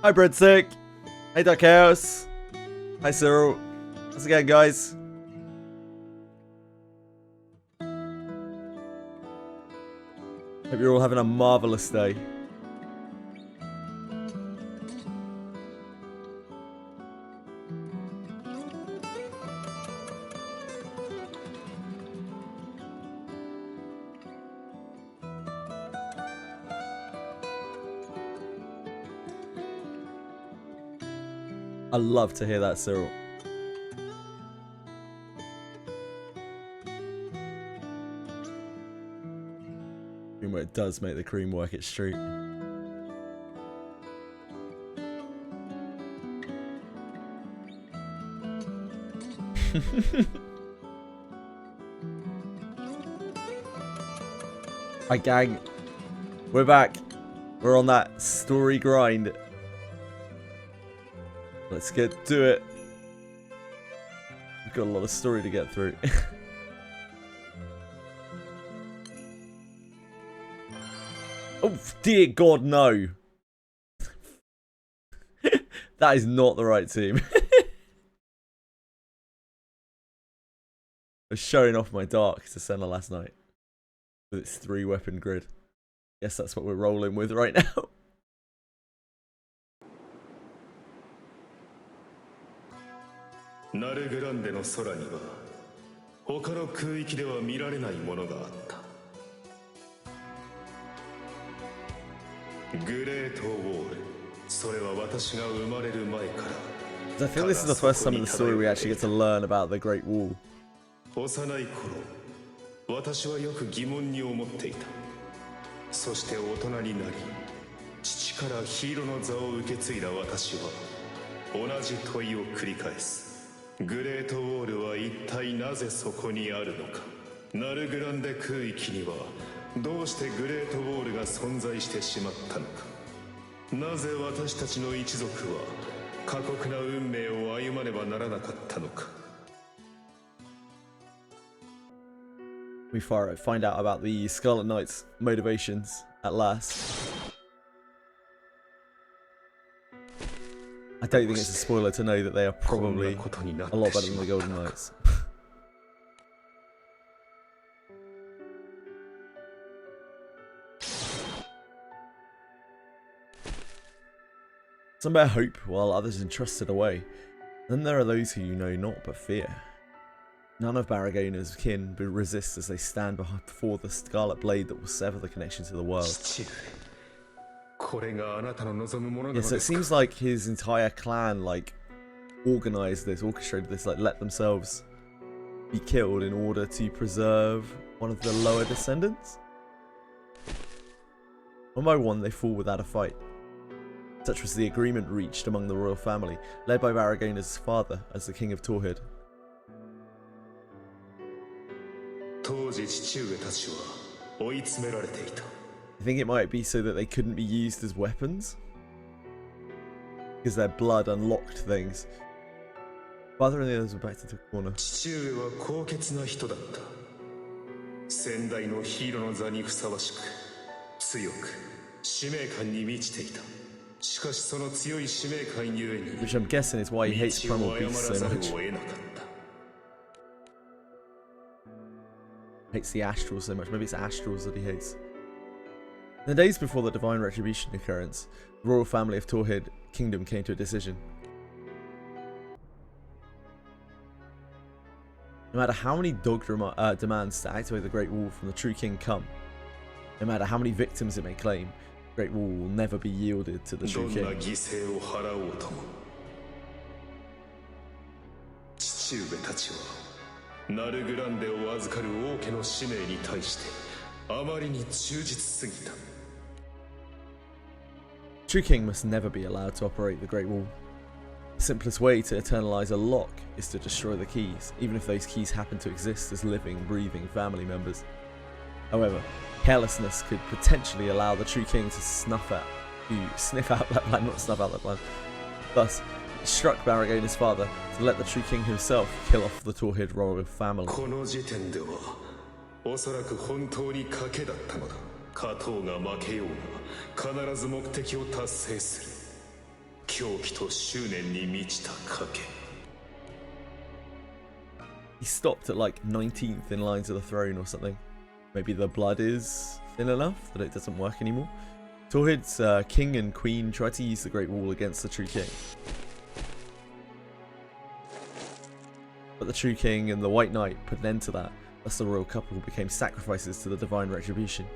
Hi Breadstick. Hey Dark Chaos. Hi Cyril. How's it going, guys? Hope you're all having a marvelous day. I love to hear that, Cyril. Where it does make the cream work its street. Hi gang, we're back. We're on that story grind. Let's get to it. We've got a lot of story to get through. Oh dear God, no. That is not the right team. I was showing off my Dark to Senna last night with its 3-weapon grid. Guess that's what we're rolling with right now. I think this is the first time in the story we actually get to learn about the Great Wall. 幼い頃、私はよく疑問に思っていた。そして大人になり、父からヒーローの座を受け継いだ私は同じ問いを繰り返す。グレートウォールは一体なぜそこにあるのか。ナルグランデ空域にはどうしてグレートウォールが存在してしまったのか。なぜ私たちの一族は過酷な運命を歩まねばならなかったのか。We find out about the Scarlet Knight's motivations at last. I don't think it's a spoiler to know that they are probably a lot better than the Golden Knights. Some bear hope, while others entrusted away. Then there are those who you know not but fear. None of Barragona's kin resist as they stand before the scarlet blade that will sever the connection to the world. Yeah, so it seems like his entire clan, like, organized this, orchestrated this, like, let themselves be killed in order to preserve one of the lower descendants. One by one, they fall without a fight. Such was the agreement reached among the royal family, led by Barragona's father as the king of Torhid. I think it might be so that they couldn't be used as weapons, because their blood unlocked things. Father and the others were back to the corner. Which I'm guessing is why he hates primal beasts so much. Hates the astrals so much. Maybe it's astrals that he hates. In the days before the divine retribution occurrence, the royal family of Torhid Kingdom came to a decision. No matter how many dog demands to activate the Great Wall from the true king come, no matter how many victims it may claim, the Great Wall will never be yielded to the true king. True King must never be allowed to operate the Great Wall. The simplest way to eternalize a lock is to destroy the keys, even if those keys happen to exist as living, breathing family members. However, carelessness could potentially allow the True King to sniff out that plan, not snuff out that plan. Thus, it struck Barragona's father to let the True King himself kill off the Torhid royal family. 狂気と執念に満ちた賭け。 He stopped at like 19th in line to the throne or something. Maybe the blood is thin enough that it doesn't work anymore. Torhid's king and queen tried to use the Great Wall against the true king. But the true king and the White Knight put an end to that, thus the royal couple became sacrifices to the divine retribution.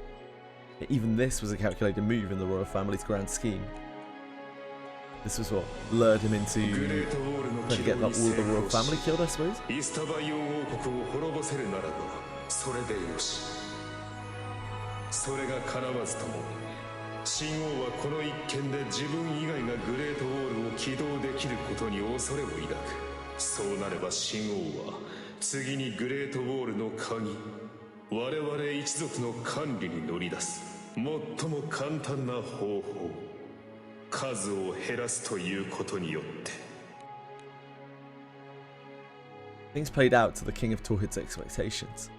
Yet even this was a calculated move in the royal family's grand scheme. This was what lured him into trying to get all of the royal family killed, I suppose? イスタバイオン王国を滅ぼせるならばそれでよし。それが叶わずとも神王はこの一件で自分以外がグレートウォールを起動できることに恐れを抱く。そうなれば神王は次にグレートウォールの鍵、我々一族の管理に乗り出す最も簡単な方法、数を減らすということによって。 Things played out to the King of Torhid's expectations.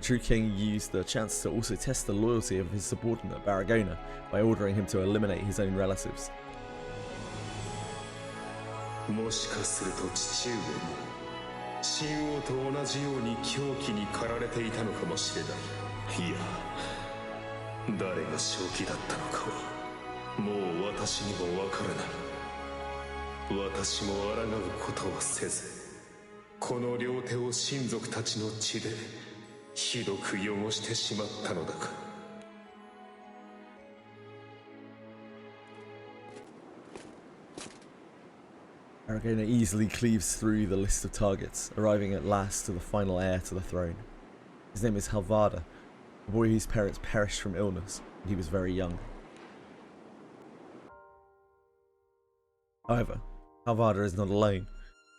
The true king used the chance to also test the loyalty of his subordinate Baragona by ordering him to eliminate his own relatives. もしかすると父上も神王と同じように狂気に駆られていたのかもしれない。いや、誰が正気だったのかはもう私にもわからない。私も抗うことはせず、この両手を親族たちの血でひどく汚してしまったのだから。 Baragona easily cleaves through the list of targets, arriving at last to the final heir to the throne. His name is Halvarda, a boy whose parents perished from illness when he was very young. However, Halvarda is not alone,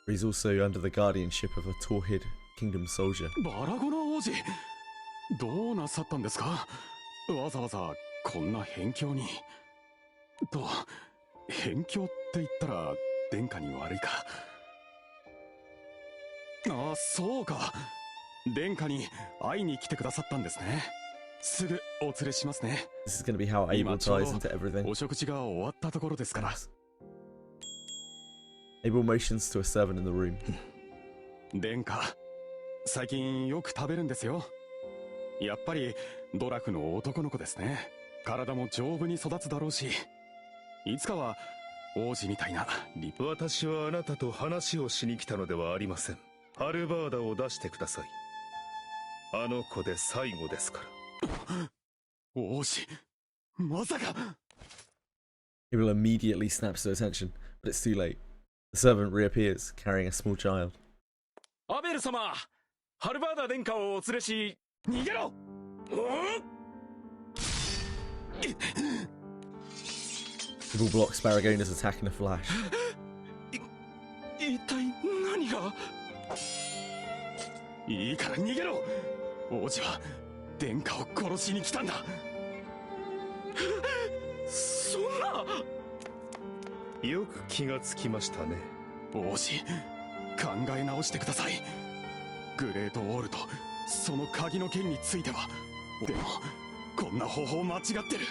for he's also under the guardianship of a Torhid kingdom soldier. バラゴナ王子、どうなさったんですか？わざわざこんな辺境に。と、辺境って言ったら殿下に悪いか。ああ、そうか。殿下に会いに来てくださったんですね。すぐお連れしますね。This is going to be how Abel ties into everything. お食事が終わったところですから。Abel motions to a servant in the room. 殿下、最近よく食べるんですよ。やっぱりドラフの男の子ですね。体も丈夫に育つだろうし、いつかは王子みたいな立派。私はあなたと話をしに来たのではありません。ハルバーダを出してください。あの子で最後ですから。王子、まさか。Abel immediately snaps to attention, but it's too late. The servant reappears, carrying a small child. アベル様、ハルバーダ殿下をお連れし、逃げろ。Abel blocks Baragona's attack in a flash. 一体何が。いいから逃げろ。王子は殿下を殺しに来たんだ。そんな。よく気がつきましたね。王子、考え直してください。グレートウォールとその鍵の件については。でもこんな方法間違ってる。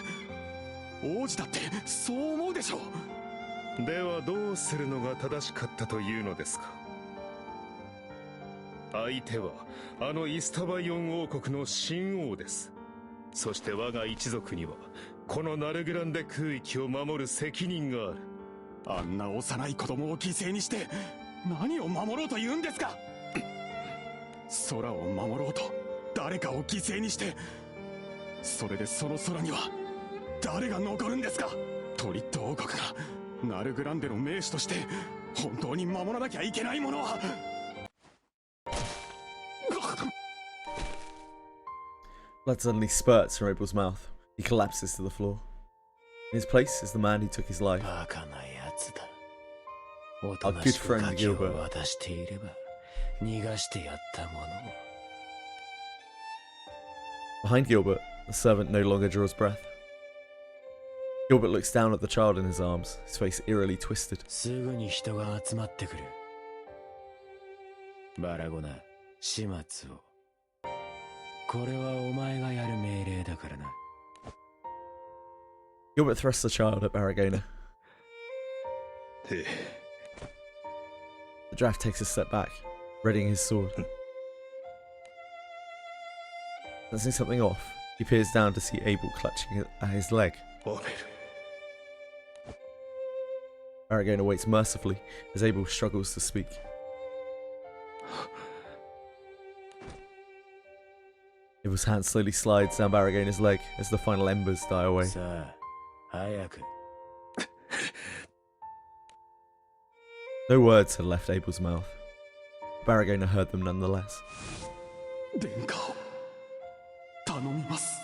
王子だってそう思うでしょう。ではどうするのが正しかったというのですか。相手はあのイスタバイオン王国の神王です。そして我が一族にはこのナルグランデ空域を守る責任がある。あんな幼い子供を犠牲にして何を守ろうと言うんですか。空を守ろうと誰かを犠牲にして、それでその空には誰が残るんですか。トリッド王国がナルグランデの名手として本当に守らなきゃいけないものは。Blood suddenly spurts from Abel's mouth. He collapses to the floor. In his place is the man who took his life. Our good friend Gilbert. Behind Gilbert, the servant no longer draws breath. Gilbert looks down at the child in his arms, his face eerily twisted. すぐに人が集まってくる。バラゴナ、始末を。これはお前がやる命令だからな。Gilbert thrusts the child at Baragona. ええ The draft takes a step back, readying his sword. Sensing something off, he peers down to see Abel clutching at his leg. アベル Aragorn waits mercifully as Abel struggles to speak. Abel's hand slowly slides down Aragorn's leg as the final embers die away. さあ早く No words had left Abel's mouth. Baragona heard them nonetheless. 殿下を頼みます。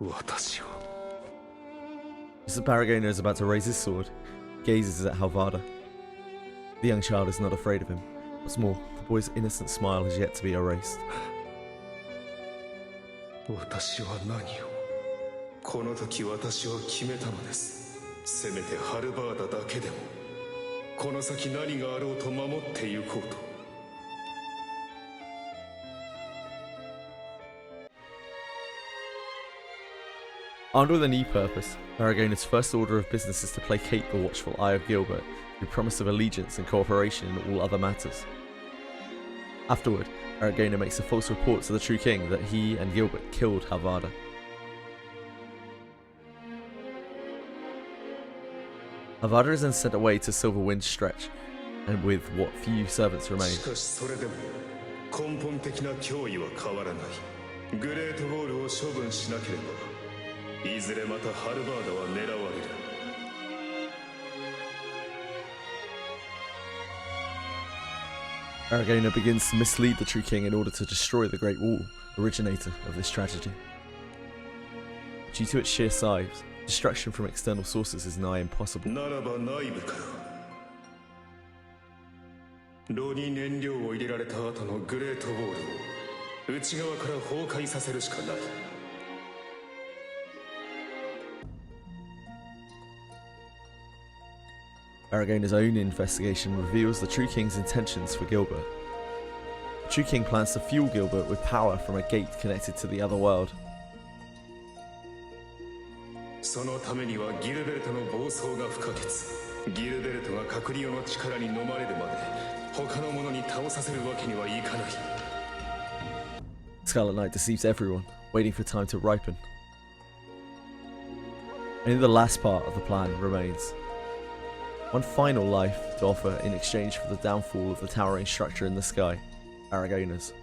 私は Just as Baragona is about to raise his sword, he gazes at Halvarda. The young child is not afraid of him. What's more, the boy's innocent smile has yet to be erased. 私は何をこの時私は決めたのです。せめてハルバーダだけでもこの先何があろうと守ってゆこうと。Armed with a new purpose, Aragona's first order of business is to placate the watchful eye of Gilbert through promise of allegiance and cooperation in all other matters. Afterward, Aragona makes a false report to the true king that he and Gilbert killed Halvarda. Halvarda is then sent away to Silverwind's Stretch, and with what few servants remain. しかしそれでも根本的な脅威は変わらない。グレートウォールを処分しなければいずれまたハルバーダは狙われる。Aragona begins to mislead the true king in order to destroy the Great Wall, originator of this tragedy. Due to its sheer size, destruction from external sources is nigh impossible. ならば内部から炉に燃料を入れられた後のグレートウォールを内側から崩壊させるしかない。Aragona's own investigation reveals the true king's intentions for Gilbert. The true king plans to fuel Gilbert with power from a gate connected to the other world. そのためにはギルベルトの暴走が不可欠。ギルベルトがカクリオの力に飲まれるまで他の者に倒させるわけにはいかない。 Scarlet Knight deceives everyone, waiting for time to ripen. Only the last part of the plan remains. One final life to offer in exchange for the downfall of the towering structure in the sky, Aragona's.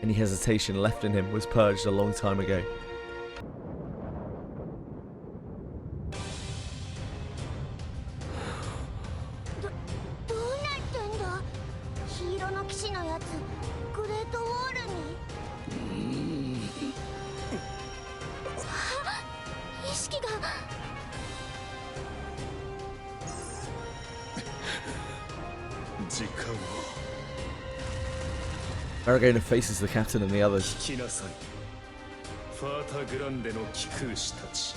Any hesitation left in him was purged a long time ago. どうなってんだヒーローの騎士のやつグレートウォールに意識が 時間を Aragona faces the captain and the others. 聞きなさい。ファータグランデの貴空士たち。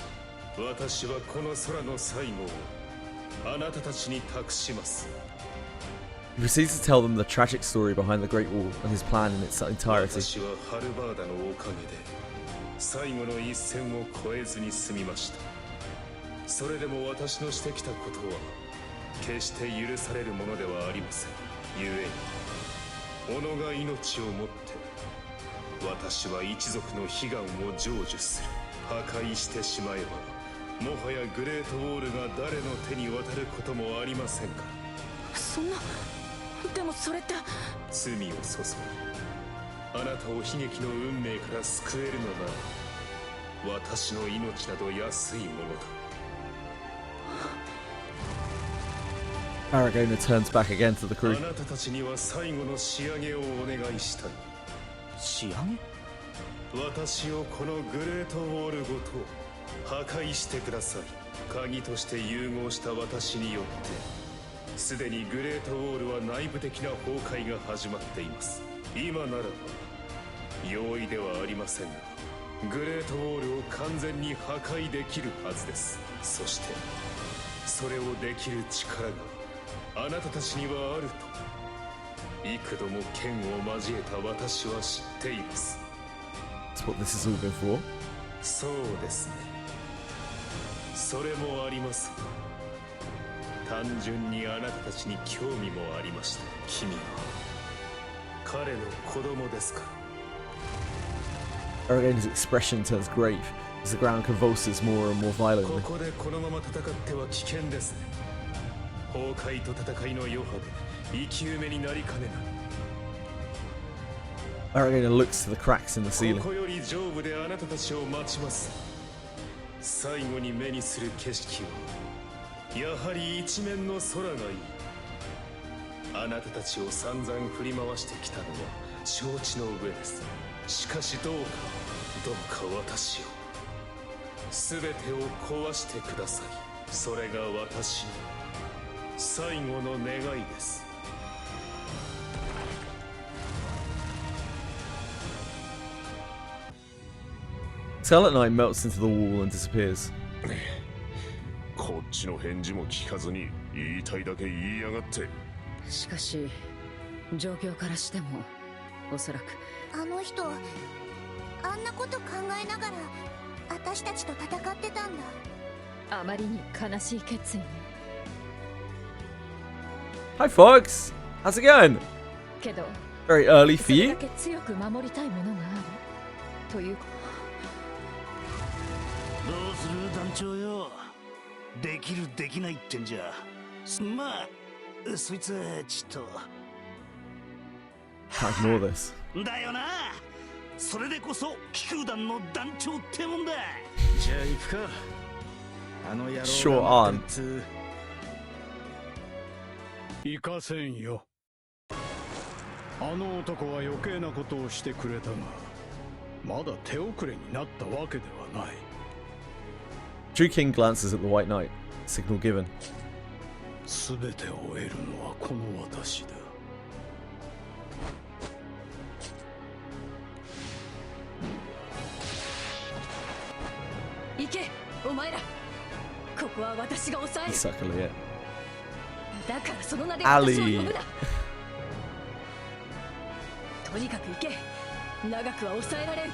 私はこの空の最後をあなたたちに託します。 He proceeds to tell them the tragic story behind the Great Wall and his plan in its entirety. 私はハルバーダのおかげで最後の一線を越えずに済みました。それでも私のしてきたことは決して許されるものではありません。ゆえに己が命をもって私は一族の悲願を成就する。破壊してしまえばもはやグレートウォールが誰の手に渡ることもありませんから。そんなでもそれって罪を注ぎあなたを悲劇の運命から救えるのなら私の命など安いものだ。 Aragona turns back again to the あ crew. なたたちには最後の仕上げをお願いしたい。仕上げ私をこのグレートウォールごと破壊してください。鍵として融合した私によってすでにグレートウォールは内部的な崩壊が始まっています。今ならば容易ではありませんがグレートウォールを完全に破壊できるはずです。そしてそれをできる力があなたたちにはあると幾度も剣を交えた私は知っています。 That's what this has all been for. そうですね。それもあります。単純にあなたたちに興味もありました。君は彼の子供ですから。 Aragane's expression turns grave as the ground convulses more and more こ violently. こでこのまま戦っては危険ですね。崩壊と戦いの余波で生き埋めになりかねない。 Aragane looks to the cracks in the ceiling. ここより上部であなたたちを待ちます。最後に目にする景色はやはり一面の空がいい。あなたたちを散々振り回してきたのは承知の上です。しかしどうか私を全てを壊してください。それが私の最後の願いです。Scarlet Knight melts into the wall and disappears. こっちの返事も聞かずに言いたいだけ言いやがって。しかし状況からしてもおそらくあの人あんなこと考えながら私たちと戦ってたんだ。あまりに悲しい決意ね。 Hi folks! How's it going? けど Very early そ for れ you. だけ強く守りたいものがあるという。どうする団長よ。できるできないってんじゃ。まあそいつはちょっと Can't ignore this. だよな。それでこそ気空団の団長ってもんだ。じゃあ行くか。あの野郎 Sure が on. 行かせんよ。あの男は余計なことをしてくれたが、まだ手遅れになったわけではない。Drew King glances at the White Knight. Signal given. すべてを得るのはこの私だ。行けお前ら。ここは私が抑える。 Exactly it. だからその名で私を呼ぶな。とにかく行け。長くは抑えられん。 How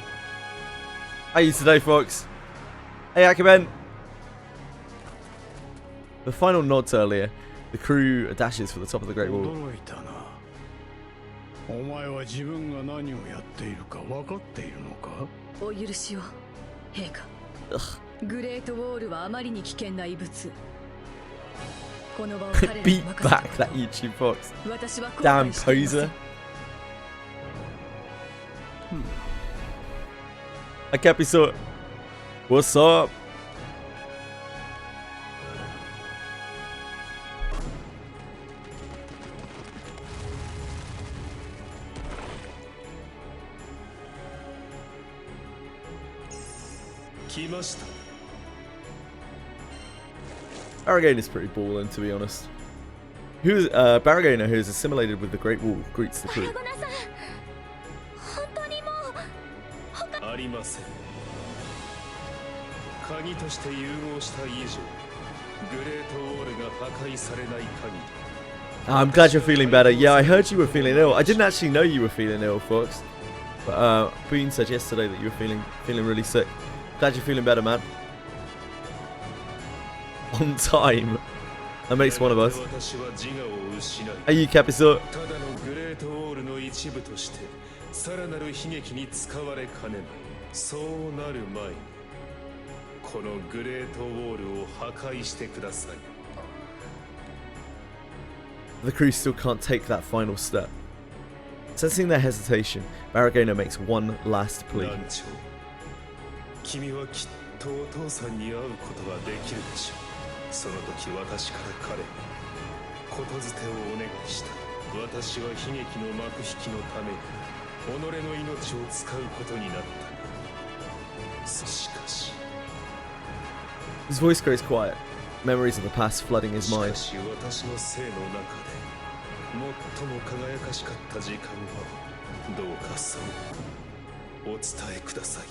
are you today, folks? Hey, Akaben. The final nods earlier. The crew dashes for the top of the Great Wall. 驚いたな。お前は自分が何をやっているか分かっているのか。お許しを陛下。グレートウォールはあまりに危険な異物。この場を彼らに Beat 任せて back that YouTube fox. 私は後 Damn 悔していませ poser. ん。 Hi, Capiso. What's up? Aragane is pretty ballin', to be honest. Baragona, who is assimilated with the Great Wall, greets the crew. パラゴナさん、本当にもうありません。鍵として融合した以上、グレートウォールが破壊されない限り。 I'm glad you're feeling better. Yeah, I heard you were feeling ill. I didn't actually know you were feeling ill, Fox. But Boone said yesterday that you were feeling really sick. Glad you're feeling better, man. On time. That makes one of us. Hey, you Capiso. ただのグレートウォールの一部としてさらなる悲劇に使われかねない。そうなる前にこのグレートウォールを破壊してください。 The crew still can't take that final step. Sensing their hesitation, Baragona makes one last plea. 団長、君はきっとお父さんに会うことができるでしょう。その時私から彼にことづてをお願いした。私は悲劇の幕引きのために己の命を使うことになった。しかし His voice grows quiet. Memories of the past flooding his しか mind. し私の生の中で最も輝かしかった時間はどうかそうお伝えください。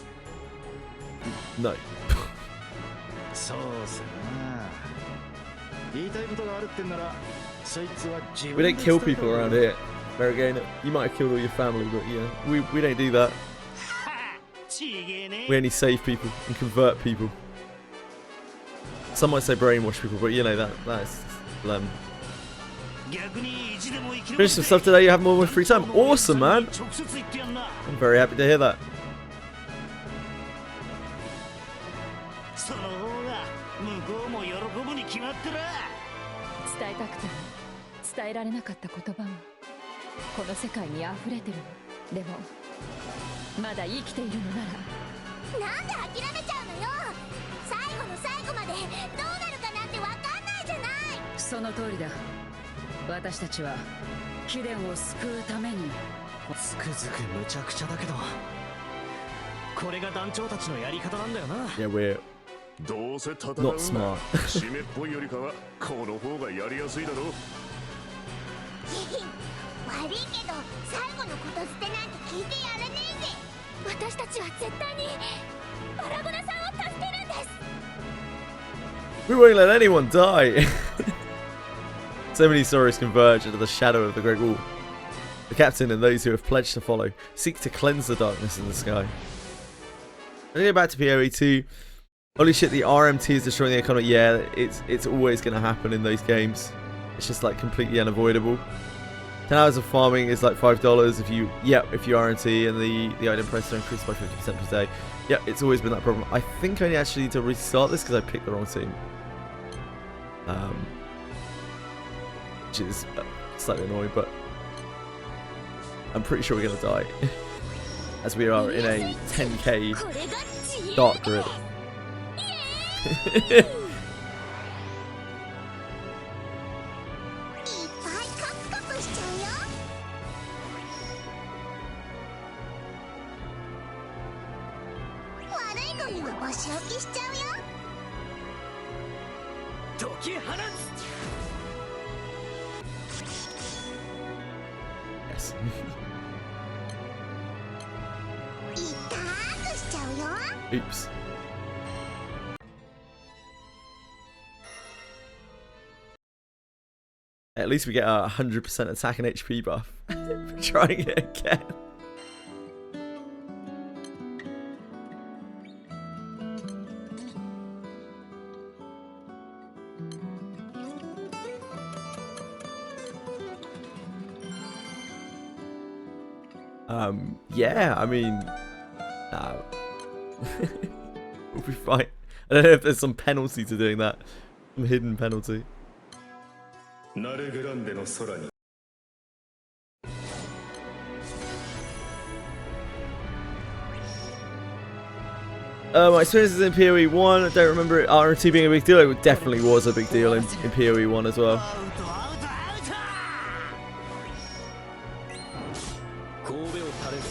No. そうさな。言いたいことがあるってんならそいつは自 We 分 don't kill people around here. Baragona, you might have killed all your family, but yeah, we don't do that. ちげえね。 We only save people and convert people. Some might say brainwash people, but you know that is Finish some stuff today, you have more free time. Awesome, man. I'm very happy to hear that. その方が向こうも喜ぶに決まってる。伝えたくても伝えられなかった言葉もこの世界に溢れてるの。でもまだ生きているのならなんで諦めちゃうのよ。最後の最後までどうなるかなんてわかんないじゃない。その通りだ。私たちは貴殿を救うために。つくづく無茶苦茶だけど、これが団長たちのやり方なんだよな。 Yeah, we're どうせ戦う not ん smart. だ。締めっぽいよりかはこの方がやりやすいだろう。悪いけど最後のこと捨てなんて聞いてやれねえぜ。私たちは絶対にパラゴナさんを助けるんです。 We won't let anyone die. So many stories converge into the shadow of the Great Wall. The captain and those who have pledged to follow seek to cleanse the darkness in the sky. Let's go back to PoE 2. Holy shit, the RMT is destroying the economy. Yeah, it's always going to happen in those games. It's just like completely unavoidable. 10 hours of farming is like $5 if you RMT, and the item prices are increased by 50% per day. Yeah, it's always been that problem. I think I actually need to restart this because I picked the wrong team. Which is slightly annoying, but I'm pretty sure we're going to die. As we are in a 10k dark grid. いっぱいカプカプしちゃうよ。悪いゴミはお仕置きしちゃうよ。解き放つ。 Yes. 痛くしちゃうよ。 Oops. At least we get a 100% attack and HP buff for trying it again. Yeah, I mean, we'll be fine. I don't know if there's some penalty to doing that, some hidden penalty. ナレグランデの空に My experiences in PoE 1, I don't remember RT being a big deal. It definitely was a big deal in PoE 1 as well. 神戸を垂れる。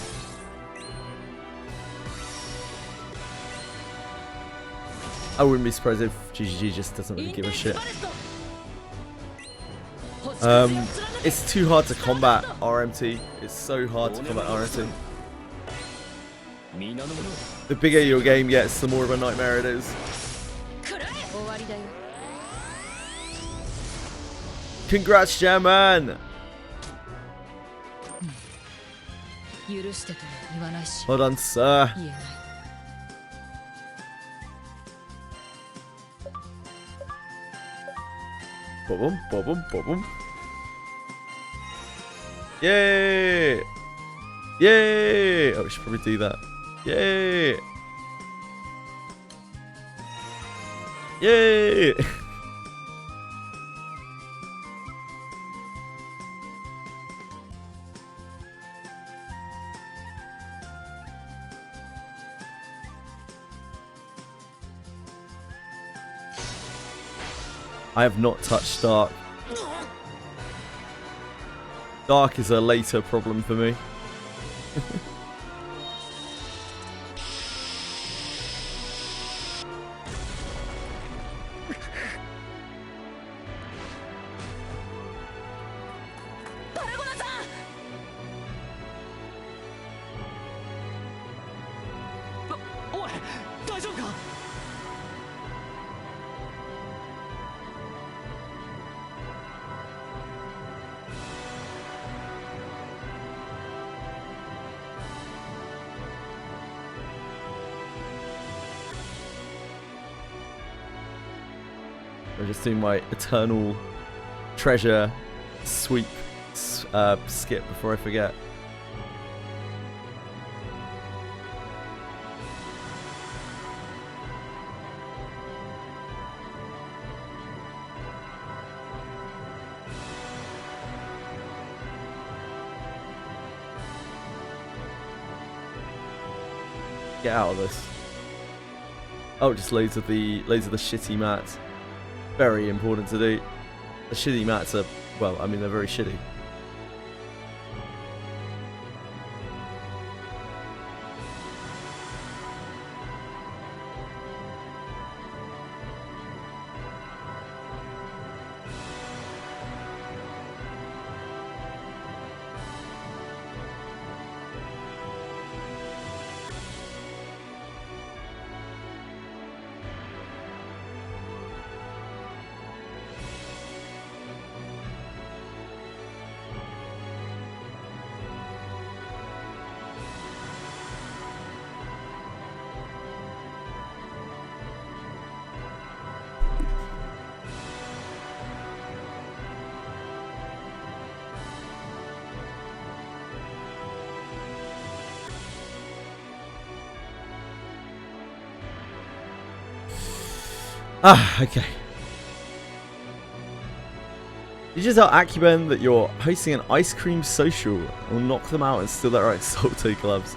I wouldn't be surprised if GGG just doesn't really give a shit. It's too hard to combat RMT. It's so hard to combat RMT. The bigger your game gets, the more of a nightmare it is. Congrats, German! Well done, sir. Boom, boom, boom. Yay! Yay! Oh, we should probably do that. Yay! Yay! I have not touched Dark. Dark is a later problem for me. I'm just doing my eternal treasure sweep skip before I forget. Get out of this. Oh, just loads of the shitty mats. Very important to do. The shitty mats are, well, I mean, they're very shitty. Ah, okay. You just tell Akuben that you're hosting an ice cream social. We'll knock them out and steal their Exalto gloves.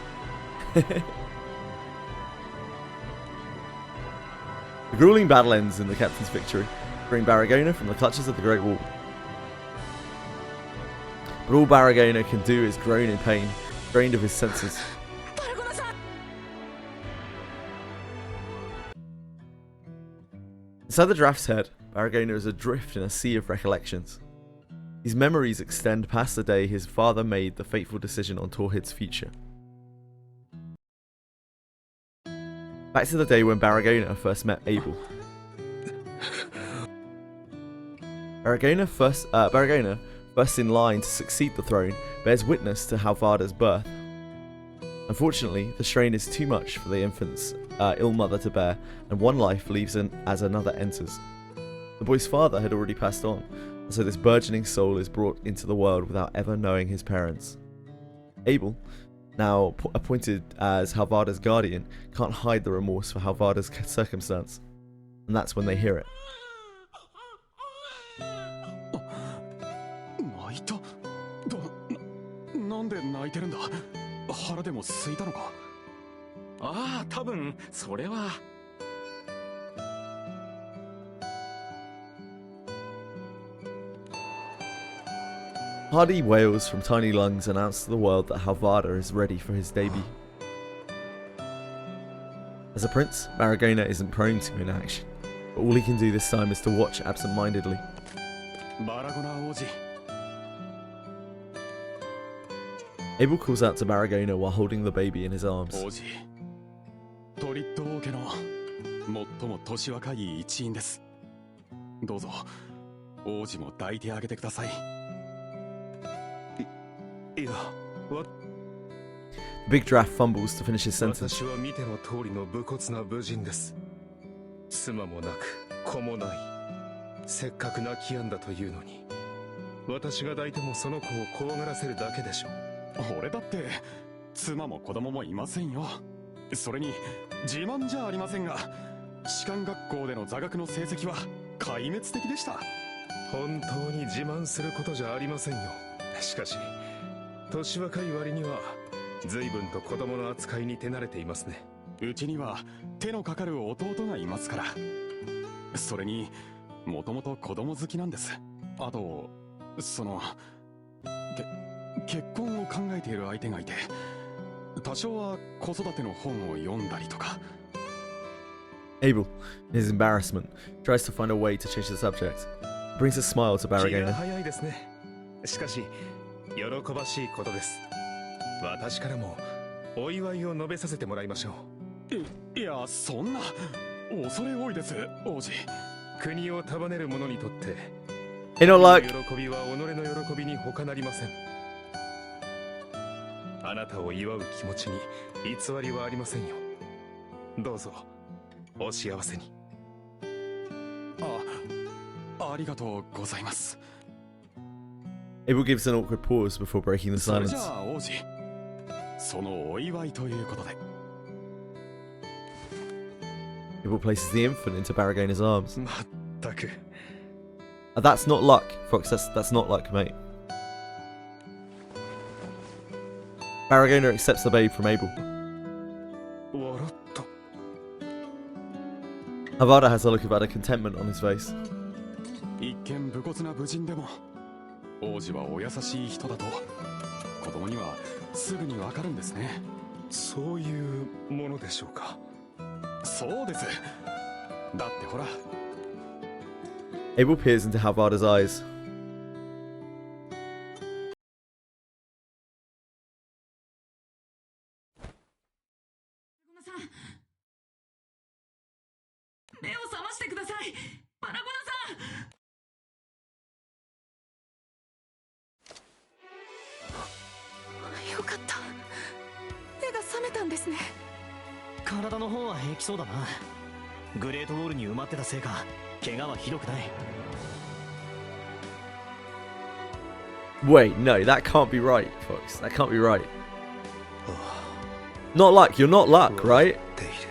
The grueling battle ends in the captain's victory, freeing Baragona from the clutches of the Great Wall. But all Baragona can do is groan in pain, drained of his senses. Inside the draft's head, Baragona is adrift in a sea of recollections. These memories extend past the day his father made the fateful decision on Torhid's future. Back to the day when Baragona first met Abel. Baragona, first in line to succeed the throne, bears witness to Halvarda's birth. Unfortunately, the strain is too much for the infant's ill mother to bear, and one life leaves as another enters. The boy's father had already passed on, and so this burgeoning soul is brought into the world without ever knowing his parents. Abel, now appointed as Halvarda's guardian, can't hide the remorse for Halvarda's circumstance, and that's when they hear it. 泣いた？なんで泣いてるんだ？腹でも空いたのか？ああ、多分それは。Hardy wails from tiny lungs announce to the world that Halvarda is ready for his debut. As a prince, Baragona isn't prone to inaction, but all he can do this time is to watch absent-mindedly. Abel calls out to Baragona while holding the baby in his arms. トリッド王家の最も年若い一員です。どうぞ王子も抱いてあげてください。いや、The big draft fumbles to finish his sentence. 私は見ての通りの武骨な武人です。妻もなく子もない。せっかく泣き止んだというのに、私が抱いてもその子を怖がらせるだけでしょ。俺だって妻も子供もいませんよ。それに自慢じゃありませんが、士官学校での座学の成績は壊滅的でした。本当に自慢することじゃありませんよ。しかし年若い割には随分と子供の扱いに手慣れていますね。うちには手のかかる弟がいますから。それにもともと子供好きなんです。あとその結婚を考えている相手がいて、多少は子育ての本を読んだりとか。Abel, in his embarrassment, tries to find a way to change the subject. Brings a smile to 気が Baragona. 早いですね。しかし喜ばしいことです。私からもお祝いを述べさせてもらいましょう。いや、そんな恐れ多いです、王子。国を束ねる者にとって、 Hey, not like. 喜びは己の喜びに他なりません。あなたを祝う気持ちに偽りはありませんよ。どうぞお幸せに。ありがとうございます。Abel gives an awkward pause before breaking the それ silence. じゃあ王子、そのお祝いということで。 Abel places the infant into Barrigaina's arms. まったく That's not luck, Fox. That's not luck, mate. Barrigaina accepts the babe from Abel. 笑った Havada has a look of utter contentment on his face. 一見武骨な武人でも王子はお優しい人だと子供にはすぐにわかるんですね。そういうものでしょうか。そうです。だってほら。 Abel peers into Havada's eyes. 目を覚ましてください、パラゴナさん。よかった、目が覚めたんですね。体の方は平気そうだな。グレートウォールに埋まってたせいか怪我はひどくない。 Wait, no, that can't be right, Fox. That can't be right. Not luck. You're not luck, right?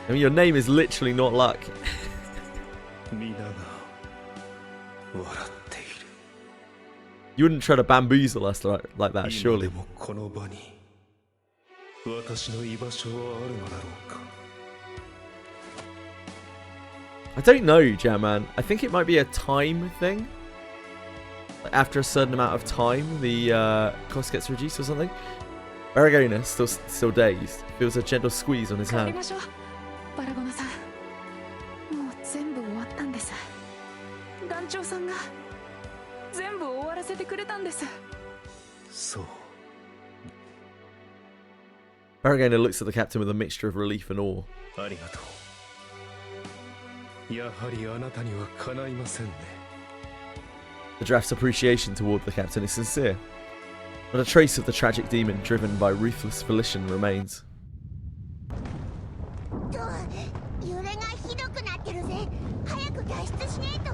I mean, your name is literally not luck. 皆が笑っている。 You wouldn't try to bamboozle us like that, 今 surely. でもこの場に私の居場所はあるのだろうか。 I don't know, Jamman. I think it might be a time thing. Like after a certain amount of time, the cost gets reduced or something. Barrigaina, still dazed, feels a gentle squeeze on his 帰り hand. ましょう、パラゴナさん。もう全部終わったんです。団長さんが全部終わらせてくれたんです。そう。 Barrigaina looks at the captain with a mixture of relief and awe. ありがとう。やはりあなたにはかないませんね。 The draft's appreciation toward the captain is sincere, but a trace of the tragic demon driven by ruthless volition remains. 揺れがひどくなってるぜ。早く脱出しないと。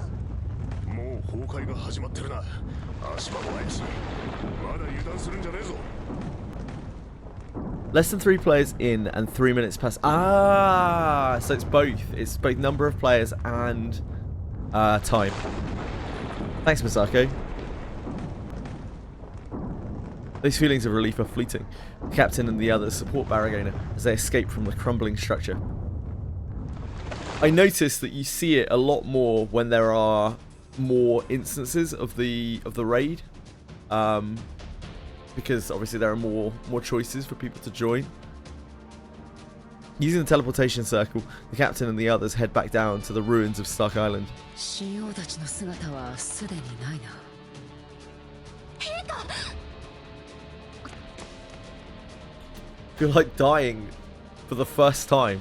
もう崩壊が始まってるな。足場もないし、まだ油断するんじゃねえぞ。 Less than 3 players in and 3 minutes pass. Ah, so it's both. It's both number of players and time. Thanks, Misako. Those feelings of relief are fleeting. The captain and the others support Barrigaina as they escape from the crumbling structure. I noticed that you see it a lot more when there are more instances of the raid. Because obviously there are more choices for people to join. Using the teleportation circle, the captain and the others head back down to the ruins of Stark Island. 神王たちの姿はすでにないな。 Feel like dying for the first time.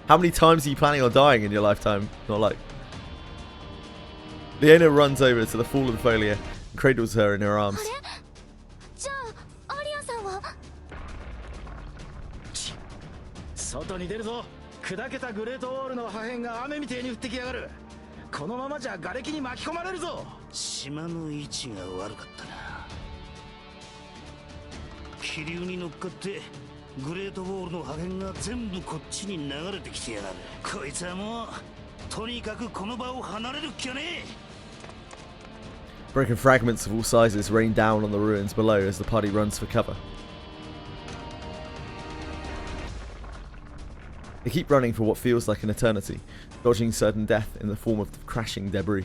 How many times are you planning on dying in your lifetime? Not like. Leona runs over to the fallen Folia and cradles her in her arms. じゃあアリアさんは。外に出るぞ。砕けたグレートウォールの破片が雨みてえに降ってきやがる。このままじゃ瓦礫に巻き込まれるぞ。島の位置が悪かったな。気流に乗っかってグレートウォールの破片が全部こっちに流れてきてやがる。こいつはもうとにかくこの場を離れる気はねえ。 Broken fragments of all sizes rain down on the ruins below as the party runs for cover. They keep running for what feels like an eternity, dodging certain death in the form of crashing debris.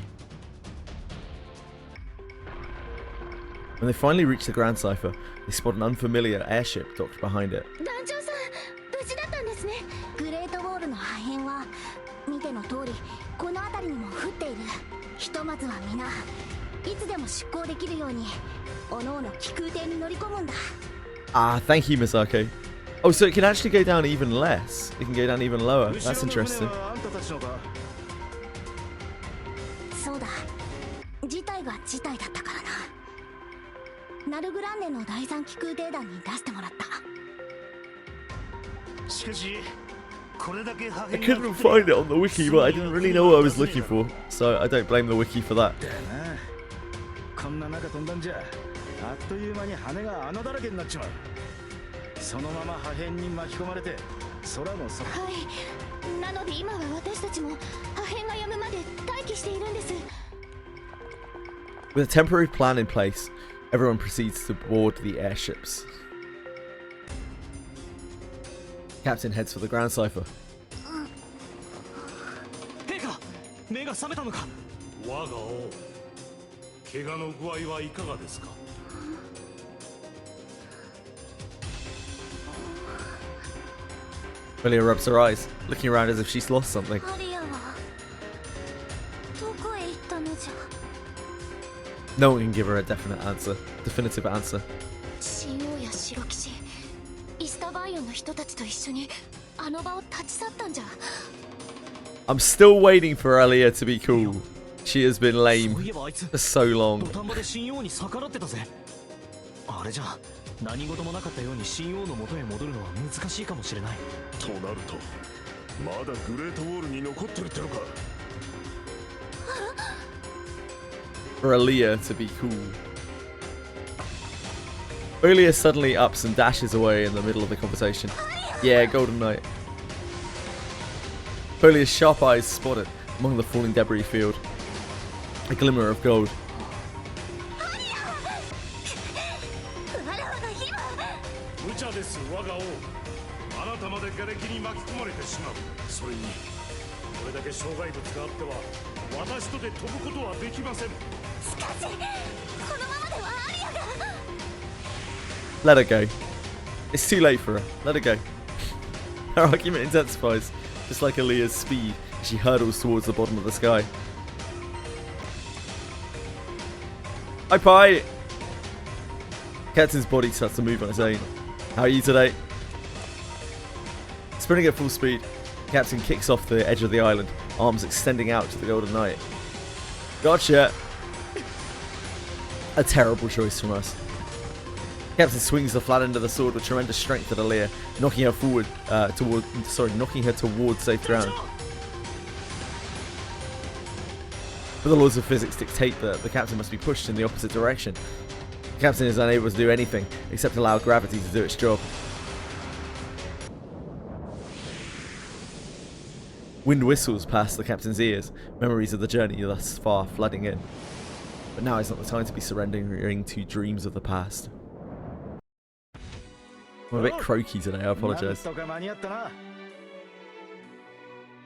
When they finally reach the Grand Cipher, they spot an unfamiliar airship docked behind it. 団長さん、無事だったんですね。グレートウォールの破片は見ての通りこの辺りにも降っている。ひとまずは皆いつでも出航できるようにおのおの気空艇に乗り込むんだ。 Ah, thank you, Misako. Oh, so it can actually go down even less. It can go down even lower. That's interesting. そうだ。事態が事態だったからな。ナルグランネの第三気空艇団に出してもらった。しかしこれだけ破 I 片 couldn't find it on the wiki, but I didn't really know what I was looking for, so I don't blame the wiki for that. こんな中飛んだんじゃあっという間に羽が穴だらけになっちまう。そのまま破片に巻き込まれて空の底。はい、なので今は私たちも破片が止むまで待機しているんです。 With a temporary plan in place, everyone proceeds to board the airships. Captain heads for the ground cipher. 陛下、目が覚めたのか。我が王、怪我の具合はいかがですか。Amelia rubs her eyes, looking around as if she's lost something. アリアはどこへ行ったのじゃ。 No one can give her a definitive answer. 神王や白騎士、イスタバイオンの人たちと一緒にあの場を立ち去ったんじゃ。 I'm still waiting for Alia to be cool. She has been lame そういえばあいつ for so long. 土壇場で神王に逆らってたぜ。あれじゃ何事もなかったように神王の元へ戻るのは難しいかもしれない。となるとまだグレートウォールに残ってるってのか。 For Alia to be cool. Alia suddenly ups and dashes away in the middle of the conversation. Yeah, Golden Knight. Alia's sharp eyes spotted among the falling debris field a glimmer of gold. 無茶です我が王。あなたまで瓦礫に巻き込まれてしまう。それにこれだけ障害物があっては私とて飛ぶことはできません。しかしこのままではアリアが。 Let her go. It's too late for her. Let her go. Her argument intensifies, just like Alia's speed as she hurdles towards the bottom of the sky. Hi, Pie! Captain's body starts to move on its own. How are you today? Sprinting at full speed, Captain kicks off the edge of the island, arms extending out to the Golden Knight. Gotcha! A terrible choice from us. Captain swings the flat end of the sword with tremendous strength at Alia, knocking her forward knocking her towards safe ground. But the laws of physics dictate that the captain must be pushed in the opposite direction. The captain is unable to do anything except allow gravity to do its job. Wind whistles past the captain's ears, memories of the journey thus far flooding in. But now is not the time to be surrendering to dreams of the past. I'm a bit croaky today, I apologise. なんとか間に合ったな。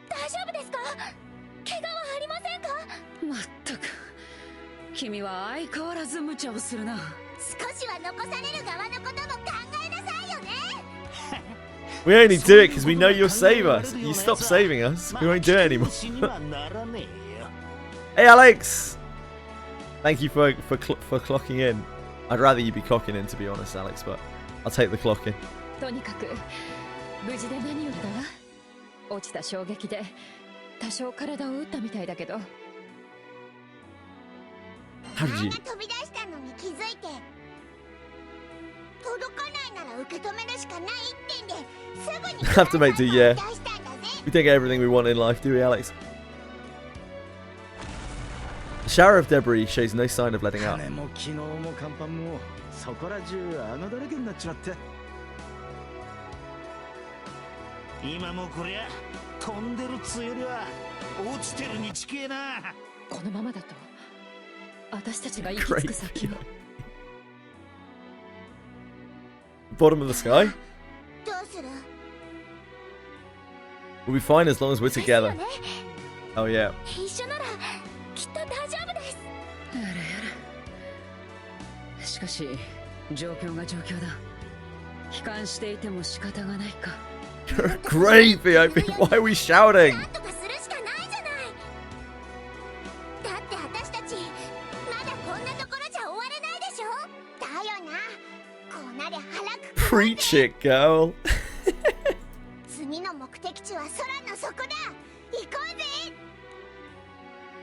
大丈夫ですか？怪我はありませんか？まったく君は相変わらず無茶をするな。少しは残される側のことも考えなさいよね。 We only do it because we know you'll save us. You stop saving us, we won't do it anymore. Hey Alex! Thank you for clocking in. I'd rather you be clocking in, to be honest, Alex, but I'll take the clock in. とにかく無事で何よりだわ。落ちた衝撃で多少体を打ったみたいだけど。How did you? 飛び出したのに気づいて、届かないなら受け止めるしかないってんですぐに Have to make do, yeah. 出したんだぜ。 We don't get everything we want in life, do we, Alex? The shower of debris shows no sign of letting up. 羽も機能も甲板もそこら中穴だらけになっちまって。今もこりゃ飛んでるっつうよりは落ちてるに近えな。このままだと私たちが行き着く先は。Bottom of the sky? どうする？ We'll be fine as long as we're together. Oh yeah. 一緒ならきっと大丈夫です。やらやら。しかし状況が状況だ。悲観していても仕方がないか。You're great, VIP. Why are we shouting? なんとかするしかないじゃない。だって私たちまだこんなところじゃ終われないでしょ。だよな。こうなり腹くく Preach it, girl. 次の目的地は空の底だ。行こうぜ。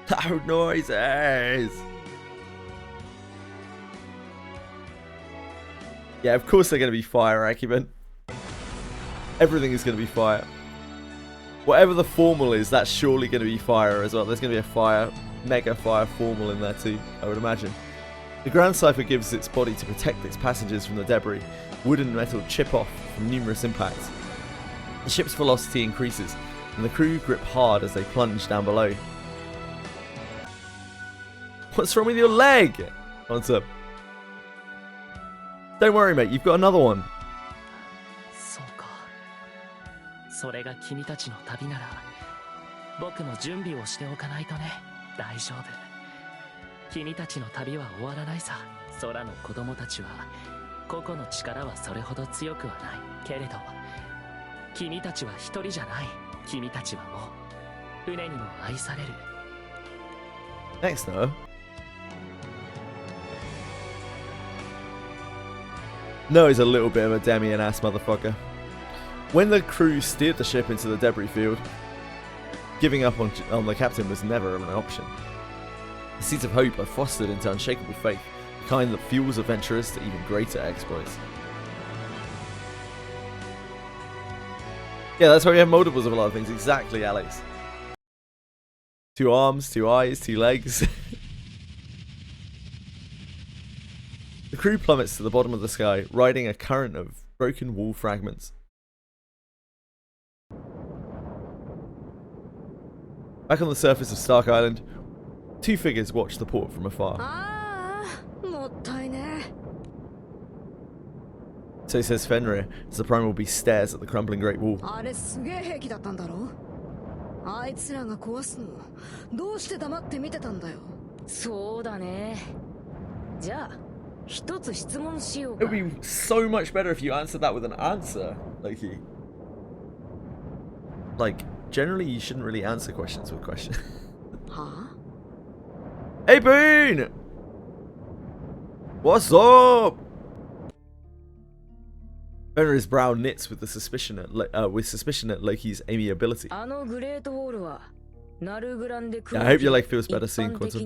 Loud noises. Yeah, of course they're going to be fire, Acumen. Everything is going to be fire. Whatever the formal is, that's surely going to be fire as well. There's going to be a fire, mega fire formal in there too, I would imagine. The ground cipher gives its body to protect its passengers from the debris. Wood and metal chip off from numerous impacts. The ship's velocity increases, and the crew grip hard as they plunge down below. What's wrong with your leg? What's up? Don't worry, mate, you've got another one. そうか。それが君たちの旅なら、僕も準備をしておかないとね。大丈夫。君たちの旅は終わらないさ。空の子供たちは、個々の力はそれほど強くはない。けれど、君たちは一人じゃない。君たちはもう、船にも愛される。Thanks, Noah. Noah's a little bit of a Demian-ass motherfucker. When the crew steered the ship into the debris field, giving up on the captain was never an option. The seeds of hope are fostered into unshakable faith, the kind that fuels adventurers to even greater exploits. Yeah, that's why we have multiples of a lot of things. Exactly, Alex. 2 arms, 2 eyes, 2 legs. The crew plummets to the bottom of the sky, riding a current of broken wall fragments. Back on the surface of Stark Island, 2 figures watch the port from afar. So says Fenrir, as the Primal Beast stares at the crumbling Great Wall. あいつらが壊すのどうして黙って見てたんだよ。そうだね。じゃあ一つ質問しようか。 It would be so much better if you answered that with an answer, Loki. Like, generally you shouldn't really answer questions with questions. Huh? Hey Boone! What's up? Fenrir's brow knits with suspicion at Loki's amiability. I hope your leg feels better soon, Quantum.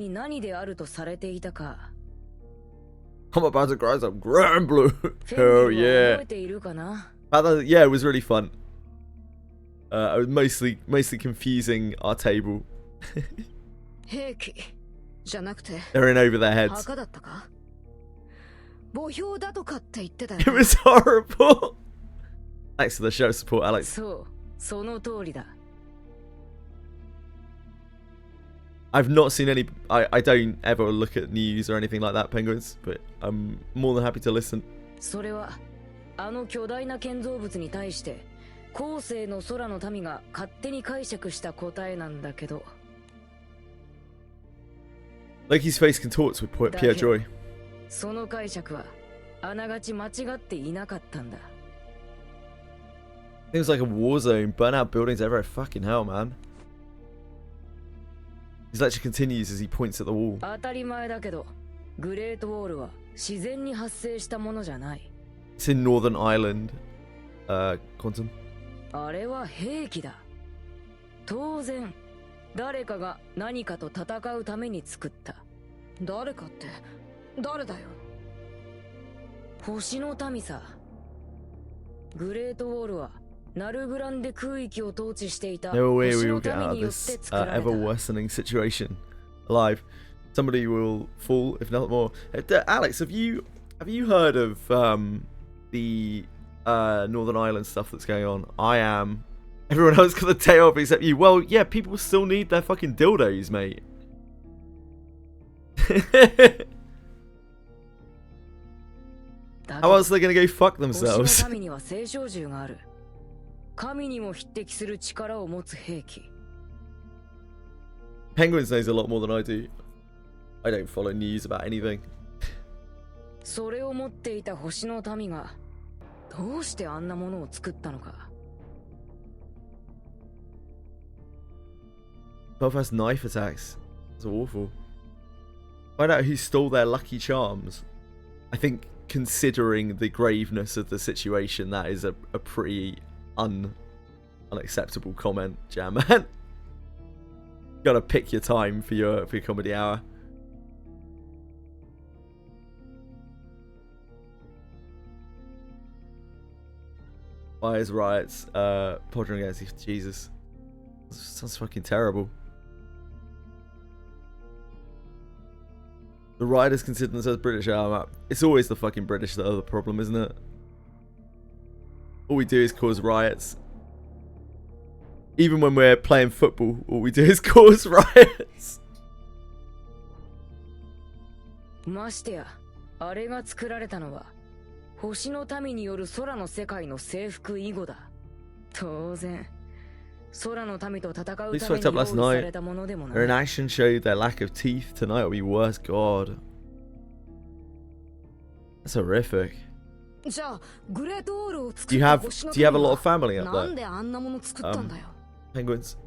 I'm about to cry some Granblue. Oh yeah. Yeah, it was really fun. I was mostly confusing our table. They're in over their heads. It was horrible. Thanks for the show support, Alex. I've not seen any. I don't ever look at news or anything like that, Penguins, but I'm more than happy to listen. Loki's face contorts with pure joy. その解釈はあながち間違っていなかったんだ。 Seems like a war zone. Burnout buildings everywhere. Fucking hell, man. His lecture continues as he points at the wall. 当たり前だけど、グレートウォールは自然に発生したものじゃない。 It's in Northern Ireland, Quantum. あれは兵器だ。当然、誰かが何かと戦うために作った。誰かって。 誰だよ。星の民さ。グレートウォールはナルグランデ空域を統治していた。 No way we will get out of this ever worsening situation alive. Somebody will fall, if not more. Alex, have you heard of the Northern Ireland stuff that's going on? I am. Everyone else got the day off except you. Well, yeah, people still need their fucking dildos, mate. How else are they gonna go fuck themselves? Penguins knows a lot more than I do. I don't follow news about anything. それを持っていた星の民がどうしてあんなものを作ったのか。 Belfast knife attacks. That's awful. Find out who stole their lucky charms. I think, considering the graveness of the situation, that is a pretty unacceptable comment, Jam Man. Gotta pick your time for your comedy hour. Fires, riots, pottering against Jesus. Sounds fucking terrible. The The rioters consider themselves British. It's always the fucking British that are the problem, isn't it? All we do is cause riots. Even when we're playing football, all we do is cause riots. ましてや、あれが作られたのは星の民による空の世界の征服以後だ。当然、空の民と戦うために用意されたものでもない。Their inaction showed their lack of teeth. Tonight will be worse. God, that's horrific. じゃあ、グレートオールを作 Do っ you た have 星の Do you 民 have a lot は of family up なん there? であんなもの作ったんだよ。Penguins.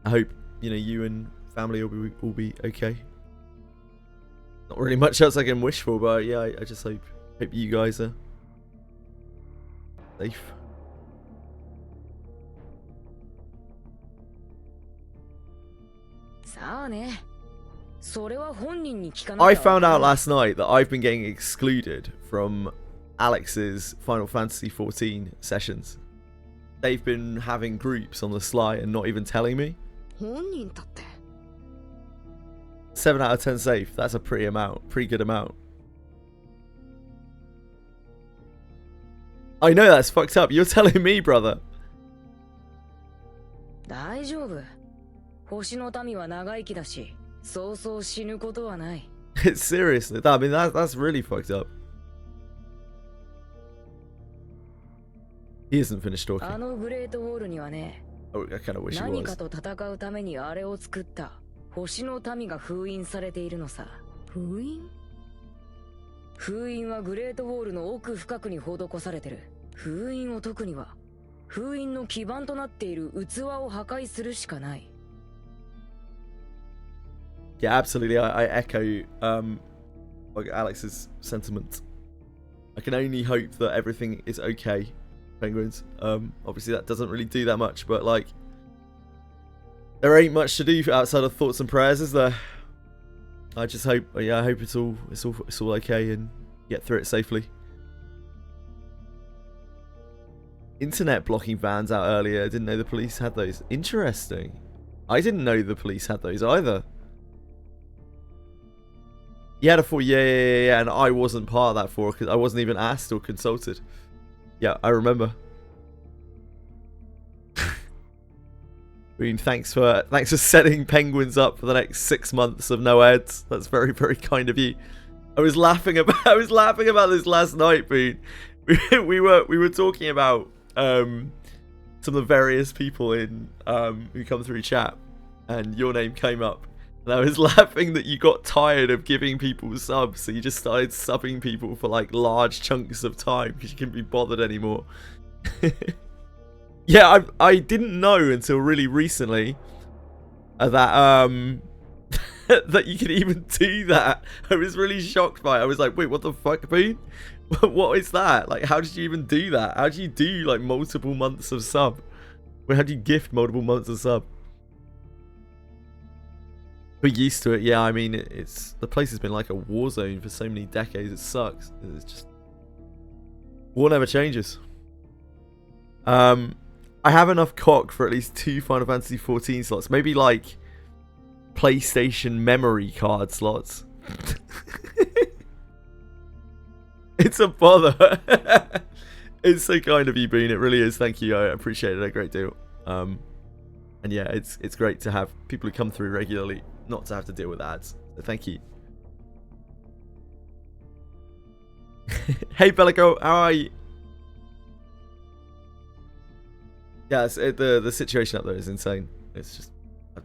I hope you and family will be okay. Not really much else I can wish for, but yeah, I just hope you guys are safe. I found out last night that I've been getting excluded from Alex's Final Fantasy 14 sessions. They've been having groups on the sly and not even telling me. 7 out of 10 safe. That's a pretty good amount. I know that's fucked up. You're telling me, brother. 大丈夫。星の民は長生きだし、そうそう死ぬことはない。Seriously, I mean that's really fucked up. He isn't finished talking. あのグレートウォールにはね、I kind of wish he 何か was. と戦うためにあれを作った星の民が封印されているのさ。封印？封印はグレートウォールの奥深くに施されてる。封印を解くには、封印の基盤となっている器を破壊するしかない。Yeah, absolutely. I echo like Alex's sentiment. I can only hope that everything is okay, Penguins. Obviously that doesn't really do that much, but like there ain't much to do outside of thoughts and prayers, is there? I just hope, I hope it's all okay and get through it safely. Internet blocking vans out earlier. Didn't know the police had those. Interesting. I didn't know the police had those either. You had a 4, yeah, and I wasn't part of that 4 because I wasn't even asked or consulted. Yeah, I remember. I mean, thanks for setting Penguins up for the next 6 months of no ads. That's very, very kind of you. I was laughing about this last night, Boone. We were talking about some of the various people in who come through chat, and your name came up. And I was laughing that you got tired of giving people subs, so you just started subbing people for like large chunks of time because you couldn't be bothered anymore. Yeah, I didn't know until really recently that that you could even do that. I was really shocked by it. I was like, wait, what the fuck, Boone? What is that? Like, how did you even do that? How did you do like multiple months of sub? Wait, how do you gift multiple months of sub? We're used to it, yeah. I mean, the place has been like a war zone for so many decades. It sucks. It's just war never changes. I have enough cock for at least 2 Final Fantasy 14 slots. Maybe like PlayStation memory card slots. It's a bother. It's so kind of you, Boone. It really is. Thank you. I appreciate it a great deal. And yeah, it's great to have people who come through regularly, not to have to deal with ads. So thank you. Hey Bellico, how are you? Yeah, the situation up there is insane. It's just,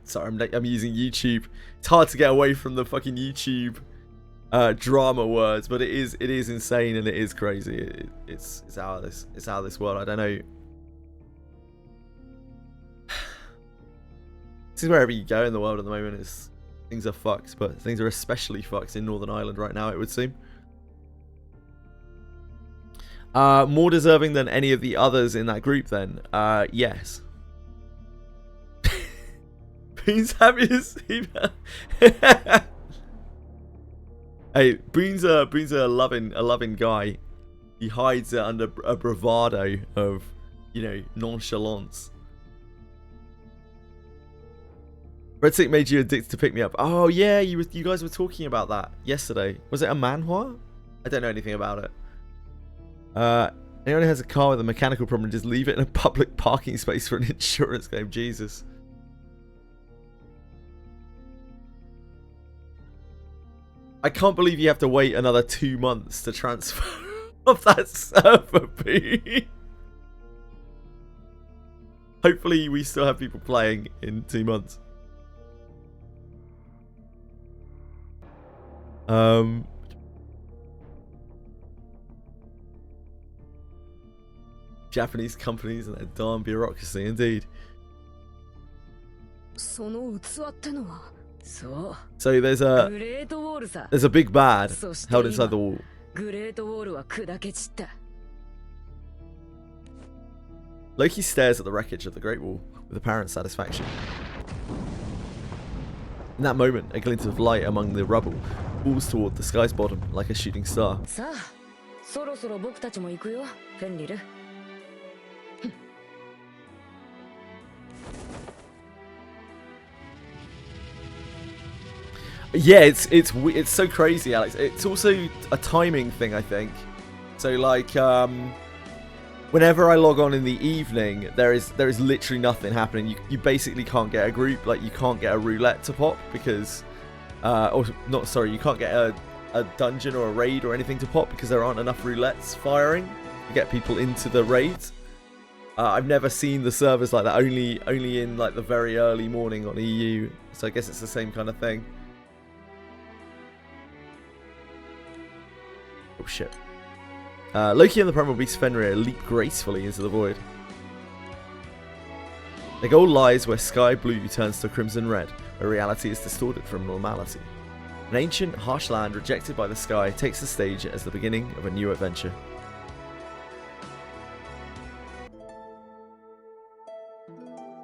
sorry, I'm using YouTube. It's hard to get away from the fucking YouTube drama words, but it is insane and it is crazy. It's out of this world. I don't know. This is wherever you go in the world at the moment. Things are fucked, but things are especially fucked in Northern Ireland right now, it would seem. More deserving than any of the others in that group, then? Yes. Boone's happy to see that. Hey, Boone's a loving guy. He hides it under a bravado of, nonchalance. Red Stick made you addicted to Pick Me Up. Oh yeah, you guys were talking about that yesterday. Was it a manhwa? I don't know anything about it. Anyone who has a car with a mechanical problem, just leave it in a public parking space for an insurance claim. Jesus. I can't believe you have to wait another 2 months to transfer off that server, B. Hopefully we still have people playing in 2 months. Japanese companies and their darn bureaucracy, indeed. So there's a big bad held inside the wall. Loki stares at the wreckage of the Great Wall with apparent satisfaction. In that moment, a glint of light among the rubble falls toward the sky's bottom like a shooting star. Yeah, it's so crazy, Alex. It's also a timing thing, I think. So like, whenever I log on in the evening, there is literally nothing happening. You basically can't get a group, like you can't get a roulette to pop because, you can't get a dungeon or a raid or anything to pop because there aren't enough roulettes firing to get people into the raids. I've never seen the servers like that. Only in like the very early morning on EU. So I guess it's the same kind of thing. Oh shit. Loki and the Primal Beast Fenrir leap gracefully into the void. Their goal lies where sky blue turns to crimson red, where reality is distorted from normality. An ancient, harsh land rejected by the sky takes the stage as the beginning of a new adventure.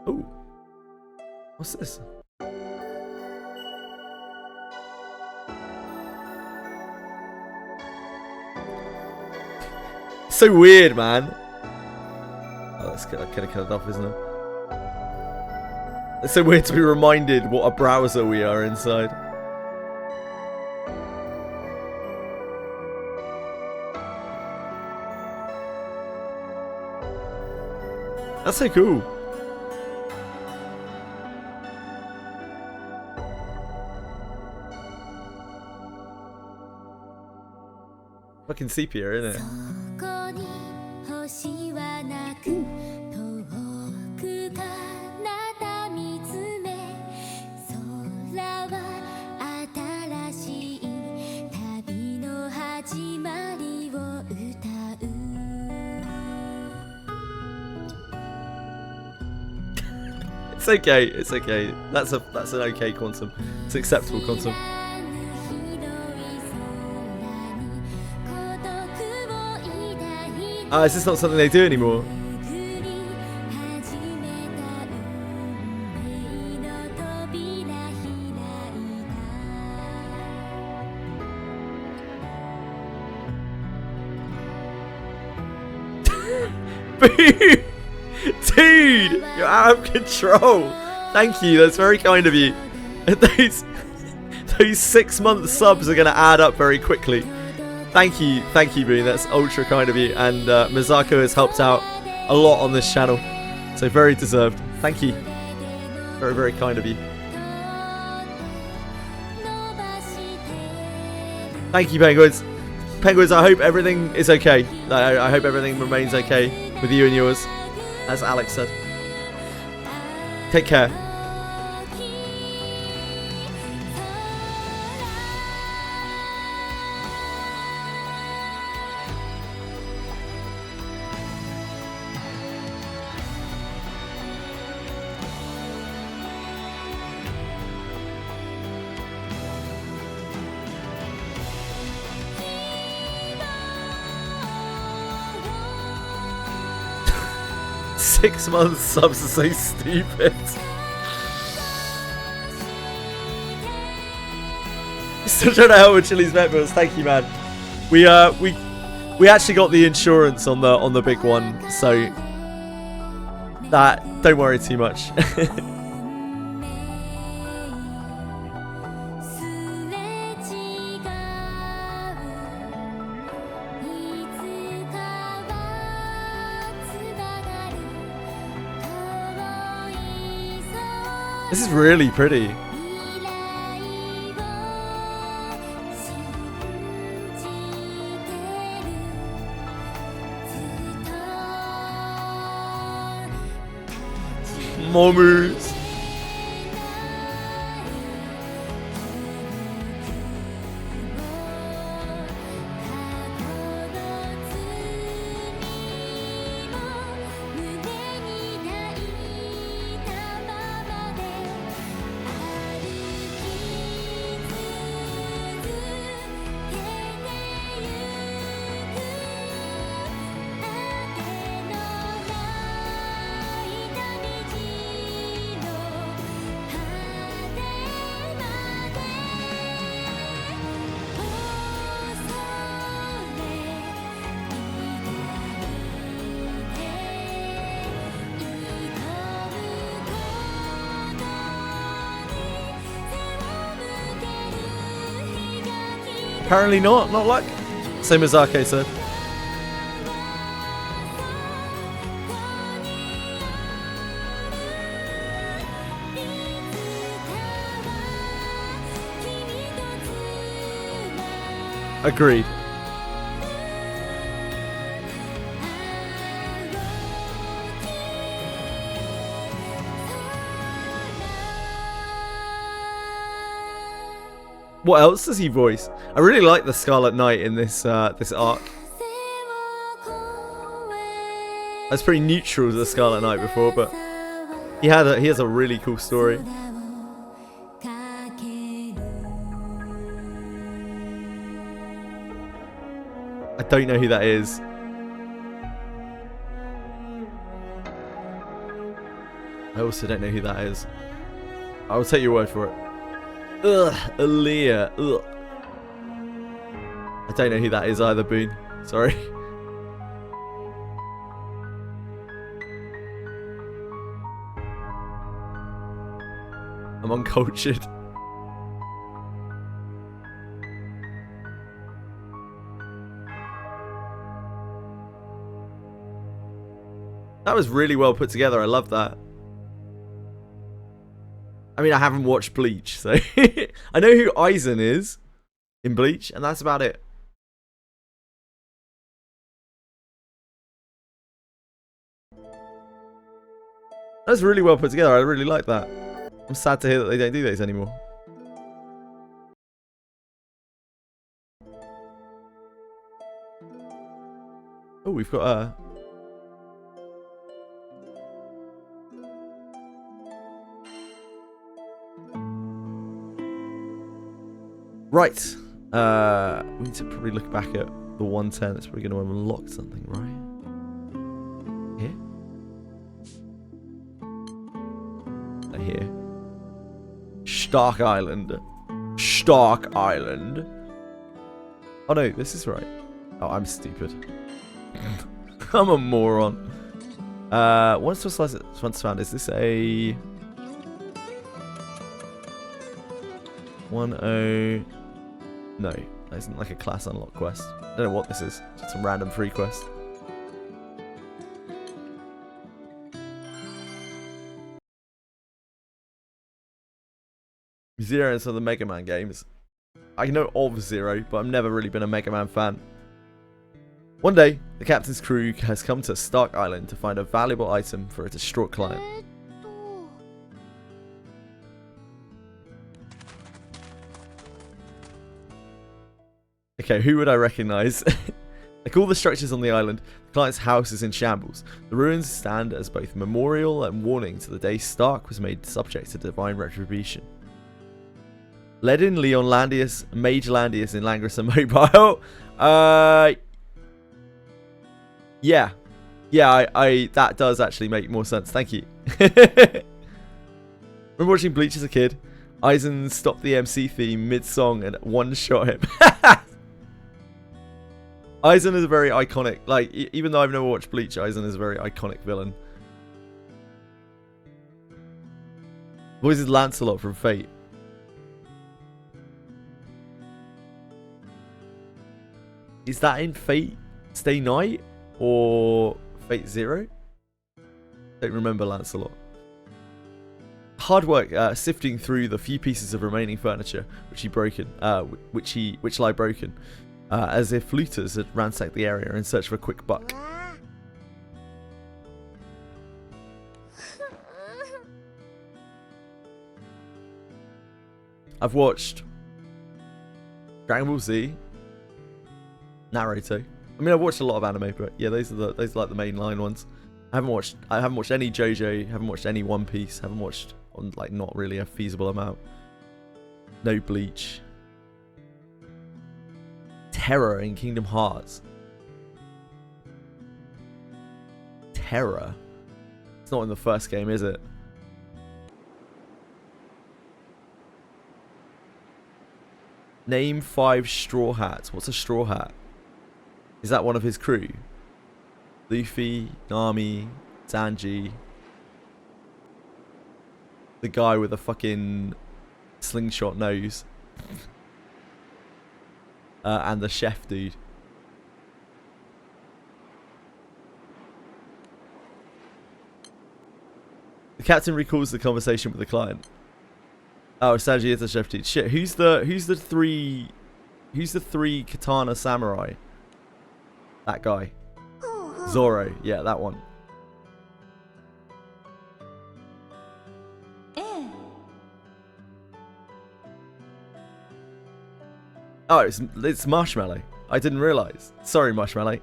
Ooh. What's this? So weird, man. Oh, that's kind of cut it off, isn't it? It's so weird to be reminded what a browser we are inside. That's so cool. Fucking sepia, isn't it? It's okay, it's okay. That's an okay quantum. It's acceptable quantum. Is this not something they do anymore? Dude, you're out of control. Thank you, that's very kind of you. Those 6 month subs are going to add up very quickly. Thank you, Boone. That's ultra kind of you. And Mizako has helped out a lot on this channel, so very deserved. Thank you. Very, very kind of you. Thank you, Penguins. Penguins, I hope everything is okay. I hope everything remains okay with you and yours, as Alex said. Take care. Six months subs are so stupid. Still trying to help with Chili's vet bills. Thank you, man. We actually got the insurance on the big one, so that don't worry too much. This is really pretty. Mommies. Apparently not luck. Same as Arke said. Agreed. What else does he voice? I really like the Scarlet Knight in this this arc. I was pretty neutral to the Scarlet Knight before, but he has a really cool story. I don't know who that is. I also don't know who that is. I will take your word for it. Ugh, Aaliyah. Ugh. I don't know who that is either, Boone. Sorry. I'm uncultured. That was really well put together. I love that. I mean, I haven't watched Bleach, so I know who Aizen is in Bleach, and that's about it. That was really well put together. I really like that. I'm sad to hear that they don't do those anymore. Oh, we've got a... Right. We need to probably look back at the 110. It's probably going to unlock something, right? Here? Here. Stark Island. Stark Island. Oh no, this is right. Oh, I'm stupid. I'm a moron. Once found, is this a 10? No, that isn't like a class unlock quest. I don't know what this is. Just some random free quest. Zero and some of the Mega Man games. I know of Zero, but I've never really been a Mega Man fan. One day, the captain's crew has come to Stark Island to find a valuable item for a distraught client. Okay, who would I recognize? Like all the structures on the island, the client's house is in shambles. The ruins stand as both memorial and warning to the day Stark was made subject to divine retribution. Ledin, Leon Landius, Mage Landius in Langris and Mobile. Yeah, that does actually make more sense. Thank you. Remember watching Bleach as a kid? Aizen stopped the MC theme mid-song and one-shot him. Aizen is a very iconic, like, even though I've never watched Bleach, Aizen is a very iconic villain. Voices Lancelot from Fate. Is that in Fate Stay Night or Fate Zero? Don't remember Lancelot. hard work sifting through the few pieces of remaining furniture which lie broken, as if looters had ransacked the area in search of a quick buck. I've watched Dragon Ball Z, Naruto. I mean, I've watched a lot of anime, but yeah, those are like the mainline ones. I haven't watched any JoJo, haven't watched any One Piece, haven't watched like not really a feasible amount. No Bleach. Terror in Kingdom Hearts. Terror. It's not in the first game, is it? Name 5 Straw Hats. What's a Straw Hat? Is that one of his crew? Luffy, Nami, Sanji. The guy with a fucking slingshot nose. And the chef dude. The captain recalls the conversation with the client. Oh, Sanji is the chef dude. Shit, who's the three katana samurai? That guy. Zoro, yeah, that one. Oh, it's Marshmallow. I didn't realise. Sorry, Marshmallow.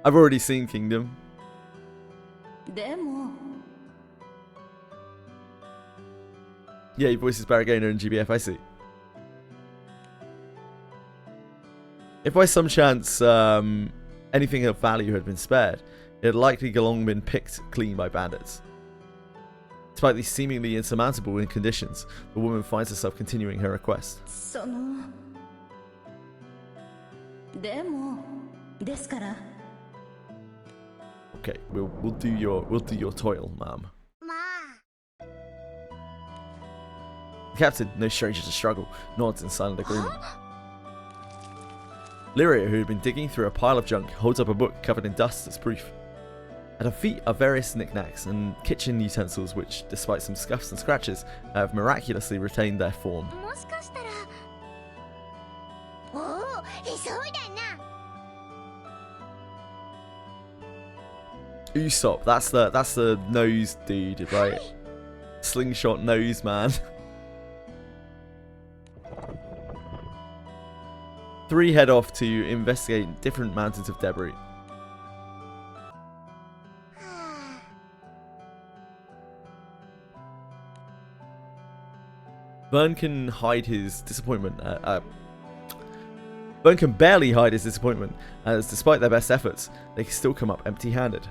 I've already seen Kingdom. Yeah, he voices Barragona in GBF, I see. If by some chance anything of value had been spared, it had likely long been picked clean by bandits. Despite these seemingly insurmountable conditions, the woman finds herself continuing her request. Okay, we'll do your toil, ma'am. The captain, no stranger to struggle, nods in silent agreement. Lyria, who had been digging through a pile of junk, holds up a book covered in dust as proof. At her feet are various knickknacks and kitchen utensils which, despite some scuffs and scratches, have miraculously retained their form. Usopp, that's the nose dude, right? Slingshot nose man. 3 head off to investigate different mountains of debris. Vern can hide his disappointment. Vern can barely hide his disappointment, as despite their best efforts, they can still come up empty-handed.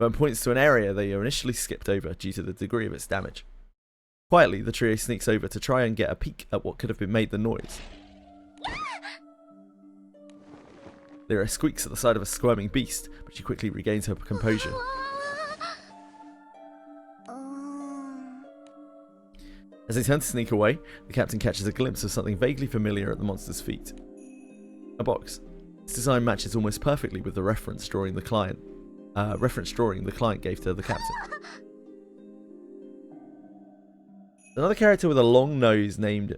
Vern points to an area they initially skipped over due to the degree of its damage. Quietly, the trio sneaks over to try and get a peek at what could have made the noise. Lyra squeaks at the side of a squirming beast, but she quickly regains her composure. As they turn to sneak away, the captain catches a glimpse of something vaguely familiar at the monster's feet. A box. Its design matches almost perfectly with the reference drawing the client gave to the captain. Another character with a long nose named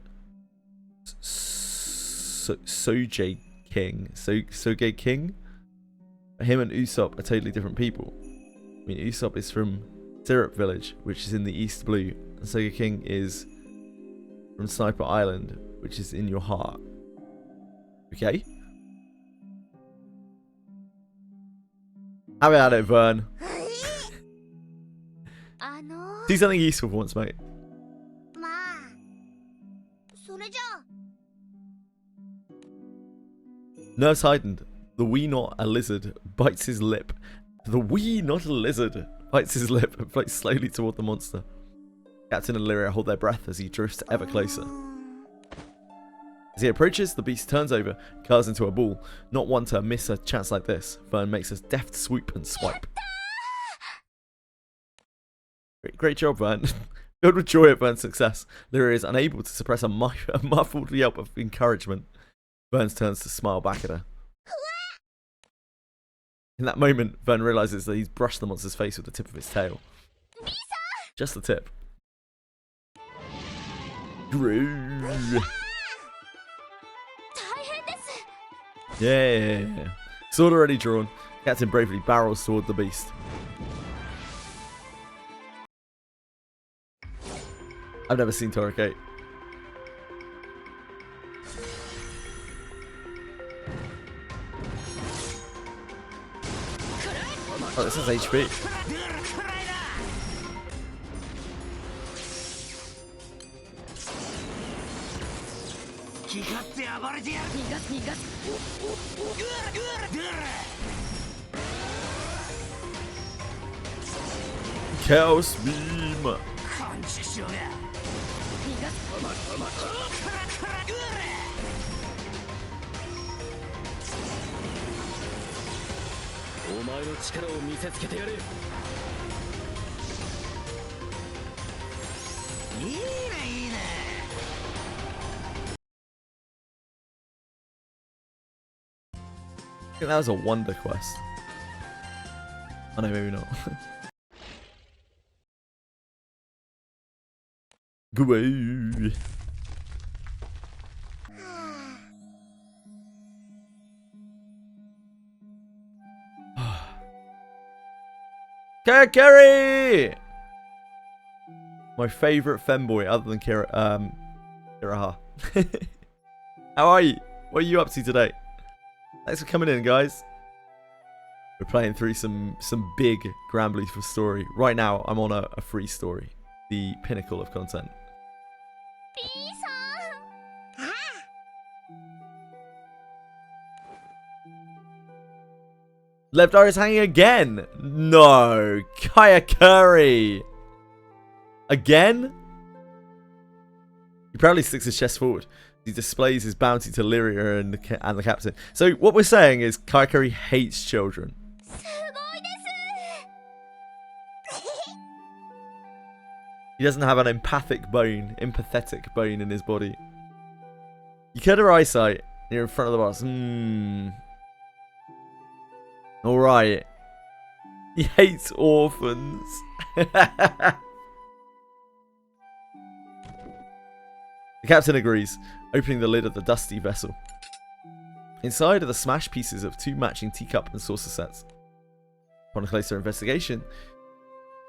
Soge King. Soge King? Him and Usopp are totally different people. I mean, Usopp is from Syrup Village, which is in the East Blue, and Soge King is from Sniper Island, which is in your heart. Okay? Have at it, Vern. Do something useful for once, mate. Nerves heightened. The wee not a lizard bites his lip. The wee not a lizard bites his lip and floats slowly toward the monster. Captain and Lyria hold their breath as he drifts ever closer. As he approaches, the beast turns over and curls into a ball. Not one to miss a chance like this, Vern makes a deft swoop and swipe. Great job, Vern. Filled with joy at Vern's success, Lyria is unable to suppress a muffled yelp of encouragement. Vern turns to smile back at her. In that moment, Vern realizes that he's brushed the monster's face with the tip of his tail. Just the tip. Yeah. Sword already drawn. Captain bravely barrels toward the beast. I've never seen Toricate. Oh, this is HP. Chaos Beam. I think that was a wonder quest. Oh no, maybe not. Go away. Kerry! My favourite femboy other than Kiraha. How are you? What are you up to today? Thanks for coming in, guys. We're playing through some big Granblue for story. Right now, I'm on a free story. The pinnacle of content. Left eye is hanging again. No, Kayakuri. Again? He proudly sticks his chest forward. He displays his bounty to Lyria and the captain. So what we're saying is Kayakuri hates children. He doesn't have an empathetic bone in his body. You cut her eyesight. You're in front of the boss. Alright. He hates orphans. The captain agrees, opening the lid of the dusty vessel. Inside are the smashed pieces of 2 matching teacup and saucer sets. Upon a closer investigation,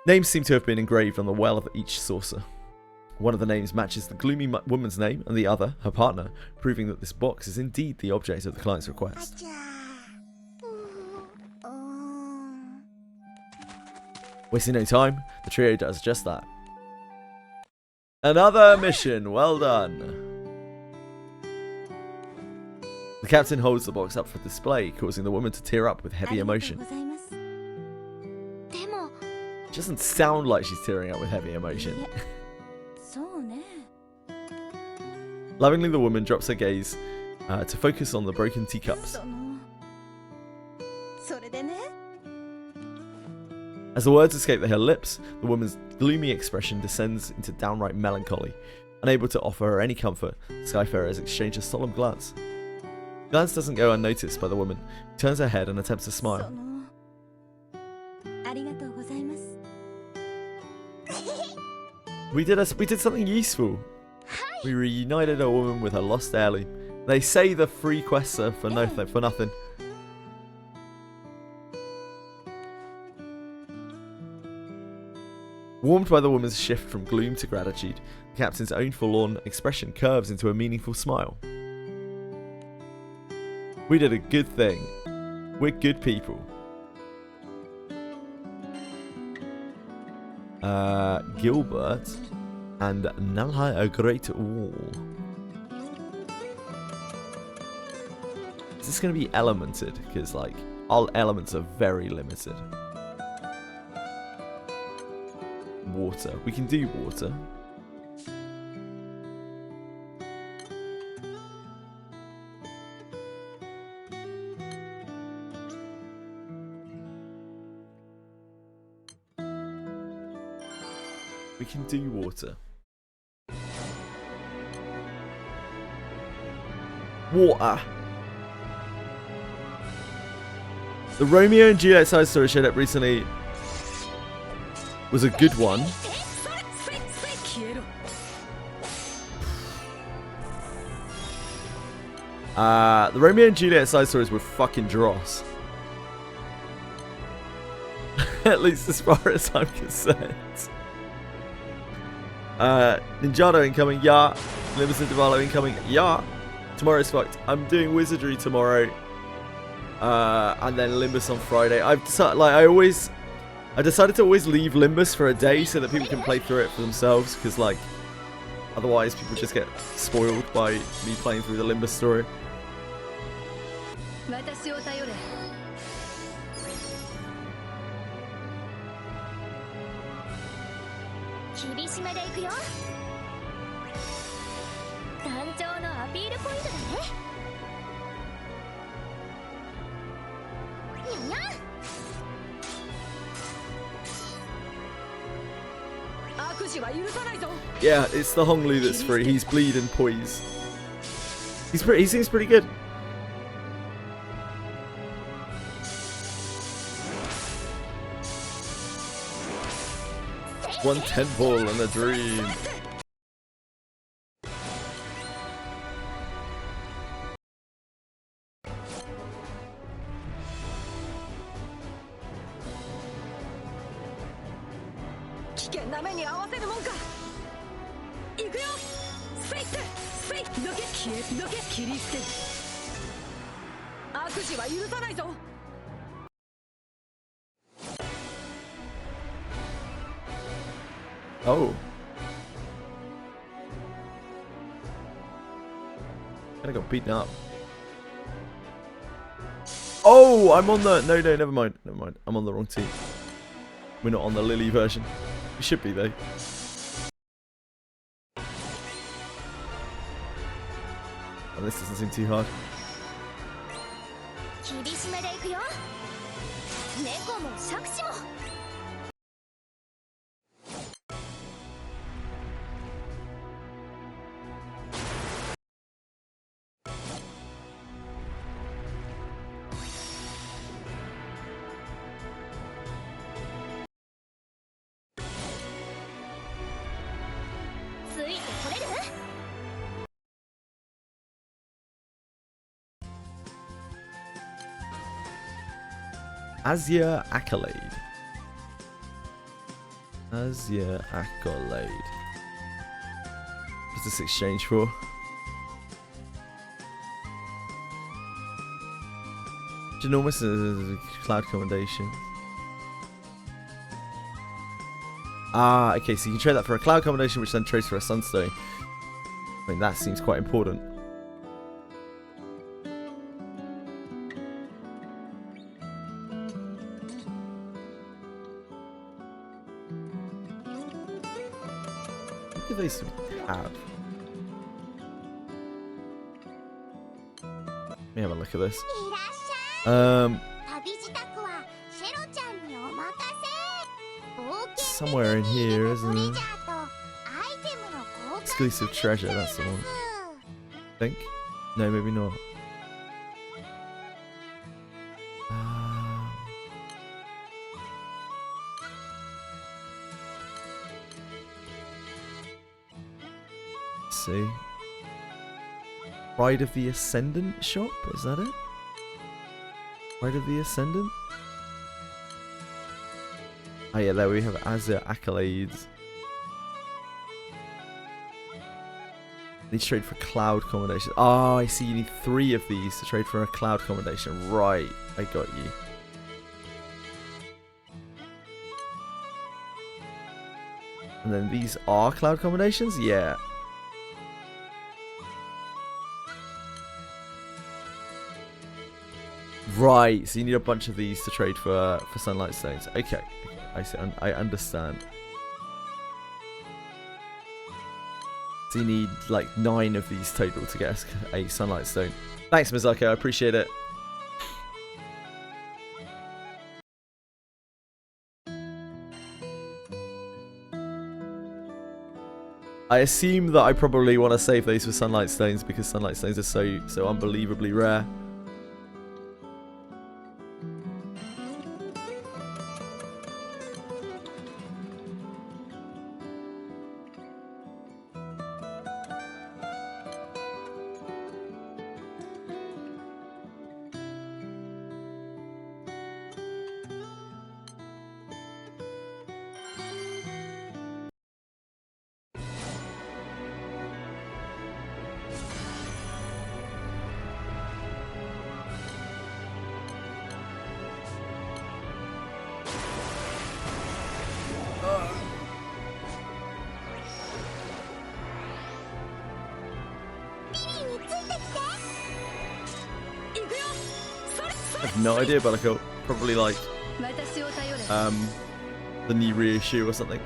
names seem to have been engraved on the well of each saucer. One of the names matches the gloomy woman's name, and the other, her partner, proving that this box is indeed the object of the client's request. Wasting no time, the trio does just that. Another mission, well done. The captain holds the box up for display, causing the woman to tear up with heavy emotion. It doesn't sound like she's tearing up with heavy emotion. Lovingly, the woman drops her gaze to focus on the broken teacups. As the words escape her lips, the woman's gloomy expression descends into downright melancholy. Unable to offer her any comfort, Skyfarers exchange a solemn glance. The glance doesn't go unnoticed by the woman, who turns her head and attempts to smile. We did something useful. We reunited a woman with her lost heirloom. They say the free quests are for nothing. Warmed by the woman's shift from gloom to gratitude, the captain's own forlorn expression curves into a meaningful smile. We did a good thing. We're good people. Gilbert and Nalhai a Great Wall. Is this going to be elemented? Because, like, all elements are very limited. Water. We can do water. We can do water. Water. The Romeo and Juliet side story showed up recently was a good one. The Romeo and Juliet side stories were fucking dross. At least as far as I'm concerned. Ninjato incoming, yeah. Limbus and Devalo incoming, yeah. Tomorrow's fucked. I'm doing Wizardry tomorrow. And then Limbus on Friday. I've decided, like, I decided to always leave Limbus for a day so that people can play through it for themselves, because, like, otherwise people just get spoiled by me playing through the Limbus story. Yeah, it's the Honglu that's free. He's bleed and poise. He seems pretty good. One 10 ball and a dream. Oh. I got beaten up. Oh, I'm on the... No, never mind. Never mind. I'm on the wrong team. We're not on the Lily version. We should be, though. And this doesn't seem too hard. Azure Accolade. Azure Accolade. What's this exchange for? Ginormous cloud commendation. Ah, okay, so you can trade that for a cloud commendation, which then trades for a sunstone. I mean, that seems quite important. What do they have? Let me have a look at this. Somewhere in here, isn't it? Exclusive treasure, that's the one. I think? No, maybe not. Let's see. Pride of the Ascendant shop? Is that it? Pride of the Ascendant? Oh yeah, there we have Azure Accolades. Need to trade for cloud commendation. Oh, I see, you need 3 of these to trade for a cloud commendation. Right, I got you. And then these are cloud commendations? Yeah. Right, so you need a bunch of these to trade for sunlight stones. Okay, I see. I understand. So you need like 9 of these total to get a sunlight stone. Thanks, Mizako. I appreciate it. I assume that I probably want to save those for sunlight stones because sunlight stones are so unbelievably rare. I have no idea, but like probably like the new reissue or something.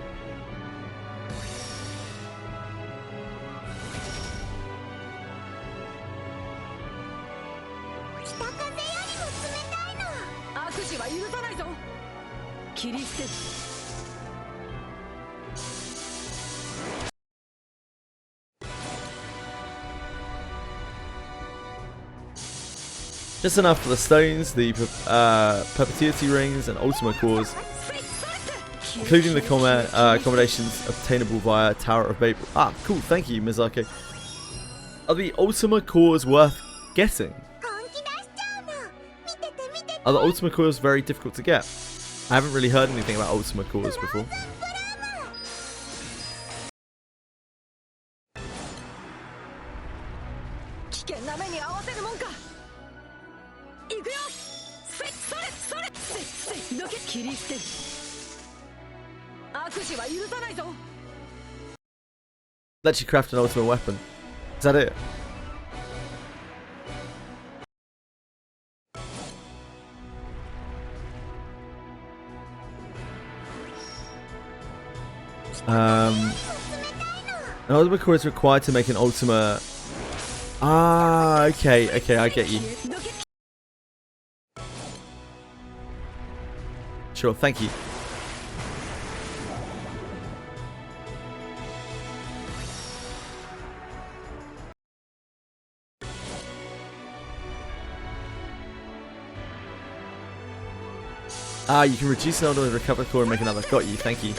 Just enough for the stones, the perpetuity rings, and Ultima cores, including the accommodations obtainable via Tower of Babel. Ah, cool, thank you, Mizaki. Are the Ultima cores worth getting? Are the Ultima cores very difficult to get? I haven't really heard anything about Ultima cores before. Let you craft an ultimate weapon. Is that it? An ultimate core is required to make an ultima. Ah, okay, I get you. Sure, thank you. Ah, you can reduce an ultimate with recover core and make another. Got you, thank you.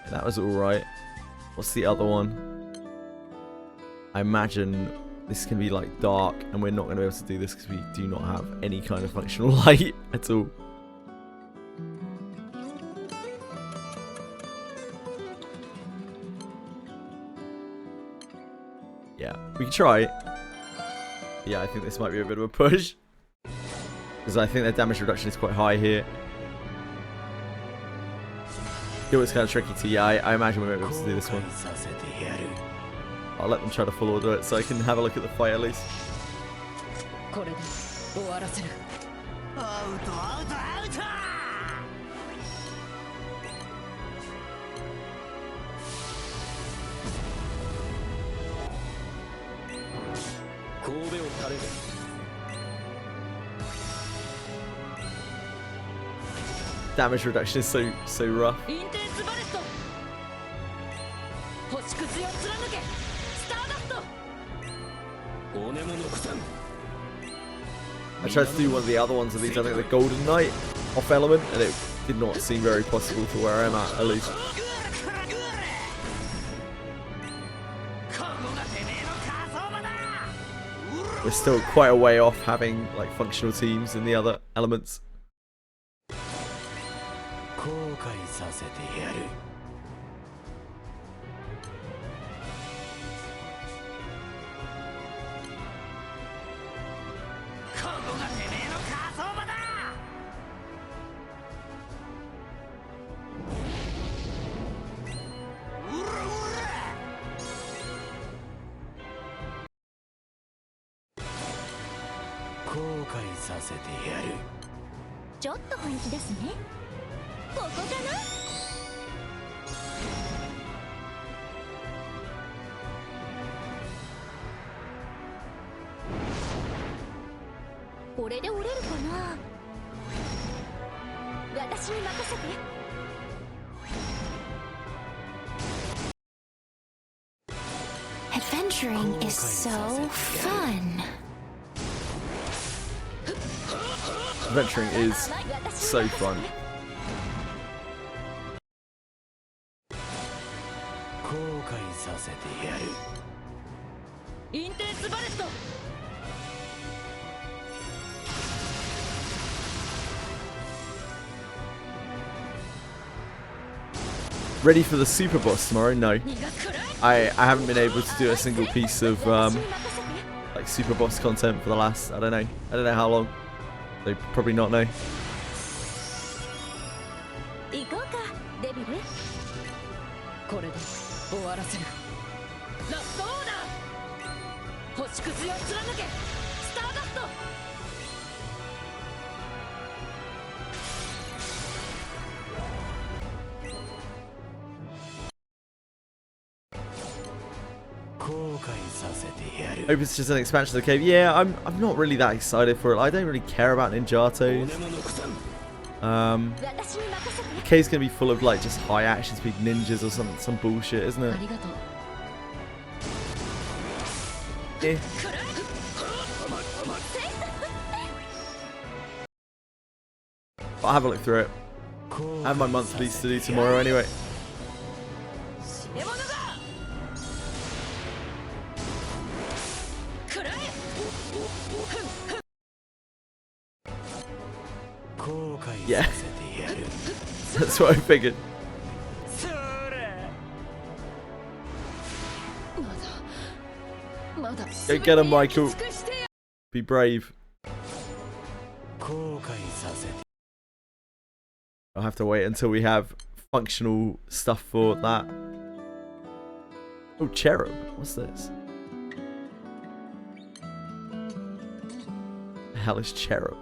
That was alright. What's the other one? I imagine this can be like dark, and we're not going to be able to do this because we do not have any kind of functional light at all. Yeah, we can try. Yeah, I think this might be a bit of a push, because I think their damage reduction is quite high here. It was kind of tricky to, yeah, I imagine we won't be able to do this one. I'll let them try to full order it so I can have a look at the fight at least. Damage reduction is so rough. I tried to do one of the other ones of these, I think the Golden Knight off element, and it did not seem very possible to where I'm at least. We're still quite a way off having like functional teams in the other elements.ちょっと本気ですね。ここかな？これで折れるかな？私に任せて。Adventuring is so fun. Adventuring is so fun. Ready for the super boss tomorrow? No. I haven't been able to do a single piece of like super boss content for the last, I don't know how long. They probably not know. Hope it's just an expansion of the cave. Yeah, I'm not really that excited for it. I don't really care about Ninjatos. The cave's gonna be full of like just high action speed ninjas or some bullshit, isn't it? Yeah. But I'll have a look through it. I have my monthlies to do tomorrow anyway. Yeah, that's what I figured. Go get him, Michael. Be brave. I'll have to wait until we have functional stuff for that. Oh, Cherub. What's this? The hell is Cherub?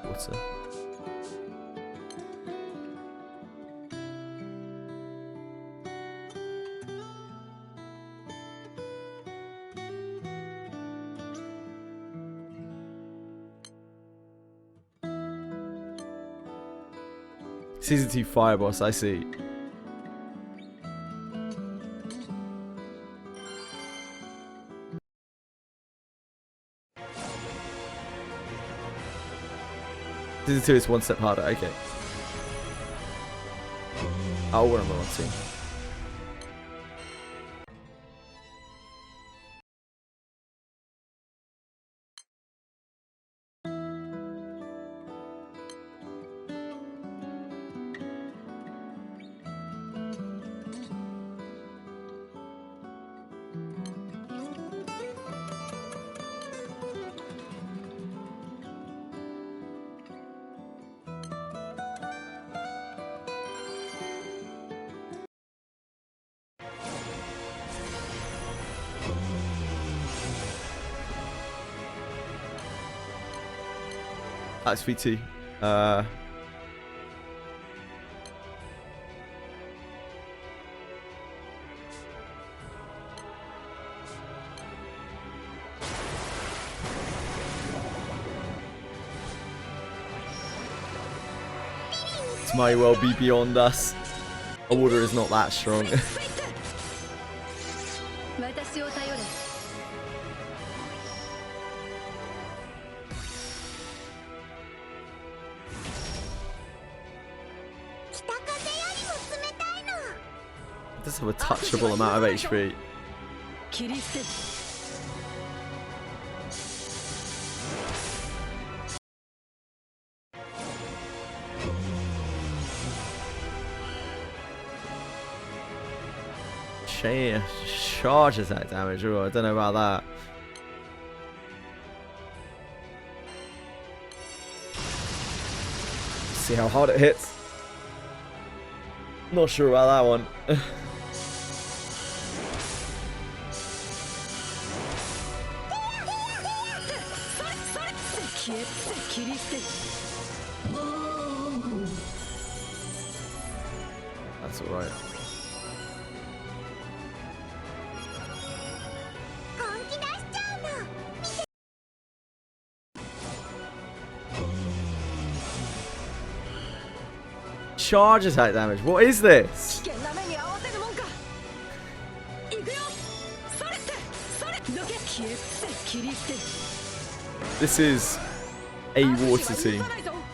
Water. Season 2 Fire Boss, I see. Season 2 is one step harder, okay. Oh, what am I watching? That's V2. This might well be beyond us. Our water is not that strong. It does have a touchable amount of HP. Charge attack damage. Oh, I don't know about that. See how hard it hits. Not sure about that one. That's alright. charge attack damage. What is this? This is a water team.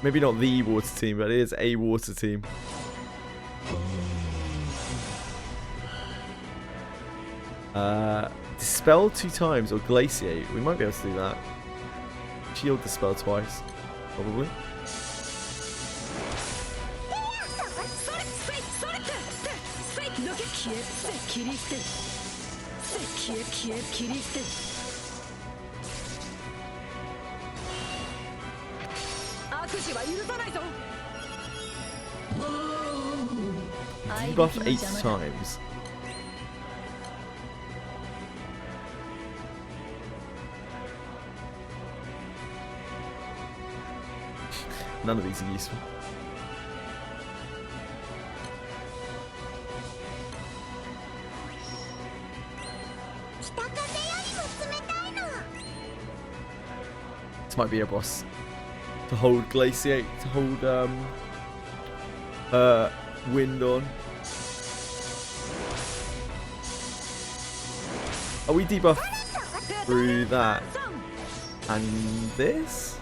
Maybe not the water team, but it is a water team. Dispel 2 times or glaciate. We might be able to do that. Shield dispel twice, probably. Debuff 8 times. None of these are useful. This might be a boss. To hold glaciate, to hold wind on. Oh, we debuff through that. And this?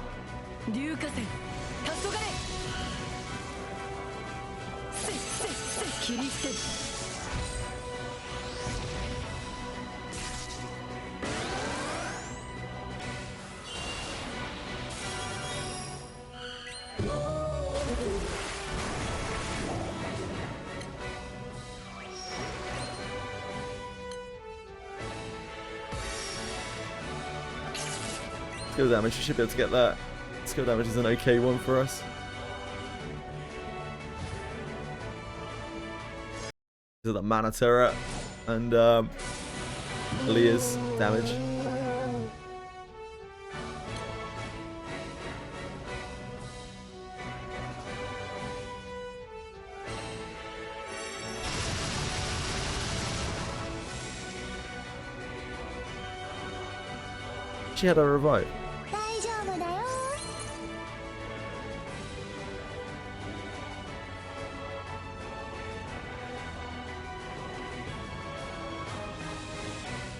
Skill damage, you should be able to get that. Skill damage is an okay one for us. These are the mana turret and Leah's damage. She had a revive.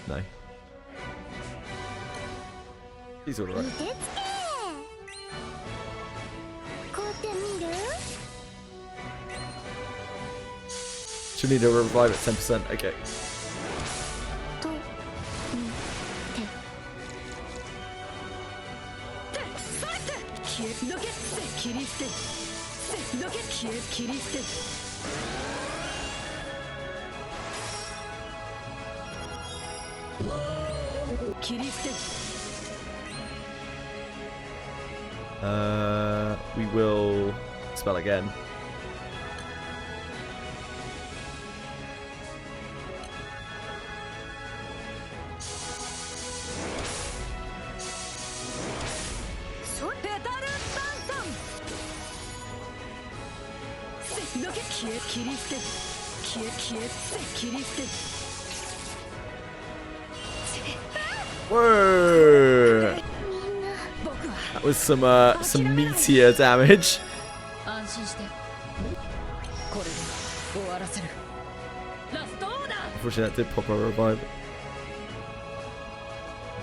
No. He's alright. She'll need a revive at 10%. Okay. We will spell again. Whoa! That was some meteor damage. Unfortunately, that did pop a revive.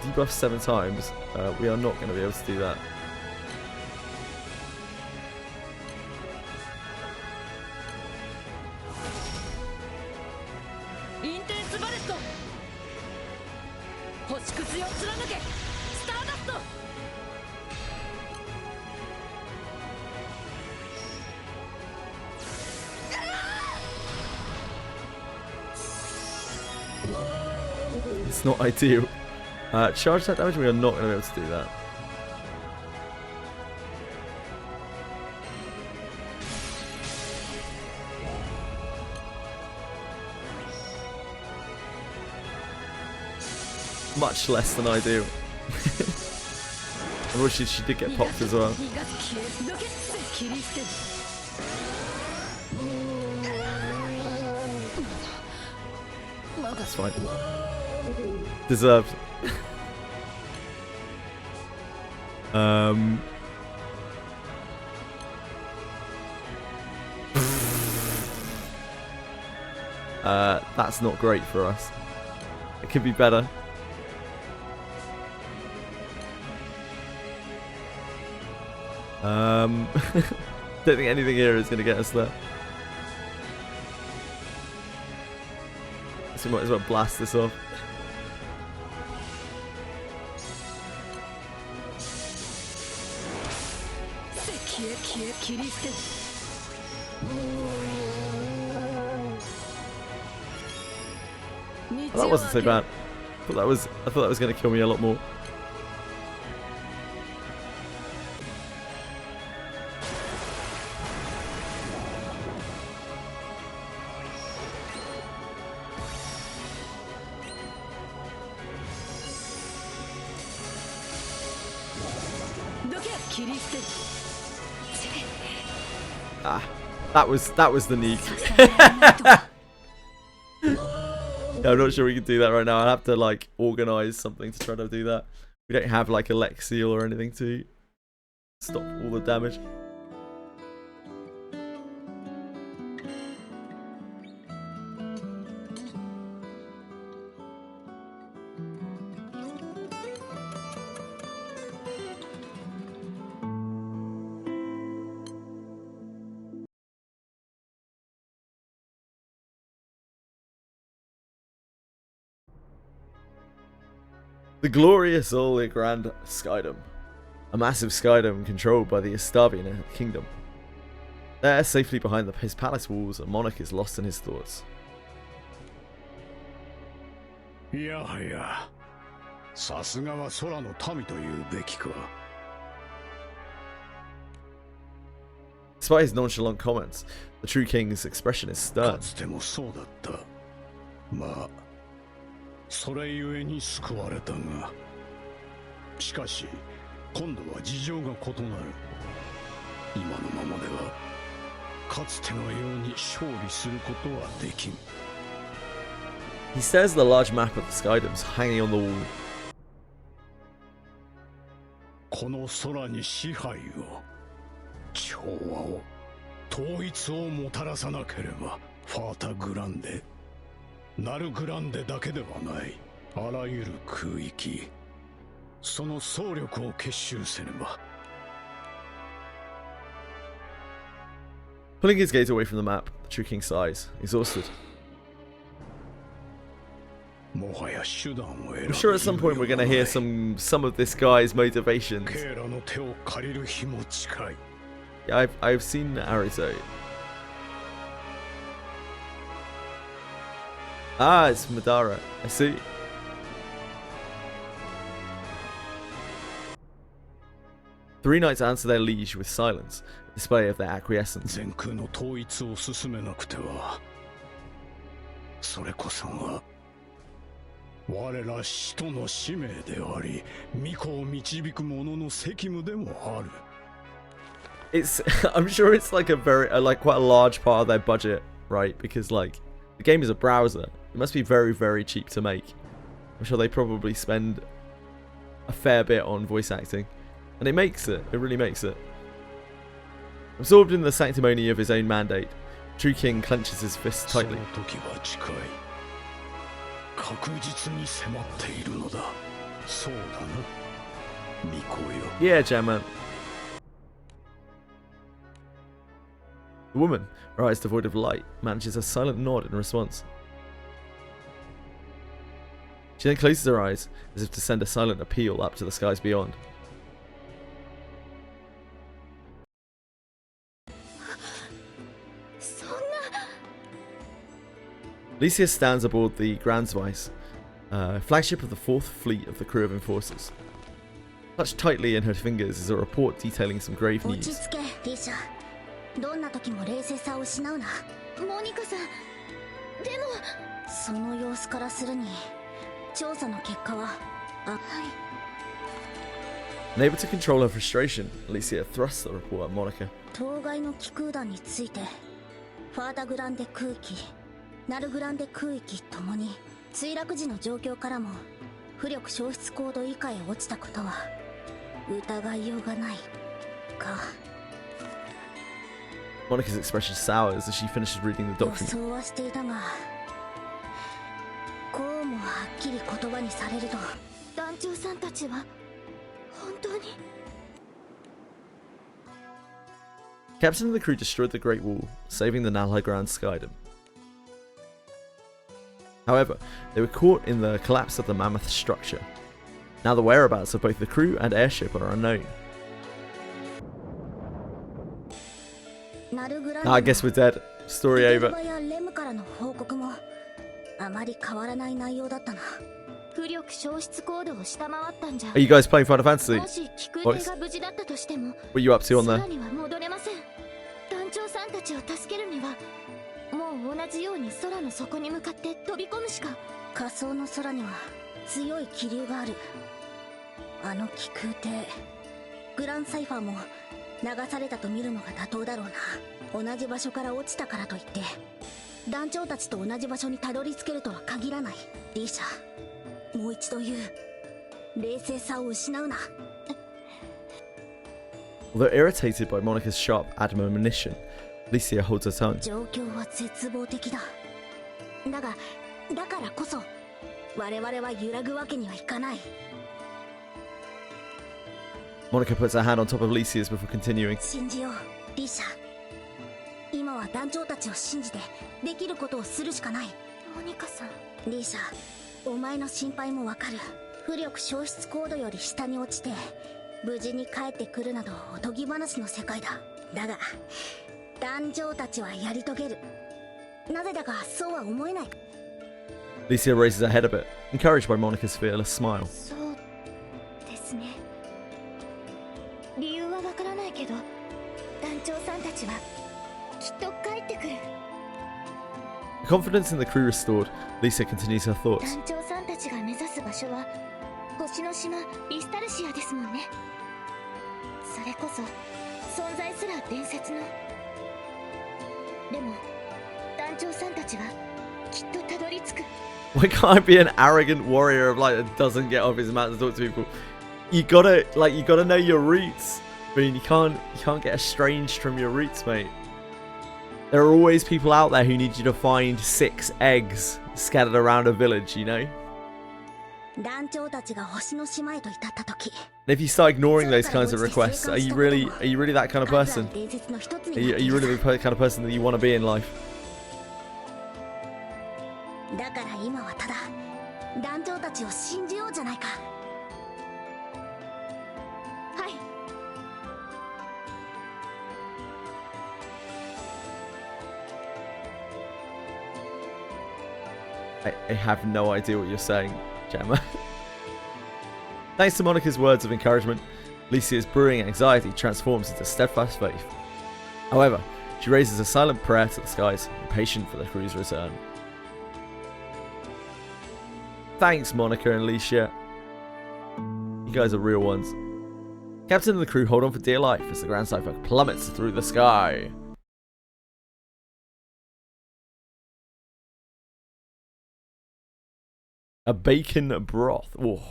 Debuff 7 times. We are not going to be able to do that. It's not ideal. Charge that damage, we are not going to be able to do that. Much less than ideal. Unfortunately, she did get popped as well. That's fine. Deserved. That's not great for us. It could be better. Don't think anything here is going to get us there. So we might as well blast this off. Well, that wasn't so bad. I thought that was going to kill me a lot more. Ah, that was the nuke. Yeah, I'm not sure we can do that right now. I'll have to like organize something to try to do that. We don't have like Alexiel or anything to stop all the damage. The glorious All Grand Skydom, a massive skydom controlled by the Estavian kingdom. There, safely behind his palace walls, a monarch is lost in his thoughts. Despite his nonchalant comments, the true king's expression is stern. それゆえに救われたが、しかし今度は事情が異なる。今のままではかつてのように勝利することはできん。He stares at the large map of the Skydoms hanging on the wall. この空に支配を、調和を、統一をもたらさなければ、ファータグランデ。ナルグランデだけではない。あらゆる空域、その総力を結集せねば。Pulling his gaze away from the map, the True King sighs, exhausted. I'm sure at some point we're going to hear some of this guy's motivations. Yeah, I've seen Naruto. Ah, it's Madara. I see. Three knights answer their liege with silence, a display of their acquiescence. It's I'm sure it's like quite a large part of their budget, right? Because like the game is a browser. It must be very, very cheap to make. I'm sure they probably spend a fair bit on voice acting. And it makes it. It really makes it. Absorbed in the sanctimony of his own mandate, True King clenches his fists tightly. Yeah, Jamman. The woman, her eyes devoid of light, manages a silent nod in response. She then closes her eyes, as if to send a silent appeal up to the skies beyond. Alicia stands aboard the Granblue, flagship of the 4th Fleet of the Crew of Enforcers. Clutched tightly in her fingers is a report detailing some grave news. どんな時も冷静さを失うな。モニカさん、でもその様子からするに調査の結果は、はい。Unable to control her frustration, Alicia thrusts the report at Monica. 当該の気空弾について、ファータグランデ空域、ナルグランデ空域ともに墜落時の状況からも浮力消失高度以下へ落ちたことは疑いようがないか。Monica's expression sours as she finishes reading the document. 予想はしていたが、こうもはっきり言葉にされると、団長さんたちは本当に。 Captain and the crew destroyed the Great Wall, saving the now high ground Skydom. However, they were caught in the collapse of the mammoth structure. Now the whereabouts of both the crew and airship are unknown. I guess we're dead. Story over. Are you guys playing Final Fantasy? What are you up to on there? 団長さんたちを助けるにはもう同じように空の底に向かって飛び込むしか。仮想の空には強い気流がある。あの気空艇グランサイファーも流されたと見るのが妥当だろうな。同じ場所から落ちたからといって団長たちと同じ場所にたどり着けるとは限らない。リーシャ、もう一度言う。冷静さを失うな。Although irritated by Monica's sharp admonition, Alicia holds her tongue. 状況は絶望的だ。だからこそ我々は揺らぐわけにはいかない。 Monica puts her hand on top of Alicia's before continuing. 信じよう、リーシャ。今は団長たちを信じてできることをするしかない。モニカさん。リーシャ、お前の心配もわかる。浮力消失コードより下に落ちて無事に帰ってくるなどおとぎ話の世界だ。だが団長たちはやり遂げる。なぜだかそうは思えない。 Alicia raises her head a bit, encouraged by Monica's fearless smile. そうですね。理由はわからないけど団長さんたちはきっと帰ってくる。 Confidence in the crew restored, Alicia continues her thoughts. 団長さんたちが目指す場所は星の島リスタルシアですもんね。それこそ存在すら伝説の。でも団長さんたちはきっとたどり着く。 Why can't I be an arrogant warrior of like that doesn't get off his mat to talk to people? You gotta know your roots. I mean, you can't get estranged from your roots, mate. There are always people out there who need you to find 6 eggs scattered around a village, you know? 団長たちが星の島へと至った時。 And if you start ignoring those kinds of requests, are you really that kind of person? Are you really the kind of person that you want to be in life? だから今はただ団長たちを信じようじゃないか。はい。 I have no idea what you're saying, Gemma. Thanks to Monica's words of encouragement, Alicia's brewing anxiety transforms into steadfast faith. However, she raises a silent prayer to the skies, impatient for the crew's return. Thanks, Monica and Alicia. You guys are real ones. Captain and the crew hold on for dear life as the Grand Cypher plummets through the sky. A bacon broth. Oh.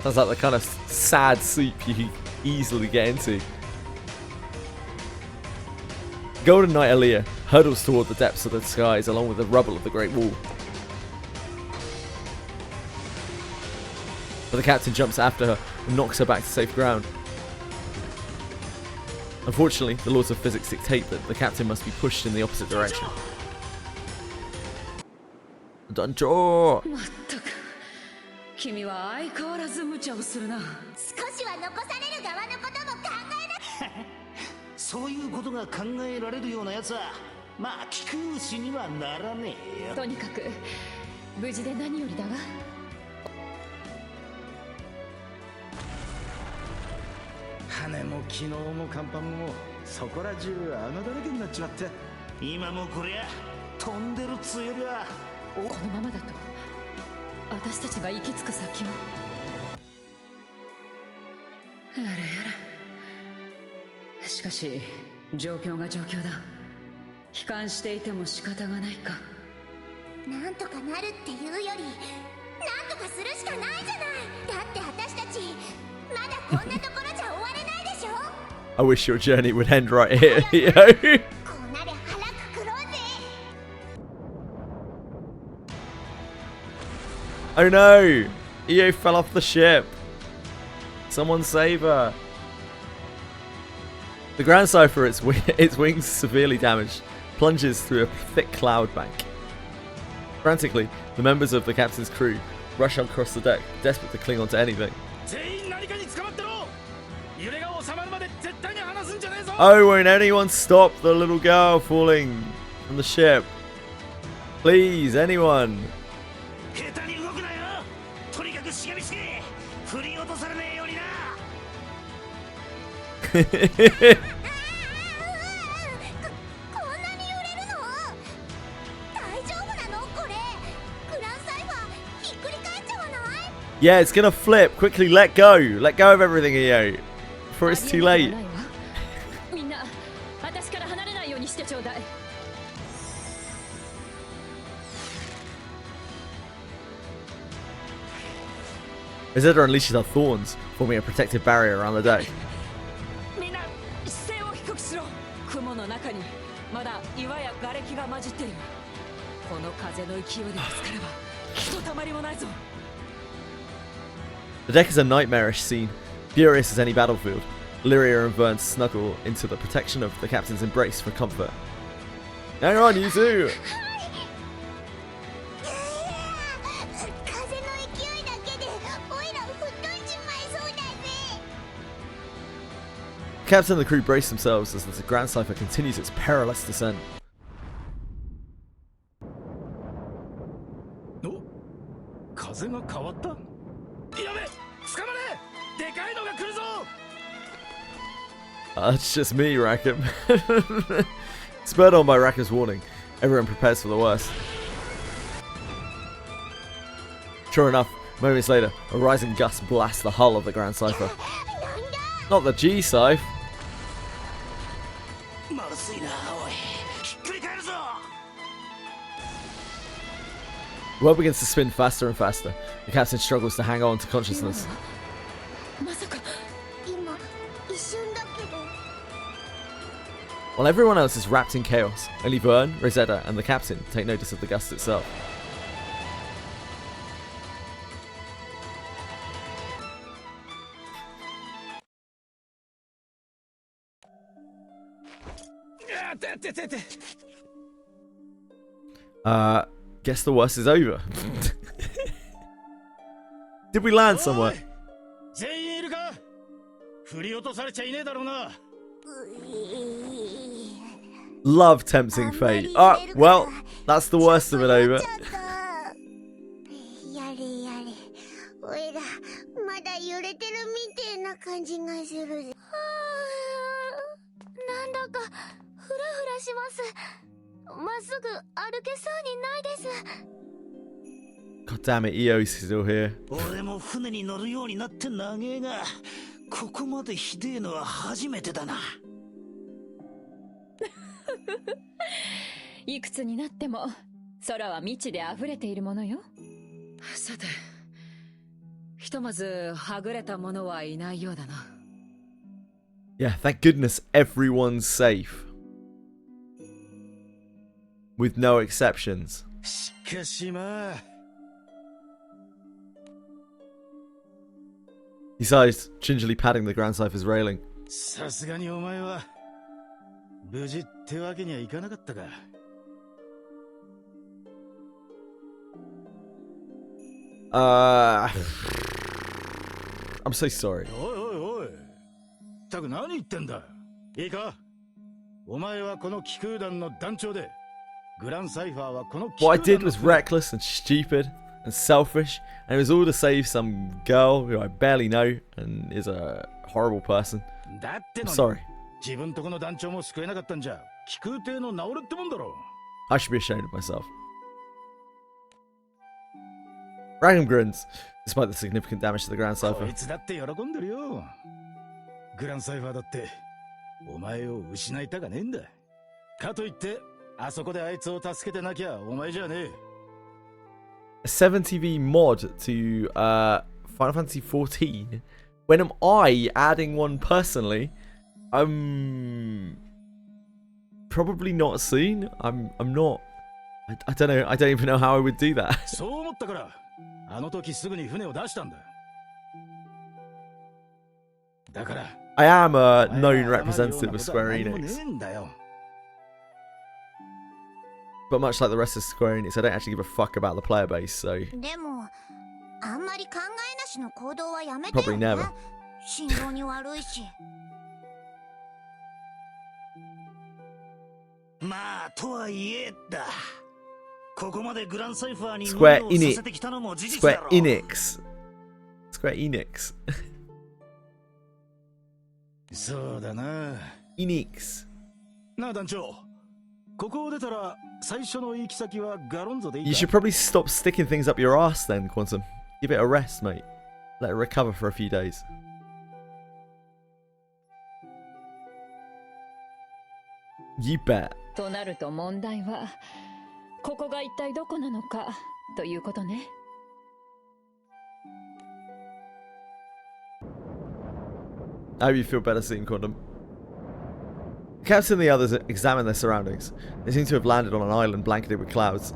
Sounds like the kind of sad soup you can easily get into. Golden Knight Aaliyah hurtles toward the depths of the skies along with the rubble of the Great Wall. But the captain jumps after her and knocks her back to safe ground. Unfortunately, the laws of physics dictate that the captain must be pushed in the opposite direction. Danjo! まったく君は相変わらず無茶をするな。少しは残される側のことも考えな。そういうことが考えられるようなやつはまあ聞く牛にはならねえよ。とにかく無事で何よりだわ。羽も昨日も甲板もそこら中穴だらけになっちまった。今もこりゃ飛んでるつよりはこのままだと私たちが行き着く先は。あらやら。しかし状況が状況だ。悲観していても仕方がないか。なんとかなるっていうよりなんとかするしかないじゃない。だって私たちまだこんなところじゃ終われないでしょ。 I wish your journey would end right here, you know? こうなりゃ腹くくろうぜ。Oh no! Io fell off the ship. Someone save her. The Grand Cypher, its wings severely damaged, plunges through a thick cloud bank. Frantically, the members of the captain's crew rush across the deck, desperate to cling onto anything. Oh, won't anyone stop the little girl falling from the ship? Please, anyone. Yeah, it's gonna flip. Quickly, let go. Let go of everything, EO. Before it's too late. Wizardry unleashes her thorns, forming a protective barrier around the deck. The deck is a nightmarish scene, furious as any battlefield. Lyria and Vern snuggle into the protection of the captain's embrace for comfort. Hang on, you two! The captain and the crew brace themselves as the Grand Cypher continues its perilous descent. It's just me, Rackham. Spurred on by Rackham's warning, everyone prepares for the worst. Sure enough, moments later, a rising gust blasts the hull of the Grand Cypher. Not the G-Scythe. The world begins to spin faster and faster. The captain struggles to hang on to consciousness. While everyone else is wrapped in chaos, only Vern, Rosetta, and the captain take notice of the gust itself. Guess the worst is over. Did we land somewhere? Love tempting fate. Oh, well, that's the worst of it over. God damn it, EO's still here. いくつになっても空は未知で溢れているものよ。さて、ひとまずはぐれた者はいないようだな。Yeah, thank goodness everyone's safe. With no exceptions. しかしまあ。He sighs, gingerly patting the Grand Cypher's railing. さすがにお前は無事ってわけにはいかなかったか。I'm so sorry. おいおいおい。ったく何言ってんだ。いいか。お前はこの気空団の団長で、グランサイファーはこの気空団の。What I did was reckless and stupid and selfish, and it was all to save some girl who I barely know and is a horrible person. I'm sorry. 自分とこの団長も救えなかったんじゃ、気空艇の治るってもんだろ。I should be ashamed of myself. Rackham grins, despite the significant damage to the Grand Cypher. こいつだって喜んでるよ。グランサイファーだってお前を失いたかねえんだ。かといってあそこであいつを助けてなきゃお前じゃねえ。A 70V mod to Final Fantasy 14. When am I adding one personally? Probably not soon. I'm not. I don't know. I don't even know how I would do that. そう思ったからあの時すぐに船を出したんだ。だから I am a known representative of Square Enix. But much like the rest of Square Enix, I don't actually give a fuck about the player base, so でもあんまり考えなしの行動はやめて probably よね never. 心臓に悪いし。まあとはいえだ。ここまでグランサイファーに Square 無理をさせてきたのも事実だ Square ろ。 Enix. Square Enix. そうだな。 Enix. なあ団長、ここを出たら最初の行き先はガロンゾでいいか。 You should probably stop sticking things up your ass then, Quantum. Give it a rest, mate. Let it recover for a few days. You bet. となると問題はここが一体どこなのかということね。 I hope you feel better soon, Quantum. The captain and the others examine their surroundings. They seem to have landed on an island blanketed with clouds.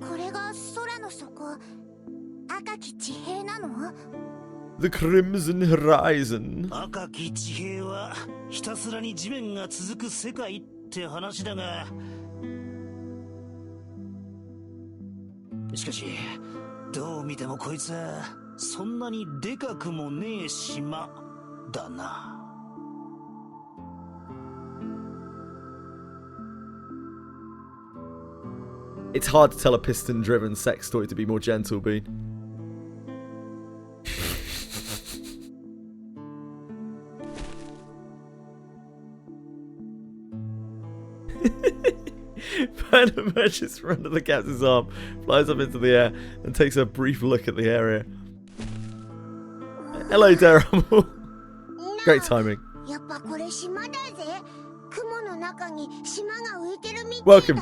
これが空の底、赤き地平なの？ The Crimson Horizon. 赤き地平はひたすらに地面が続く世界って話だが、しかしどう見てもこいつはそんなにでかくもねえ島だな。 It's hard to tell a piston-driven sex toy to be more gentle, Bean. Pan emerges from under the captain's arm, flies up into the air, and takes a brief look at the area. Hello, Daryl. Great timing. やっぱこれ島だぜ。雲の中に島が浮いてるみたいだ。 Welcome.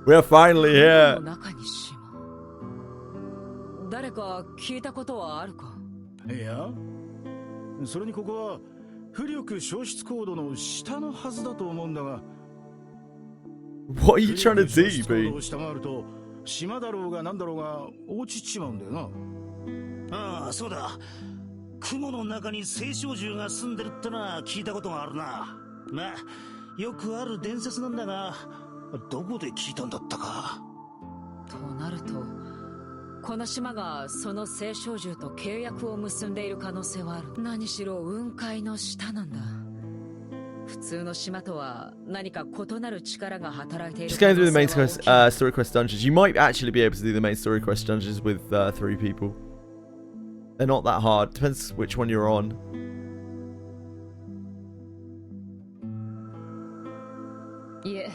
We are finally here. 中に島。誰か聞いたことはあるか？いや、それにここは浮力消失コードの下のはずだと思うんだが。 What are you trying to do, Bean? 下回ると島だろうがなんだろうが落ちちまうんだよな。ああ、そうだ。雲の中に青少獣が住んでるってのは聞いたことがあるな。まあ、よくある伝説なんだが、どこで聞いたんだったか。となると、この島がその青少獣と契約を結んでいる可能性はある。何しろ雲海の下なんだ。普通の島とは何か異なる力が働いている。 Just going through the main quest, story quest dungeons. You might actually be able to do the main story quest dungeons with 3 people. They're not that hard. Depends which one you're on. Yeah.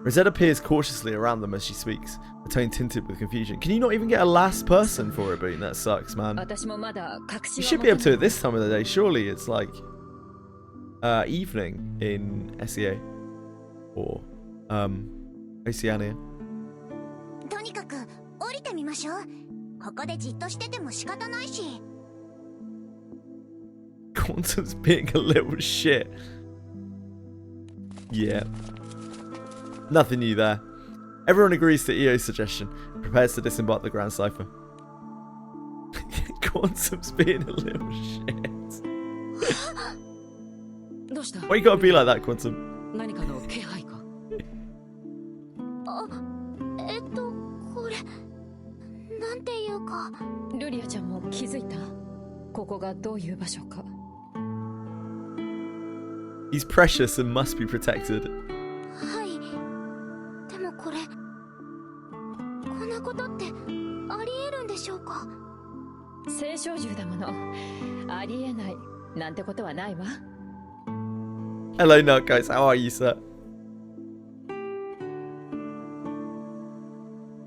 Rosetta peers cautiously around them as she speaks, her tone tinted with confusion. Can you not even get a last person for it, Bean? That sucks, man. You should be able to at this time of the day. Surely it's like evening in SEA or Oceania. とにかく降りてみましょう。ここでじっとしてても仕方ないし。 Quantum's being a little shit. Yeah. Nothing new there. Everyone agrees to EO's suggestion and prepares to disembark the Grand Cipher. Quantum's being a little shit. Why you gotta be like that, Quantum? 何かの気配か？あ、これなんていうか。ルリアちゃんも気づいた？ここがどういう場所か。 He's precious and must be protected. はい。でもこれ、こんなことってありえるんでしょうか？青少獣だもの。ありえないなんてことはないわ。 Hello, Nut guys. How are you, sir?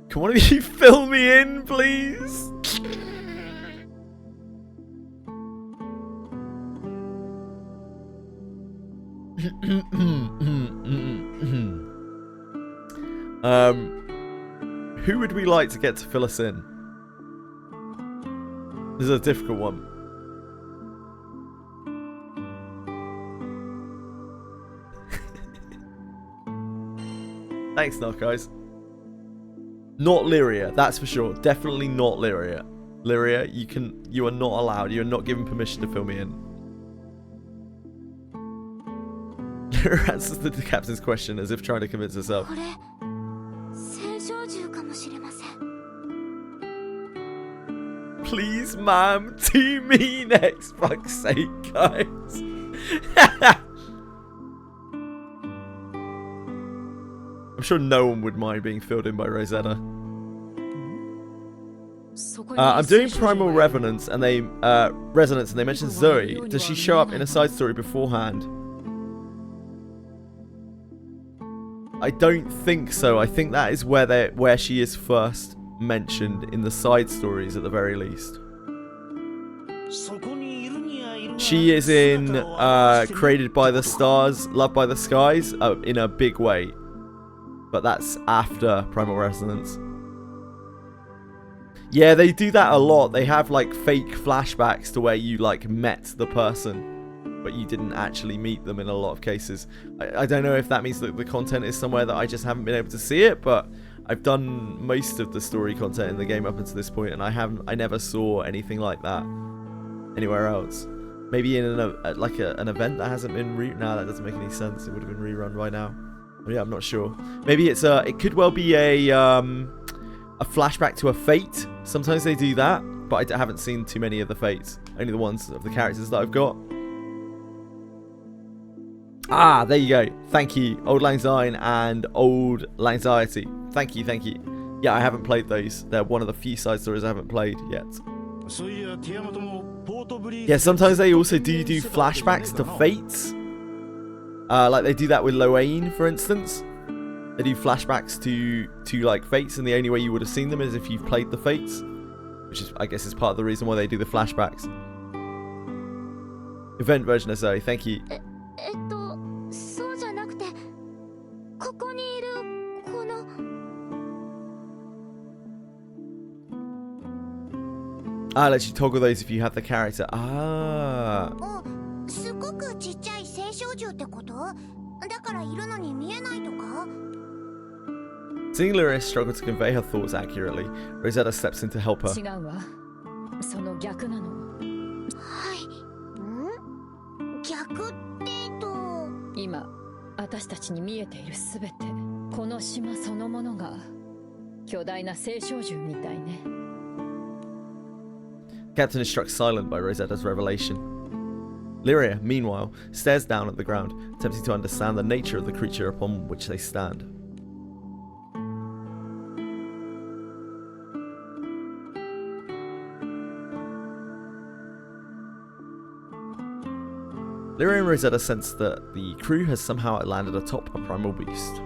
Can one of you fill me in, please? Who would we like to get to fill us in? This is a difficult one. Thanks, guys. Not Lyria, that's for sure. Definitely not Lyria. Lyria, you are not allowed. You are not given permission to fill me in. Lyria answers the captain's question as if trying to convince herself. Please, ma'am, to me next. Fuck's sake, guys. I'm sure no one would mind being filled in by Rosetta. I'm doing Primal Resonance, and they mention Zoe. Does she show up in a side story beforehand? I don't think so. I think that is where she is first mentioned in the side stories at the very least. She is in Created by the Stars, Loved by the Skies in a big way. But that's after Primal Resonance. Yeah, they do that a lot. They have like fake flashbacks to where you like met the person, but you didn't actually meet them in a lot of cases. I don't know if that means that the content is somewhere that I just haven't been able to see it, but I've done most of the story content in the game up until this point, and I never saw anything like that anywhere else. Maybe in an event that hasn't been no, that doesn't make any sense. It would have been rerun by now. Yeah, I'm not sure. Maybe it's it could well be a flashback to a fate. Sometimes they do that, but I haven't seen too many of the fates. Only the ones of the characters that I've got. Ah, there you go. Thank you. Old Lang Syne and Old Langxiety. Thank you, thank you. Yeah, I haven't played those. They're one of the few side stories I haven't played yet. Yeah, sometimes they also do flashbacks to fates. Like they do that with Loaine, for instance. They do flashbacks to like fates, and the only way you would have seen them is if you've played the fates, which is, I guess, is part of the reason why they do the flashbacks. Event version of Zoe, thank you. Ah, lets you toggle those if you have the character. Ah. Seeing Lyria struggle to convey her thoughts accurately, Rosetta steps in to help her. Captain is struck silent by Rosetta's revelation. Lyria, meanwhile, stares down at the ground, attempting to understand the nature of the creature upon which they stand. Lyria and Rosetta sense that the crew has somehow landed atop a primal beast.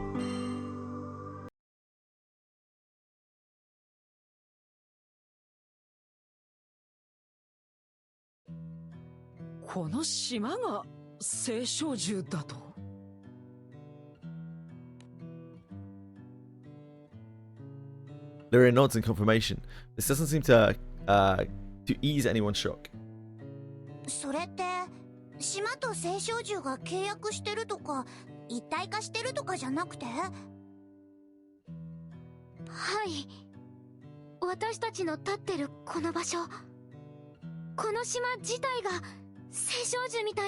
Lyria nods in confirmation. This doesn't seem to ease anyone's shock.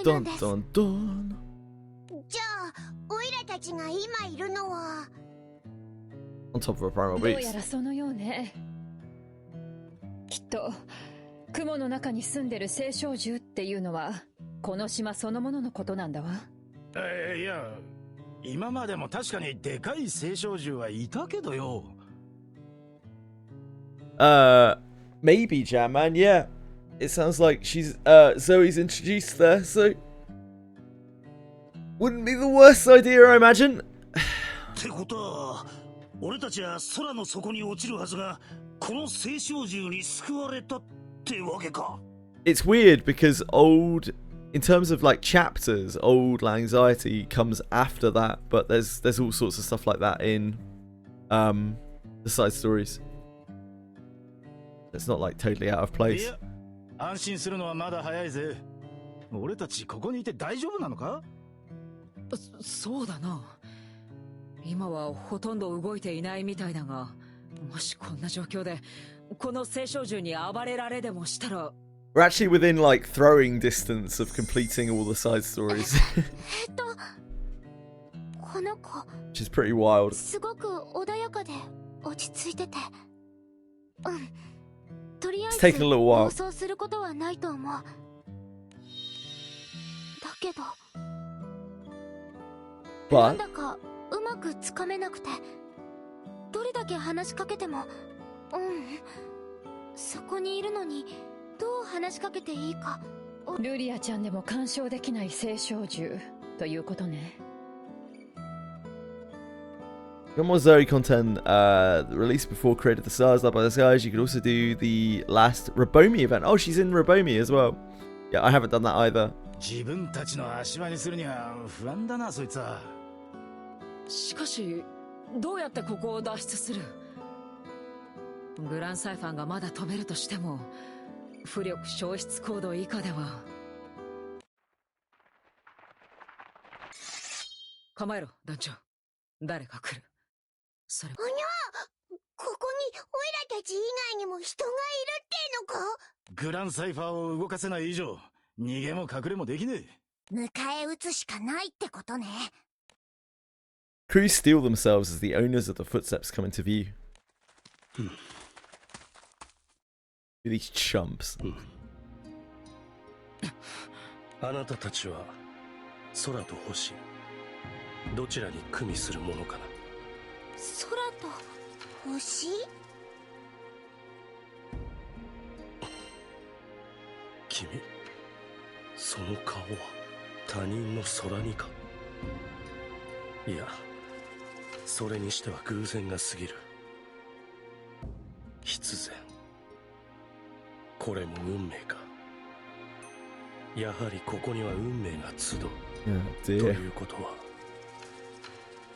Dun dun dun. On top of a primal beast. Maybe, Jam Man, yeah. It sounds like she's Zoe's introduced there, so wouldn't be the worst idea, I imagine. It's weird because in terms of like chapters, Old Langxiety comes after that, but there's all sorts of stuff like that in the side stories. It's not like totally out of place. 今はほとんど動いていないみたいだが、もしこんな状況でこの青少獣に暴れられでもしたら。 We're actually within like throwing distance of completing all the side stories. この子 Which is pretty wild. すごく穏やかで落ち着いてて、とりあえ It's ず taken a little while. 妄想することはないと思う。だけど But なんだかうまくつかめなくて、どれだけ話しかけても、そこにいるのにどう話しかけていいか。ルリアちゃんでも干渉できない青少獣ということね。got more Zoe content released before Created the Stars, led by the Skies. You could also do the last Rabomi event. Oh, she's in Rabomi as well. Yeah, I haven't done that either. 自分たちの足場にするには不安だな、そいつは。しかしどうやってここを脱出する？グランサイファンがまだ飛べるとしても浮力消失高度以下では。構えろ団長、誰か来る。それ。おにゃ、ここにオイラたち以外にも人がいるってのか？グランサイファーを動かせない以上、逃げも隠れもできねえ。迎え撃つしかないってことね。Crews steel themselves as the owners of the footsteps come into view. These chumps. あなたたちは空と星、どちらに組みするものかな。空と星？君、その顔は他人の空にか。いや、それにしては偶然が過ぎる。必然。これも運命か。やはりここには運命が集う。ということは、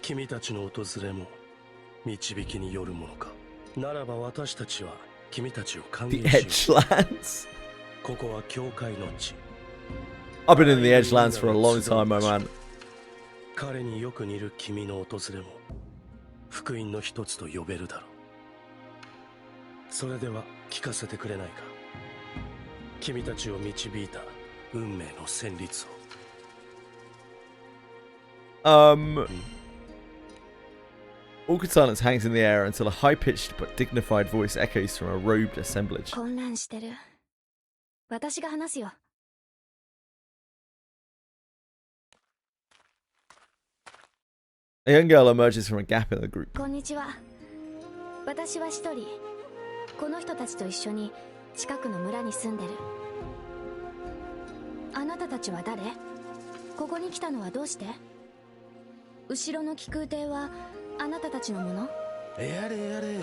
君たちの訪れも導きによるものか。ならば私たちは君たちを歓迎しよう。 The Edgelands. ここは教会の地。 I've been in the Edgelands for a long time, my man. 彼によく似る君の訪れも福音の一つと呼べるだろう。それでは聞かせてくれないか。君たちを導いた運命の旋律を。Awkward silence hangs in the air until a high-pitched but dignified voice echoes from a robed assemblage. 混乱してる。私が話すよ。A young girl emerges from a gap in the group. こんにちは。私は一人。この人たちと一緒に近くの村に住んでる。あなたたちは誰？ここに来たのはどうして？後ろの気空艇はあなたたちのもの？やれやれ。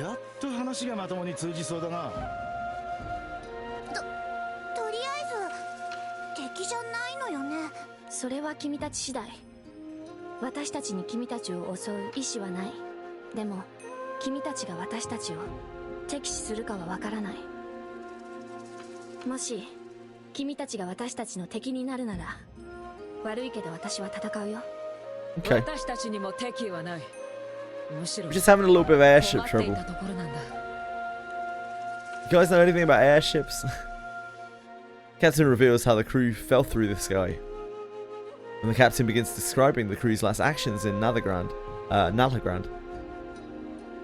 やっと話がまともに通じそうだな。とりあえず敵じゃないのよね。それは君たち次第。私たちに君たちを襲う意志はない。でも君たちが私たちを敵視するかはわからない。もし君たちが私たちの敵になるなら、悪いけど私は戦うよ。Okay. 私たちにも敵はない。むしろ We're just having a little bit of airship 困ってい trouble. たところなんだ。 You guys know anything about airships? Captain reveals how the crew fell through the sky. And the captain begins describing the crew's last actions in Nalagrand.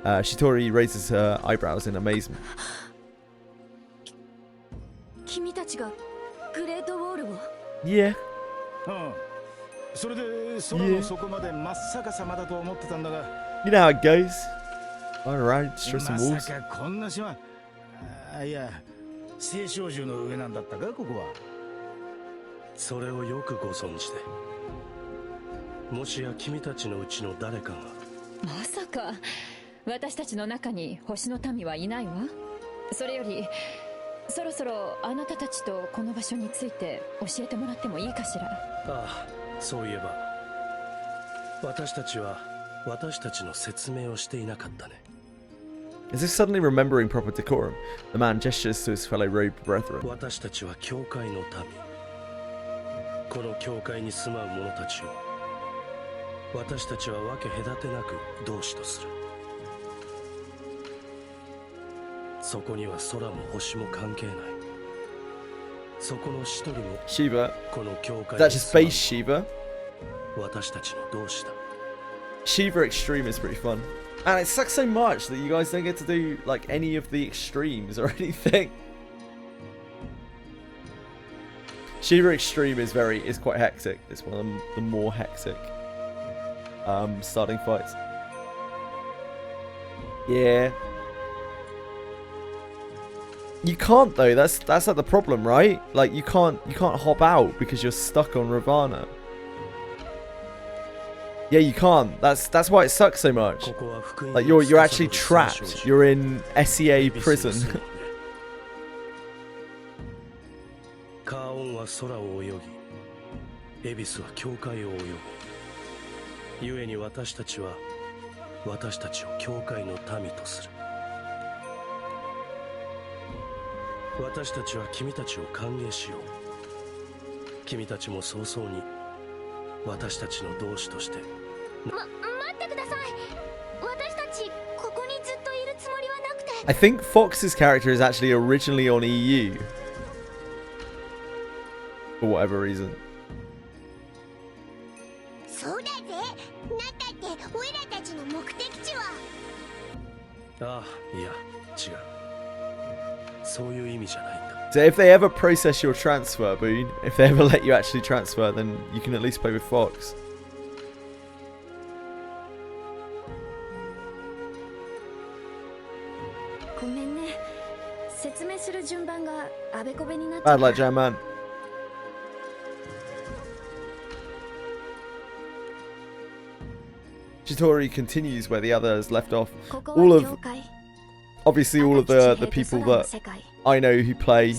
Shitori raises her eyebrows in amazement. 君たちがグレートウォールを？ Yeah. それで空の底まで真っ逆さまだと思ってたんだが。You know how it goes. Run around, destroy some ま walls. さかこんな島。いや、青少獣の上なんだったか、ここは。それをよくご存知で。もしや君たちのうちの誰かが。まさか私たちの中に星の民はいないわ。それよりそろそろあなたたちとこの場所について教えてもらってもいいかしら。ああ、そういえば私たちは私たちの説明をしていなかったね。 As if suddenly remembering proper decorum, the man gestures to his fellow robed brethren. 私たちは教会の民。この教会に住まう者たちを私たちは分け隔てなく同志とする。そこには空も星も関係ない。そこの一人も Shiva. この教会 Is that just base Shiva? 私たちの同志だ。 Shiva Extreme is pretty fun. And it sucks so much that you guys don't get to do like any of the extremes or anything. Shiva Extreme is quite hectic. It's one of the more hectic starting fights. Yeah. You can't though, that's like the problem, right? Like you can't hop out because you're stuck on Ravana. Yeah, you can't. That's why it sucks so much. Like you're actually trapped. You're in SEA prison. カーオンは空を泳ぎ、エビスは教会を泳ぐ。故に私たちは私たちを教会の民とする。私たちは君たちを歓迎しよう。君たちも早々に私たちの同志として。待ってください。私たちここにずっといるつもりはなくて。I think Fox's character is actually originally on EU. For whatever reason. そうだぜ。なんだってオイラたちの目的地は。ああ、いや、違う。そういう意味じゃないんだ。So if they ever process your transfer, Boone, if they ever let you actually transfer, then you can at least play with Fox. ごめんね。説明する順番があべこべになっちゃった。 Bad luck, Jam Man. Chitori continues where the others left off. Obviously all of the people that I know who play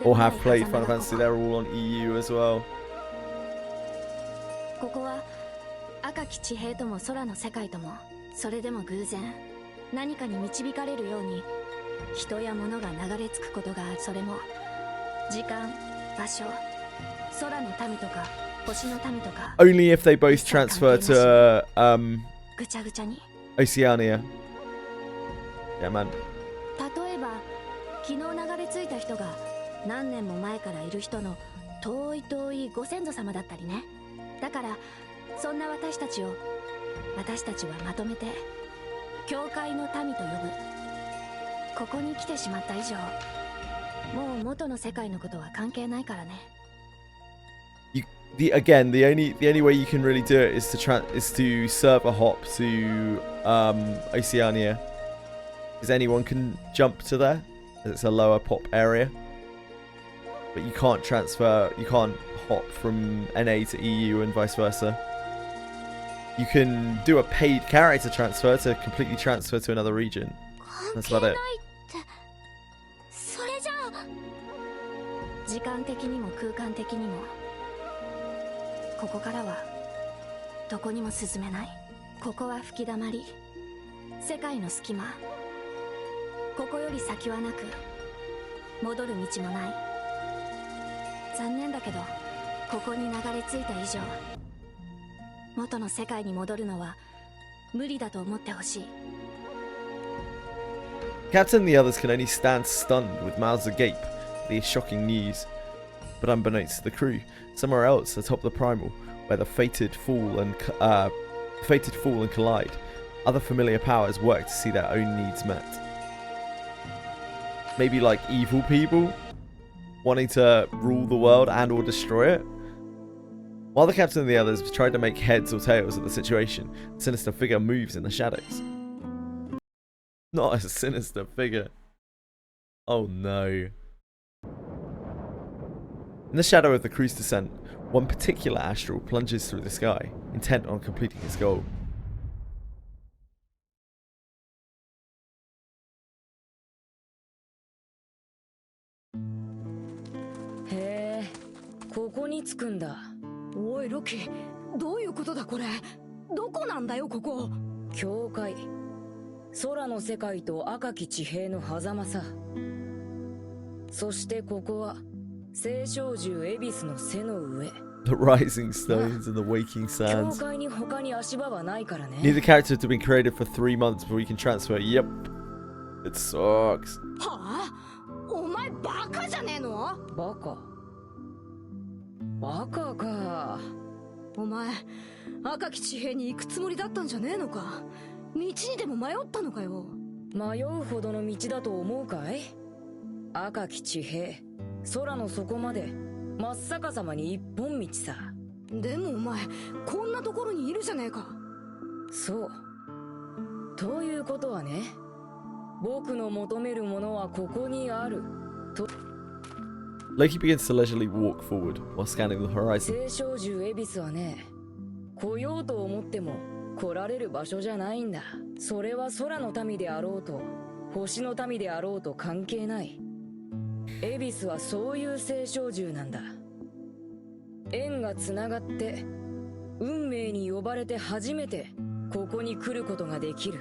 or have played Final Fantasy, they're all on EU as well. ここは赤き地平とも空の世界ともそれでも偶然何かに導かれるように人や物が流れ着くことがある。それも時間、場所、空の民とか星の民とか Only if they both transfer to ぐちゃぐちゃに。 Oceania. Yeah, man. 例えば昨日流れ着いた人が何年も前からいる人の遠い遠いご先祖様だったりね。だからそんな私たちはまとめて教会の民と呼ぶ。ここに来てしまった以上もう元の世界のことは関係ないからね。The only way you can really do it is to server hop to Oceania, because anyone can jump to there, as it's a lower pop area. But you can't hop from NA to EU and vice versa. You can do a paid character transfer to completely transfer to another region. That's about it. それじゃあ時間的にも空間的にもここからはどこにも進めない。ここは吹き溜まり、世界の隙間。ここより先はなく戻る道もない。残念だけどここに流れ着いた以上元の世界に戻るのは無理だと思ってほしい。 Captain and the others can only stand stunned with mouths agape at the shocking news. But unbeknownst to the crew, somewhere else atop the primal, where the fated fall and collide, other familiar powers work to see their own needs met. Maybe like evil people wanting to rule the world and or destroy it. While the captain and the others try to make heads or tails of the situation, a sinister figure moves in the shadows. Not a sinister figure. Oh no. In the shadow of the crew's descent, one particular astral plunges through the sky, intent on completing its goal. Hey, ここに着くんだ。おいロキ、どういうことだこれ。どこなんだよここ。教会。空の世界と赤き地平の狭間さ。そしてここは青少獣恵比寿の背の上。The rising stones and the waking sands. 教会に他に足場はないからね。 Neither character to be created for 3 months before you can transfer. Yep. It sucks. はあ、お前バカじゃねえの？バカ。バカか。お前赤き地平に行くつもりだったんじゃねえのか？道にでも迷ったのかよ。迷うほどの道だと思うかい？赤き地平、空の底まで真っ逆さまに一本道さ。でもお前こんなところにいるじゃねえか。そう。ということはね、僕の求めるものはここにあると。Loki begins to leisurely walk forward while scanning the horizon. 青少獣恵比寿はね、来ようと思っても来られる場所じゃないんだ。それは空の民であろうと星の民であろうと関係ない。恵比寿はそういう青少獣なんだ。縁がつながって運命に呼ばれて初めてここに来ることができる。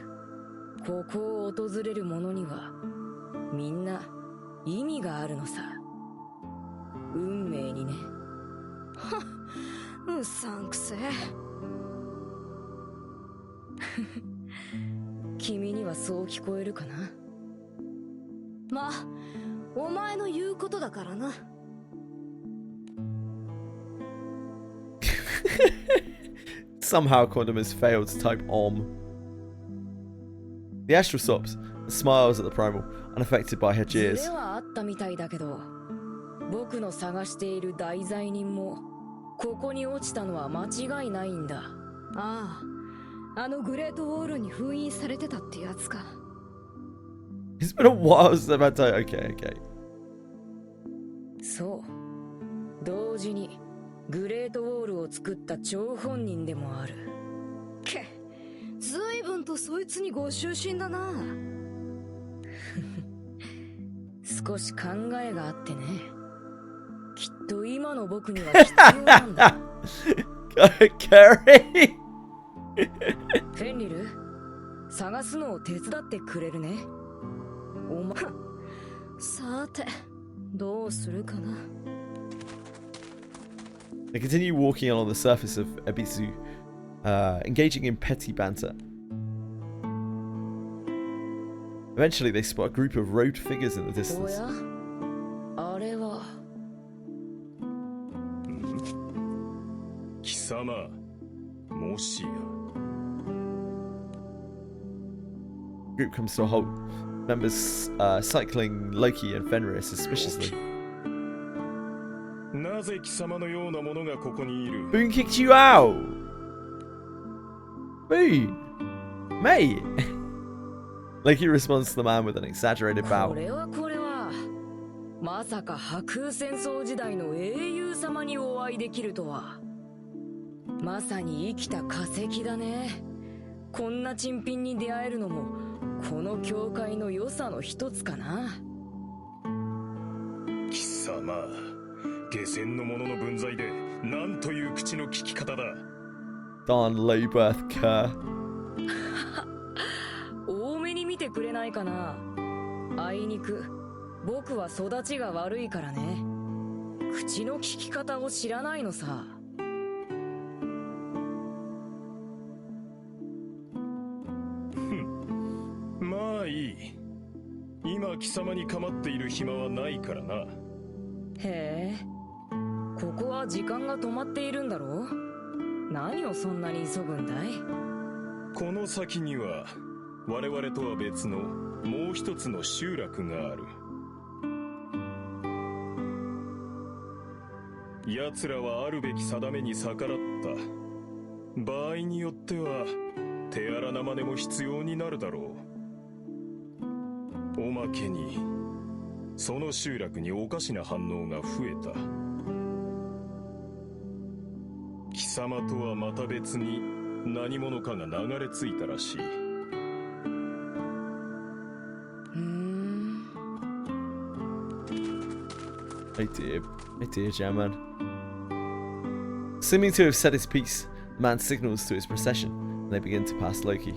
ここを訪れる者にはみんな意味があるのさ。運命にね。はっ、うさんくせえ。君にはそう聞こえるかな。まあお前の言うことだからな。Somehow Quantum has failed to type The astral stops and smiles at the primal, unaffected by her ズ jeers. レはあったみたいだけど、僕の探している大罪人もここに落ちたのは間違いないんだ。ああ、あのグレートウォールに封印されてたってやつか。 It's been a while since I've had time. Okay. そう。同時にグレートウォールを作った張本人でもある。け、ずいぶんとそいつにご執心だな。少し考えがあってね。きっと今の僕には必要なんだ。Curry! フェンリル、探すのを手伝ってくれるね。おま、さて、どうするかな。They continue walking along the surface of Ebisu, engaging in petty banter. Eventually, they spot a group of robed figures in the お distance. や、あれは。貴様、もしや。The group comes to a halt. Members cycling Loki and Fenrir suspiciously. なぜ貴様のようなものがここにいる？ Boone kicked you out! Boone! Mate! Loki responds to the man with an exaggerated こ bow. れは。まさか破空戦争時代の英雄様にお会いできるとは。まさに生きた化石だね。こんな珍品に出会えるのもこの教会の良さの一つかな。貴様、下船の者の分際でなんという口の利き方だ。 Darn low birth cur. 多めに見てくれないかな。あいにく僕は育ちが悪いからね。口の利き方を知らないのさ。まあいい。今貴様に構っている暇はないからな。へえ、ここは時間が止まっているんだろう。何をそんなに急ぐんだい？この先には我々とは別のもう一つの集落がある。奴らはあるべき定めに逆らった。場合によっては手荒な真似も必要になるだろう。おまけにその集落におかしな反応が増えた。貴様とはまた別に何者かが流れ着いたらしい。Oh dear, Jamman. Seeming to have said his piece, the man signals to his procession, and they begin to pass Loki.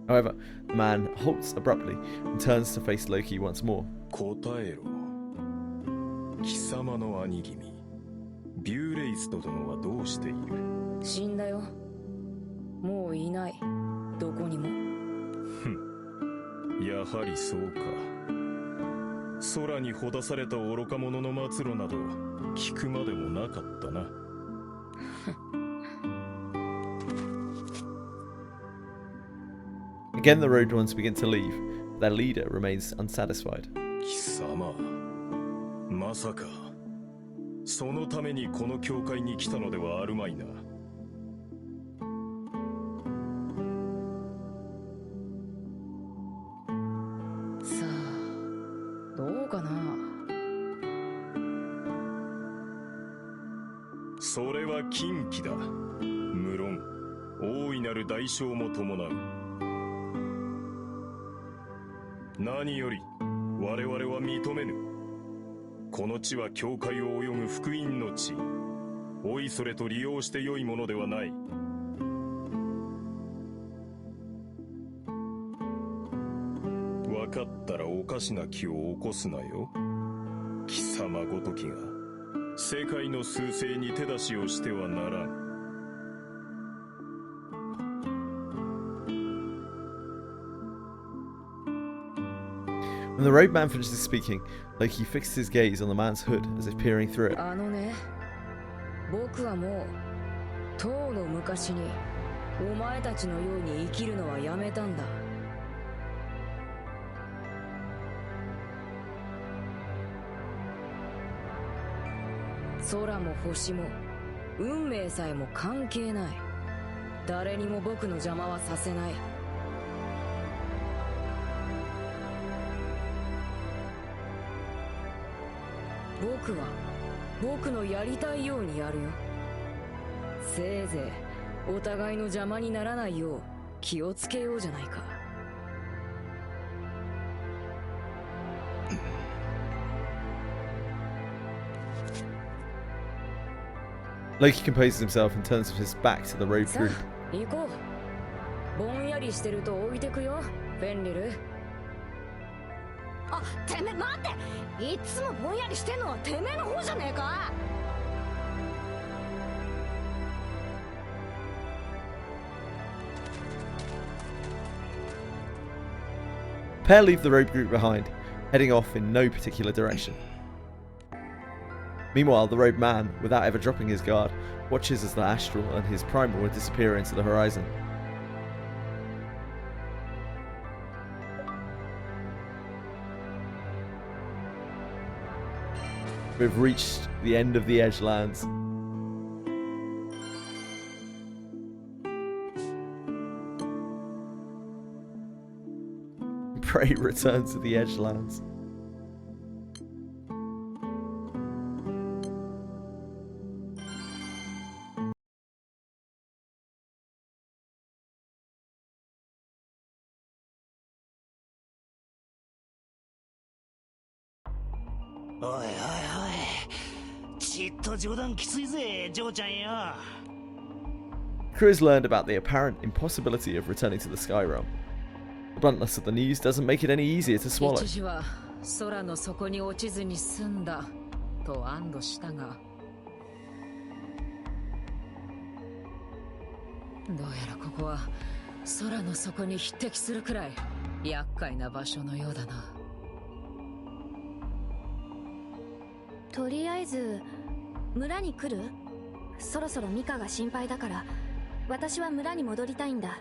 However, the man halts abruptly and turns to face Loki once more. 答えろ。貴様の兄君、ビューレイスト殿はどうしている？死んだよ。もういない。どこにも。やはりそうか。空にほだされた愚か者の末路など聞くまでもなかったな。Again, the road ones begin to leave. Their leader remains unsatisfied. 貴様、まさかそのためにこの教会に来たのではあるまいな。さあ、どうかな。それは禁忌だ。無論大いなる代償も伴う。何より我々は認めぬ。この地は教会を泳ぐ福音の地。おいそれと利用して良いものではない。分かったらおかしな気を起こすなよ。貴様ごときが世界の趨勢に手出しをしてはならん。When the roadman finishes speaking, Loki fixes his gaze on the man's hood as if peering through it. あのね、僕はもうとうの昔にお前たちのように生きるのはやめたんだ。空も星も運命さえも関係ない。誰にも僕の邪魔はさせない。僕は僕のやりたいようにやるよ。せいぜいお互いの邪魔にならないよう気をつけようじゃないか。Loki composes himself and turns his back to the road group. 行こう。ぼんやりしてると置いてくよ、フェンリル。あ、てめえ待って。いつもぼんやりしてんのはてめえの方じゃねえか。Pair leave the road group behind, heading off in no particular direction. Meanwhile, the roadman, without ever dropping his guard, watches as the astral and his primal disappear into the horizon. We've reached the end of the Edgelands. Pray return to the Edgelands. Oi, oi, oi. ちっと冗談きついぜ、ジョーちゃんよ。Crew has learned about the apparent impossibility of returning to the Sky Realm. The bluntness of the news doesn't make it any easier to swallow. 一時は空の底に落ちずに済んだと安堵したが、どうやらここは空の底に匹敵するくらい厄介な場所のようだな。とりあえず村に来る？そろそろミカが心配だから私は村に戻りたいんだ。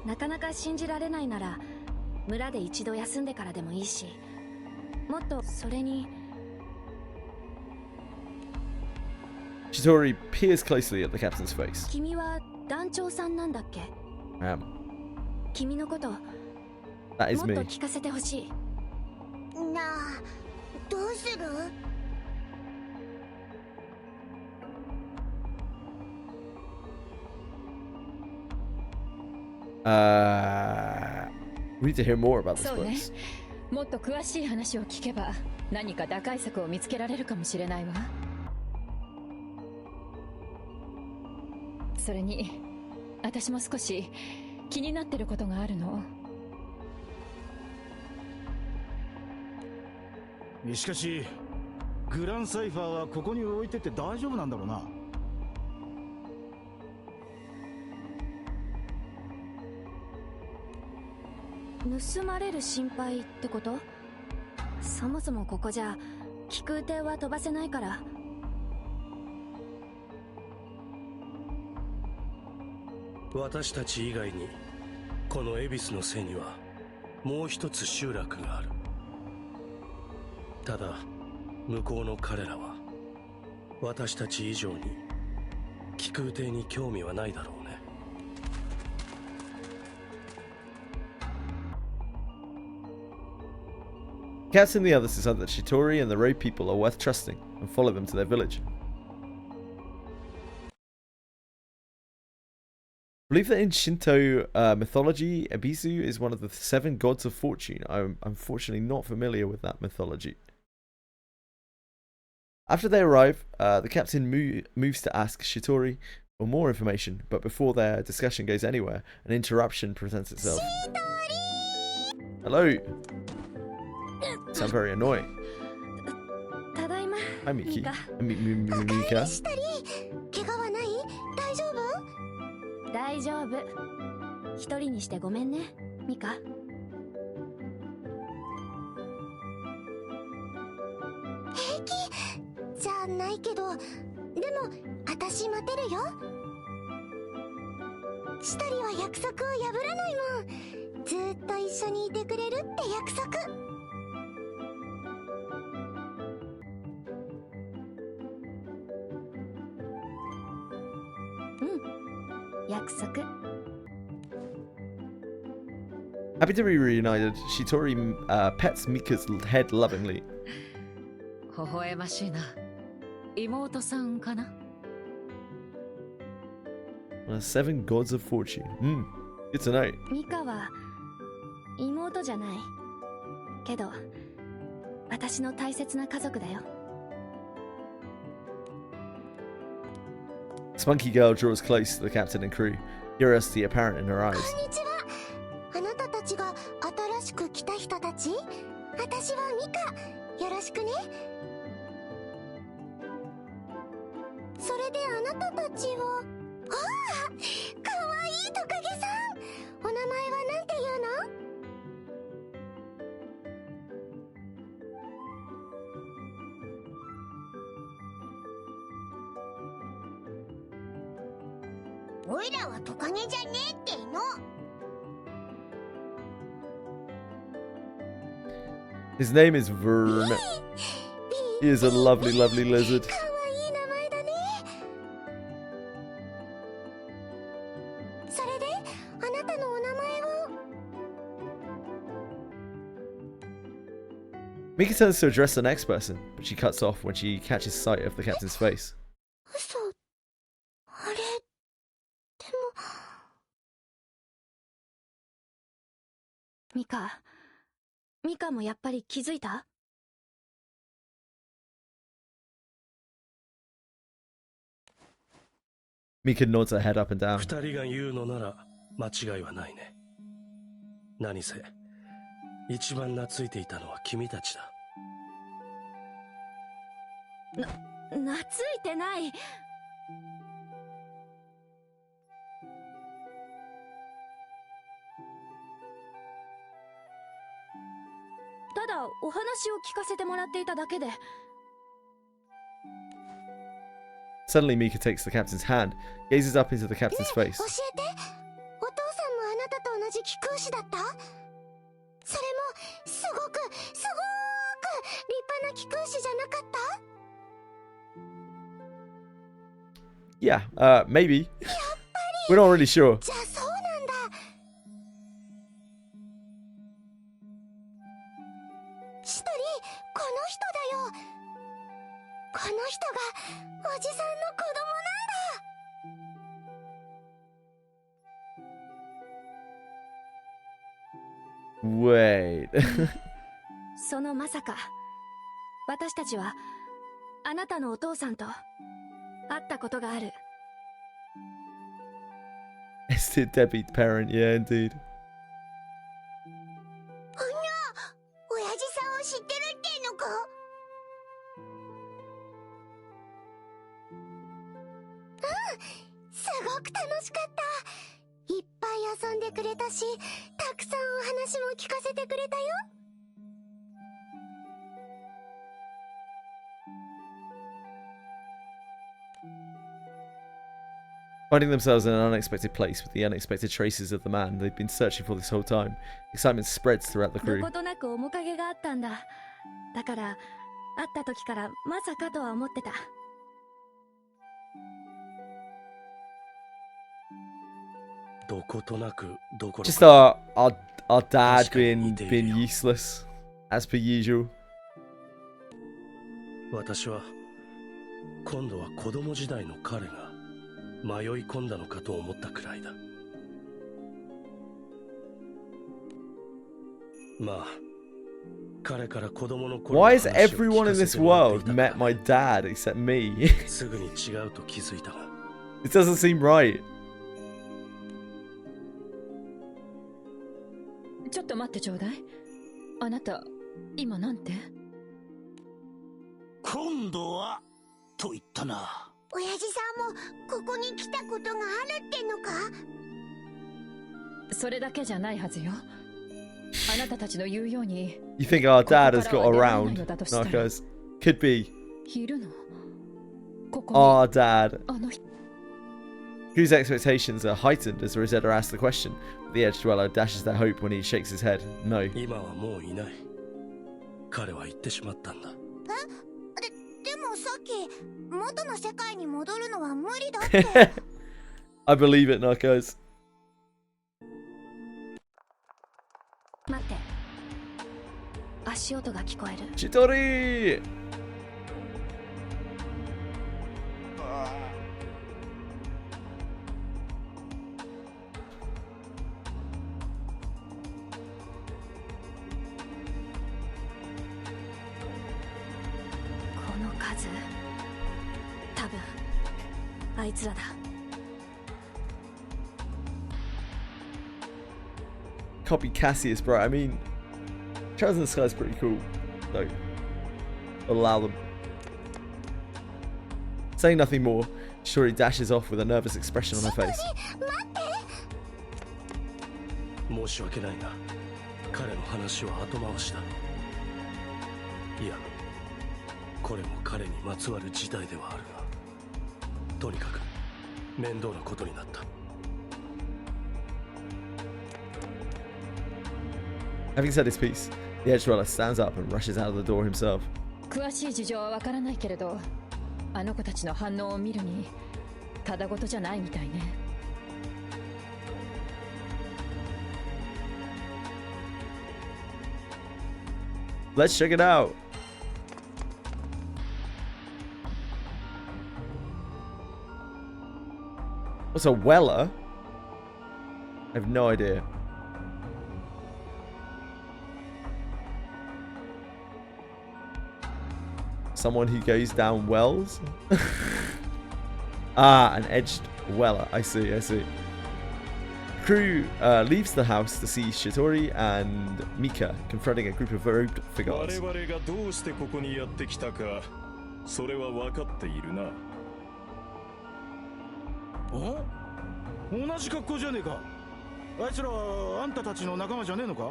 なかなか信じられないなら村で一度休んでからでもいいし、もっとそれに。 Shitori peers closely at the captain's face. 君は団長さんなんだっけ？君のこともっと That is me. 聞かせてほしい。なあ、どうする？We need to hear more about this そうね。 place. もっと詳しい話を聞けば何か打開策を見つけられるかもしれないわ。それに私も少し気になってることがあるの。しかしグランサイファーはここに置いてて大丈夫なんだろうな。盗まれる心配ってこと？そもそもここじゃ気空艇は飛ばせないから。私たち以外にこの恵比寿の背にはもう一つ集落がある。ただ向こうの彼らは私たち以上に気空艇に興味はないだろうね。Captain and the others decide that Shitori and the road people are worth trusting and follow them to their village. I believe that in Shinto mythology, Ebisu is one of the 7 gods of fortune. I'm unfortunately not familiar with that mythology. After they arrive, the captain moves to ask Shitori for more information, but before their discussion goes anywhere, an interruption presents itself. Hello! Sound very annoying. Hi, Miki. Mika. 大丈夫。一人にしてごめんね、ミカ。平気じゃないけど、でも私待てるよ。シタリは約束を破らないもん。ずっと一緒にいてくれるって約束。約束。Happy to be reunited, Shitori pets Mika's head lovingly. 微笑ましいな。妹さんかな？ 7 gods of fortune. Good to know. ミカは妹じゃない。けど、私の大切な家族だよ。Spunky girl draws close to the captain and crew, curiosity apparent in her eyes. こんにちは。あなたたちが新しく来た人たち？私はミカ。よろしくね。それであなたたちは？ああ、かわいいトカゲさん。お名前はなんていうの？おいらはトカゲじゃねえっての。His name is Vern. He is a lovely, lovely lizard. かわいい名前だね。それであなたのお名前を。Mika turns to address the next person, but she cuts off when she catches sight of the captain's face. 嘘。あれ。でも。ミカもやっぱり気づいた？ Mika nods her head up and down. 2人が言うのなら間違いはないね。何せ一番懐いていたのは君たちだ。懐いてない。ただお話を聞かせてもらっていただけで。Suddenly, Mika takes the captain's hand, gazes up into the captain's face. 教えて。お父さんもあなたと同じ気空士だった？それもすごく立派な気空士じゃなかった？ Yeah, maybe. We're not really sure. じゃあそうなんだ。シトリ、この人だよ。この人がおじさんの子供なんだ。Wait. そのまさか私たちはあなたのお父さんと会ったことがある。 It's the deadbeat parent, yeah, indeed. 親父さんを知ってるってのか？しかった。いっぱい遊んでくれたし、たくさんお話も聞かせてくれたよ。Finding themselves in an unexpected place with the unexpected traces of the man they've been searching for this whole time, excitement spreads throughout the crew. どことなく面影があったんだ。だから会った時からまさかとは思ってた。どことなくどころか Just our dad being useless as per usual. 私は今度は子供時代の彼が迷い込んだのかと思ったくらいだ。まあ、彼から子供の頃の Why 話 has を聞 everyone か in せ this てもらってい world た met my dad except me? すぐに違うと気づいたが。It doesn't seem right. ちょっと待ってちょうだい。あなた今なんて？今度はと言ったな。親父さんもここに来たことがあるってのか？それだけじゃないはずよ。あなたたちの言うように。You think our dad has got around, Narcos? Could be. いるの？ここに Our dad. あの人。 Whose expectations are heightened as Rosetta asks the question. The edge dweller dashes their hope when he shakes his head. No. 今はもういない。彼は言ってしまったんだ。でもさっき元の世界に戻るのは無理だって。I believe it, Narcos. 待って。足音が聞こえる。Chidori! 多分あいつらだ。Copy Cassius, bro. I mean, Charles in the Sky is pretty cool. So, allow them. Saying nothing more, Shuri dashes off with a nervous expression on her face. 申し訳ないが、彼の話は後回しだ。いや、これも彼にまつわる事態ではあるが、とにかく面倒なことになった。Having said his piece, the edge dweller stands up and rushes out of the door himself. 詳しい事情はわからないけれど、あの子たちの反応を見るにただごとじゃないみたいね。Let's check it out. What's a weller? I have no idea. Someone who goes down wells? Ah, an edged weller. I see, I see. Crew leaves the house to see Shitori and Mika confronting a group of robed figures. 我々がどうしてここにやってきたか、それは分かっているな。同じ格好じゃねえか。あいつらはあんたたちの仲間じゃねえのか？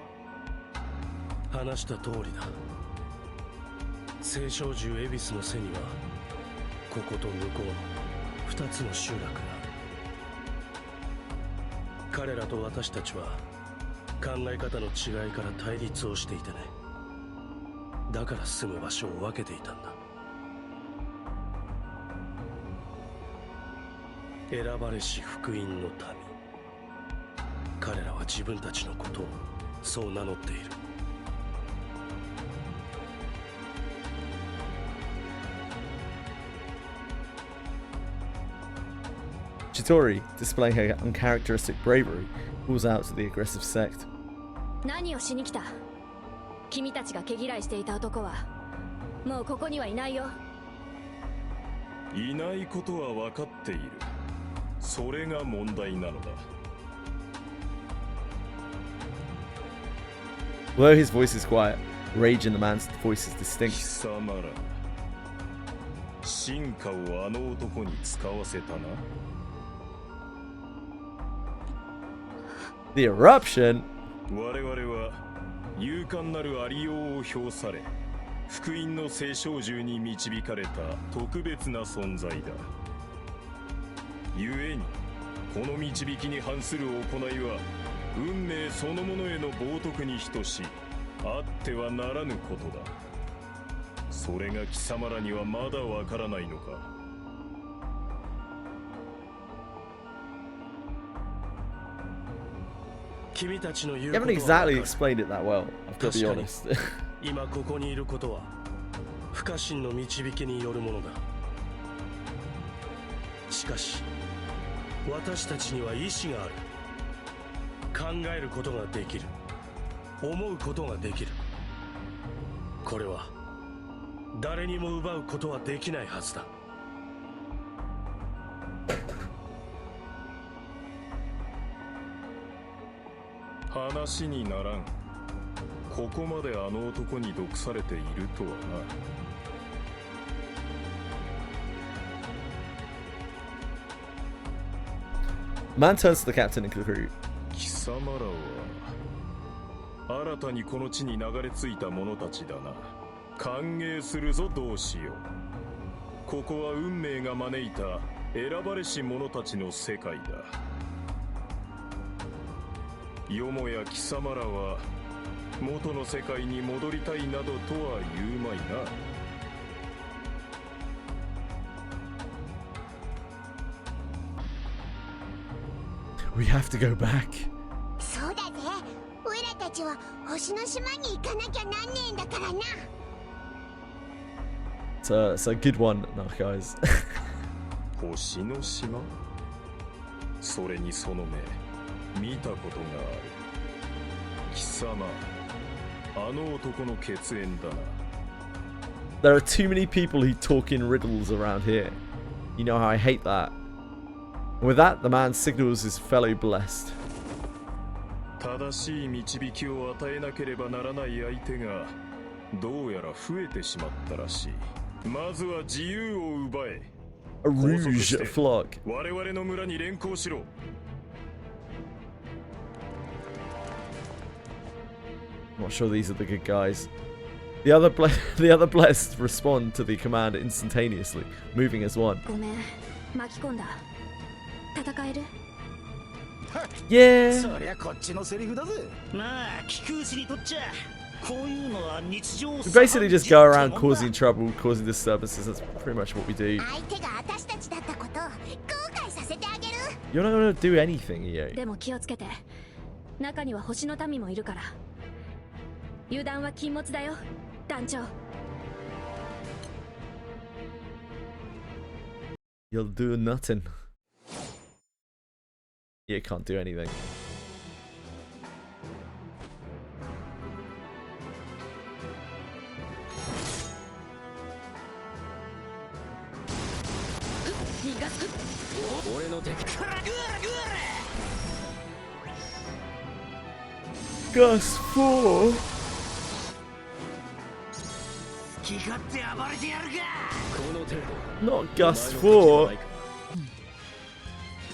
話した通りだ。青少獣恵比寿の背にはここと向こうの2つの集落がある。彼らと私たちは考え方の違いから対立をしていてね。だから住む場所を分けていたんだ。選ばれし福音の民。彼らは自分たちのことをそう名乗っている。Shitori, displaying her uncharacteristic bravery, calls out to the aggressive sect. 何をしに来た？君たちが毛嫌いしていた男はもうここにはいないよ。いないことは分かっている。それが問題なのだ。Although his voice is quiet, rage in the man's voice is distinct. 貴様ら、進化をあの男に使わせたな。The eruption? 我々は勇敢なるありようを評され、福音の聖少獣に導かれた特別な存在だ。故にこの導きに反する行いは運命そのものへの冒涜に等し、あってはならぬことだ。それが貴様らにはまだわからないのか。君たちの言う You こ haven't とは exactly explained it that well, I've got to be honest. 今ここにいることは不可侵の導きによるものだ。しかし私たちには意志がある。考えることができる。思うことができる。これは誰にも奪うことはできないはずだ。話にならん。ここまであの男に毒されているとはな。Man turns to the captain and crew. 貴様らは新たにこの地に流れ着いた者たちだな。歓迎するぞ同志よ。ここは運命が招いた選ばれし者たちの世界だ。よもや貴様らは元の世界に戻りたいなどとは言うまいな。We have to go back. そうだぜ。オイラたちは星の島に行かなきゃなんねえんだからな。It's a good one, no, guys. 星の島？それにその目、見たことがある。貴様、あの男の血縁だな。There are too many people who talk in riddles around here. You know how I hate that. And with that, the man signals his fellow blessed. 正しい導きを与えなければならない相手がどうやら増えてしまったらしい。まずは自由を奪え。 A rouge flock. 我々の村に連行しろ。I'm not sure these are the good guys. The other blessed respond to the command instantaneously, moving as one. ごめん、巻き込んだ。戦える？ Yeah. そりゃこっちのセリフだぜ。まあ聞くうちにとっちゃこういうのは日常。 We basically just go around causing trouble, causing disturbances. That's pretty much what we do. 相手が私たちだったことを後悔させてあげる。 You're not gonna do anything, EA. でも気をつけて。中には星の民もいるから。油断は禁物だよ、団長。 You'll do nothing. You can't do anything. Gus 4. 気勝手暴れてやるか。 Not Gus 4.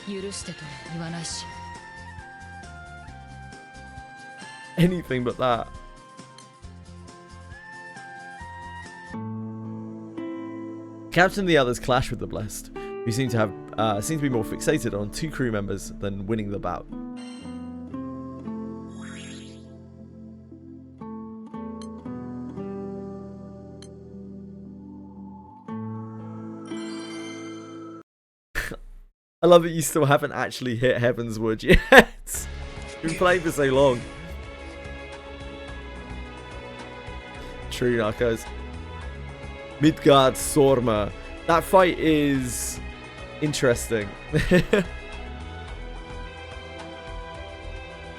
許してとは言わないし。 Anything but that. Captain and the others clash with the blessed, who seem to be more fixated on 2 crew members than winning the bout. I love that you still haven't actually hit Heaven's Wood yet. You've been playing for so long. True, Narcos. Midgard Sorma. That fight is interesting.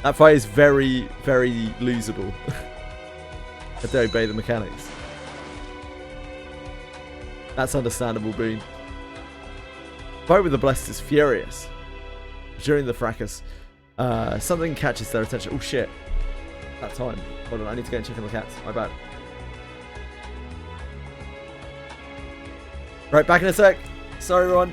That fight is very, very losable. I have to obey the mechanics. That's understandable, Boone. Fight with the Blessed is furious. During the fracas, something catches their attention. Oh shit. That time. Hold on, I need to go and check on the cats. My bad. Right, back in a sec. Sorry, everyone.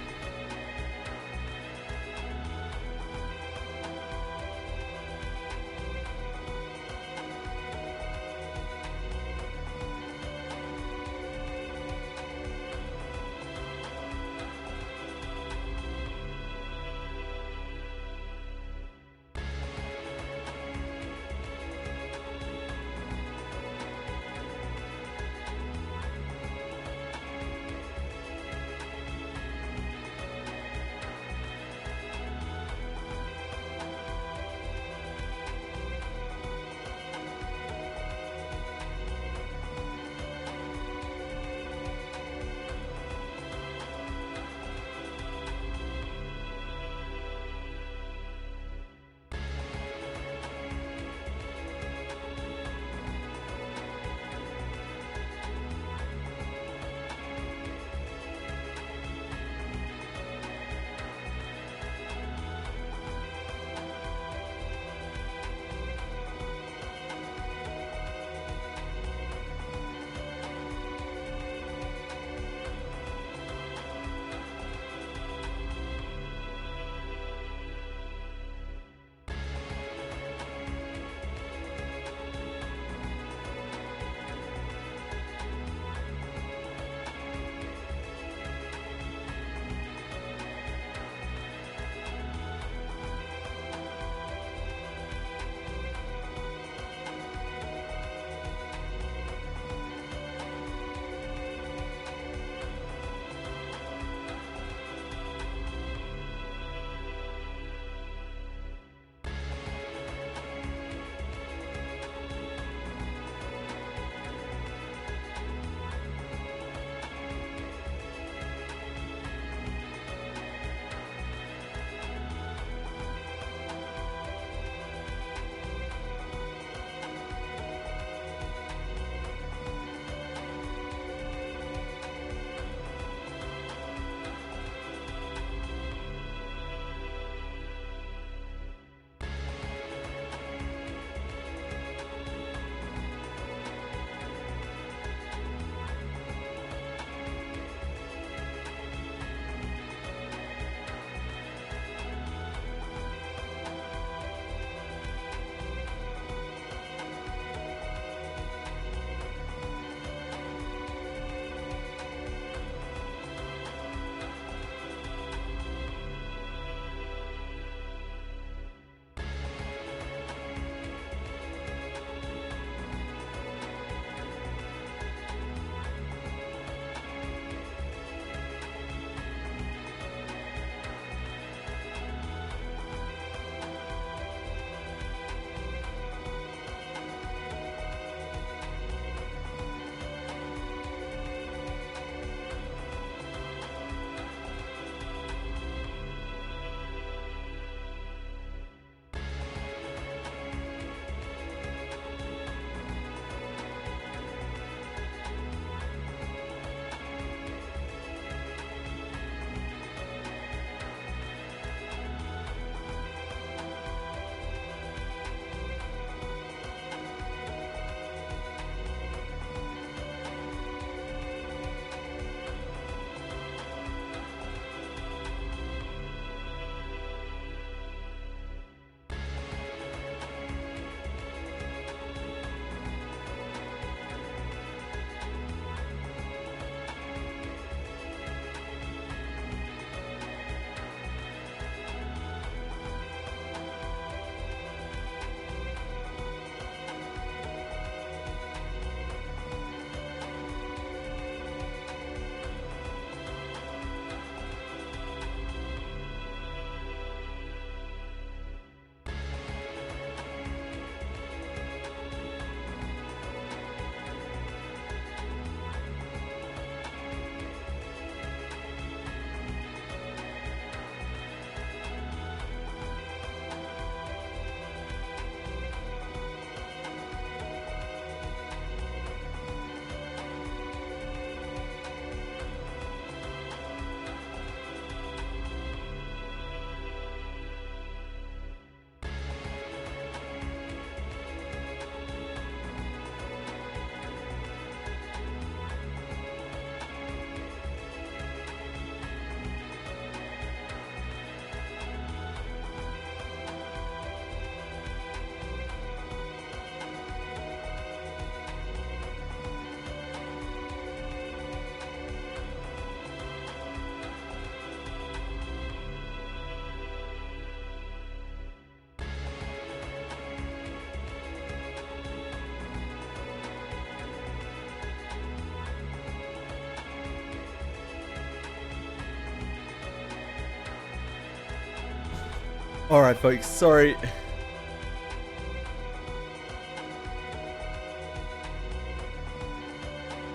Alright, folks, sorry.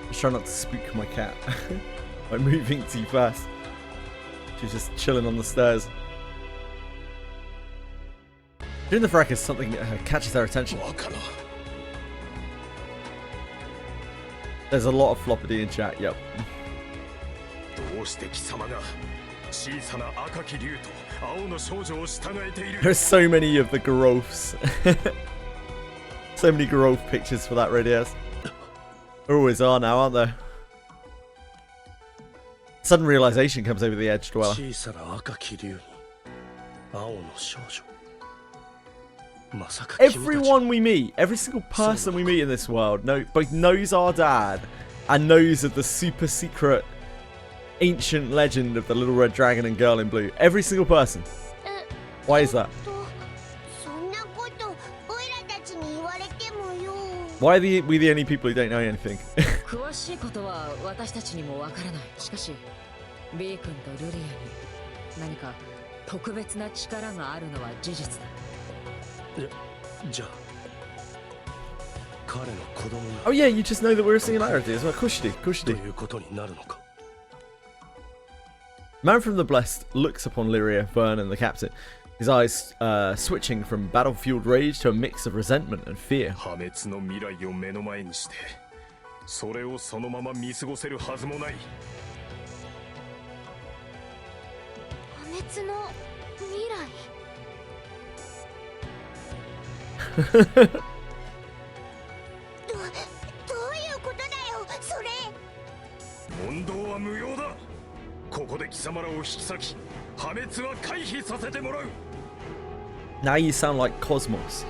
Just try not to spook my cat by moving too fast. She's just chilling on the stairs. During the fracas, something catches our attention. There's a lot of floppity in chat, yep. There's so many of the growths. So many growth pictures for that radius. There always are now, aren't there? Sudden realization comes over the edge dweller. Everyone we meet, every single person we meet in this world, both knows our dad and knows of the super secret ancient legend of the little red dragon and girl in blue. Every single person. Why is that? Why are we the only people who don't know anything? Oh yeah, you just know that we're a singularity as well. Of course you do. Man from the Blessed looks upon Lyria, Vern, and the captain, his eyes switching from battlefield rage to a mix of resentment and fear. Now you sound like Cosmos.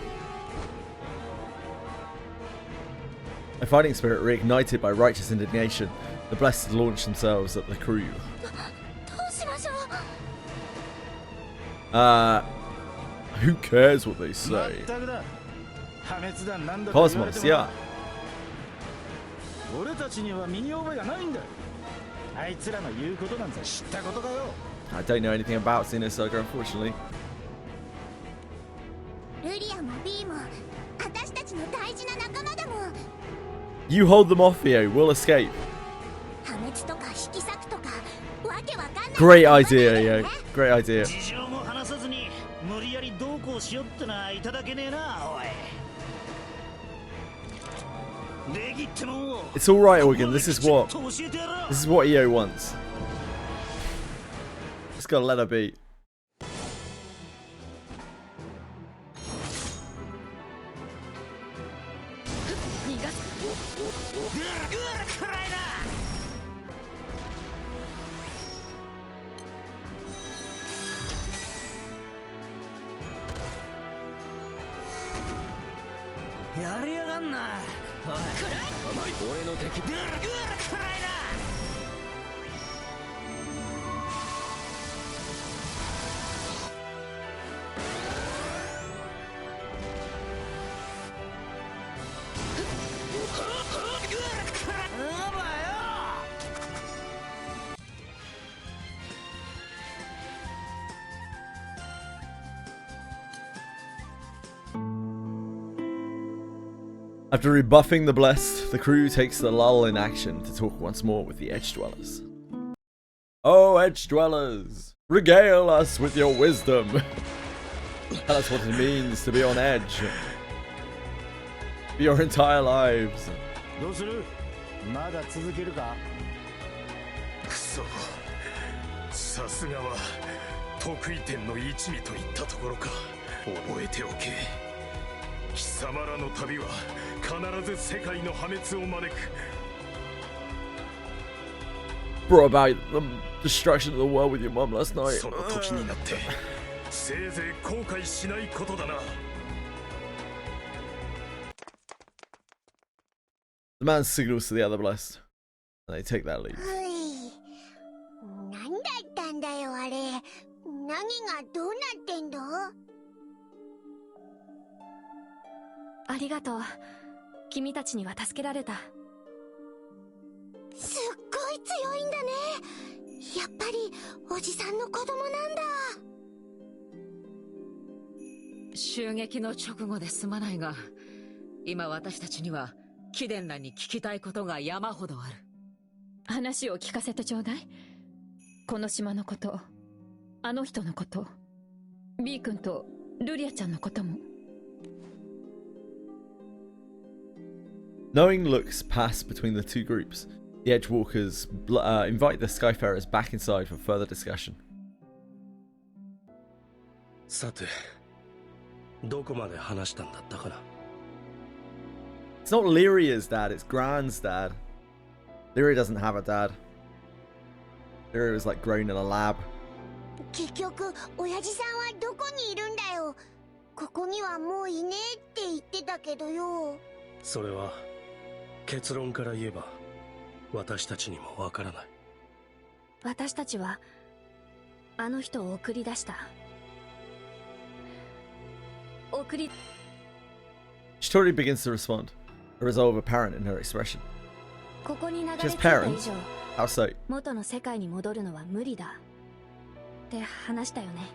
A fighting spirit reignited by righteous indignation, the Blessed launched themselves at the crew. Who cares what they say? Cosmos, yeah. I don't know anything about Xenosaga, unfortunately. You hold them off, Theo. We'll escape. Great idea, yo. Great idea. It's all right, Organ. This is what EO wants. Just gotta let her be. After rebuffing the Blessed, the crew takes the lull in action to talk once more with the Edge Dwellers. Oh, Edge Dwellers, regale us with your wisdom. Tell us what it means to be on edge for your entire lives. Brought about the destruction of the world with your mum last night. The man signals to the other Blessed, and they take that lead. 襲撃の直後ですまないが、今私たちには貴殿らに聞きたいことが山ほどある。話を聞かせてちょうだい。この島のこと、あの人のこと、ビー君とルリアちゃんのことも。Knowing looks pass between the two groups, the Edgewalkers invite the Skyfarers back inside for further discussion. さて、どこまで話したんだったかな。It's not Lyria's dad, it's Gran's dad. Lyria doesn't have a dad. Lyria was like grown in a lab. 結局親父さんはどこにいるんだよ。ここにはもういねえって言ってたけどよ。それは結論から言えば私たちにもわからない。私たちはあの人を送り出した。Shitori begins to respond, a resolve apparent in her expression. ここに流れ着 She い has た以 parents. 上、 How so? 元の世界に戻るのは無理だって話したよね。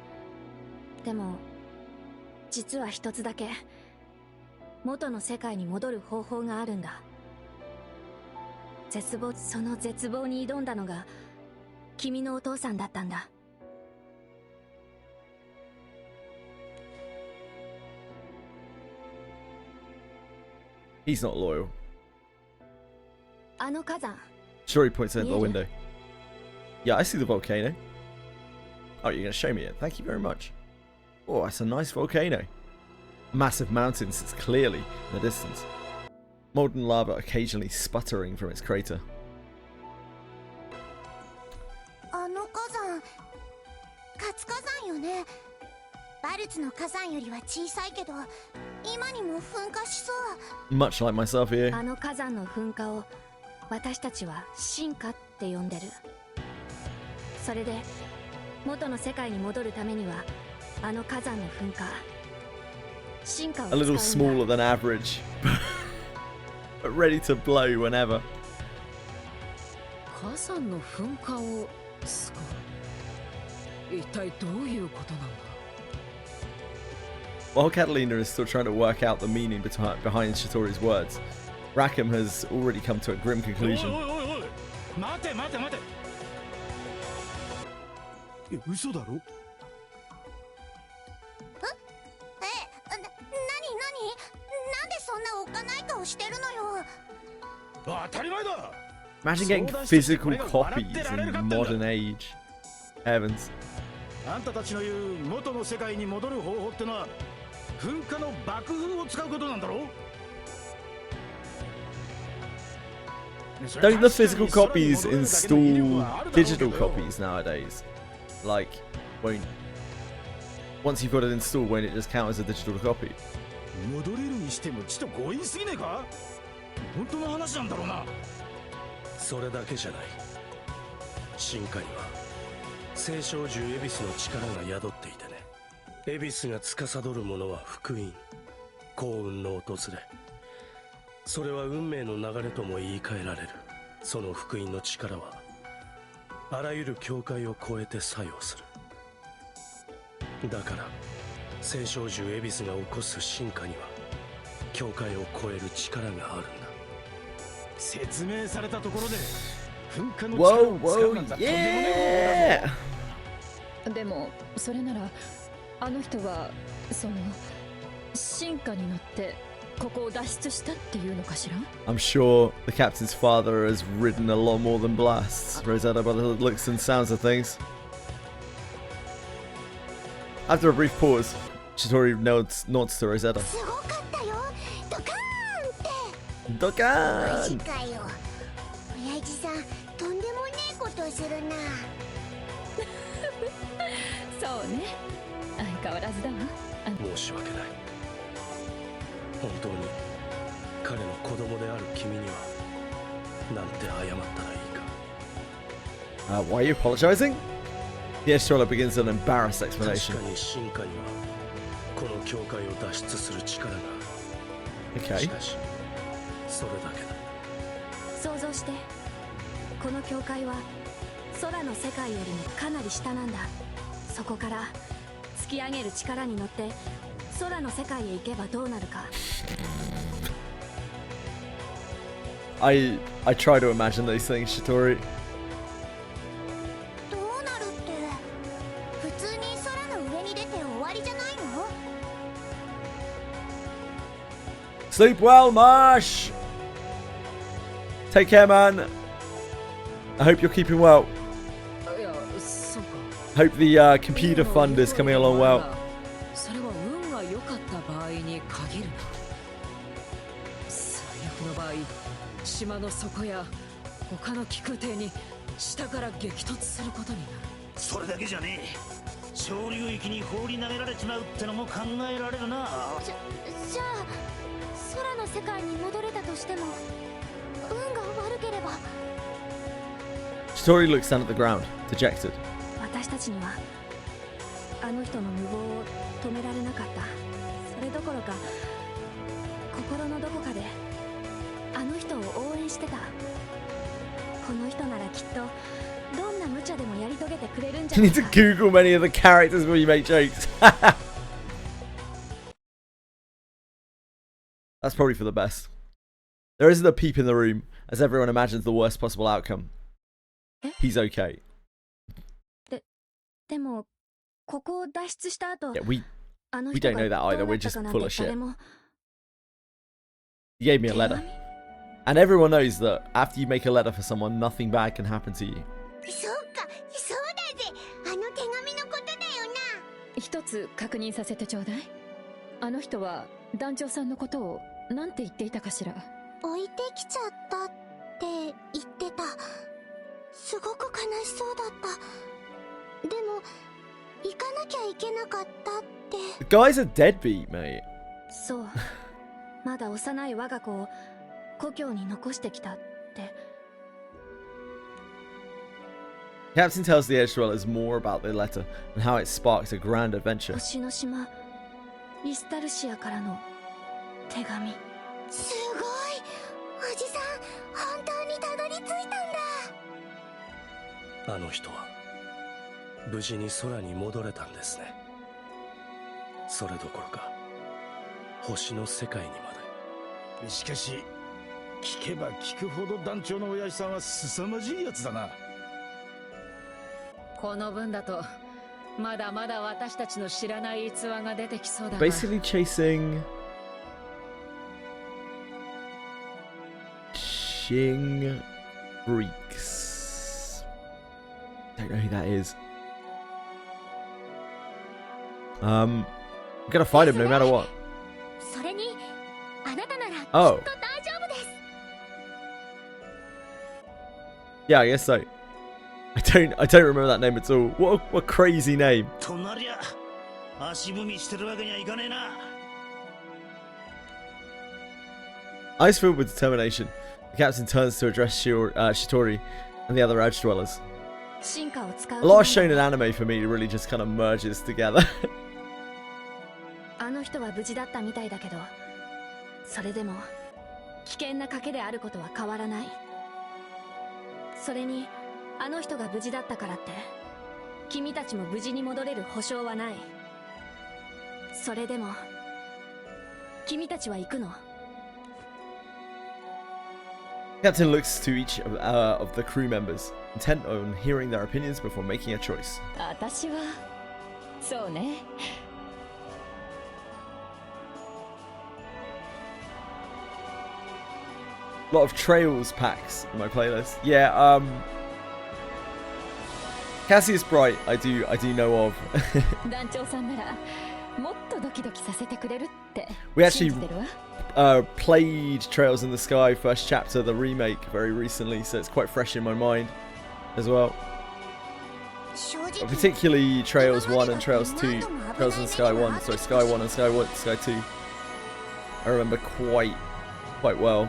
でも実は一つだけ元の世界に戻る方法があるんだ。その絶望に挑んだのが君のお父さんだったんだ。He's not loyal. あの火山。 Shitori points out the window. Yeah, I see the volcano. Oh, you're going to show me it. Thank you very much. Oh, that's a nice volcano. Massive mountain sits clearly in the distance. Molten lava occasionally sputtering from its crater. あの火山、活火山よね。バルツの火山よりは小さいけど、今にも噴火しそう。Much like myself here. あの火山の噴火を私たちは進化って呼んでる。それで元の世界に戻るためにはあの火山の噴火、進化を A 使うんだ。 little smaller than average. But ready to blow whenever. 火山の噴火を使う。一体どういうことなんだ。While Catalina is still trying to work out the meaning behind Shitori's words, Rackham has already come to a grim conclusion. 待て待て待て。嘘だろ。何なんでそんなおっかない顔してるのよ。当たり前だ。 Imagine getting physical copies in modern age. Heavens. あんたたちの言う元の世界に戻る方法ってのは噴火の爆風を使うことなんだろう。 Don't the physical copies install digital copies nowadays? Like, once you've got it installed, won't it just count as a digital copy? 戻れるにしてもちょっと強引すぎねえか。本当の話なんだろうな。それだけじゃない。進化には聖少獣エビスの力が宿っていてね。エビスが司るものは福音、幸運の訪れ。それは運命の流れとも言い換えられる。その福音の力はあらゆる境界を越えて作用する。だから聖少獣エビスが起こす進化には境界を越える力があるんだ。説明されたところで噴火の Whoa, 力を使う whoa, なんざとんでもねえことだぞ。でもそれならあの人はその進化に乗ってここを脱出したっていうのかしら。 I'm sure the captain's father has ridden a lot more than blasts, Rosetta, by the looks and sounds of things. After a brief pause, Shitori nods to Rosetta. すごかったよ。ドカーンって。 Dokan! マジかよ。親父さん、とんでもねえことするな。そうね、相変わらずだわ。申し訳ない。本当に彼の子供である君にはなんて謝ったらいいか。Why are you apologizing? The Astrologer begins an embarrassed explanation. 確かに進化にはこの境界を脱出する力がある。 Okay. しかしそれだけだ。想像して、この境界は空の世界よりもかなり下なんだ。そこから突き上げる力に乗って空の世界へ行けばどうなるか。 I try to imagine these things, Shitori. どうなるって普通に空の上に出て終わりじゃないの？ Sleep well, Marsh! Take care, man. I hope you're keeping well. Hope the computer fund is coming along well. それは運が良かった場合に限るな。最悪の場合、島の底や他の気空艇に下から激突することになる。それだけじゃねえ。潮流域に放り投げられちまうってのも考えられるな。じゃあ空の世界に戻れたとしても運が悪ければ。 Shitori looks down at the ground, dejected. 私たちにはあの人の無謀を止められなかった。それどころか心のどこかであの人を応援してた。この人ならきっとどんな無茶でもやり遂げてくれるんじゃ You ない need か。 to Google many of the characters before you make jokes. That's probably for the best. There isn't a peep in the room, as everyone imagines the worst possible outcome. He's okay. でもここを脱出した後、 Yeah, we あの we 人 don't が know that どう either. な We're ったか just なん full て of shit. 誰も。 He gave me a letter. And everyone knows that after you make a letter for someone, nothing bad can happen to you. そうか、そうだぜ。あの手紙のことだよな。一つ確認させてちょうだい。あの人は団長さんのことをなんて言っていたかしら。置いてきちゃったって言ってた。すごく悲しそうだった。でも行かなきゃいけなかったって。 The guy's a deadbeat, mate. そう。まだ幼い我が子を故郷に残してきたって。 Captain tells the Edge Dwellers more about the letter and how it sparked a grand adventure. 星の島イスタルシアからの手紙。すごい。おじさん、本当にたどり着いたんだ。あの人は無事に空に戻れたんですね。それどころか星の世界にまで。しかし聞けば聞くほど団長の親父さんは凄まじいやつだな。この分だとまだまだ私たちの知らない逸話が出てきそうだな。 Basically chasing Shing Freaks. Don't know who that is. I'm gonna find him no matter what. それにあなたならきっと Oh. 大丈夫です。 Yeah, I guess so. I don't remember that name at all. What a crazy name. となりゃ足踏みしてるわけにはいかねえな。 Eyes filled with determination, the captain turns to address Shitori and the other Edge Dwellers. 進化を使う A lot of shonen anime for me really just kind of merges together. あの人は無事だったみたいだけど、それでも危険な賭けであることは変わらない。それにあの人が無事だったからって君たちも無事に戻れる保証はない。それでも君たちは行くの？ Captain looks to each of the crew members, intent on hearing their opinions before making a choice. 私はそうね。 A lot of Trails packs in my playlist. Yeah, Cassius Bright, I do know of. 団長さんならもっとドキドキさせてくれるって We 信 actually じてるわ。 played Trails in the Sky first chapter, the remake, very recently, so it's quite fresh in my mind as well. 正 But 直 particularly Trails 1 and Trails 2, Trails in the Sky 1, sorry, Sky 1 and Sky 2. I remember quite well.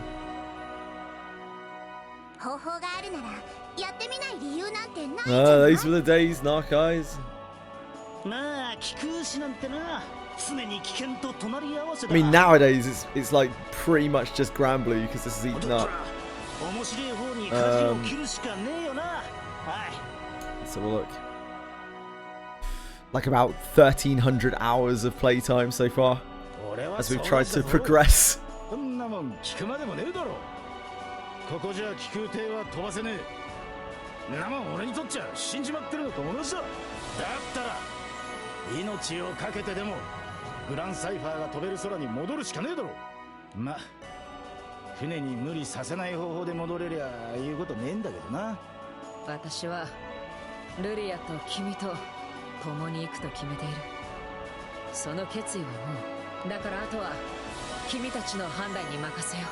方法があるならやってみない理由なんてない。 Those were the days, Narc Eyes. まあ気空士なんてな常に危険と隣り合わせ I だ。 mean, nowadays it's like pretty much just Granblue because this is eaten up. 面白い方に舵を切るしかねえよな。はい。 Let's have a look. like about 1,300 hours of playtime so far as we've tried to progress. こんなもん聞くまでもねえだろ。ここじゃ気空艇は飛ばせねえ。なもん俺にとっちゃ死んじまってるのと同じだ。だったら命をかけてでもグランサイファーが飛べる空に戻るしかねえだろ。ま、船に無理させない方法で戻れりゃ言うことねえんだけどな。私はルリアと君と共に行くと決めている。その決意はもう、だからあとは君たちの判断に任せよ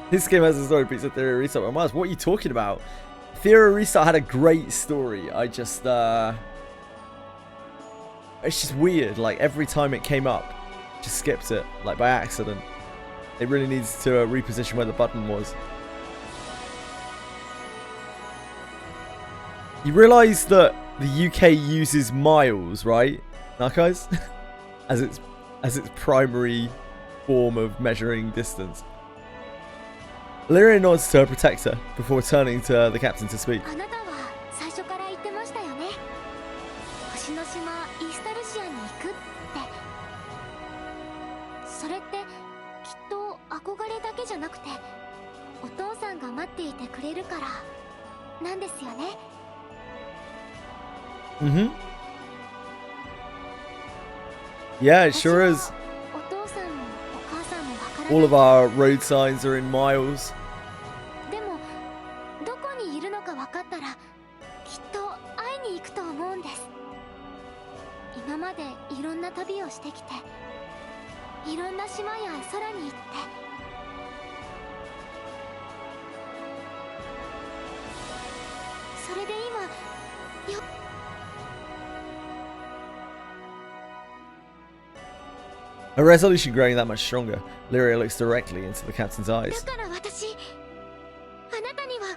う。 This game has a story piece of Theory Restart. I might ask, what are you talking about? Theory Restart had a great story. I just, it's just weird. Like, every time it came up, just skipped it, like by accident. It really needs to reposition where the button was. You realise that the UK uses miles, right, Narcos? as its primary form of measuring distance. Lyria nods to her protector before turning to the captain to speak. あなたは最初から言ってましたよね。星の島イースタルシアに行くって。それってきっと憧れだけじゃなくて、お父さんが待っていてくれるからなんですよね。Mm-hmm. Yeah, it sure is. All of our road signs are in miles. でもどこにいるのか分かったらきっと会いに行くと思うんです。今までいろんな旅をしてきて、いろんな島や空に行って、それで今よ。 Her resolution growing that much stronger, Lyria looks directly into the captain's eyes. だから私、あなたには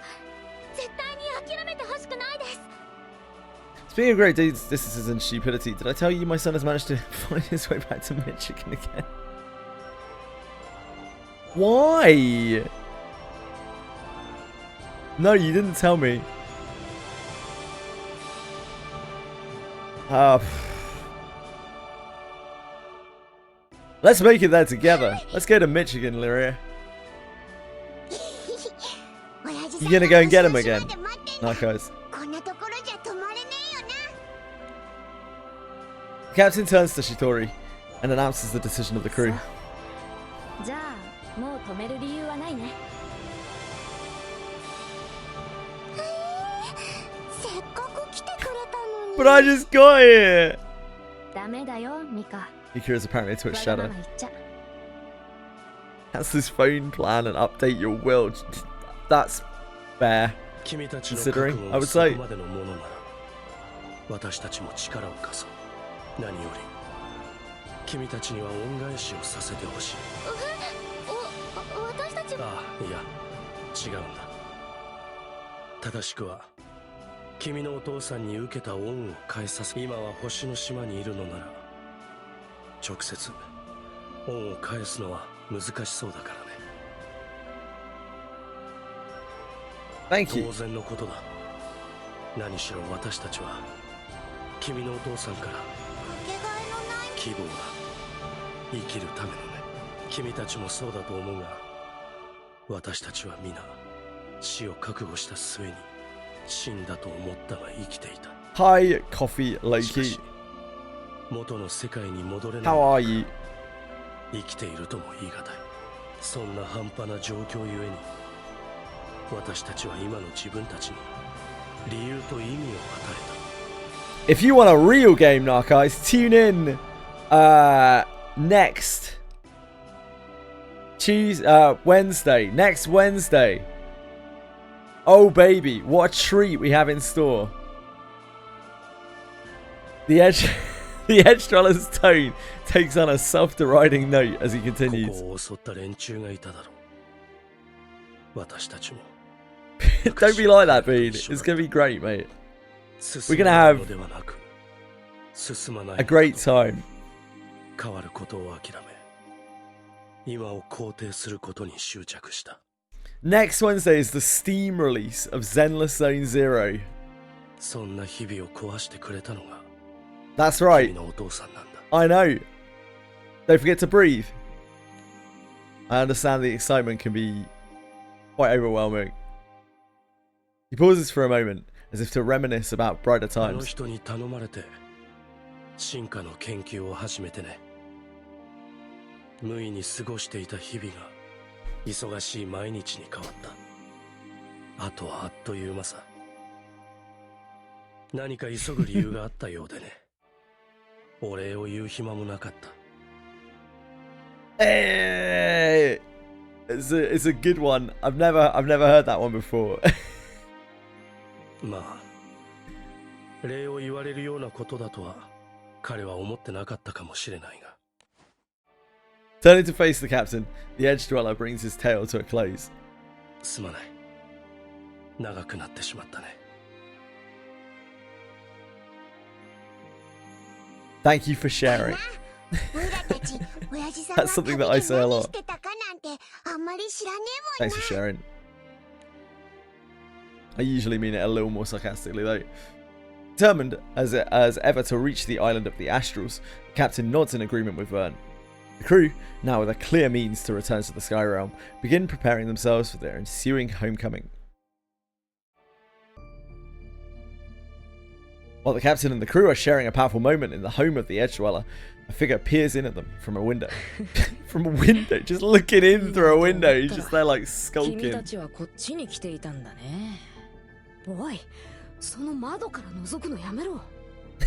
絶対に諦めてほしくないです。 Speaking of great deeds, distances, and stupidity, did I tell you my son has managed to find his way back to Michigan again? Why? No, you didn't tell me. Let's make it there together. Let's go to Michigan, Lyria. You gonna go and get him again? Narcos. The captain turns to Shitori and announces the decision of the crew. But I just got here! Mika is apparently a Twitch shadow. Cancel this phone plan and update your will. That's fair, considering, I would say. 私たちも力を貸そう。何より君たちには恩返しをさせてほしい。私たち。ああ、いや、違うんだ。正しくは君のお父さんに受けた恩を返させ。今は星の島にいるのなら直接恩を返すのは難しそうだからね。Thank you. 当然のことだ。何しろ私たちは君のお父さんから希望だ。生きるためのね。君たちもそうだと思うが、私たちは皆死を覚悟した末に死んだと思ったが生きていた。 Hi, Coffee Loki. 元の世界に戻れない。 How are you? 生きているとも言い難い。そんな半端な状況ゆえに私たちは今の自分たちに理由と意味を与えた。 If you want a real game, Narcos, tune in next Wednesday. Next Wednesday. Oh baby, what a treat we have in store. The edge Dweller's tone takes on a self-deriding note as he continues. ここを襲った連中がいただろう。私たちも Don't be like that, Bean. It's gonna be great, mate. We're gonna have a great time. 変わることを諦め、今を肯定することに執着した。 Next Wednesday is the Steam release of Zenless Zone Zero. そんな日々を壊してくれたのが That's right. 君のお父さんなんだ。 I know. Don't forget to breathe. I understand the excitement can be quite overwhelming. He pauses for a moment, as if to reminisce about brighter あの times. 人に頼まれて進化の研究を始めてね。無意に過ごしていた日々が忙しい毎日に変わった。あとはあっという間さ。何か急ぐ理由があったようでね。お礼を言う暇もなかった。Hey! It's a good one. I've never heard that one before. まあ、礼を言われるようなことだとは彼は思ってなかったかもしれないが。Turning to face the captain, the edge dweller brings his tale to a close. すまない。長くなってしまったね。Thank you for sharing. That's something that I say a lot. Thanks for sharing. I usually mean it a little more sarcastically though. Determined as ever to reach the island of the Astrals, the captain nods in agreement with Vern. The crew, now with a clear means to return to the Sky Realm, begin preparing themselves for their ensuing homecoming. While the captain and the crew are sharing a powerful moment in the home of the Edge Dweller, a figure peers in at them from a window. From a window, just looking in through a window. He's just there like skulking. おい、その窓から覗くのやめろ。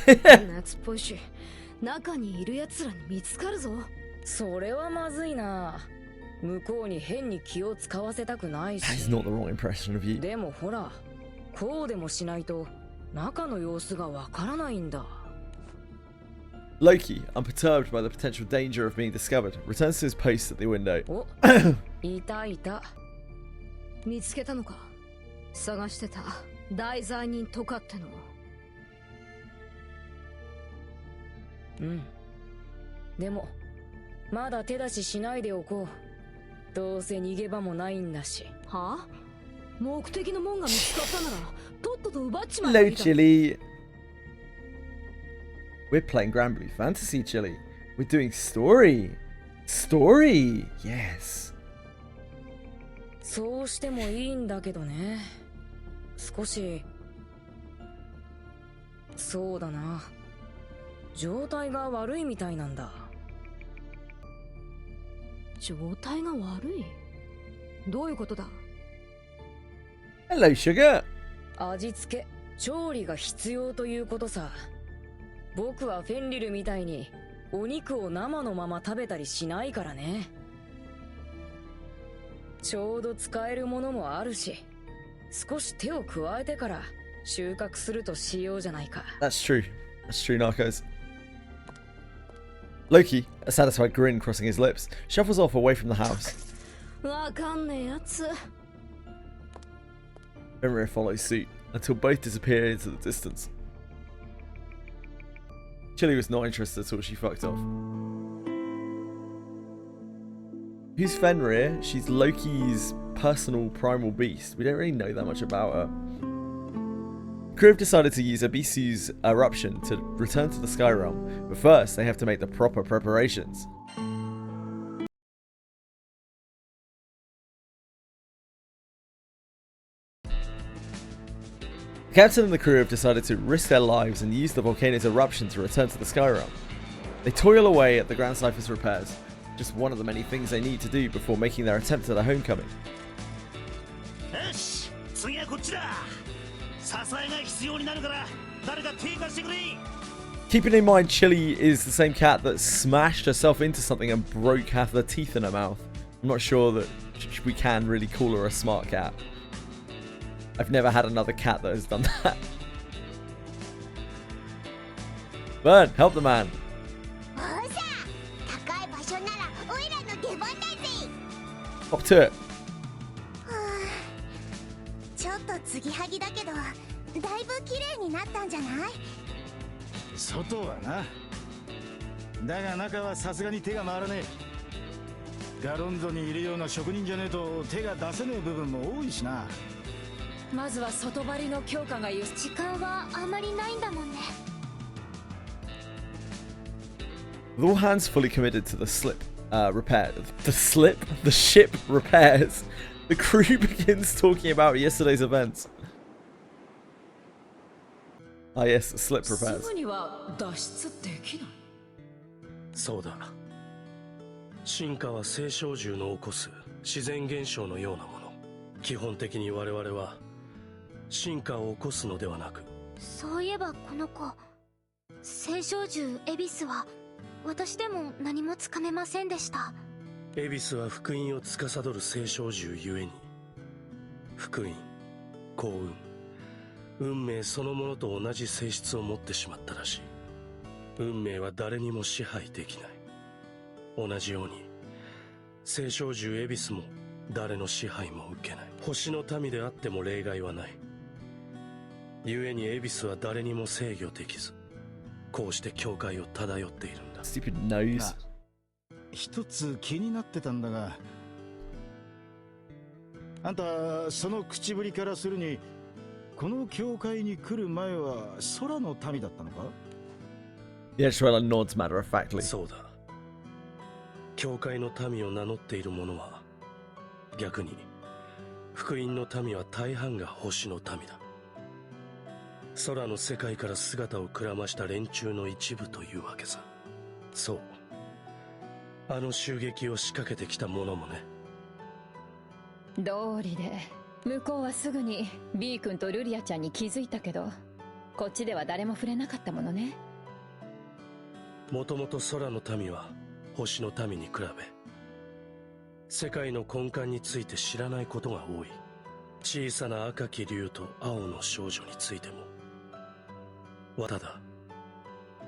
夏っぽいし、中にいる奴らに見つかるぞ。それはまずいな。向こうに変に気を使わせたくないし。That is not the wrong impression of you. でもほら、こうでもしないと中の様子がわからないんだ。Loki, unperturbed by the potential danger of being discovered, returns to his post at the window. お、いたいた。見つけたのか。探してた大罪人とかっての。うん。でもまだ手出ししないでおこう。どうせ逃げ場もないんだし。はあ？目的の門が見つかったならとっとと奪っちまえばいいだろ。 Hello, Chili. We're playing Granblue Fantasy, Chili. We're doing story. Story, yes. そうしてもいいんだけどね。少し。そうだな。状態が悪いみたいなんだ。状態が悪い？どういうことだ？ Hello, Sugar. 味付け、調理が必要ということさ。僕はフェンリルみたいにお肉を生のまま食べたりしないからね。ちょうど使えるものもあるし、少し手を加えてから収穫するとしようじゃないか。That's true. That's true, Narcos. Loki, a satisfied grin crossing his lips, shuffles off away from the house. わかんねえやつ。Fenrir follows suit until both disappear into the distance. Chili was not interested at all. She fucked off. Who's Fenrir? She's Loki's personal primal beast. We don't really know that much about her. Crew have decided to use Abisu's eruption to return to the Sky Realm, but first they have to make the proper preparations. The captain and the crew have decided to risk their lives and use the volcano's eruption to return to the Sky Realm. They toil away at the Grand Cypher's repairs, just one of the many things they need to do before making their attempt at a homecoming. Keeping in mind Chili is the same cat that smashed herself into something and broke half the teeth in her mouth. I'm not sure that we can really call her a smart cat. I've never had another cat that has done that. Burn, help the man. Hop to it. ちょっと継ぎはぎだけど、だいぶ綺麗になったんじゃない？外はな。だが中はさすがに手が回らねえ。ガロンゾにいるような職人じゃねえと手が出せねえ部分も多いしな。まずは外張りの強化が時間はあまりないんだもんね。 With all hands fully committed to the ship repairs, the crew begins talking about yesterday's events. Ah yes, the slip repairs. すぐには脱出できない。そうだ。進化は星小獣の起こす自然現象のようなもの。基本的に我々は進化を起こすのではなく。そういえばこの子、星小獣エビスは私でも何もつかめませんでした。エビスは福音を司る星小獣ゆえに、福音、幸運、運命そのものと同じ性質を持ってしまったらしい。運命は誰にも支配できない。同じように星小獣エビスも誰の支配も受けない。星の民であっても例外はない。ゆえにエビスは誰にも制御できず、こうして境界を漂っているんだ。Stupid nose. 一つ気になってたんだが、あんたその口ぶりからするにこの教会に来る前は空の民だったのか？ Yeah, Shwella nods matter of factly. そうだ。教会の民を名乗っている者は逆に福音の民は大半が星の民だ。空の世界から姿をくらました連中の一部というわけさ。そう、あの襲撃を仕掛けてきた者もね。道理で向こうはすぐに B 君とルリアちゃんに気づいたけど、こっちでは誰も触れなかったものね。もともと空の民は星の民に比べ世界の根幹について知らないことが多い。小さな赤き竜と青の少女についても。ただ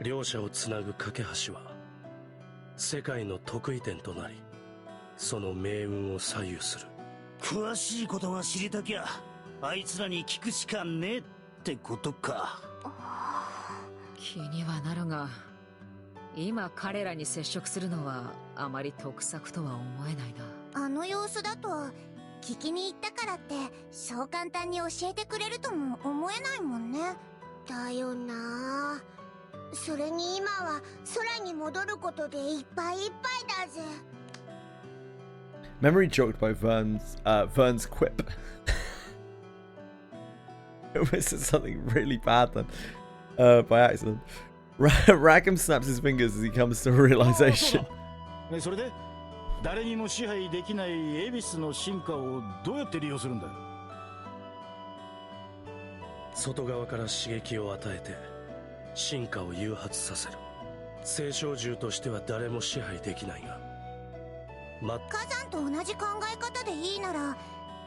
両者をつなぐ架け橋は世界の得意点となり、その命運を左右する。詳しいことが知りたきゃあいつらに聞くしかねえってことか。気にはなるが、今彼らに接触するのはあまり得策とは思えないな。あの様子だと聞きに行ったからってそう簡単に教えてくれるとも思えないもんね。だよな。それに今は空に戻ることでいっぱいいっぱいだぜ。 Memory jogged by Vern's quip. I almost said something really bad then, by accident. Rackham snaps his fingers as he comes to a realization. それで誰にも支配できないエビスの進化をどうやって利用するんだ？外側から刺激を与えて進化を誘発させる。星小獣としては誰も支配できないが、火山と同じ考え方でいいなら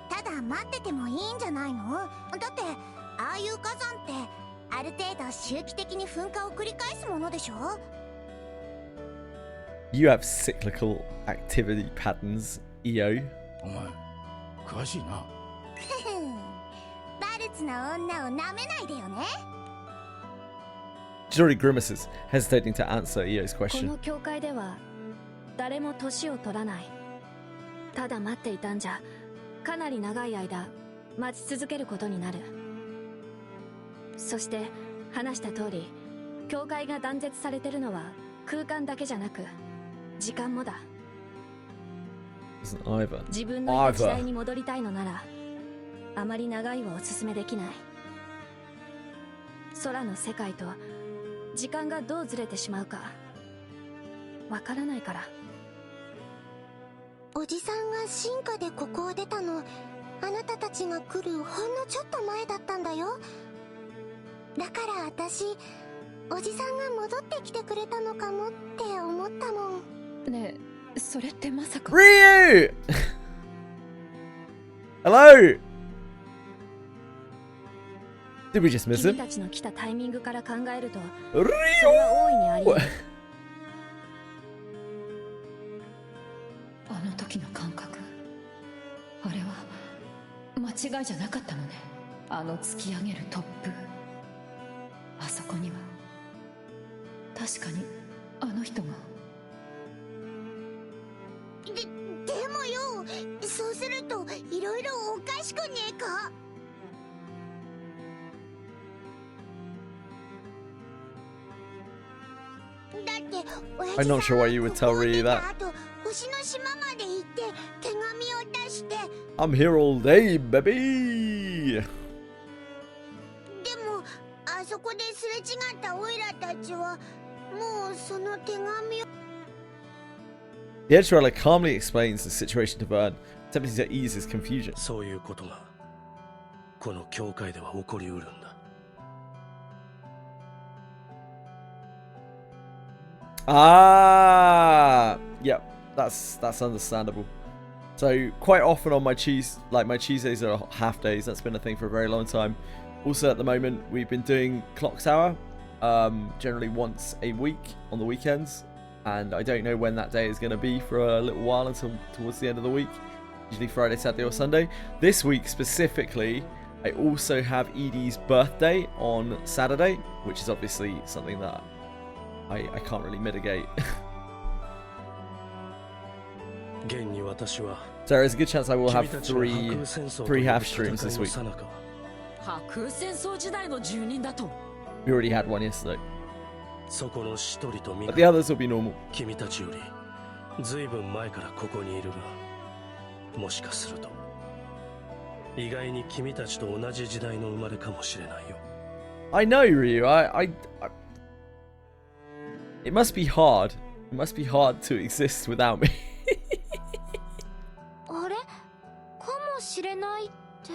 ただ待っててもいいんじゃないの？だってああいう火山ってある程度周期的に噴火を繰り返すものでしょ？ You have cyclical activity patterns, EO. お前詳しいな。バルツな女を舐めないでよね。Jori grimaces, hesitating to answer EO's こ question. の教会では誰も年を取らない。ただ待っていたんじゃかなり長い間待ち続けることになる。そして話した通り、教会が断絶されてるのは空間だけじゃなく時間もだ。 Doesn't either. 自分のいた時代に戻りたいのならあまり長いはおすすめできない。空の世界と時間がどうずれてしまうかわからないから。おじさんが進化でここを出たのあなたたちが来るほんのちょっと前だったんだよ。だから私おじさんが戻ってきてくれたのかもって思ったもん。ねえ、それってまさか。 Ryu! Hello! Did we just miss 君 him? たちの来たタイミングから考えると Ryu! それは大いにあり得る。あの時の感覚、あれは間違いじゃなかったのね。あの突き上げる突風、あそこには確かにあの人が。でもよ、そうするといろいろおかしくねえか？ I'm not sure why you would tell Ryu that. I'm here all day, baby. The Edge Dweller calmly explains the situation to Vern, attempting to ease his confusion. Ah, yeah, that's understandable. So quite often on my Tuesdays are half days. That's been a thing for a very long time. Also at the moment we've been doing Clock Tower, generally once a week on the weekends, and I don't know when that day is going to be for a little while until towards the end of the week, usually Friday, Saturday or Sunday. This week specifically, I also have Edie's birthday on Saturday, which is obviously something that I can't really mitigate. So there is a good chance I will have three half streams this week. We already had one yesterday. But the others will be normal. I know, Ryu. It must be hard. It must be hard to exist without me. あれ？かもしれないって。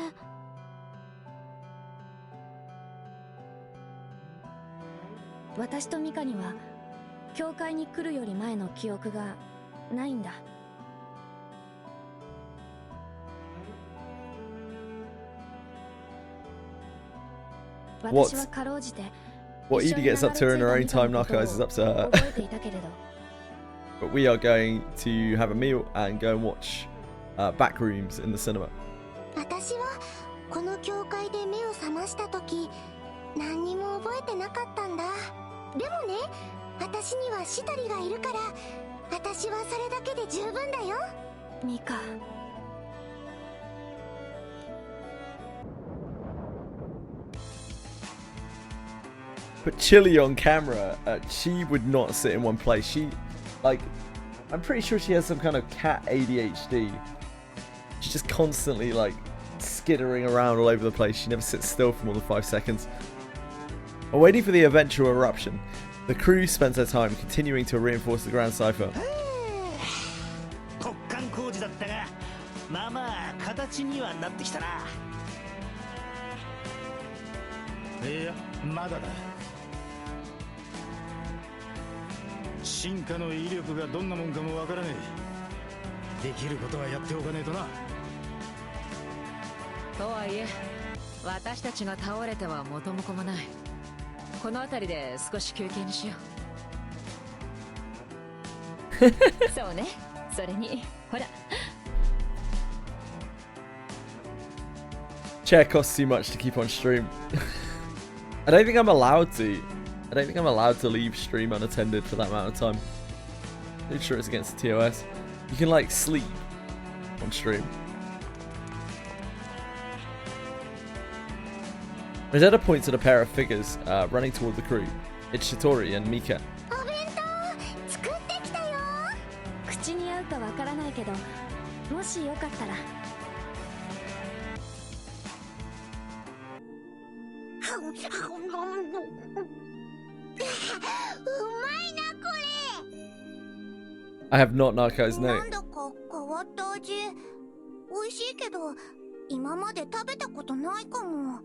私とミカには教会に来るより前の記憶がないんだ。私はかろうじて What Edie gets up to in her own time, Narcos is up to her. But we are going to have a meal and go and watch back rooms in the cinema. 私はこの教会で目を覚ました時、何にも覚えてなかったんだ。でもね、私にはシトリがいるから、私はそれだけで十分だよ。ミカ。But Chili on camera, she would not sit in one place. She, like, I'm pretty sure she has some kind of cat ADHD. She's just constantly, like, skittering around all over the place. She never sits still for more than 5 seconds. While waiting for the eventual eruption, the crew spends their time continuing to reinforce the Grand Cipher. Chair costs too much to keep on stream. I don't think I'm allowed to. I don't think I'm allowed to leave stream unattended for that amount of time. I'm sure it's against the TOS. You can like sleep on stream. Rosetta points at a pair of figures running toward the crew. It's Shitori and Mika. 口に合うかわからないけど、もしよかったら。I have not Narco's note. なんだか変わった味。美味しいけど、今まで食べたことないかも。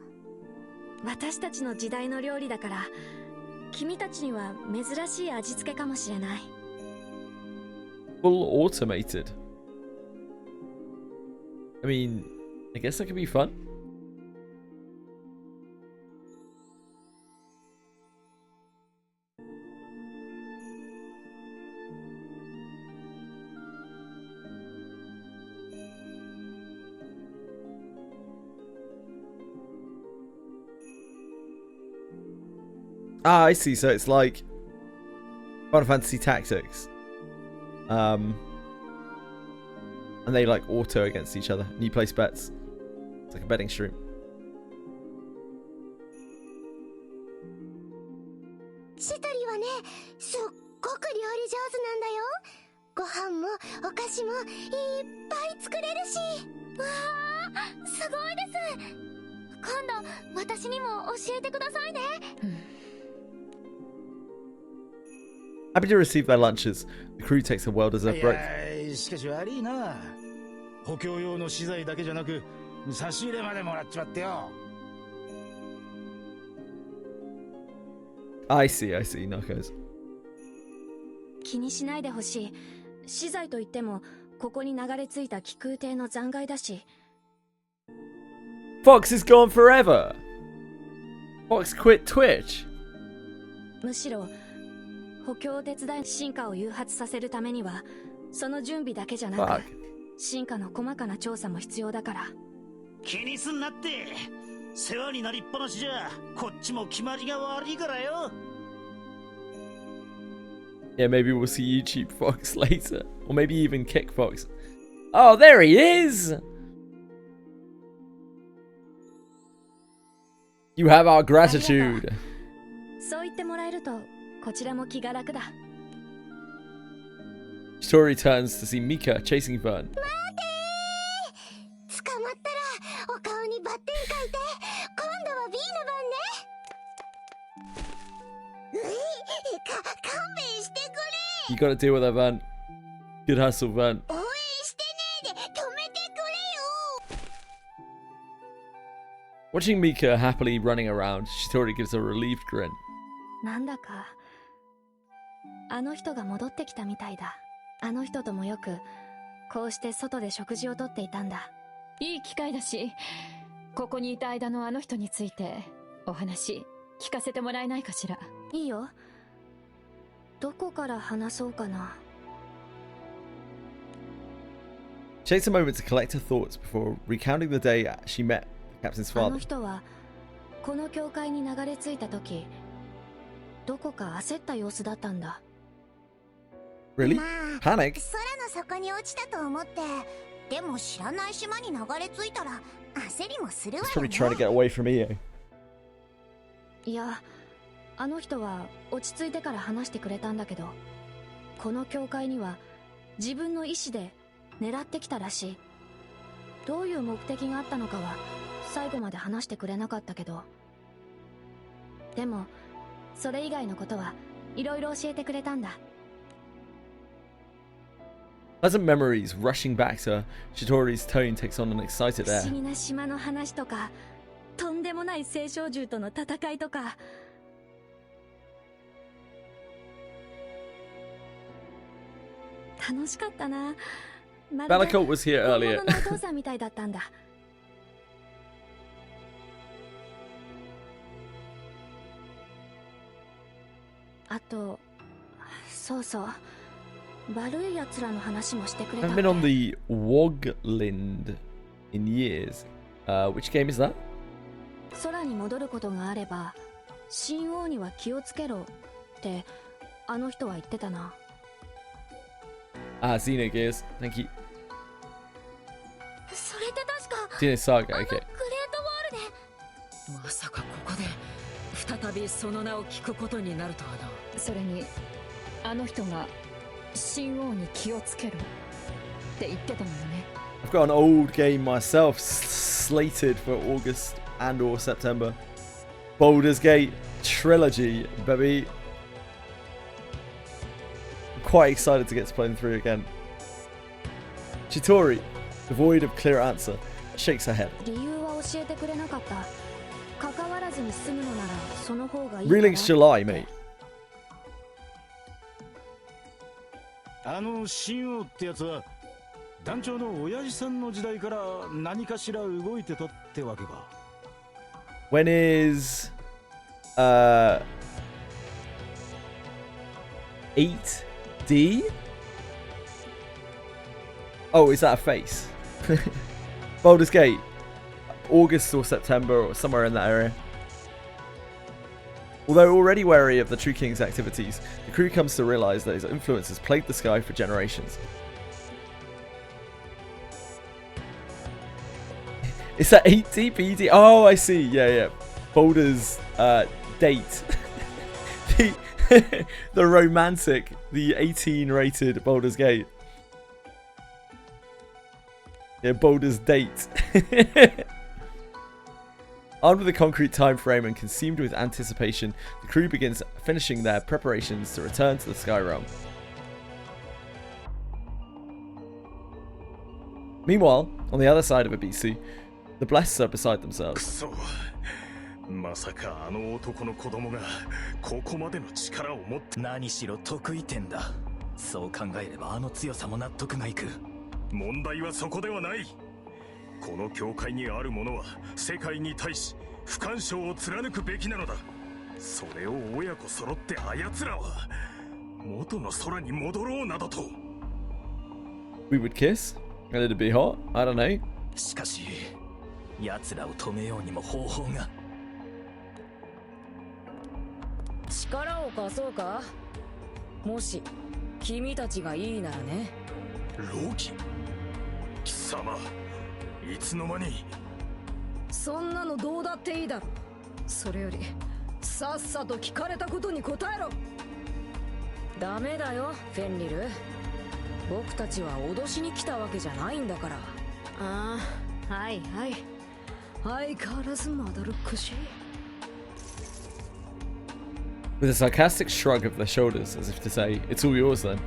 私たちの時代の料理だから、君たちには珍しい味付けかもしれない。Full automated. I mean, I guess that could be fun. Ah, I see. So it's like Final Fantasy Tactics. And they like auto against each other. And you place bets. It's like a betting stream. シトリはね、すっパンもお菓子もいっぱい作れるし。わあ、すごいです。今度私にも教えてくださいね。Happy to receive their lunches. The crew takes a well-deserved break. しかし悪いな。補強用の資材だけじゃなく差し入れまでもらっちまってよ。I see, Knuckles. 気にしないでほしい。資材といってもここに流れ着いた気空艇の残骸だし。Fox is gone forever. Fox quit Twitch. むしろ補強を手伝い進化を誘発させるためにはその準備だけじゃなく進化の細かな調査も必要だから。気にすんなって。世話になりっぱなしじゃこっちも決まりが悪いからよ。Yeah, maybe we'll see YouTube Fox later. Or maybe even kick Fox. Oh, there he is! You have our gratitude. そう言ってもらえるとこちらも気が楽だ。Shitori turns to see Mika chasing Vern. 捕まったらお顔にバッテン書いて、今度は B の番ね。勘弁してくれ。 You gotta deal with that, Vern. Good hustle, Vern. 応援してねえで止めてくれよ。 Watching Mika happily running around, Shitori gives a relieved grin. なんだかあの人が戻ってきたみたいだ。あの人ともよくこうして外で食事をとっていたんだ。いい機会だし、ここにいた間のあの人についてお話聞かせてもらえないかしら。いいよ。どこから話そうかな。 She takes a moment to collect her thoughts before recounting the day she met the captain's あの father. 人はこの教会に流れ着いた時どこか焦った様子だったんだ。 Really? まあ、 Panic? 空の底に落ちたと思って、でも知らない島に流れ着いたら焦りもするわ He's よ probably ね。 trying to get away from Io. いや、あの人は落ち着いてから話してくれたんだけど、この教会には自分の意志で狙ってきたらしい。どういう目的があったのかは最後まで話してくれなかったけど、でもそれ以外のことはいろいろ教えてくれたんだ。 Pleasant memories rushing back to her, Shitori's tone takes on an excited 不思 air. 議な島の話とか、とんでもない青少獣との戦いとか。楽しかったな。まるで Balacote was here 本 earlier. 物のお父さんみたいだったんだ。あと、そうそう。悪い奴らの話もしてくれた I've っ been on て。 the Woglind in years. Which game is that? 空に戻ることがあれば、神王には気をつけろってあの人は言ってたな。Ah, Xenogears. Thank you. それって確か Xenosaga, グレー okay. トウォールで。まさかここで再びその名を聞くことになるとはな。それにあの人が神王に気をつけろって言ってたのよね。 I've got an old game myself slated for August and or September. Baldur's Gate Trilogy, baby. I'm quite excited to get to play them through again. Chitori, devoid of clear answer, shakes her head. 理由は教えてくれなかった。関わらずに済むのならその方がいいかな。 Reeling's July, mate. あの神王ってやつは団長の親父さんの時代から何かしら動いてたってわけか。 When is 8D? Oh, is that a face? Baldur's Gate, August or September or somewhere in that area. Although already wary of the True King's activities, the crew comes to realize that his influence has plagued the sky for generations. Is that 8D, BD? Oh, I see. Yeah. Baldur's date. The romantic, the 18 rated Baldur's Gate. Yeah, Boulder's date. Armed with a concrete time frame and consumed with anticipation, the crew begins finishing their preparations to return to the Sky Realm. Meanwhile, on the other side of Abisu, the Blessed are beside themselves. まさかあの男の子供がここまでの力を持って。何しろ得意点だ。そう考えればあの強さも納得がいく。問題はそこではない。この教会にあるものは世界に対し不干渉を貫くべきなのだ。それを親子揃ってあやつらは元の空に戻ろうなどと。 We would kiss? And it'd be hot? I don't know. しかし奴らを止めようにも方法が。力を貸そうか。もし君たちがいいならね。ロキ、貴様いつの間に。そんなのどうだっていいだろ。それよりさっさと聞かれたことに答えろ。ダメだよフェンリル。僕たちは脅しに来たわけじゃないんだから。ああ、はいはい。相変わらずまどろっこしい。 With a sarcastic shrug of their shoulders, as if to say, it's all yours then,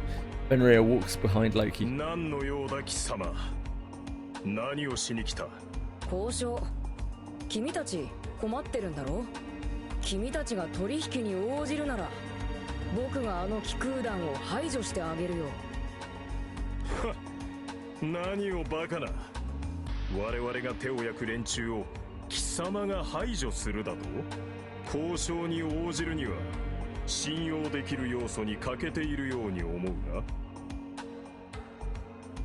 Fenrir walks behind Loki. 何の用だ貴様。何をしに来た。交渉。君たち困ってるんだろ。君たちが取引に応じるなら僕があの気空団を排除してあげるよ。何をバカな。我々が手を焼く連中を貴様が排除するだと。交渉に応じるには信用できる要素に欠けているように思うが。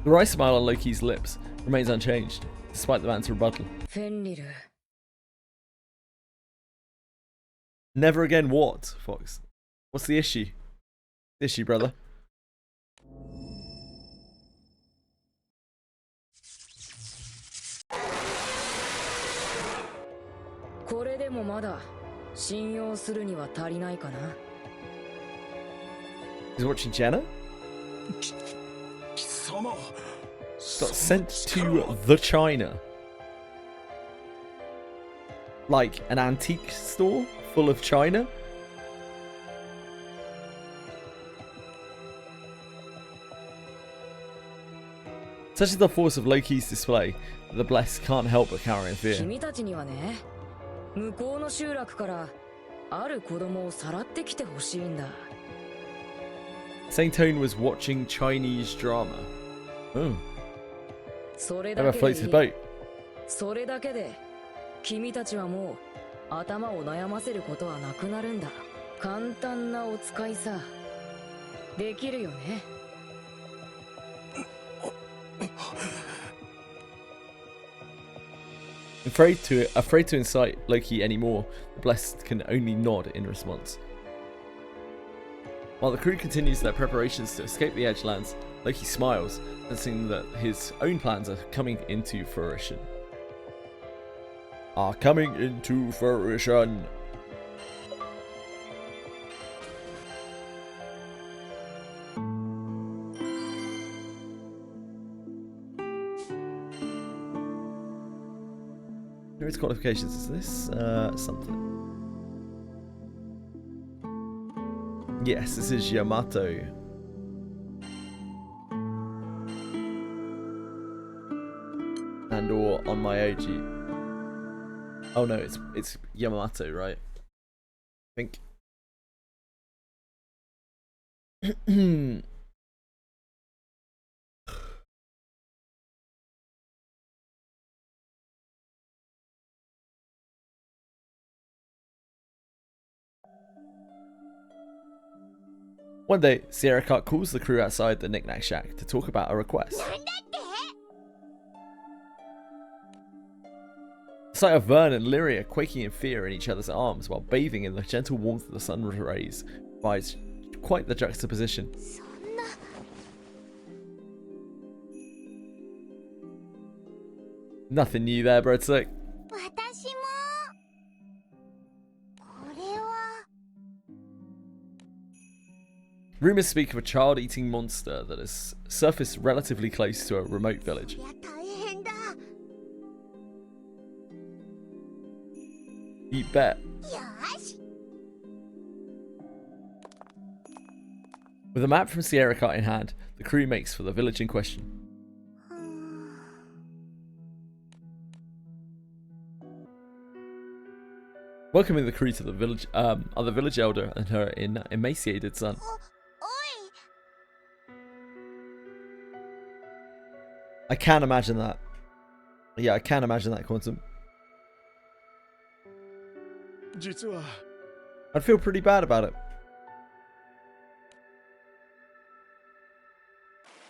The wry smile on Loki's lips remains unchanged, despite the man's rebuttal. フェンリル。 Never again what, Fox? What's the issue? The issue, brother? これでもまだ信用するには足りないかな。 He's watching Jenna? 貴様。 Got sent to the China. Like an antique store full of china? Such is the force of Loki's display that the Blessed can't help but cower in fear. 君たちにはね、向こうの集落からある子供をさらってきてほしいんだ。 Saying Tone was watching Chinese drama. Oh. それだ Never け floats で his boat. それだけで君たちはもう頭を悩ませることはなくなるんだ。簡単なお使いさ。できるよね。 Afraid to incite Loki anymore, the Blessed can only nod in response. While the crew continues their preparations to escape the Edgelands, Loki smiles, sensing that his own plans are coming into fruition. Here is qualifications. Is this something? Yes, this is Yamato. And or on my OG. Oh no, it's Yamato, right? I think. One day, Sierra Cut calls the crew outside the Knick-Knack Shack to talk about a request. The sight of Vern and Lyria quaking in fear in each other's arms while bathing in the gentle warmth of the sun rays provides quite the juxtaposition. Nothing new there, Breadstick. Rumours speak of a child-eating monster that has surfaced relatively close to a remote village. You bet. With a map from Sierra Cart in hand, the crew makes for the village in question. Welcoming the crew to the village are the village elder and her emaciated son. I can imagine that. Yeah, I can imagine that, Quantum. I'd feel pretty bad about it.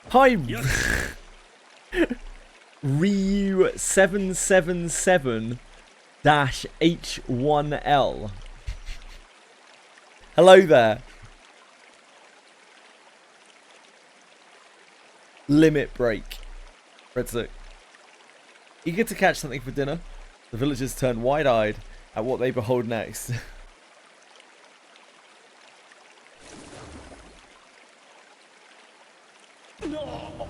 Hi, Ryu 777-H1L. Hello there. Limit break. Redsick. Eager to catch something for dinner, the villagers turn wide-eyed at what they behold next. No!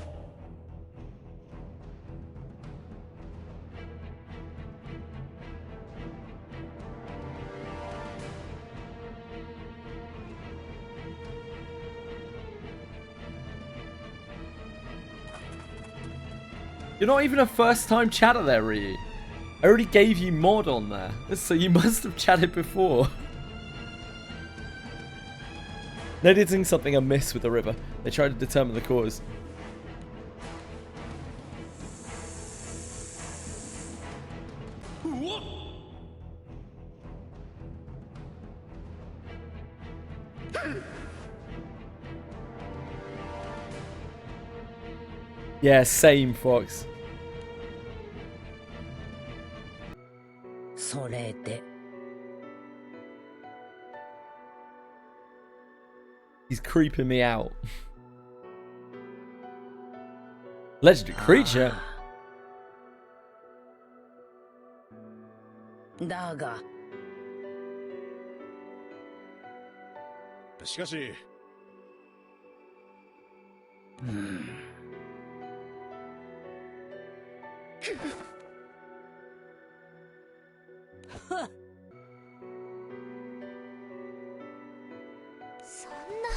You're not even a first-time chatter there, Ryu. I already gave you mod on there, so you must have chatted before. Noticing something amiss with the river, they try to determine the cause. Yeah, same, Fox. He's creeping me out. Legendary creature? Daga. しかし、そんな。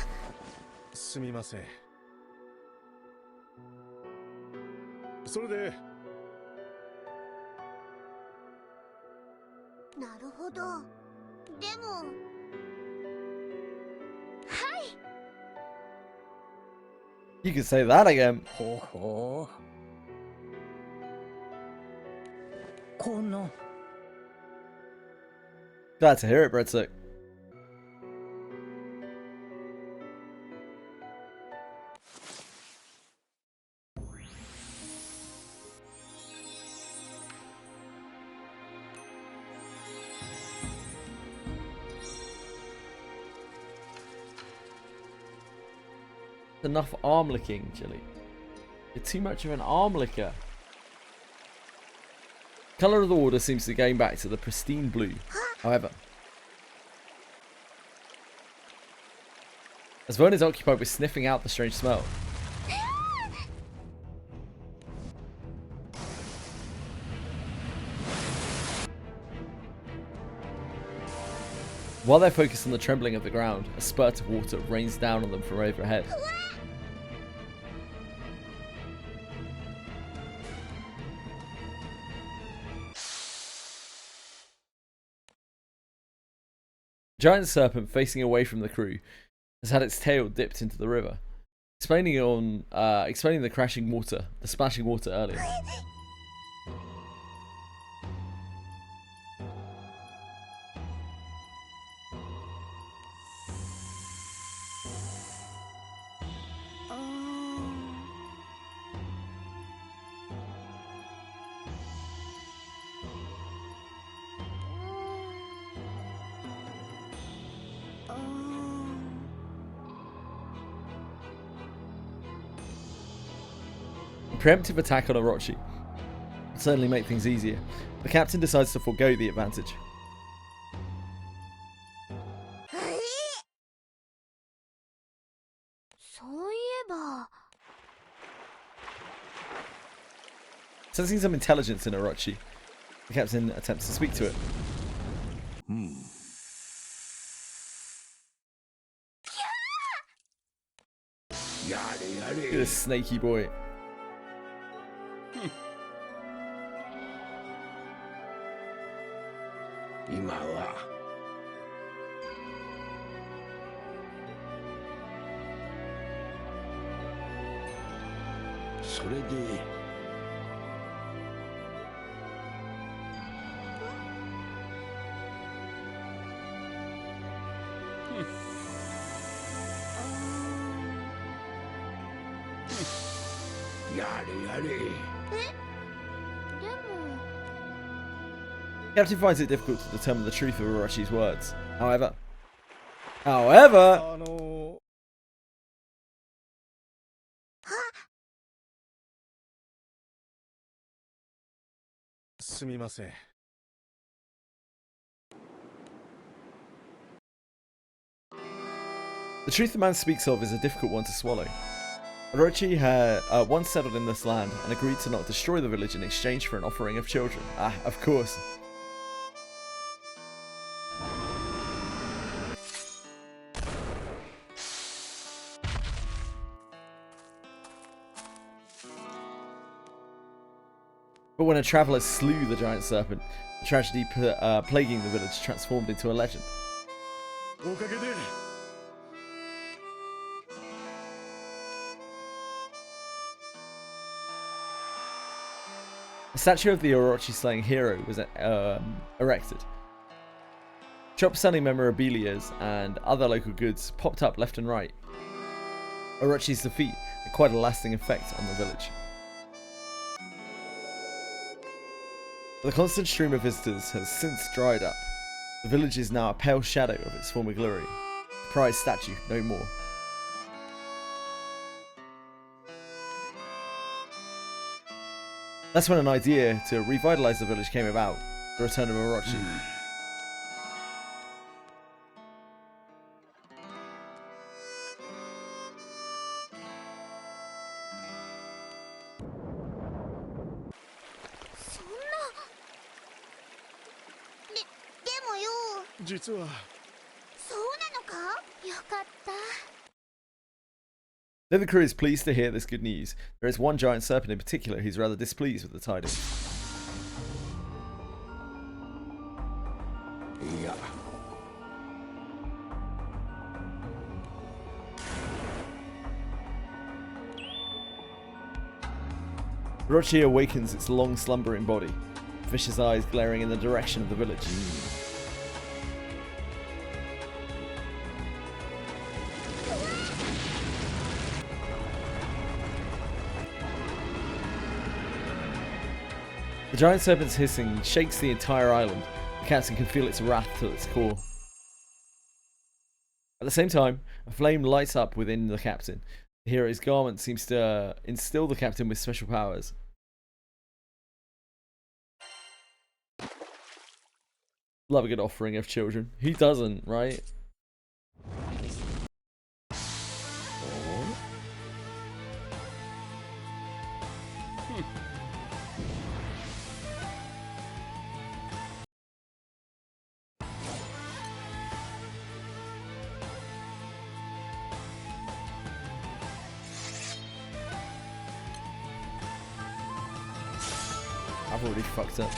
すみません。それで。なるほど。でも。You can say that again. ほほう。この。Glad to hear it, Breadstick. Enough arm licking, Jilly. You're too much of an arm licker. Colour of the water seems to be going back to the pristine blue. However, as Vern is occupied with sniffing out the strange smell, while they're focused on the trembling of the ground, a spurt of water rains down on them from overhead. The giant serpent facing away from the crew has had its tail dipped into the river, explaining the crashing water, the splashing water earlier. Preemptive attack on Orochi would certainly make things easier. The captain decides to forego the advantage. Sensing some intelligence in Orochi, the captain attempts to speak to it. Look at this snaky boy. 今はそれでやれやれ Captain finds it difficult to determine the truth of Orochi's words. However, すみません。the truth the man speaks of is a difficult one to swallow. Orochi had once settled in this land and agreed to not destroy the village in exchange for an offering of children. Ah, of course. But when a traveller slew the giant serpent, the tragedy plaguing the village transformed into a legend. A statue of the Orochi slaying hero was erected. Shops selling memorabilia and other local goods popped up left and right. Orochi's defeat had quite a lasting effect on the village. The constant stream of visitors has since dried up. The village is now a pale shadow of its former glory. The prized statue no more. That's when an idea to revitalise the village came about, the return of Orochi. Though the crew is pleased to hear this good news, there is one giant serpent in particular who's rather displeased with the tidings. Yeah. Orochi awakens its long slumbering body, vicious eyes glaring in the direction of the village. The giant serpent's hissing shakes the entire island. The captain can feel its wrath to its core. At the same time, a flame lights up within the captain. The hero's garment seems to instill the captain with special powers. Love a good offering of children. Who doesn't, right? I've already fucked up.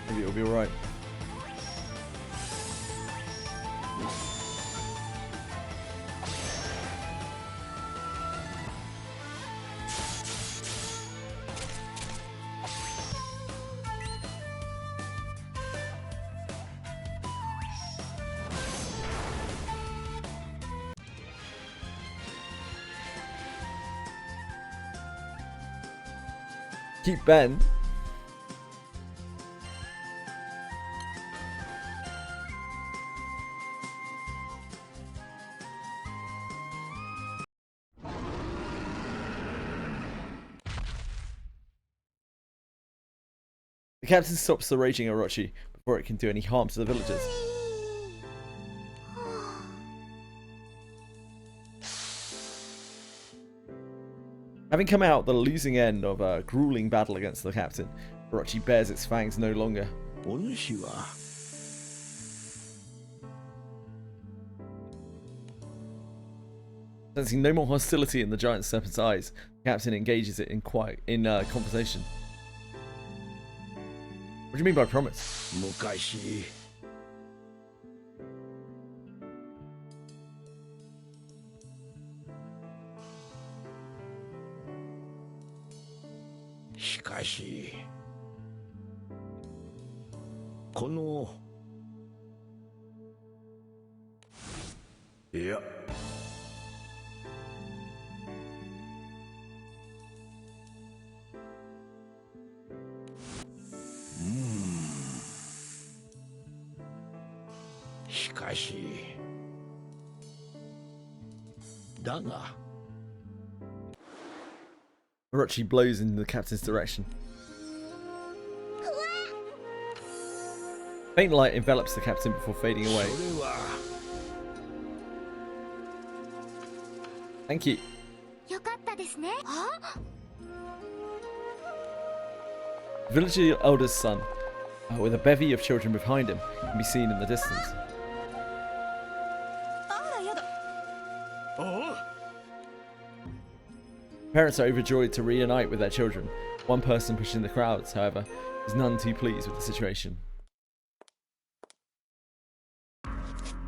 Maybe it'll be alright. Keep Ben. The captain stops the raging Orochi before it can do any harm to the villagers. Having come out the losing end of a grueling battle against the captain, Orochi bares its fangs no longer. Sensing no more hostility in the giant serpent's eyes, the captain engages it in conversation. What do you mean by promise? しかしこのいやしかしだが Orochi blows in the captain's direction. Faint light envelops the captain before fading away. Thank you. よかったですね。 Village elder's son, with a bevy of children behind him, can be seen in the distance. Parents are overjoyed to reunite with their children. One person pushing the crowds, however, is none too pleased with the situation.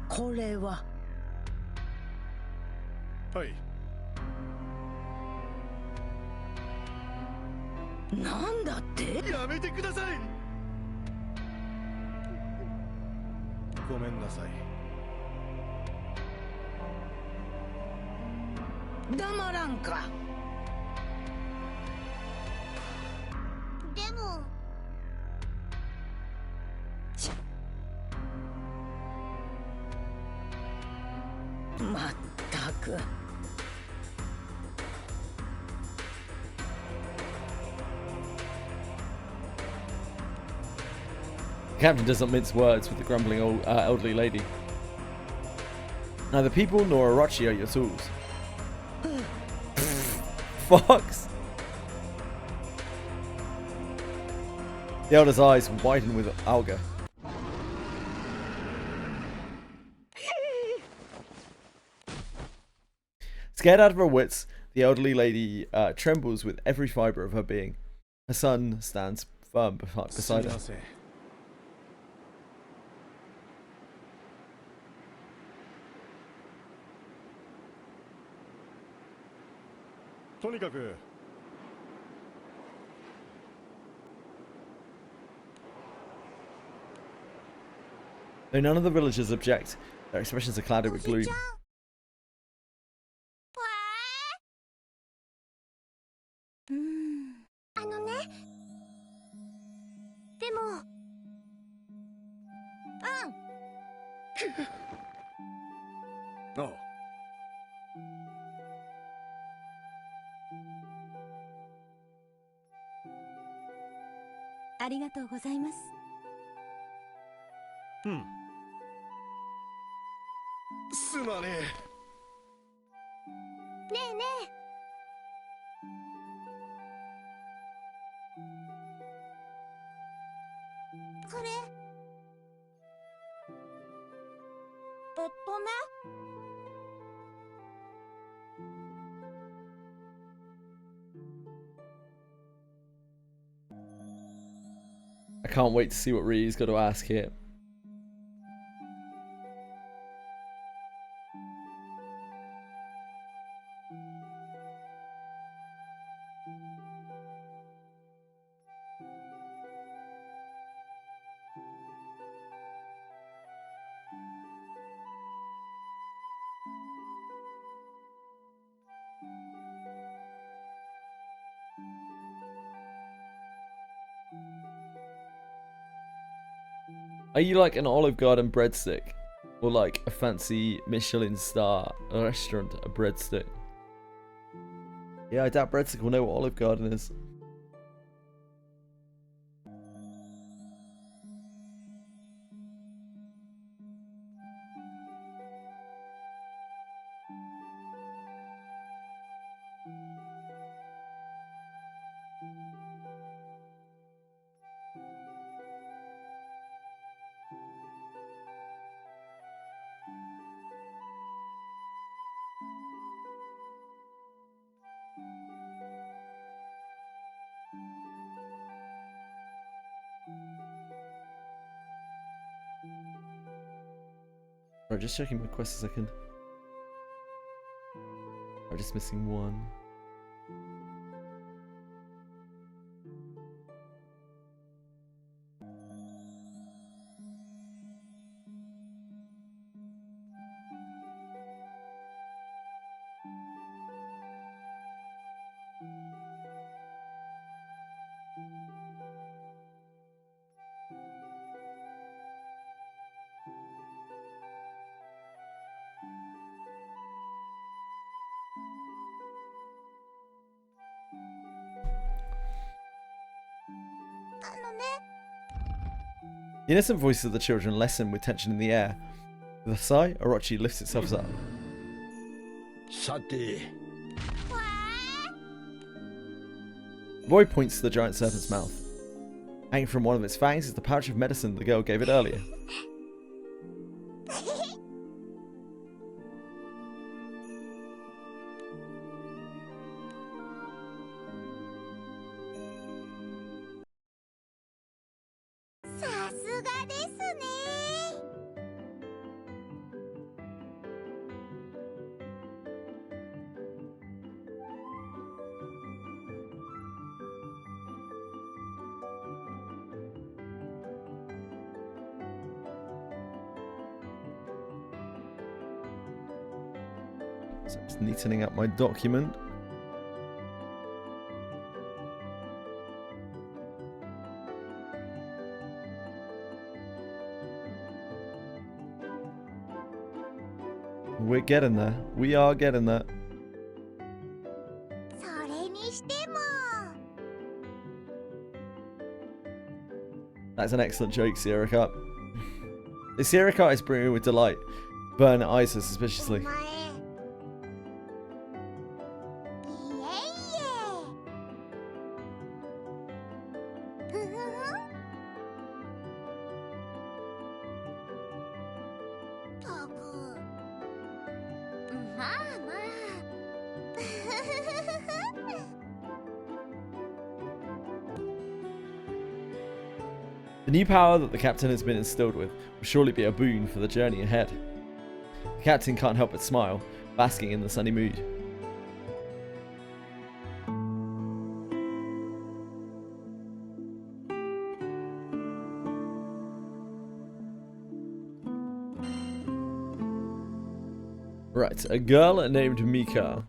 これは。はい。なんだって？やめてください。ごめんなさい。黙らんか。でもまったく。 The captain does not mince words with the grumbling elderly lady. Neither people nor Orochi are your tools. Fox! The elder's eyes widen with anger. Scared out of her wits, the elderly lady trembles with every fibre of her being. Her son stands firm beside her. とにかく Though none of the villagers object, their expressions are clouded with gloom. あのね。でも。ああ。 ありがとうございます。うん。すまねえ。ねえねえ。これ。ね。I can't wait to see what Ryu's got to ask here. Are you like an Olive Garden breadstick? Or like a fancy Michelin star restaurant, a breadstick? Yeah, I doubt breadstick will know what Olive Garden is. Alright, just checking my quest a second. I'm just missing one. The innocent voices of the children lessen with tension in the air. With a sigh, Orochi lifts itself up. The boy points to the giant serpent's mouth. Hanging from one of its fangs is the pouch of medicine the girl gave it earlier. So just neatening up my document. We're getting there. We are getting there. That's an excellent joke, Sierra Cut. The Sierra Cut is brimming with delight. Burn eyes her suspiciously. The new power that the captain has been instilled with will surely be a boon for the journey ahead. The captain can't help but smile, basking in the sunny mood. Right, a girl named Mika.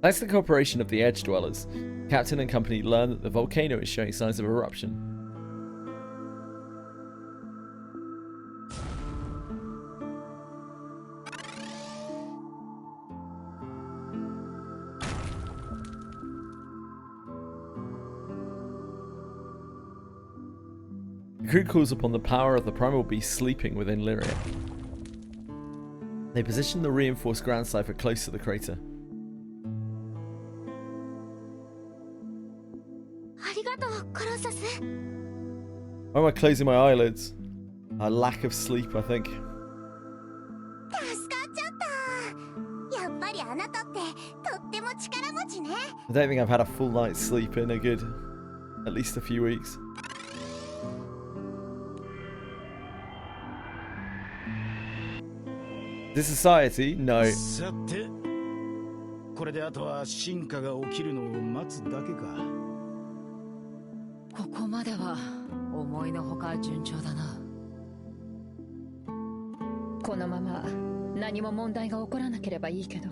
Thanks to the cooperation of the Edge Dwellers, Captain and company learn that the volcano is showing signs of eruption. The crew calls upon the power of the primal beast sleeping within Lyria. They position the reinforced ground cipher close to the crater. Why am I closing my eyelids? A lack of sleep, I think. I don't think I've had a full night's sleep in a good, at least a few weeks. This society? No. これであとは進化が起きるのを待つだけか。ここまでは思いのほか順調だな。このまま何も問題が起こらなければいいけど。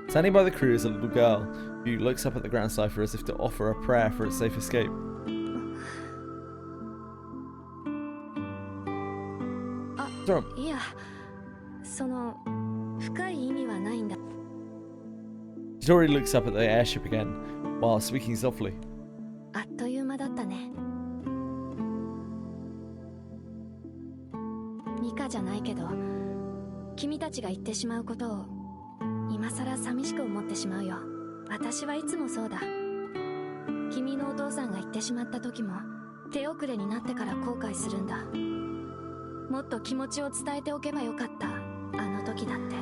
Standing by the crew is a little girl who looks up at the ground cipher as if to offer a prayer for its safe escape.いや、その深い意味はないんだ。Tori looks up at the airship again, while speaking softly. あっという間だったね。ミカじゃないけど、君たちが言ってしまうことを今さら寂しく思ってしまうよ。私はいつもそうだ。君のお父さんが言ってしまった時も手遅れになってから後悔するんだ。もっと気持ちを伝えておけばよかった。あの時だって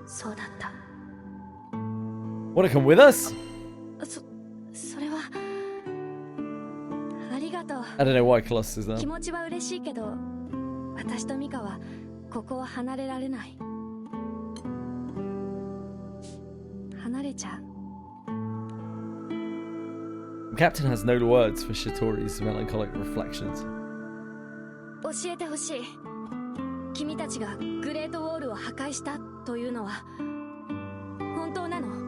そうだった。 Wanna come with us? それはありがとう。 I don't know why Colossus is there. 気持ちは嬉しいけど、私とミカはここは離れられない。離れちゃう。 The captain has no words for Shitori's melancholic reflections. 教えてほしい。君たちがグレートウォールを破壊したというのは本当なの？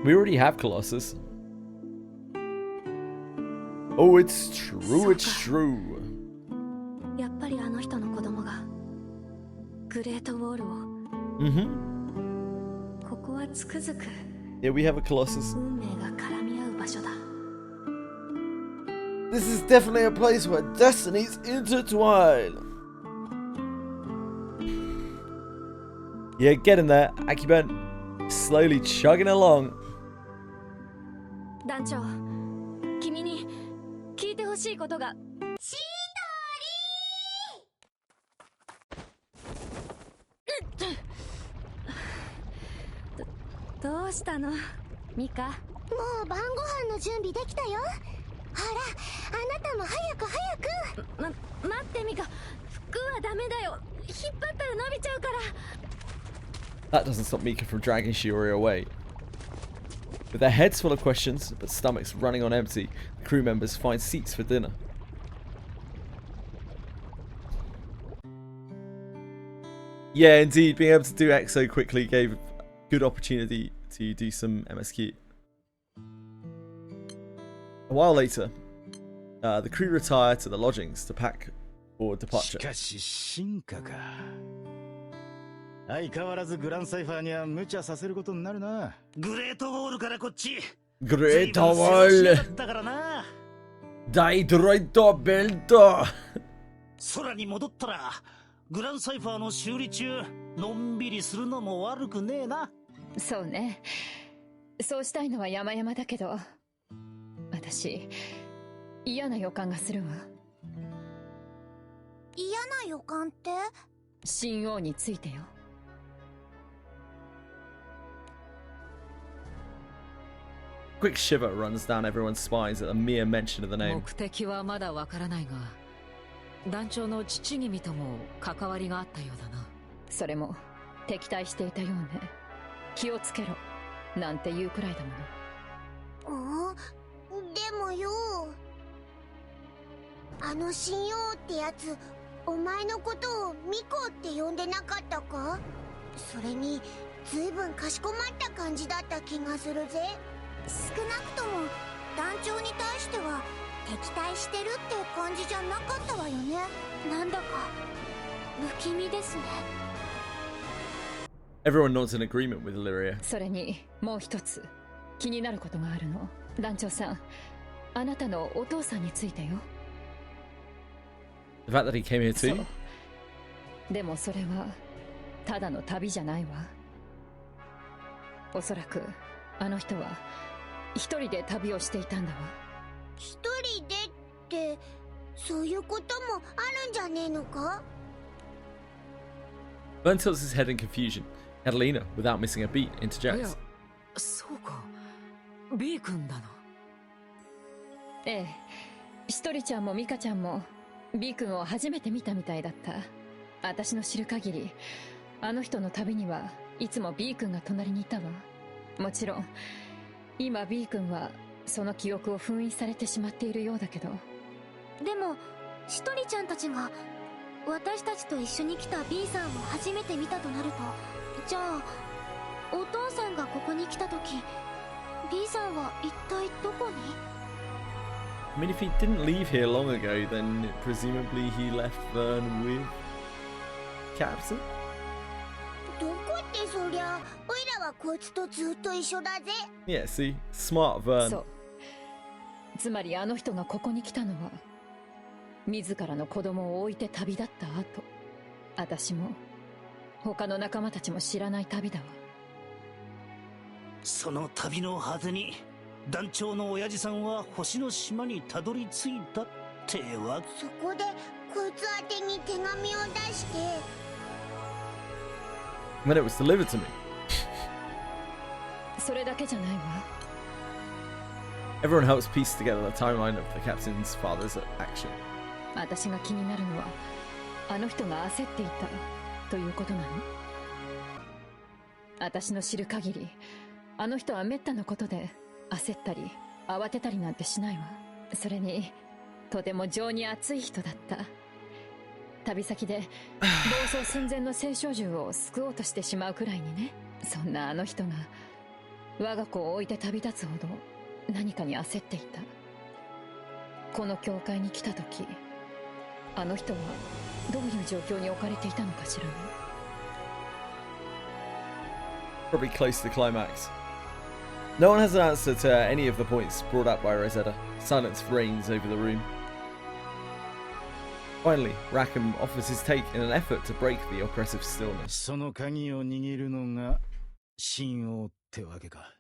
We already have Colossus. Oh, it's true, it's true. やっぱりあの人の子供がグレートウォールを。ここはつくづく Yeah, we have a Colossus. 運命が絡み合う場所だ。 This is definitely a place where destinies intertwine. Yeah, get in there, Akiben. Slowly chugging along. 団長、君に聞いてほしいことが。シートリー。どうしたのミカ？もう晩ご飯の準備できたよ。ほら、あなたも早く早く。待ってミカ、服はダメだよ。引っ張ったら伸びちゃうから。 That doesn't stop Mika from dragging Shiori away. With their heads full of questions, but stomachs running on empty, the crew members find seats for dinner. Yeah, indeed, being able to do X so quickly gave a good opportunity to do some MSQ. A while later, the crew retire to the lodgings to pack for departure. しかし進化か。相変わらずグランサイファーには無茶させることになるな。グレートウォールからこっち。グレートウォール。だからな。大ドロイドベルト。空に戻ったらグランサイファーの修理中のんびりするのも悪くねえな。そうね。そうしたいのは山々だけど、私嫌な予感がするわ。嫌な予感って？神王についてよ。Quick shiver runs down everyone's spines at the mere mention of the name. 目的はまだわからないが、団長の父君とも関わりがあったようだな。それも敵対していたようね。気をつけろなんて言うくらいだもの。でもよ、あの神王ってやつ、お前のことをミコって呼んでなかったか？それに随分かしこまった感じだった気がするぜ。少なくとも団長に対しては敵対してるって感じじゃなかったわよね。なんだか不気味ですね。 Everyone nods in agreement with Illyria. それにもう一つ気になることがあるの。団長さん、あなたのお父さんについてよ。The fact that he came here too? でもそれはただの旅じゃないわ。おそらくあの人は一人で旅をしていたんだわ。一人でってそういうこともあるんじゃねえのか？ Vern tilts his head in confusion. Catalina, without missing a beat, interjects. そうか、B 君だな。ええ、ひとりちゃんもミカちゃんも B 君を初めて見たみたいだった。私の知る限り、あの人の旅にはいつも B 君が隣にいたわ。もちろん今 B 君はその記憶を封印されてしまっているようだけど。でもひとりちゃんたちが私たちと一緒に来た B さんを初めて見たとなると、じゃあお父さんがここに来た時 B さんは一体どこに？ I mean, if he didn't leave here long ago, then presumably he left Vern with Captain? どこってそりゃ、おいらはこいつとずっと一緒だぜ。 Yeah, see? Smart Vern. そう。つまりあの人がここに来たのは自らの子供を置いて旅立った後、私も他の仲間たちも知らない旅だわ。その旅のはずに団長の親父さんは星の島にたどり着いたってわけ。そこでこいつ宛てに手紙を出して When it was delivered to me. それだけじゃないわ。 Everyone helps piece together the timeline of the captain's father's action. 私が気になるのはあの人が焦っていたということなの。私の知る限りあの人は滅多なことで焦ったり慌てたりなんてしないわ。それにとても情に熱い人だった。旅先で暴走寸前の青少獣を救おうとしてしまうくらいにね。そんなあの人が我が子を置いて旅立つほど何かに焦っていた。この教会に来た時あの人はどういう状況に置かれていたのかしらね。 Probably close to the climax. No one has an answer to any of the points brought up by Rosetta. Silence reigns over the room. Finally, Rackham offers his take in an effort to break the oppressive stillness. その鍵を握るのが神王ってわけか。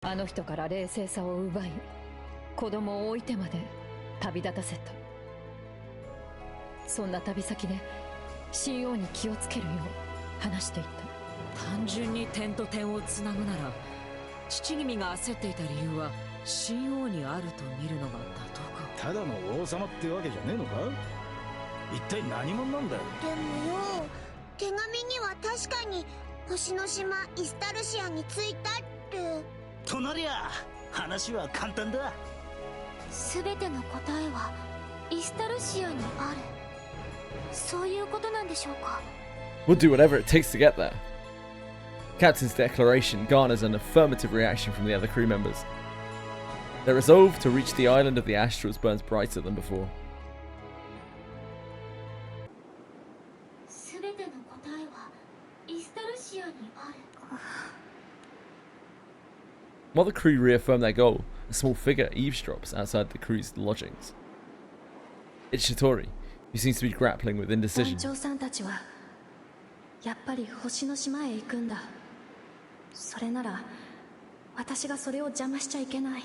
あの人から冷静さを奪い子供を置いてまで旅立たせた。そんな旅先で神王に気をつけるよう話していた。単純に点と点をつなぐなら父君が焦っていた理由は神王にあると見るのが妥当か。ただの王様ってわけじゃねえのか。一体何者なんだよ。でもよ、手紙には確かに星の島イスタルシアに着いたって。となりゃ話は簡単だ。全ての答えはイスタルシアにある。そういうことなんでしょうか。 We'll do whatever it takes to get there. Captain's declaration garners an affirmative reaction from the other crew members. Their resolve to reach the island of the Astrals burns brighter than before. 全ての答えはイスタルシアにある。 While the crew reaffirm their goal, a small figure eavesdrops outside the crew's lodgings. It's Shitori, who seems to be grappling with indecision. 団長さんたちはやっぱり星の島へ行くんだ。それなら私がそれを邪魔しちゃいけない。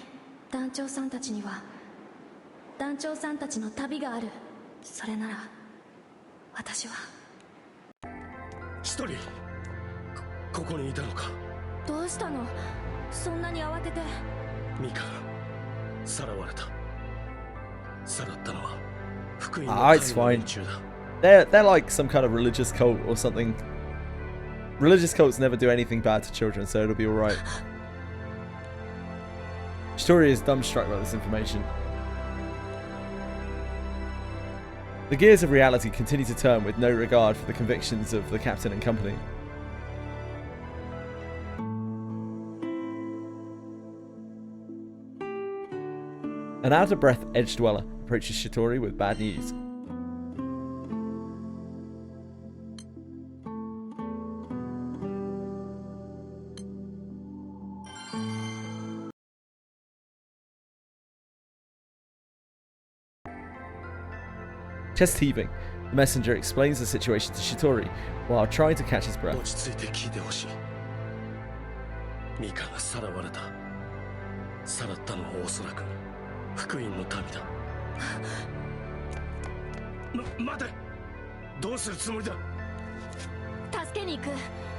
団長さんたちには団長さんたちの旅がある。それなら私は。一人ここにいたのか。どうしたの、そんなに慌てて。ミカがさらわれた。さらったのは福音の it's 神の fine. 連中だ。They're like some kind of religious cult or something. Religious cults never do anything bad to children, so it'll be alright. Shitori is dumbstruck by this information. The gears of reality continue to turn with no regard for the convictions of the captain and company. An out-of-breath edge dweller approaches Shitori with bad news. Chest heaving, the messenger explains the situation to Shitori while trying to catch his breath. 落ち着いて聞いてほしい。ミカがさらわれた。さらったのはおそらく福音の民だ。待て、どうするつもりだ。助けに行く、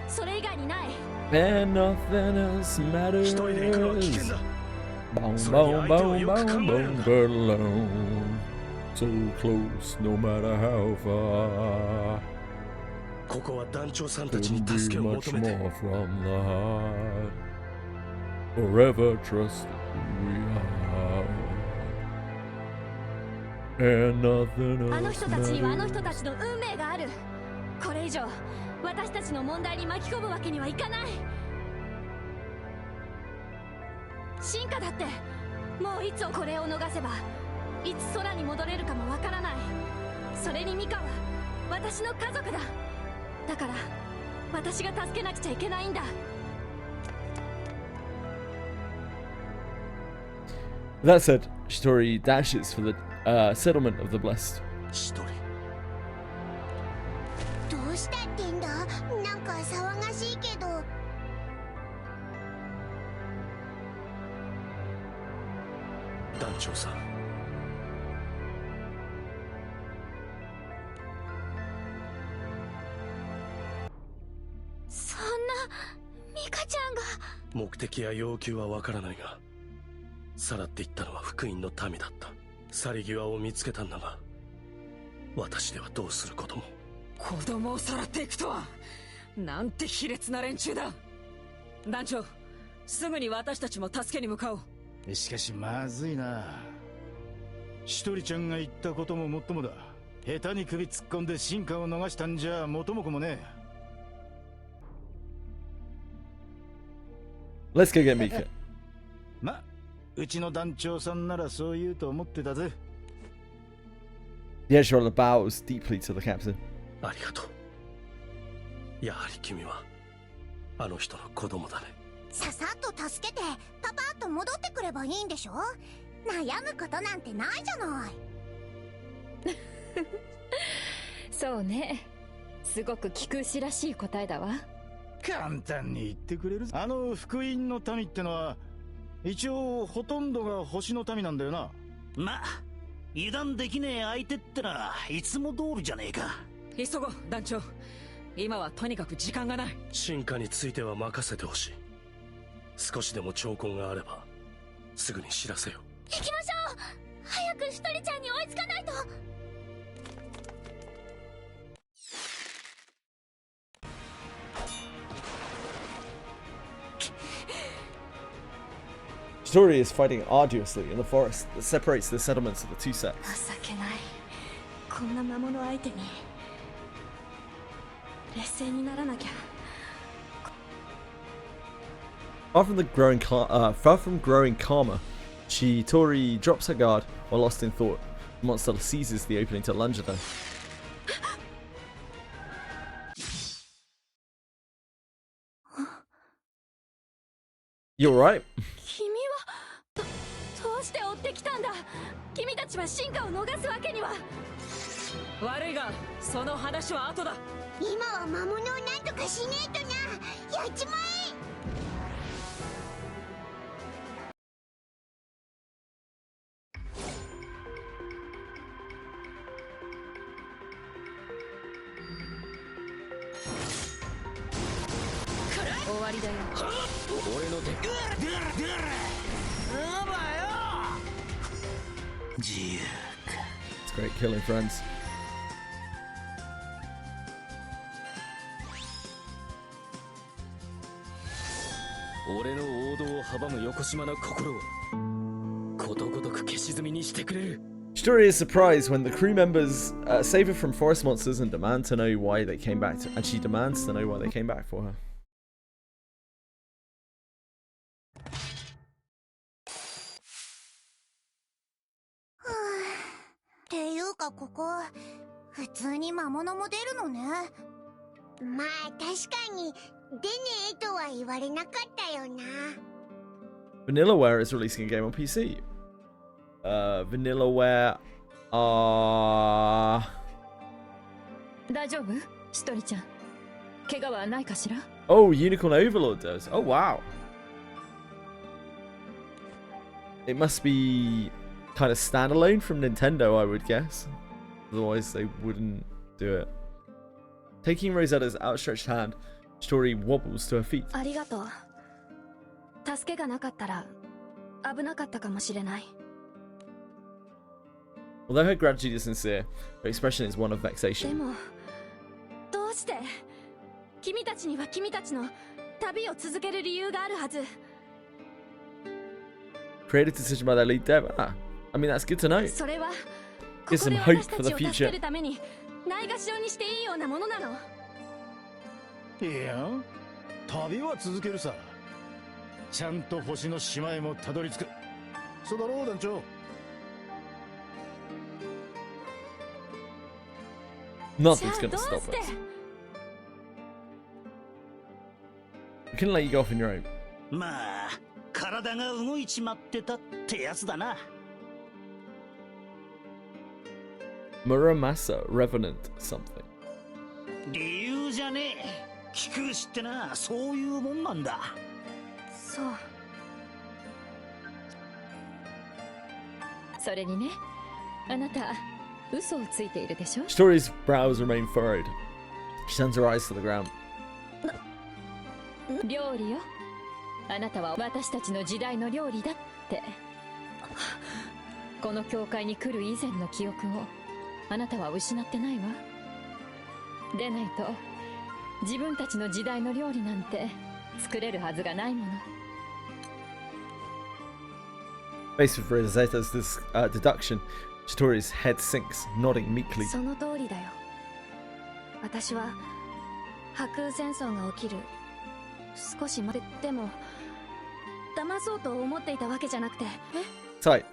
それ以外にない。 And nothing else matters. 一人で行くのは危険だ。 Boom, それに boom, 相手を boom, よく boom, 考えるん boom, だ。 but alone. So close, no matter how far. ここは団長さんたち Couldn't に be 助けを much 求めて。 more from the heart. Forever trust who we are. And nothing あの else 人たちにはあの matters. 人たちの運命がある。これ以上私たちの問題に巻き込むわけにはいかない。進化だってもういつこれを逃せばいつ空に戻れるかもわからない。それにミカは私の家族だ。だから私が助けなくちゃいけないんだ。 That said, Shitori dashes for the settlement of the blessed. 一人どうしたってんだ。なんか騒がしいけど。団長さん。そんなミカちゃんが。目的や要求はわからないが、さらっていったのは福音の民だった。去り際を見つけたんだが、私ではどうすることも。子供をさらっていくとは、なんて卑劣な連中だ。団長、すぐに私たちも助けに向かおう。しかしまずいな。しとりちゃんが言ったことももっともだ。下手に首突っ込んで進化を逃したんじゃ元も子もねえ。Let's go get Mika. ま、うちの団長さんならそう言うと思ってたぜ。The Edgerol bows deeply to the captain. ありがとう。やはり君はあの人の子供だね。ささっと助けてパパッと戻ってくればいいんでしょ。悩むことなんてないじゃない。そうね、すごく菊牛らしい答えだわ。簡単に言ってくれる。あの福音の民ってのは一応ほとんどが星の民なんだよな。ま、油断できねえ相手ってのはいつも通りじゃねえか。急ごう団長、今はとにかく時間がない。進化については任せてほしい。少しでも兆候があればすぐに知らせよ。行きましょう。早くしとりちゃんに追いつかないと。Story is fighting arduously in the forest that separates the settlements of the two sects. 情けない。こんな魔物相手に冷静にならなきゃ。Far from growing calmer, Tori drops her guard while lost in thought. The monster seizes the opening to lunge at her. You alright? 君はどうして追ってきたんだ。君たちは進化を逃すわけには。悪いがその話は後だ。今は魔物をなんとかしねえとな。やっちまえ。終わりだよ。俺の手。自由か。 It's great killing friends. 俺の王道を阻むよこしまな心をことごとく消し済みにしてくれる。 Shidori is surprised when the crew members save her from forest monsters and demand to know why they came back, and she demands to know why they came back for her. っていうかここ普通に魔物も出るのね。まあ確かに出ねえとは言われなかったよな。Vanillaware is releasing a game on PC. Vanillaware are... 大丈夫？しとりちゃん。怪我はないかしら？ Oh, Unicorn Overlord does. Oh, wow. It must be kind of standalone from Nintendo, I would guess. Otherwise, they wouldn't do it. Taking Rosetta's outstretched hand, Shidori wobbles to her feet. ありがとう。助けがなかったら危なかったかもしれない。Although her gratitude is sincere, her expression is one of で vexation. もどうして君たちには君たちの旅を続ける理由があるはず。 Created decision by their lead dev. Ah, I mean, that's good to know. それはこ Gives こで some hope 私た for ち the を助け future. るためにないがしろにしていいようなものなの。いや、旅は続けるさ。ちゃんと星の島へもたどり着く。そうだろう団長。 Nothing's gonna stop us. We can let you go off on your own. まあ、体が動いちまってたってやつだな。 Muramasa Revenant something. 理由じゃねえ。聞くしってな、そういうもんなんだ。そう。それにね、あなた嘘をついているでしょ。 Shitori's brows remain furrowed. She turns her eyes to the ground. 料理よ。あなたは私たちの時代の料理だって。この教会に来る以前の記憶をあなたは失ってないわ。でないと自分たちの時代の料理なんて作れるはずがないもの。 Faced with Rosetta's deduction, Shitori's head sinks, nodding meekly. その通りだよ。私は破空戦争が起きる少し待ってでも騙そうと思っていたわけじゃなくて。Tight.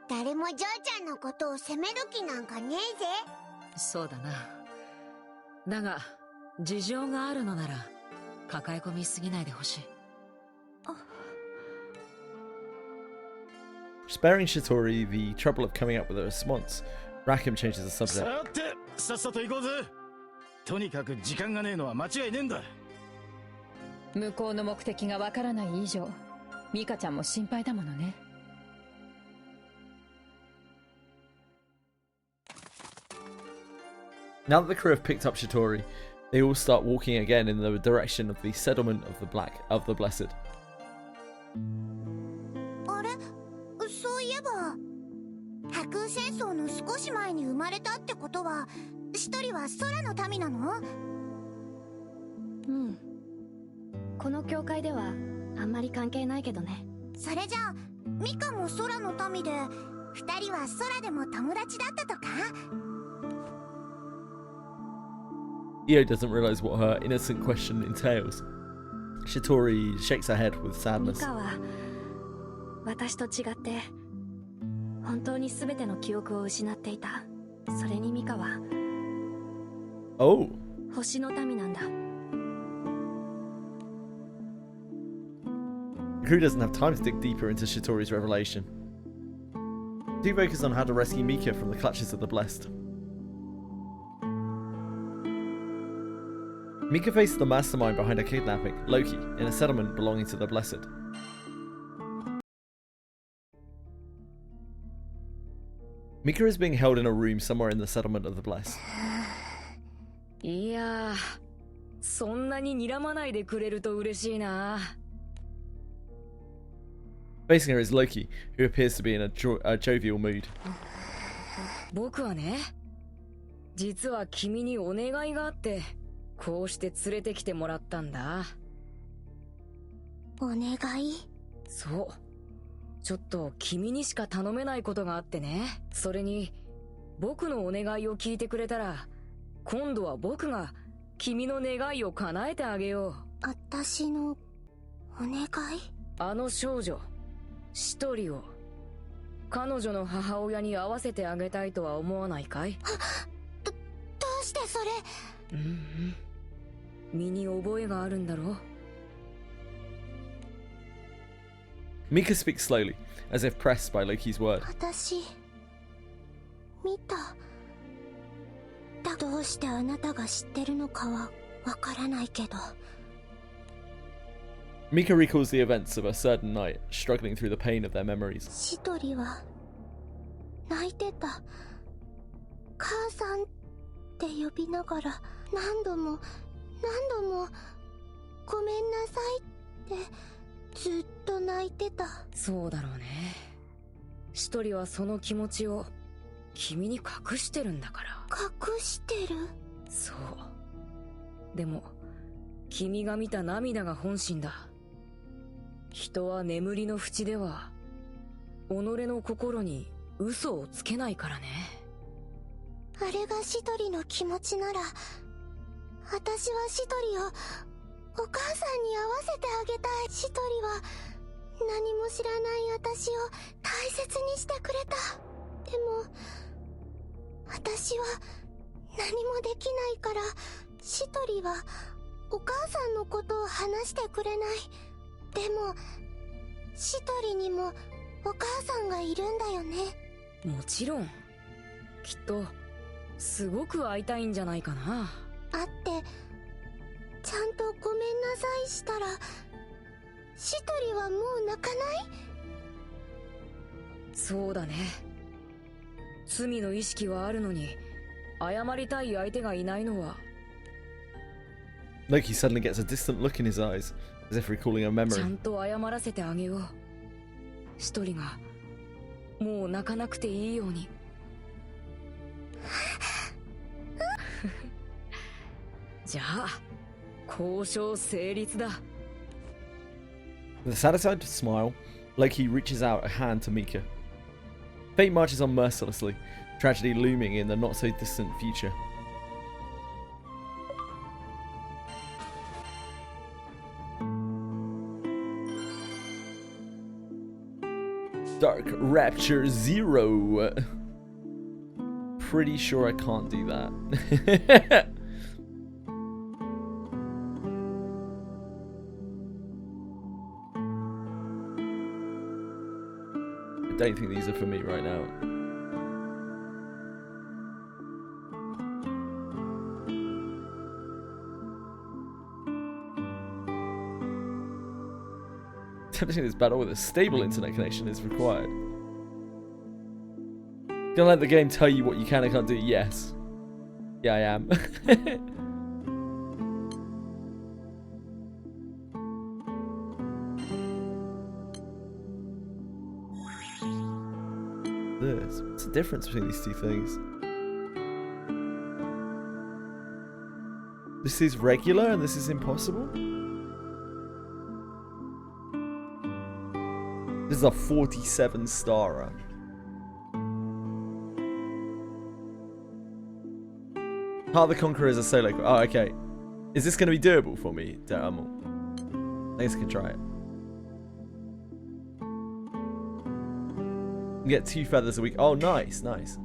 誰もジョーちゃんのことを責める気なんかねえぜ。そうだな。だが事情があるのなら抱え込みすぎないでほしい。Sparing Shitori the trouble of coming up with a response, Rackham changes the subject. さて、さっさと行こうぜ。とにかく時間がねえのは間違いねえんだ。向こうの目的がわからない以上、ミカちゃんも心配だものね。Now that the crew have picked up Shitori, they all start walking again in the direction of the settlement of the Blessed. あれ、そういえば破空戦争の少し前に生まれたってことは、一人は空の民なの？うん。この教会ではあんまり関係ないけどね。それじゃあミカも空の民で、二人は空でも友達だったとかIo doesn't realize what her innocent question entails. Shitori shakes her head with ミ sadness. カは私と違って本当に全ての記憶を失っていた。それにミカは Oh. 星の民なんだ。 The crew doesn't have time to dig deeper into Shitori's revelation. Do focus on how to rescue Mika from the clutches of the Blessed. Mika faces the mastermind behind her kidnapping, Loki, in a settlement belonging to the Blessed. Mika is being held in a room somewhere in the settlement of the Blessed. いやー、そんなに睨まないでくれると嬉しいな。Facing her is Loki, who appears to be in a jovial mood. 僕はね、実は君にお願いがあって、こうして連れてきてもらったんだ。お願い？そう。ちょっと君にしか頼めないことがあってね。それに、僕のお願いを聞いてくれたら、今度は僕が君の願いを叶えてあげよう。私のお願い？あの少女、一人を彼女の母親に会わせてあげたいとは思わないかい？どうしてそれ？身に覚えがあるんだろう。Mika speaks slowly, as if pressed by Loki's word. 私見た。どうしてあなたが知ってるのかはわからないけど。Mika recalls the events of a certain night, struggling through the pain of their memories. シトリは泣いてた。母さんって呼びながら何度もごめんなさいってずっと泣いてた。そうだろうね。一人はその気持ちを君に隠してるんだから。隠してる？そう。でも君が見た涙が本心だ。人は眠りの淵では己の心に嘘をつけないからね。あれがシトリの気持ちなら、私はシトリをお母さんに会わせてあげたい。シトリは何も知らない私を大切にしてくれた。でも私は何もできないから、シトリはお母さんのことを話してくれない。でもシトリにもお母さんがいるんだよね。もちろん。きっとすごく会いたいんじゃないかな。会ってちゃんとごめんなさいしたら、シトリはもう泣かない？そうだね。罪の意識はあるのに謝りたい相手がいないのは。Loki suddenly gets a distant look in his eyes, as if recalling a ちゃ memory. んと謝らせてあげよう。一人がもう泣かなくていいように。じゃあ交渉成立だ。With a satisfied smile, Loki reaches out a hand to Mika. Fate marches on mercilessly, tragedy looming in the not-so-distant future. Dark Rapture 0. Pretty sure I can't do that. I don't think these are for me right now. Attempting this battle with a stable internet connection is required. Gonna let the game tell you what you can and can't do? Yes. Yeah, I am. What's the difference between these two things? This is regular and this is impossible? This is a 47-starer. Heart of the Conqueror is a solo. Oh, okay. Is this going to be doable for me? I guess I can try it. You get 2 feathers a week. Oh, nice, nice.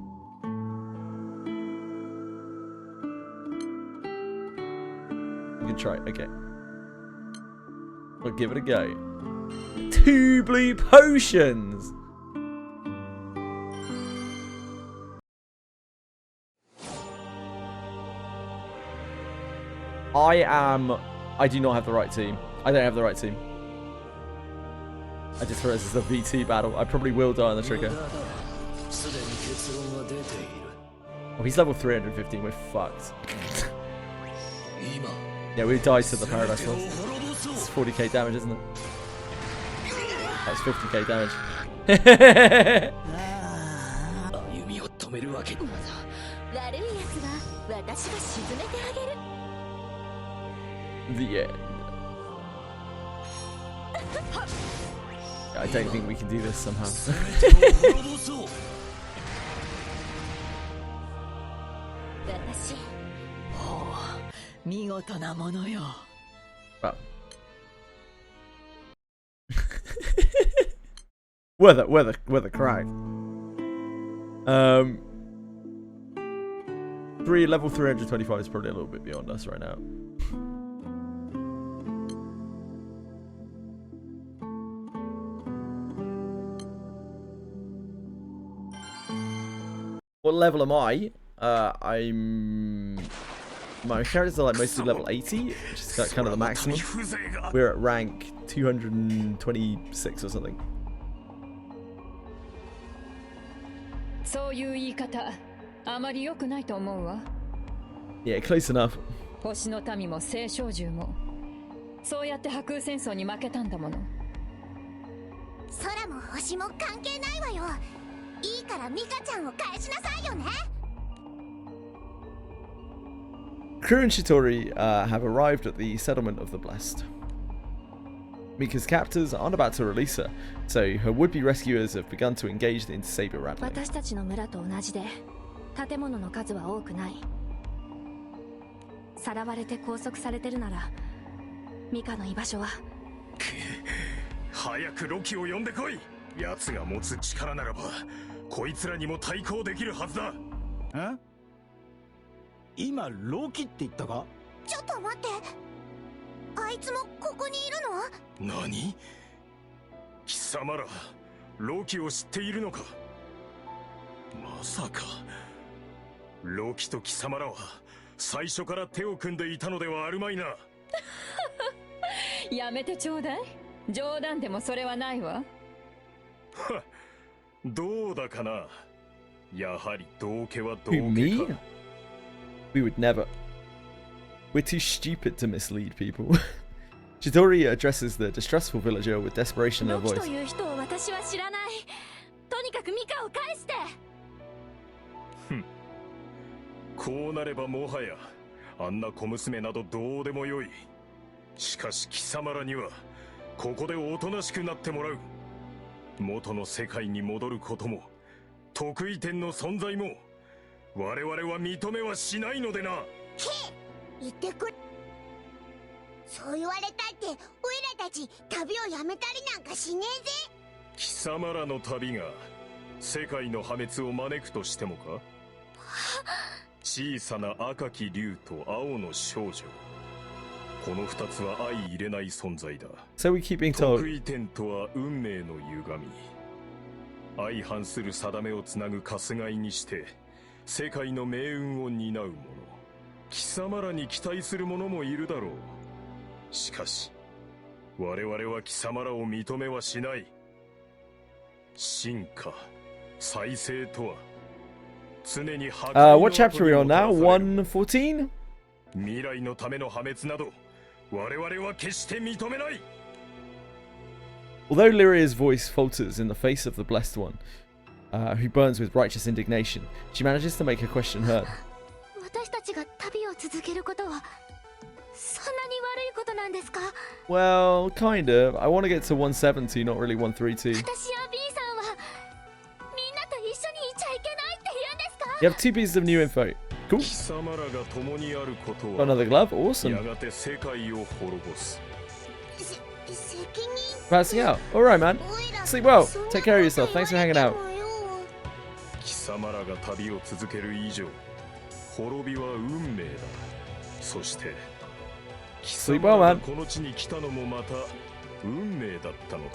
You can try it. Okay. I'll give it a go. 2 blue potions! I do not have the right team. I don't have the right team. I just realized this is a VT battle. I probably will die on the trigger. Oh, he's level 315. We're fucked. Yeah, we died to the Paradise Lost. It's 40k damage, isn't it? That's 50k damage. The end. I don't think we can do this somehow. Well. Weather crack. Level 325 is probably a little bit beyond us right now. What level am I? My characters are like mostly level 80, which is kind of the maximum. We're at rank 226 or something. Yeah, close enough. 星の民も聖少獣もそうやって破空戦争に負けたんだもの。空も星も関係ないわよ。いいからミカちゃんを返しなさいよね。Crew and Shitori have arrived at the settlement of the Blessed. Mika's captors aren't about to release her, so her would-be rescuers have begun to engage in saber rattling. 私たちの村と同じで建物の数は多くない。さらわれて拘束されてるならミカの居場所は。早くロキを呼んでこい。奴が持つ力ならばこいつらにも対抗できるはずだ。え？今ロキって言ったか？ちょっと待って。あいつもここにいるの？何？貴様らロキを知っているのか？まさかロキと貴様らは最初から手を組んでいたのではあるまいな。やめてちょうだい。冗談でもそれはないわ。どうだかな。やはり道家は道 Who, 家 me? か。 We would never. We're too stupid to mislead people. Chidori addresses the distrustful villager with desperation in her ロキ voice. という人を私は知らない。とにかくミカを返して。こうなればもはやあんな小娘などどうでもよい。しかし貴様らにはここでおとなしくなってもらう。元の世界に戻ることも得意点の存在も我々は認めはしないのでな。言ってくれ。そう言われたってオイラたち旅をやめたりなんかしねえぜ。貴様らの旅が世界の破滅を招くとしてもか。小さな赤き竜と青の少女、この二つは相入れない存在だ。 So we keep being told. 得意点とは運命の歪み。相反する定めをつなぐ春日井にして世界の命運を担う者、貴様らに期待する者もいるだろう。しかし我々は貴様らを認めはしない。進化再生とは常に破壊の What chapter are we on now? 114? 未来のための破滅など我々は決して認めない。 Although Lyria's voice falters in the face of the Blessed One, who burns with righteous indignation, she manages to make her question heard. 私たちが旅を続けることはそんなに悪いことなんですか？ Well, kind of. I want to get to 170, not really 132. 私や B さんはみんなと一緒にいちゃいけないって言うんですか？ You have 2 pieces of new info. Cool. 貴様らが共にあること Got は another glove. Awesome. やがて世界を滅ぼす。責任 Passing out. Alright, man. Sleep well. Take care of yourself. Thanks for hanging out. 貴様らが旅を続ける以上、滅びは運命だ。そして貴 Sleep 様 well, らが man. この地に来たのもまた運命だったのだ。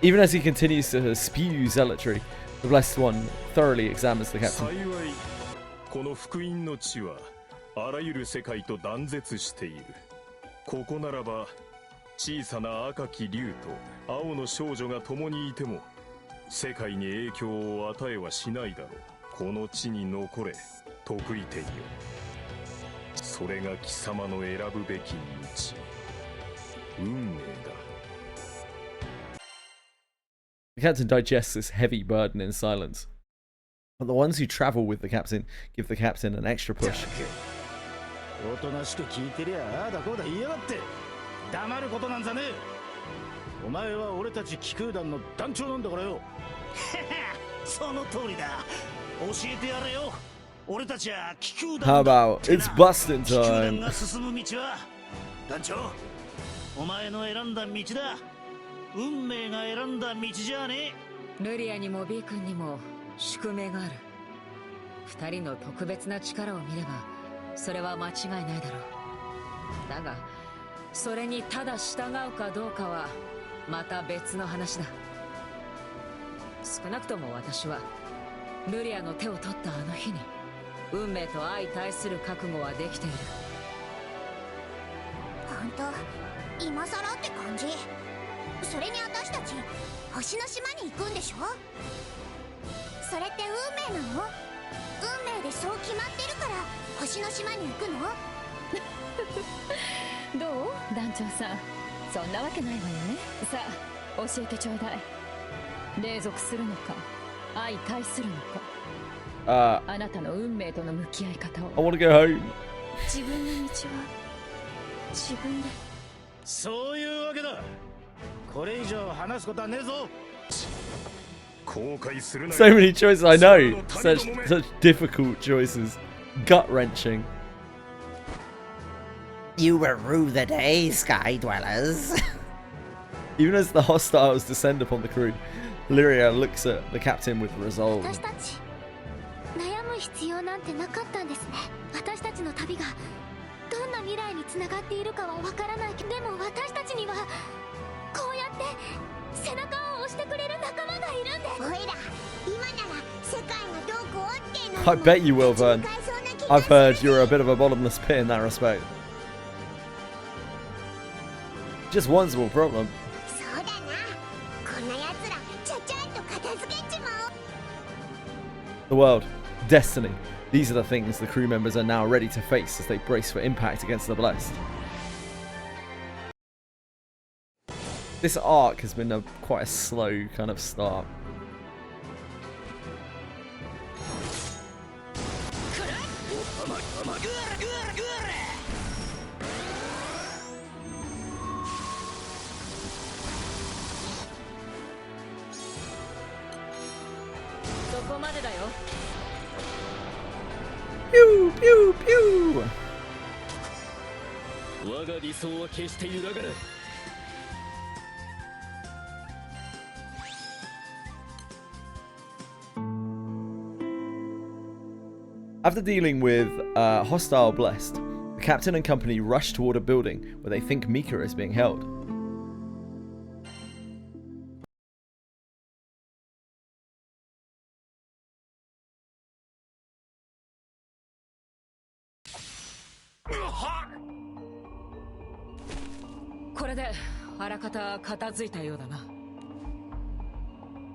Even as he continues to spew zealotry, the Blessed One thoroughly examines the captain. 幸いこの福音の地はあらゆる世界と断絶している。ここならば小さな赤き竜と青の少女が共にいても世界に影響を与えはしないだろう。この地に残れ、得意点よ。それが貴様の選ぶべき道、運命だ。 The captain digests this heavy burden in silence. But the ones who travel with the captain give the captain an extra push. おとなしく聞いてりゃああだこうだ言いやがって黙ることなんざねえ。お前は俺たち気空団の団長なんだからよ。その通りだ。教えてやれよ。俺たちは気空団 How about it's busting 気空団 time? が進む道は団長お前の選んだ道だ。運命が選んだ道じゃねえ。ルリアにも B 君にも宿命がある。二人の特別な力を見ればそれは間違いないだろう。だがそれにただ従うかどうかはまた別の話だ。少なくとも私はルリアの手を取ったあの日に運命と相対する覚悟はできている。本当今更って感じ。それに私たち星の島に行くんでしょ？それって運命なの？運命でそう決まってるから星の島に行くの？どう団長さん、そんなわけないわよね。さあ教えてちょうだい。隷属するのか相対するのか、あなたの運命との向き合い方を。 I want to go home. 自分の道は自分で。そういうわけだ。これ以上話すことはねえぞ。 So many choices, I know. Such difficult choices. Gut wrenching. You will rue the day, Sky Dwellers. Even as the hostiles descend upon the crew, Lyria looks at the captain with resolve. 私たち悩む必要なんてなかったんですね。私たちの旅がどんな未来につながっているかはわからないけど、でも私たちにはこうやって背中を押してくれる仲間がいるんで。おいら今なら世界がどうこうっていうの I bet you will, Vern. I've heard you're a bit of a bottomless pit in that respect. Just one small problem. そうだな。こんなや The world, destiny, these are the things the crew members are now ready to face as they brace for impact against the Blessed. This arc has been quite a slow kind of start. Pew pew pew. After dealing with hostile Blessed, the captain and company rush toward a building where they think Mika is being held.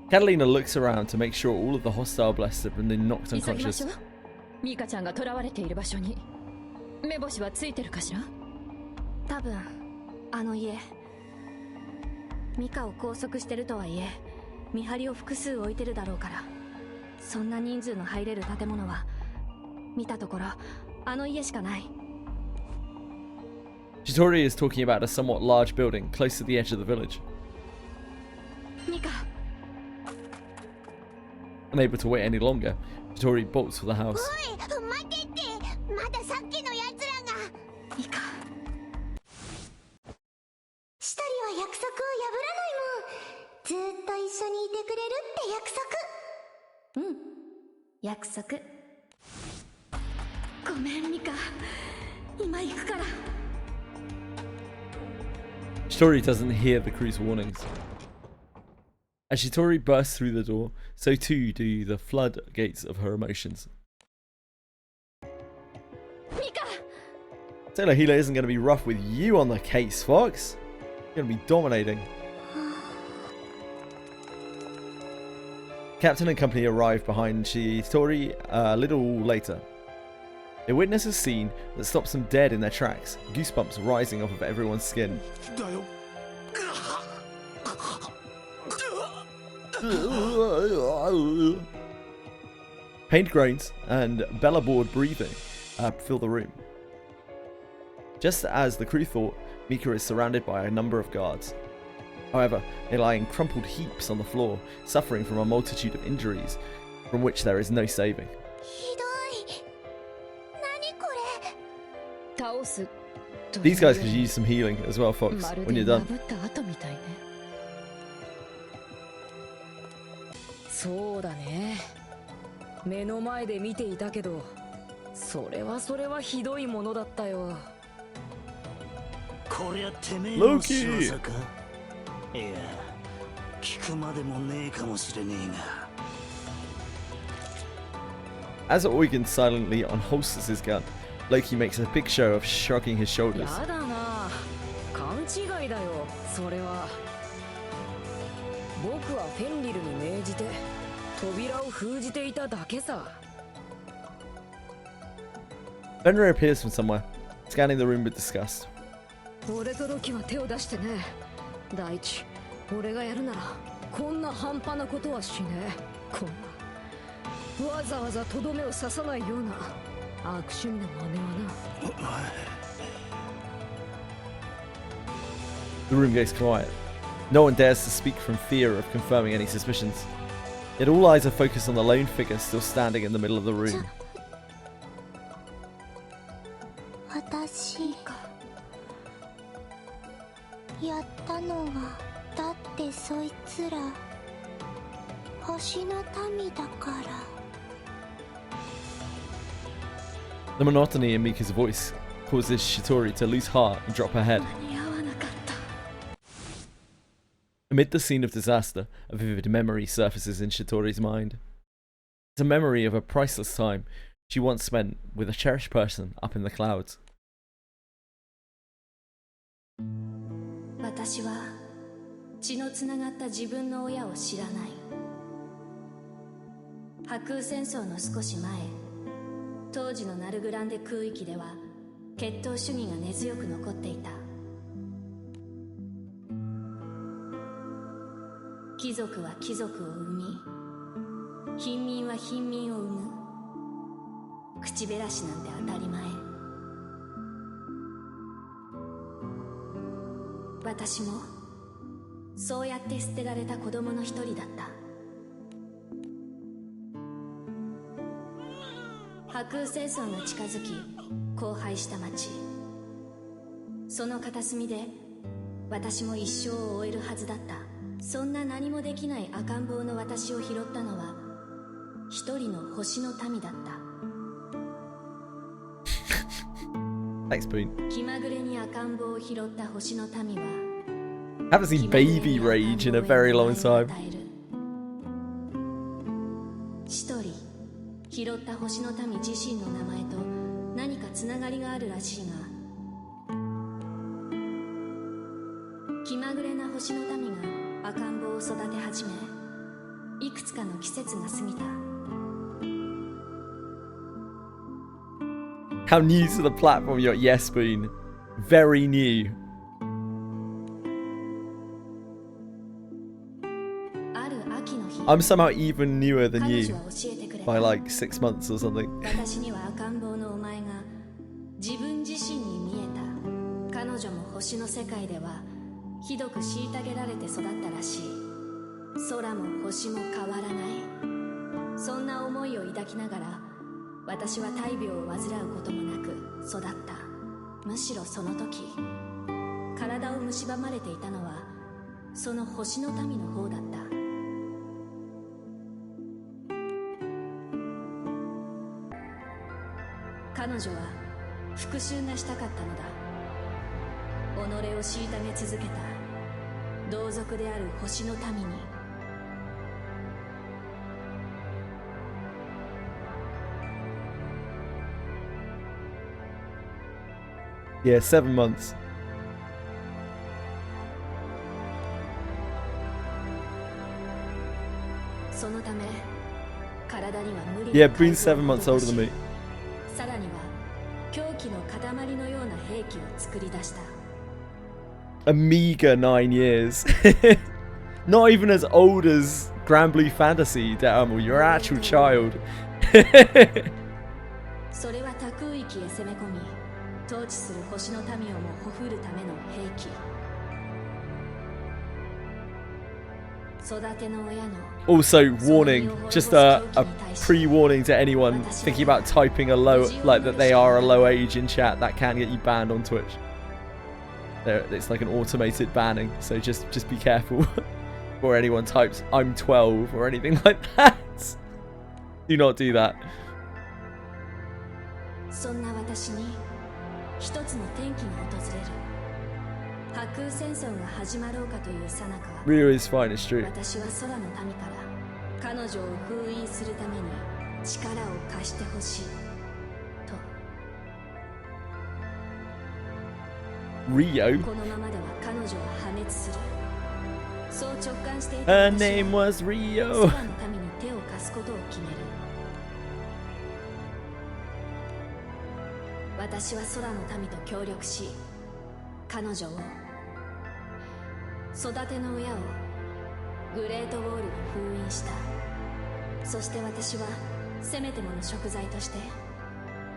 Catalina looks around to make sure all of the hostile Blessed have been knocked unconscious. ミカちゃんが囚われている場所に目星はついてるかしら？多分あの家、ミカを拘束してるとはいえ見張りを複数置いてるだろうから、そんな人数の入れる建物は見たところあの家しかない。 Shitori is talking about a somewhat large building close to the edge of the village. ミカ。 Unable to wait any longer, Shitori bolts for the house. 待てって、まださっきのやつらが。ミカ。シトリは約束を破らないもん。ずっと一緒にいてくれるって約束。うん、約束。ごめんミカ、今行くから。 Shitori doesn't hear the crew's warnings. As Shitori bursts through the door, so too do the floodgates of her emotions. Mika! Sailor Healer isn't going to be rough with you on the case, Fox. You're going to be dominating. Captain and company arrive behind Shitori a little later. They witness a scene that stops them dead in their tracks, goosebumps rising off of everyone's skin. Pained groans and bellowboard breathing fill the room. Just as the crew thought, Mika is surrounded by a number of guards. However, they lie in crumpled heaps on the floor, suffering from a multitude of injuries from which there is no saving. These guys could use some healing as well, Fox, when you're done. そうだね。目の前で見ていたけど、それはひどいものだったよ。こりゃてめえの仕業か？いや、聞くまでもねえかもしれねえが。 As Eugen silently unholsters his gun, Loki makes a big show of shrugging his shoulders. やだな。勘違いだよ、それは。僕はフェンリルに命じて扉を封じていただけさ。Fenrir appears from somewhere, scanning the room with disgust. 俺とロキは手を出してね。第一、俺がやるならこんな半端なことはしねえ。こんなわざわざとどめを刺さないような悪趣味な真似はな。The room goes quiet. No one dares to speak from fear of confirming any suspicions. Yet all eyes are focused on the lone figure still standing in the middle of the room. 私やったのはだってそいつら星の民だから。 The monotony in Mika's voice causes Shitori to lose heart and drop her head. Amid the scene of disaster, a vivid memory surfaces in Shitori's mind. It's a memory of a priceless time she once spent with a cherished person up in the clouds. 私は血のつながった自分の親を知らない。破空戦争の少し前、当時のナルグランデ空域では血統主義が根強く残っていた。貴族は貴族を生み、貧民は貧民を生む。口減らしなんて当たり前。私もそうやって捨てられた子供の一人だった。破空戦争が近づき荒廃した町、その片隅で私も一生を終えるはずだった。そんな何もできない赤ん坊の私を拾ったのは一人の星の民だった。気まぐれに赤ん坊を拾った星の民は haven't seen baby rage in a very long time. 一人拾った星の民自身の名前と何かつながりがあるらしいが、気まぐれな星の民が赤ん坊を育て始め、いくつかの季節が過ぎた。How new to the platform you're yes, Spoon. Very new. I'm somehow even newer than you by like 6 months or something. 私には赤ん坊のお前が自分自身に見えた。彼女も星の世界ではひどく虐げられて育ったらしい。空も星も変わらない。そんな思いを抱きながら私は大病を患うこともなく育った。むしろその時体を蝕まれていたのはその星の民の方だった。彼女は復讐がしたかったのだ。己を虐げ続けた同族である星の民に。Yeah, 7 months. そのため体には無理 Yeah, Boone's 7 months older than me. さらには狂気の塊のような兵器を作り出した。A meager 9 years. Not even as old as Granblue Fantasy, Daphne. You're an actual child. それは他空域へ攻め込み、統治する星の民をもほふるための兵器。育ての親の Also, warning, just a pre-warning to anyone thinking about typing a low, like that they are a low age in chat. That can get you banned on Twitch. It's like an automated banning, so just be careful before anyone types "I'm 12" or anything like that. Do not do that. そんな私に一つの転機が訪れる。破空戦争が始まろうかという最中、 Rio is fine, it's true. 私は空の民から彼女を封印するために力を貸してほしいと。 Rio? このままでは彼女は破滅する。そう直感していた Her 私は name was Rio. 空の民に手を貸すことを決める。私は空の民と協力し、彼女を育ての親をグレートウォールに封印した。そして私はせめてもの贖罪として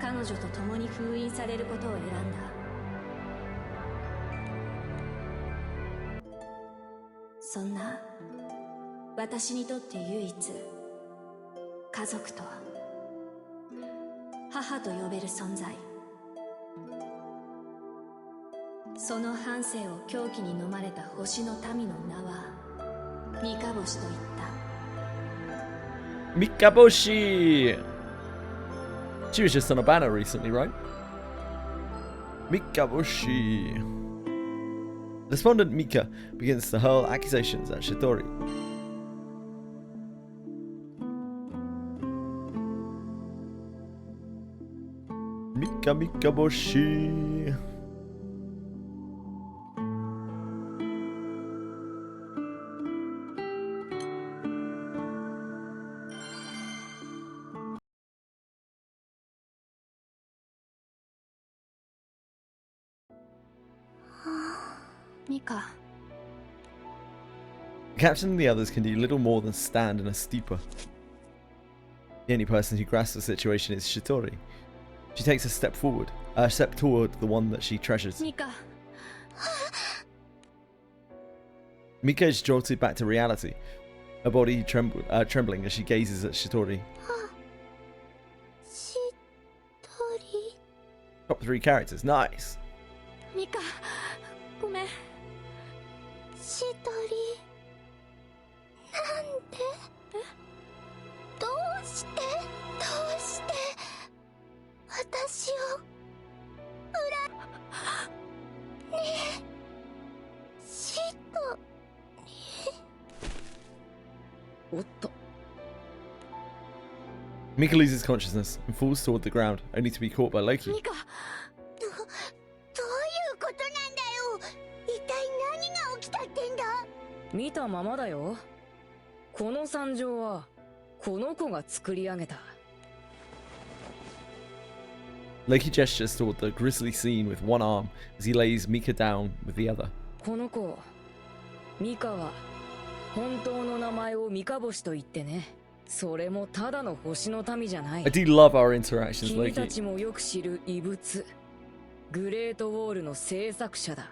彼女と共に封印されることを選んだ。そんな私にとって唯一家族と母と呼べる存在、その半生を狂気に飲まれた星の民の名は三日星と言った。 Mikaboshi! She was just on a banner recently, right? Mikaboshi. Despondent Mika begins to hurl accusations at Shitori. Mikaboshi. Mika. The captain and the others can do little more than stand in a stupor. The only person who grasps the situation is Shitori. She takes a step toward the one that she treasures. Mika. Mika is jolted back to reality, her body trembling as she gazes at Shitori. Shitori. Top 3 characters, nice. Mika, ごめん。Shitori. なんで？どうして私をねえ、シトリ。おっと。Mika loses consciousness and falls toward the ground, only to be caught by Loki. ミカ、どういうことなんだよ。一体何が起きたってんだ。見たままだよ。この惨状はこの子が作り上げた。Loki gestures toward the grisly scene with one arm as he lays Mika down with the other. この子、ミカは本当の名前をミカ星と言ってね。それもただの星の民じゃない。 I do love our interactions, 君た Loki. ちもよく知る異物、グレートウォールの制作者だ。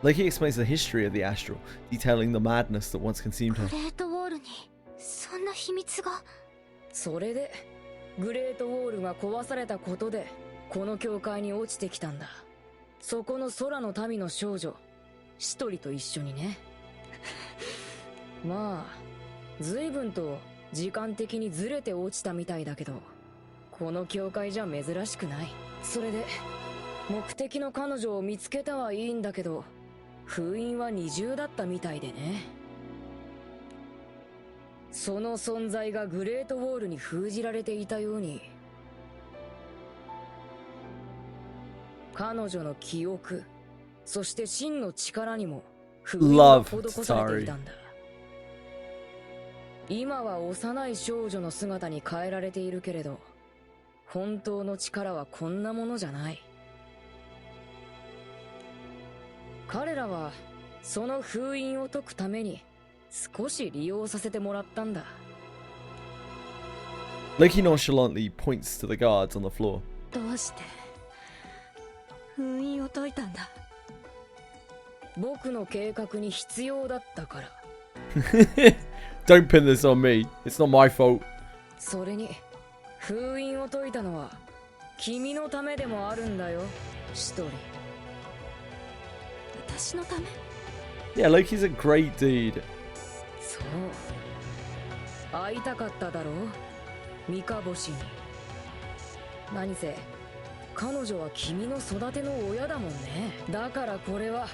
Loki explains the history of the Astral, detailing the madness that once consumed her. グレートウォールにそんな秘密が。それでグレートウォールが壊されたことでこの教会に落ちてきたんだ。そこの空の民の少女シトリと一緒にね。まあ随分と時間的にずれて落ちたみたいだけど、この教会じゃ珍しくない。それで目的の彼女を見つけたはいいんだけど、封印は二重だったみたいでね。その存在がグレートウォールに封じられていたように、彼女の記憶、そして真の力にも封印が施されていたんだ。今は幼い少女の姿に変えられているけれど、本当の力はこんなものじゃない。彼らはその封印を解くために少し利用させてもらったんだ。Loki nonchalantly points to the guards on the floor. どうして封印を解いたんだ。僕の計画に必要だったから。Don't pin this on me. It's not my fault. それに封印を解いたのは君のためでもあるんだよ、シトリ。私のため？ Yeah, Loki's a great dude. そう、会いたかっただろう、ミカ星に。何せ彼女は君の育ての親だもんね。だからこれは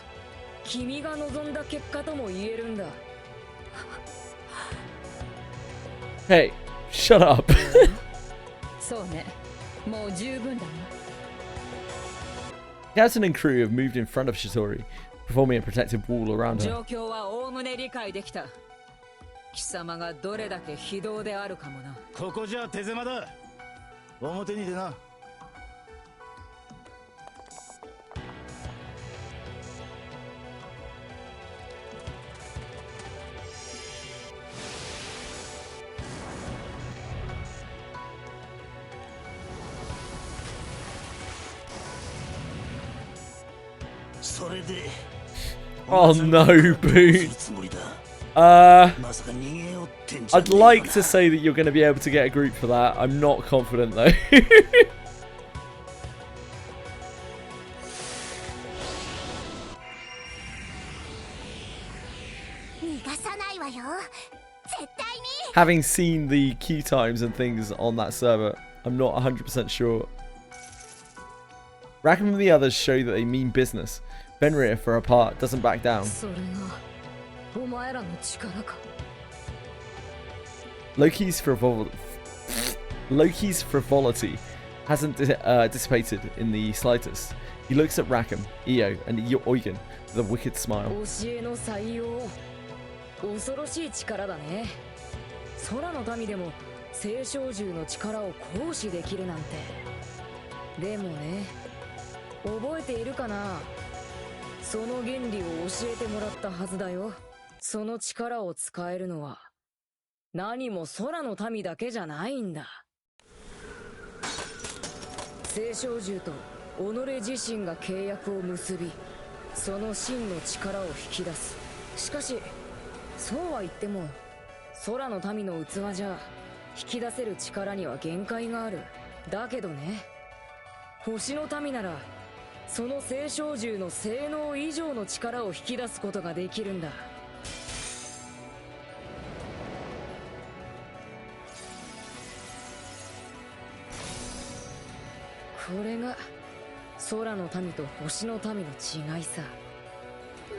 君が望んだ結果とも言えるんだ。Hey, shut up. そうね、もう十分だな。Captain and crew have moved in front of Shitori, performing a protective wall around her. 状況はおおむね理解できた。貴様がどれだけ非道であるかもな。ここじゃ手狭だ。表に出な。それで Oh no, Boone. I'd like to say that you're going to be able to get a group for that. I'm not confident though. 逃がさないわよ。絶対に。 Having seen the queue times and things on that server, I'm not 100% sure. Rackham and the others show that they mean business. Fenrir, for her part, doesn't back down. それがお前らの力か。 Loki's frivolity hasn't dissipated in the slightest. He looks at Rackham, Io, and Eugen with a wicked smile. 教えの採用、恐ろしい力だね。空の民でも聖少獣の力を行使できるなんて。でもね、覚えているかな。その原理を教えてもらったはずだよ。その力を使えるのは何も空の民だけじゃないんだ。青少獣と己自身が契約を結び、その真の力を引き出す。しかしそうは言っても空の民の器じゃ引き出せる力には限界がある。だけどね、星の民ならその青少獣の性能以上の力を引き出すことができるんだ。これが空の民と星の民の違いさ。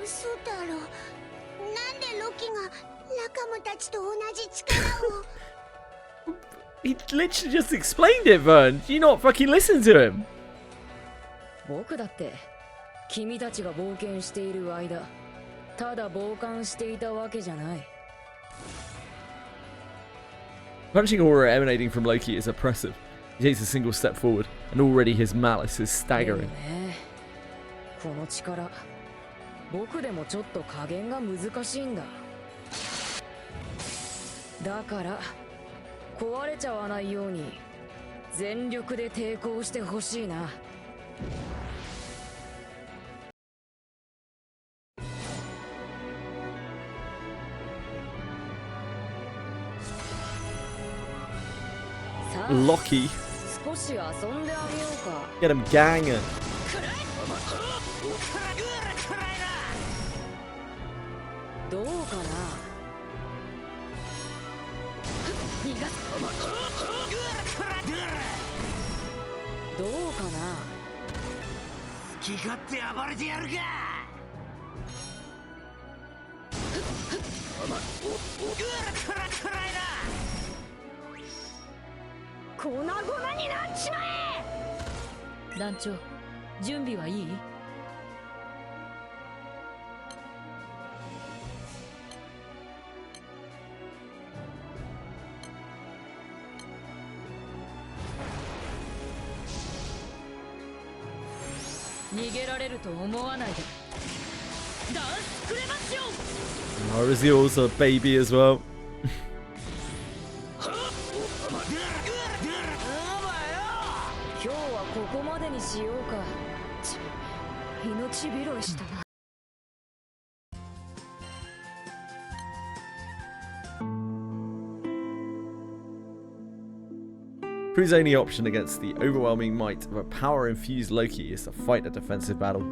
嘘だろ。なんでロキが仲間たちと同じ力をHe literally just explained it, Vern. Do you not fucking listen to him? 僕だって君たちが冒険している間、ただ傍観していたわけじゃない。 Punching aura emanating from Loki is oppressive. He takes a single step forward, and already his malice is staggering. この力、僕でもちょっと加減が難しいんだ。だから壊れちゃわないように全力で抵抗してほしいな。Loki. 少し遊んであげようか。 Get him ganging. どうかな。どうかな。好き勝手暴れてやるか。粉々になっちまえ。団長、準備はいい？逃げられると思わないで。ダンスクレマッション。 Or is he also a baby as well? 今日はここまでにしようか。命拾いしたな。Prue's only option against the overwhelming might of a power-infused Loki is to fight a defensive battle.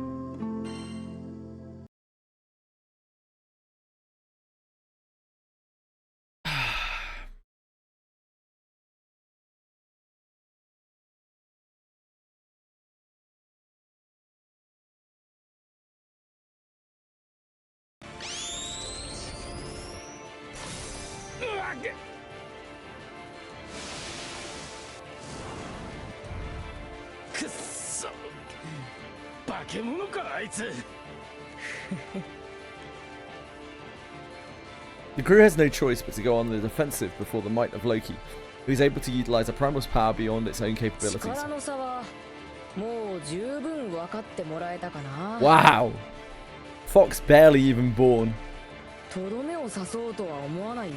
The crew has no choice but to go on the defensive before the might of Loki, who is able to utilize a primal's power beyond its own capabilities. Wow! Fox barely even born. とどめを刺そうとは思わないよ。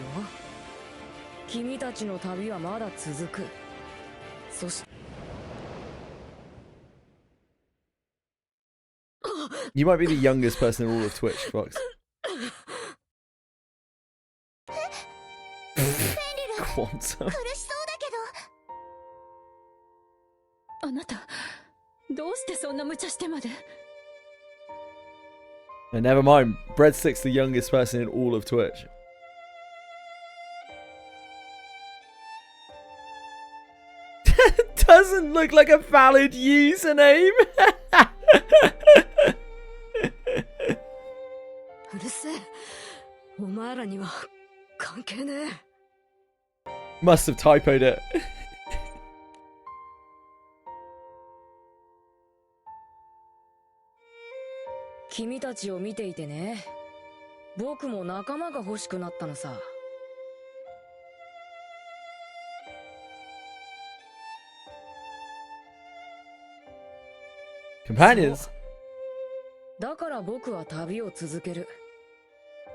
君たちの旅はまだ続く。そして You might be the youngest person in all of Twitch, Fox. 苦しそうだけど。あなた、どうしてそんな無茶してまで。 And never mind, Breadstick's the youngest person in all of Twitch. Doesn't look like a valid username. うるせえ。お前らには関係ねえ。 Must have typoed it. 君たちを見ていてね、僕も仲間が欲しくなったのさ。Companions? だから僕は旅を続ける。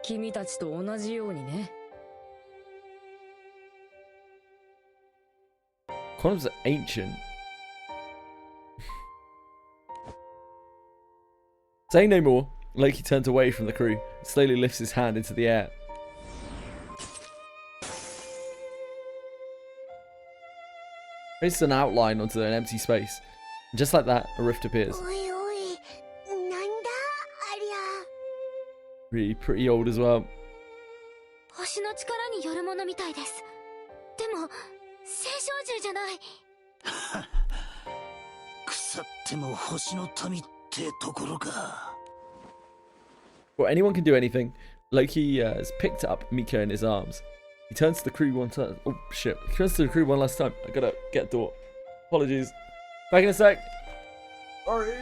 君たちと同じようにね。Quantum's are ancient. Saying no more, Loki turns away from the crew and slowly lifts his hand into the air. Traces an outline onto an empty space, and just like that, a rift appears. Really pretty old as well. 星の力によるものみたいです。でも、聖少獣じゃない。腐っても星の民ってところか。Before anyone can do anything, Loki has picked up Miko in his arms. He turns to the crew one time. Oh shit! He turns to the crew one last time. I gotta get a door. Apologies. Back in a sec. Sorry.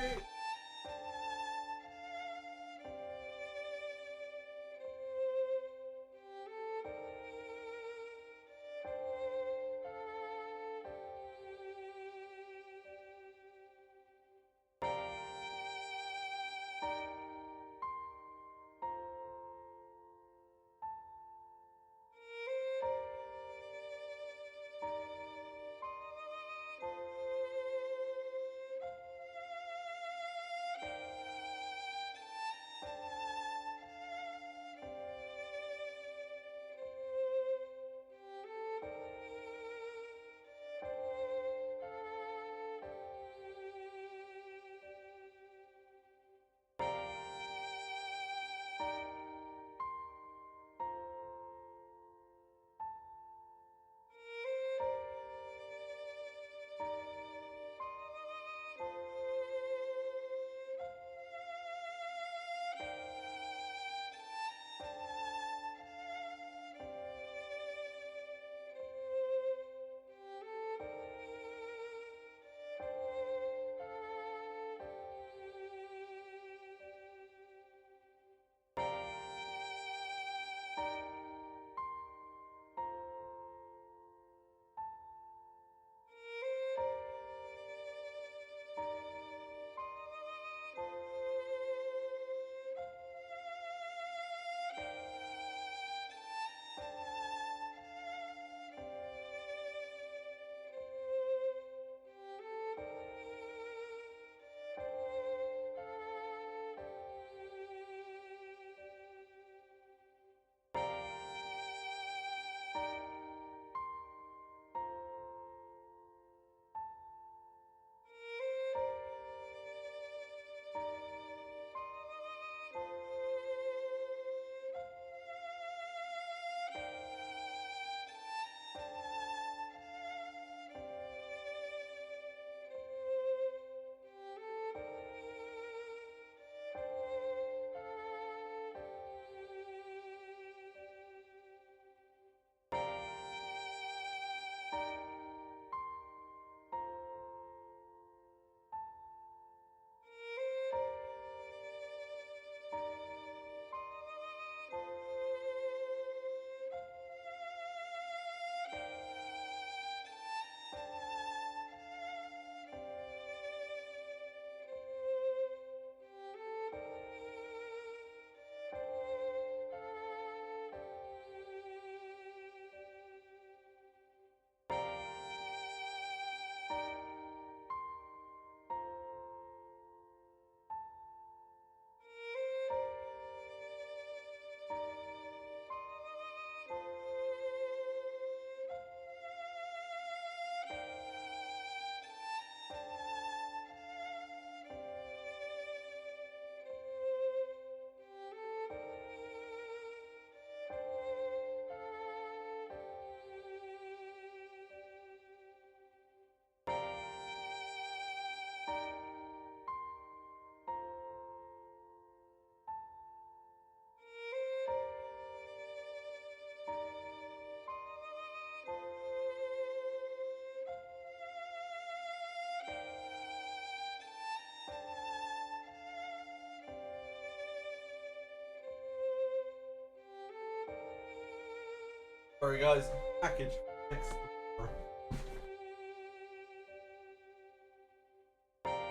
Sorry guys, package. Next.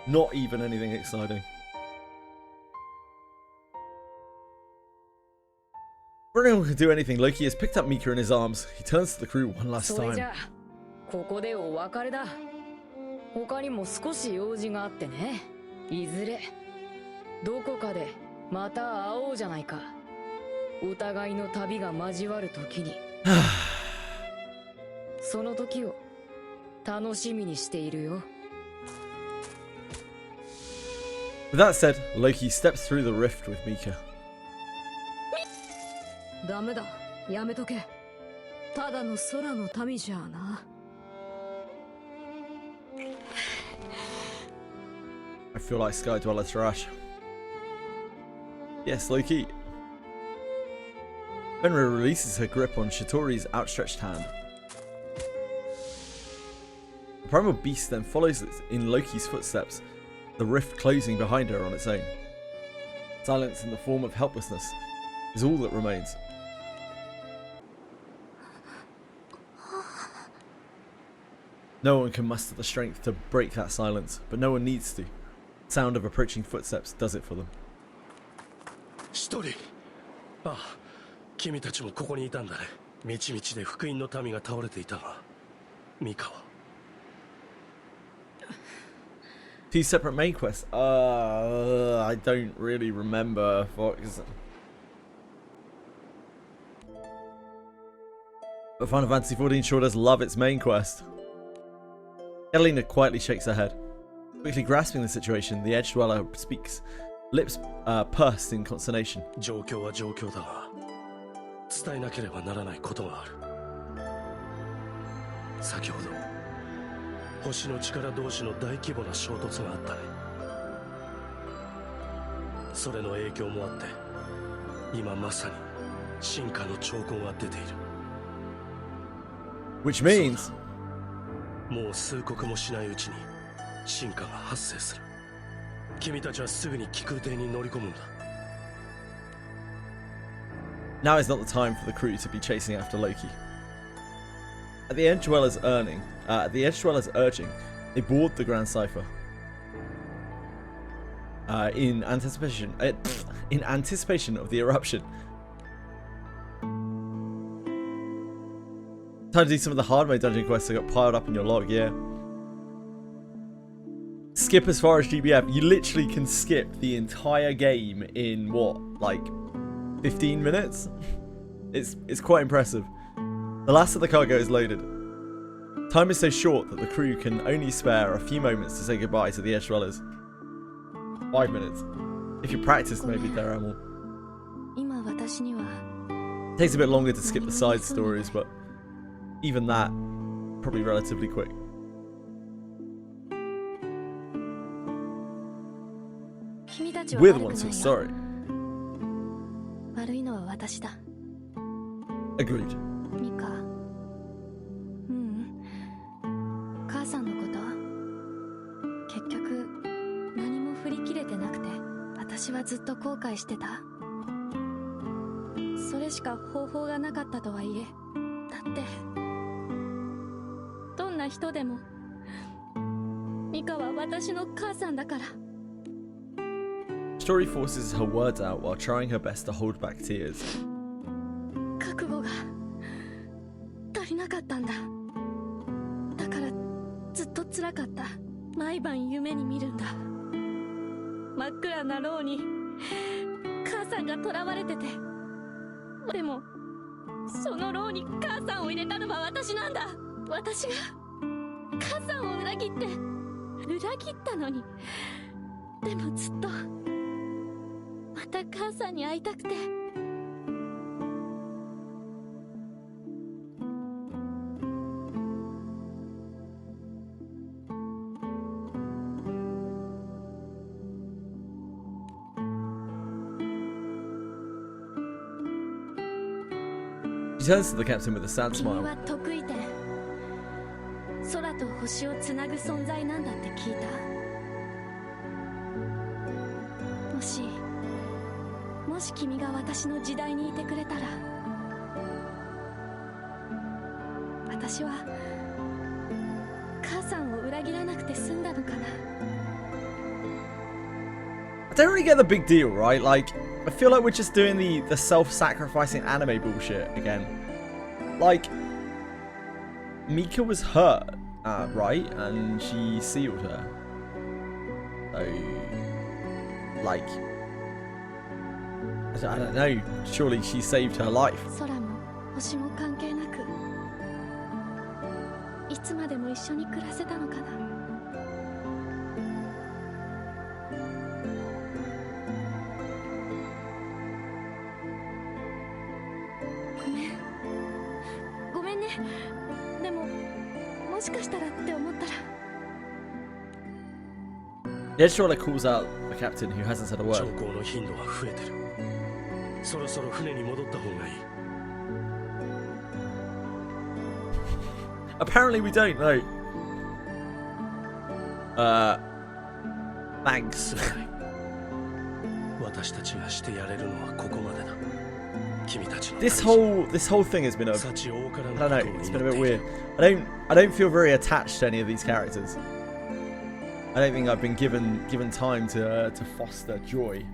Not even anything exciting. Before anyone can do anything, Loki has picked up Mika in his arms. He turns to the crew one last time. ここでお別れだ。他にも少し用事があってね。いずれどこかでまた会おうじゃないか。お互いの旅が交わる時に。その時を楽しみにしているよ。With that said, Loki steps through the rift with Mika. ダメだ、やめとけ。ただの空の民じゃな。I feel like Sky Dweller trash. Yes, Loki. Fenrir releases her grip on Shitori's outstretched hand. The primal beast then follows in Loki's footsteps, the rift closing behind her on its own. Silence in the form of helplessness is all that remains. No one can muster the strength to break that silence, but no one needs to. The sound of approaching footsteps does it for them. 一人。ああ、君たちもここにいたんだね。みちみちで福音の民が倒れていたが、ミカは。Two separate main quests. I don't really remember. Fox. But Final Fantasy XIV sure does love its main quest. Catalina quietly shakes her head. Quickly grasping the situation, the Edge Dweller speaks, lips pursed in consternation. 状況は状況だが、伝えなければならないことがある。先ほど、星の力同士の大規模な衝突があったね。それの影響もあって、今まさに進化の兆候が出ている。Which means もう数刻もしないうちに進化が発生する。君たちはすぐに気空艇に乗り込むんだ。Now is not the time for the crew to be chasing after Loki. At the Edge Dweller's urging, they board the Grand Cipher. In anticipation of the eruption. Time to do some of the hard mode dungeon quests that got piled up in your log, yeah. Skip as far as GBF. You literally can skip the entire game in what, like 15 minutes? It's quite impressive. The last of the cargo is loaded. Time is so short that the crew can only spare a few moments to say goodbye to the Edge Dwellers. 5 minutes. If you practiced, maybe there are more. It takes a bit longer to skip the side stories, but even that, probably relatively quick. We're the ones who are sorry. Agreed. 母さんのこと結局何も振り切れてなくて私はずっと後悔してた。それしか方法がなかったとはいえ、だってどんな人でもミカは私の母さんだから。 Story forces her words out while trying her best to hold back tears. 覚悟が足りなかったんだ。だからずっと辛かった。毎晩夢に見るんだ。真っ暗な牢に母さんが囚われてて、でもその牢に母さんを入れたのは私なんだ。私が母さんを裏切ったのに。でもずっとまた母さんに会いたくて。She turns to the captain with a sad 君 smile. は得意点。空と星をつなぐ存在なんだって聞いた。もし君が私の時代にいてくれたら、私は母さんを裏切らなくて済んだのかな。I don't really get the big deal, right? Like, I feel like we're just doing the self-sacrificing anime bullshit again. Like, Mika was hurt, right? And she sealed her. So, like, I don't know. Surely she saved her life. 空も星も関係なく、いつまでも一緒に暮らせたのかな。ごめんね。でももしかしたらって思ったら。The Edge calls out the captain who hasn't said a word. 兆候の頻度が増えてる。そろそろ船に戻った方がいい。Apparently we don't know. Thanks. 私たちがしてやれるのはここまでだ。君たちの This whole thing has been I don't know, it's been a bit weird. I don't feel very attached to any of these characters. I don't think I've been given time to foster joy.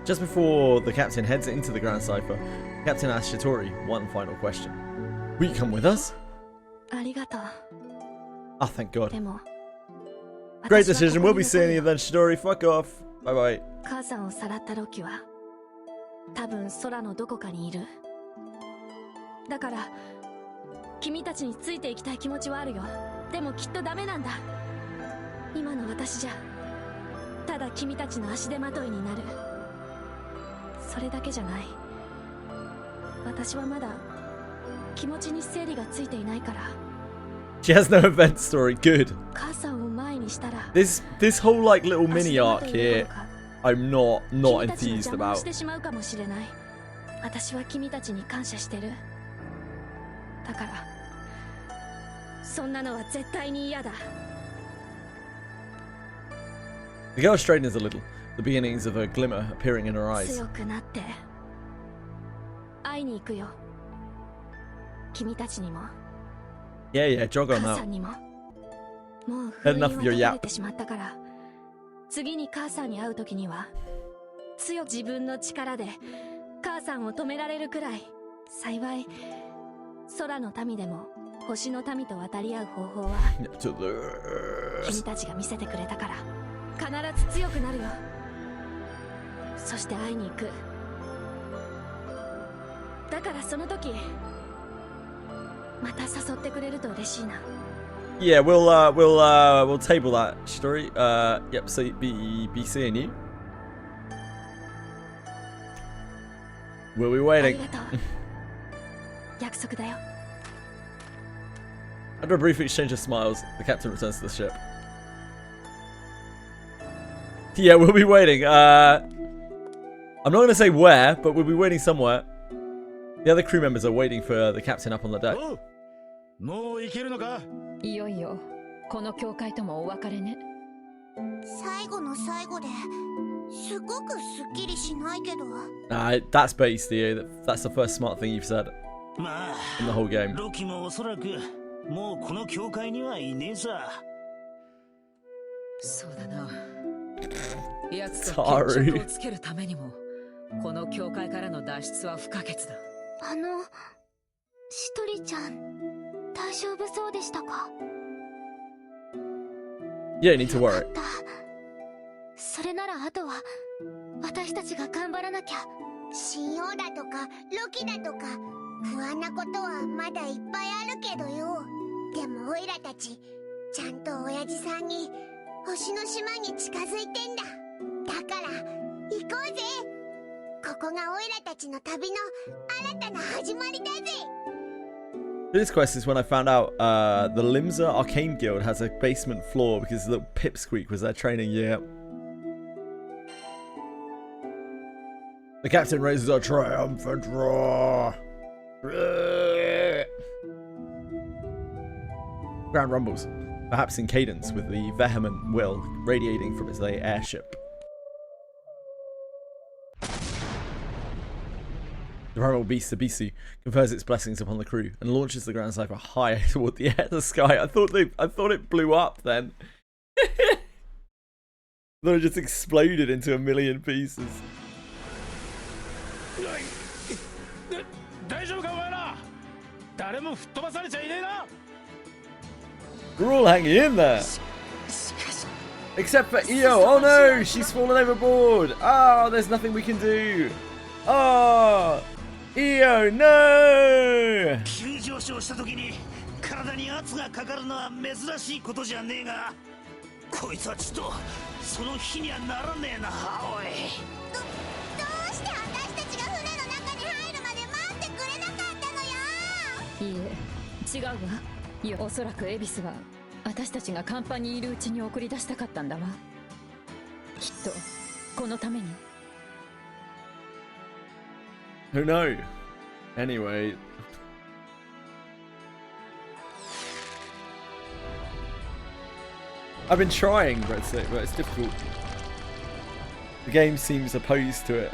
Just before the captain heads into the Grand Cipher, Captain asks Shitori one final question. Will you come with us? ありがとう。 Oh, thank God. でも Great decision. We'll be seeing you then, Shitori. Fuck off. Bye bye. 母さんをさらったロキは多分空のどこかにいる。だから君たちについていきたい気持ちはあるよ。でもきっとダメなんだ。今の私じゃただ君たちの足手まといになる。それだけじゃない。私はまだ気持ちに整理がついていないから。 She has no event story. Good. 母さんを前にしたら This whole like little mini arc here, I'm not enthused 邪魔を about. してしまうかもしれない。私は君たちに感謝してる。だからそんなのは絶対に嫌だ。 The girl straightens a little, the beginnings of a glimmer appearing in her eyes. 強くなって会いに行くよ。君たちにも Yeah, jog on 母 out. さんにも。もう Had 封印 enough は of your 解か yap. れてしまったから、次に母さんに会う時には強く自分の力で母さんを止められるくらい。幸い空の民でも星の民と渡り合う方法は君たちが見せてくれたから必ず強くなるよ。そして会いに行く。だからその時また誘ってくれると嬉しいな。 Yeah, we'll table that story. Yep. So be seeing you. We'll be あり waiting. がとう。約束だよ。 After a brief exchange of smiles, the captain returns to the ship. Yeah, we'll be waiting. I'm not going to say where, but we'll be waiting somewhere. The other crew members are waiting for the captain up on the deck. もう行けるのか。いよいよこの教会ともお別れね。最後の最後ですごくすっきりしないけど。That's based, Theo. That's the first smart thing you've said まあ in the whole game. ロキもおそらくもうこの教会にはいねえさ。そうだな。奴と決着をつけるためにもこの教会からの脱出は不可欠だ。しとりちゃん大丈夫そうでしたか。 You don't need to worry. それならあとは私たちが頑張らなきゃ。信用だとかロキだとか不安なことはまだいっぱいあるけどよ。でもオイラたちちゃんと親父さんに星の島に近づいてんだ。だから行こうぜ。ここがオイラたちの旅の新たな始まりだぜ。 This quest is when I found out the Limbus Arcane Guild has a basement floor because the Pipsqueak was their training year. The captain raises a triumphant roar. Ground rumbles, perhaps in cadence with the vehement will radiating from its airship. The primal beast, the Bisu, confers its blessings upon the crew and launches the Grand Cipher high toward the sky. I thought it blew up then. Then it just exploded into a million pieces. 大丈夫かお前ら。誰も吹っ飛ばされちゃいねえな。 We're all hanging in there. Except for Io. Oh no, she's fallen overboard. Oh, there's nothing we can do. Oh, Io, no. 急上昇した時に体に圧がかかるのは珍しいことじゃねえが、こいつはちょっとその日にはならねえな。おい。どうして私たちが船の中に入るまで待ってくれなかったのよ。いいえ、違うわ。いや、おそらくエビスは私たちが甲板にいるうちに送り出したかったんだわ。きっとこのために。 Who knows? Anyway. I've been trying, but it's difficult. The game seems opposed to it.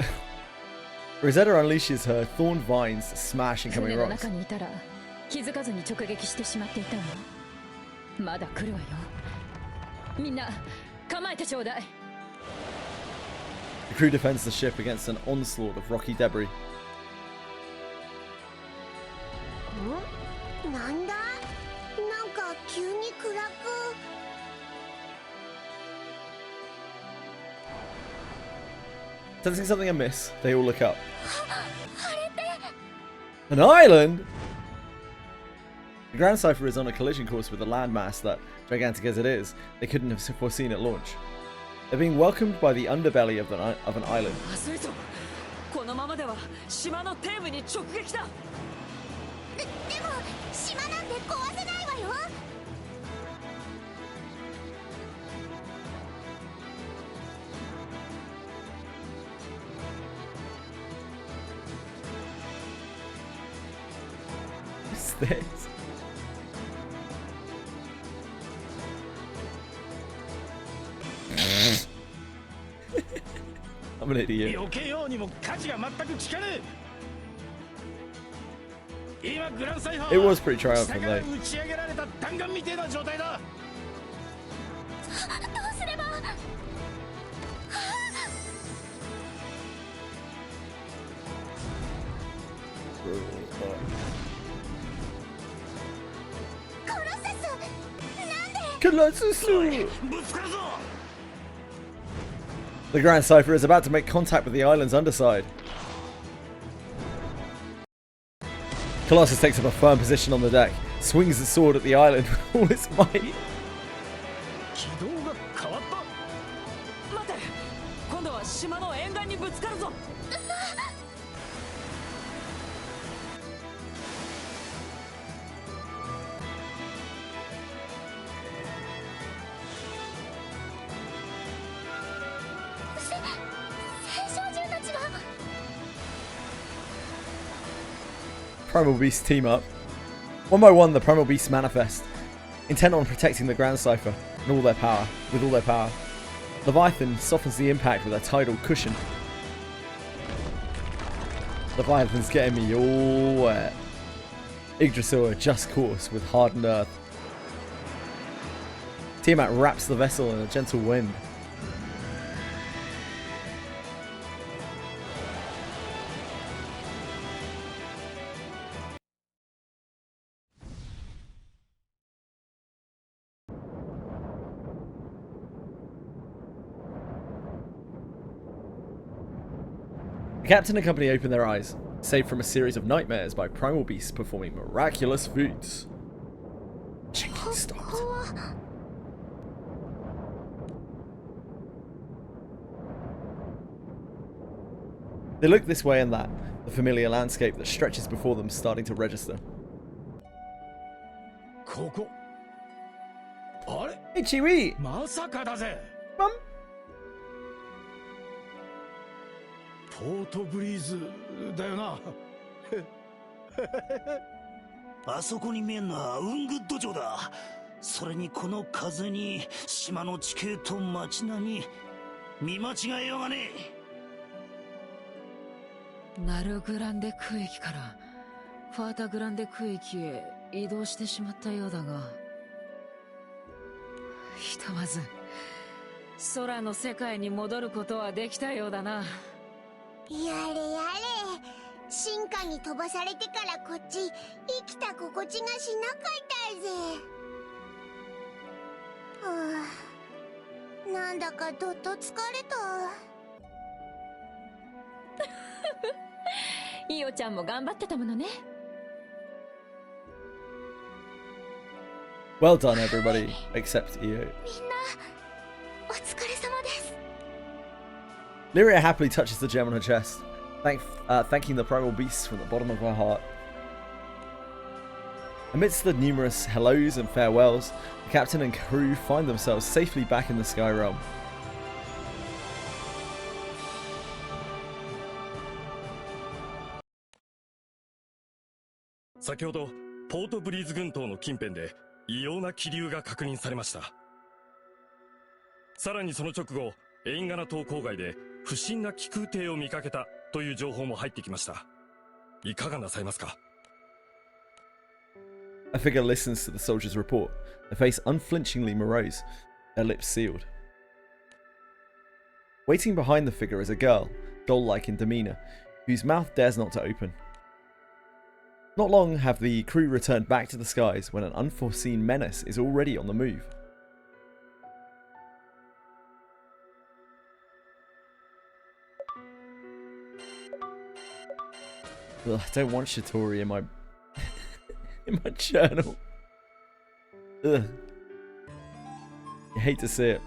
Rosetta unleashes her thorn vines, smash incoming 船の rocks. 中にいたら気づかずに直撃してしまっていたわ。まだ来るわよ。みんな構えてちょうだい。 The crew defends the ship against an onslaught of rocky debris. なんだ？なんか急に暗く。 Sensing something amiss, they all look up. An island? The Grand Cipher is on a collision course with the landmass that, gigantic as it is, they couldn't have foreseen at launch. They're being welcomed by the underbelly of an island. このままでは島の底部に直撃だ。でも島なんて壊せないわよ。 What's this? I'm an idiot. 避けようにも価値が全く効かねえ。今グランサイファー It was pretty triumphant 下から though. 打ち上げられた弾丸みてえな状態だ。どうすれば。 Colossus! The Grand Cipher is about to make contact with the island's underside. Colossus takes up a firm position on the deck, swings the sword at the island with all its might. 軌道が変わった。待て、今度は島の沿岸にぶつかるぞ。 Primal Beasts team up. One by one, the Primal Beasts manifest, intent on protecting the Grand Cipher with all their power. Leviathan softens the impact with a tidal cushion. Leviathan's getting me all wet. Yggdrasil adjusts course with hardened earth. Tiamat wraps the vessel in a gentle wind. The captain and company open their eyes, saved from a series of nightmares by primal beasts performing miraculous feats. Shaking stopped. They look this way and that, the familiar landscape that stretches before them starting to register. ここ。あれ？ Hey, Chiwi! まさかだぜ。 Mum? ポートブリーズだよな。あそこに見えんのはウングッド城だ。それにこの風に島の地形と街並み、見間違えようがねえ。ナルグランデ区域からファータグランデ区域へ移動してしまったようだが、ひとまず空の世界に戻ることはできたようだな。やれやれ、進化に飛ばされてからこっち生きた心地がしなかったぜ。はあ、なんだかどっと疲れた。イオちゃんも頑張ってたものね。Well done, everybody, except Io. みんなお疲れ様です。 Lyria happily touches the gem on her chest, thanking the primal beasts from the bottom of her heart. Amidst the numerous hellos and farewells, the captain and crew find themselves safely back in the Sky Realm. 先ほどポートブリーズ群島の近辺で異様な気流が確認されました。さらにその直後、エインガナ島郊外で不審な気空艇を見かけたという情報も入ってきました。いかがなさいますか？ A figure listens to the soldier's report, their face unflinchingly morose, their lips sealed. Waiting behind the figure is a girl, doll-like in demeanour, whose mouth dares not to open. Not long have the crew returned back to the skies when an unforeseen menace is already on the move. Ugh, I don't want Shitori in my in my journal. Ugh. I hate to see it.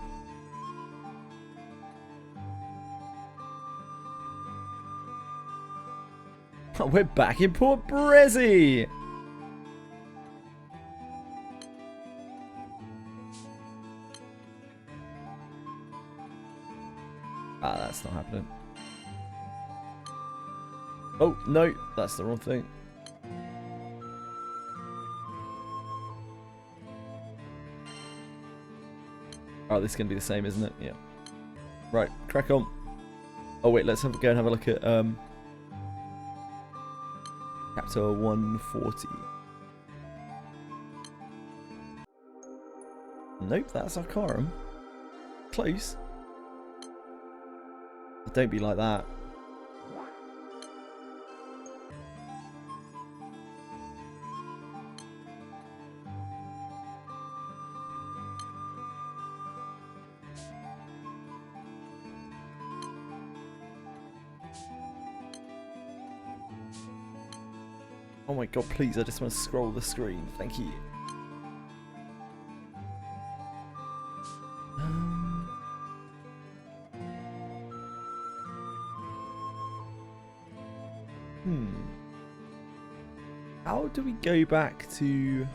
Oh, we're back in Port Brezzy! Ah, that's not happening. Oh, no, that's the wrong thing. Oh, this is going to be the same, isn't it? Yeah. Right, crack on. Oh, wait, let's go and have a look at Chapter 140. Nope, that's Arcarum. Close. Don't be like that. Oh my god, please, I just want to scroll the screen. Thank you. How do we go back to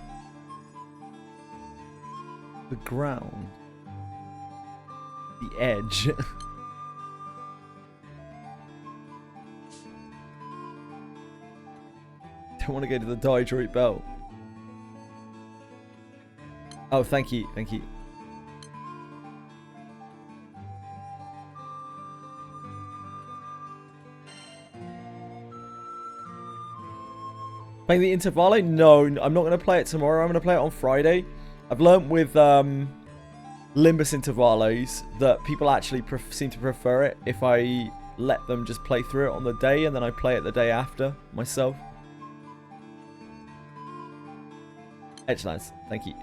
the ground? The edge. Don't want to go to the Dydroit belt. Oh, thank you, thank you. Playing the Intervallo? No, I'm not going to play it tomorrow. I'm going to play it on Friday. I've learnt with Limbus Intervallos that people actually seem to prefer it if I let them just play through it on the day and then I play it the day after myself. Edgelines, thank you.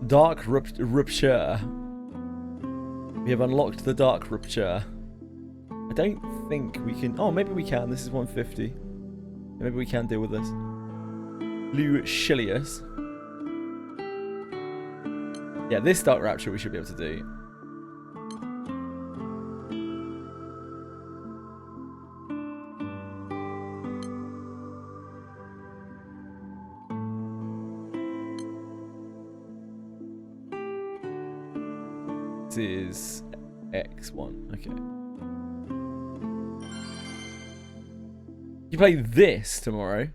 Dark Rupture. We have unlocked the Dark Rupture. I don't think we can... Oh, maybe we can. This is 150. Maybe we can deal with this. Lucilius. Yeah, this Dark Rapture we should be able to do. Is X1. Okay. You play this tomorrow?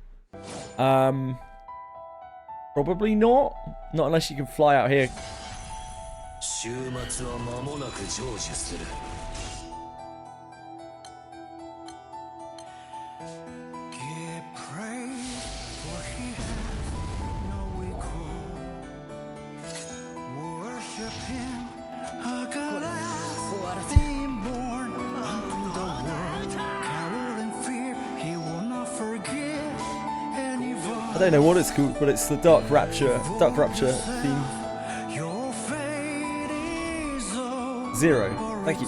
Probably not. Not unless you can fly out here. I don't know what it's called, but it's the Dark Rapture theme. 0. Thank you.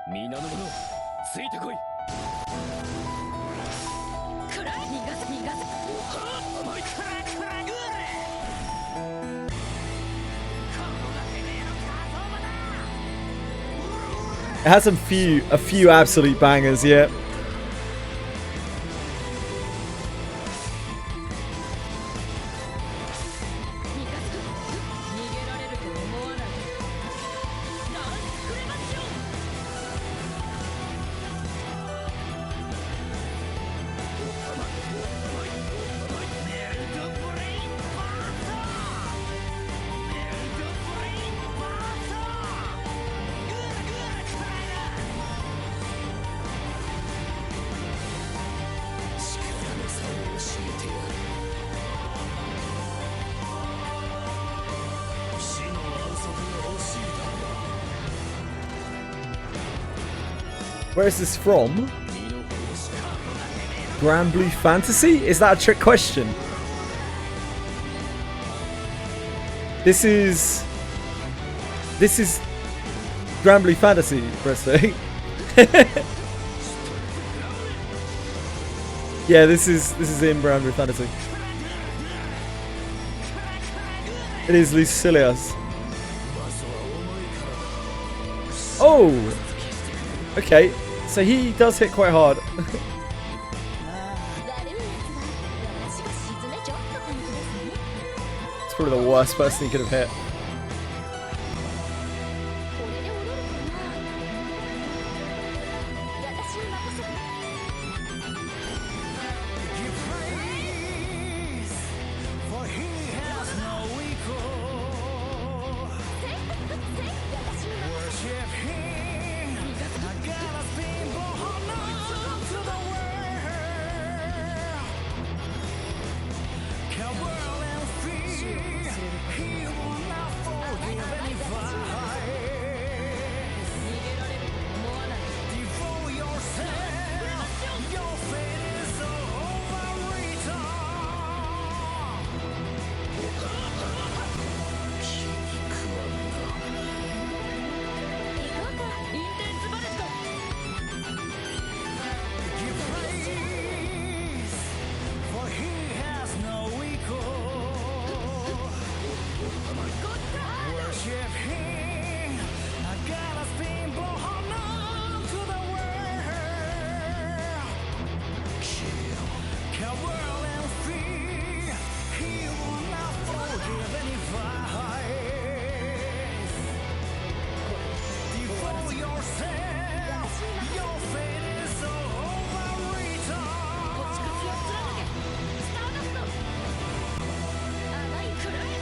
皆の者ついてこい。くら逃がせ逃がせ。甘いくらくらぐれ。 It has a few absolute bangers, yeah. Where is this from? Granblue Fantasy? Is that a trick question? This is Granblue Fantasy, Presto. Yeah, this is in Granblue Fantasy. It is Lucilius. Oh! Okay, so he does hit quite hard. It's probably the worst person he could have hit.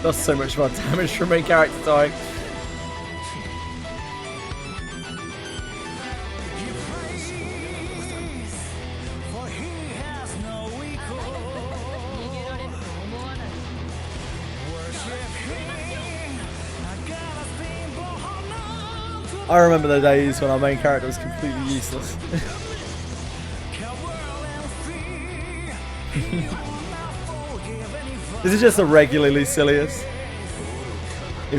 That's so much more damage from main character dying. I remember the days when our main character was completely useless. This is just a regular Lucilius. I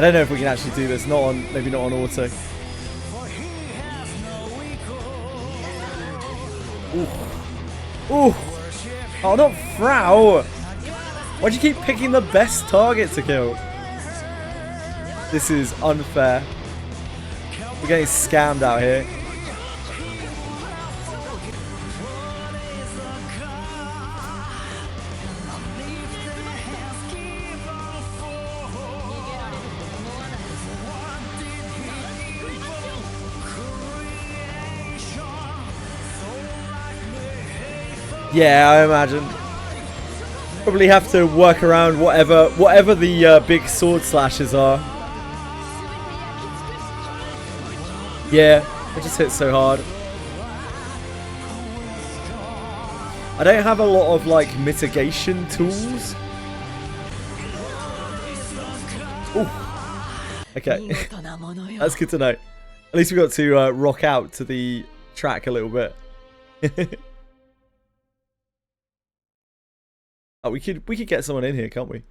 don't know if we can actually do this. Maybe not on auto. Ooh. Ooh. Oh, not Frau! Why'd you keep picking the best target to kill? This is unfair. We're getting scammed out here. Yeah, I imagine. Probably have to work around whatever the big sword slashes are. Yeah, it just hits so hard. I don't have a lot of like mitigation tools. Ooh. Okay, that's good to know. At least we got to rock out to the track a little bit. Oh, we could get someone in here, can't we?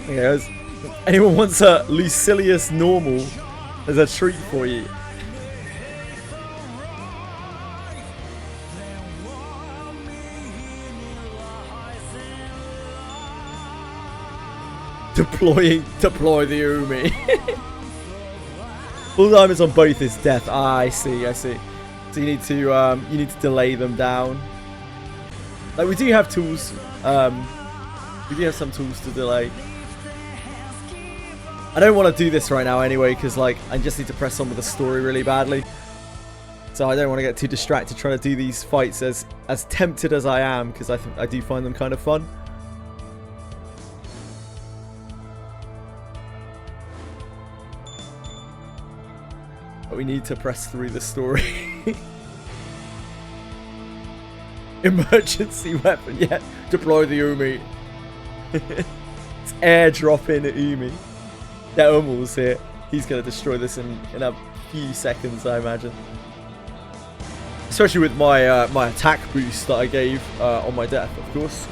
Okay, guys. Anyone wants a Lucilius normal? There's a treat for you. Deploy the Umi. Full damage on both is death. Ah, I see. So you need to delay them down. Like we do have tools. We do have some tools to delay. I don't want to do this right now anyway, because like I just need to press on with the story really badly. So I don't want to get too distracted trying to do these fights as tempted as I am, because I do find them kind of fun. But we need to press through the story. Emergency weapon, yeah. Deploy the Umi. It's airdropping Umi. That Umul's here. He's going to destroy this in a few seconds, I imagine. Especially with my my attack boost that I gave on my death, of course.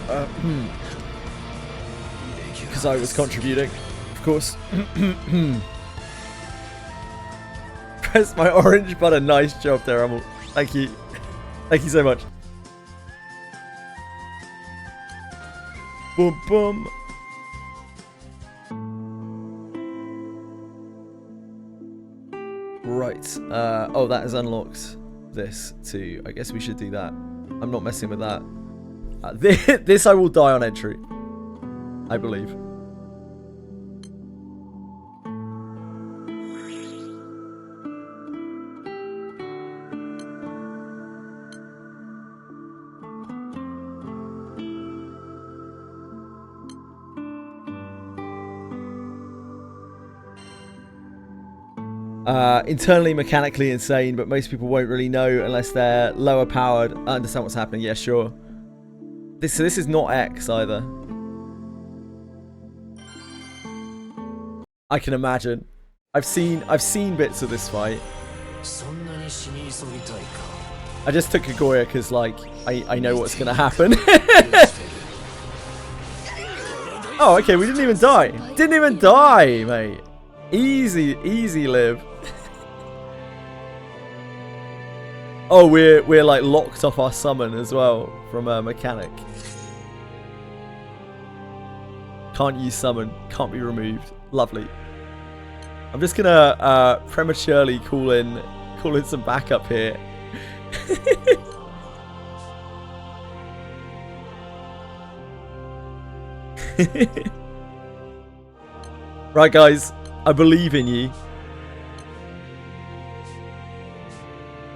Because I was contributing, of course. Press my orange button. Nice job there, Umul. Thank you. Thank you so much. Boom, boom. Right. Oh, that has unlocked this too. I guess we should do that. I'm not messing with that. This I will die on entry, I believe. Internally mechanically insane, but most people won't really know unless they're lower powered. I understand what's happening. Yeah, sure. This is not X either. I can imagine. I've seen bits of this fight. I just took Kaguya because like I know what's gonna happen. Oh, okay, we didn't even die. Didn't even die, mate. Easy live. Oh, we're like locked off our summon as well from a mechanic. Can't use summon, can't be removed. Lovely. I'm just gonna prematurely call in some backup here. Right, guys, I believe in you.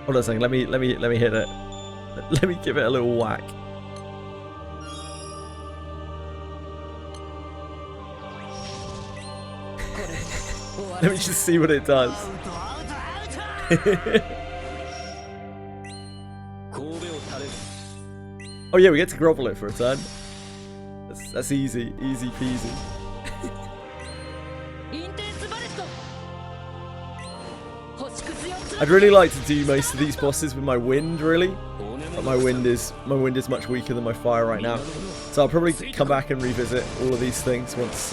Hold on a second. Let me hit it. Let me give it a little whack. Let me just see what it does. Oh yeah, we get to grovel it for a turn. That's easy peasy. I'd really like to do most of these bosses with my wind, really, but my wind is much weaker than my fire right now. So I'll probably come back and revisit all of these things once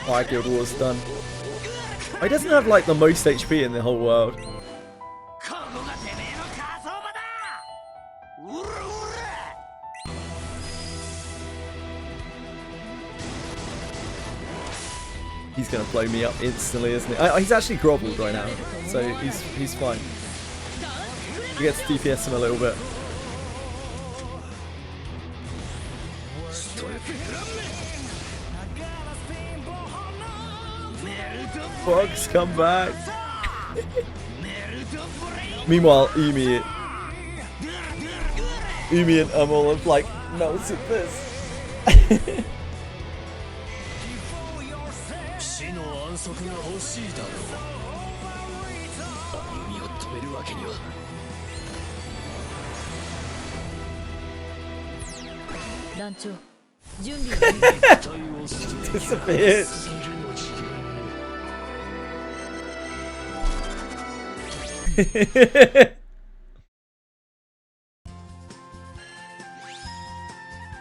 Fire Guild War's done. He doesn't have like the most HP in the whole world. He's gonna blow me up instantly, isn't he? He's actually grovelled right now, so he's fine. We get to DPS him a little bit. Bugs, come back. Meanwhile, Umi and Umul have like melted this. 死の安息が欲しいだろう。歩みを止めるわけには。団長、準備を。Disappeared.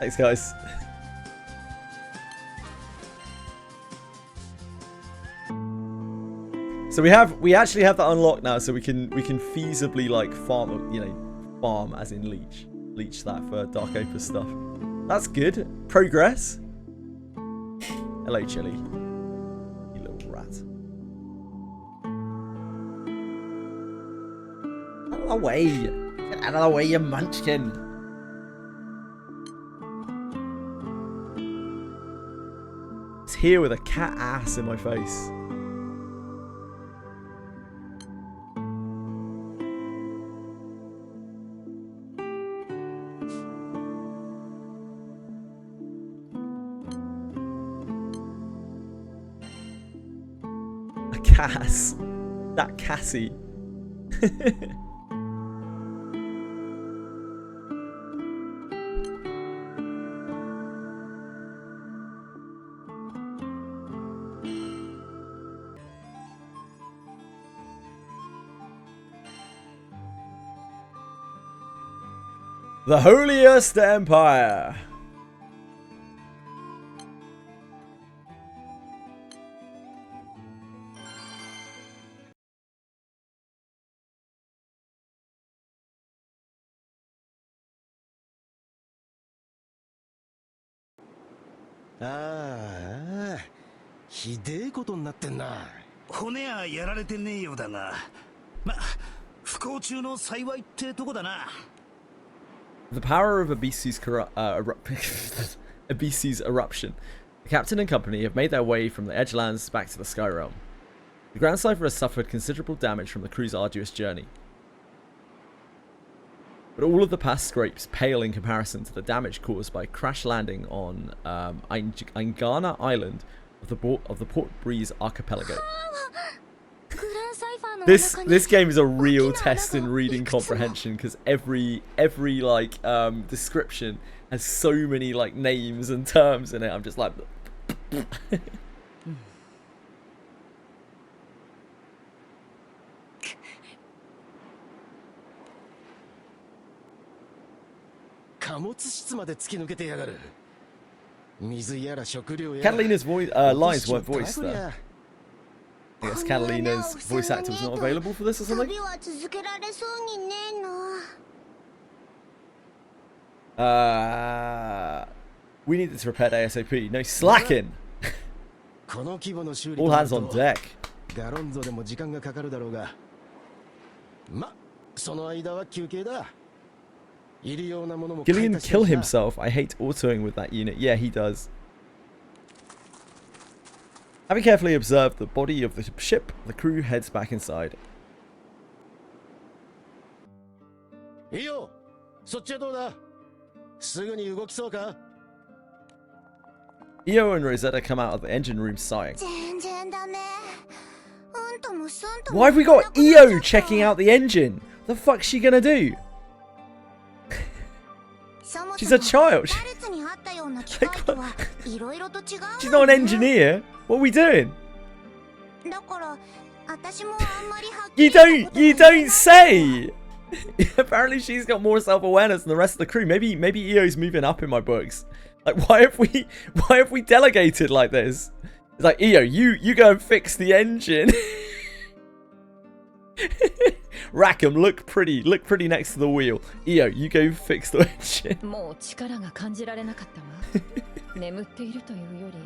Thanks, guys. So we actually have that unlocked now, so we can feasibly like farm, you know, farm as in leech that for Dark Opus stuff. That's good. Progress. Hello, Chili. You little rat. Out of the way. Get out of the way, you munchkin. It's here with a cat ass in my face. Cass. That Cassie. The holiest empire. Ah, ひでえことになってんな。骨はやられてねえようだが、ま、不幸中の幸いってとこだな。The power of Abisi's Abisi's eruption. The captain and company have made their way from the Edgelands back to the Sky Realm. The Grand Cipher has suffered considerable damage from the crew's arduous journey. But all of the past scrapes pale in comparison to the damage caused by crash landing on Aingana Island of the Port Breeze Archipelago. This game is a real test in reading comprehension, because every like description has so many like names and terms in it. I'm just like 貨物室まで突き抜けてやがる。水やら食料や。 Catalina's lines weren't voiced there. I guess Catalina's voice actor was not available for this or something. We need this repaired ASAP. No slacking. All hands on deck. ガロンゾでも時間がかかるだろうが。ま、その間は休憩だ。 Gillian kill himself. I hate autoing with that unit. Yeah, he does. Having carefully observed the body of the ship, the crew heads back inside. Io, そっちはどうだ? すぐに動きそうか? Io and Rosetta come out of the engine room sighing. Why have we got Io checking out the engine? The fuck's she gonna do? She's a child. She's not an engineer. What are we doing? You don't say. Apparently she's got more self-awareness than the rest of the crew. Maybe Io's moving up in my books. Like, why have we delegated like this? It's like, Io, you go and fix the engine. Rackham, look pretty next to the wheel. Io, you go fix the engine. もう力が感じられなかったわ。眠っているというより、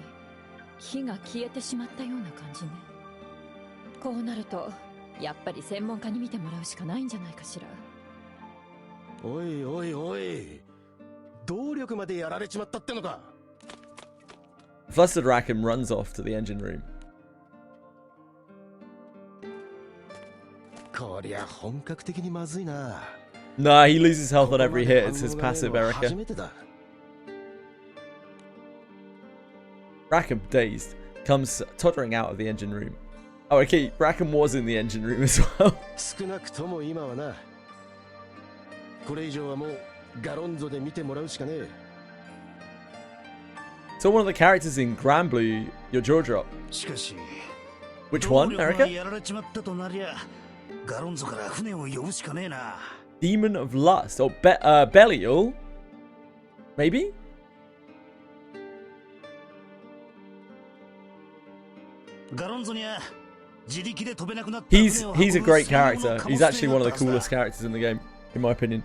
火が消えてしまったような感じね。こうなると、やっぱり専門家に見てもらうしかないんじゃないかしら。おいおいおい。動力までやられちまったってのか。 Flustered Rackham runs off to the engine room. こりゃ本格的にまずいな。 Nah, he loses health on every hit. It's his passive, Erica. 初めてだ。 Rackham, dazed, comes tottering out of the engine room. Oh, okay, Rackham was in the engine room as well. 少なくとも今はな。これ以上はもうガロンゾで見てもらうしかねえ。 So one of the characters in Granblue, your jaw drop. しかし、 Which one, 動力が Erica? やられちまったとなりゃ、ガロンゾから船を呼ぶしかねえな。 Demon of Lust, or Belial? Maybe? He's a great character. He's actually one of the coolest characters in the game, in my opinion.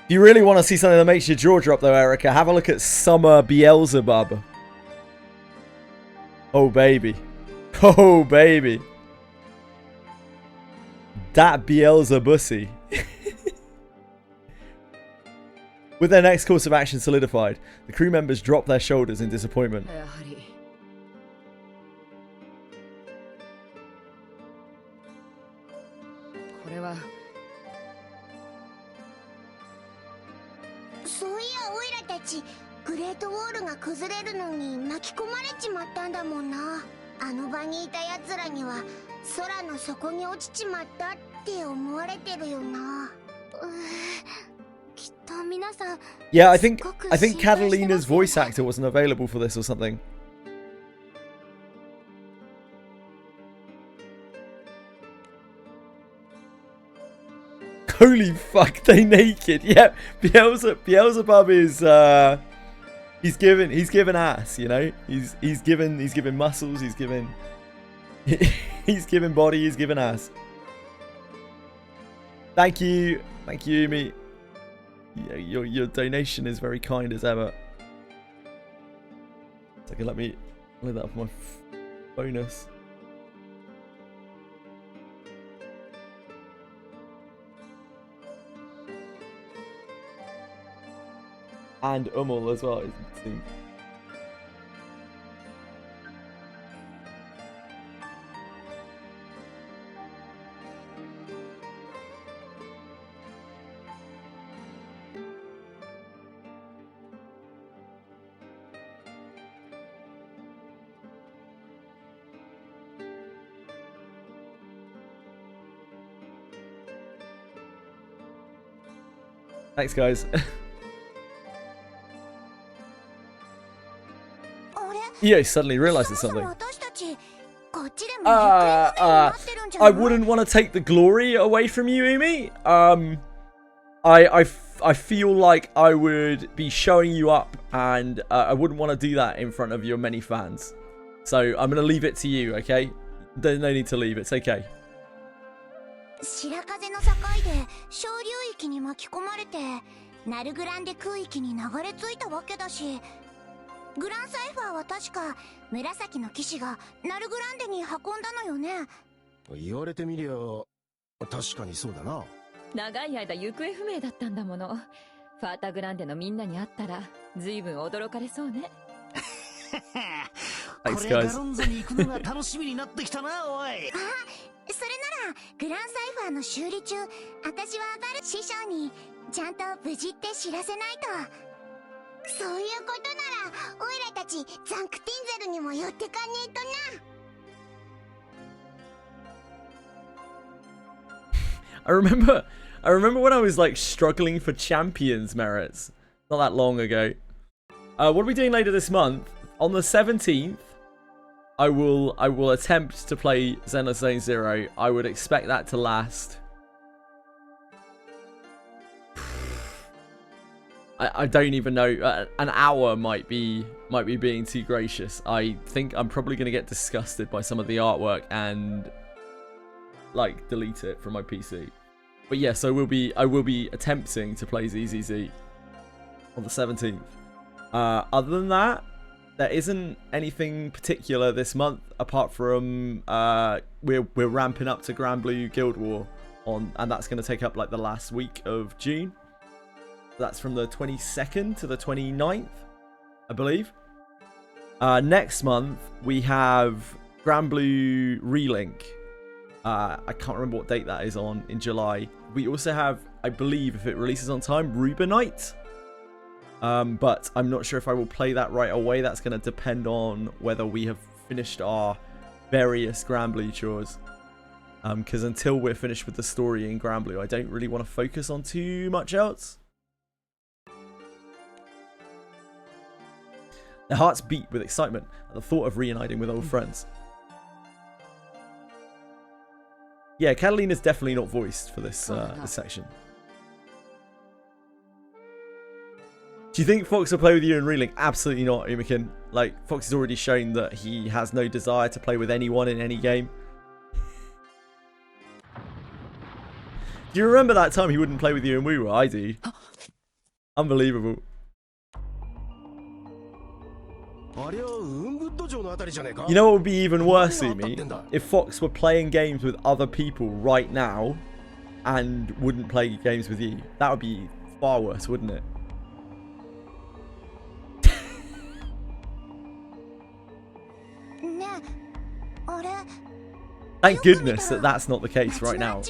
If you really want to see something that makes your jaw drop though, Erica, have a look at Summer Beelzebub. Oh baby. Oh baby. That Beelzebussy. With their next course of action solidified, the crew members drop their shoulders in disappointment. Yeah, I think Catalina's voice actor wasn't available for this or something. Holy fuck, they naked. Yeah, Beelzebub is he's given ass, you know? He's given muscles, he's given he's given body, he's given ass. Thank you, Umi. Yeah, your donation is very kind as ever. So let me lay that up for my bonus. And Umul as well, it seems. Thanks, guys. Yeah, suddenly realizes something. I wouldn't want to take the glory away from you, Umi. I feel like I would be showing you up, and I wouldn't want to do that in front of your many fans. So I'm gonna leave it to you, okay? There's no need to leave. It's okay. 白風の境で小流域に巻き込まれてナルグランデ空域に流れ着いたわけだし、グランサイファーは確か紫の騎士がナルグランデに運んだのよね。言われてみりゃ確かにそうだな。長い間行方不明だったんだもの。ファータグランデのみんなに会ったら随分驚かれそうね。これガロンゾに行くのが楽しみになってきたな、おい。それならグランサイファーの修理中、私はバル師匠にちゃんと無事って知らせないと。そういうことならオイラたちザンクティンゼルにも寄ってかねえとな。I remember when I was like struggling for champions merits not that long ago. What are we doing later this month? On the 17th, I will attempt to play Xenosaga 0. I would expect that to last. I don't even know. An hour might be being too gracious. I think I'm probably going to get disgusted by some of the artwork and like delete it from my PC. But yes, I will be attempting to play ZZZ on the 17th. Other than that, there isn't anything particular this month apart from we're ramping up to Granblue Guild War and that's going to take up like the last week of June. That's from the 22nd to the 29th, I believe. Next month, we have Granblue Relink. I can't remember what date that is on in July. We also have, I believe, if it releases on time, Rubinite. But I'm not sure if I will play that right away. That's going to depend on whether we have finished our various Granblue chores. Because until we're finished with the story in Granblue, I don't really want to focus on too much else. Their hearts beat with excitement at the thought of reuniting with old friends. Yeah, Catalina's definitely not voiced for this, this section. Do you think Fox will play with you in Relink? Absolutely not, Umakin. Like, Fox has already shown that he has no desire to play with anyone in any game. Do you remember that time he wouldn't play with you in Woo? I do. Unbelievable. You know what would be even worse, Umi? If Fox were playing games with other people right now and wouldn't play games with you. That would be far worse, wouldn't it? Thank goodness that that's not the case right now.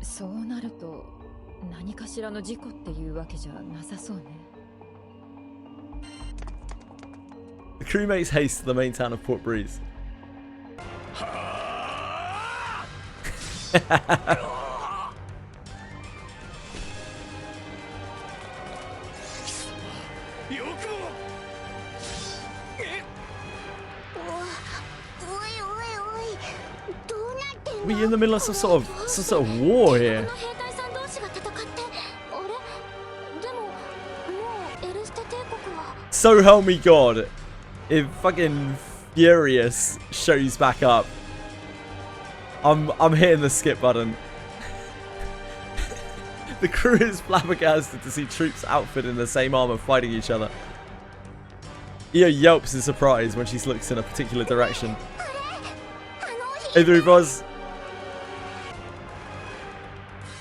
そうなると何かしらの事故っていうわけじゃなさそうね。 The crew makes haste to the main town of Port Breeze. We're in the middle of some sort of war here. So help me God, if fucking Furious shows back up, I'm hitting the skip button. The crew is flabbergasted to see troops outfitted in the same armor fighting each other. Io yelps in surprise when she looks in a particular direction. Hey there, Buzz.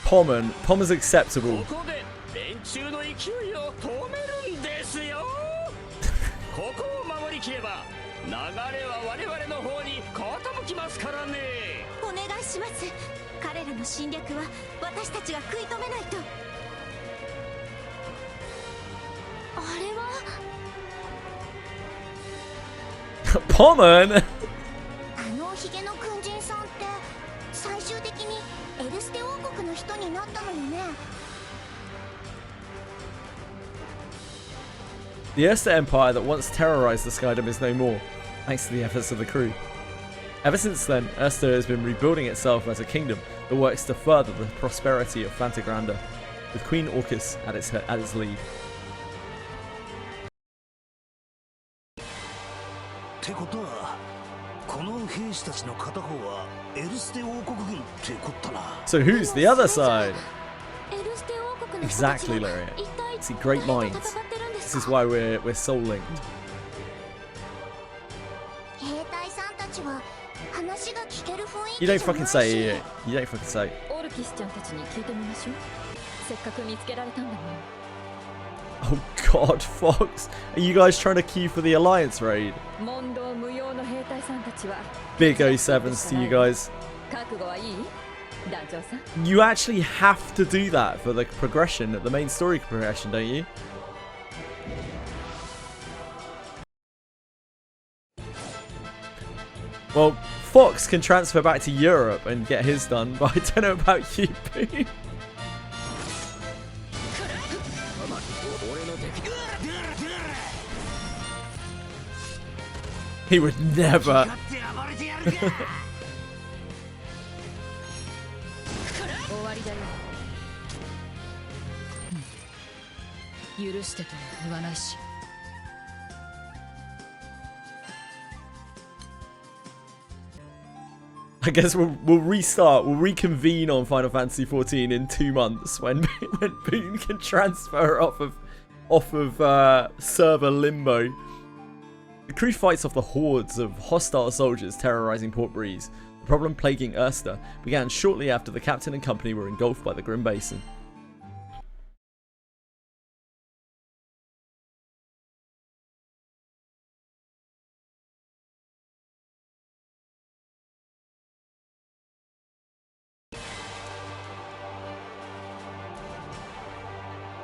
Pommer's acceptable. Pommer? The Erster Empire that once terrorized the Skydom is no more, thanks to the efforts of the crew. Ever since then, Erster has been rebuilding itself as a kingdom that works to further the prosperity of Fantagranda, with Queen Orcus at its lead. So who's the other side? Exactly, Larry. See, great minds. This is why we're soul linked. You don't fucking say it. You don't fucking say. Oh God, Fox. Are you guys trying to queue for the Alliance raid? Big 07s to you guys. You actually have to do that for the progression, the main story progression, don't you? Well, Fox can transfer back to Europe and get his done, but I don't know about you, Boo. He would never. I guess we'll restart. We'll reconvene on Final Fantasy XIV in 2 months when Boone can transfer off of server Limbo. The crew fights off the hordes of hostile soldiers terrorizing Port Breeze. The problem plaguing Erster began shortly after the captain and company were engulfed by the Grim Basin.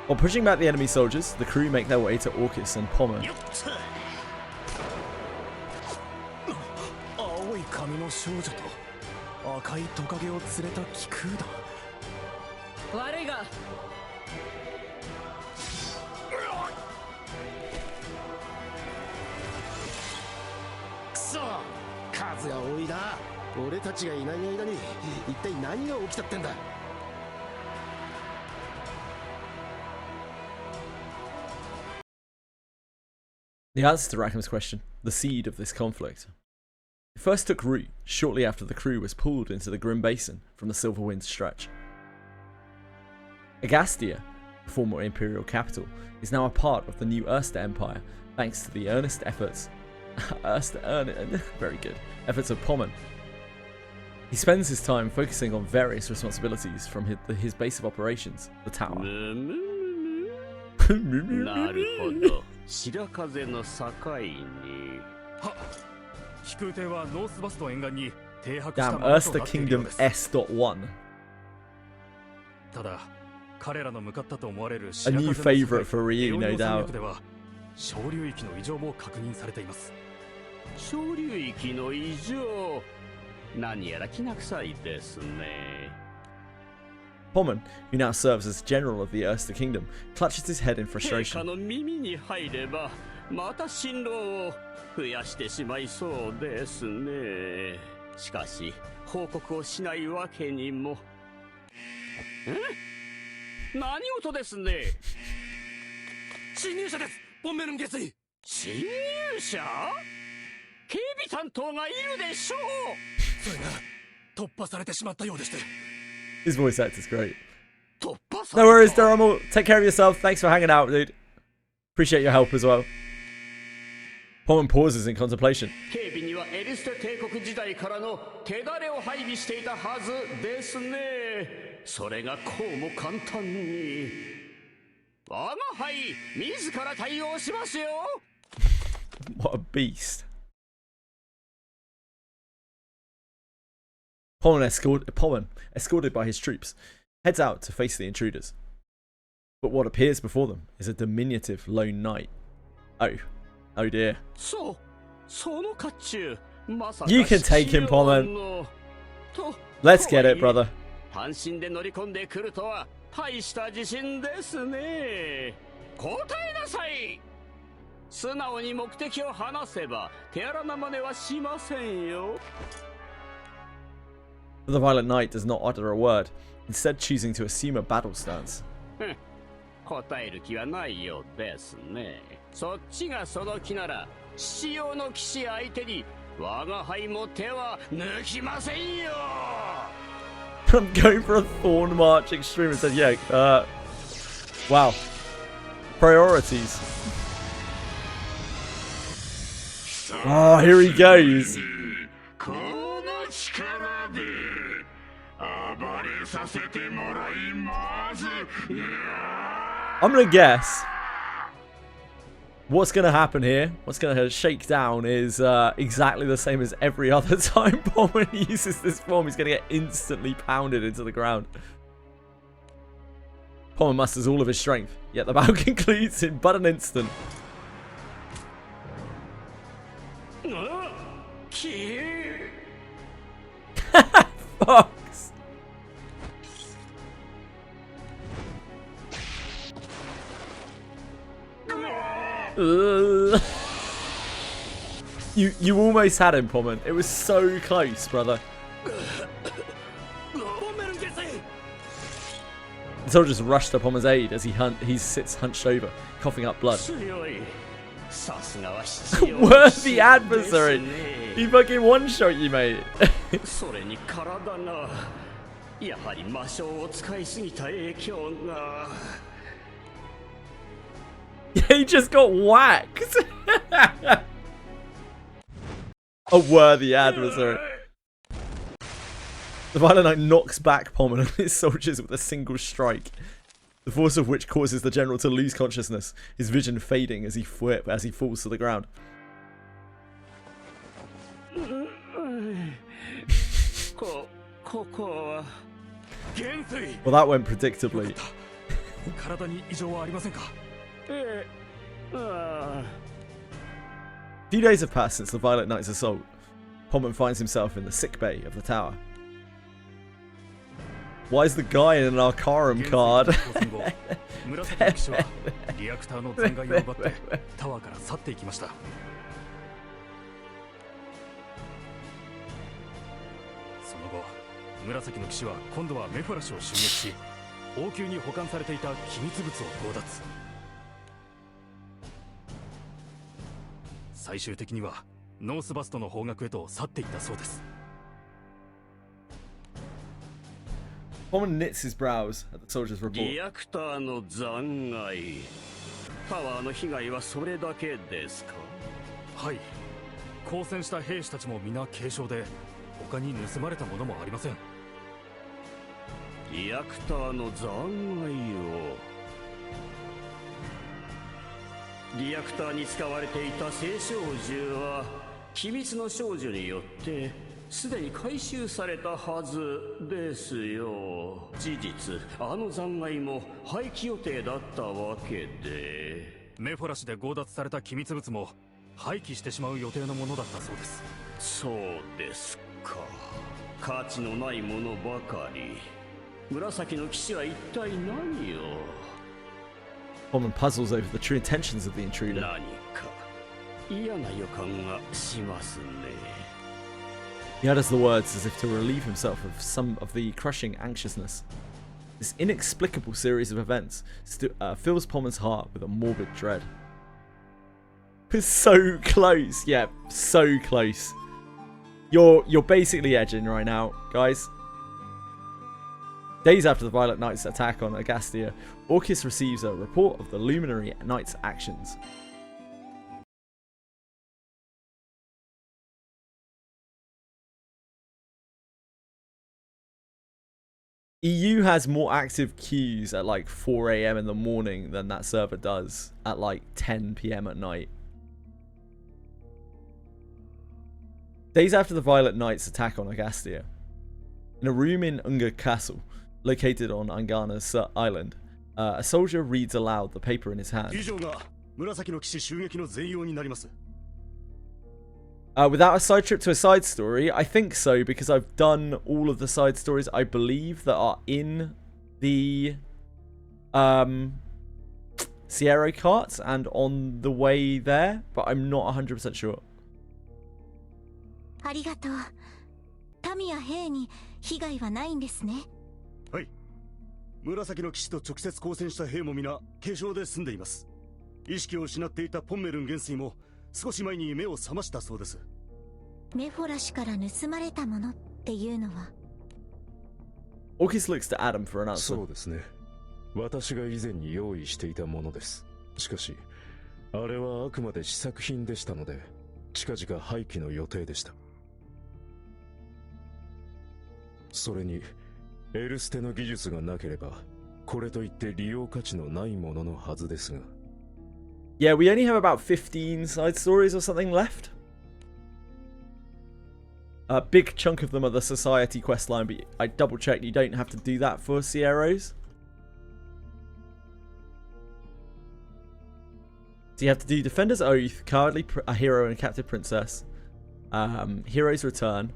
While pushing back the enemy soldiers, the crew make their way to Orcus and Pommer. 青い髪の少女と赤いトカゲを連れた気空だ。悪いがくそ、数が多いな。俺たちがいない間に一体何が起きたってんだ。The answer to Rackham's question, the seed of this conflict. It first took root shortly after the crew was pulled into the Grim Basin from the Silverwind stretch. Agastia, the former imperial capital, is now a part of the new Erster Empire thanks to the earnest efforts efforts of Pommern. He spends his time focusing on various responsibilities from his base of operations, the tower. なるほど。白風の境に。は、飛空艇はノースバスト沿岸に停泊した Damn, ままと Erster なっているよう Kingdom です。 S.1. ただ、彼らの向かったと思われる A 白 new 風の favourite for Ryu, no エオニオ山 doubt. 脈では小流域の異常も確認されています。小流域の異常。何やらきな臭いですね。 Pommern, who now serves as general of the Erster Kingdom, clutches his head in 陛下 frustration. の耳に入ればまた辛労を増やしてしまいそうですね。しかし報告をしないわけにも。何事ですね。侵入者です。ポンメルン下水。侵入者？警備担当がいるでしょう。それが突破されてしまったようでして。 His voice actor's great. No worries, Durham. Take care of yourself. Thanks for hanging out, dude. Appreciate your help as well. Pommern pauses in contemplation. 警備にはエリステ帝国時代からの手だれを配備していたはずですね。それがこうも簡単に。我が輩自ら対応しますよ。 What a beast. Pommern, escorted by his troops, heads out to face the intruders. But what appears before them is a diminutive lone knight. Oh dear. You can take him, Pommern. Let's get it, brother. 単身で乗り込んでくるとは大した自信ですね。答えなさい。素直に目的を話せば手荒な真似はしませんよ。 But the violent knight does not utter a word, instead choosing to assume a battle stance. 答える気はないようですね。そっちがその気なら、父用の騎士相手に我が輩も手は抜きませんよ。 I'm going for a Thorn March Extreme and said, yeah, wow. Priorities. Oh, here he goes. I'm gonna guess what's gonna happen here, what's gonna shake down is exactly the same as every other time Pommern uses this form. He's gonna get instantly pounded into the ground. Pommern musters all of his strength, yet the battle concludes in but an instant. Fox. You almost had him, Pommern. It was so close, brother. The soldiers rushed to Pommern's aid as he sits hunched over, coughing up blood. Worthy adversary! He fucking one-shot you, mate. He just got whacked. A worthy adversary. The Violet Knight knocks back Pommel and his soldiers with a single strike, the force of which causes the general to lose consciousness, his vision fading as he falls to the ground. Well, that went predictably. A few days have passed since the Violet Knight's assault. Pommel finds himself in the sick bay of the tower. Why is the guy in an Arcarum card? Pommel knits his brows at the soldier's report. リアクターの残骸。パワーの被害はそれだけですか？はい。交戦した兵士たちも皆軽傷で、他に盗まれたものもありません。リアクターの残骸を。リアクターに使われていた聖少獣は機密の少女によってすでに回収されたはずですよ。事実、あの残骸も廃棄予定だったわけで。メフォラシで強奪された機密物も廃棄してしまう予定のものだったそうです。そうですか。価値のないものばかり。紫の騎士は一体何をPommel puzzles over the true intentions of the intruder. 何か嫌な予感がしますね。He utters the words as if to relieve himself of some of the crushing anxiousness. This inexplicable series of events fills Pommel's heart with a morbid dread. It's so close, yeah, so close. You're basically edging right now, guys. Days after the Violet Knight's attack on Agastia, Orcus receives a report of the Luminary Knight's actions. EU has more active queues at like 4 AM in the morning than that server does at like 10 PM at night. Days after the Violet Knight's attack on Agastia, in a room in Unga Castle, located on Angana's island, a soldier reads aloud the paper in his hand. Without a side trip to a side story, I think so, because I've done all of the side stories, I believe, that are in the Sierra carts and on the way there, but I'm not 100% sure. ありがとう。民や兵に被害はないんですね。はい。紫の騎士と直接交戦した兵も皆軽傷で済んでいます。意識を失っていたポンメルン元帥も少し前に目を覚ましたそうです。メフォラシから盗まれたものっていうのは。Orcus looks to Adam for an answer. そうですね。私が以前に用意していたものです。しかし、あれはあくまで試作品でしたので、近々廃棄の予定でした。それに、エルステの技術がなければ、これといって利用価値のないもののはずですが。Yeah, we only have about 15 side stories or something left. A big chunk of them are the Society questline, but I double checked, you don't have to do that for Sierros. So you have to do Defender's Oath, Cowardly Hero and Captive Princess, Hero's Return,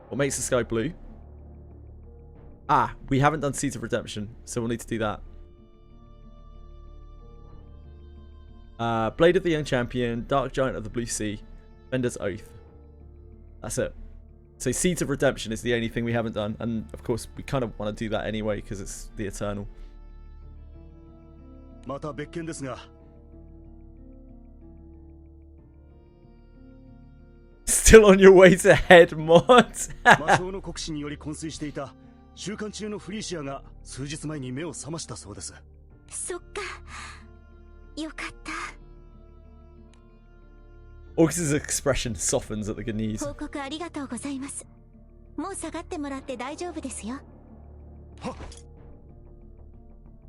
What Makes the Sky Blue. We haven't done Seeds of Redemption, so we'll need to do that. Blade of the Young Champion, Dark Giant of the Blue Sea, Defender's Oath. That's it. So Seeds of Redemption is the only thing we haven't done, and of course we kind of want to do that anyway because it's the Eternal. Still on your way to head mod. 週間中のフリーシアが数日前に目を覚ましたそうです。そっか。よかった。Orcus's expression softens at the good news. 報告ありがとうございます。もう下がってもらって大丈夫ですよ。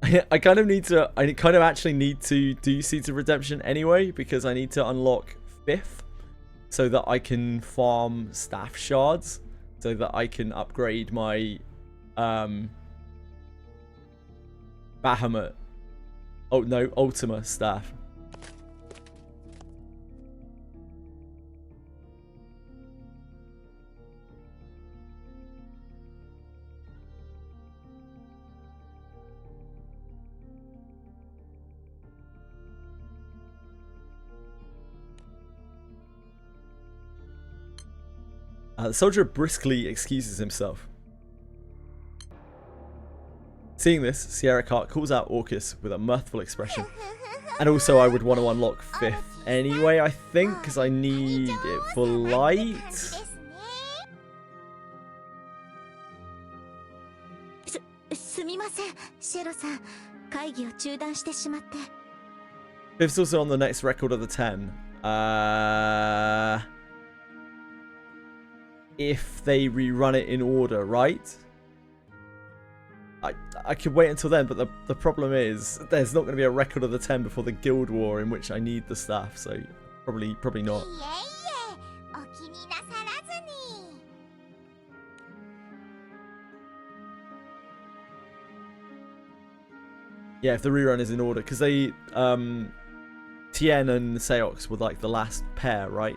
I kind of actually need to do Seeds of Redemption anyway, because I need to unlock 5th so that I can farm staff shards, so that I can upgrade my Bahamut. Oh no, Ultima staff. The soldier briskly excuses himself. Seeing this, Sierra Cart calls out Orcus with a mirthful expression. And also I would want to unlock 5th anyway, I think, because I need it for light. Fifth's also on the next record of the 10. If they rerun it in order, right? I could wait until then, but the problem is there's not going to be a record of the 10 before the Guild War in which I need the staff, so probably not. Yeah, if the rerun is in order, because they Tien and Seox were like the last pair, right?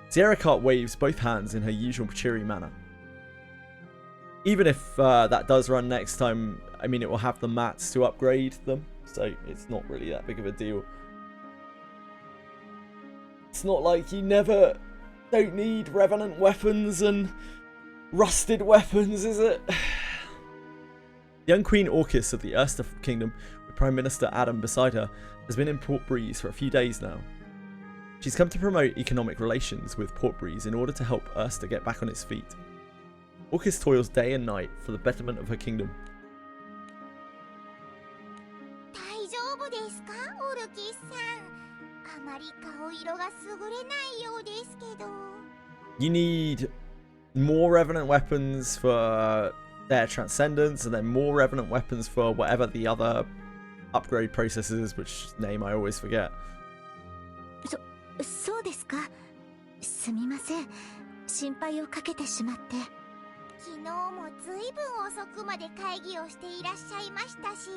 Sierra Cart waves both hands in her usual cheery manner. Even if that does run next time, I mean, it will have the mats to upgrade them, so it's not really that big of a deal. It's not like you don't need revenant weapons and rusted weapons, is it? The young Queen Orcus of the Erster Kingdom, with Prime Minister Adam beside her, has been in Port Breeze for a few days now. She's come to promote economic relations with Port Breeze in order to help Erster get back on its feet. Orcus toils day and night for the betterment of her kingdom. You need more revenant weapons for their transcendence, and then more revenant weapons for whatever the other upgrade process is, which name I always forget. そうですか。すみません。心配をかけてしまって。昨日もずいぶん遅くまで会議をしていらっしゃいましたし、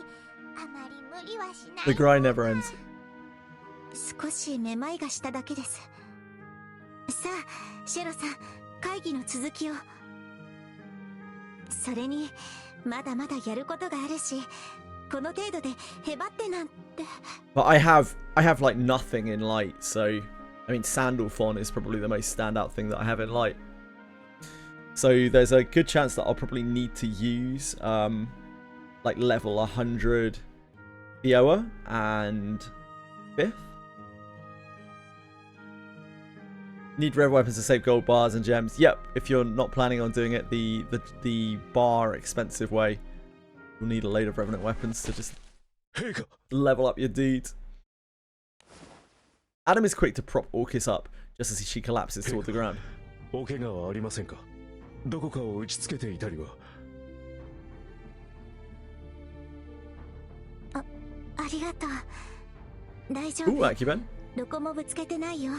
あまり無理はしない。 The grind never ends. 少しめまいがしただけです。さあ、シェロさん、会議の続きを。それに、まだまだやることがあるし、この程度でへばってなんて。But I have like nothing in light, so I mean Sandalphon is probably the most standout thing that I have in light. So there's a good chance that I'll probably need to use like level 100 Iowa and 5th. Need red weapons to save gold bars and gems. Yep, if you're not planning on doing it the bar expensive way, you'll need a load of revenant weapons to just level up your dudes. Adam is quick to prop Orcus up just as she collapses toward the ground. お怪我はありませんか？どこかを打ちつけていたりは。ありがとう。大丈夫。Ooh, Akiben. どこもぶつけてないよ。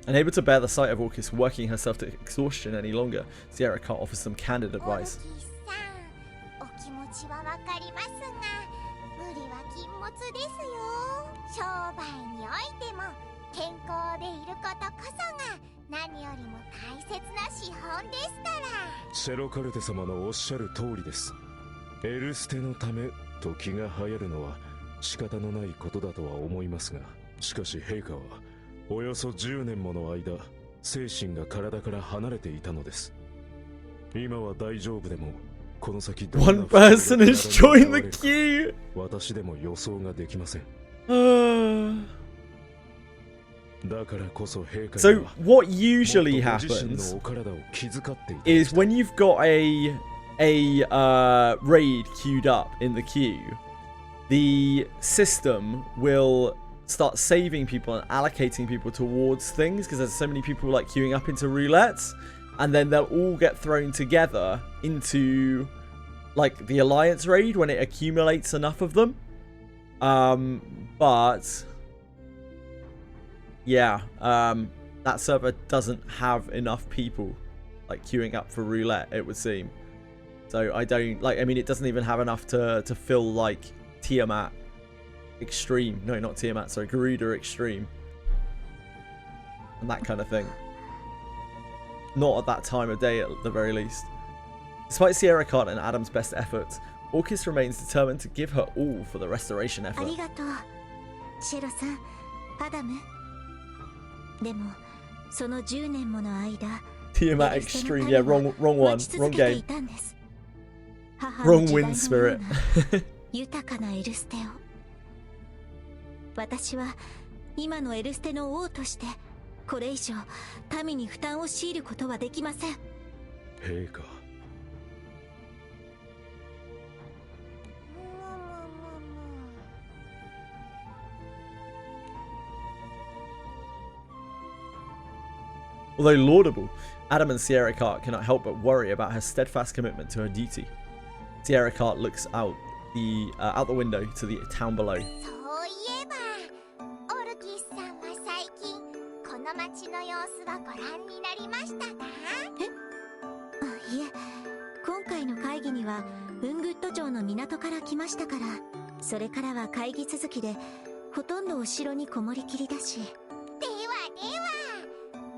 Unable to bear the sight of Orcus working herself to exhaustion any longer, Sierra Cart offers some candid advice. お気持ちはわかりますが、無理は禁物ですよ。商売においても健康でいることこそが何よりも大切な資本ですから。シェロカルテ様のおっしゃる通りです。エルステのためと気が流行るのは仕方のないことだとは思いますが、しかし陛下はおよそ10年もの間精神が体から離れていたのです。今は大丈夫でもこの先どんな One person has joined the queue. 私でも予想ができません。So what usually happens is when you've got a raid queued up in the queue, the system will start saving people and allocating people towards things, because there's so many people like queuing up into roulettes, and then they'll all get thrown together into like the alliance raid when it accumulates enough of them. But yeah, that server doesn't have enough people like queuing up for roulette, it would seem. So I don't like, I mean, it doesn't even have enough to fill like Tiamat Extreme. No, not Tiamat, sorry, Garuda Extreme. And that kind of thing. Not at that time of day, at the very least. Despite Sierra Cart and Adam's best efforts, Orcus remains determined to give her all for the restoration effort. Tiamat Extreme, yeah, wrong one, wrong game. Wrong wind spirit. 私は今のエルステの王としてこれ以上民に負担を強いることはできません。陛下。Although laudable, Adam and Sierra Cart cannot help but worry about her steadfast commitment to her duty. Sierra Cart looks out the window to the town below. 今回の会議にはウングッド城の港から来ましたから、それからは会議続きでほとんどお城にこもりきりだし。では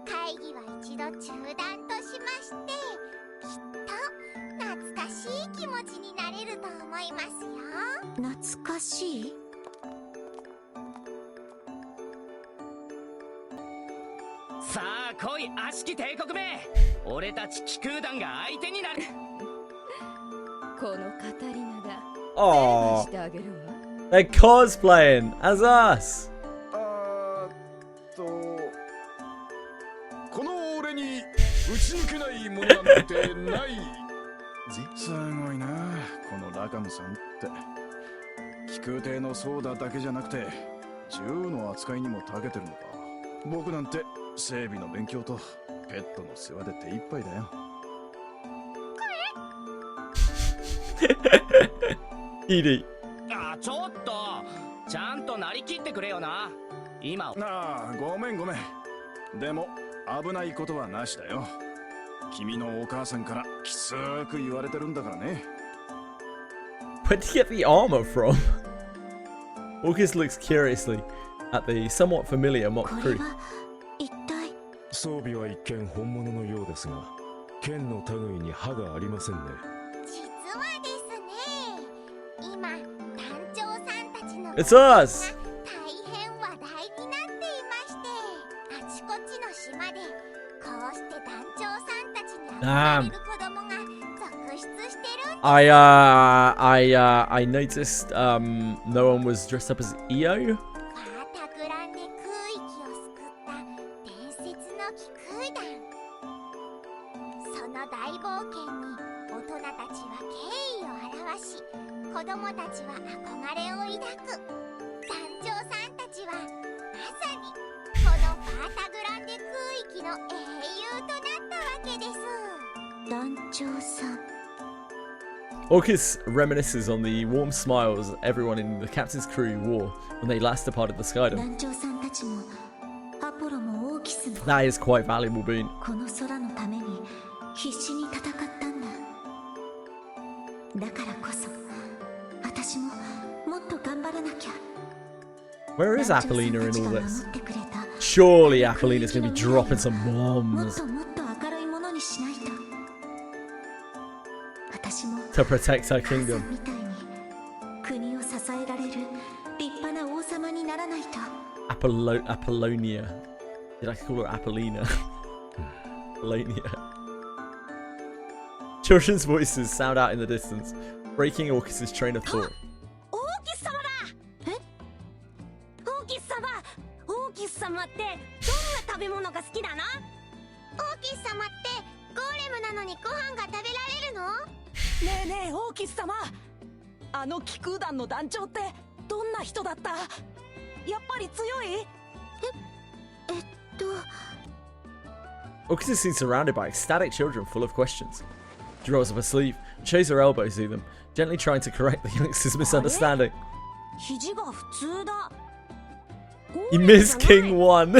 会議は一度中断としまして、きっと懐かしい気持ちになれると思いますよ。懐かしい？さあ来い、悪しき帝国め。俺たち気空団が相手になる。このカタリナだ。 Oh, they're cosplaying as us. この俺に打ち抜けないものなんてないぜ。すごいな、このラカムさんって。気空艇のソーダだけじゃなくて銃の扱いにも長けてるのか。僕なんて整備の勉強とペットの世話で手一杯だよ。イリ。あ、ちょっとちゃんとなりきってくれよな。今なあ、ごめん。でも危ないことはなしだよ。君のお母さんからきつく言われてるんだからね。Where did you get the armor from? Orcus looks curiously at the somewhat familiar mock crew. 装備は一見本物のようですが、剣の類に刃がありませんね。実はですね、今団長さんたちの It's us! 大変話題になっていまして、あちこちの島でこうして団長さんたちに憧れる子供が続出してるんです。I noticed no one was dressed up as EO. 子供たちは憧れを抱く。団長さんたちはまさにこのバータグランデ空域の英雄となったわけです。団長さん。Orcus reminisces on the warm smiles everyone in the captain's crew wore when they last departed the Skydom. 団長さんたちもアポロもオーキスも That is quite valuable boon. この空のために必死に戦ったんだ。だからこそ私ももっと頑張らなきゃ。 Where is Apollina in all this? Surely Apollina's going to be dropping some bombs to protect her kingdom. Apollonia. Did I call her Apollina? Apollonia. Children's voices sound out in the distance, breaking Orcus's train of thought. 様ってどんな食べ物が好きなの？オーキス様ってゴーレムなのにご飯が食べられるの？ねえねえオーキス様、あの気空団の団長ってどんな人だった？やっぱり強い？Orcus is seen surrounded by ecstatic children full of questions. She rolls up her sleeve and shows her elbows to them, gently trying to correct the youngster's misunderstanding. 肘が普通だ。 You missed King 1.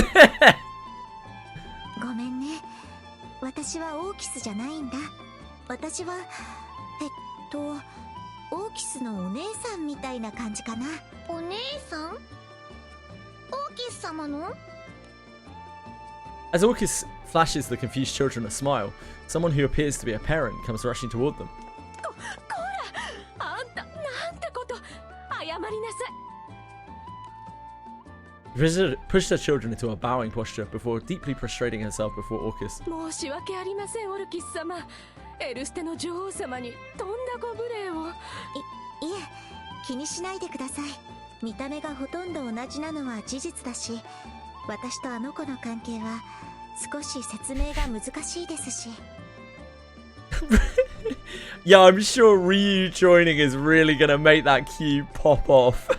ごめんね。私はオーキスじゃないんだ。私はオーキスのお姉さんみたいな感じかな。お姉さん？オーキス様の？ As Orcus flashes the confused children a smile, someone who appears to be a parent comes rushing toward them. こら、あんたなんてこと。謝りなさい。 Wizard pushed her children into a bowing posture before deeply prostrating herself before Orcus. 申し訳ありません、オルキス様。エルステの女王様にとんだご無礼を。いえ、気にしないでください。見た目がほとんど同じなのは事実だし、私とあの子の関係は少し説明が難しいですし。Yeah, I'm sure Ryu joining is really gonna make that queue pop off.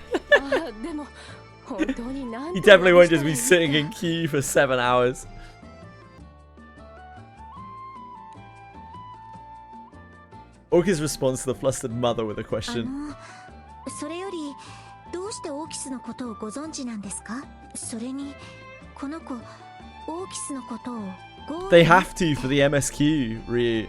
He definitely won't just be sitting in queue for 7 hours. Orcus responds to the flustered mother with a question. それよりどうしてオーキスのことをご存知なんですか？それにこの子オーキスのことをThey have to for the MSQ, Ryu.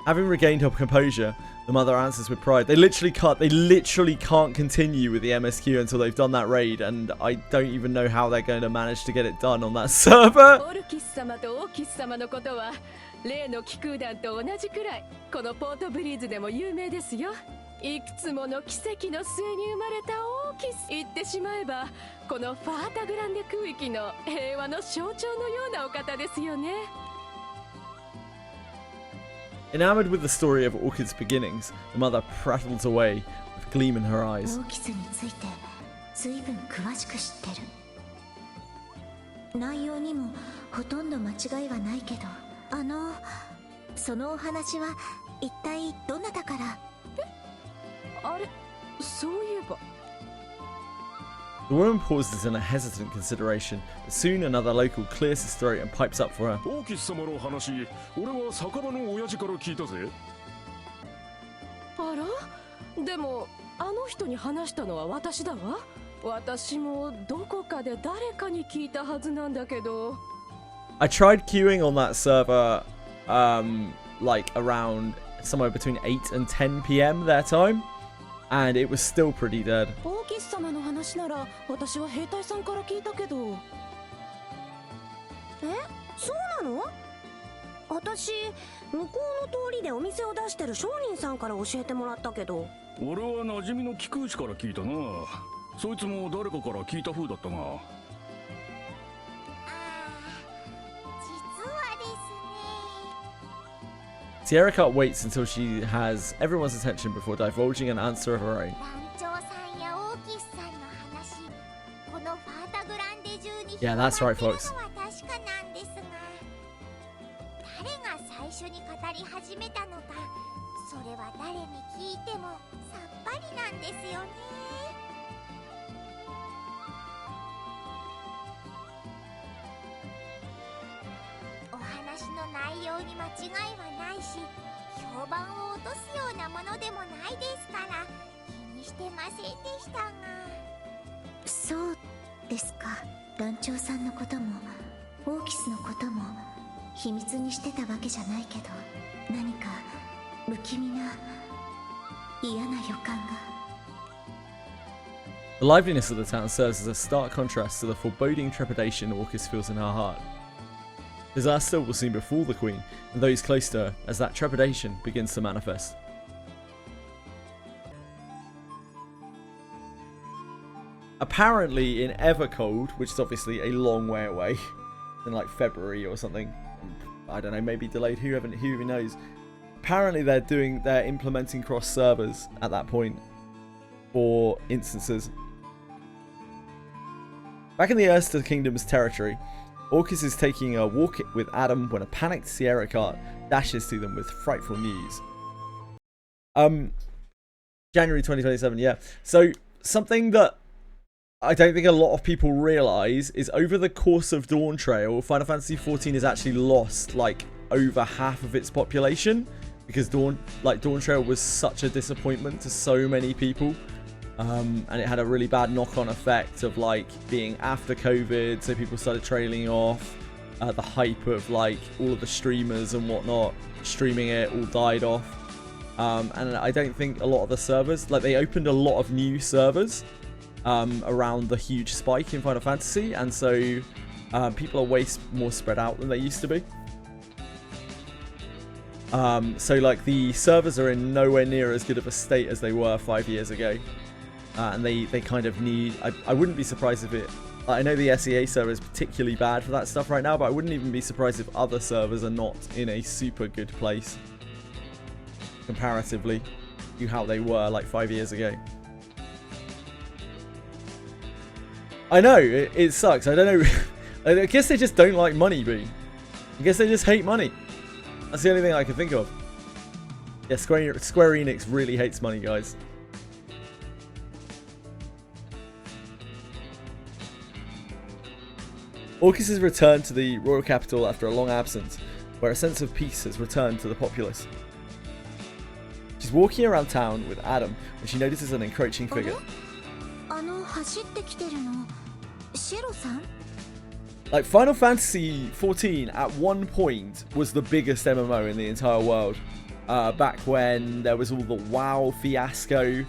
Having regained her composure, the mother answers with pride. They literally can't continue with the MSQ until they've done that raid, and I don't even know how they're going to manage to get it done on that server. オルキス様とオーキス様のことは例の気空団と同じくらいこのポートブリーズでも有名ですよ。いくつもの奇跡の末に生まれたオーキス。言ってしまえばこのファータグランデ空域の平和の象徴のようなお方ですよね。Enamored with the story of Orchid's beginnings, the mother prattles away with gleam in her eyes. オーキスについて随分詳しく知ってる。内容にもほとんど間違いはないけど、そのお話は一体どなたから？あれ、そういえば。 The woman pauses in a hesitant consideration, but soon another local clears his throat and pipes up for her. オーキス様の話、俺は酒場の親父から聞いたぜ。あら、でもあの人に話したのは私だわ。私もどこかで誰かに聞いたはずなんだけど。I tried queuing on that server, like around somewhere between 8 and 10 p.m. their time, and it was still pretty dead. オーキス様の話なら私は兵隊さんから聞いたけど。そうなの？私向こうの通りでお店を出してる商人さんから教えてもらったけど。俺は馴染みの貴空士から聞いたな。そいつも誰かから聞いた風だったが。Sierra Cut waits until she has everyone's attention before divulging an answer of her own. Yeah, that's right, folks.そうですか。団長さんのこともオーキスのことも秘密にしてたわけじゃないけど、何か不気味な嫌な予感が。The liveliness of the town serves as a stark contrast to the foreboding trepidation Orcus feels in her heart. Disaster will soon befall the Queen and those close to her as that trepidation begins to manifest. Apparently in Evercold, which is obviously a long way away, in like February or something, I don't know, maybe delayed, who even knows. Apparently they're implementing cross servers at that point for instances. Back in the Erster Kingdom's territory, Orcus is taking a walk with Adam when a panicked Sierra cart dashes to them with frightful news. January 2027, yeah. So something that I don't think a lot of people realize is over the course of Dawn Trail, Final Fantasy XIV has actually lost like over half of its population because Dawn Trail was such a disappointment to so many people. And it had a really bad knock-on effect of like being after COVID, so people started trailing off. The hype of like all of the streamers and whatnot streaming it all died off. And I don't think a lot of the servers, like they opened a lot of new servers around the huge spike in Final Fantasy, and so people are way more spread out than they used to be. So like the servers are in nowhere near as good of a state as they were 5 years ago, and they kind of need. I wouldn't be surprised if it. I know the SEA server is particularly bad for that stuff right now, but I wouldn't even be surprised if other servers are not in a super good place comparatively to how they were like 5 years ago. I know, it sucks. I don't know. I guess they just don't like money, Bean. I guess they just hate money. That's the only thing I can think of. Yeah, Square Enix really hates money, guys. Orcus has returned to the royal capital after a long absence, where a sense of peace has returned to the populace. She's walking around town with Adam when she notices an encroaching figure. Like, Final Fantasy XIV at one point was the biggest MMO in the entire world. Back when there was all the WoW fiasco,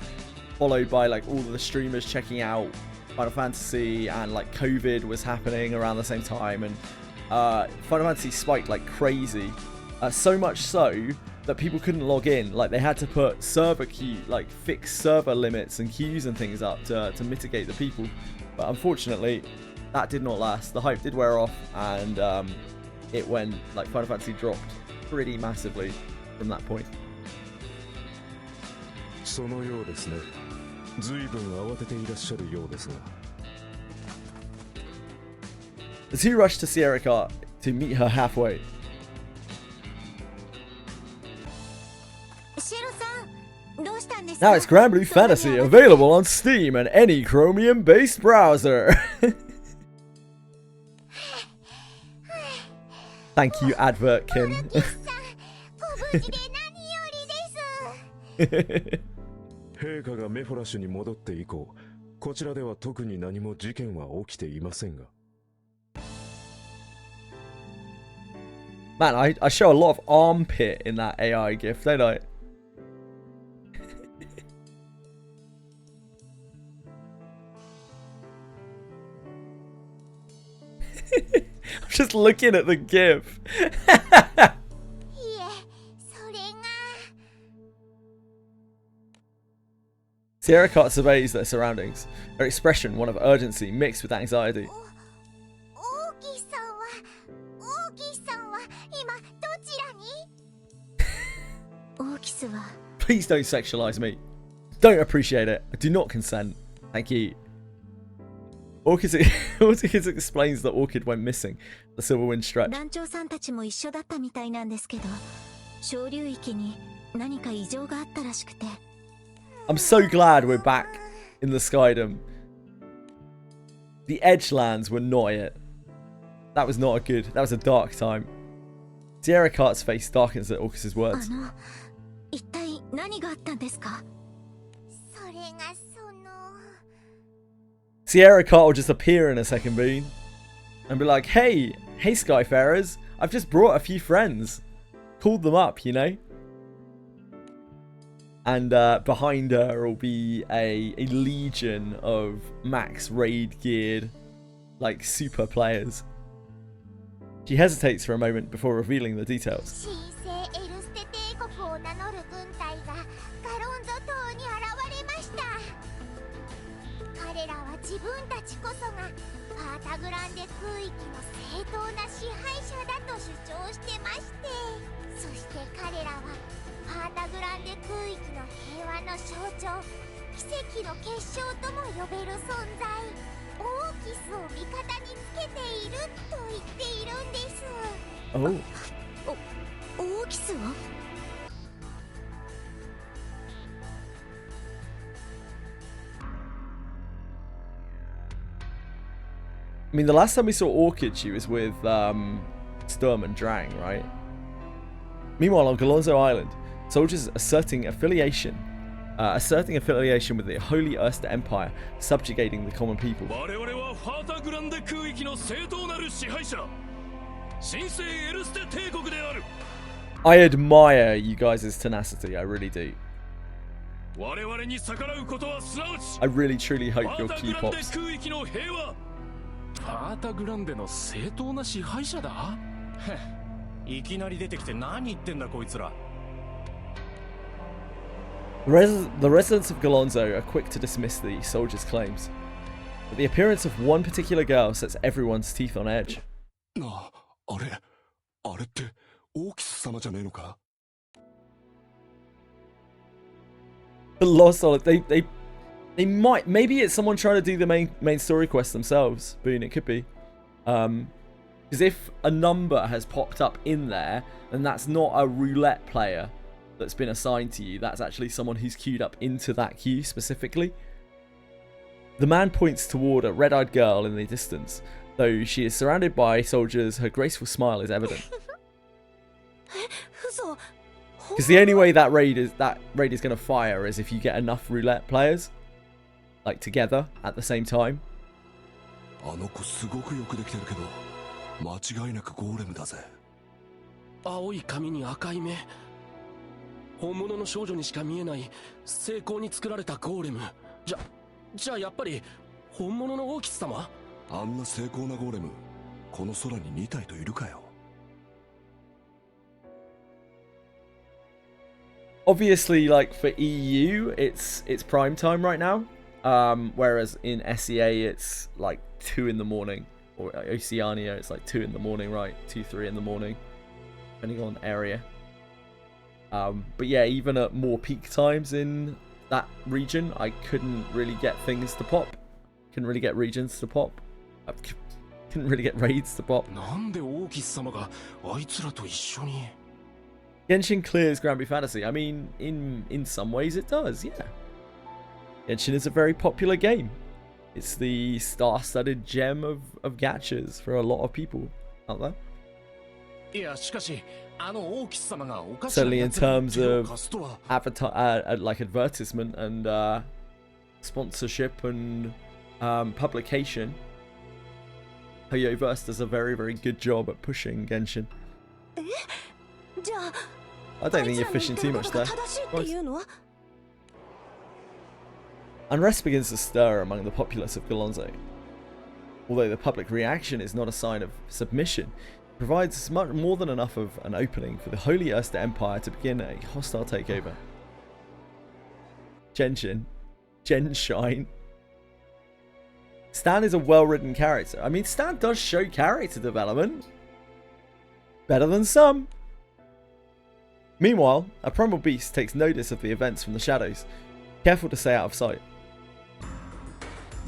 followed by like all of the streamers checking out Final Fantasy, and like COVID was happening around the same time, and Final Fantasy spiked like crazy. So much so that people couldn't log in. Like, they had to put server queue, like fixed server limits and queues and things up to mitigate the people. But unfortunately, that did not last. The hype did wear off, and it went, like, Final Fantasy dropped pretty massively from that point. The two rush to Sierra Cart to meet her halfway. Now it's Granblue Fantasy, available on Steam and any Chromium-based browser. Thank you, Advertkin. 陛下がメフォラシュに戻って以降、こちらでは特に何も事件は起きていませんが。Man, I show a lot of armpit in that AI gif, don't I? I'm just looking at the gif. Sierra Cart surveys their surroundings, her expression one of urgency mixed with anxiety. Please don't sexualize me. Don't appreciate it. I do not consent. Thank you. Orchid explains that Orchid went missing the Silverwind stretch. I'm so glad we're back in the Skydom. The Edgelands were not it. That was not a good. That was a dark time. Sierra Cart's face darkens at Orcus's words. Sierra Cart will just appear in a second, Bean, and be like, hey Skyfarers, I've just brought a few friends. Called them up, you know? And behind her will be a legion of max raid geared, like, super players. She hesitates for a moment before revealing the details. Oh. I mean, the last time we saw Orchid, she was with Sturm and Drang, right? Meanwhile, on Galonzo Island, soldiers asserting affiliation with the Holy Erster Empire, subjugating the common people. I admire you guys' tenacity, I really do. I really truly hope you'll keep up. ファータグランデの正当な支配者だいきなり出てきて何言ってんだこいつら The residents of Galonzo are quick to dismiss the soldiers' claims, but the appearance of one particular girl sets everyone's teeth on edge. なあ、あれってオーキス様じゃねえのか The Lost Solid, they might, maybe it's someone trying to do the main story quest themselves. Boone, it could be. Because if a number has popped up in there, then that's not a roulette player that's been assigned to you. That's actually someone who's queued up into that queue specifically. The man points toward a red-eyed girl in the distance. Though she is surrounded by soldiers, her graceful smile is evident. Because the only way that raid is going to fire is if you get enough roulette players. Like together at the same time. あの子すごくよくできてるけど間違いなくゴーレムだぜ青い髪に赤い目本物の少女にしか見えない精巧に作られたゴーレムじゃあやっぱり本物のオーキス様あんな精巧なゴーレムこの空に2体といるかよ Obviously, like for EU, it's prime time right now. Whereas in SEA it's like 2 in the morning, or Oceania it's like 2 in the morning, right? 2-3 in the morning, depending on area. But yeah, even at more peak times in that region, I couldn't really get things to pop. Couldn't really get regions to pop. Couldn't really get raids to pop. Genshin clears Granblue Fantasy. I mean, in some ways it does, yeah. Genshin is a very popular game. It's the star-studded gem of gachas for a lot of people out there. Certainly in terms of advertisement and sponsorship and publication, Hoyoverse does a very, very good job at pushing Genshin. I don't think you're fishing too much there. Unrest begins to stir among the populace of Galonzo. Although the public reaction is not a sign of submission, it provides much more than enough of an opening for the Holy Erster Empire to begin a hostile takeover. Genshin. Stan is a well-written character. I mean, Stan does show character development. Better than some. Meanwhile, a primal beast takes notice of the events from the shadows, careful to stay out of sight.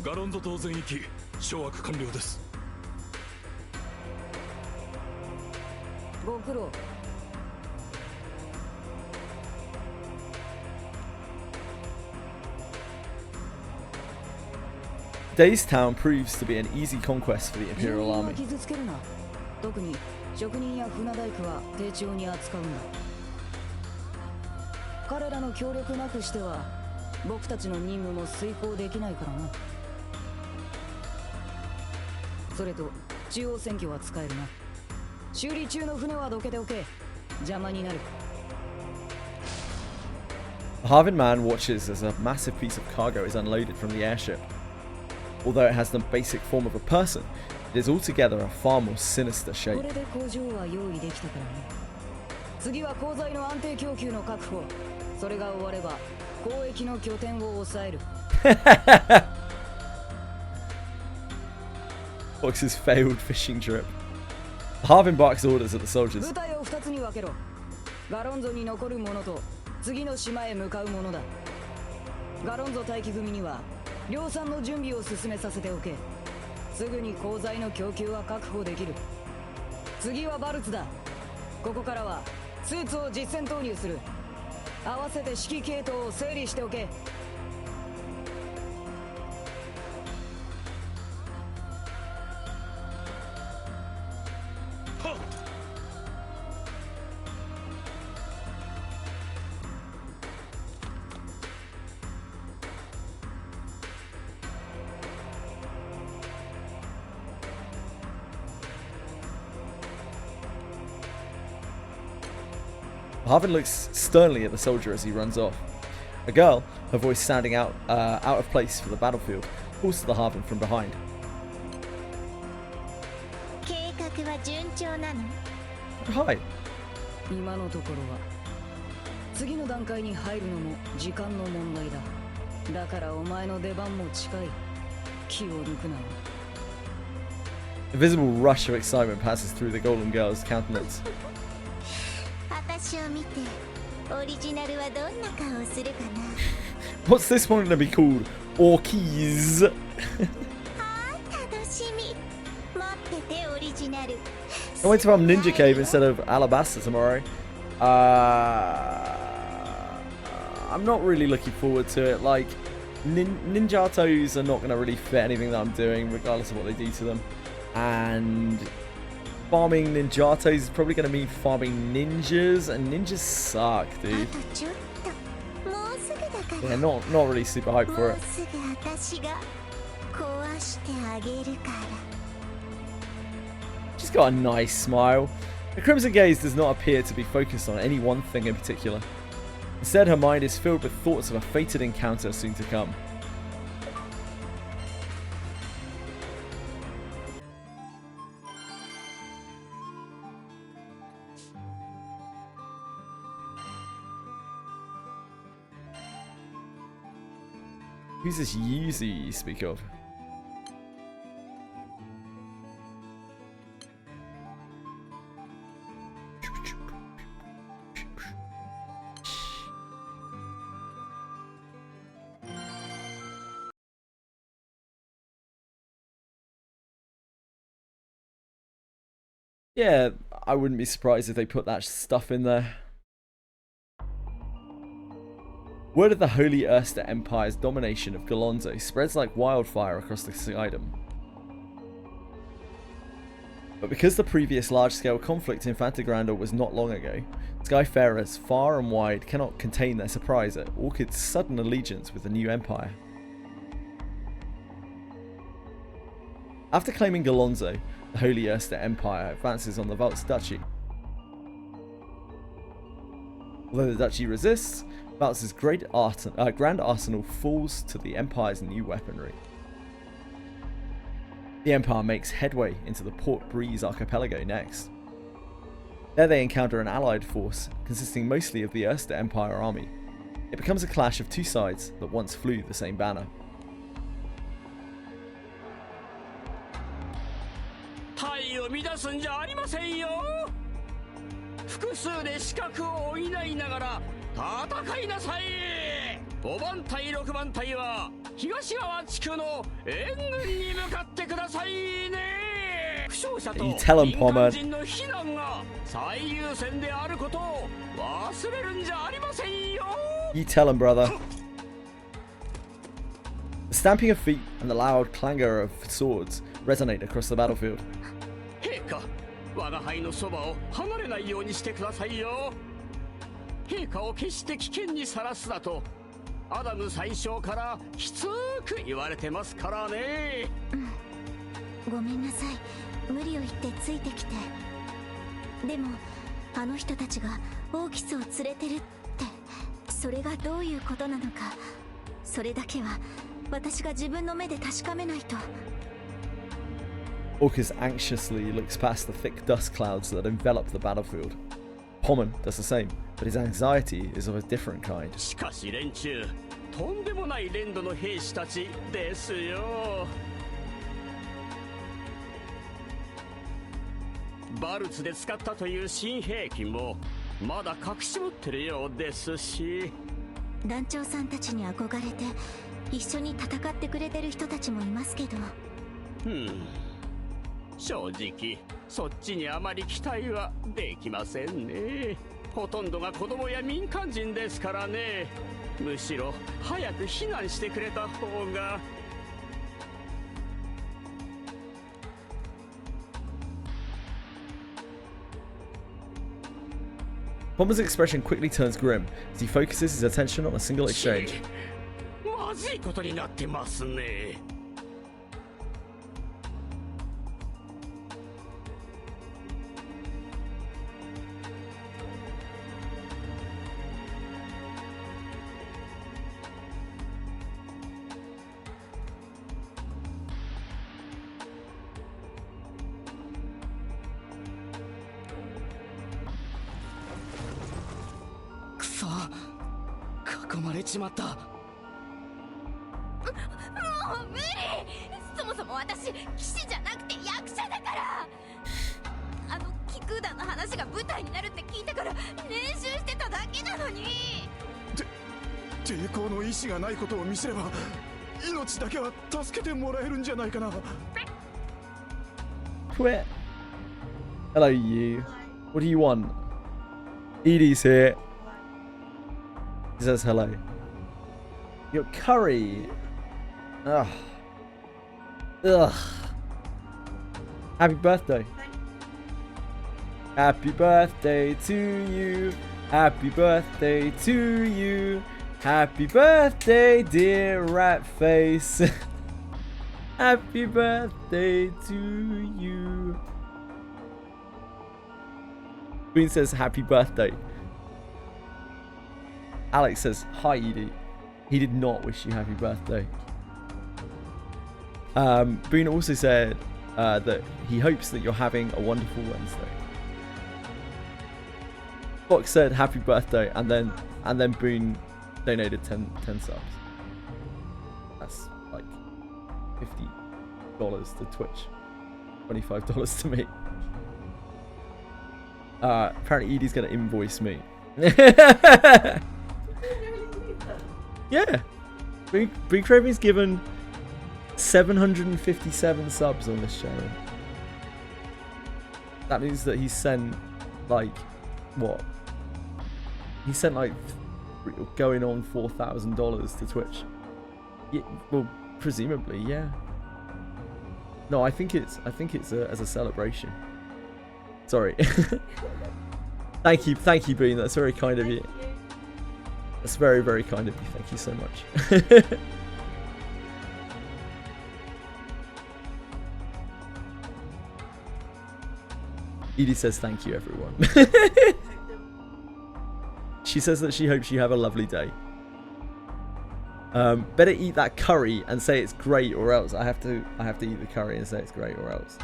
ガロンゾ島全域掌握完了です。ご苦労。Days Town proves to be an easy conquest for the Imperial Army. 特に職人や船大工は丁重に扱うんだ。彼らの協力なくしては僕たちの任務も遂行できないからな。それと中央選挙は使えるな。修理中の船はどけておけ。邪魔になる。The Harvin man watches as a massive piece of cargo is unloaded from the airship. Although it has the basic form of a person, it is altogether a far more sinister shape. これで工場は用意できたからね。次は鋼材の安定供給の確保。それが終われば交易の拠点を抑える。Fox's failed fishing trip. Harvin barks orders at the soldiers. 部隊を2つに分けろ。ガロンゾに残る者と次の島へ向かう者だ。ガロンゾ待機組には量産の準備を進めさせておけ。すぐに鋼材の供給は確保できる。次はバルツだ。ここからはスーツを実戦投入する。合わせて指揮系統を整理しておけ。Harvin looks sternly at the soldier as he runs off. A girl, her voice sounding out of place for the battlefield, calls to the Harvin from behind. Hi. 今のところは次の段階に入るのも時間の問題だ。だからお前の出番も近い。気を抜くな。A visible rush of excitement passes through the golden girl's countenance. 私を見てオリジナルはどんな顔をするかな。What's this one going to be called? Orkies. 楽しみ。待っててオリジナル。 I went to Ninja Cave instead of Alabasta tomorrow. I'm not really looking forward to it. Like, Ninjatos are not going to really fit anything that I'm doing, regardless of what they do to them. And farming Ninjatos is probably going to mean farming ninjas, and ninjas suck, dude. Yeah, not really super hyped for it. She's got a nice smile. The crimson gaze does not appear to be focused on any one thing in particular. Instead, her mind is filled with thoughts of a fated encounter soon to come. Who's this Yuzu you speak of? Yeah, I wouldn't be surprised if they put that stuff in there. Word of the Holy Erster Empire's domination of Galonzo spreads like wildfire across the Skydom. But because the previous large-scale conflict in Fantagrandor was not long ago, Skyfarers far and wide cannot contain their surprise at Orchid's sudden allegiance with the new empire. After claiming Galonzo, the Holy Erster Empire advances on the Valtz Duchy. Although the duchy resists, Valtz's grand arsenal falls to the Empire's new weaponry. The Empire makes headway into the Port Breeze archipelago next. There they encounter an allied force consisting mostly of the Erster Empire army. It becomes a clash of two sides that once flew the same banner. 隊を乱すんじゃありませんよ。複数で死角を補いながら戦いなさい。5番隊6番隊は東側地区の援軍に向かってくださいね。負傷者と民間人の避難が最優先であることを忘れるんじゃありませんよ。 You tell him, brother. The stamping of feet and the loud clangor of swords resonate across the battlefield. 陛下、我が輩のそばを離れないようにしてくださいよ。陛下を決して危険にさらすなとアダム宰相からきつく言われてますからね。ごめんなさい、無理を言ってついてきて。でもあの人たちがオーキスを連れてるって、それがどういうことなのか、それだけは私が自分の目で確かめないと。 Orcus anxiously looks past the thick dust clouds that envelop the battlefield. Pommon does the same, but his anxiety is of a different kind. しかし連中、とんでもない連度の兵士たちですよ。バルツで使ったという新兵器もまだ隠し持ってるようですし。団長さんたちに憧れて一緒に戦ってくれてる人たちもいますけど。正直そっちにあまり期待はできませんね。ほとんどが子供や民間人ですからね。むしろ早く避難してくれた方が。Pommer's expression quickly turns grim as he focuses his attention on a single exchange. まずいことになってますね。 The 込まれちまった。もう無理。そもそも私騎士じゃなくて役者だから。あの気空団の話が舞台になるって聞いたから練習してただけなのに。抵抗の意志がないことを見せれば命だけは助けてもらえるんじゃないかな。 Quit. Hello, you. What do you want? Edie's here. He says hello. Your curry. Ugh. Ugh. Happy birthday. Happy birthday to you. Happy birthday to you. Happy birthday, dear rat face. Happy birthday to you. Queen says happy birthday. Alex says hi, Edie. He did not wish you happy birthday. Boone also said that he hopes that you're having a wonderful Wednesday. Fox said happy birthday, and then Boone donated 10 subs. That's like $50 to Twitch, $25 to me. Apparently Edie's gonna invoice me. Yeah, Boone Craving's given 757 subs on this channel. That means that he's sent like what? He sent like going on $4,000 to Twitch. Yeah, well, presumably, yeah. No, I think it's as a celebration. Sorry. Thank you, Boone. That's very kind of you. That's very, very kind of you. Thank you so much. Edie says thank you, everyone. She says that she hopes you have a lovely day. Better eat that curry and say it's great, or else I have to eat the curry and say it's great, or else.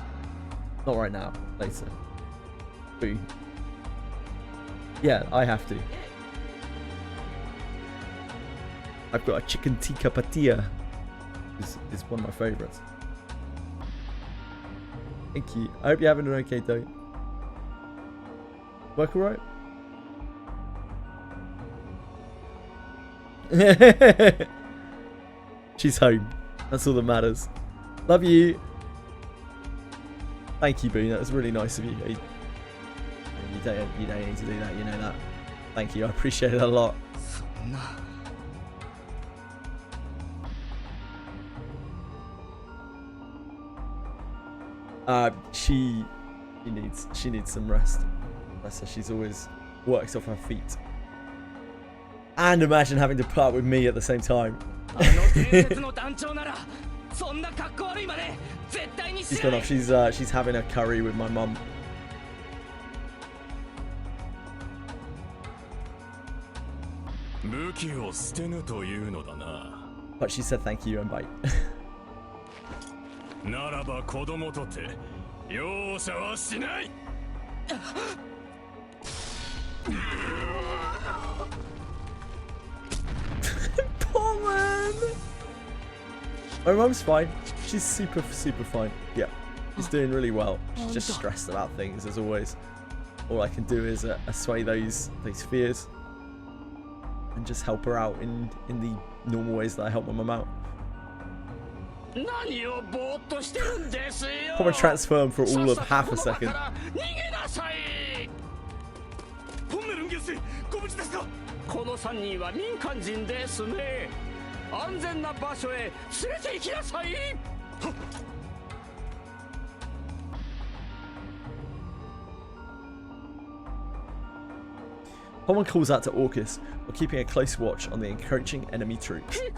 Not right now. Later. Boo. Yeah, I have to. I've got a chicken tikka patilla. Is one of my favourites. Thank you. I hope you're having an okay day. Work alright? She's home. That's all that matters. Love you. Thank you, Boone. That was really nice of you. You don't need to do that. You know that. Thank you. I appreciate it a lot. She needs some rest. Bless her. She's always works off her feet. And imagine having to put up with me at the same time. She's gone off. She's having a curry with my mum. But she said thank you and bye. Poor man. My mum's fine. She's super fine. Yeah, she's doing really well. She's just stressed about things as always. All I can do is assuage those fears and just help her out in the normal ways that I help my mum out. Come and transform for all of half a second. この3人は民間人ですね。安全な場所へ連れて行きなさい。Someone calls out to Orcus while keeping a close watch on the encroaching enemy troops. You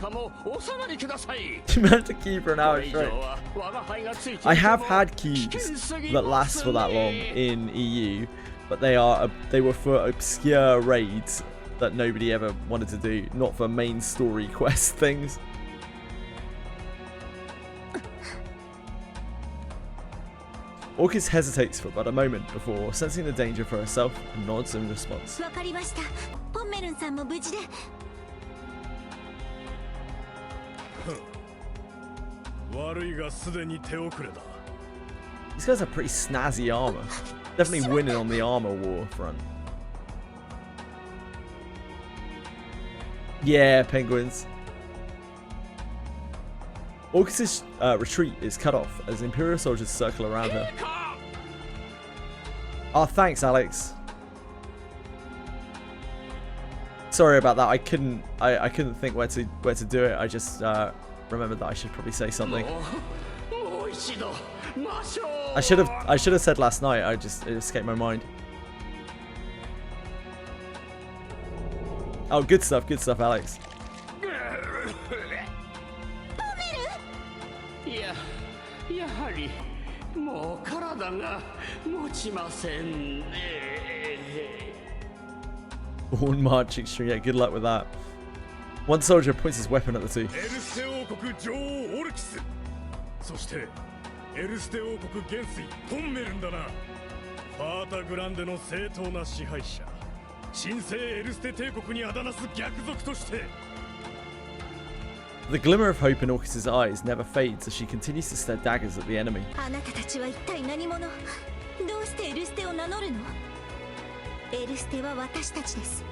managed to keep for an hour straight. I have had keys that last for that long in EU, but they were for obscure raids that nobody ever wanted to do, not for main story quest things. Orcus hesitates for but a moment before sensing the danger for herself and nods in response. These guys have pretty snazzy armor. Definitely winning on the armor war front. Yeah, penguins. Orcus's retreat is cut off as Imperial soldiers circle around her. Oh, thanks, Alex. Sorry about that. I couldn't think where to do it. I just remembered that I should probably say something. I should have said last night. It escaped my mind. Oh, good stuff, Alex. One marching string. Yeah, good luck with that. One soldier points his weapon at the two. そしてエルステ王国元帥トンメルンだな。ファータグランデの正当な支配者、神聖エルステ帝国にあだなす逆賊として。 The glimmer of hope in Orcus's eyes never fades as she continues to stare daggers at the enemy. あなたたちは一体何者？どうしてエルステを名乗るの？エルステは私たちです。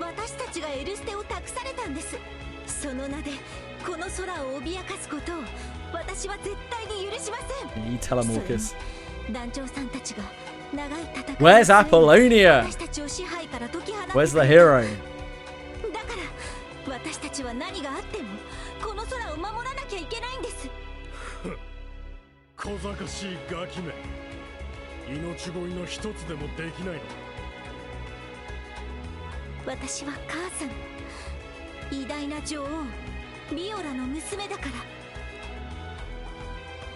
私たちがエルステを託されたんです。その名でこの空を脅かすことを私は絶対に許しません。 You tell him, Orcus. 団長さんたちが長い戦い。 Where's Apollonia? Where's the hero? だから私たちは何があってもこの空を守らなきゃいけないんです。小賢しいガキめ。命乞いの一つでもできないの。私は母さん、偉大な女王ビオラの娘だから。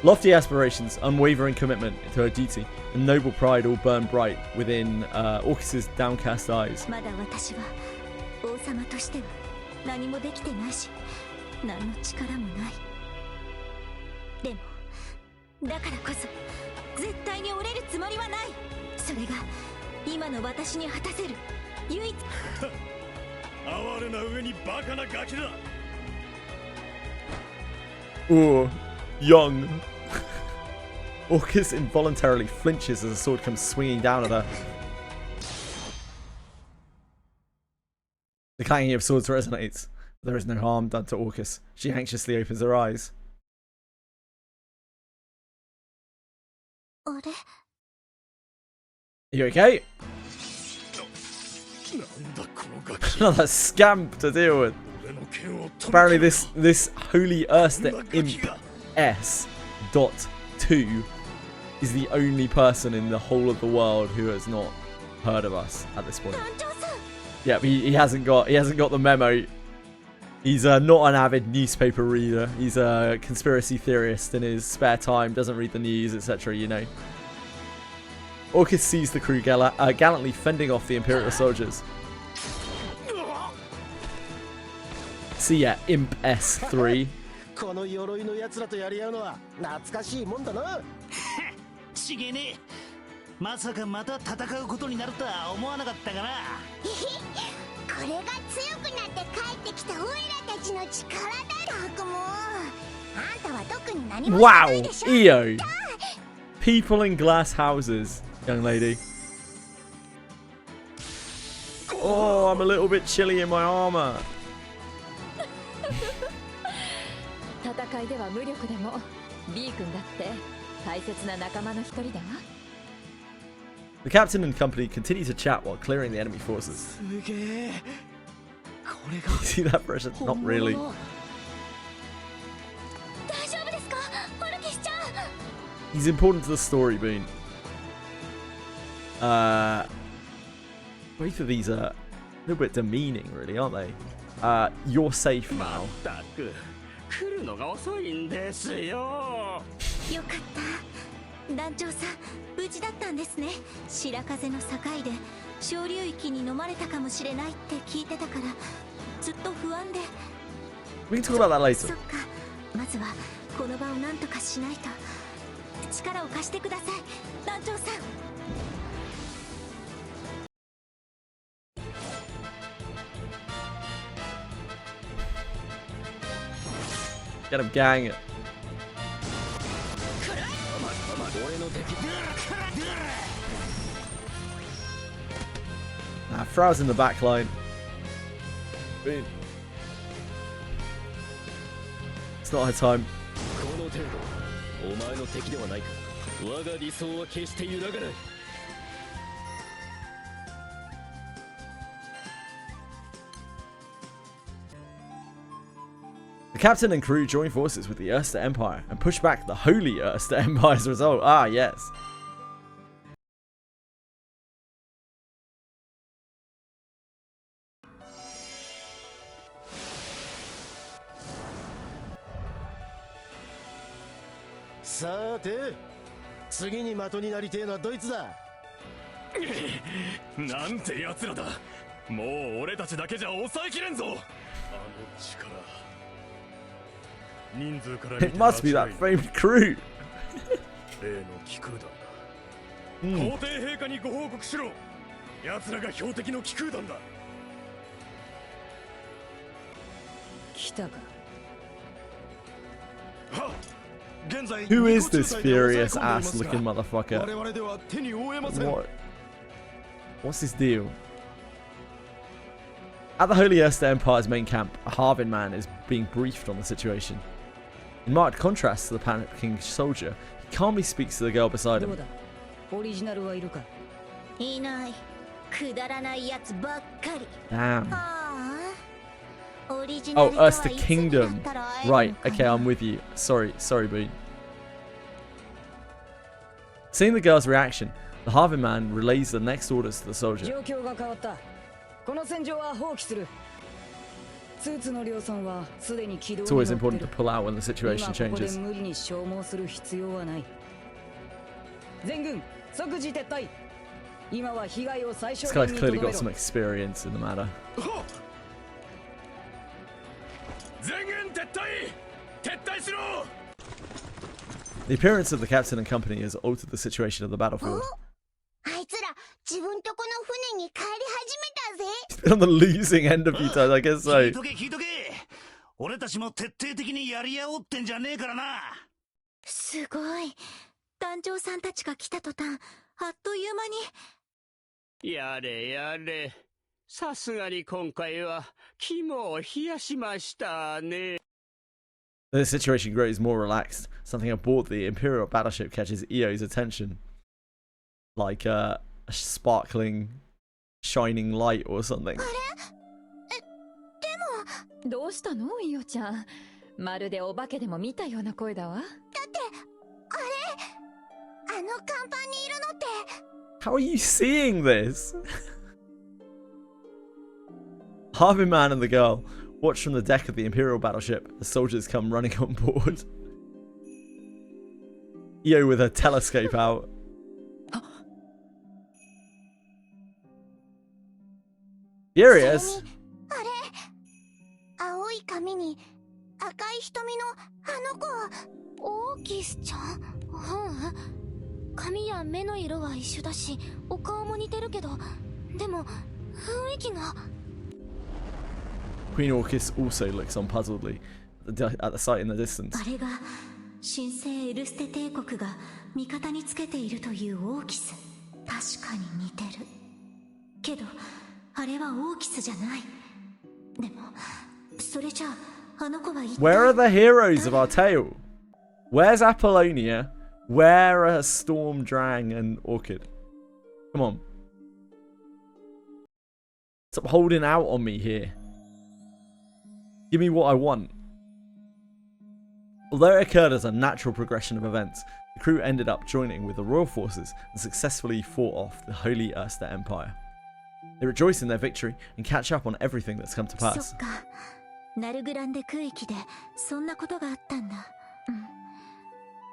Lofty aspirations, unwavering commitment to her duty, and noble pride all burn bright within Orcus's downcast eyes. まだ私は王様としては何もできてないし、何の力もない。でも、だからこそ絶対に折れるつもりはない。それが今の私に果たせる唯一。哀れな上にバカなガキだ。 Ooh, young. Orcus involuntarily flinches as a sword comes swinging down at her. The clanging of swords resonates. There is no harm done to Orcus. She anxiously opens her eyes. あれ? Are you okay? なんだこのガキ。 Another scamp to deal with. Apparently this holy Erster imp S.2 is the only person in the whole of the world who has not heard of us at this point. Yeah, but he hasn't got the memo. He's not an avid newspaper reader. He's a conspiracy theorist in his spare time, doesn't read the news, etc., you know. Orcus sees the crew gallantly fending off the Imperial soldiers. See ya, Imp S3. この鎧の奴らとやり合うのは懐かしいもんだな。ちげねえ。まさかまた戦うことになるとは思わなかったかな。これが強くなって帰ってきたオイラたちの力だ。たくもあんたは特に何もしないでしょ。 Wow, EO. People in glass houses, young lady. Oh, I'm a little bit chilly in my armor. 戦いでは無力でも B 君だって大切な仲間の一人だわ。 The captain and company continue to chat while clearing the enemy forces. You see that pressure? Not really. He's important to the story, Boone. Both of these are a little bit demeaning, really, aren't they? You're safe now. 来るのが遅いんですよ。よかった。団長さん、無事だったんですね。白風の境で小流域に飲まれたかもしれないって聞いてたからずっと不安で。We can talk about that later. そっか。まずはこの場をなんとかしないと。力を貸してください、団長さん。Get him, gang. Frow's in the back line. Boom. It's not her time. The captain and crew join forces with the Erster Empire and push back the Holy Erster Empire's result. Ah, yes.さて、次に的になりてえのはドイツだ。なんて奴らだ。もう俺たちだけじゃ抑えきれんぞ。あの力。人数から見て It must be that famed crew. 例の気空団だ。皇帝陛下にご報告しろ。奴らが標的の気空団だ。来たか。Who is this furious ass looking motherfucker? What's his deal? At the Holy Erster Empire's main camp, a Harvin man is being briefed on the situation. In marked contrast to the panicking soldier, he calmly speaks to the girl beside him. Damn. Oh, Erster Kingdom. Right, okay, I'm with you. Sorry, Boone. Seeing the girl's reaction, the Harvin man relays the next orders to the soldier. It's always important to pull out when the situation changes. This guy's clearly got some experience in the matter. The appearance of the captain and company has altered the situation of the battlefield. He's been on the losing end a few times, I guess so. 俺たちも徹底的にやり合おうってんじゃねえからな。すごい。団長さんたちが来た途端、あっという間に。やれやれ。さすがに今回は肝を冷やしましたね。The situation grows more relaxed. Something aboard the Imperial battleship catches Io's attention. Like a sparkling, shining light or something. どうしたのイオちゃん。まるでお化けでも見たような声だわ。だって、あの甲板にいるのって。How are you seeing this? Harvin man and the girl watch from the deck of the Imperial battleship as soldiers come running on board. Io with her telescope out. Furious? 青い髪に赤い瞳のあの子はオーキスちゃん。髪や目の色は一緒だし、お顔も似てるけど、でも雰囲気が。Queen Orchis also looks on puzzledly at the sight in the distance. あれが神聖エルステ帝国が味方につけているというオーキス。確かに似てる。けどあれはオーキスじゃない。でもそれじゃあの子は一体。 Where are the heroes of our tale? Where's Apollonia? Where are Storm, Drang, and Orchid? Come on. Stop holding out on me here. Give me what I want. Although it occurred as a natural progression of events, the crew ended up joining with the royal forces and successfully fought off the Holy Erster Empire. They rejoice in their victory and catch up on everything that's come to pass. そっか。ナルグランデ区域でそんなことがあったんだ。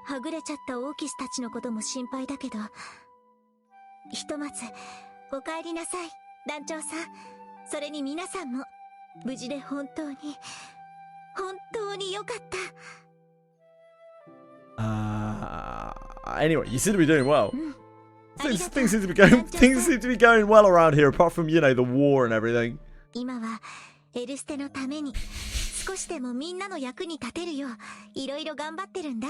はぐれちゃったオーキスたちのことも心配だけど、ひとまずお帰りなさい、団長さん。それに皆さんも無事で本当に良かった。Anyway, you seem to be doing well. Things seem to be going well around here, apart from, you know, the war and everything. 今はエルステのために少しでもみんなの役に立てるよういろいろ頑張ってるんだ。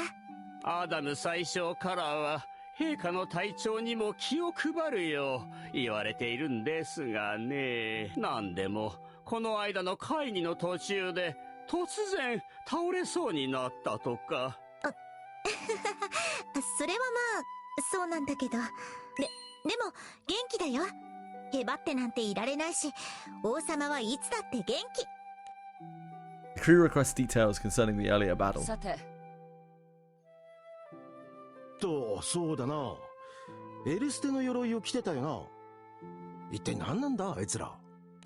アダム宰相からは陛下の体調にも気を配るよう言われているんですがね。なんでもこの間の会議の途中で突然倒れそうになったとか。それはまあそうなんだけど、でも元気だよ。へばってなんていられないし、王様はいつだって元気。 The crew requests details concerning the earlier battle. さて、そうだな。エルステの鎧を着てたよな。一体何なんだあいつら。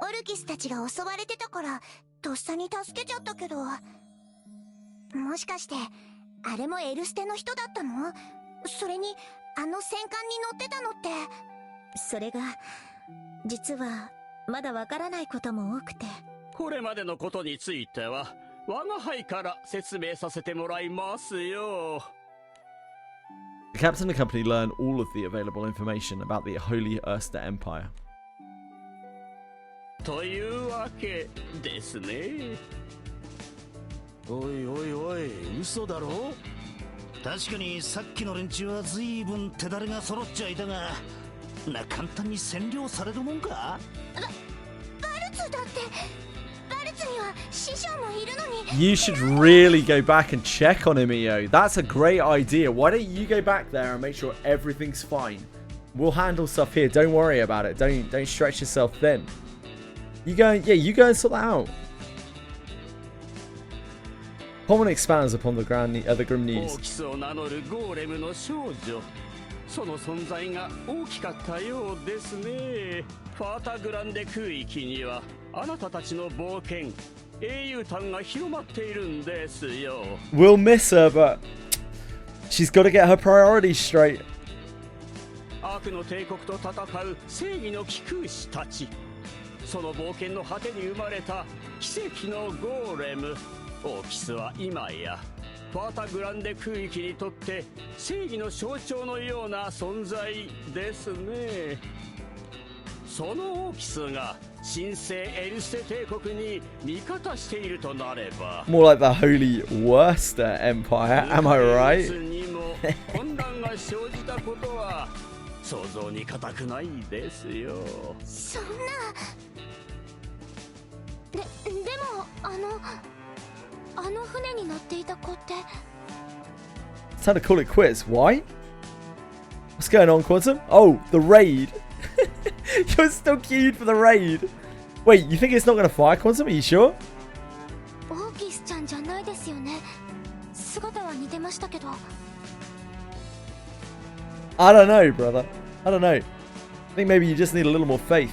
オルキスたちが襲われてたからとっさに助けちゃったけど、もしかしてあれもエルステの人だったの？それにあの戦艦に乗ってたのって。それが実はまだわからないことも多くて。これまでのことについては我が輩から説明させてもらいますよ。The captain and company learn all of the available information about the Holy Erster Empire. というわけですね。おいおいおい、嘘だろ。確かにさっきの連中は随分手だれが揃っちゃいたが、簡単に占領されるもんか。バルツだって、バルツには師匠もいるのに。 You should really go back and check on him, Io. That's a great idea. Why don't you go back there and make sure everything's fine? We'll handle stuff here. Don't worry about it. Don't stretch yourself thin. You go and sort that out. Common expands upon the grim news. オーキスを名乗るゴーレムの少女、その存在が大きかったようですね。ファータグランデ空域にはあなたたちの冒険、英雄譚が広まっているんですよ。 We'll miss her, but she's got to get her priorities straight. 悪の帝国と戦う正義の貴空士たち、その冒険の果てに生まれた奇跡のゴーレム。オーキスは今やファータグランデ空域にとって正義の象徴のような存在ですね。そのオーキスが神聖エルステ帝国に味方しているとなれば、 More like the Holy Worcester Empire, am I right? にも混乱が生じたことは想像に難くないですよ。そんな。でもあの船に乗っていた子って。 It's time to call it quits. Why? What's going on, Quantum? Oh, the raid. You're still queued for the raid. Wait, you think it's not going to fire, Quantum? Are you sure? オーキスちゃんじゃないですよね。姿は似てましたけど。 I don't know, brother. I don't know. I think maybe you just need a little more faith.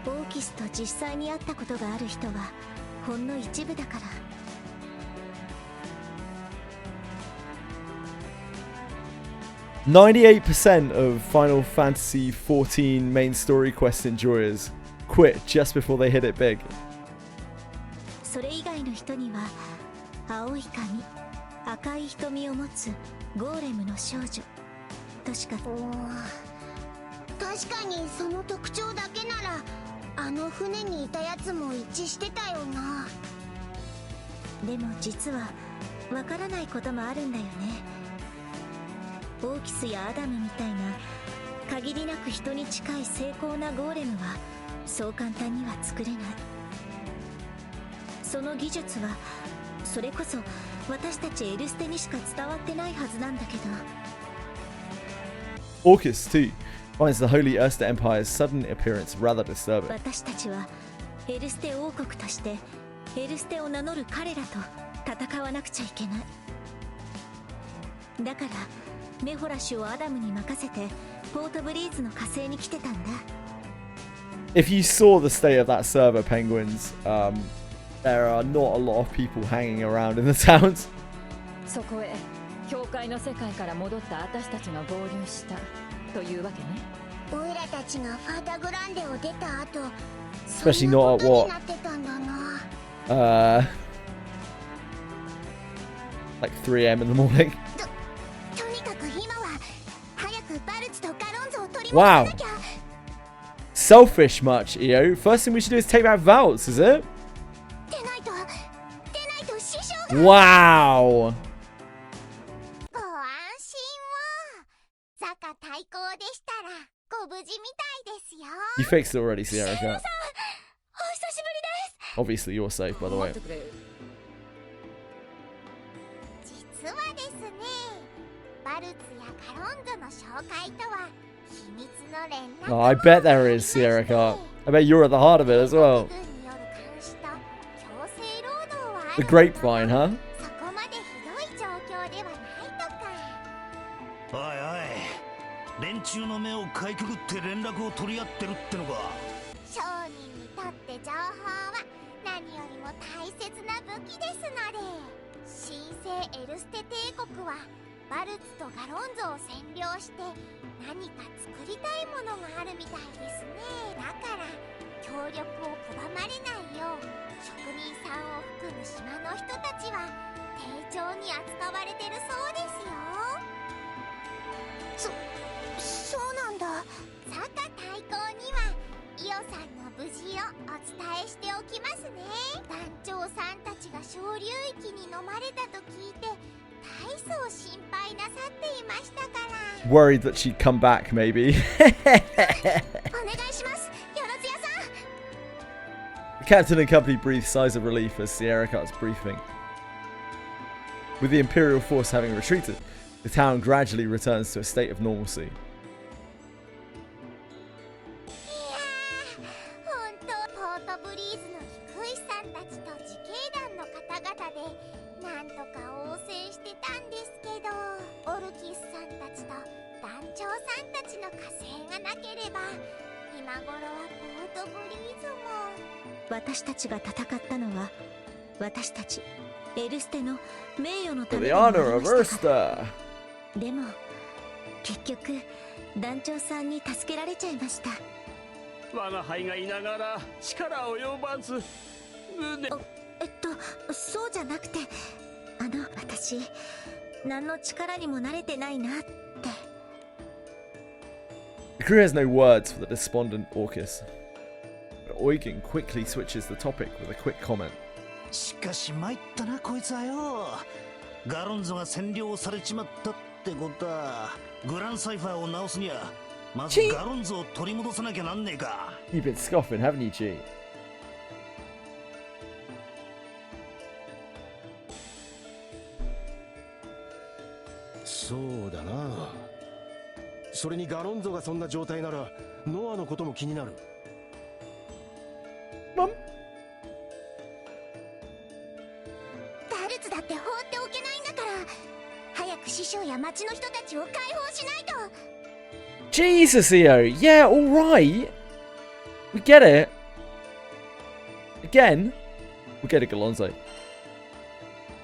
オーキスと実際に会ったことがある人はほんの一部だから。 98% of Final Fantasy XIV main story quest enjoyers quit just before they hit it big. それ以外の人には青い髪、赤い瞳を持つゴーレムの少女としか。確かにその特徴だけならあの船にいたやつも一致してたよな。でも実はわからないこともあるんだよね。オーキスやアダムみたいな限りなく人に近い精巧なゴーレムはそう簡単には作れない。その技術はそれこそ私たちエルステにしか伝わってないはずなんだけど。 Orcus, too, finds the Holy Erster Empire's sudden appearance rather disturbing. 私たちはエルステ王国としてエルステを名乗る彼らと戦わなくちゃいけない。だからメホラシュをアダムに任せてポートブリーズの火星に来てたんだ。 If you saw the state of that server, Penguins, there are not a lot of people hanging around in the towns. そこへ教会の世界から戻った私たちが合流したというわけね。オイラたちがファータグランデを出た後、 Especially not at what? なってたんだな。Like 3 a.m. in the morning. とにかく今は早くバルツとガロンゾを取り戻さ Wow. なきゃ。selfish much, EO. First thing we should do is take back Valts, is it? Wow. You fixed it already, Sierra Cat. Obviously, you're safe, by the way. Oh, I bet there is, Sierra Cat. I bet you're at the heart of it as well. The grapevine, huh? 連中の目をかいくぐって連絡を取り合ってるってのか。商人にとって情報は何よりも大切な武器ですので、神聖エルステ帝国はバルツとガロンゾを占領して何か作りたいものがあるみたいですね。だから協力を拒まれないよう職人さんを含む島の人たちは丁重に扱われてるそうですよ。そうなんだ。サカ大公にはイオさんの無事をお伝えしておきますね。団長さんたちが小流域に飲まれたと聞いて大層心配なさっていましたから。Worried that she'd come back, maybe. お願いします、よろずやさん。 The captain and company breathe sighs of relief as Sierra Cat's briefing. With the Imperial force having retreated, the town gradually returns to a state of normalcy. For the honor of Ursta. でも結局団長さんに助けられちゃいました。我が輩がいながら力及ばず。そうじゃなくて、私何の力にも慣れてないなって。 The crew has no words for the despondent Orcus, but Eugen quickly switches the topic with a quick comment. しかし参ったなこいつはよ。ガロンゾが占領されちまったってことはグランサイファーを直すにはまずガロンゾを取り戻さなきゃなんねえか。 You've been scoffing, haven't you, G? そうだな。それにガロンゾがそんな状態ならノアのことも気になる。バルツだって放っておけないんだから、早く師匠や町の人たちを解放しないと。 Jesus, EO. Yeah, all right. We get it. Again, we get it, Galonzo.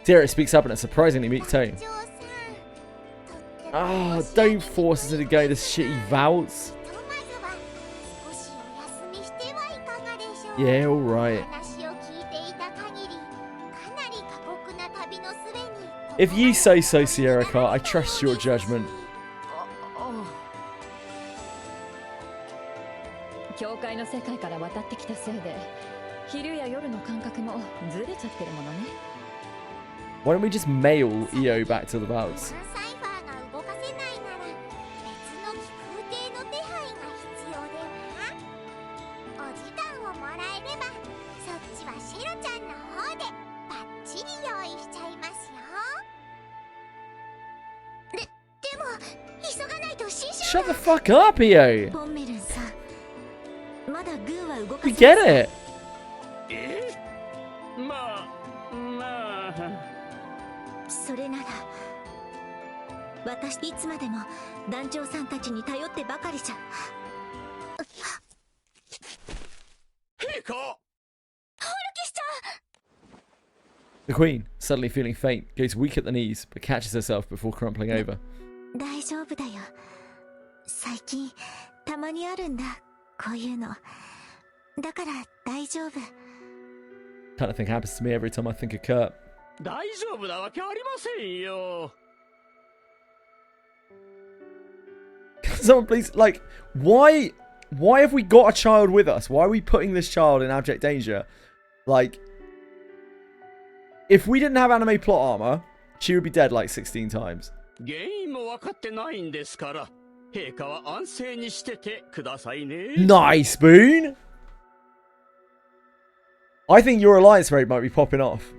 Tira speaks up in a surprisingly meek tone. Oh, don't force us into going to shitty Valts. Yeah, all right. If you say so, Sierra Cat, I trust your judgment. 教会の世界から渡ってきたせいで昼や夜の感覚もずれちゃってるものね。 Why don't we just mail EO back to the Valts? Shut the fuck up, EO! We get it! それなら私いつまでも団長さんたちに頼ってばかりじゃ。陛下！ The Queen, suddenly feeling faint, goes weak at the knees, but catches herself before crumpling over. 大丈夫だよ。最近たまにあるんだ、こういうの。だから大丈夫。 Kind of thing happens to me every time I think of Kurt. 大丈夫なわけありませんよ。 Someone please, like, why why have we got a child with us? Why are we putting this child in abject danger? Like, if we didn't have anime plot armor, she would be dead like 16 times. Nice, Boone! I think your alliance rate might be popping off.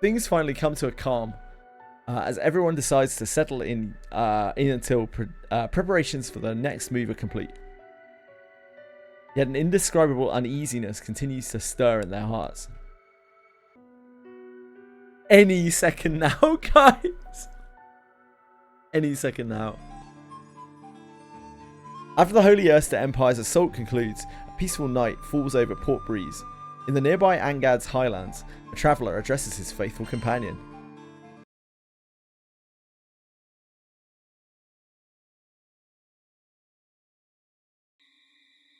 Things finally come to a calm as everyone decides to settle in until preparations for the next move are complete. Yet an indescribable uneasiness continues to stir in their hearts. Any second now, guys. Any second now. After the Holy Erster Empire's assault concludes, a peaceful night falls over Port Breeze. In the nearby Angad's highlands, a traveller addresses his faithful companion.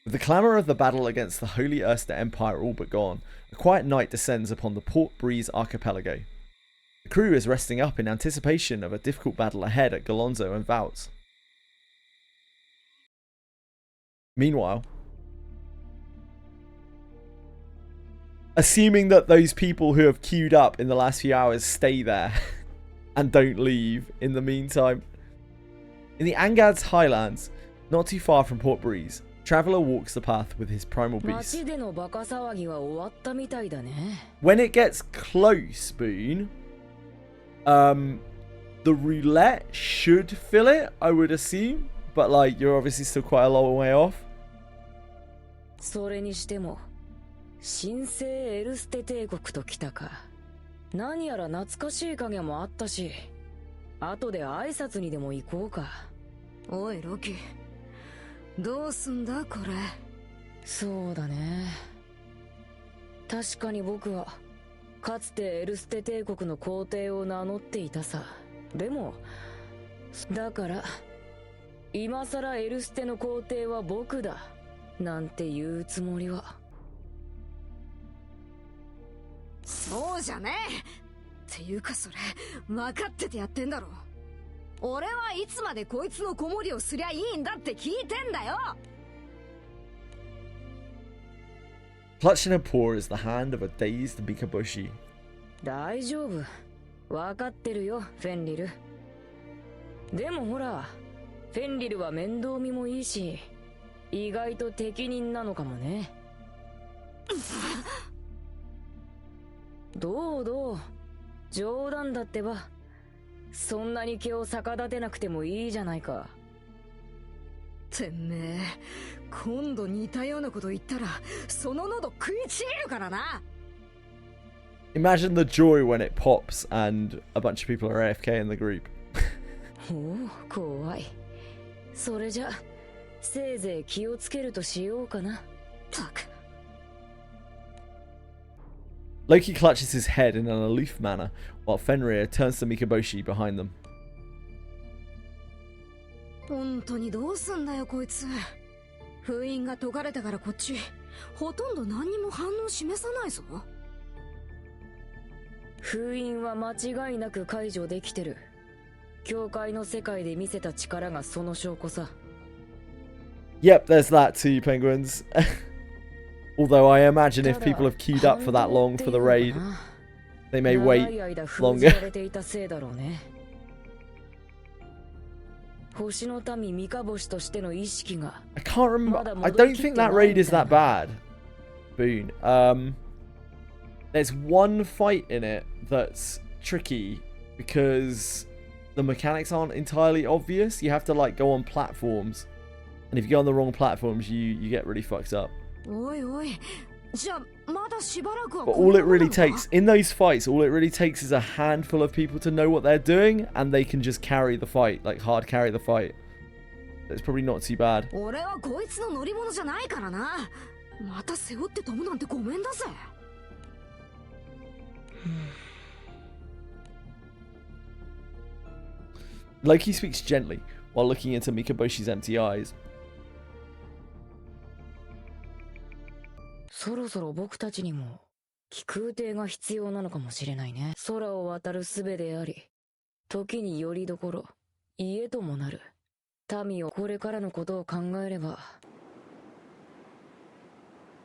With the clamour of the battle against the Holy Erster Empire all but gone, a quiet night descends upon the Port Breeze archipelago. The crew is resting up in anticipation of a difficult battle ahead at Galonzo and Vouts. Meanwhile, assuming that those people who have queued up in the last few hours stay there and don't leave in the meantime. In the Angad's highlands, not too far from Port Breeze, Traveller walks the path with his primal beast. When it gets close, Boone, the roulette should fill it, I would assume. But, like, you're obviously still quite a long way off. それにしても神聖エルステ帝国と来たか。何やら懐かしい影もあったし、後で挨拶にでも行こうか。おいロキ、どうすんだこれ。そうだね。確かに僕はかつてエルステ帝国の皇帝を名乗っていたさ。でもだから今さらエルステの皇帝は僕だなんて言うつもりは。そうじゃねえっていうか、それ分かっててやってんだろ。俺はいつまでこいつの子守をすりゃいいんだって聞いてんだよ。 Clutching her paw is the hand of a dazed Mikaboshi. 大丈夫。分かってるよ、フェンリル。でもほら、フェンリルは面倒見もいいし、意外と適任なのかもね。どうどう、冗談だってば。そんなに気を逆立てなくてもいいじゃないか。てめえ、今度似たようなこと言ったらその喉食いちぎるからな。 Imagine the joy when it pops and a bunch of people are AFK in the group. おお、怖い。それじゃせいぜい気をつけるとしようかな。たく。 Loki clutches his head in an aloof manner, while Fenrir turns to Mikaboshi behind them. 本当にどうすんだよこいつ。封印が解かれたからこっちほとんど何にも反応示さないぞ。封印は間違いなく解除できてる。教会の世界で見せた力がその証拠さ。 Yep, there's that too, penguins. Although I imagine if people have queued up for that long for the raid, they may wait longer. 星の民ミカボシとしての意識が I can't remember. I don't think that raid is that bad. Boone. There's one fight in it that's tricky because the mechanics aren't entirely obvious. You have to like go on platforms, and if you go on the wrong platforms, you get really fucked up. But all it really takes in those fights, all it really takes is a handful of people to know what they're doing, and they can just carry the fight, like hard carry the fight. It's probably not too bad. Loki speaks gently while looking into Mikaboshi's empty eyes. そろそろ僕たちにも気空艇が必要なのかもしれないね。空を渡る術であり、時に拠り所、家ともなる。民をこれからのことを考えれば。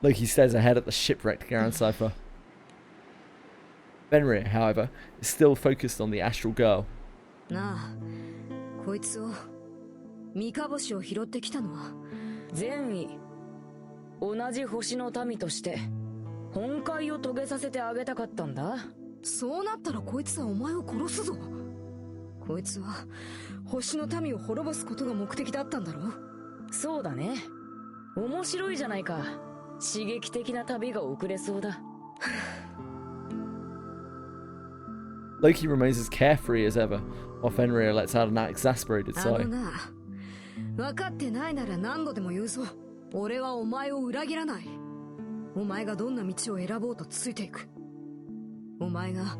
Loki stares ahead at the shipwrecked Garen Cypher. Fenrir, however, is still focused on the astral girl. なあ、こいつを三日星を拾ってきたのは善意。同じ星の民として本懐を遂げさせてあげたかったんだ。そうなったらこいつはお前を殺すぞ。こいつは星の民を滅ぼすことが目的だったんだろう。そうだね。面白いじゃないか。刺激的な旅が遅れそうだ。Loki remains as carefree as ever, while Fenrir lets out an exasperated sigh. な、分かってないなら何度でも言うぞ。俺はお前を裏切らない。お前がどんな道を選ぼうとついていく。お前が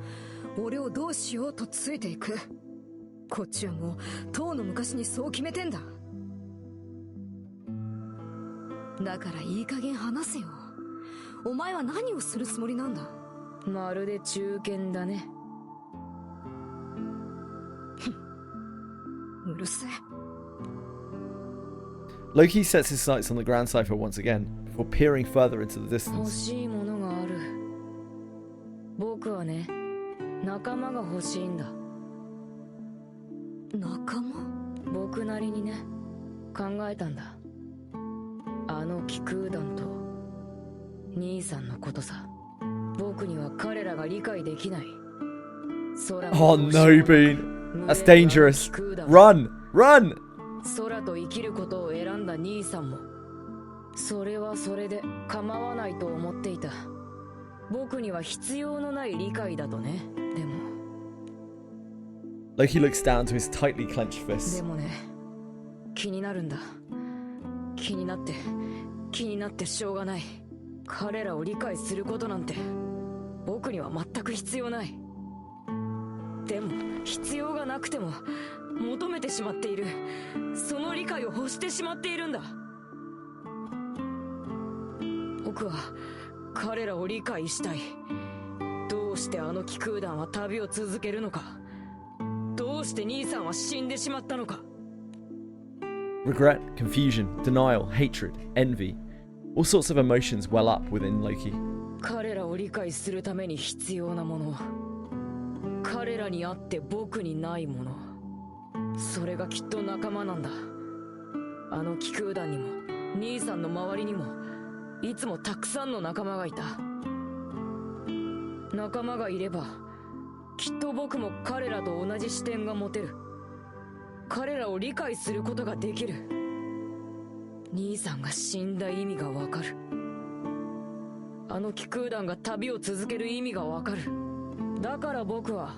俺をどうしようとついていく。こっちはもうとうの昔にそう決めてんだ。だからいい加減話せよ。お前は何をするつもりなんだ。まるで中堅だね。うるせえ。Loki sets his sights on the Grand Cypher once again, before peering further into the 欲 distance. しいものがある。僕はね、仲間が欲しいんだ。仲間？僕なりにね、考えたんだ。あの気空団と兄さんのことさ。僕には彼らが理解できない。Oh no, Bean. That's dangerous. Run! Run! 空と生きることを選んだ兄さんもそれはそれで構わないと思っていた。僕には必要のない理解だとね。でも Loki looks down to his tightly clenched fists. でもね、気になるんだ。気になってしょうがない。彼らを理解することなんて僕には全く必要ない。でも必要がなくても求めてしまっている。その理解を欲してしまっているんだ。僕は彼らを理解したい。どうしてあの気空団は旅を続けるのか。どうして兄さんは死んでしまったのか。Regret, confusion, denial, hatred, envy. All sorts of emotions well up within Loki. 彼らを理解するために必要なもの。彼らにあって僕にないもの。それがきっと仲間なんだ。あの気空団にも兄さんの周りにもいつもたくさんの仲間がいた。仲間がいればきっと僕も彼らと同じ視点が持てる。彼らを理解することができる。兄さんが死んだ意味がわかる。あの気空団が旅を続ける意味がわかる。だから僕は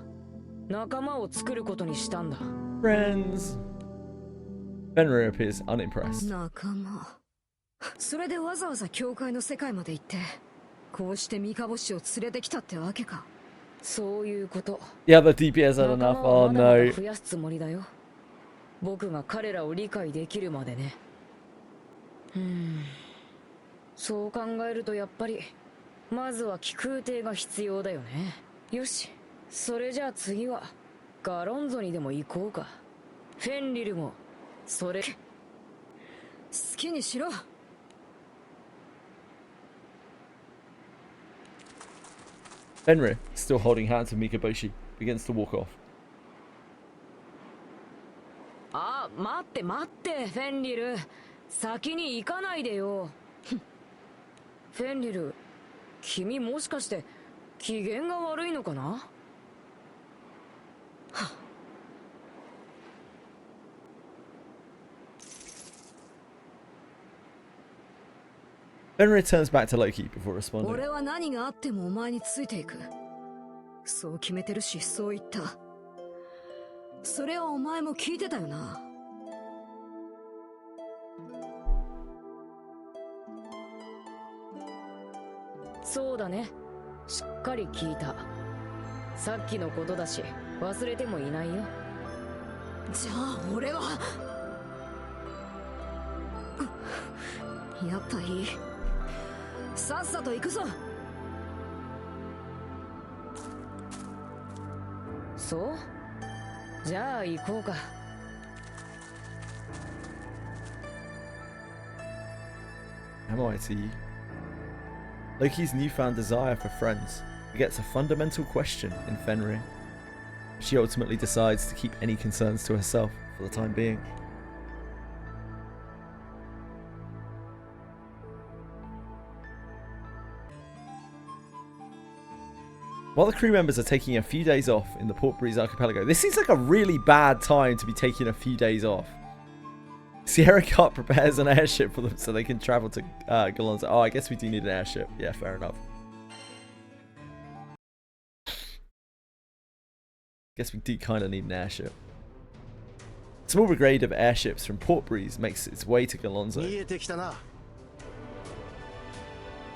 仲間を作ることにしたんだ。Friends. Fenrir appears unimpressed. 仲間。それでわざわざ教会の世界まで行ってこうして三日星を連れてきたってわけか。そういうこと。The other DPS had enough. Oh no. 増やすつもりだよ。僕が彼らを理解できるまでね。そう考えるとやっぱりまずは気空艇が必要だよね。よし、それじゃあ次はガロンゾにでも行こうか。フェンリルもそれ好きにしろ。Fenrir, still holding hands with Mikaboshi, begins to walk off. あ、待って待って、フェンリル。先に行かないでよ。フェンリル、君もしかして機嫌が悪いのかな。Fenrir turns back to Loki before responding. 俺は何があってもお前についていく。そう決めてるし、そう言った。それはお前も聞いてたよな。そうだね。しっかり聞いた。さっきのことだし、忘れてもいないよ。じゃあ俺はやっぱいい。さっさと行くぞ。そうじゃあ行こうか。Am I to you? Loki's newfound desire for friends begets a fundamental question in Fenrir. She ultimately decides to keep any concerns to herself for the time being. While the crew members are taking a few days off in the Port Breeze archipelago, this seems like a really bad time to be taking a few days off. Sierra Cart prepares an airship for them so they can travel to Galonzo. Oh, I guess we do need an airship. Yeah, fair enough. Guess we do kind of need an airship. A small brigade of airships from Port Breeze makes its way to Galonzo.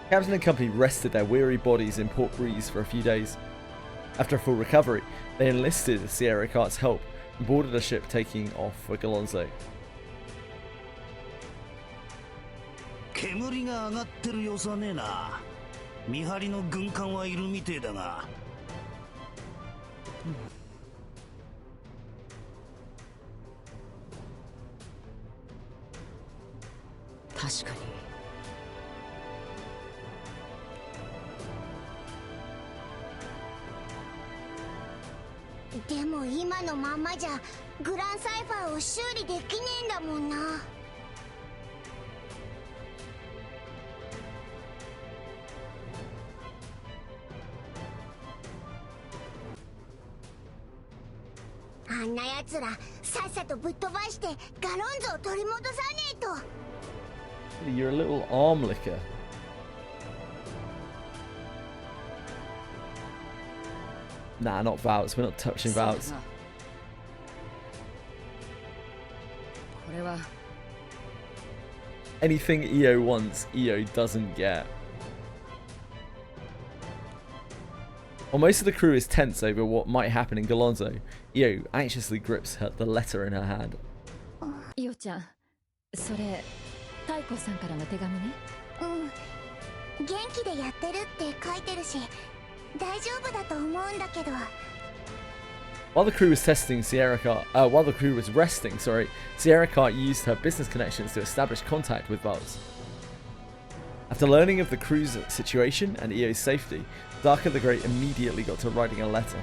Captain and company rested their weary bodies in Port Breeze for a few days. After a full recovery, they enlisted Sierra Cart's help and boarded a ship taking off for Galonzo. 煙が上がってる様子はねえな。見張りの軍艦はいるみてえだが。確かに。でも今のままじゃグランサイファーを修理できねえんだもんな。あんなやつらさっさとぶっ飛ばしてガロンゾを取り戻さねえと。 You're a little arm licker. Nah, not Vouts. We're not touching Vouts. Anything EO wants, EO doesn't get. While most of the crew is tense over what might happen in Galonzo, EO anxiously grips the letter in her hand. イオちゃん、それ太鼓さんからの手紙ね。うん、元気でやってるって書いてるし、大丈夫だと思うんだけど。While the crew was resting, Sierra Cart used her business connections to establish contact with Valz. After learning of the crew's situation and EO's safety, Darker the Great immediately got to writing a letter.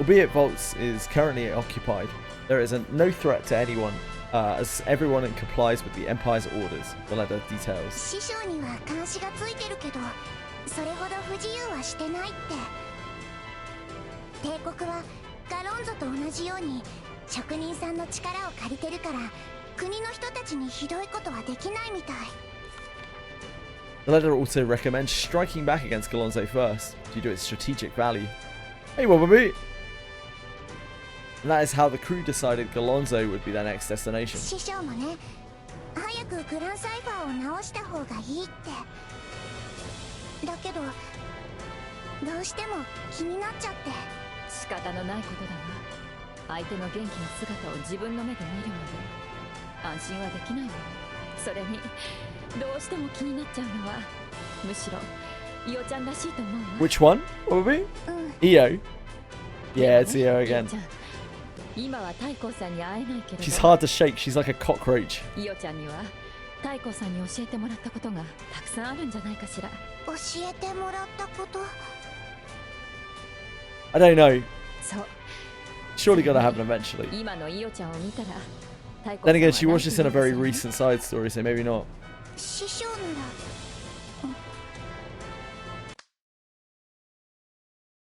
Albeit Valz is currently occupied, there is no threat to anyone, as everyone complies with the Empire's orders, the letter details. 師匠には監視がついてるけど、それほど不自由はしてないって。帝国はガロンゾと同じように職人さんの力を借りてるから、国の人たちにひどいことはできないみたい。The letter also recommends striking back against Galonzo first, due to its strategic value. Hey, Wobbaby! And that is how the crew decided Galonzo would be their next destination. 師匠もね、早くグランサイファーを直した方がいいって。だけど、どうしても気になっちゃって。仕方のないことだな。相手の元気な姿を自分の目で見るまで安心はできないわ。それにどうしても気になっちゃうのはむしろイオちゃんらしいと思うわ。 Which one? Wobbaby? EO? Yeah, it's EO again. 今は太閤さんに会えないけれど She's hard to shake, she's like a cockroach. イオちゃんには太閤さんに教えてもらったことがたくさんあるんじゃないかしら。教えてもらったこと。 I don't know. そう。 Surely gonna happen eventually. 今のイオちゃんを見たら Then again, she watched this in a very recent side story, so maybe not. 師匠なら。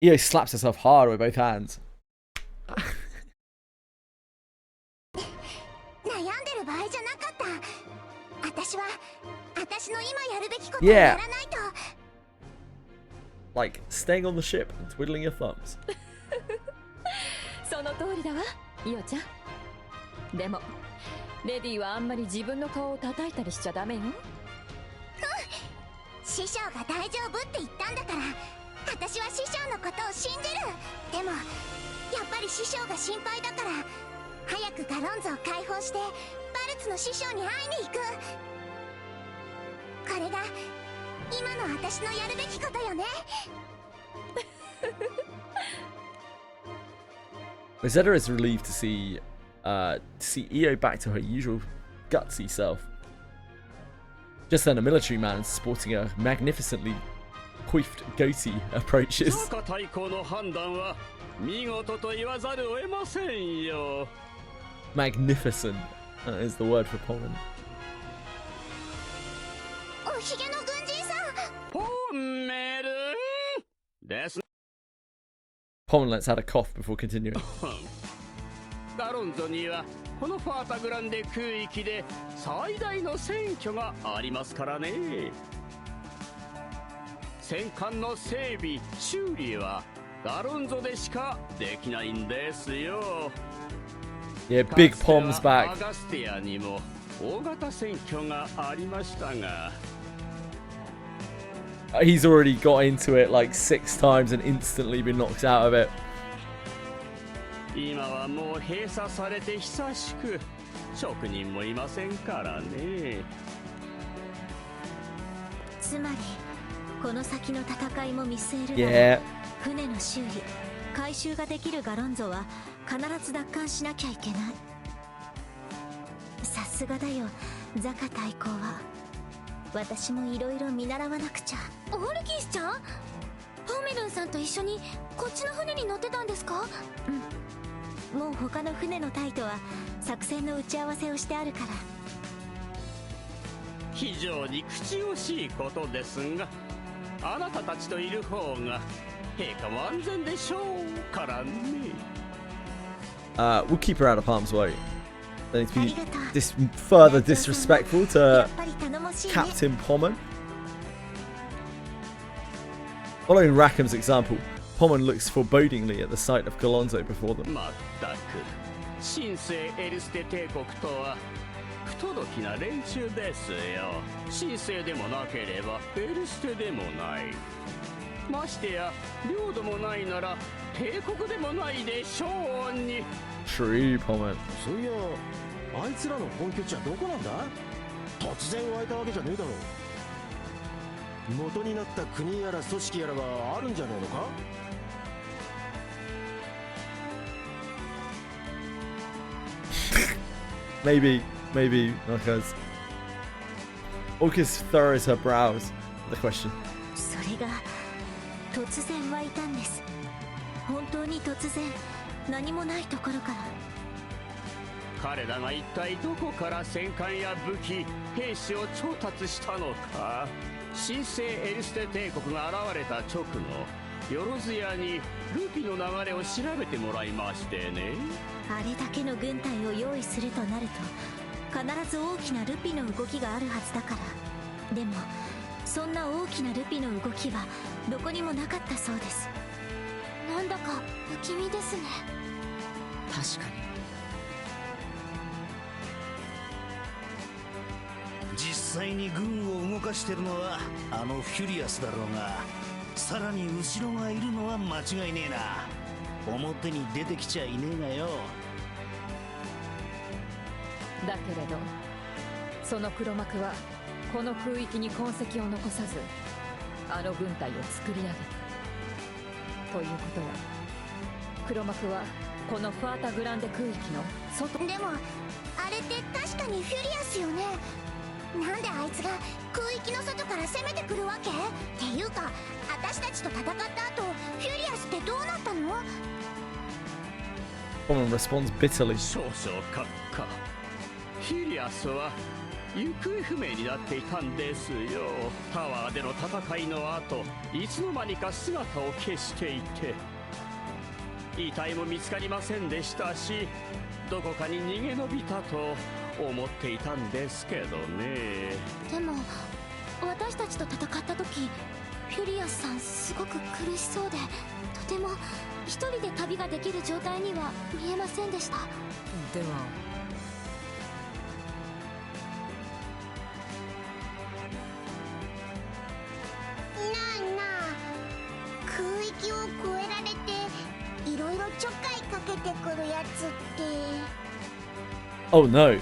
EO slaps herself hard with both hands. 悩んでる場合じゃなかった。私の今やるべきことをやらないと。 Like staying on the ship and twiddling your thumbs. その通りだわ、イオちゃん。でもレディはあんまり自分の顔を叩いたりしちゃダメよ。師匠が大丈夫って言ったんだから、私は師匠のことを信じる。でもやっぱり師匠が心配だから、早くガロンゾを解放してバルツの師匠に会いに行く。これが今の私のやるべきことよね。Rosetta is relieved to see Io back to her usual gutsy self. Just then, a military man sporting a magnificently coiffed goatee approaches. Magnificent is the word for Pommon. Pommon lets out a cough before continuing. ガロンゾにはこのファータグランデ空域で最大の選挙がありますからね。戦艦の整備修理はガロンゾでしかできないんですよ。Yeah, Big Pom's back. アガスティアにも大型選挙がありましたが。He's already got into it like 6 times and instantly been knocked out of it. 今はもう閉鎖されて久しく職人もいませんからね。つまりこの先の戦いも見据えるなら、船の修理回収ができるガロンゾは必ず奪還しなきゃいけない。さすがだよザカ大公は。私もいろいろ見習わなくちゃ。オルキスちゃん、ホーメルンさんと一緒にこっちの船に乗ってたんですか？うん、もう他の船の隊とは作戦の打ち合わせをしてあるから。非常に口惜しいことですが、あなたたちといる方が陛下も安全でしょうからね。We'll keep her out of harm's way. Don't need to be further disrespectful to Captain Pommon. Following Rackham's example, Pommon looks forebodingly at the sight of Galonzo before them. まったく神聖エルステ帝国とは不届きな連中ですよ。神聖でもなければエルステでもない。ましてや領土もないなら帝国でもないでしょうに。True, Pommon. そういや、あいつらの本拠地はどこなんだ？突然湧いたわけじゃねえだろう。元になった国やら組織やらがあるんじゃねえのか？Maybe, because Orcus furrows her brows with the question. それが突然湧いたんです。本当に突然、何もないところから。彼らが一体どこから戦艦や武器、兵士を調達したのか。神聖エルステ帝国が現れた直後、よろずやにルピの流れを調べてもらいましてね。あれだけの軍隊を用意するとなると、必ず大きなルピの動きがあるはずだから。でもそんな大きなルピの動きはどこにもなかったそうです。なんだか不気味ですね。確かに。実際に軍を動かしてるのはあのフュリアスだろうが、さらに後ろがいるのは間違いねえな。表に出てきちゃいねえがよ。だけれどその黒幕はこの空域に痕跡を残さずあの軍隊を作り上げた。ということは黒幕はこのファータグランデ空域の外。でもあれって確かにフュリアスよね。なんであいつが空域の外から攻めてくるわけ？っていうか私たちと戦った後フュリアスってどうなったの？Pommon responds bitterly. 少々閣下、フュリアスは行方不明になっていたんですよ。タワーでの戦いの後、いつの間にか姿を消していて、遺体も見つかりませんでしたし、どこかに逃げ延びたと思っていたんですけどね。でも私たちと戦った時フュリアスさんすごく苦しそうで、とても一人で旅ができる状態には見えませんでした。ではなあなあ、空域を越えられていろいろちょっかいかけてくるやつって。Oh no.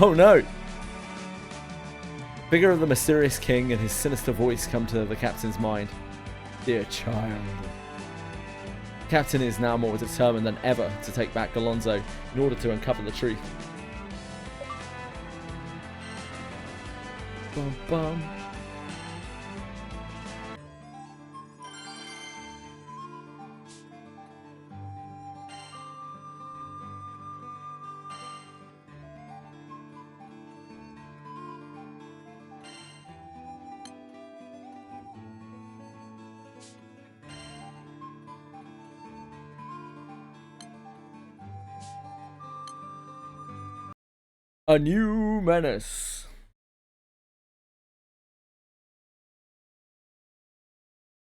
Oh no. Figure of the mysterious king and his sinister voice come to the captain's mind. Dear child. Captain is now more determined than ever to take back Galonzo in order to uncover the truth. Bum, bum. A new menace.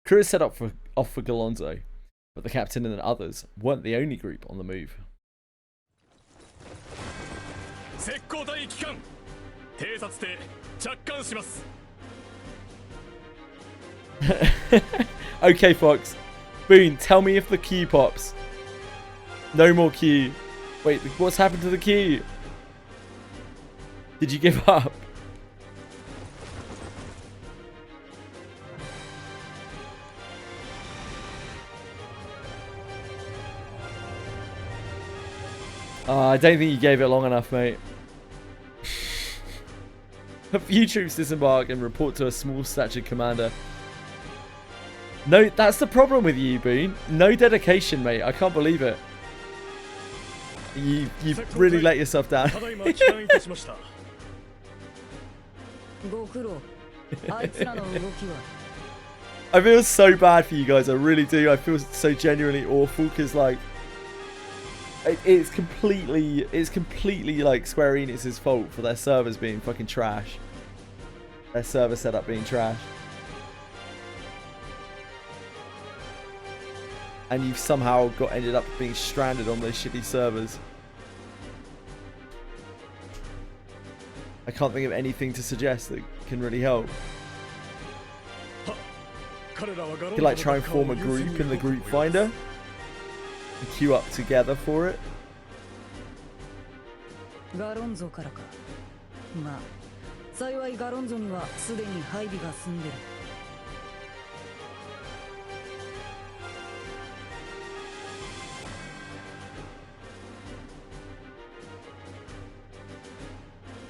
Crew is set off for Galonzo, but the captain and the others weren't the only group on the move. Okay, Fox. Boone, tell me if the key pops. No more key. Wait, what's happened to the key? Did you give up? I don't think you gave it long enough, mate. A few troops disembark and report to a small-statured commander. No, that's the problem with you, Boone. No dedication, mate. I can't believe it. You've really let yourself down. I feel so bad for you guys. I really do. I feel so genuinely awful because, like, it's completely like Square Enix's fault for their servers being fucking trash. Their server setup being trash. And you've somehow ended up being stranded on those shitty servers. I can't think of anything to suggest that can really help. You could like try and form a group in the group finder and queue up together for it.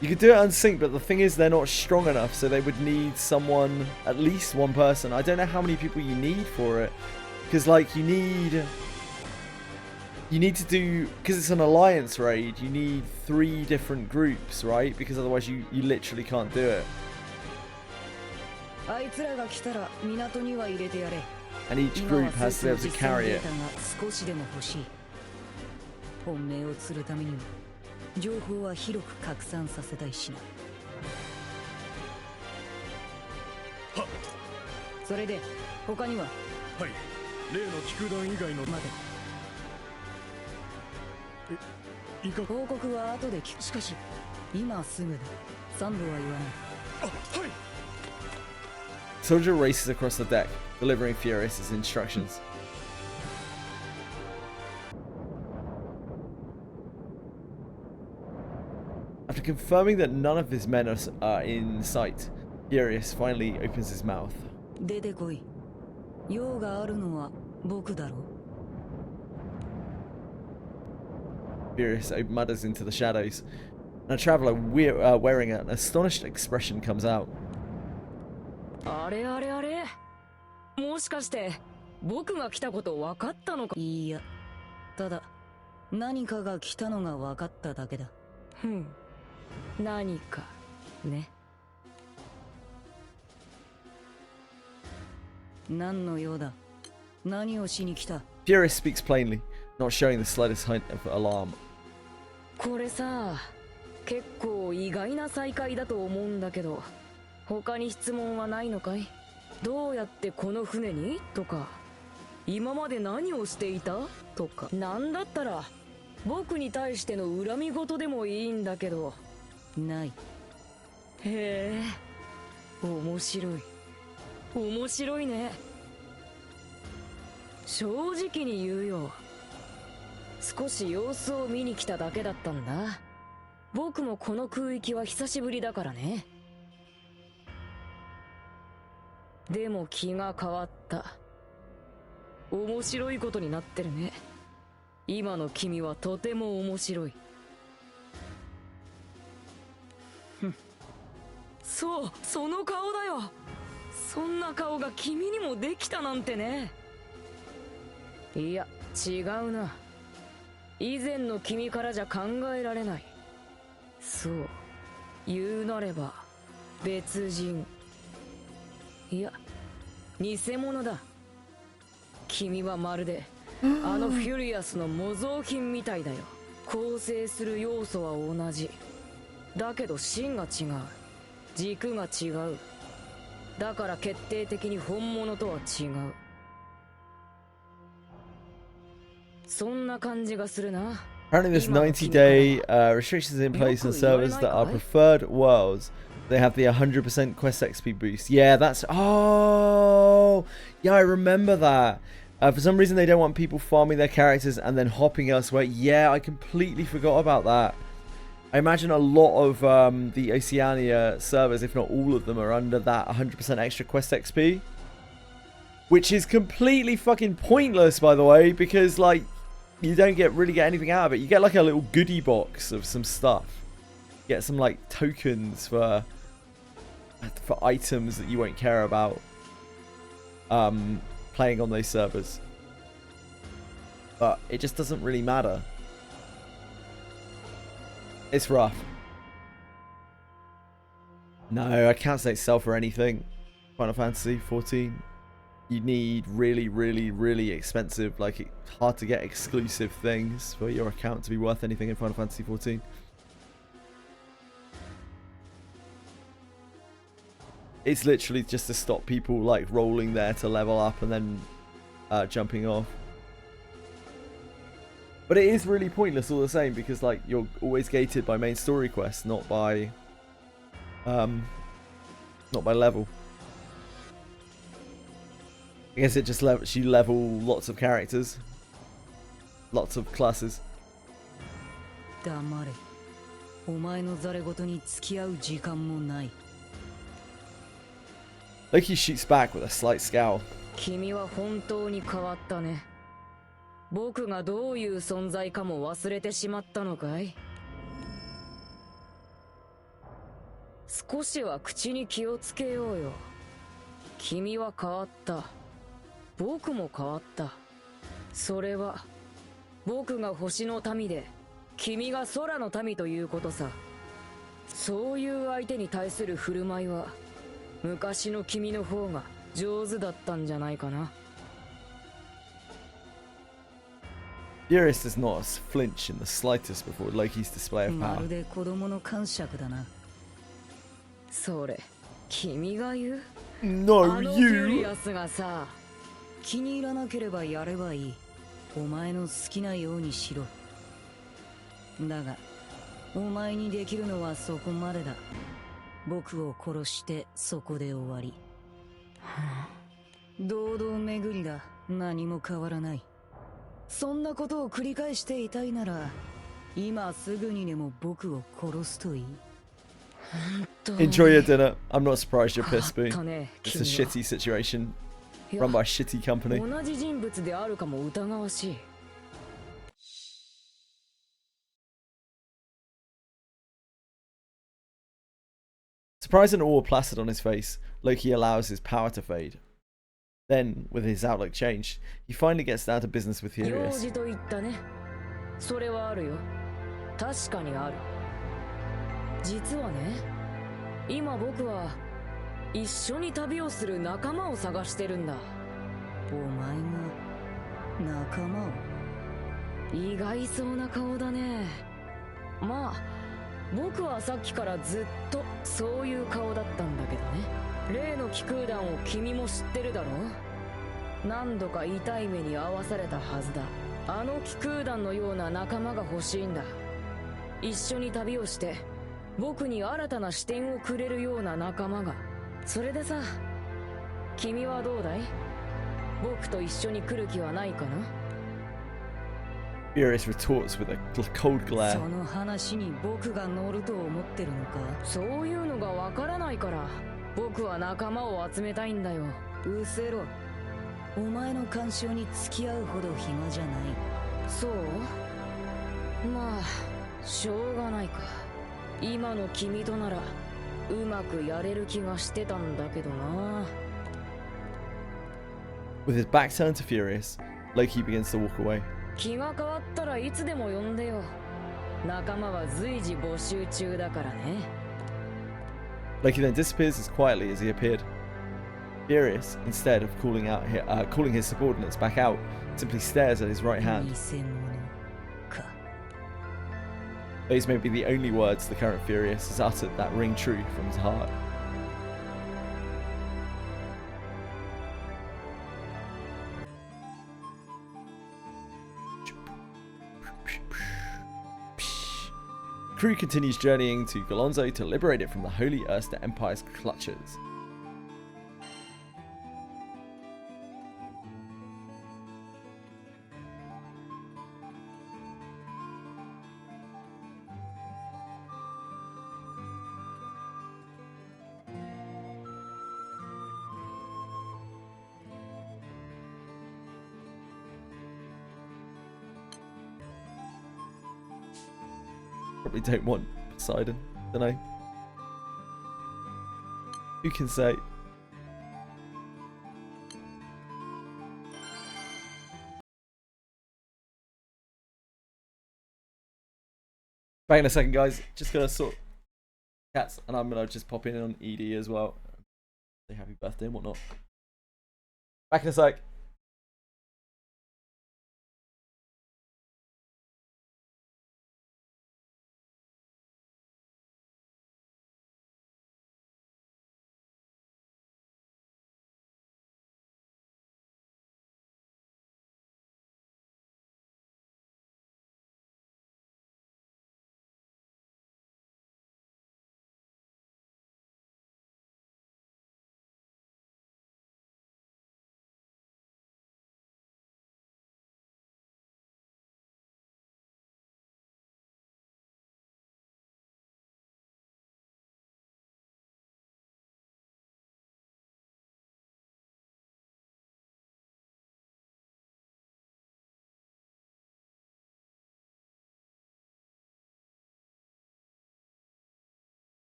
You could do it unsync, but the thing is they're not strong enough, so they would need someone, at least one person. I don't know how many people you need for it. Because, like, you need to do, because it's an alliance raid, you need 3 different groups, right? Because otherwise you literally can't do it. And each group has to be able to carry it. 情報は広く拡散させたいしな。それで他には。はい、例の気空団以外のまで。報告は後で聞く。しかし今すぐだ。3度は言わない。あ、はい。Soldier races across the deck, delivering Furious's instructions. After confirming that none of his men are in sight, Furious finally opens his mouth. Furious mutters into the shadows, and a traveler wearing an astonished expression comes out. あれあれあれ、もしかして僕が来たこと分かったのか。いいや、ただ何かが来たのが分かっただけだ。何かね。何の用だ。何をしに来た。Furious speaks plainly, not showing the slightest hint of alarm. これさ、結構意外な再会だと思うんだけど、他に質問はないのかい？どうやってこの船に？とか、今まで何をしていた？とか、なんだったら僕に対しての恨み事でもいいんだけど。ない。へえ、面白い。面白いね。正直に言うよ。少し様子を見に来ただけだったんだ。僕もこの空域は久しぶりだからね。でも気が変わった。面白いことになってるね。今の君はとても面白い。そう、その顔だよ。そんな顔が君にもできたなんてね。いや、違うな。以前の君からじゃ考えられない。そう、言うなれば別人。いや、偽物だ。君はまるであのフュリアスの模造品みたいだよ。構成する要素は同じだけど芯が違う、軸が違う。だから決定的に本物とは違う。そんな感じがするな。 Apparently there's 90-day restrictions in place on servers that are preferred worlds. They have the 100% quest XP boost. Yeah, that's... Oh! Yeah, I remember that. For some reason they don't want people farming their characters and then hopping elsewhere. Yeah, I completely forgot about that. I imagine a lot of the Oceania servers, if not all of them, are under that 100% extra quest XP. Which is completely fucking pointless, by the way, because, like, you don't really get anything out of it. You get, like, a little goodie box of some stuff. You get some, like, tokens for items that you won't care about playing on those servers. But it just doesn't really matter. It's rough. No, I can't say sell for anything. Final Fantasy 14. You need really, really, really expensive, like hard to get exclusive things for your account to be worth anything in Final Fantasy 14. It's literally just to stop people like rolling there to level up and then jumping off. But it is really pointless all the same, because like you're always gated by main story quests, not by level. I guess it just lets you level lots of characters, lots of classes. Loki shoots back with a slight scowl. 君は本当に変わったね。僕がどういう存在かも忘れてしまったのかい？少しは口に気をつけようよ。君は変わった。僕も変わった。それは僕が星の民で君が空の民ということさ。そういう相手に対する振る舞いは昔の君の方が上手だったんじゃないかな。Eurus does not flinch in the slightest before Loki's display of ま power. るで子供の感触だな。それ、君が言う？ No, あのフュリアスがさ、気に入らなければやればいい。お前の好きなようにしろ。だが、お前にできるのはそこまでだ。僕を殺してそこで終わり。堂々巡りだ。何も変わらない。そんなことを繰り返していたいなら、今すぐにでも僕を殺すといい。Enjoy your dinner. I'm not surprised you're pissed, Boo. It's a shitty situation run by a shitty company. 同じ人物であるかも疑わしい。Surprised and all placid on his face, Loki allows his power to fade. Then, with his outlook changed, he finally gets down to business with 用 Eurus. 事と言ったね。それはあるよ。確かにある。実はね、今僕は一緒に旅をする仲間を探してるんだ。お前が仲間を？意外そうな顔だね。まあ、僕はさっきからずっとそういう顔だったんだけどね。例の気空団を君も知ってるだろ？何度か痛い目に遭わされたはずだ。あの気空団のような仲間が欲しいんだ。一緒に旅をして僕に新たな視点をくれるような仲間が。それでさ、君はどうだい？僕と一緒に来る気はないかな？ Eurus retorts with a cold glare. その話に僕が乗ると思ってるのか？そういうのがわからないから僕は仲間を集めたいんだよ。うせろ。お前の干渉に付き合うほど暇じゃない。そう？まあしょうがないか。今の君とならうまくやれる気がしてたんだけどな。 With his back turned to Furious, Loki begins to walk away. 気が変わったらいつでも呼んでよ。仲間は随時募集中だからね。Loki then disappears as quietly as he appeared. Furious, instead of calling his subordinates back out, simply stares at his right hand. Those may be the only words the current Furious has uttered that ring true from his heart. Crew continues journeying to Golonzo to liberate it from the Holy Erster Empire's clutches. Probably don't want Poseidon, don't I? Who can say? Back in a second, guys. Just gonna sort cats, and I'm gonna just pop in on ED as well. Say happy birthday and whatnot. Back in a sec.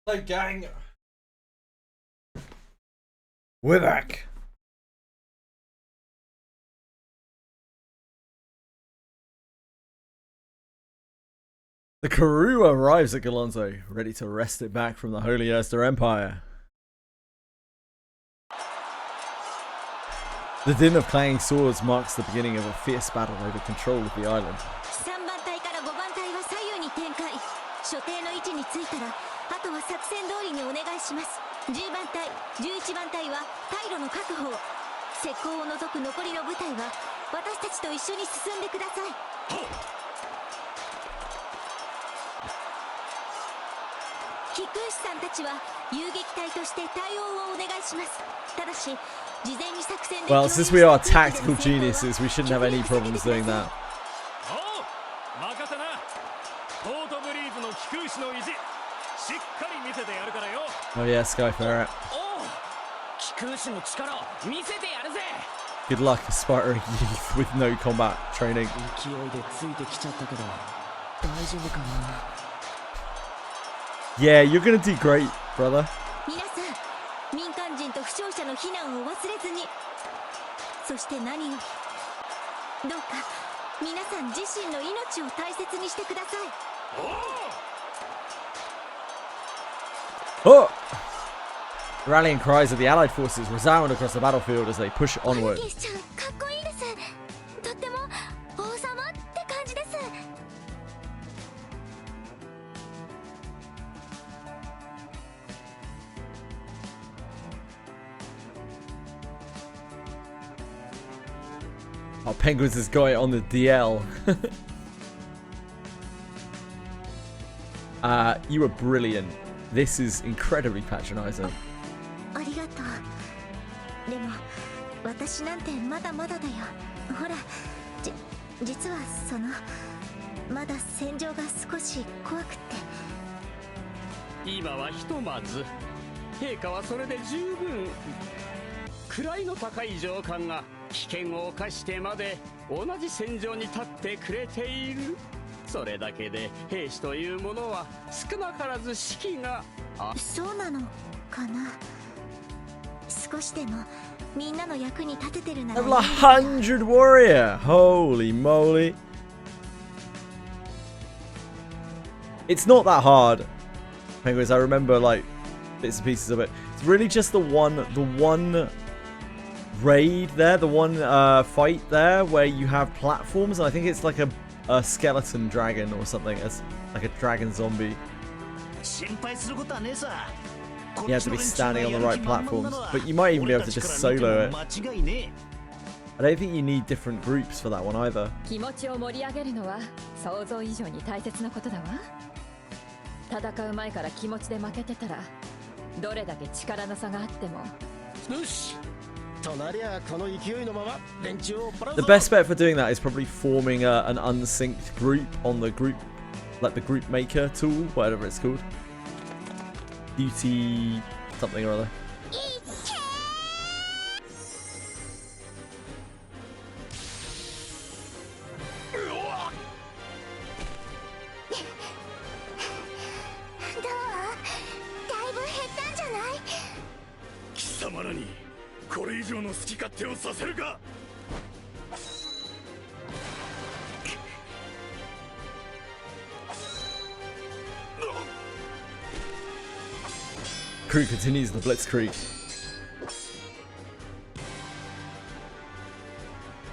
Hello, gang. We're back. The crew arrives at Golonzo, ready to wrest it back from the Holy Erster Empire. The din of clanging swords marks the beginning of a fierce battle over control of the island. 3番隊から5番隊は左右に展開。所定の位置についたら、あとは作戦通りにお願いします。10番隊、11番隊は退路の確保を。石膏を除く残りの部隊は私たちと一緒に進んでください。貴君主さんたちは遊撃隊として対応をお願いします。ただし、事前に作戦で Well, since we are tactical geniuses, we shouldn't have any problems doing that. 任せな。ポートブリーズの貴君主の意地、しっかり見せてやるからよ。 Oh yeah, Sky Ferret. 貴君主の力を見せてやるぜ。 Good luck, aspiring youth with no combat training. 勢いでついてきちゃったけど、大丈夫かな。 Yeah, you're gonna do great, brother. 皆さん、民間人と負傷者の避難を忘れずに。そして何より、どうか皆さん自身の命を大切にしてください。Oh! The rallying cries of the Allied forces resound across the battlefield as they push onward. かっこいいです。とっても王様って感じです。 Oh, Penguins has got it on the DL. You were brilliant. This is incredibly patronizing. ありがとう。でも私なんてまだまだだよ。ほら、実はまだ戦場が少し怖くって。今はひとまず陛下はそれで十分。位の高い上官が危険を冒してまで同じ戦場に立ってくれている。それだけで兵士というものは少なからず士気が。そうなのかな。少しでもみんなの役に立ててるなら。 Level 100 warrior! Holy moly! It's not that hard, Penguins. I remember like bits and pieces of it. It's really just the one raid there, the one fight there where you have platforms, and I think it's like a skeleton dragon or something. It's like a dragon zombie. You have to be standing on the right platforms, but you might even be able to just solo it. I don't think you need different groups for that one either. 気持ちを盛り上げるのは想像以上に大切なことだわ。戦う前から気持ちで負けてたらどれだけ力の差があっても。よし。 The best bet for doing that is probably forming an unsynced group on the group, like the group maker tool, whatever it's called. Duty something or other. Crew continues the blitzkrieg.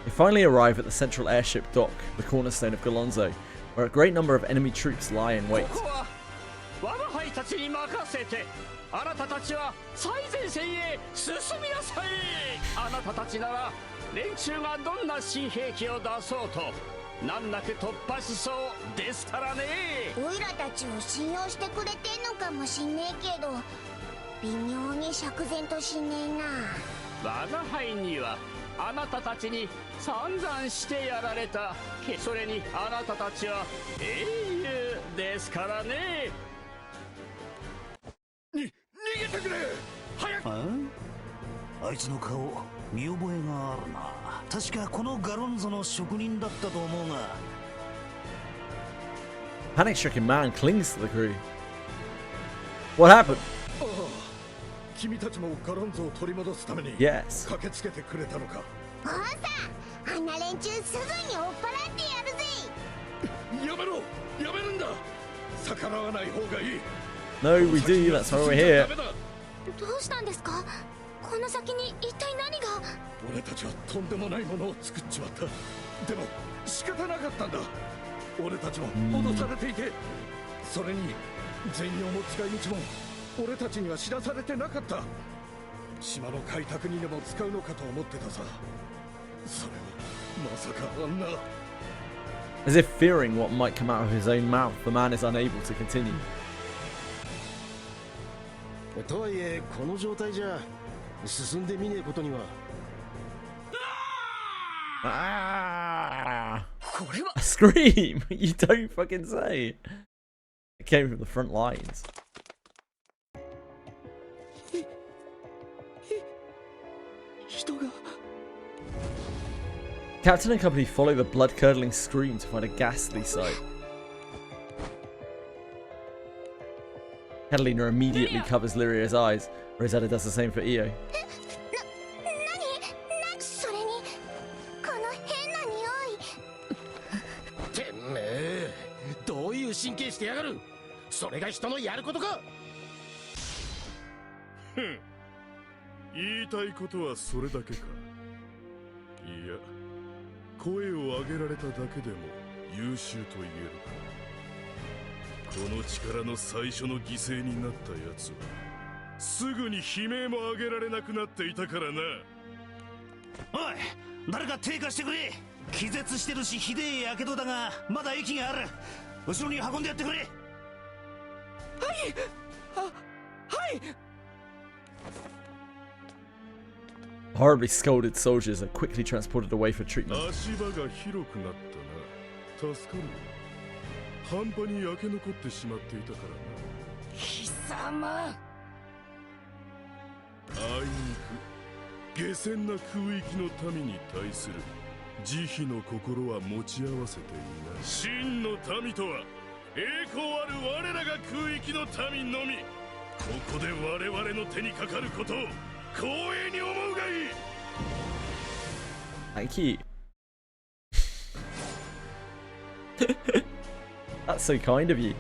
They finally arrive at the central airship dock, the cornerstone of Golonzo, where a great number of enemy troops lie in wait. あなたたちは最前線へ進みなさい。あなたたちなら連中がどんな新兵器を出そうと難なく突破しそうですからね。オイラたちを信用してくれてんのかもしんねえけど、微妙に釈然としねえな。我が輩にはあなたたちに散々してやられた。それにあなたたちは英雄ですからね。 逃げてくれ。早く。あいつの顔見覚えがあるな。確かこのガロンゾの職人だったと思うが。 Panic-stricken man clings to the crew. What happened? 君たちもガロンゾを取り戻すために Yes. 駆けつけてくれたのか。おさん、あんな連中すぐに追っ払ってやるぜ。やめろ、やめるんだ。逆らわない方がいい。 No, we do. That's why we're here. どうしたんですか？この先に一体何が？俺たちはとんでもないものを作っちまった。でも仕方なかったんだ。俺たちも脅されていて、それに全容も使い道も俺たちには知らされてなかった。島の開拓にでも使うのかと思ってたさ。それはまさかあんな。 As if fearing what might come out of his own mouth, the man is unable to continue. とはいえこの状態じゃ進んでみねえことには。Ah! A scream! You don't fucking say. It came from the front lines. Captain and company follow the blood-curdling scream to find a ghastly sight. Catalina immediately covers Lyria's eyes. Rosetta does the same for Io. それにこの変な匂い。てめえ、どういう神経してやがる。それが人のやることか。ふん、言いたいことはそれだけか。いや、声を上げられただけでも優秀と言えるか。この力の最初の犠牲になったやつはすぐに悲鳴も上げられなくなっていたからな。おい、誰か手貸してくれ。気絶してるしひでえやけどだがまだ息がある。後ろに運んでやってくれ。はい。はい。 Horribly scolded soldiers are quickly transported away for treatment. 足場が広くなったな。助かるよ。半端に焼け残ってしまっていたからな。貴様。あいにく下船な空域の民に対する慈悲の心は持ち合わせていない。真の民とは栄光ある我らが空域の民のみ。ここで我々の手にかかることを光栄に思うがいい。 Thank you. That's so kind of you.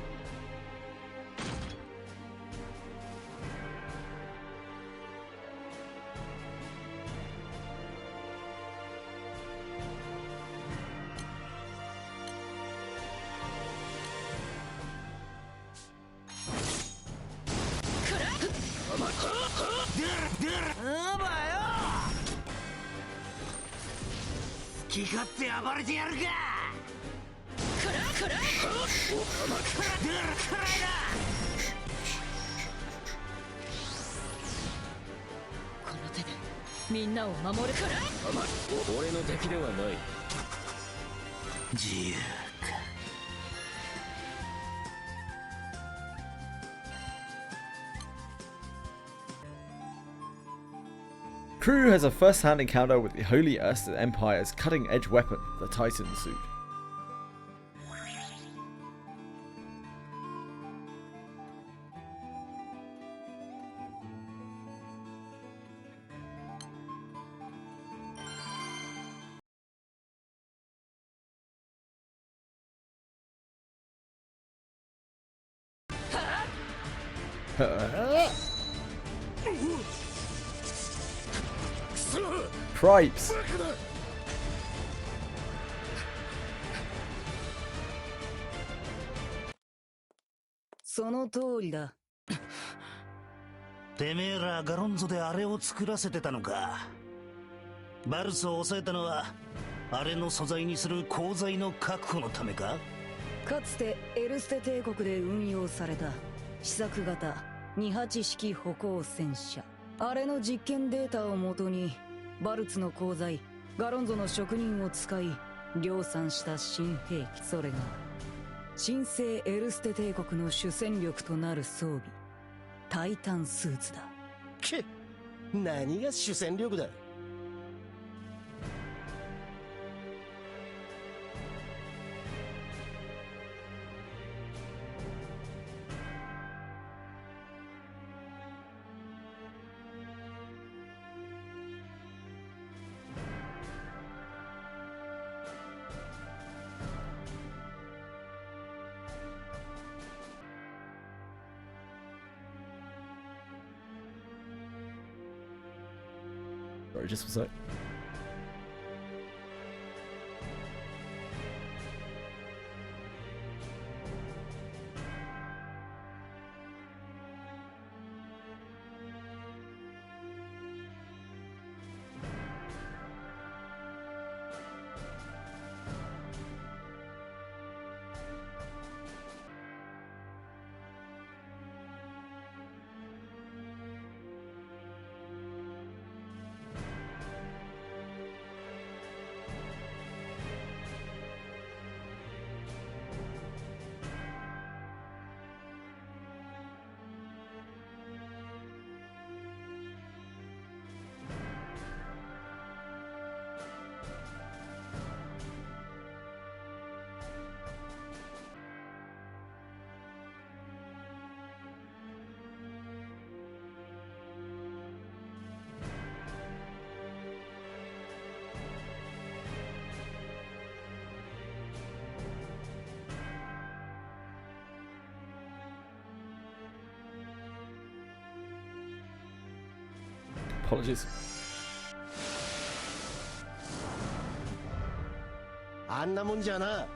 Crew has a first-hand encounter with the Holy Earth's Empire's cutting-edge weapon, the Titan suit. Cripes! その通りだ。てめえらガロンゾであれを作らせてたのか。バルスを抑えたのはあれの素材にする鋼材の確保のためか。かつてエルステ帝国で運用された試作型28式歩行戦車。あれの実験データをもとにバルツの鋼材ガロンゾの職人を使い量産した新兵器、それが神聖エルステ帝国の主戦力となる装備タイタンスーツだ。け、何が主戦力だ。Sorry, just for a sec. Apologies. あんなもんじゃな、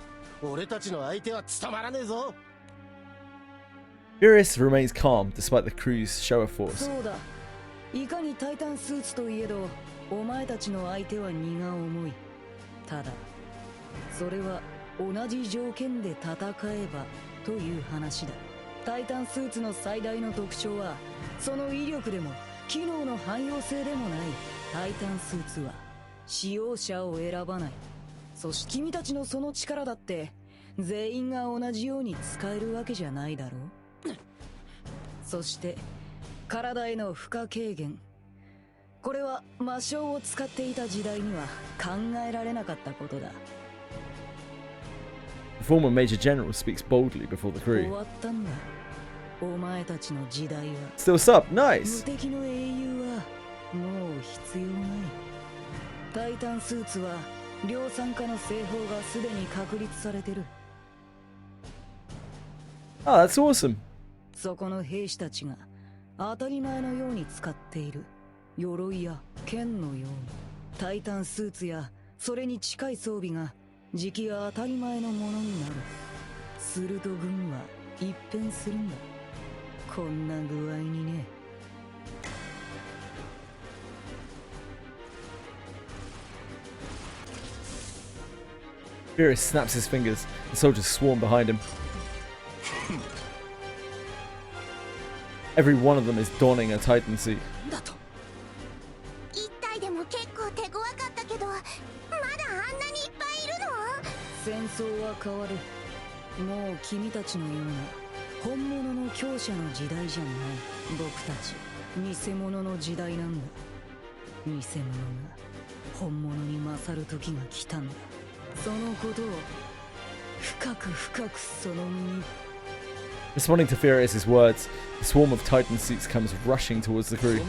俺たちの相手は務まらねえぞ。Furious remains calm despite the crew's show of force. そうだ。いかにタイタンスーツといえど、お前たちの相手は荷が重い。ただ、それは同じ条件で戦えばという話だ。タイタンスーツの最大の特徴は、その威力でも機能の汎用性でもないタイタンスーツは使用者を選ばない。そして君たちのその力だって全員が同じように使えるわけじゃないだろう。そして体への負荷軽減、これは魔性を使っていた時代には考えられなかったことだ。The former Major General speaks boldly before the 終 crew. わったんだ。お前たちの時代は。 Still sup? Nice! 無敵の英雄はもう必要ない。タイタンスーツは量産化の製法がすでに確立されてる。 Oh, that's awesome. そこの兵士たちが当たり前のように使っている鎧や剣のように、タイタンスーツやそれに近い装備が時期が当たり前のものになる。すると軍は一変するんだ。こんな具合にね。Furious snaps his fingers. The soldiers swarm behind him. Every one of them is donning a Titan suit. 一体でも結構手強かったけど、まだあんなにいっぱいいるの？戦争は変わる。もう君たちのような本物の強者の時代じゃない。僕たち偽物の時代なんだ。偽物が本物に勝る時が来たんだ。そのことを深く深くその身に。 Responding to Furious's words, the swarm of Titan suits comes rushing towards the crew.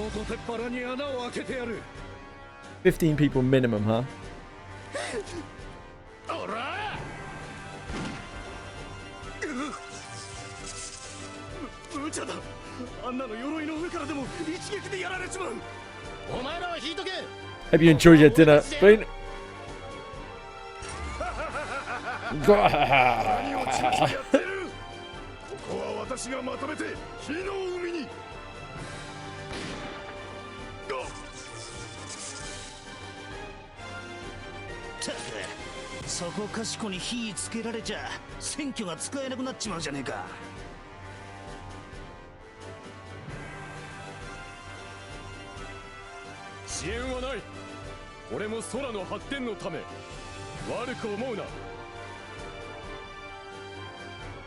15 people minimum, huh? 無茶だ。あんなの鎧の上からでも一撃でやられちまう。お前らは引いとけ。 Hope you enjoyed your dinner. Been... 何をちまちまやってる。ここは私がまとめて火の海に。たくそこかしこに火つけられちゃ選挙が使えなくなっちまうじゃねえか。支援はない。俺も空の発展のため悪く思うな。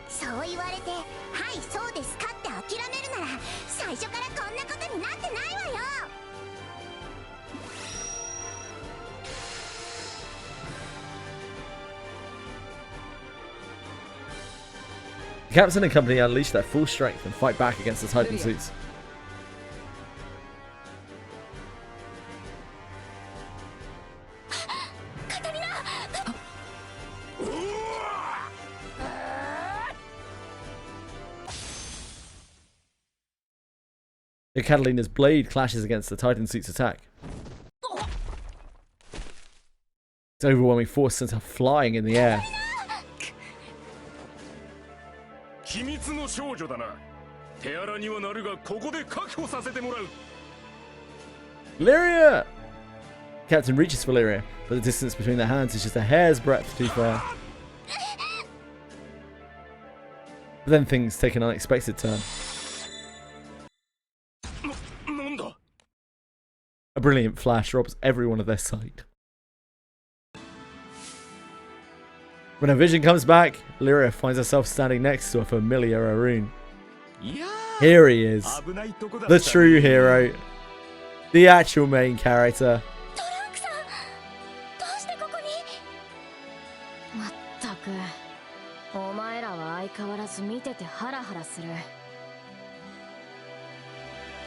そう言われて、はいそうですかって諦めるなら最初からこんなことになってないわよ。 The captain and company unleash their full strength and fight back against the Titan suits. Catalina's blade clashes against the Titan suit's attack. Its overwhelming force sends her flying in the air. 秘密の少女だな。手荒にはなるがここで確保させてもらう。Lyria! Captain reaches for Lyria, but the distance between their hands is just a hair's breadth too far. But then things take an unexpected turn. A brilliant flash robs everyone of their sight. When her vision comes back, Lyria finds herself standing next to a familiar Arun. Here he is, the true hero, the actual main character. まったく、お前らは相変わらず見ててハラハラする。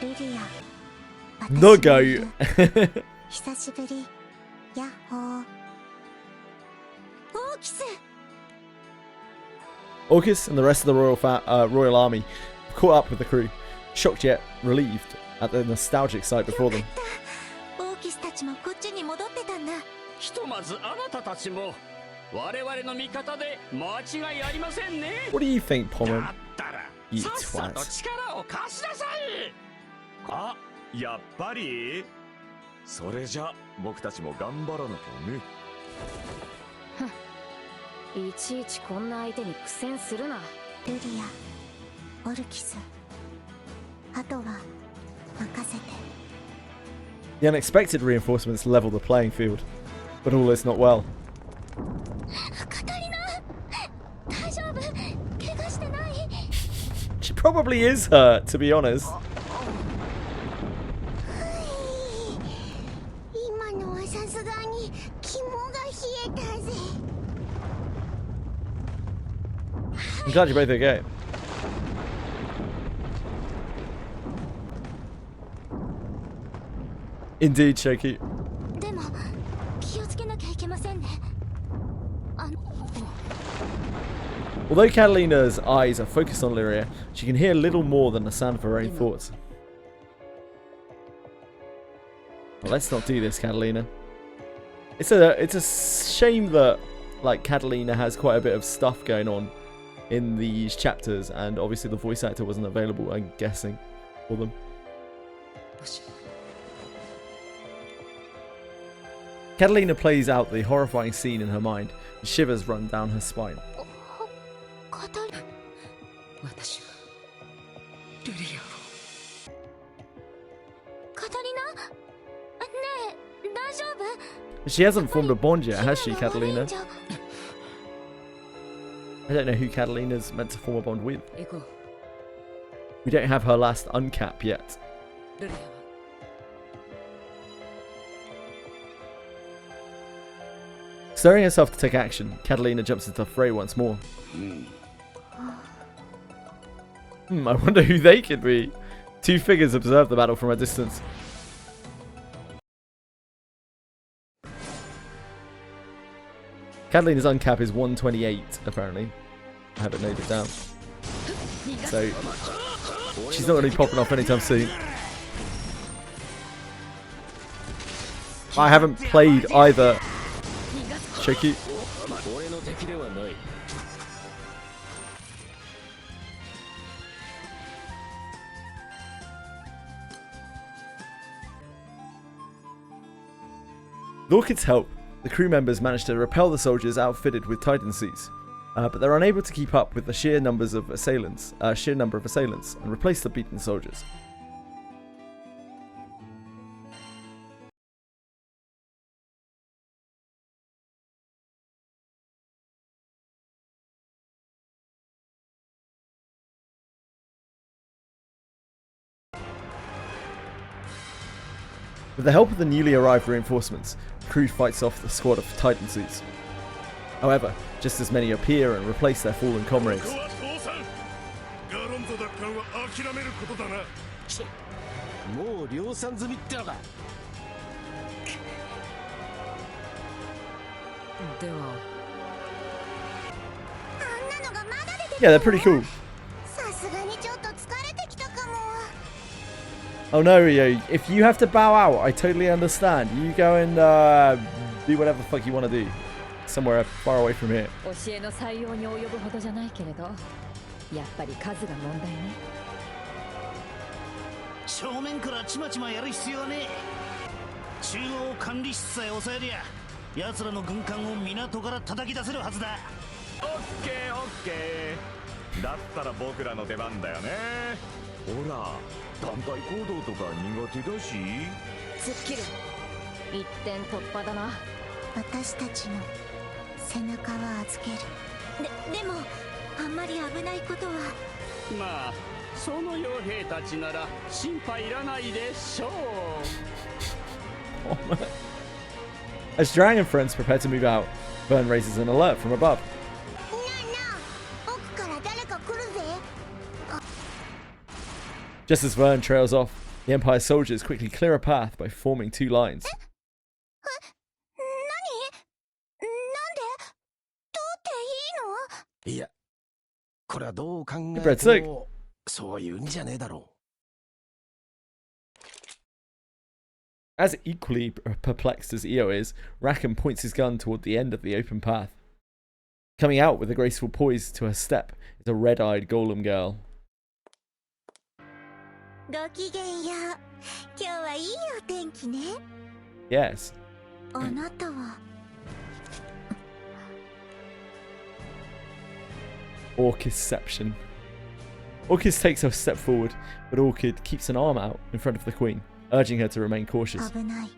ルリア、 The goat. 久しぶり。ヤッホー。オーキス。 Orcus and the rest of the royal army caught up with the crew, shocked yet relieved at the nostalgic sight before them. オーキスたちもこっちに戻ってたんだ。ひとまずあなたたちも我々の味方で間違いありませんね。 What do you think, Pommon? だったら You さっさと twat. 力を貸しなさい。あ、やっぱりそれじゃ僕たちも頑張らなきゃね。いちいちこんな相手に苦戦するな。ルリア、オルキス、あとは任せて。 The unexpected reinforcements level the playing field, but all is not well. カタリナ、大丈夫？怪我してない？ She probably is hurt, to be honest. 今のはさすがに肝が冷えたぜ。 I'm glad you're both okay. Indeed, Shoki. でも気をつけなきゃいけませんね。Although Catalina's eyes are focused on Lyria, she can hear little more than the sound of her own thoughts. Well, let's not do this, Catalina. It's a shame that like Catalina has quite a bit of stuff going on in these chapters, and obviously the voice actor wasn't available, I'm guessing, for them. Catalina plays out the horrifying scene in her mind, and shivers run down her spine. 私はルリアを。カタリナ？ねえ、大丈夫？ She hasn't formed a bond yet, has she, Catalina? I don't know who Catalina's meant to form a bond with. We don't have her last uncap yet. Stirring herself to take action, Catalina jumps into the fray once more. I wonder who they could be. Two figures observe the battle from a distance. Catalina's uncap is 128, apparently. I have it noted down. So, she's not going to be popping off anytime soon. I haven't played either. Shoki. With Orchid's help, the crew members manage to repel the soldiers outfitted with Titan suits, but they're unable to keep up with the sheer number of assailants, and replace the beaten soldiers. With the help of the newly arrived reinforcements, the crew fights off the squad of Titan suits. However, just as many appear and replace their fallen comrades. Yeah, they're pretty cool. Oh no, Rio, if you have to bow out, I totally understand. You go and Do whatever the fuck you want to do. Somewhere far away from here. 教えの採用に及ぶほどじゃないけれど、やっぱり数が問題ね。正面からちまちまやる必要はねえ。中央管理室さえ抑えりゃ奴らの軍艦を港から叩き出せるはずだ。オッケーオッケー。だったら僕らの出番だよね。ほら団体行動とか苦手だし。突っ切る。一点突破だな。私たちの背中は預ける。でもあんまり危ないことは。まあその傭兵たちなら心配いらないでしょう。As Drang and friends prepare to move out, Vern raises an alert from above. Just as Vern trails off, the Empire's soldiers quickly clear a path by forming two lines. いや、これはどう考えててもそういうんじゃねえだろう。As equally perplexed as Io is, Rackham points his gun toward the end of the open path. Coming out with a graceful poise to her step is a red-eyed golem girl. ごきげんよう。今日はいいお天気ね。Yes. あなたは。Orchidception. Orchid takes a step forward, but Orchid keeps an arm out in front of the Queen, urging her to remain cautious. 危ない。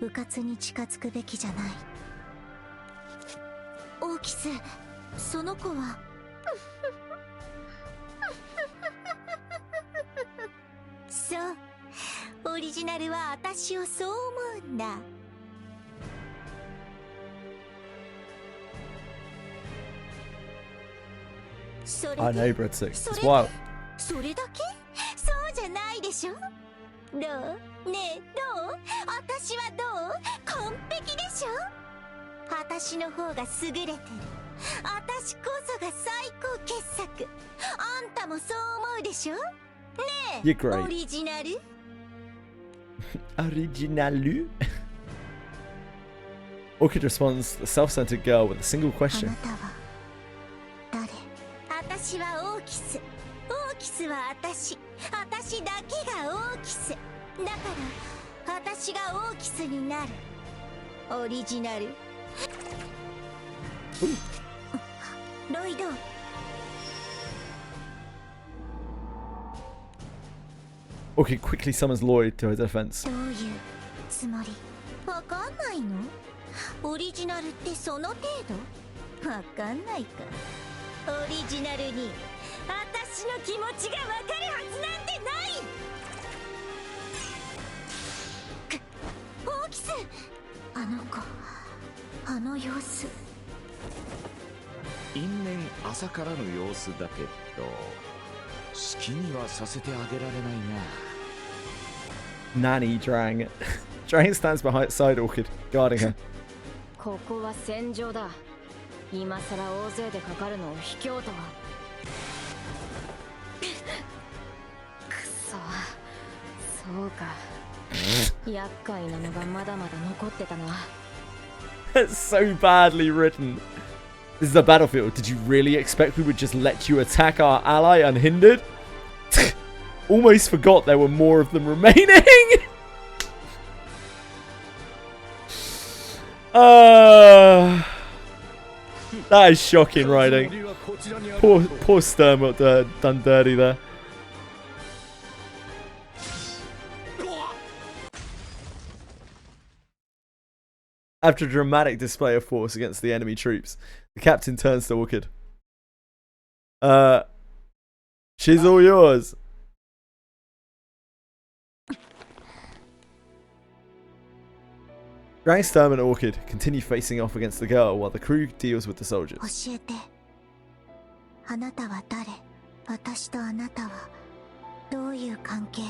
迂闊に近づくべきじゃない。オーキス、その子は。そう、オリジナルは私をそう思うんだ。I know, Breadstick. It's wild. それだけ？そうじゃないでしょ。どう？ねえ、どう？私はどう？完璧でしょ。私の方が優れてる。私こそが最高傑作。あんたもそう思うでしょ。ねえ、You're great. オリジナルOriginalu? Orchid responds to the self-centered girl with a single question. あなたは誰？私はオーキス。オーキスは私。私だけがオーキス。だから私がオーキスになる。オリジナル。ロイド。Orchid quickly summons Lloyd to her defense. どういうつもり？わかんないの？オリジナルってその程度？わかんないか。オリジナルに私の気持ちがわかるはずなんてない。オーキス、あの子、あの様子。因縁浅からぬ様子だけど好きにはさせてあげられないな。 Nanny Drang. Drang stands beside Orchid, guarding her. ここは戦場だ。今さら大勢でかかるのを卑怯とは。くそ、そうか。厄介なのがまだまだ残ってたな。That's so badly written. This is a battlefield. Did you really expect we would just let you attack our ally unhindered? Almost forgot there were more of them remaining. That is shocking writing. Poor Sturm got done dirty there. After a dramatic display of force against the enemy troops, the captain turns to Orchid. She's all yours. Drang, Sturm and Orchid continue facing off against the girl while the crew deals with the soldiers. 教えて。あなたは誰？私とあなたはどういう関係？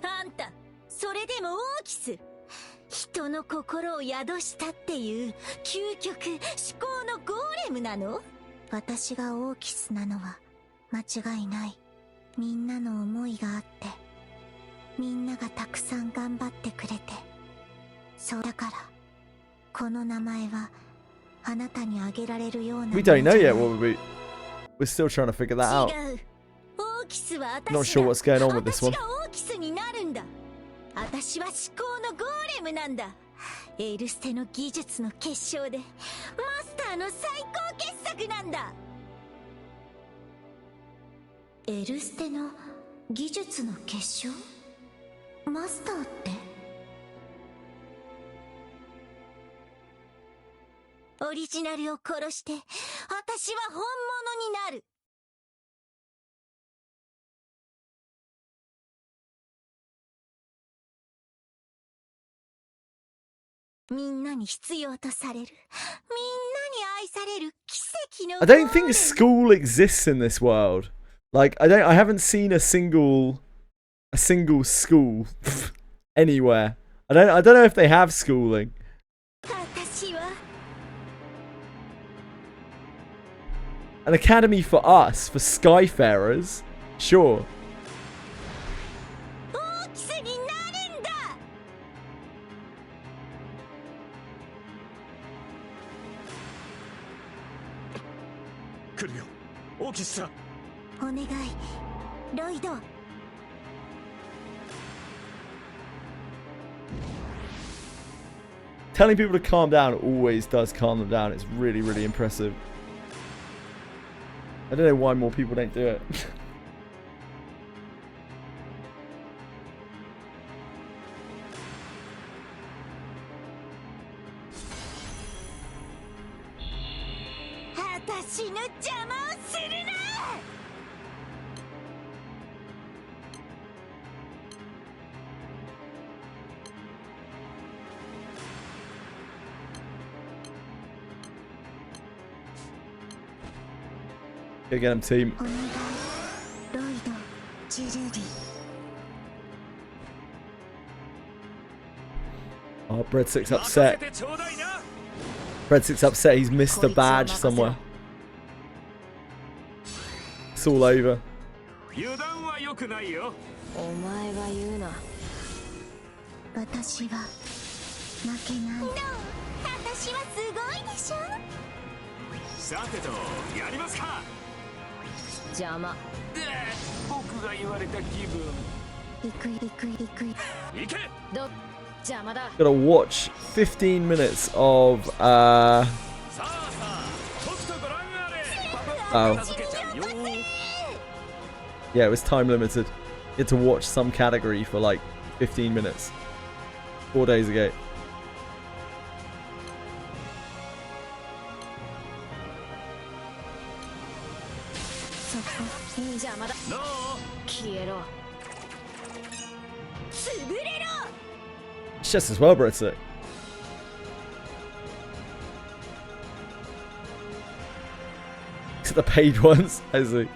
あんた、それでもオーキス。人の心を宿したっていう究極至高のゴーレムなの？私がオーキスなのは間違いない。みんなの思いがあって、みんながたくさん頑張ってくれて、そうだからこの名前はあなたにあげられるような We don't know yet what we're still trying to figure that out. 違う。オーキスは私 Not sure what's going on with this one. 私がオーキスになるんだ。私は思考のゴーレムなんだ。エルステの技術の結晶でマスターの最高傑作なんだ。エルステの技術の結晶？マスターって？オリジナルを殺して私は本物になる。みんなに必要とされる、みんなに愛される奇跡の。I don't think school exists in this world. Like I haven't seen a single school anywhere. I don't know if they have schooling. 私は An academy for us, for Skyfarers, sure. オーキスになるんだ。来るよ、オーキスさん。お願い、ロイド。Telling people to calm down always does calm them down. It's really, really impressive. I don't know why more people don't do it. 私の邪魔をするな。Go get him, team. お願い、ロイド、ジュルリ。 Oh, Breadstick's upset. Breadstick's upset. He's missed a badge somewhere. It's all over. 油断は良くないよ。お前が言うな。私は負けない。私はすごいでしょ。さてと、やりますか。邪魔。僕が言われた気分。行く。行け。ど邪魔だ。 Gotta watch 15 minutes of oh. Yeah, it was time limited. You had to watch some category for like 15 minutes. 4 days ago. It's just as well, Breadstick. To the paid ones, I see.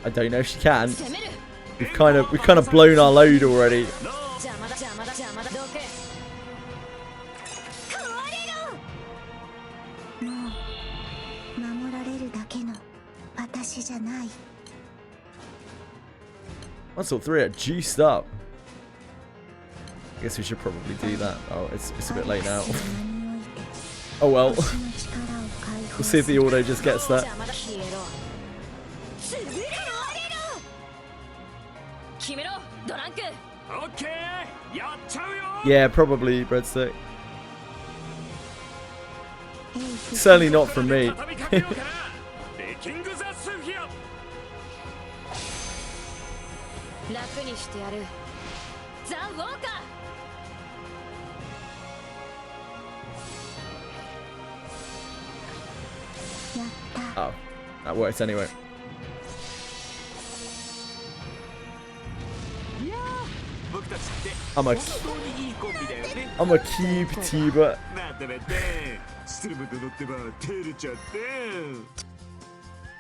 I don't know if she can. We've kind of blown our load already. 守られるだけの私じゃない。 1 or 3 are juiced up. I guess we should probably do that. Oh, it's a bit late now. Oh well. We'll see if the auto just gets that. Yeah, probably, Breadstick. Certainly not from me. 楽にしてやる。ザ・ウォーカー。 Oh, that worked anyway. I'm a cube tuber.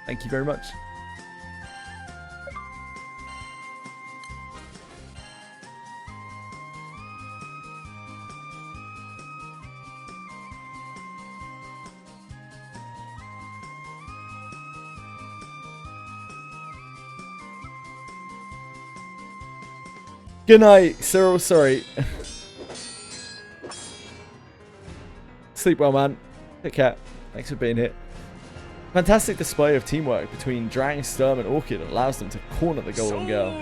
Thank you very much. Good night, Cyril. Sorry. Sleep well, man. Take care. Thanks for being here. Fantastic display of teamwork between Drang, Sturm, and Orchid allows them to corner the Golem Girl.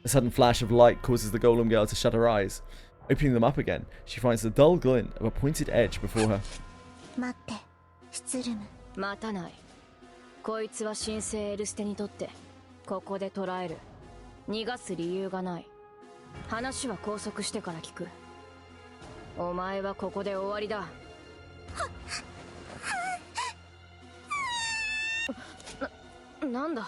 A sudden flash of light causes the Golem Girl to shut her eyes. Opening them up again, she finds the dull glint of a pointed edge before her. 待たない。こいつは新生エルステにとってここで捕らえる。逃がす理由がない。話は拘束してから聞く。お前はここで終わりだ。なんだ。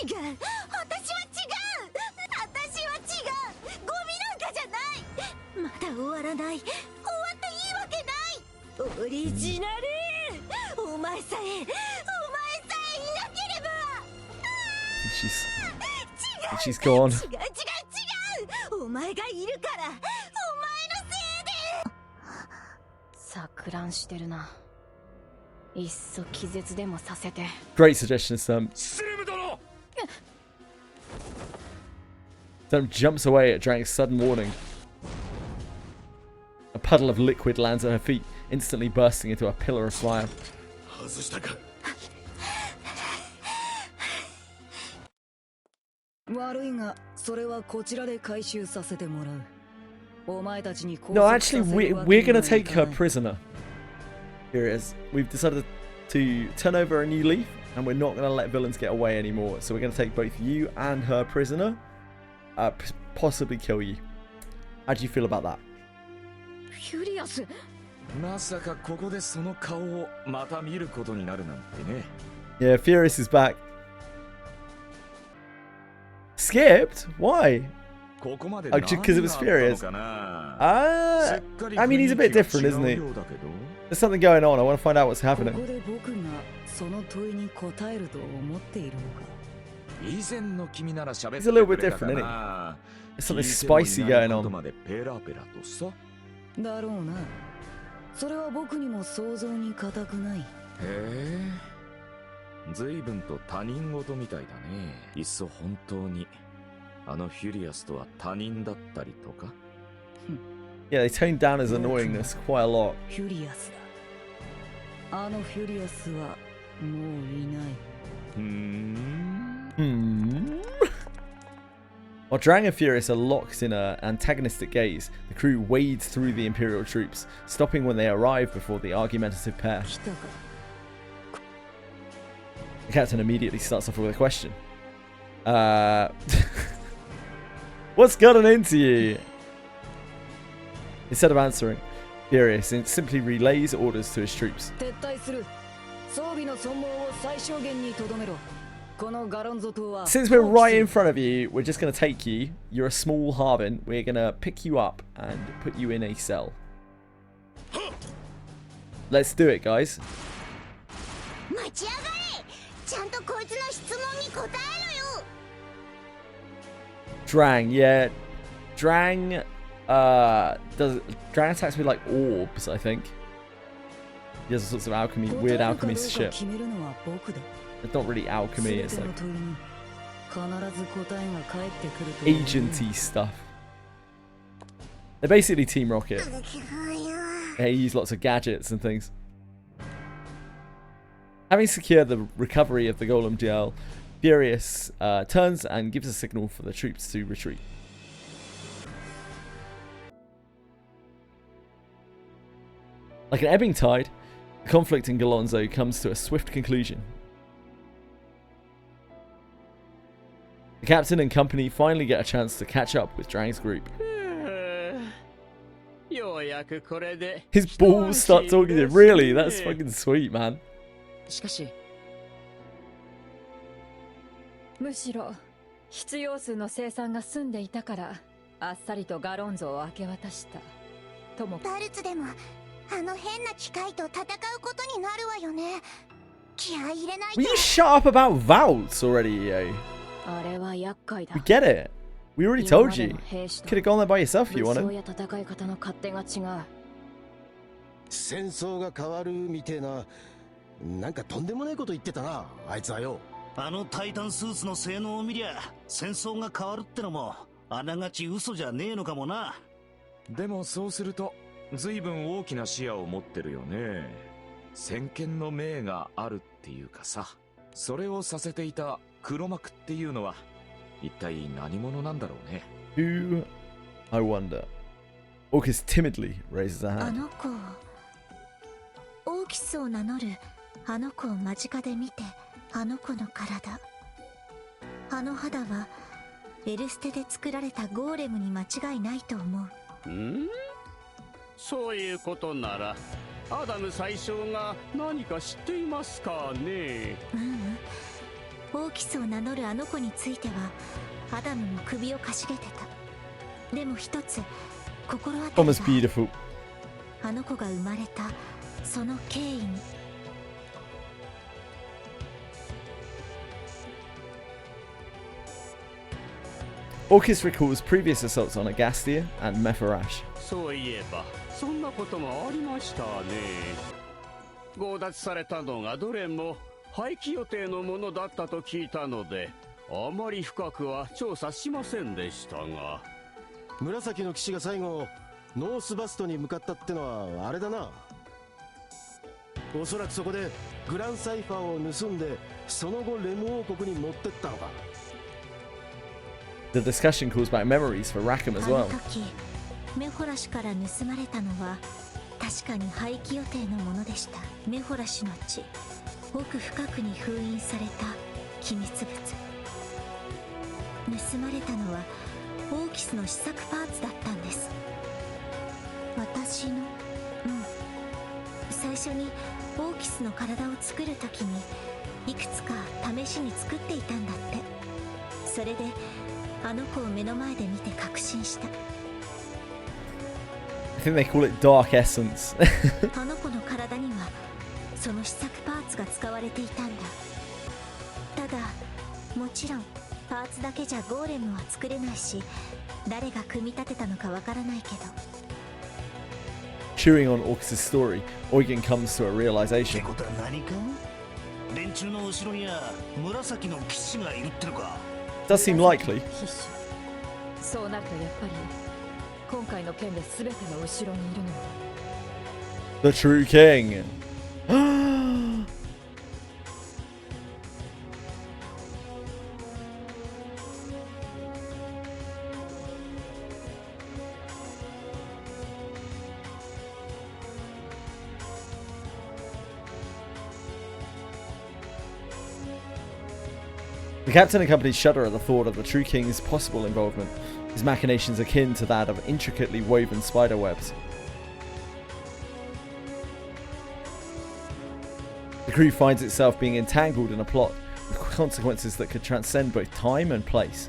違う、私は違う、私は違う、ゴミなんかじゃない、まだ終わらない、終わっていいわけない、オリジナル、お前さえいなければ。 She's gone. 違う、お前がいるから、お前のせいで。錯乱してるな。いっそ気絶でもさせて。 Great suggestion, Sturm. Sturm jumps away at Drang's sudden warning. A puddle of liquid lands at her feet, instantly bursting into a pillar of fire. 悪いが、それはこちらで回収させてもらう。お前たちに No, actually, we're gonna take her prisoner. Here it is. We've decided to turn over a new leaf, and we're not gonna let villains get away anymore. So we're gonna take both you and her prisoner, possibly kill you. How do you feel about that? Furious. まさかここでその顔をまた見ることになるなんてね。 Yeah, Furious is back. Skipped? Why? Oh, just because it was Furious. I mean, he's a bit different, isn't he? There's something going on. I want to find out what's happening. He's a little bit different, isn't he? There's something spicy going on. だろうな。それは僕にも想像に難くない。へえ。随分と他人事みたいだね。いっそ本当にあのフュリアスとは他人だったりとか。Yeah, they toned down his annoyingness quite a lot. フュリアスだ。あのフュリアスはもういない。While Drang and Furious are locked in an antagonistic gaze, the crew wades through the Imperial troops, stopping when they arrive before the argumentative pair. The captain immediately starts off with a question. What's gotten into you? Instead of answering, Furious simply relays orders to his troops. Since we're right in front of you, we're just going to take you. You're a small Harvin. We're going to pick you up and put you in a cell. Let's do it, guys. Drang, yeah. Drang, Drang attacks with like orbs, I think. He has all sorts of alchemy, weird alchemy shit. It's not really alchemy, it's like agency stuff. They're basically Team Rocket. They use lots of gadgets and things. Having secured the recovery of the Golem DL, Furious turns and gives a signal for the troops to retreat. Like an ebbing tide, the conflict in Galonzo comes to a swift conclusion. The captain and company finally get a chance to catch up with Drang's group. His balls start talking to him. Really? That's fucking sweet, man. むしろ必要数の生産が済んでいたからあっさりとガロンゾを明け渡したとも。バルツでもあの変な機械と戦うことになるわよね。気合い入れないと。 Will you shut up about Valts already, EA? あれは厄介だ。 We get it. We already told you. Could have gone there by yourself if you 武装 wanted. や戦い方の勝手が違う。戦争が変わるみてえな、なんかとんでもないこと言ってたな、あいつはよ。あのタイタンスーツの性能を見りゃ戦争が変わるってのもあながち嘘じゃねえのかもな。でもそうすると随分大きな視野を持ってるよね。先見の明があるっていうかさ、それをさせていた黒幕っていうのは一体何者なんだろうね。 Who? I wonder. Orcus timidly raises a あ hand. の子オーキスを名乗るあの子を間近で見て、あの子の体、あの肌はエルステで作られたゴーレムに間違いないと思う。そういうことならアダム宰相が何か知っていますかね。オーキスを名乗るあの子についてはアダムも首をかしげてた。でも一つ心当たり Almost が beautiful. あの子が生まれたその経緯に。Orcus recalls previous assaults on Agastia and Mepharash. そういえばそんなこともありましたね。強奪されたのがどれも廃棄予定のものだったと聞いたので、あまり深くは調査しませんでしたが。紫の騎士が最後ノースバストに向かったってのはあれだな。おそらくそこでグランサイファーを盗んでその後レム王国に持ってったのか。 The discussion calls back memories for Rackham as あの well. 時メフォラシから盗まれたのは確かに廃棄予定のものでした。メフォラシの地、奥深くに封印された機密物。盗まれたのはオーキスの試作パーツだったんです。私の最初にオーキスの体を作る時にいくつか試しに作っていたんだって。それであの子を目の前で見て確信した。 I think they call it Dark Essence. あの子の体にはその試作パーツが使われていたんだ。ただもちろんパーツだけじゃゴーレムは作れないし、誰が組み立てたのかわからないけど。 Chewing on Orcus' story, Eugen comes to a realization. ってことは何か？連中の後ろには紫の騎士がいるってのか。 Does seem likely. そうなるとやっぱり今回の件で全ての後ろにいるのは The true king. The captain and company shudder at the thought of the true king's possible involvement, his machinations akin to that of intricately woven spider webs. The crew finds itself being entangled in a plot with consequences that could transcend both time and place.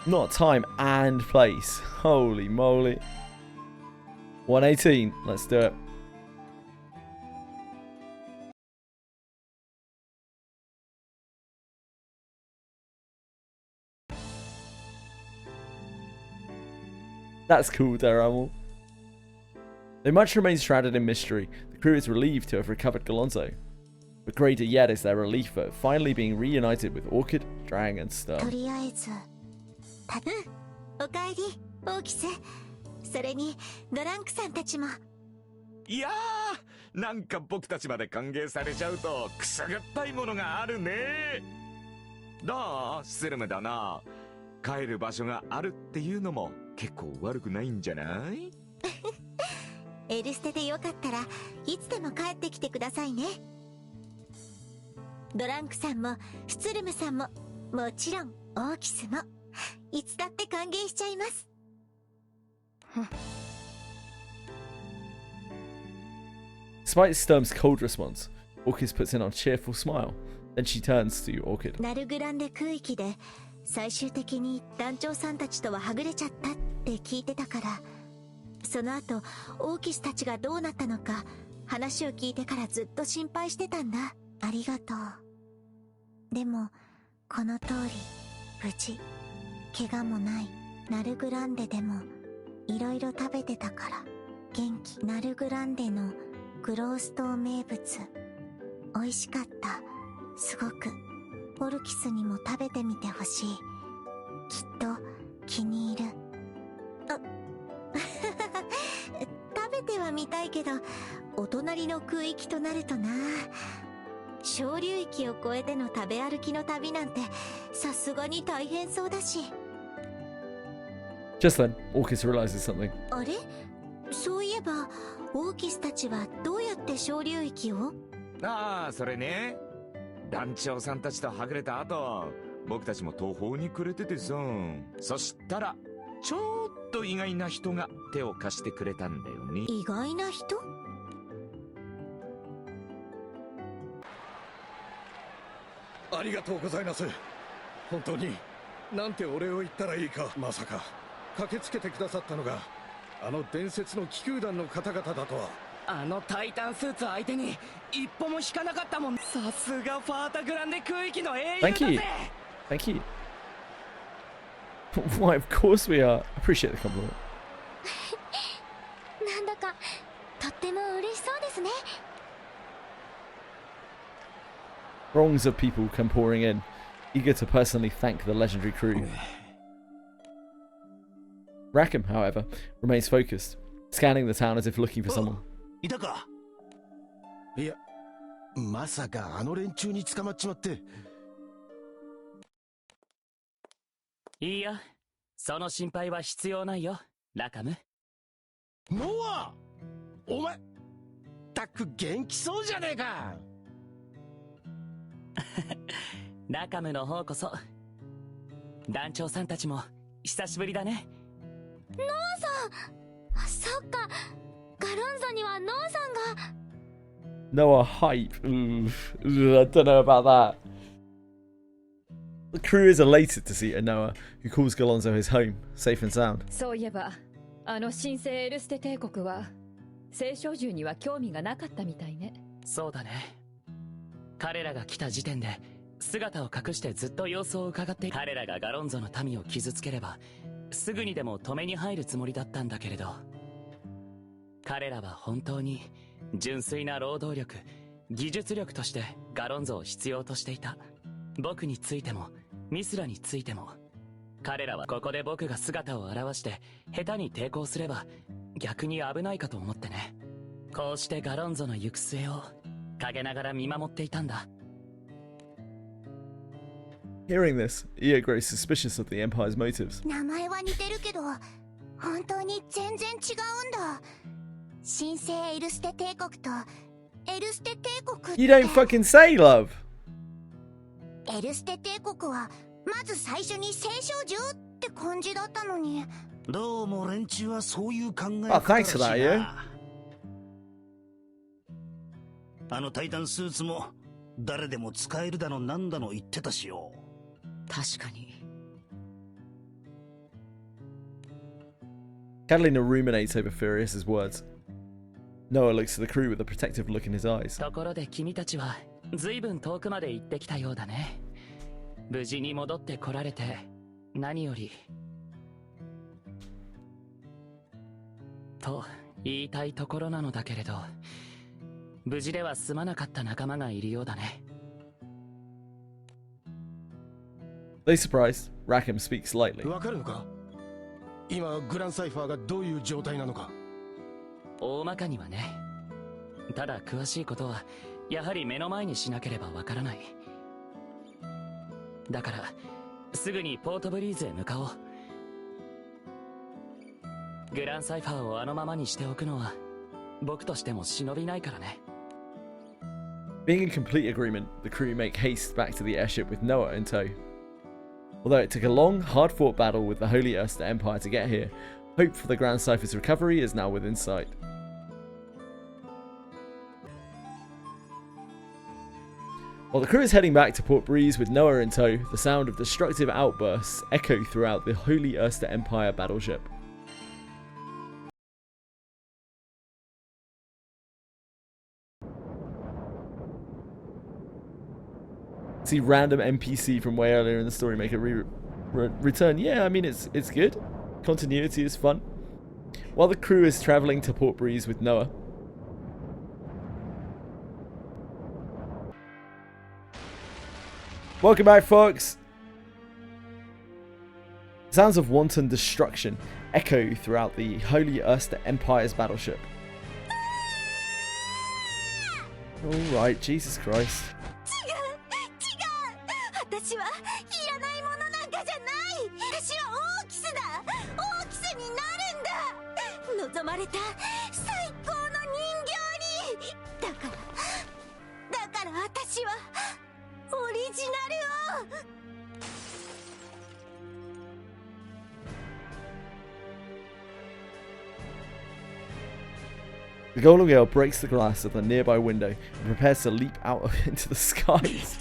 Not time and place. Holy moly. 118. Let's do it. That's cool, Daramel. Though much remains shrouded in mystery, the crew is relieved to have recovered Galonzo. But greater yet is their relief at finally being reunited with Orchid, Drang, and と Sturm. りあえずおかえりオーキス。それにドランクさんたちも。いやー、なんか僕たちまで歓迎されちゃうとくすぐったいものがあるね。どうスルムだな。帰る場所があるっていうのも結構悪くないんじゃない？エルステでよかったらいつでも帰ってきてくださいね。ドランクさんもスツルムさんももちろんオーキスもいつだって歓迎しちゃいます。Despite Sturm's cold response, Orchis puts in on a cheerful smile. Then she turns to Orchid. ナルグランデ空域で最終的に団長さんたちとははぐれちゃったって聞いてたから、その後オーキスたちがどうなったのか話を聞いてからずっと心配してたんだ。ありがとう。でもこの通り無事、怪我もない。ナルグランデでもいろいろ食べてたから元気。ナルグランデのグロース島名物美味しかった。すごく。ポルキスにも食べてみてほしい。きっと気に入る。食べてはみたいけどお隣の空域となるとな。小流域を越えての食べ歩きの旅なんてさすがに大変そうだし。 Just then, Orcus realizes something. あれ、そういえばオーキスたちはどうやって小流域を？ああ、それね。団長さんたちとはぐれた後、僕たちも途方に暮れててさ。そしたらちょっと意外な人が手を貸してくれたんだよね。意外な人？ありがとうございます。本当になんてお礼を言ったらいいか。まさか駆けつけてくださったのがあの伝説の気空団の方々だとは。あのタイタンスーツ相手に一歩も引かなかったもん。さすがファータグランデ空域の英雄だぜ。 Thank you. Thank you. Why, of course we are. Appreciate the compliment. なんだかとっても嬉しそうですね。 Throngs of people come pouring in, eager to personally thank the legendary crew. Rackham, however, remains focused, scanning the town as if looking for someone. いたか。いや、まさかあの連中に捕まっちまって。いいや、その心配は必要ないよ、ラカム。ノア、お前たく元気そうじゃねえか。ラカムの方こそ。団長さんたちも久しぶりだね。ノアさん。あ、そっか。ガロンゾにはノアさんが。Noah hype. I don't know about that. The crew is elated to see a Noah, who calls Galonzo his home, safe and sound. そういえば、あの神聖エルステ帝国は聖書獣には興味がなかったみたいね。そうだね。彼らが来た時点で姿を隠してずっと様子を伺って、彼らがガロンゾの民を傷つければすぐにでも止めに入るつもりだったんだけれど、彼らは本当に純粋な労働力、技術力としてガロンゾを必要としていた。僕についてもミスラについても、彼らはここで僕が姿を現して下手に抵抗すれば逆に危ないかと思ってね。こうしてガロンゾの行く末を陰ながら見守っていたんだ。Hearing this, Io grows suspicious of the Empire's motives. 名前は似てるけど本当に全然違うんだ。神聖エルステ帝国とエルステ帝国って。 You don't fucking say, love! エルステ帝国はまず最初に聖少獣って感じだったのに。どうも連中はそういう考え方 Oh, thanks for that, Io. あのタイタンスーツも誰でも使えるだのなんだの言ってたしよ。確かに。Catalina ruminates over Furious's words. Noah looks to the crew with a protective look in his eyes. ところで君たちは随分遠くまで行ってきたようだね。無事に戻ってこられて何より。と言いたいところなのだけれど、無事では済まなかった仲間がいるようだね。Though surprised, Rackham speaks lightly. わかるのか？今グランサイファーがどういう状態なのか。大まかにはね。ただ詳しいことはやはり目の前にしなければわからない。だからすぐにポートブリーズへ向かおう。グランサイファーをあのままにしておくのは僕としても忍びないからね。Being in complete agreement, the crew make haste back to the airship with Noah in tow. Although it took a long, hard-fought battle with the Holy Erster Empire to get here, hope for the Grand Cypher's recovery is now within sight. While the crew is heading back to Port Breeze with Noah in tow, the sound of destructive outbursts echo throughout the Holy Erster Empire battleship. See random NPC from way earlier in the story make a return. Yeah, I mean, it's good. Continuity is fun. While the crew is traveling to Port Breeze with Noah, welcome back, folks. Sounds of wanton destruction echo throughout the Holy Erster Empire's battleship. Alright, Jesus Christ. The Golem Girl breaks the glass of the nearby window and prepares to leap out into the skies.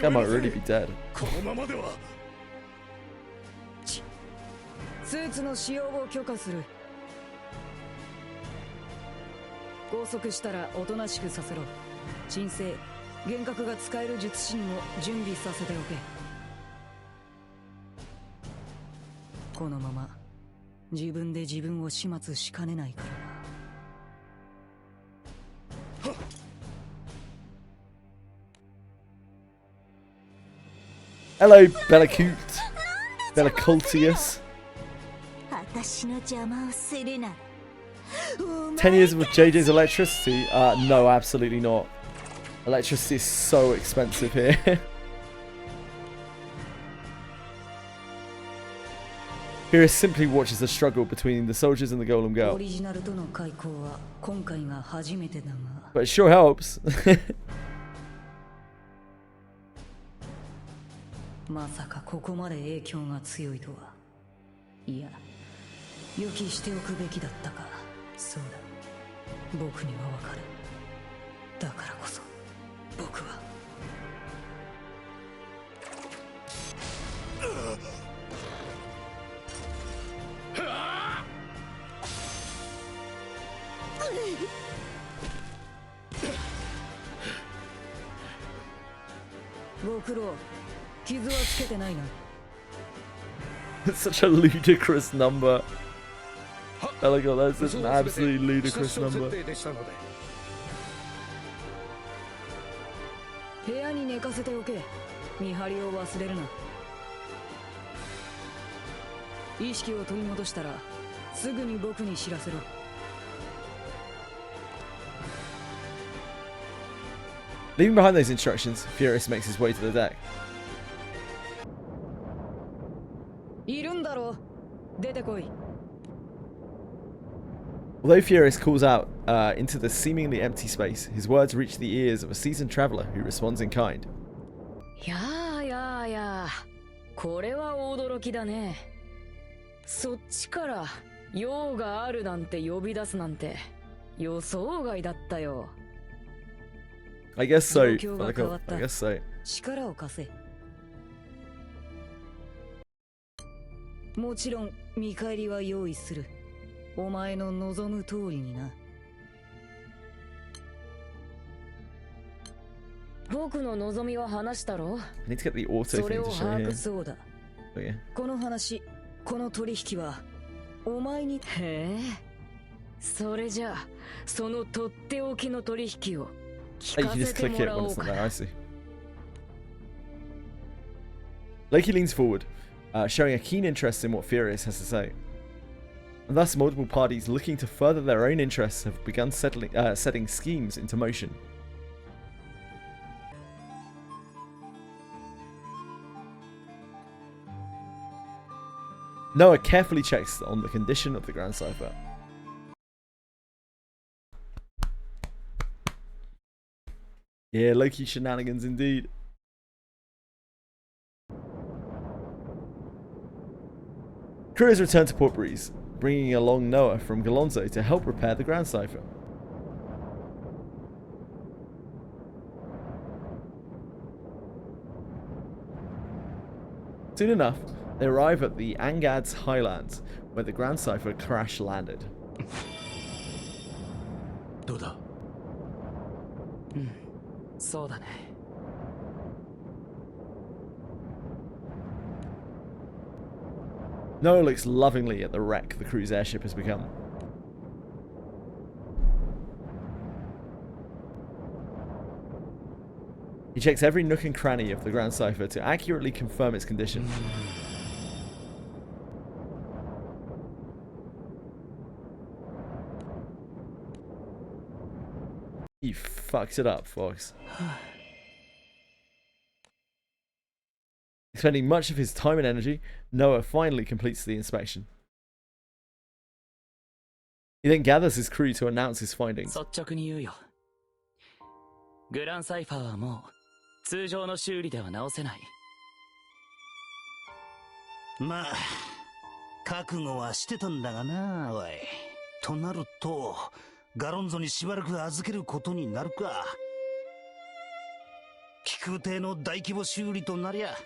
I might really be dead. スーツの使用を許可する。拘束したらおとなしくさせろ。鎮静、幻覚が使える術師にも準備させておけ。このまま自分で自分を始末しかねないからな。Hello, Bellacoot. Bellacultius. 10 years with JJ's electricity? No, absolutely not. Electricity is so expensive here. Here simply watches the struggle between the soldiers and the Golem Girl. But it sure helps. まさかここまで影響が強いとは。いや、予期しておくべきだったか。そうだ、僕にはわかる。だからこそ僕はご苦労。傷はつけてないな。 It's such a ludicrous number. Oh my god, that's such an absolutely ludicrous number. 部屋に寝かせておけ。見張りを忘れるな。意識を取り戻したらすぐに僕に知らせろ。Leaving behind those instructions, Furious makes his way to the deck. いるんだろう。出てこい。 Although Furious calls out into the seemingly empty space, his words reach the ears of a seasoned traveler who responds in kind. やあやあやあ、これは驚きだね。そっちから用があるなんて呼び出すなんて予想外だったよ。 I guess so. I guess so. 力を貸せ。もちろん見返りは用意する。お前の望む通りにな。僕の望みは話したろ。 I need to get the auto それ thing を to 把 show 握 here. そうだ。 Oh, yeah. この話、この取引はお前に。へえ。それじゃあそのとっておきの取引を聞 You か can せ just て click も it ら when おう it's not か。 there. I see. Loki leans forward, showing a keen interest in what Furious has to say. And thus, multiple parties looking to further their own interests have begun setting schemes into motion. Noah carefully checks on the condition of the Grand Cipher. Yeah, Loki shenanigans indeed. Crew has returned to Port Breeze, bringing along Noah from Galonzo to help repair the Grand Cipher. Soon enough, they arrive at the Angad's Highlands, where the Grand Cipher crash landed. どうだ？うん、そうだね。Noah looks lovingly at the wreck the crew's airship has become. He checks every nook and cranny of the Grand Cipher to accurately confirm its condition. He fucks it up, folks. Spending much of his time and energy, Noah finally completes the inspection. He then gathers his crew to announce his findings. 率直に言うよ。グランサイファーはもう通常の修理では直せない。まあ、覚悟はしてたんだがな、おい。となると、ガロンゾにしばらく預けることになるか。気空艇の大規模修理となりゃ、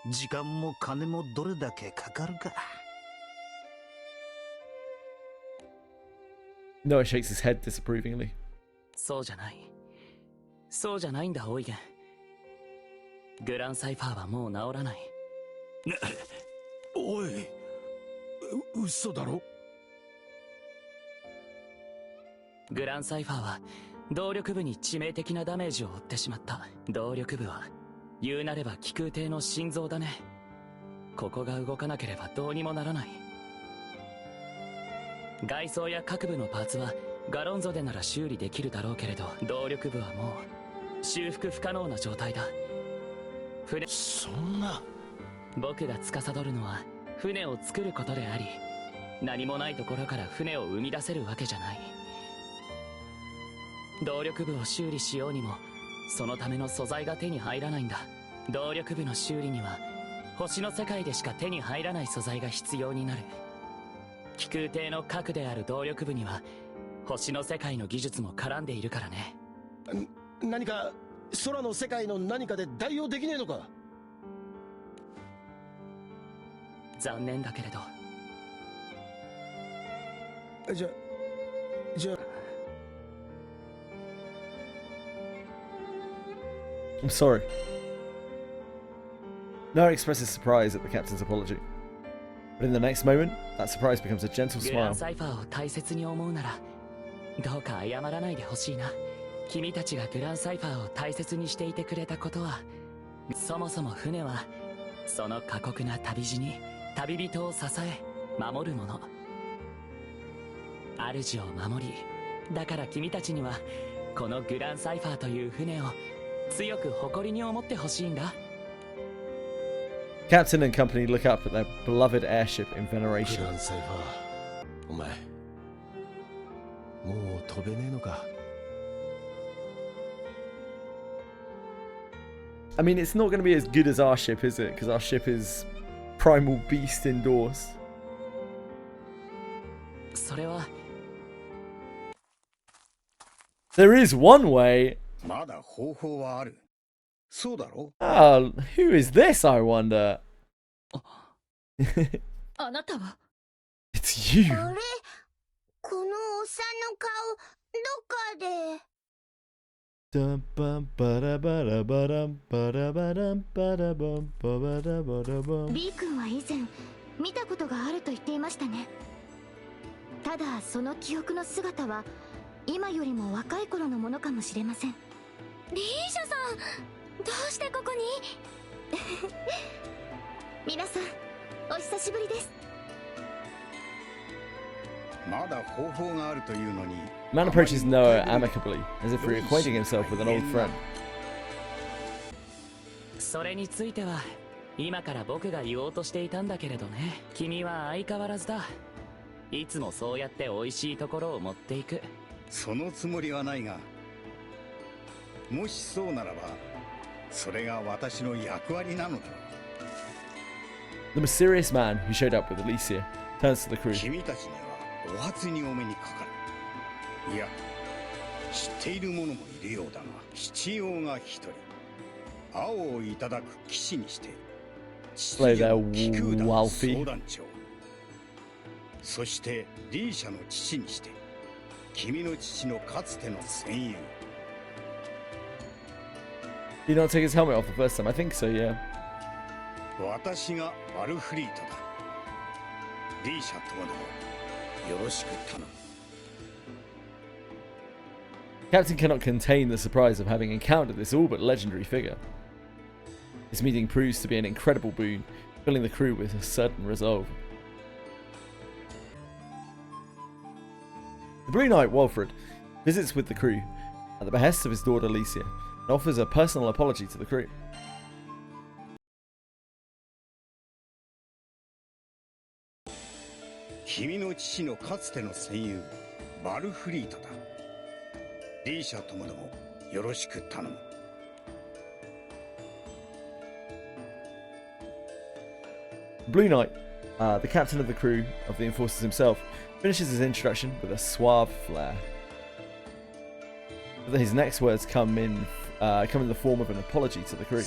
時間も金もどれだけかかるか。Noah shakes his head disapprovingly. そうじゃない。そうじゃないんだ、オイゲン。グランサイファーはもう治らない。おい、嘘だろ？グランサイファーは動力部に致命的なダメージを負ってしまった。動力部は言うなれば気空艇の心臓だね。ここが動かなければどうにもならない。外装や各部のパーツはガロンゾでなら修理できるだろうけれど、動力部はもう修復不可能な状態だ。そんな。僕が司るのは船を作ることであり、何もないところから船を生み出せるわけじゃない。動力部を修理しようにもそのための素材が手に入らないんだ。動力部の修理には星の世界でしか手に入らない素材が必要になる。気空艇の核である動力部には星の世界の技術も絡んでいるからね。何か空の世界の何かで代用できねえのか？残念だけれど。じゃあ I'm sorry. Noah expresses surprise at the captain's apology. But in the next moment, that surprise becomes a gentle グラン smile. サイファーを大切に思うならどうか謝らないでほしいな。君たちがグランサイファーを大切にしていてくれたことは、そもそも船はその過酷な旅路に旅人を支え守るもの。主を守り、だから君たちにはこのグランサイファーという船を強く誇りに思ってほしいんだ。 Captain and company look up at their beloved airship in veneration. グランサイファー、お前もう飛べねえのか？ I mean, it's not going to be as good as our ship, is it? Because our ship is primal beast indoors. それは There is one way. まだ方法はある。そうだろ？ Ah, who is this, I wonder? あなたは It's you. あれ、このおっさんの顔どっかで。 Dum bum ba da ba da ba dum ba da ba dum ba da bum ba ba da ba da bum. B 君は以前見たことがあると言っていましたね。ただその記憶の姿は今よりも若い頃のものかもしれません。リーシャさん、どうしてここに？皆さん、お久しぶりです。まだ方法があるというのに。 Man approaches Noah amicably, as if reacquainting himself with an old friend. それについては今から僕が言おうとしていたんだけれどね。君は相変わらずだ。いつもそうやって美味しいところを持っていく。そのつもりはないが、もしそうならばそれが私の役割なのだろう。 The mysterious man who showed up with Alicia turns to the crew. 君たちにはお初にお目にかかる。いや、知っている者もいるようだが、必要が一人。青をいただく騎士にして Play their Wolfie. そしてリーシャの父にして君の父のかつての戦友 Did he not take his helmet off the first time? I think so, yeah. 私がワルフリートだリーシャともどもよろしく頼む Captain cannot contain the surprise of having encountered this all but legendary figure. This meeting proves to be an incredible boon, filling the crew with a certain resolve. The Blue Knight, Walfred, visits with the crew at the behest of his daughter Alicia and offers a personal apology to the crew. Kimi no chichi no katsute no senyū, Walfried da. Liisha tomo domo, yoroshiku tanomu. Blue Knight, the captain of the crew of the Enforcers himself, finishes his introduction with a suave flair. But his next words come in the form of an apology to the crew.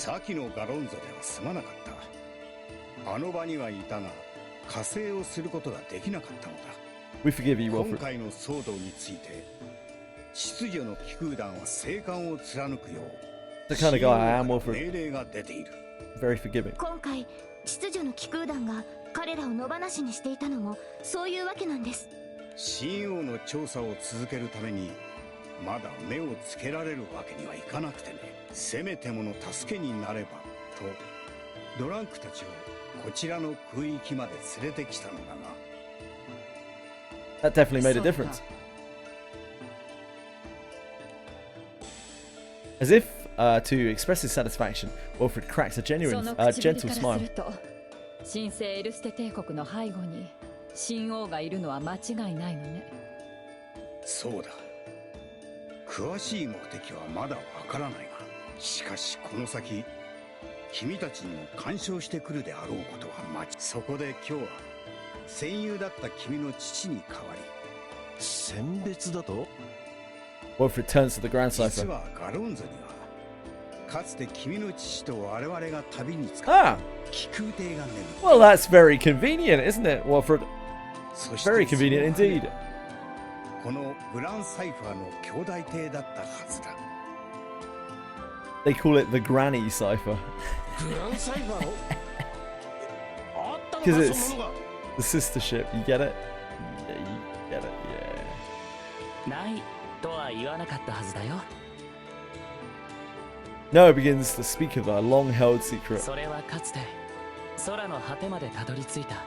We forgive you, Wilfred. The kind of guy I am, Wilfred. Very forgiving. 秩序の機空団が彼らを野放しにしていたのもそういうわけなんです。神王の調査を続けるためにまだ目をつけられるわけにはいかなくてね。せめてもの助けになればとドランクたちをこちらの空域まで連れてきたのだが。That definitely made a difference. As if to express his satisfaction, Wilfred cracks a genuine, gentle smile. 神聖エルステ帝国の背後に神王がいるのは間違いないのね。そうだ。詳しい目的はまだわからないが、しかしこの先君たちにも干渉してくるであろうことはそこで今日は戦友だった君の父に代わり選別だと Wilfred turns to the Grand Cipher. 実はガロンゾにはかつて君の父と我々が旅に使った気空艇が眠る。Well, that's very convenient, isn't it, Wilfred? Very convenient indeed. このグランサイファーの兄弟艇だったはずだ。They call it the Granny Cipher. Because it's the sister ship. You get it? Yeah, you get it. Yeah. ないとは言わなかったはずだよ。Noah begins to speak of a long-held secret. それはかつて空の果てまでたどり着いた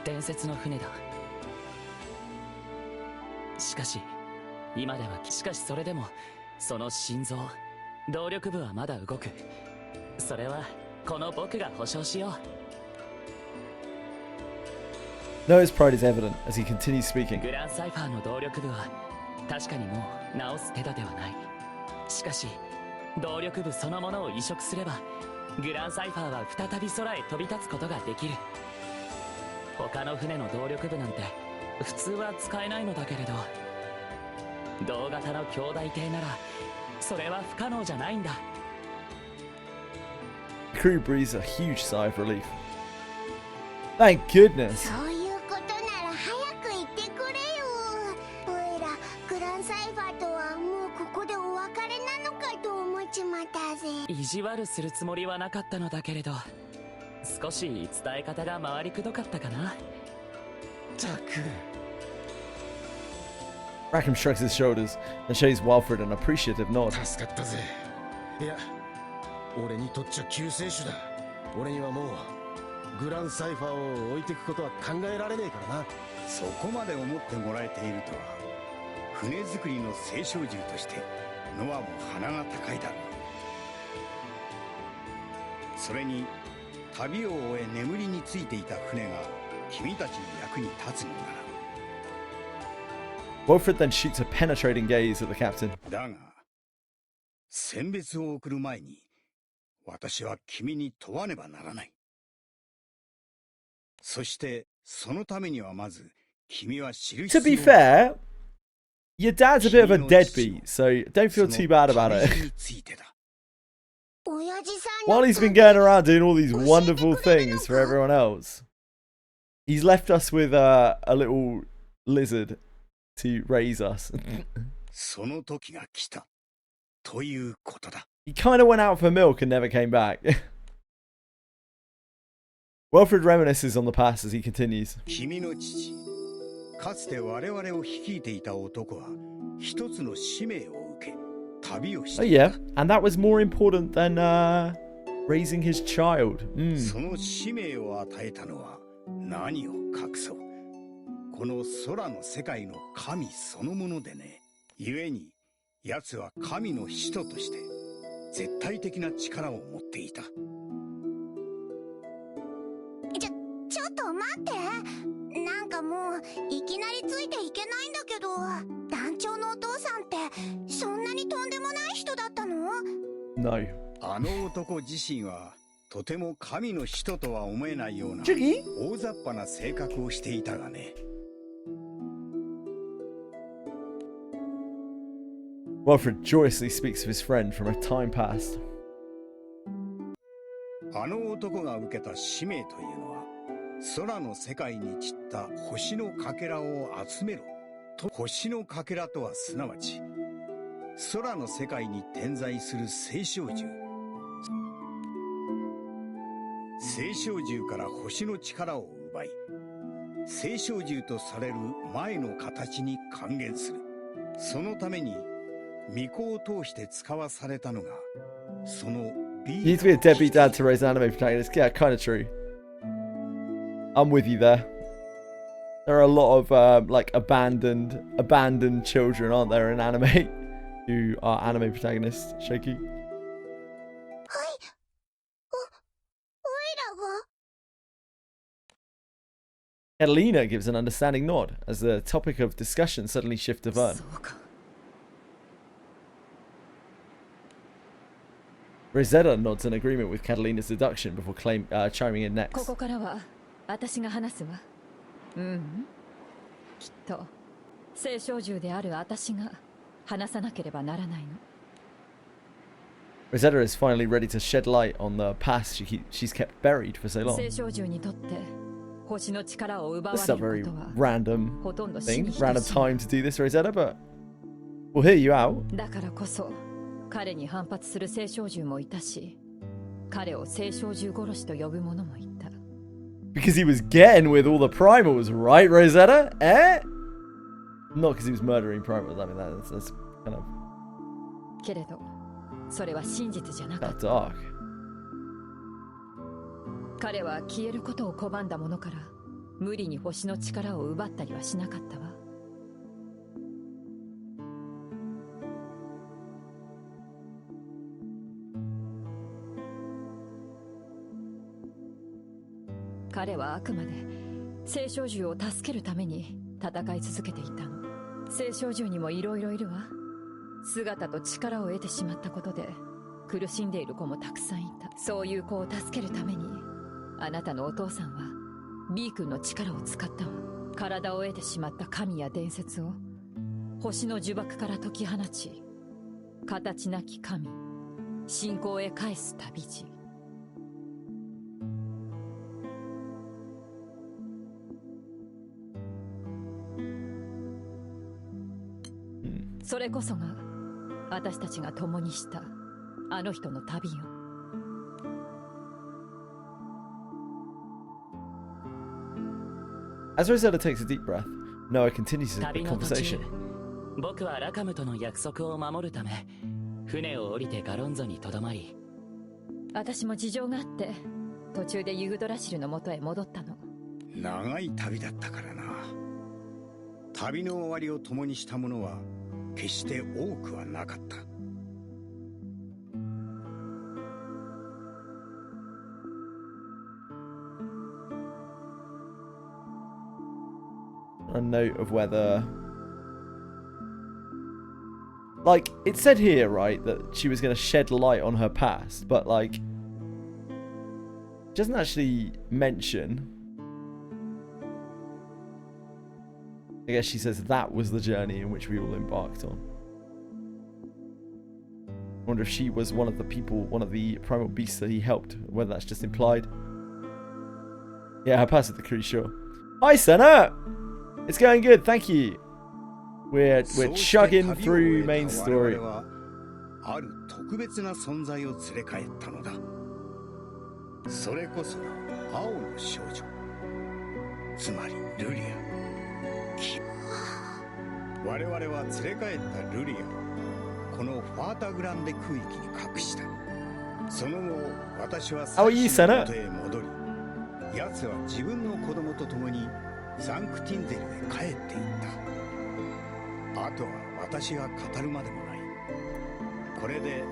伝説の船だ。しかし今ではそれでもその心臓動力部はまだ動く。それはこの僕が保証しよう。 Noah's pride is evident as he continues speaking. グランサイファーの動力部は確かにもう直す手立てはない。しかし動力部そのものを移植すればグランサイファーは再び空へ飛び立つことができる。他の船の動力部なんて普通は使えないのだけれど、同型の兄弟艇ならそれは不可能じゃないんだ。 The crew breathes a huge sigh of relief. Thank goodness. そういうことなら早く言ってくれよ。おいらグランサイファーとはもうここでお別れなのかと思っちまったぜ。意地悪するつもりはなかったのだけれど、少し伝え方が回りくどかったかな。ったく。 Rackham shrugs his shoulders and shows Walfred an appreciative nod. 助かったぜ。いや、俺にとっちゃ救世主だ。俺にはもうグランサイファーを置いていくことは考えられねえからな。そこまで思ってもらえているとは、船作りの青少獣としてノアも鼻が高いだろう。それに旅を終え眠りについていた船が君たちの役に立つのなら。 Wilfred then shoots a penetrating gaze at the captain. だが、選別を送る前に私は君に問わねばならない。そしてそのためにはまず君は知る必要 To be fair, your dad's a bit of a deadbeat, so don't feel too bad about it. While he's been going around doing all these wonderful things for everyone else, he's left us with a little lizard to raise us. He kind of went out for milk and never came back. Wilfred reminisces on the past as he continues. Oh yeah, and that was more important than raising his child. その使命を与えたのは何を隠そう。この空の世界の神そのものでね。故に奴は神の使徒として絶対的な力を持っていた。ちょっと待って。なんかもういきなりついていけないんだけど、団長のお父さんってそんなにとんでもない人だったの？ No。あの男自身はとても神の使徒とは思えないような大雑把な性格をしていたがね。Wilfred joyously speaks of his friend from a time past. あの男が受けた使命というのは、空の世界に散った星のかけらを集めろと。星のかけらとはすなわち空の世界に点在する星照獣。星照獣から星の力を奪い、星照獣とされる前の形に還元する。そのために巫女を通して使わされたのがその You need to be a deadbeat dad to raise an anime protagonist. Yeah, kind of true. I'm with you there. There are a lot of like abandoned children, aren't there, in anime who are anime protagonists. Shaky. Catalina gives an understanding nod as the topic of discussion suddenly shifts to Vern. Rosetta nods in agreement with Catalina's deduction before chiming in next. ここからは私が話すわ。きっと聖少獣である私が話さなければならないの。Rosetta is finally ready to shed light on the past she's kept buried for so long. 聖少獣にとって星の力を奪わ This is a れ very ることは random ほとんど死 thing, に等 random しい。 time to do this, Rosetta, but we'll hear you out. だからこそ彼に反発する聖少獣もいたし、彼を聖少獣殺しと呼ぶ者もいた。 Because he was getting with all the primals, right, Rosetta? Eh? Not because he was murdering primals. I mean, that's kind of けれど、それは真実じゃなかっ that た。 dark. 彼は消えることを拒んだものから、無理に星の力を奪ったりはしなかったわ。彼はあくまで聖少獣を助けるために戦い続けていたの。聖少獣にもいろいろいるわ。姿と力を得てしまったことで苦しんでいる子もたくさんいた。そういう子を助けるためにあなたのお父さんは B 君の力を使ったわ。体を得てしまった神や伝説を星の呪縛から解き放ち、形なき神信仰へ返す旅路。それこそが私たちが共にしたあの人の旅よ。As Rosetta takes a deep breath, Noah continues the 旅の途中 conversation. 僕はラカムとの約束を守るため船を降りてガロンゾにとどまり、私も事情があって途中でユグドラシルの元へ戻ったの。長い旅だったからな。旅の終わりを共にした者は決して多くはなかった。A note of whether, like, it said here, right, that she was going to shed light on her past, but like, it doesn't actually mention. I guess she says that was the journey in which we all embarked on. wonder if she was one of the people, one of the primal beasts that he helped, whether that's just implied. Yeah, I passed with the crew, sure. Hi, Senna! It's going good, thank you. We're chugging through main story. ある特別な存在を連れ帰ったのだ。それこそが青の少女、つまりルリア。我々は連れ帰ったルリアをこのファータグランデ空域に隠した。その後、私は最初の元へ戻り、奴は自分の子供と共にサンクティンゼルへ帰っていった。あとは私が語るまでもない。これで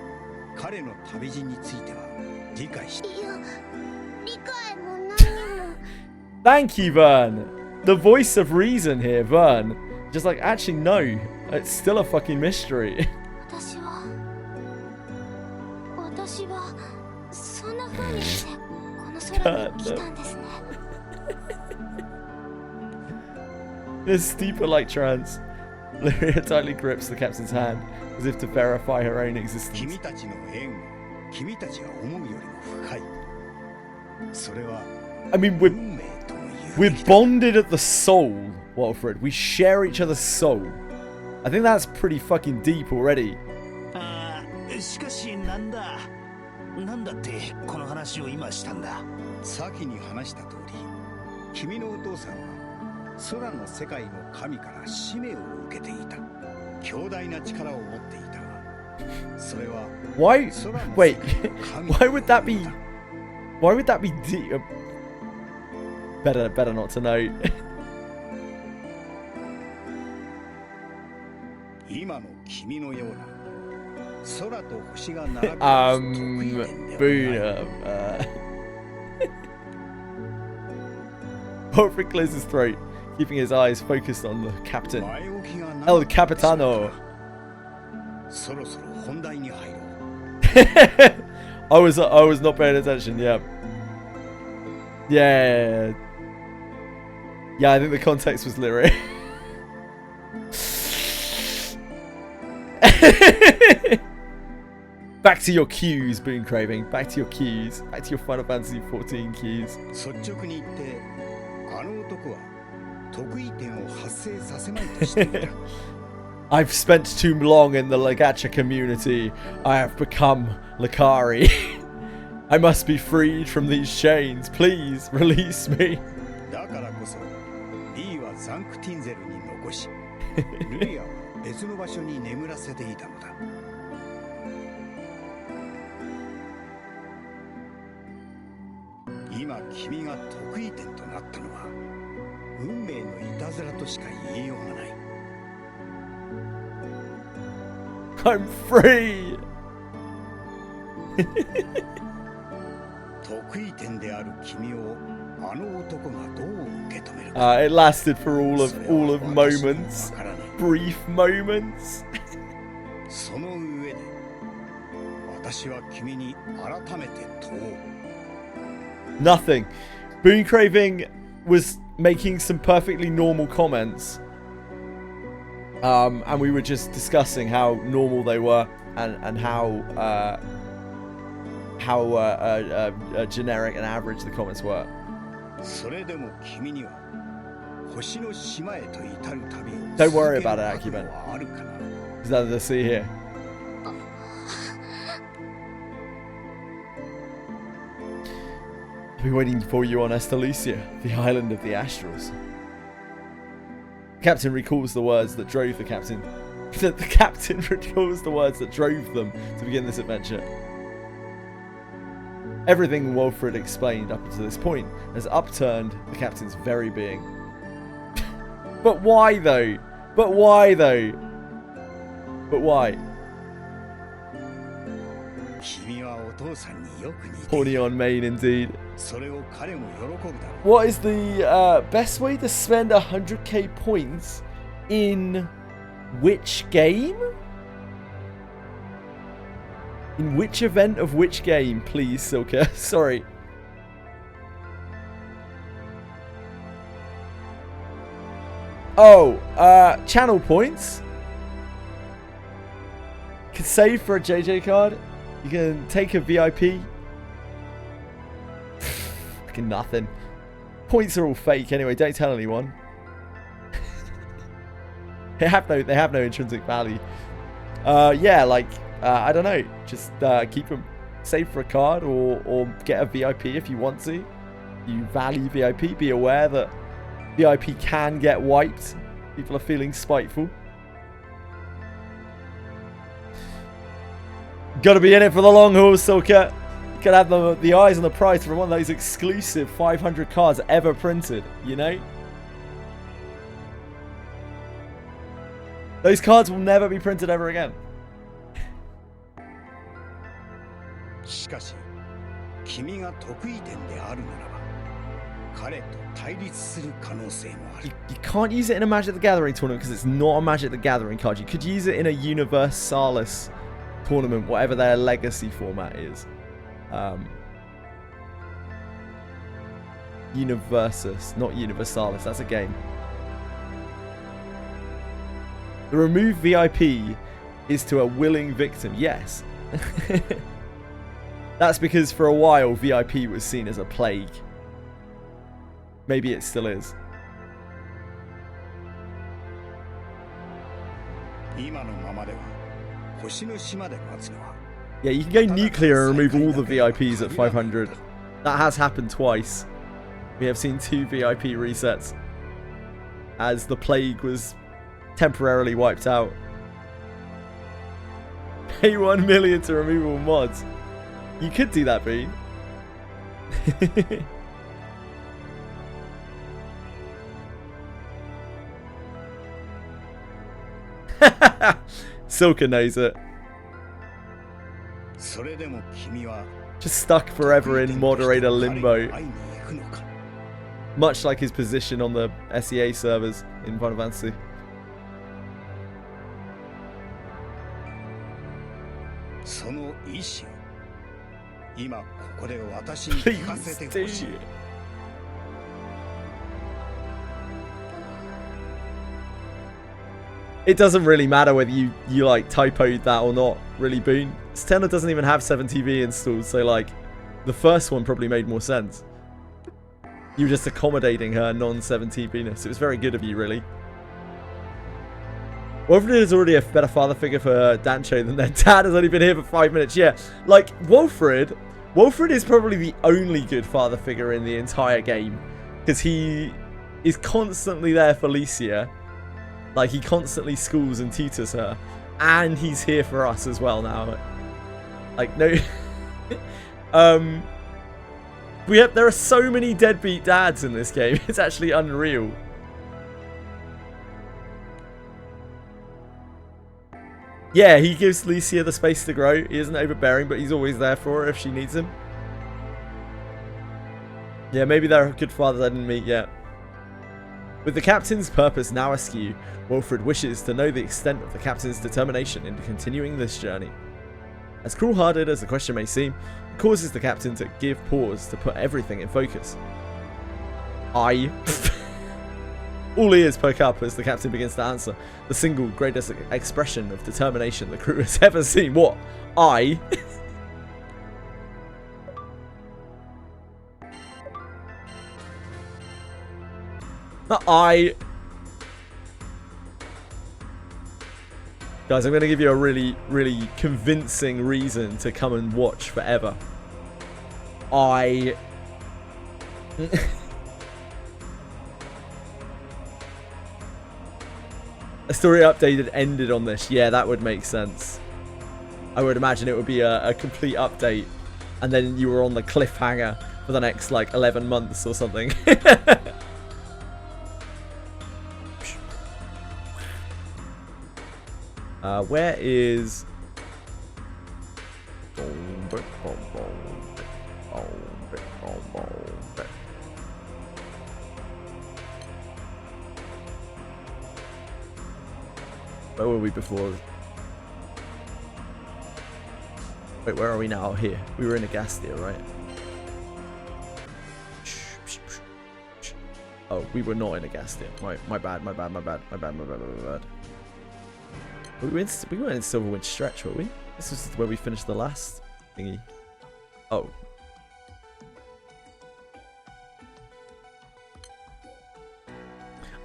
彼の旅路については理解し。いや、理解も何も。Thank you, Vern. The voice of reason here, Vern. Just like, actually, no. It's still a fucking mystery. 私はそんな風にしてこの空に来たんですね。This steeper like trance. Lyria tightly grips the captain's hand, as if to verify her own existence. 君たちの縁は君たちが思うよりも深い。それは I mean, we're bonded at the soul, Walfred. We share each other's soul. I think that's pretty fucking deep already. しかしなんだってこの話を今したんだ。先に話した通り、君のお父さんは空の世界の神から使命を受けていた。強大な力を持っていたが、それは Why? Wait. Why would that be? Why would that be deep? Better not to know. 今の君のような空と星が並ぶ Boona. Walfred clears his throat, keeping his eyes focused on the captain. El Capitano. そろそろ本題に入ろう。I was not paying attention. Yeah. Yeah, I think the context was lyric. Back to your cues, Boon Craving. Back to your cues. Back to your Final Fantasy 14 cues. 率直に言ってあの男は得意点を発生させまいとしていた。I've spent too long in the Lagacha community. I have become Lakari. I must be freed from these chains. Please release me. だからこそリーはサンクティンゼルに残し、ルリアは別の場所に眠らせていたのだ。今君が得意点となったのは運命のいたずらとしか言いようがない。I'm free. 得意点である君をあの男がどう受け止めるか。It lasted for all of moments, brief moments. その上で私は君に改めて問おう。Nothing. Boon Craving was making some perfectly normal comments. And we were just discussing how normal they were and how generic and average the comments were. それでも君には星の島へと至る旅を Don't worry about it, Akiban. Is that the sea here? I'll be waiting for you on Estalucia, the island of the Astrals. The captain recalls the words that drove the captain. The captain recalls the words that drove them to begin this adventure. Everything Walfred explained up to this point has upturned the captain's very being. But why though? But why though? But why? Horny on main indeed. What is the best way to spend 100k points in which game? In which event of which game, please, Silka? Sorry. Oh, channel points. can save for a JJ card. You can take a VIP. Fucking nothing. Points are all fake anyway. Don't tell anyone. They have no intrinsic value. Yeah, like I don't know. Just keep them. Save for a card or get a VIP if you want to. You value VIP. Be aware that VIP can get wiped. People are feeling spiteful. Gotta be in it for the long haul, Silka. You gotta have the eyes on the prize for one of those exclusive 500 cards ever printed, you know? Those cards will never be printed ever again. しかし、君が得意点であるならば、彼と対立する可能性もある。You can't use it in a Magic the Gathering tournament because it's not a Magic the Gathering card. You could use it in a Universalis tournament, whatever their legacy format is. Universus, not Universalis. That's a game. The remove VIP is to a willing victim. Yes. That's because for a while VIP was seen as a plague. Maybe it still is. Yeah, you can go nuclear and remove all the VIPs at 500. That has happened twice. We have seen 2 VIP resets as the plague was temporarily wiped out. Pay 1 million to remove all mods. You could do that, Bean. Silka knows it. Just stuck forever in moderator limbo. Much like his position on the SEA servers in Final Fantasy. Please do. It doesn't really matter whether you like typoed that or not, really, Boone. Stena doesn't even have 7TV installed, so like the first one probably made more sense. You were just accommodating her non-7TVness. It was very good of you, really. Wolfred is already a better father figure for Dancho than their dad has only been here for 5 minutes. Yeah, like Wolfred is probably the only good father figure in the entire game because he is constantly there for Licia. Like, he constantly schools and tutors her. And he's here for us as well now. Like, no... there are so many deadbeat dads in this game. It's actually unreal. Yeah, he gives Licia the space to grow. He isn't overbearing, but he's always there for her if she needs him. Yeah, maybe they're good fathers I didn't meet yet. With the captain's purpose now askew, Wilfred wishes to know the extent of the captain's determination in continuing this journey. As cruel-hearted as the question may seem, it causes the captain to give pause to put everything in focus. All ears perk up as the captain begins to answer, the single greatest expression of determination the crew has ever seen. What? I? Guys, I'm going to give you a really, really convincing reason to come and watch forever. A story updated ended on this. Yeah, that would make sense. I would imagine it would be a complete update. And then you were on the cliffhanger for the next, like, 11 months or something. Where is... Where were we before? Wait, where are we now? Here. We were in Agastia, right? Oh, we were not in Agastia. My bad. We weren't in Silverwind Stretch, were we? This was where we finished the last thingy. Oh.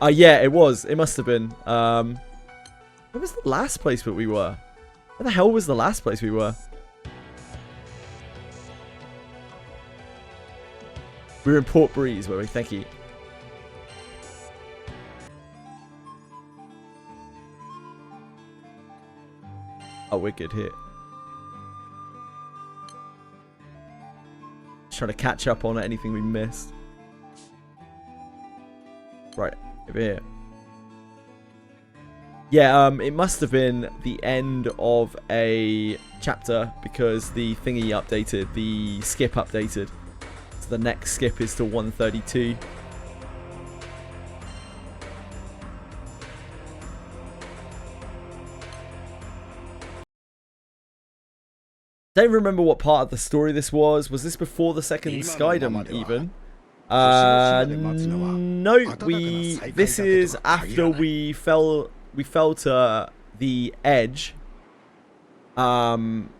Yeah, it was. It must have been. Where was the last place that we were? Where the hell was the last place we were? We were in Port Breeze, were we? Thank you. Oh, we're good here. Just trying to catch up on anything we missed. Right, over here. Yeah, it must have been the end of a chapter because the thingy updated, the skip updated. So the next skip is to 132. Don't remember what part of the story this was. Was this before the second Skydom even? No, this is after we fell to the edge.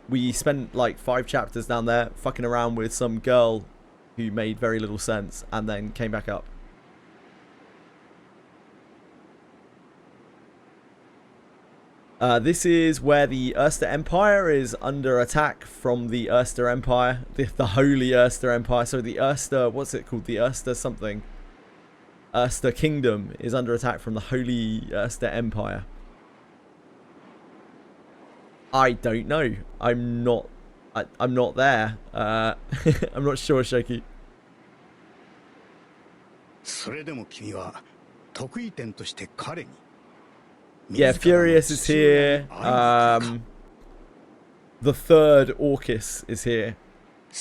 We spent like 5 chapters down there fucking around with some girl who made very little sense and then came back up. This is where the Erster Empire is under attack from the Erster Empire. The Holy Erster Empire. So the Erster, what's it called? The Erster something. Erster Kingdom is under attack from the Holy Erster Empire. I don't know. I'm not there. I'm not sure, Shoki. Yeah, Furious is here. The third Orcus is here. A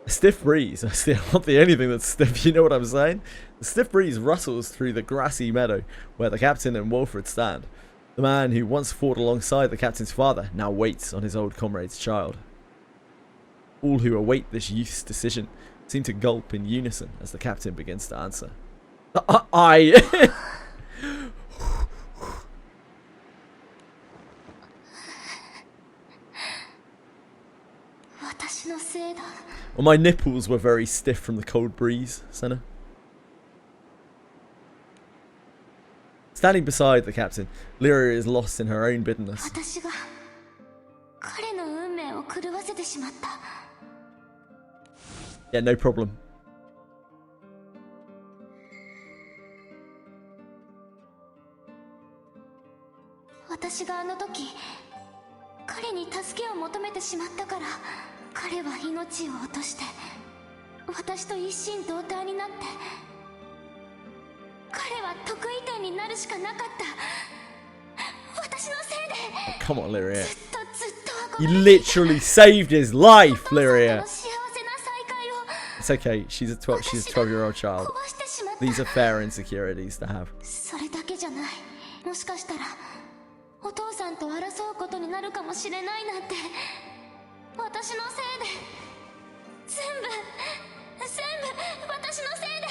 stiff breeze. Not the only thing that's stiff, you know what I'm saying? The stiff breeze rustles through the grassy meadow where the captain and Wolfred stand. The man who once fought alongside the captain's father now waits on his old comrade's child. All who await this youth's decision seem to gulp in unison as the captain begins to answer. Well, my nipples were very stiff from the cold breeze, Senna. Standing beside the captain, Lyra is lost in her own bitterness. Yeah, no problem. Oh, come on, Lyria. You literally saved his life, Lyria. It's okay. She's a 12-year-old child. These are fair insecurities to have.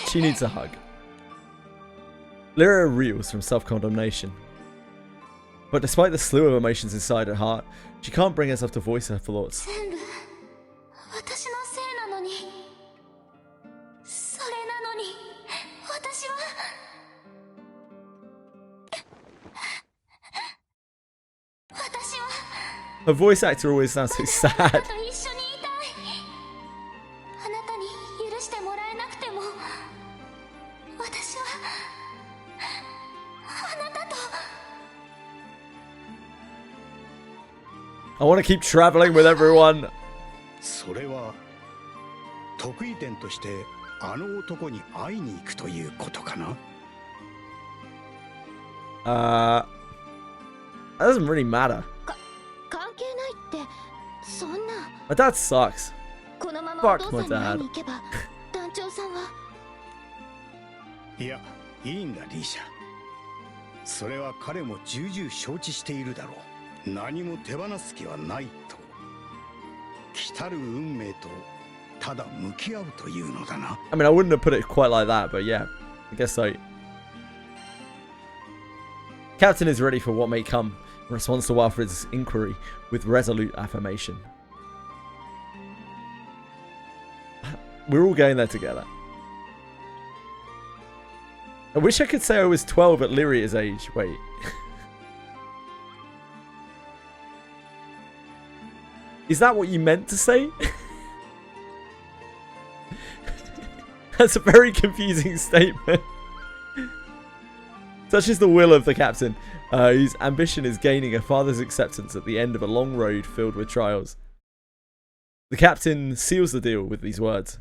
She needs a hug. Lyra reels from self-condemnation. But despite the slew of emotions inside her heart, she can't bring herself to voice her thoughts. Her voice actor always sounds so sad. I want to keep traveling with everyone. That doesn't really matter. My dad sucks. Fuck my dad. いや、いいんだ、リーシャ。それは彼も重々承知しているだろう。何も手放す気はないと。来たる運命とただ向き合うというのだな。 I mean, I wouldn't have put it quite like that, but yeah, I guess so. Captain is ready for what may come, in response to Wilfred's inquiry with resolute affirmation. We're all going there together. I wish I could say I was 12 at Lyria's age. Wait. Is that what you meant to say? That's a very confusing statement. Such is the will of the captain, whose ambition is gaining a father's acceptance at the end of a long road filled with trials. The captain seals the deal with these words.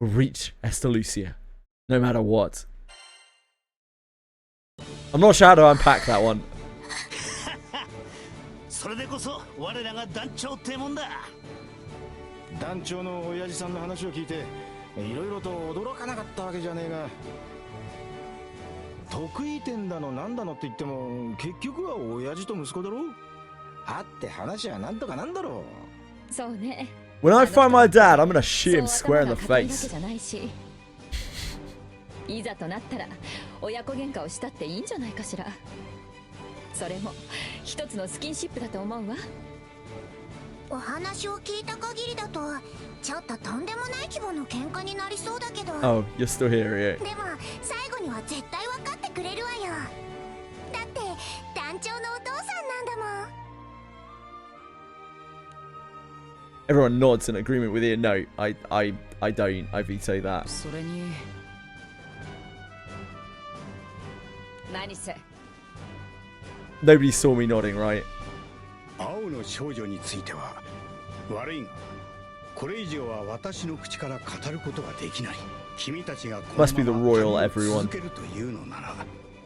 We'll reach Estalucia, no matter what. I'm not sure how to unpack that one. それでこそ我らが団長ってもんだ。団長の親父さんの話を聞いていろいろと驚かなかったわけじゃねえが、得意点だのなんだのって言っても結局は親父と息子だろ。会って話はなんとかなんだろう。そうね。 When I find my dad, I'm gonna shoot him square in the face. いざとなったら親子喧嘩をしたっていいんじゃないかしら。それも一つのスキンシップだと思うわ。お話を聞いた限りだとちょっととんでもない規模の喧嘩になりそうだけど。 Oh, you're still here, yeah. でも最後には絶対分かってくれるわよ。だって団長のお父さんなんだもん。 Everyone nods in agreement with Ian. No, I don't. I veto that. それに何せ Nobody saw me nodding, right? 青の少女については悪いがこれ以上は私の口から語ることはできない。君たちがこの Must be the royal everyone. 続けるというのなら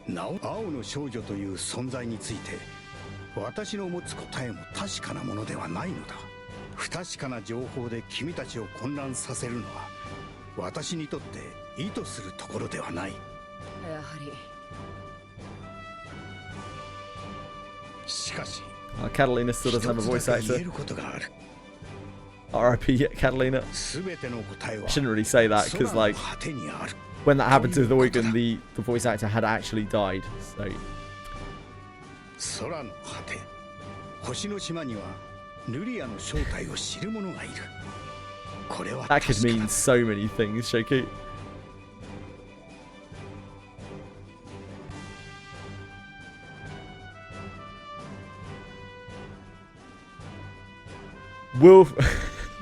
なお青の少女という存在について私の持つ答えも確かなものではないのだ。不確かな情報で君たちを混乱させるのは私にとって意図するところではない。やはり。しかし Catalina still doesn't have a voice actor. 言えることがある。 RIP Catalina. 全ての答えは I shouldn't really say that because, like, when that happened to the Wigan, the voice actor had actually died. So. 空の果て、星の島にはヌリアの正体を知る者がいる。これは That could mean so many things, Shoku.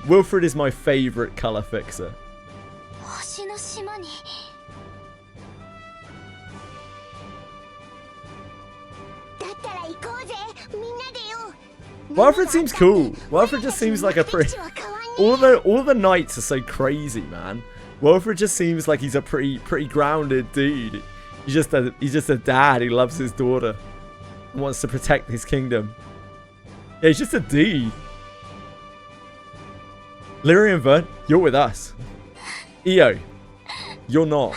Wilfred is my favorite color fixer. 星の島に。だったら行こうぜ、みんなでよ。 Wilfred seems cool. Wilfred just seems like a pretty. All the knights are so crazy, man. Wilfred just seems like he's a pretty grounded dude. He's just a dad who loves his daughter and wants to protect his kingdom. Yeah, he's just a dude. Lyria and Vern, you're with us. Io, you're not.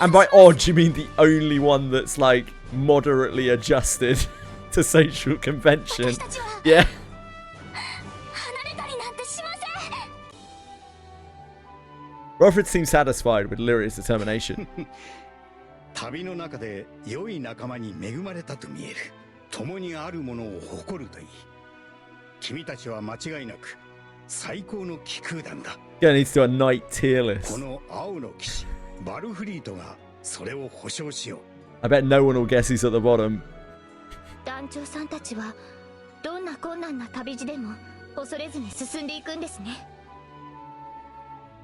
And by odd, you mean the only one that's like moderately adjusted to social convention. Yeah. Wilfred seems satisfied with Lyria's determination. 旅の中で良い仲間に恵まれたと見える。共にあるものを誇るといい。君たちは間違いなく最高の騎空団だ。Gonna need to do a knight tier list. この青の騎士バルフリートがそれを保証しよう。 I bet no one will guess who's at the bottom. 団長さんたちはどんな困難な旅路でも恐れずに進んでいくんですね。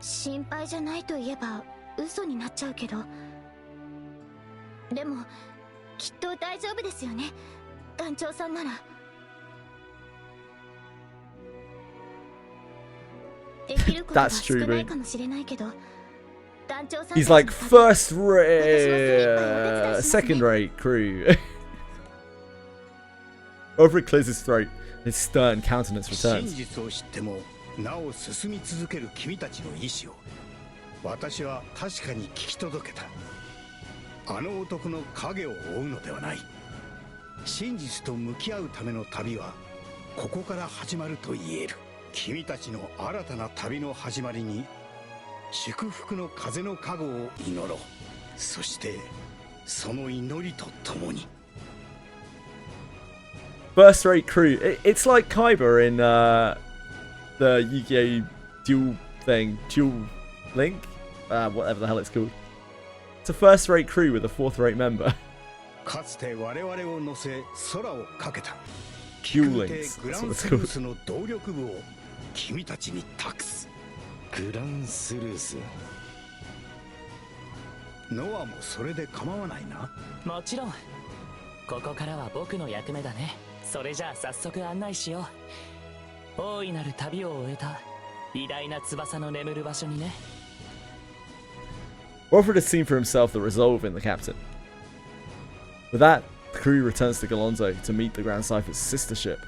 心配じゃないと言えば嘘になっちゃうけど、でもきっと大丈夫ですよね、団長さんなら。できることは少ないかもしれないけど、団長さん He's like first rate, second rate crew. Wilfred clears his throat. His stern countenance returns. 真実を知ってもなお進み続ける君たちの意志を私は確かに聞き届けた。あの男の影を追うのではない。真実と向き合うための旅はここから始まると言える。君たちの新たな旅の始まりに祝福の風の加護を祈ろう。そしてその祈りとともに。 First rate crew. It's like Kaiba in the Yu-Gi-Oh! Duel thing. Duel Link? Whatever the hell it's called. It's a first rate crew with a fourth rate member. かつて我々を乗せ空をかけた Duel グ Links. ラ That's ン what ス it's ルー called. スの動力部を君たちに託す。グランスルース。ノアもそれで構わないな。もちろん。ここからは僕の役目だね。それじゃあ早速案内しよう。大いなる旅を終えた偉大な翼の眠る場所にね。Walford has seen for himself the resolve in the captain. With that, the crew returns to Galonzo to meet the Grand Cypher's sister ship.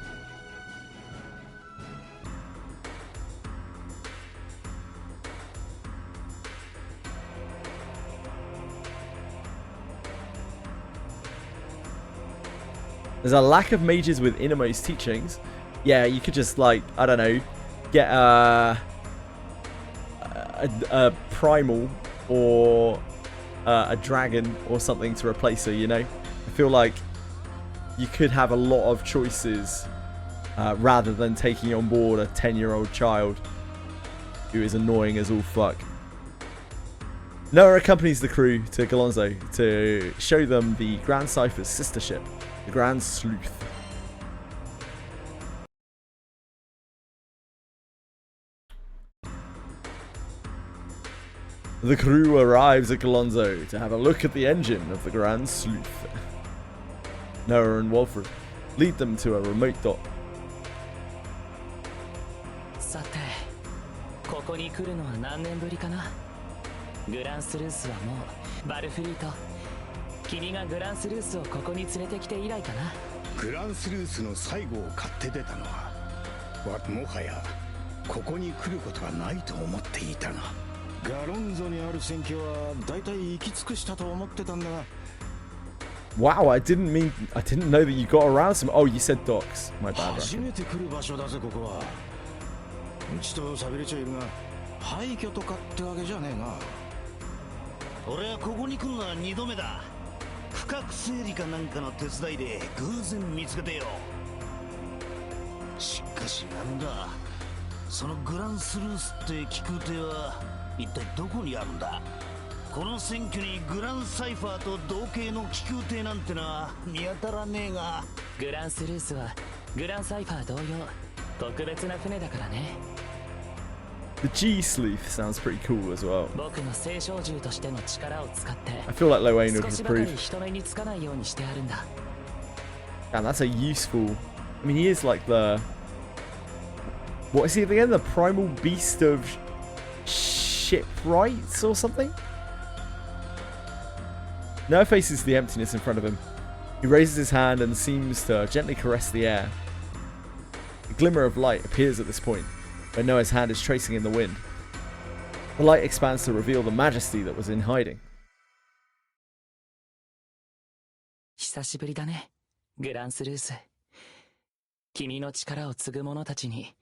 There's a lack of mages with innermost teachings. Yeah, you could just, like, I don't know, get a primal or a dragon or something to replace her, you know? I feel like you could have a lot of choices rather than taking on board a 10-year-old child who is annoying as all fuck. Noah accompanies the crew to Galonzo to show them the Grand Cypher's sister ship, the Grand Sleuth. The crew arrives at Galonzo to have a look at the engine of the Grand Sleuth. Noah and Walford lead them to a remote dock. さて、ここに来るのは何年ぶりかな。グランスルースはもうバルフリート。君がグランスルースをここに連れてきて以来かな。グランスルースの最後を買って出たのはもはやここに来ることはないと思っていたが、ガロンゾにある選挙はだいたい行き尽くしたと思ってたんだが。 Wow, I didn't know that you got around some. Oh, you said docks. My bad. 初めて来る場所だぜここは。うちと喋れちゃいるが廃墟とかってわけじゃねえな。俺はここに来るのは2度目だ。区画整理かなんかの手伝いで偶然見つけてよ。しかしなんだ、そのグランスルースって気空艇は一体どこにあるんだ。この選挙にグランサイファーと同型の気空艇なんてのは見当たらねえが。グランスルースはグランサイファー同様特別な船だからね。 The G Sleuth sounds pretty cool as well. 僕の聖唱獣としての力を使って I feel like Loane would 少しばかり approve. 人目につかないようにしてあるんだ。 And that's a useful. I mean, he is like the. What is he again? The primal beast of shipwrights or something? Noah faces the emptiness in front of him. He raises his hand and seems to gently caress the air. A glimmer of light appears at this point, where Noah's hand is tracing in the wind. The light expands to reveal the majesty that was in hiding. 久しぶりだね、グランスルース。君の力を継ぐ者たちに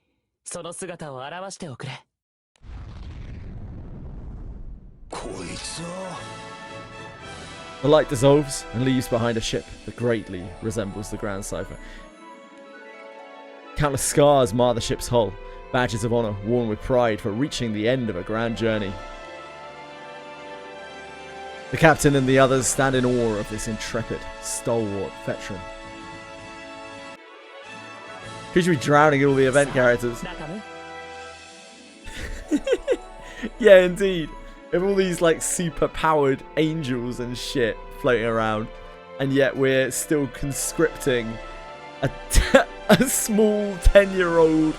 その姿を表しておくれ。こいつは。 The light dissolves and leaves behind a ship that greatly resembles the Grand Cypher. Countless scars mar the ship's hull, badges of honor worn with pride for reaching the end of a grand journey. The captain and the others stand in awe of this intrepid, stalwart veteran. Could you be drowning all the event characters? Yeah, indeed. With all these like super powered angels and shit floating around, and yet we're still conscripting a small 10-year-old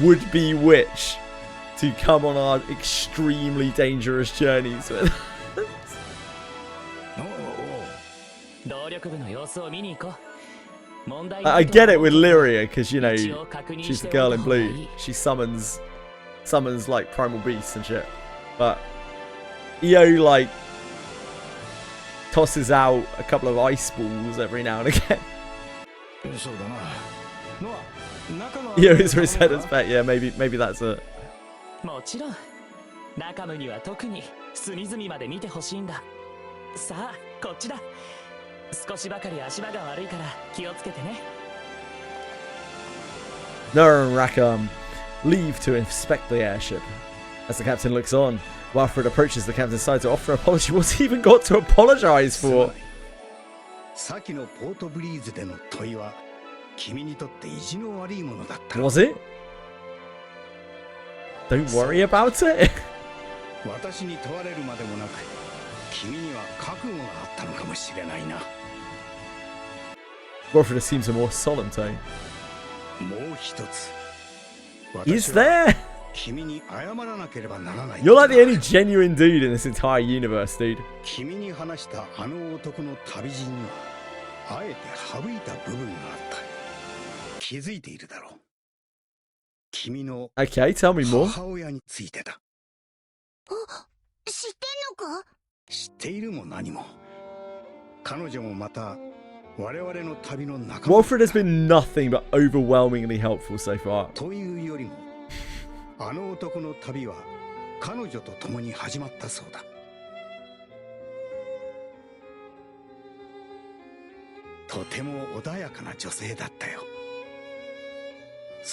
would-be witch to come on our extremely dangerous journeys with us. I get it with Lyria because, you know, she's the girl in blue. She summons like primal beasts and shit. But EO like tosses out a couple of ice balls every now and again. He always said as pet. Yeah, maybe that's it. もちろん中野には特に隅々まで見てほしいんだ。さあこっちだ。少しばかり足場が悪いから気をつけてね。 Nora and Rackham leave to inspect the airship. As the captain looks on, Wilfred approaches the captain's side to offer an apology. What's he even got to apologize for? さきのポートブリーズでの問いは君にとって意地の悪いものだった。 Was it? Don't worry about it. 私に問われるまでもなく、君には覚悟があったのかもしれないな。 Wilfred assumes a more solemn tone. もう一つ。 He's there. 君に謝らなければならない。 You're like the only genuine dude in this entire universe, dude. 君に話したあの男の旅路にはあえて省いた部分があった。気づいているだろう。君の Okay, tell me more. 母親についてだ。知ってんのか？知っているも何も。彼女もまた我々の旅の仲間。 Wilfred has been nothing but overwhelmingly helpful so far. というよりも、あの男の旅は彼女と共に始まったそうだ。とても穏やかな女性だったよ。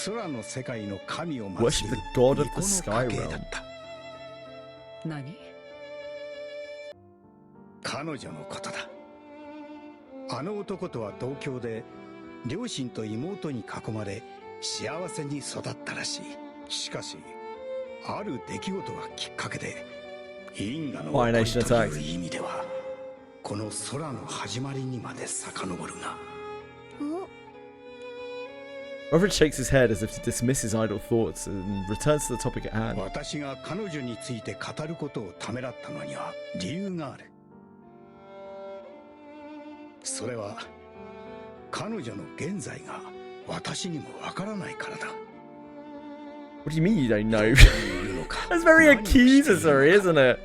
空の世界の神を祀る Worship the god of the 巫 sky 女の家系 realm. だった。何？彼女のことだ。あの男とは同郷で、両親と妹に囲まれ幸せに育ったらしい。しかしある出来事がきっかけで因果の起こりという意味ではこの空の始まりにまで遡るが。 Wilfred shakes his head as if to dismiss his idle thoughts and returns to the topic at hand. 私が彼女について語ることをためらったのには理由がある。それは彼女の現在が私にもわからないからだ。 What do you mean you don't know? That's very accusatory, isn't it?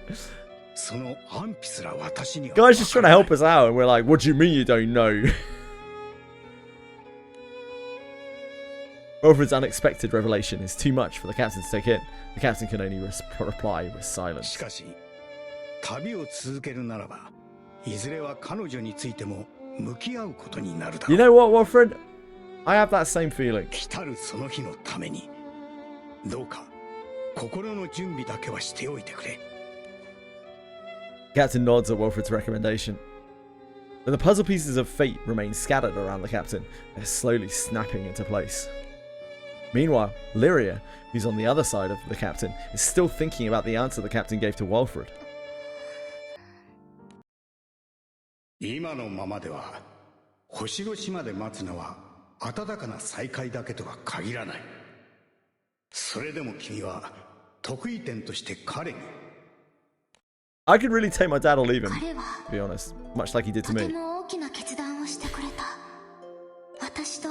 その安否すら私には。 Guys just trying to help us out and we're like, what do you mean you don't know? Wilfred's unexpected revelation is too much for the captain to take in. The captain can only reply with silence. しかし旅を続けるならばいずれは彼女についても向き合うことになるだろう。 You know what, Wilfred? I have that same feeling. 来たるその日のためにどうか心の準備だけはしておいてくれ。 Captain nods at Wilfred's recommendation. When the puzzle pieces of fate remain scattered around the captain, they're slowly snapping into place. Meanwhile, Lyria, who's on the other side of the captain, is still thinking about the answer the captain gave to Wilfred. 今のままでは星越まで待つのは暖かな再会だけとは限らない。それでも君は得意点として彼に。 I could really take my dad or leave him, to be honest, much like he did to とて me. も大きな決断をしてくれた。私と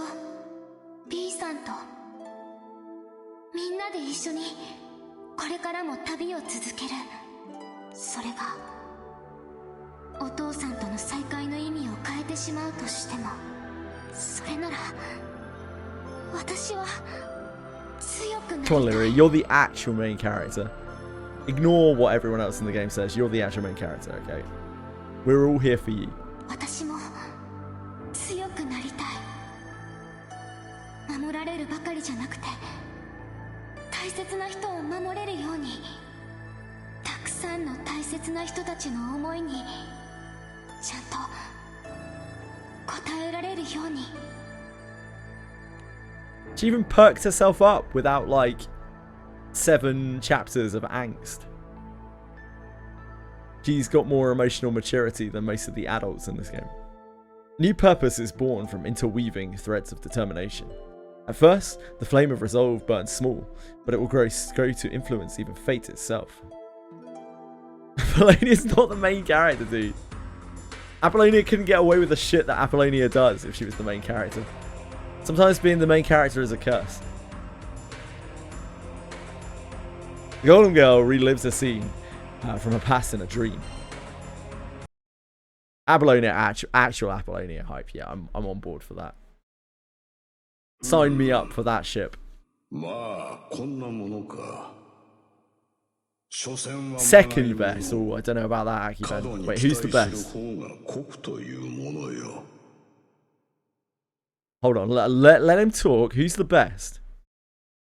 B さんとみんなで一緒にこれからも旅を続ける。それがお父さんとの再会の意味を変えてしまうとしても、それなら私は強くなりたい。 Come on, Lyria, you're the actual main character. Ignore what everyone else in the game says. You're the actual main character, okay? We're all here for you. 私も強くなりたい。守られるばかりじゃなくて大切な人を守れるように、たくさんの大切な人たちの思いにちゃんと応えられるように。 She even perked herself up without, like, 7 chapters of angst. She's got more emotional maturity than most of the adults in this game. New purpose is born from interweaving threads of determination. At first, the flame of resolve burns small, but it will grow to influence even fate itself. Apollonia's not the main character, dude. Apollonia couldn't get away with the shit that Apollonia does if she was the main character. Sometimes being the main character is a curse. The Golem Girl relives a scene from her past in a dream. Apollonia, actual Apollonia hype. Yeah, I'm on board for that. Sign me up for that ship. まあこんなものか。所詮は Second best. Oh, I don't know about that, Akiban. Wait, who's the best? 方が酷というものよ。 Hold on, let him talk. Who's the best?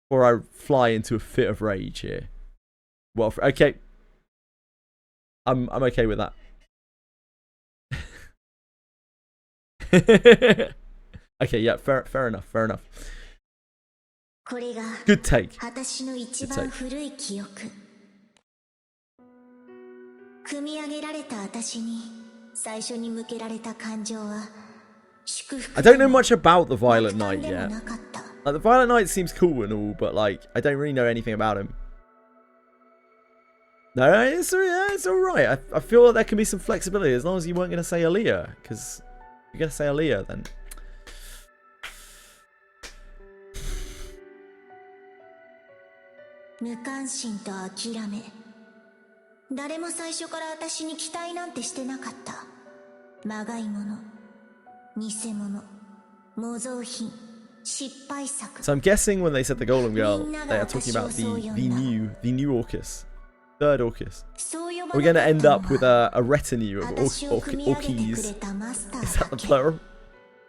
Or I fly into a fit of rage here. Well, okay. I'm okay with that. Okay, yeah, fair enough, fair enough. Good take. Good take. 組み上げられた私に最初に向けられた感情は I don't know much about the Violet Knight yet. Like, the Violet Knight seems cool and all, but like I don't really know anything about him. No, it's alright. I feel like there can be some flexibility as long as you weren't going to say Aaliyah, because if you're going to say Aaliyah, then... 無関心と諦め、誰も最初から私に期待なんてしてなかった。まがいもの、偽物、模造品、失敗作。 So I'm guessing when they said the Golem Girl, they are talking about the new Orcus. Third Orcus. Are we going to end up with a retinue of Orkies? Is that the plural?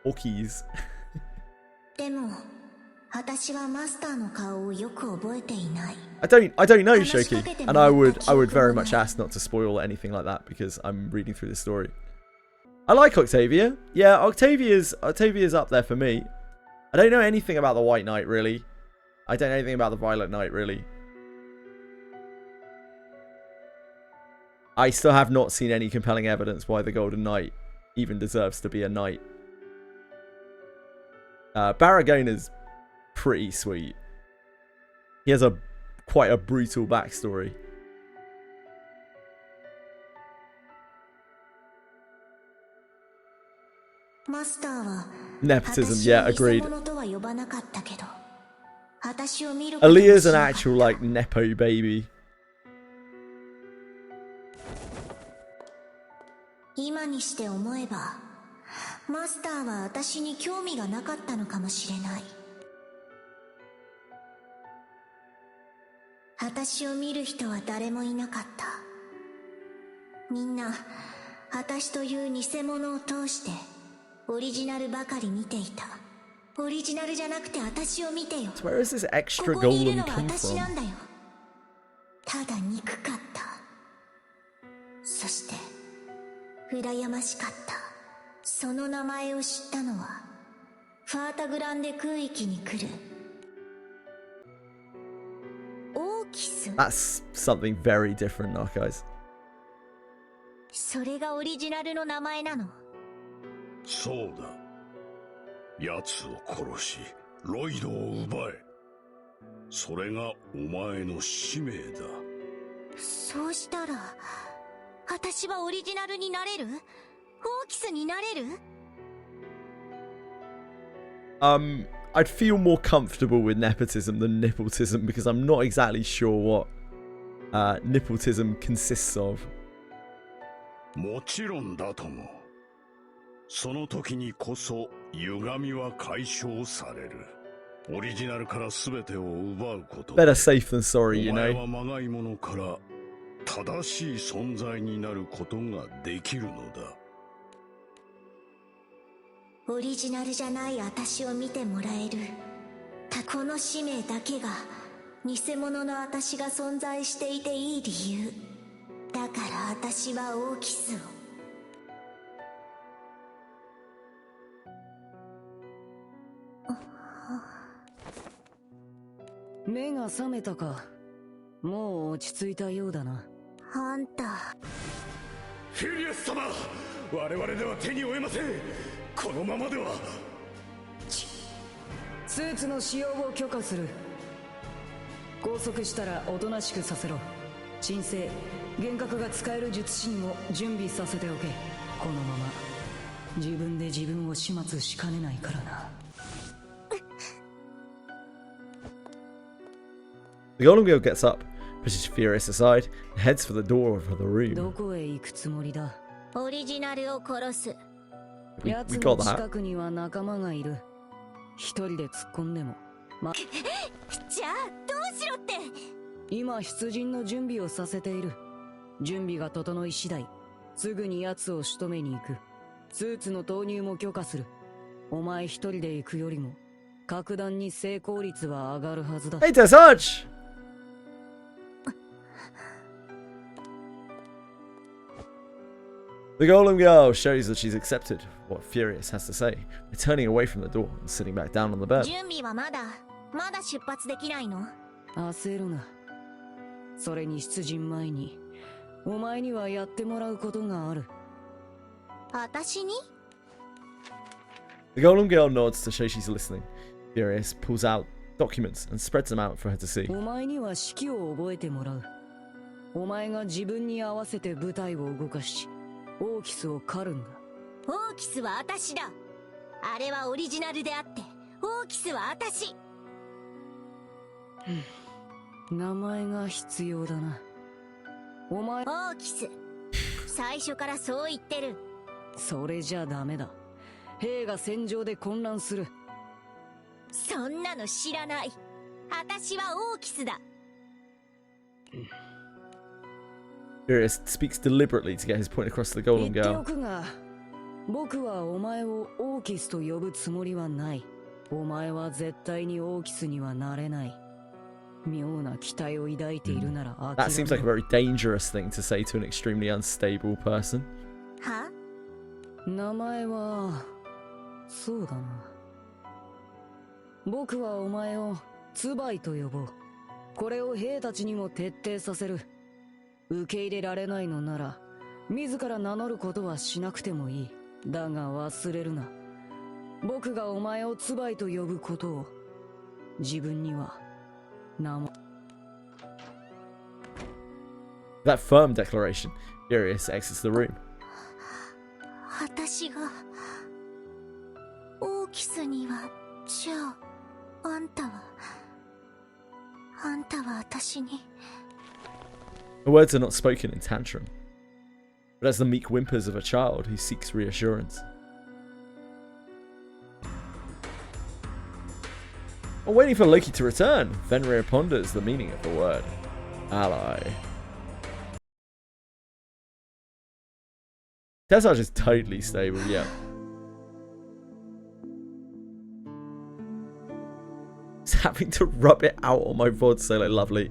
Orkies. でも、私はマスターの顔をよく覚えていない。 I don't know Shoki, and I would very much ask not to spoil anything like that because I'm reading through the story. I like Octavia. Yeah, Octavia's up there for me. I don't know anything about the White Knight really. I don't know anything about the Violet Knight really. I still have not seen any compelling evidence why the Golden Knight even deserves to be a knight. Barragona's pretty sweet. He has quite a brutal backstory. Nepotism, yeah, agreed. Aaliyah's an actual, like, nepo baby. 今にして思えば、マスターは私に興味がなかったのかもしれない。私を見る人は誰もいなかった。みんな、私という偽物を通して、オリジナルばかり見ていた。オリジナルじゃなくて私を見てよ。Where is this extra ここにいる golem のは come 私 from? なんだよ。ただ憎かった。そして、羨ましかった。その名前を知ったのは、ファータグランデ空域に来る。オーキス？ That's something very different, Narcos. それがオリジナルの名前なの？そうだ。奴を殺し、ロイドを奪え。それがお前の使命だ。そうしたら、私はオリジナルになれる？オーキスになれる？ I'd feel more comfortable with nepotism than nippletism because I'm not exactly sure what nippletism consists of. もちろんだとも。その時にこそ歪みは解消される。オリジナルから全てを奪うこと。Better safe than sorry, you お前 know. はまがいものから正しい存在になることができるのだ。オリジナルじゃない私を見てもらえる。この使命だけが偽物の私が存在していていい理由。だから私はオーキスを。目が覚めたか。もう落ち着いたようだな。あんた。フュリアス様、我々では手に負えません。このままでは。スーツの使用を許可する。拘束したらおとなしくさせろ。鎮静、幻覚が使える術師にも準備させておけ。このまま自分で自分を始末しかねないからな。The Golem Girl gets up, pushes Furious aside, and heads for the door of the room. どこへ行くつもりだ？オリジナルを殺す。We 奴 got の that. 近くには仲間がいる。一人で突っ込んでもじゃあどうしろって。今出陣の準備をさせている。準備が整い次第すぐに奴を仕留めに行く。スーツの投入も許可する。お前一人で行くよりも格段に成功率は上がるはずだ。Hey, Tesach! The Golem Girl shows that she's accepted what Furious has to say, turning away from the door and sitting back down on the bed. 準備はまだ出発できないの？焦るな。それに出陣前にお前にはやってもらうことがある。私に？ The Golem Girl nods to show she's listening. Furious pulls out documents and spreads them out for her to see. お前には指揮を覚えてもらう。お前が自分に合わせて部隊を動かしオーキスを狩るんだ。オーキスは私だ。あれはオリジナルであってオーキスは私。名前が必要だな。お前オーキス最初からそう言ってる。それじゃダメだ。兵が戦場で混乱する。そんなの知らない。私はオーキスだ。Furious speaks deliberately to get his point across to the Golem 言ってお Girl. くが、僕はお前をオーキスと呼ぶつもりはない。お前は絶対にオーキスにはなれない。妙な期待を抱いているなら諦めろ。 That seems like a very dangerous thing to say to an extremely unstable person. は？名前はそうだな。僕はお前をツバイと呼ぼう。これを兵たちにも徹底させる。受け入れられないのなら自ら名乗ることはしなくてもいい。だが忘れるな。僕がお前をツバイと呼ぶことを自分には名も。 That firm declaration, Furious exits the room. 私がオーキスにはじゃああんたは私に。 The words are not spoken in tantrum, but as the meek whimpers of a child who seeks reassurance. While waiting for Loki to return, Fenrir ponders the meaning of the word ally. Tesach is totally stable, yeah. Just having to rub it out on my VOD so like lovely.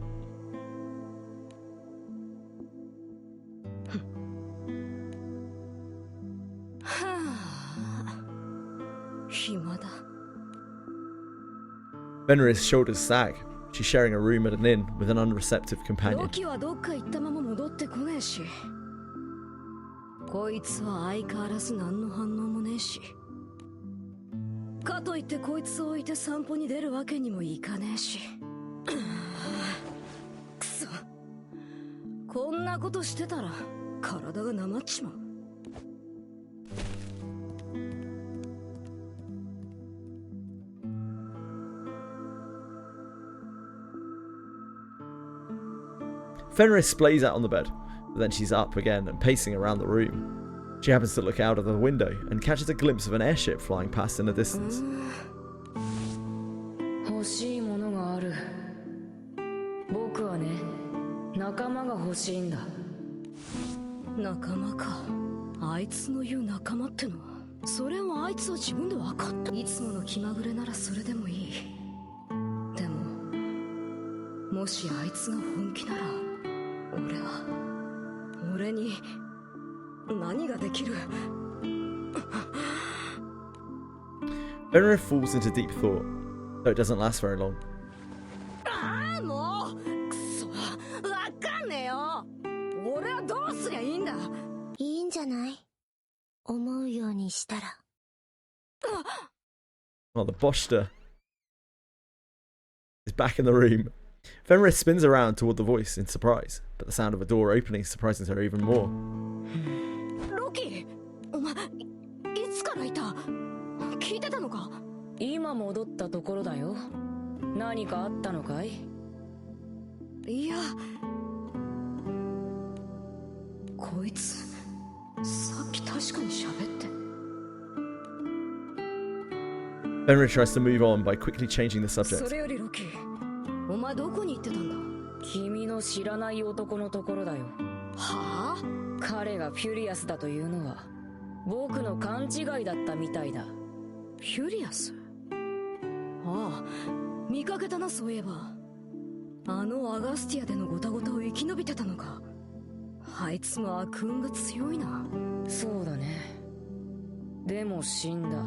Fenrir's shoulders sag. She's sharing a room at an inn with an unreceptive companion. ロキはどっか行ったまま戻ってこねえし、こいつは相変わらず何の反応もねえし、かといってこいつを置いて散歩に出るわけにもいかねえし。くそ、こんなことしてたら体がなまっちまう。Fenrir splays out on the bed, but then she's up again and pacing around the room. She happens to look out of the window and catches a glimpse of an airship flying past in the distance. 欲しいものがある。僕はね、仲間が欲しいんだ。仲間か。あいつの言う仲間ってのは、それをあいつは自分で分かった。いつもの気まぐれならそれでもいい。でも、もしあいつが本気なら、俺に何ができる？ Fenrir falls into deep thought, though it doesn't last very long. ああ、もうくそ、わかんねえよ。俺はどうすりゃいいんだ。いいんじゃない？思うようにしたら。Oh, the Boster is back in the room. Fenrir spins around toward the voice in surprise, but the sound of a door opening surprises her even more. ロキ、お前いつからいた？聞いてたのか？今戻ったところだよ。何かあったのかい？いや、こいつさっき確かに喋って。Fenrir tries to move on by quickly changing the subject. それよりロキ、お前どこに行ってたんだ？君の知らない男のところだよ。はあ？彼がフュリアスだというのは僕の勘違いだったみたいだ。フュリアス？ああ、見かけたな、そういえば。あのアガスティアでのゴタゴタを生き延びてたのか。あいつも悪運が強いな。そうだね。でも死んだ。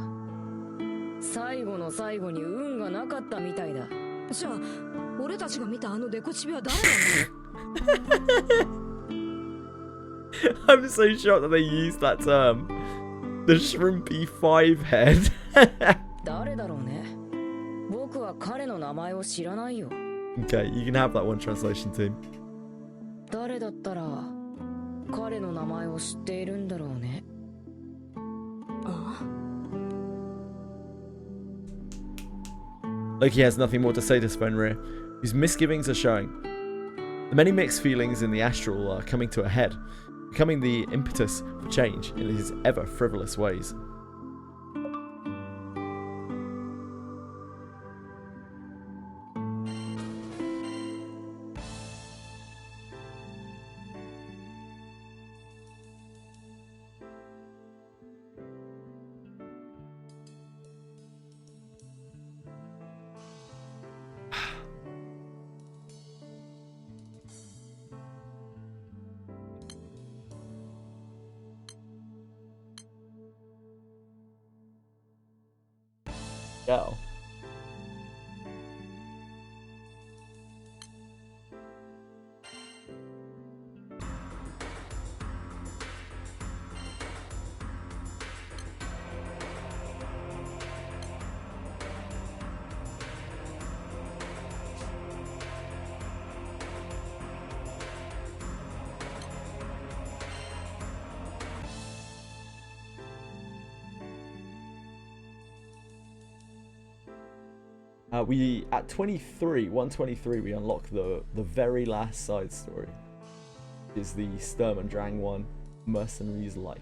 最後の最後に運がなかったみたいだ。じゃあ俺たちが見たあのデコチビは誰なの？ I'm so shocked that they used that term. The shrimpy five head. 誰だろうね。僕は彼の名前を知らないよ。Okay, you can have that one translation too. 誰だったら彼の名前を知っているんだろうね。Loki has nothing more to say to Fenrir, whose misgivings are showing. The many mixed feelings in the astral are coming to a head, becoming the impetus for change in his ever frivolous ways. Go. We at 123 we unlock the very last side story. Is the Sturm and Drang one, Mercenary's Life.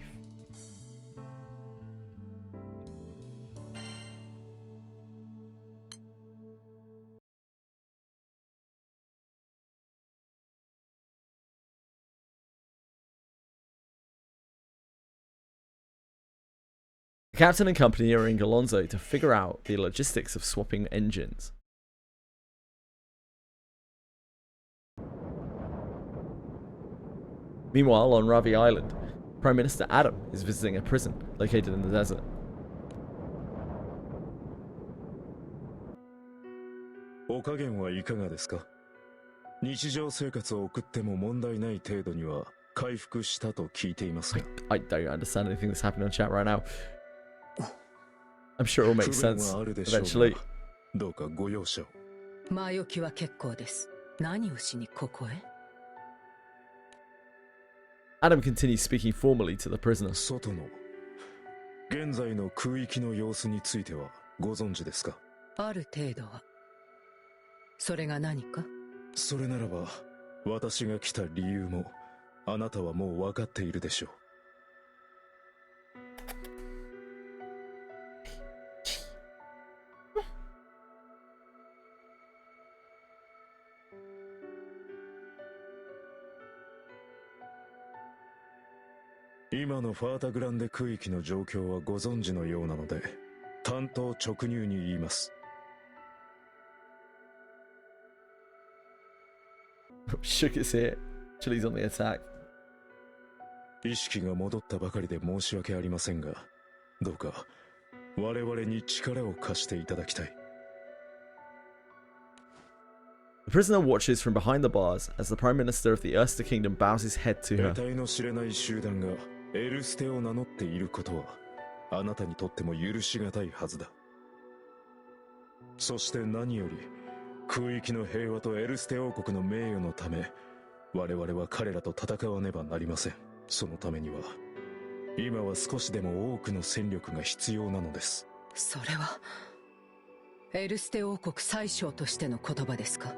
The captain and company are in Galonzo to figure out the logistics of swapping engines. Meanwhile, on Ravi Island, Prime Minister Adam is visiting a prison located in the desert. お加減はいかがですか？日常生活を送っても問題ない程度には回復したと聞いていますが。I don't understand anything that's happening on chat right now. I'm sure it will make sense eventually. どうかご容赦を。前置きは結構です。何をしにここへ？ Adam continues speaking formally to the prisoner. 外の現在の空域の様子についてはご存知ですか？ある程度は。それが何か？それならば私が来た理由もあなたはもう分かっているでしょう。今のファータグランデ区域の状況はご存知のようなので、単刀直入に言います。Shook his head. Chili's on the attack. 意識が戻ったばかりで申し訳ありませんが、どうか我々に力を貸していただきたい。The prisoner watches from behind the bars as the Prime Minister of the Erster Kingdom bows his head to her. 得体の知れない集団がエルステを名乗っていることはあなたにとっても許しがたいはずだ。そして何より空域の平和とエルステ王国の名誉のため我々は彼らと戦わねばなりません。そのためには今は少しでも多くの戦力が必要なのです。それはエルステ王国宰相としての言葉ですか？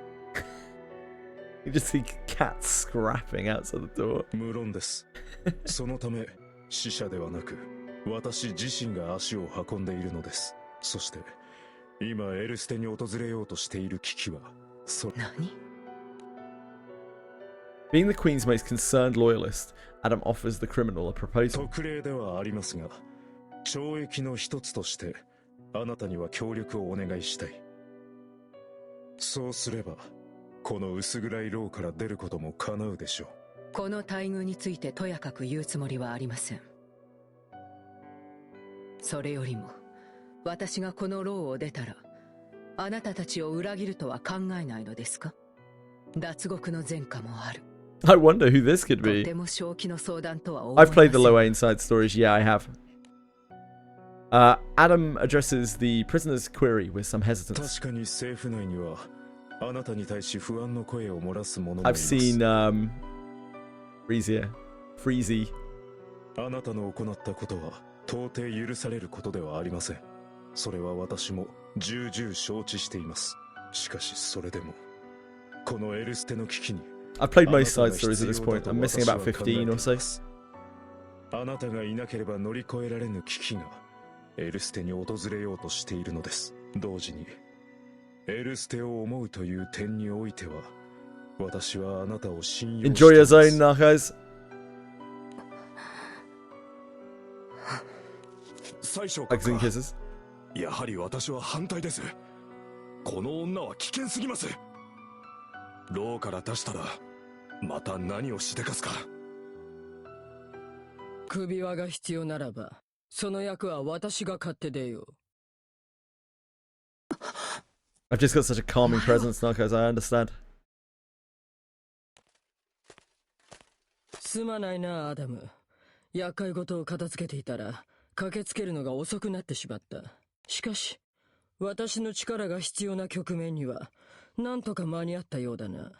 You just see cats scrapping outside the door. 無論です。そのため死者ではなく私自身が足を運んでいるのです。そして今エルステに訪れようとしている危機は何？ Being the Queen's most concerned loyalist, Adam offers the criminal a proposal. 特例ではありますが、懲役の一つとしてあなたには協力をお願いしたい。そうすればこの薄暗い牢から出ることも叶うでしょう。この待遇についてとやかく言うつもりはありません。それよりも私がこの牢を出たらあなたたちを裏切るとは考えないのですか？脱獄の前科もある。 I wonder who this could と be. ても正気の相談とは思いま I've せん。 played the Low Inside stories. Yeah, I have. Adam addresses the prisoner's query with some hesitance. 確かに政府内にはあなたに対し不安の声を漏らす者もいま I've す。 seen Freezy. あなたの行ったことは到底許されることではありません。それは私も重々承知しています。しかしそれでもこのエルステの危機に I've played most side stories at this point. I'm missing about 15 or so. あなたがいなければ乗り越えられぬ危機がエルステに訪れようとしているのです。同時にエルステを思うという点においては私はあなたを信用して Enjoy い your ます。 zone, Narcos. 最初 Hugs and kisses. やはり私は反対です。この女は危険すぎます。牢から出したらまた何をしでかすか。首輪が必要ならばその役は私が買って出よう。 I've just got such a calming presence, Narcos. I understand. すまないな、アダム。厄介事を片付けていたら駆けつけるのが遅くなってしまった。しかし私の力が必要な局面にはなんとか間に合ったようだな。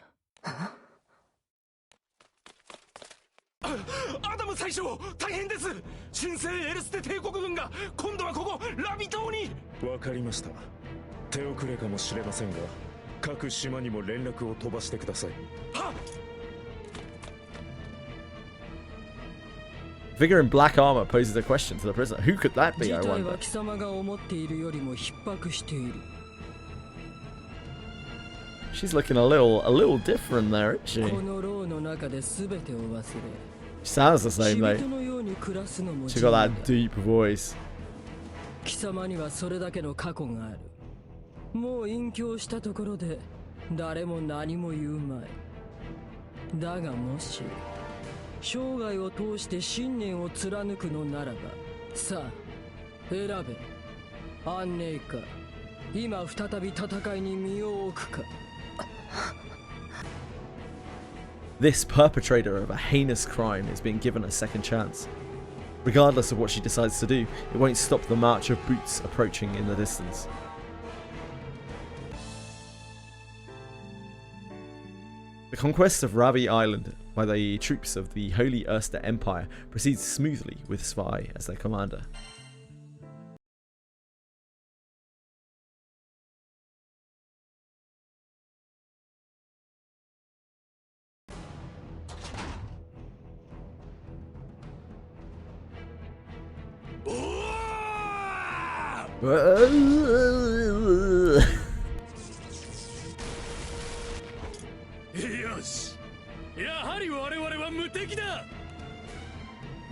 アダム宰相、大変です。新生エルステ帝国軍が今度はここラビ島に。わかりました。手遅れかもしれませんが各島にも連絡を飛ばしてください。はっ。 Figure in black armor poses a question to the prisoner. Who could that be, 事 I 態 wonder? は貴様が思っているよりも逼迫している。 She's looking a little different there, isn't こ she? の牢の中で全てを忘れ She sounds the same, 死 mate. 人のように暮らすのも She's got that deep voice. 貴様にはそれだけの過去がある。もう隠居したところで誰も何も言うまい。だがもし生涯を通して信念を貫くのならば、さあ選べ。安寧か今再び戦いに身を置くか。 This perpetrator of a heinous crime is being given a second chance. Regardless of what she decides to do, it won't stop the march of boots approaching in the distance. The conquest of Ravi Island by the troops of the Holy Erster Empire proceeds smoothly with Svi as their commander.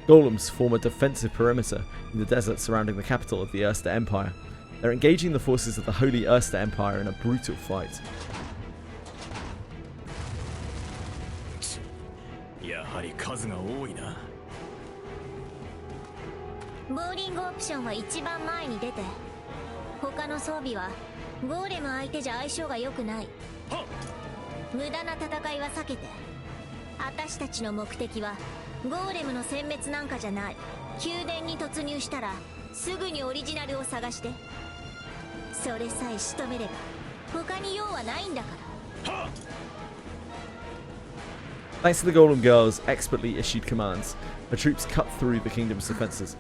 Golems form a defensive perimeter in the desert surrounding the capital of the Erster Empire. They're engaging the forces of the Holy Erster Empire in a brutal fight. やはり数が多いな。ボーリングオプションは一番前に出て、他の装備はゴーレム相手じゃ相性が良くない。無駄な戦いは避けて。私たちの目的はゴーレムの殲滅なんかじゃない。宮殿に突入したらすぐにオリジナルを探して。それさえ仕留めれば他に用はないんだから。 Thanks to the Golem Girl's expertly issued commands, the troops cut through the kingdom's defenses.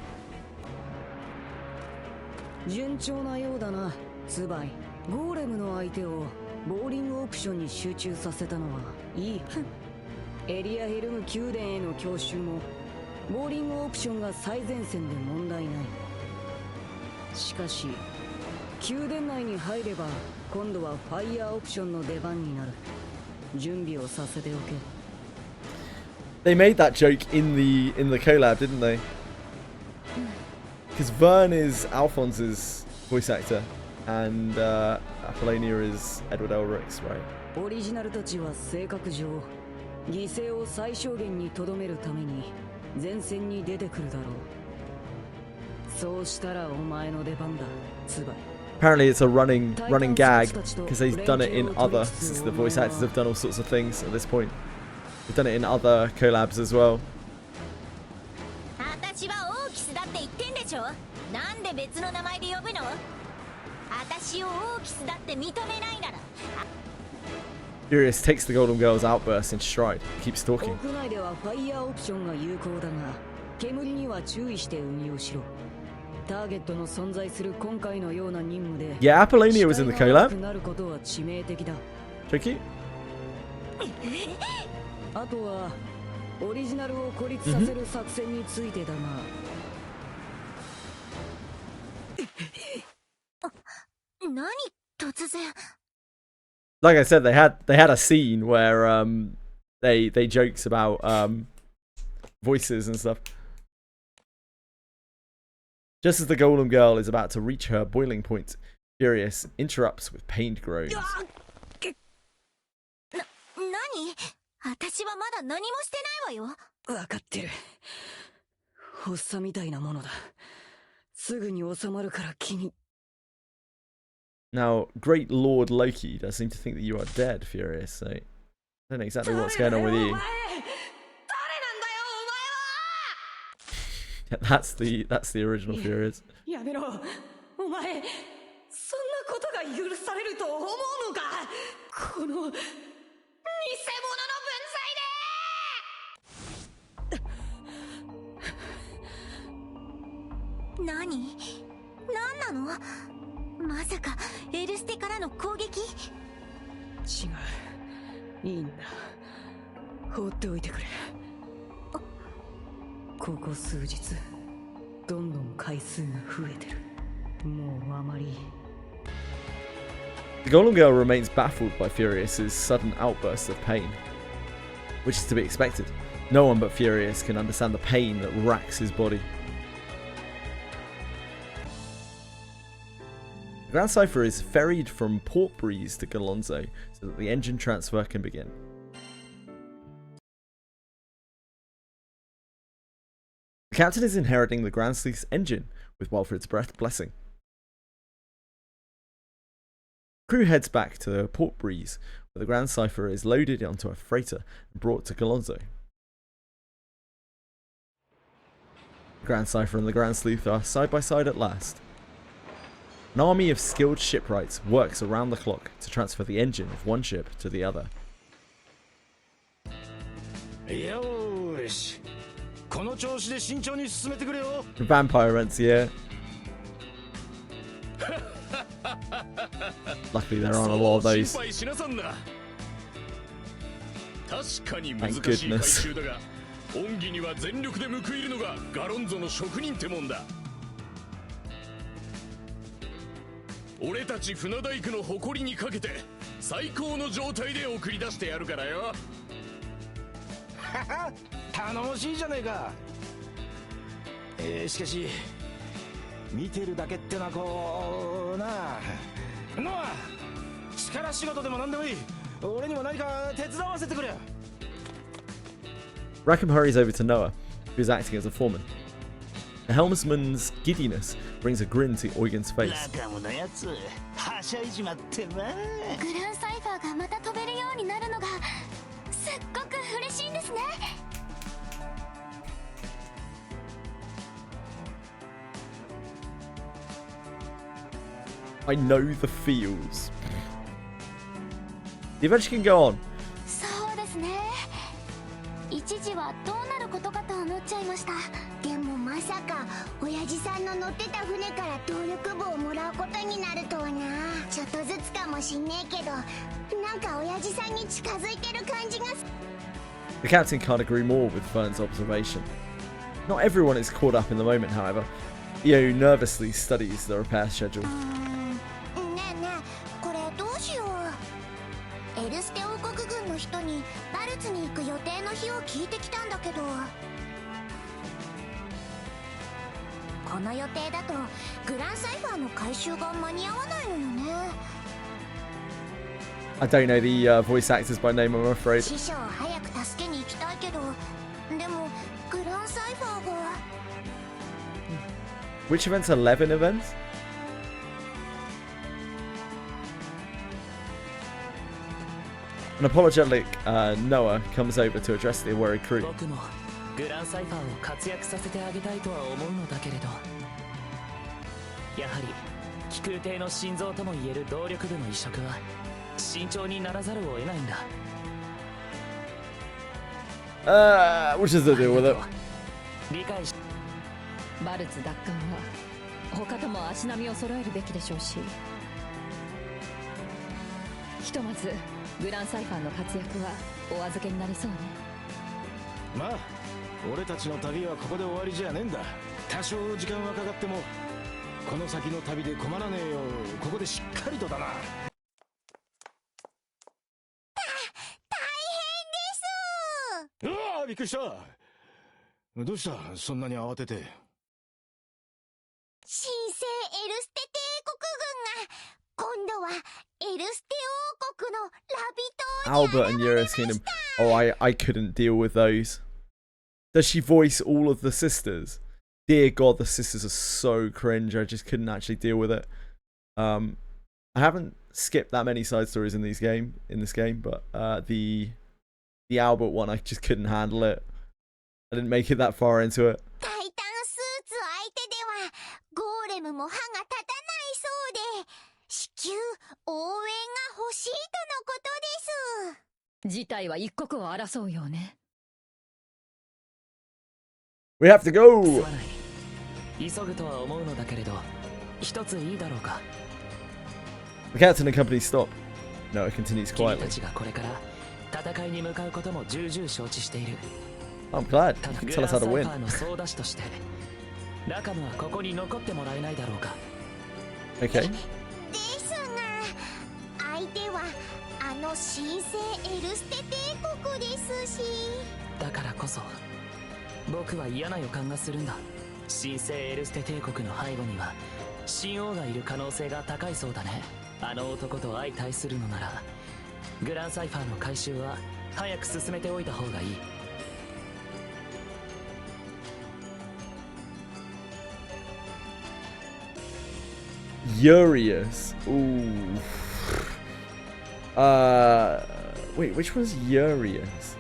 順調なようだな、ツバイ。ゴーレムの相手をボーリングオプションに集中させたのはいい。エリアヘルム宮殿への強襲もボーリングオプションが最前線で問題ない。しかし宮殿内に入れば今度はファイヤーオプションの出番になる。準備をさせておけ。 They made that joke in the collab, didn't they? Because Vern is Alphonse's voice actor, and Apollonia is Edward Elric's, right? オリジナルたちは性格上犠牲を最小限にとどめるために前線に出てくるだろう。そうしたらお前の出番だ、ツバイ。 Apparently it's a running gag because they've done it in other, since the voice actors have done all sorts of things at this point. They've done it in other collabs as well. 私はオーキスだって言ってんでしょ。なんで別の名前で呼ぶの。私をオーキスだって認めないなら。 Furious takes the Golden Girl's outburst in stride, keeps talking. 屋内ではファイヤーオプションが有効だが、煙には注意して運用しろ。ターゲットの存在する今回のような任務で、 Yeah, Apollonia was in the collab. なることは致命的だ。 Tricky. あとはオリジナルを孤立させる作戦についてだが。何突然。 Like I said, they had a scene where they jokes about voices and stuff. Just as the Golem Girl is about to reach her boiling point, Furious interrupts with pained groans. 何？私はまだ何もしてないわよ。わかってる。発作みたいなものだ。すぐに収まるから気に。 Now, Great Lord Loki does seem to think that you are dead, Furious, so I don't know exactly what's going on with you. Yeah, that's the original Furious. やめろ。お前、そんなことが許されると思うのか。この偽物の文罪で。何なの。まさかエルステからの攻撃。違う。いいんだ。放っておいてくれ。ここ数日どんどん回数が増えてる。もうあまり。 The Golem Girl remains baffled by Furious's sudden outbursts of pain, which is to be expected. No one but Furious can understand the pain that racks his body. The Grand Cypher is ferried from Port Breeze to Galonzo so that the engine transfer can begin. The captain is inheriting the Grand Sleuth's engine with Walfred's blessing. The crew heads back to the Port Breeze, where the Grand Cypher is loaded onto a freighter and brought to Galonzo. The Grand Cypher and the Grand Sleuth are side by side at last. An army of skilled shipwrights works around the clock to transfer the engine of one ship to the other. よーし、この調子で慎重に進めてくれよ。 Vampire rents, yeah. Luckily there aren't a lot of those. 確かに難しい回収だが、恩義には全力で報いるのがガロンゾの職人ってもんだ。俺たち船大工の誇りにかけて最高の状態で送り出してやるからよ。頼もしいじゃねえか。しかし見てるだけってのはこうなノア、力仕事でも何でもいい。俺にも何か手伝わせてくれ。 Rackham hurries over to Noah, who is acting as a foreman. The helmsman's giddiness brings a grin to Eugen's face. グランサイファーがまた飛べるようになるのがすっごく嬉しいんですね。 I know the feels. The adventure can go on. そうですね。一時はどうなることかと思っちゃいました。でもまさか親父さんの乗ってた船から動力部をもらうことになるとはな。ちょっとずつかもしんねえけど、なんか親父さんに近づいてる感じが。 The captain can't agree more with Fern's observation. Not everyone is caught up in the moment, however. Io nervously studies the repair schedule. エルステ王国軍の人にバルツに行く予定の日を聞いてきたんだけど、この予定だとグランサイファーの回収が間に合わないのよね。 I don't know the voice actors by name, I'm afraid. 死者を早く助けに行きたいけど、でもグランサイファーが Which events? 11 events? An apologetic Noah comes over to address the worried crew. 僕もグランサイファーを活躍させてあげたいとは思うのだけれど、やはり気空艇の心臓ともいえる動力部の移植は慎重にならざるを得ないんだ。Which is the deal with it? 理解し、バルツ奪還は他とも足並みを揃えるべきでしょうし、ひとまずグランサイファーの活躍はお預けになりそうね。まあ俺たちの旅はここで終わりじゃねえんだ。多少時間はかかってもこの先の旅で困らねえようここでしっかりとだな。大変です。うわ、びっくりした。どうした、そんなに慌てて。神聖エルステ帝国軍が今度はエルステ王国のラビ島に Albert and Eurus Kingdom. Oh, I couldn't deal with those. Does she voice all of the sisters? Dear God, the sisters are so cringe. I just couldn't actually deal with it. I haven't skipped that many side stories in this game, but the Albert one, I just couldn't handle it. I didn't make it that far into it. タイタンスーツ相手ではゴーレムも歯が立たないそうで、至急応援が欲しいとのことです。事態は一刻を争うようね。We have to go! 急ぐとは思うのだけれど、一ついいだろうか。 The captain and company stop. No, it continues 君 quietly. たちがこれから戦いに向かうことも重々承知している。I'm glad. ただ You グ can ラ tell ン us サ how イ to ファ win. ーの総出しとして、ラカムはここに残ってもらえないだろうか。 Okay. ですが、相手はあの神聖エルステ帝国ですし。だからこそ僕は嫌な予感がするんだ。神聖エルステ帝国の背後には神王がいる可能性が高いそうだね。あの男と相対するのならグランサイファーの回収は早く進めておいた方がいい。Urius. Ooh. Wait, which one's Urius?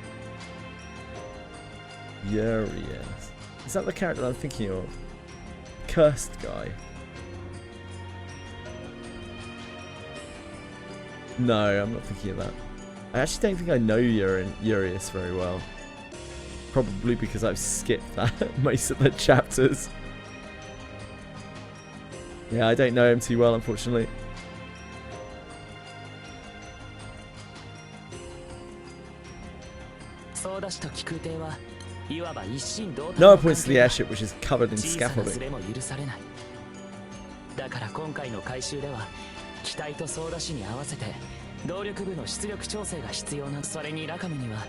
Urius. Is that the character I'm thinking of? Cursed guy. No, I'm not thinking of that. I actually don't think I know Urius very well. Probably because I've skipped that most of the chapters. Yeah, I don't know him too well, unfortunately. Noah points to the airship, which is covered in scaffolding. だから今回の回収では機体と操舵士に合わせて動力部の出力調整が必要な。それにラカムには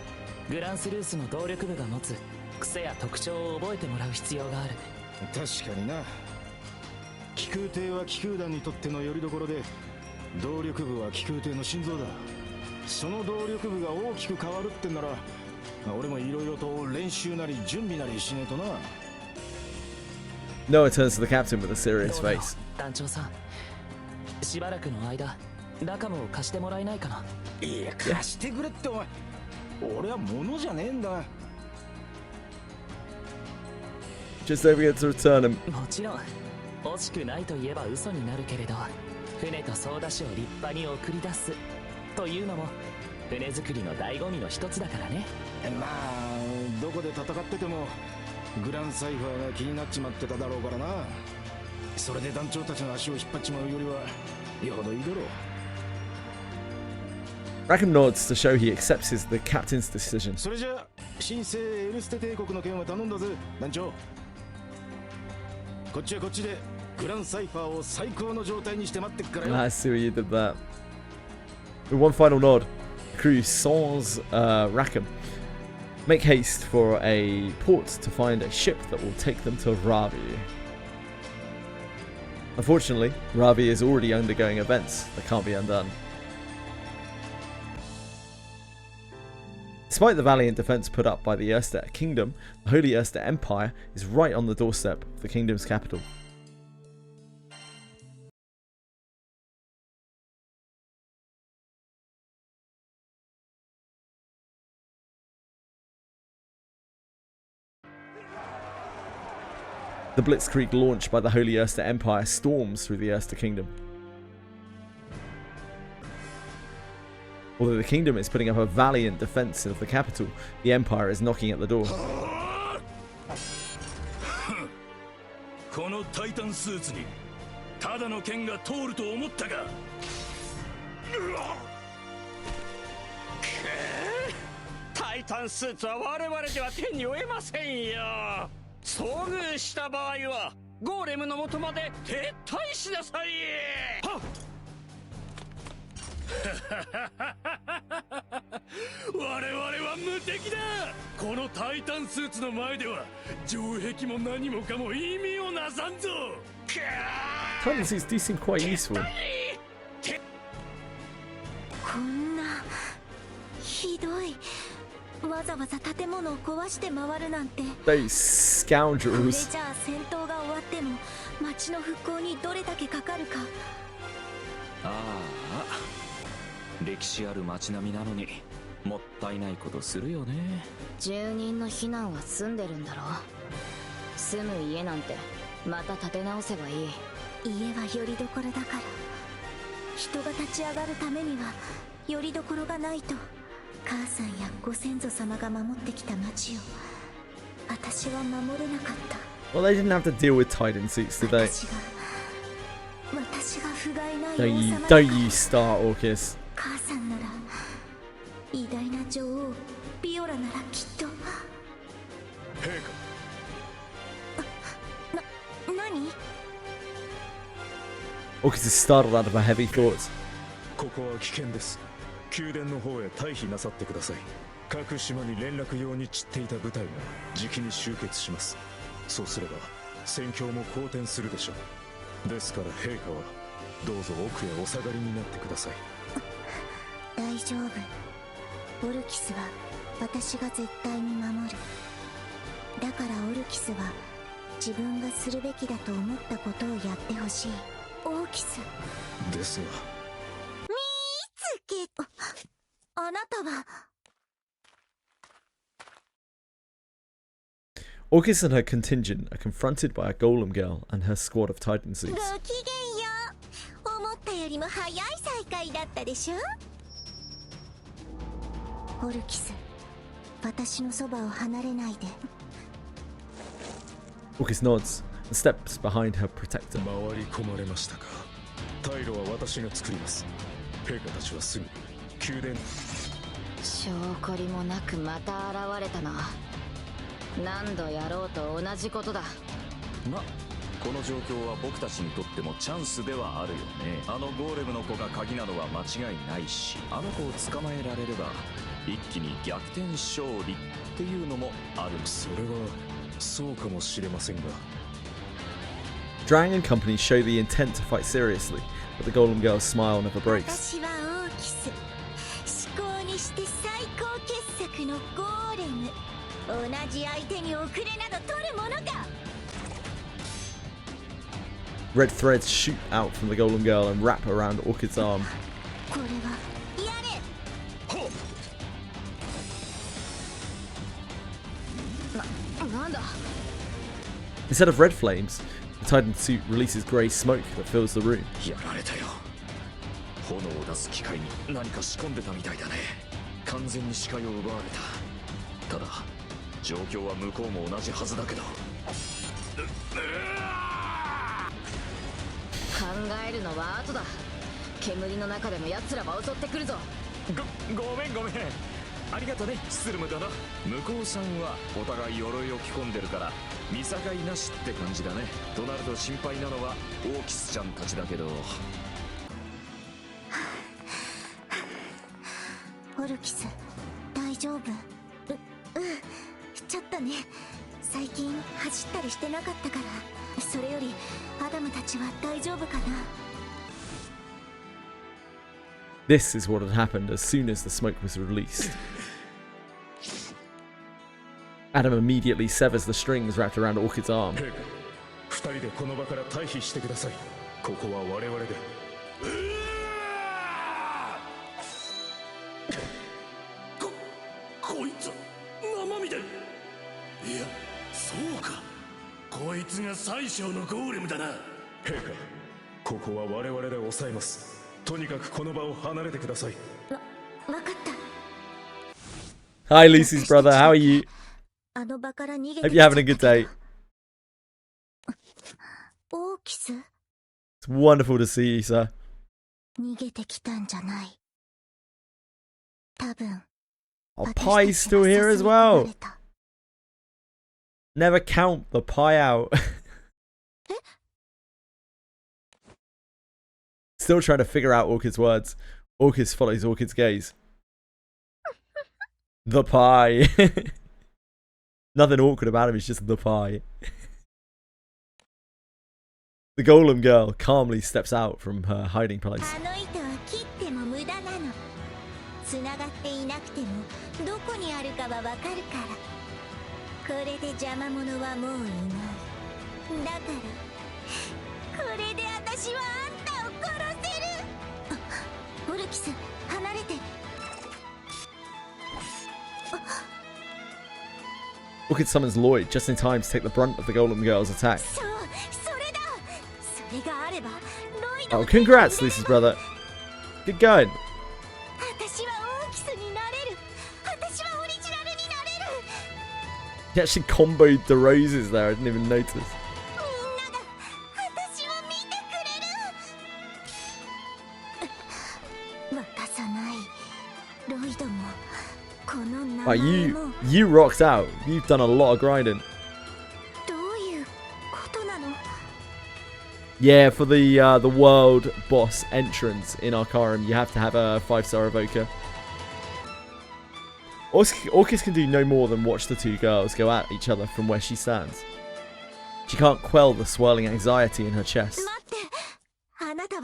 グランスルースの動力部が持つ癖や特徴を覚えてもらう必要がある。確かにな。気空艇は気空団にとっての拠り所で、動力部は気空艇の心臓だ。その動力部が大きく変わるってんなら、俺もいろいろと練習なり準備なりしねえとな。Noah turns to the captain with a serious face. 団長さん、しばらくの間ラカムを貸してもらえないかな。いや、貸してくれってお前、俺は物じゃねえんだ。Just don't forget to return him. もちろん惜しくないと言えば嘘になるけれど、船と操舵士を立派に送り出すというのも船作りの醍醐味の一つだからね。まあどこで戦っててもグランサイファーが気になっちまってただろうからな。それで団長たちの足を引っ張っちまうよりはよほどいいだろう。Rackham nods to show he accepts the captain's decision. それじゃあ神聖エルステ帝国の件は頼んだぜ、団長。こっちはこっちでグランサイファーを最高の状態にして待ってっからよ。I see what you did that. With one final nod, the crew sans Rackham make haste for a port to find a ship that will take them to Ravi. Unfortunately, Ravi is already undergoing events that can't be undone. Despite the valiant defense put up by the Erster Kingdom, the Holy Erster Empire is right on the doorstep of the kingdom's capital. The blitzkrieg launched by the Holy Erster Empire storms through the Erster Kingdom. Although the kingdom is putting up a valiant defense of the capital, the Empire is knocking at the door. このタイタンスーツにただの剣が通ると思ったか。タイタンスーツは我々では手に負えませんよ。遭遇した場合はゴーレムの元まで撤退しなさい。我々は無敵だ。このタイタンスーツの前では城壁も何もかも意味をなさんぞ。 Titan suits do seem quite useful. こんなひどい。わざわざ建物を壊して回るなんて。 Those これ scoundrels. じゃあ戦闘が終わっても町の復興にどれだけかかるか。ああ、歴史ある町並みなのにもったいないことするよね。住人の避難は済んでるんだろ。住む家なんてまた建て直せばいい。家は拠り所だから人が立ち上がるためには拠り所がないと。母さんやご先祖様が守ってきた町を私は守れなかった。 Well, they didn't have to deal with Titan suits, did they? 私が不甲斐ない Don't you start, Orcus. 母さんなら偉大な女王ビオラならきっと。陛下。何？ Orcus is startled out of her heavy thoughts. ここは危険です。宮殿の方へ退避なさってください。各島に連絡用に散っていた部隊がじきに集結します。そうすれば戦況も好転するでしょう。ですから陛下はどうぞ奥へお下がりになってください。大丈夫。オルキスは私が絶対に守る。だからオルキスは自分がするべきだと思ったことをやってほしい。オーキスですが。 あなたは Orcus and her contingent are confronted by a golem girl and her squad of Titan suits. ごきげんよう。思ったよりも早い再会だったでしょ。オルキス、私のそばを離れないで。 Orcus nods and steps behind her protector. 回り込まれましたか。退路は私が作ります。陛下たちはすぐ宮殿。証拠りもなくまた現れたな。何度やろうと同じことだ。ま、この状況は僕たちにとってもチャンスではあるよね。あのゴーレムの子が鍵なのは間違いないし、あの子を捕まえられれば一気に逆転勝利っていうのもある。それはそうかもしれませんが。 Drang and company show the intent to fight seriously, but the golem girl's smile never breaks. 私はオーキス。至高にして最高傑作のゴーレム。同じ相手に遅れなど取るものか。 Red threads shoot out from the golem girl and wrap around Orchid's arm. これはやれ。 なんだ。 Instead of red flames, the Titan suit releases grey smoke that fills the room. やられたよ。炎を出す機械に何か仕込んでたみたいだね。完全に視界を奪われた。ただ状況は向こうも同じはずだけど。考えるのは後だ。煙の中でも奴らは襲ってくるぞ。ごめん。ありがとね、スルム殿。向こうさんはお互い鎧を着込んでるから見境なしって感じだね。となると心配なのはオーキスちゃんたちだけど。オルルキス、大丈夫？ちょっとね、最近走ったりしてなかったから。それよりアダムたちは大丈夫かな？ This is what had happened as soon as the smoke was released. Adam immediately severs the strings wrapped around Orchid's arm. 二人でこの場から退避してください。ここは我々で。こいつ生身で。いや、そうか。こいつが最小のゴーレムだな。陛下、ここは我々で抑えます。とにかくこの場を離れてください。わかった。 Hi, Lucy's brother. How are you? あの場から逃げ Hope て you're having a good day. オーキス？ It's wonderful to see you, sir. 逃げてきたんじゃない。多分。 Oh, Pie's still here as well. Never count the pie out. Still trying to figure out Orchid's words. Orchid follows Orchid's gaze. The pie. Nothing awkward about him, it's just the pie. The golem girl calmly steps out from her hiding place. 繋がっていなくてもどこにあるかはわかるから。これで邪魔者はもういない。だからこれで私はあんたを殺せる。オルキス、離れて。Orchid summons Lloyd just in time to take the brunt of the golem girl's attack. そう、それだ。それがあればロイド。 Oh, congrats, Lucy's brother. Good going. 私はオーキスになれる。私はオリジナルになれる。 He actually comboed the roses there, I didn't even notice. みんなが私を見てくれる。渡さない。ロイドもこの名 Right, 前も。 you rocked out. You've done a lot of grinding. どういうことなの？ Yeah, for the world boss entrance in Arcarum, you have to have a 5-star evoker. Orchis can do no more than watch the two girls go at each other from where she stands. She can't quell the swirling anxiety in her chest. 待って、あなた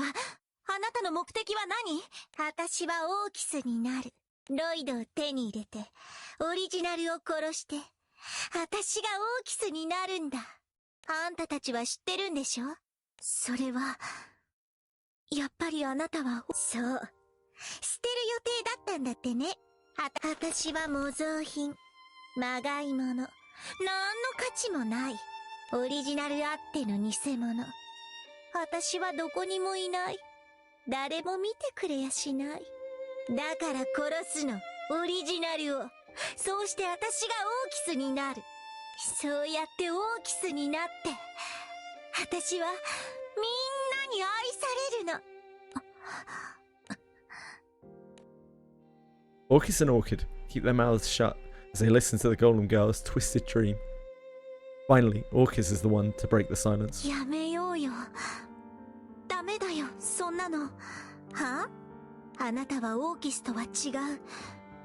の目的は何？私はオーキスになる。ロイドを手に入れて、オリジナルを殺して、私がオーキスになるんだ。あんたたちは知ってるんでしょ？それは、やっぱりあなたは、そう、捨てる予定だったんだってね。私は模造品、まがいもの、なんの価値もない。オリジナルあっての偽物。私はどこにもいない。誰も見てくれやしない。だから殺すの、オリジナルを。そうして私がオーキスになる。そうやってオーキスになって、私はみんなに愛されるの。Orchis and Orchid keep their mouths shut as they listen to the golem girl's twisted dream. Finally, Orchis is the one to break the silence. やめようよ。ダメだよ、そんなの。はあ？あなたはオーキスとは違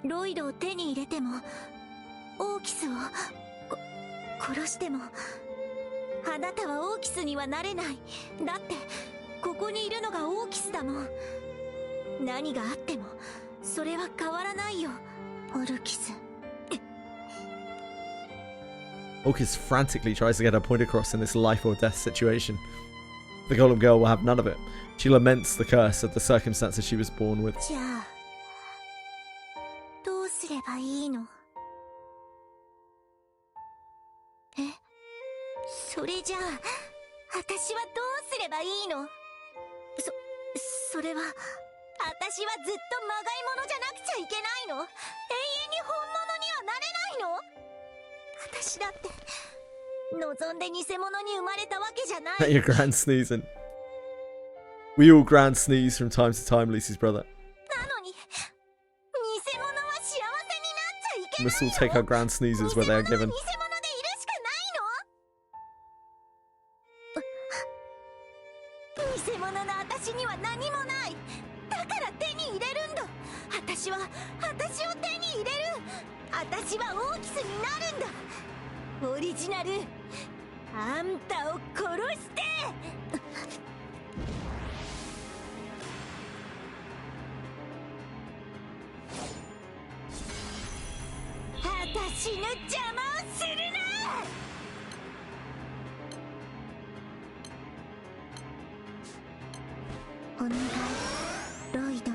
う。ロイドを手に入れても、オーキスを、殺しても、あなたはオーキスにはなれない。だって、ここにいるのがオーキスだもん。何があっても、それは変わらないよ、オルキス。Orchis frantically tries to get her point across in this life or death situation. The golem girl will have none of it. She laments the curse of the circumstances she was born with. じゃあ、どうすればいいの？それじゃあ、私はどうすればいいの？それは、私はずっとまがいものじゃなくちゃいけないの？永遠に本物にはなれないの？私だって、望んで偽物に生まれたわけじゃない。You're grand sneezing. We all grand sneeze from time to time, Lucy's brother. なのに、偽物は幸せになっちゃいけないの？ Must all take our grand sneezes where they are given. 偽物の私には何もない。だから手に入れるんだ。私私は私を手に入れる。私はオーキスになるんだ。オリジナル、あんたを殺して。私の邪魔をするな。お願い、ロイド、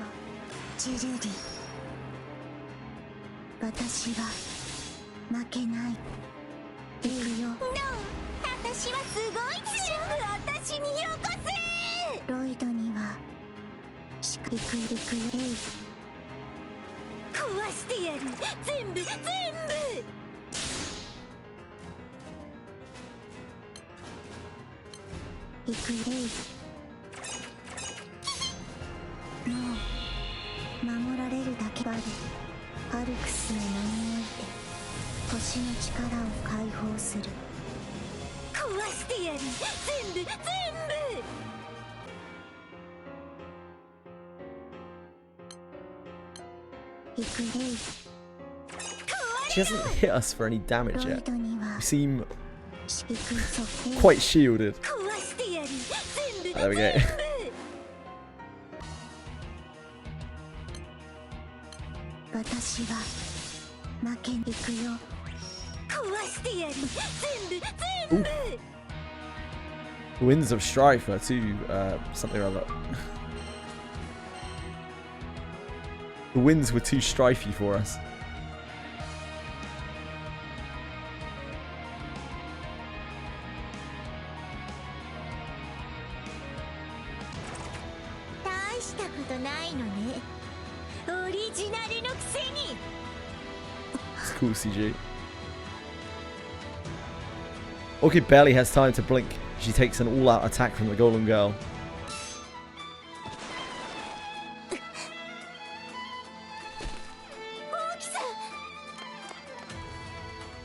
ジュルリ。私は負けない。いくよ。ノー、私はすごい強い。私によこせ。ロイドには行くよ。壊してやる。全部。行くよ。もう守られるだけある。アルクスの名において星の力を解放する。壊してやる。全部。行くよ。 She hasn't hit us for any damage yet. We seem quite shielded. There we go. Ooh. Winds of Strife are too something or other. The winds were too strifey for us. It's cool, CG. Orchid barely has time to blink. She takes an all-out attack from the Golem Girl.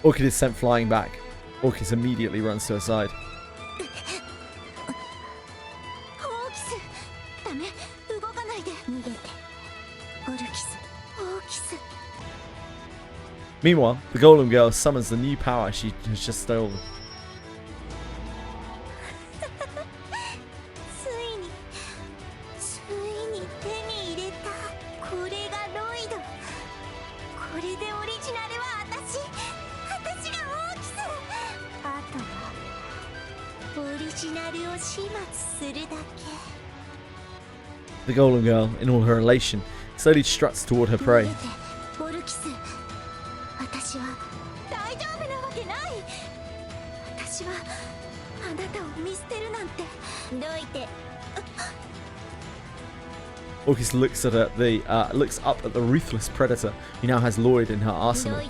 Orchid is sent flying back. Orchid immediately runs to her side. Meanwhile, the Golem Girl summons the new power she has just stolen. The Golem Girl, in all her elation, slowly struts toward her prey. Orchis looks at looks up at the ruthless predator who now has Lloyd in her arsenal.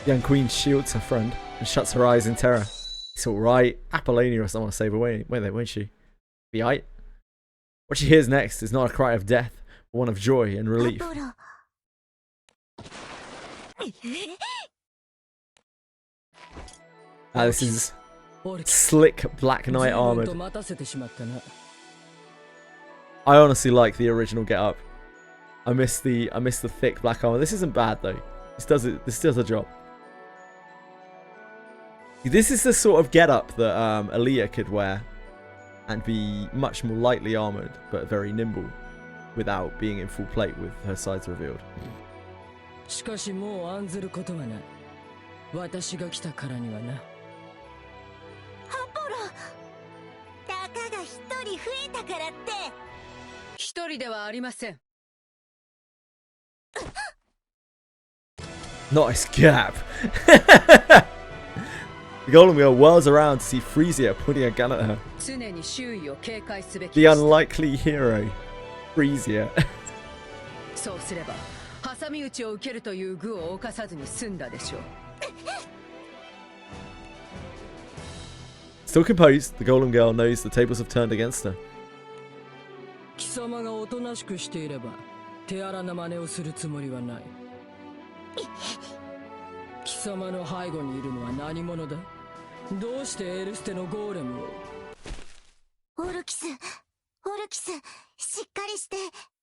Young Queen shields her friend and shuts her eyes in terror. It's alright. Apollonia or someone will save her, won't she? Be aight. What she hears next is not a cry of death, but one of joy and relief. This is slick Black Knight armored. I honestly like the original get-up. I miss the thick black armor. This isn't bad though. This does a job. This is the sort of get-up that Aaliyah could wear and be much more lightly armored, but very nimble, without being in full plate with her sides revealed. Nice gap. The Golem Girl whirls around to see Frisia putting a gun at her. The unlikely hero, Frisia. Still composed, the Golem Girl knows the tables have turned against her. 貴様がおとなしくしていれば手荒な真似をするつもりはない。貴様の背後にいるのは何者だ？どうしてエルステのゴーレムを？オルキス、しっかりして。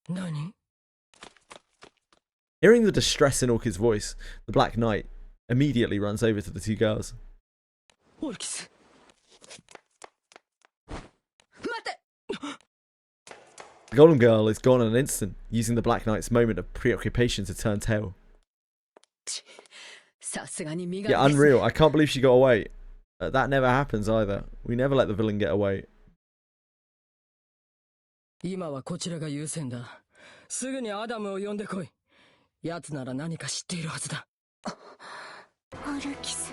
何？ Hearing the distress in Orchid's voice, the Black Knight immediately runs over to the two girls. オルキス。The Golem Girl is gone in an instant, using the Black Knight's moment of preoccupation to turn tail. Yeah, unreal. I can't believe she got away. That never happens either. We never let the villain get away. 今はこちらが優先だ。すぐにアダムを呼んでこい。奴なら何か知っているはずだ。オルキス。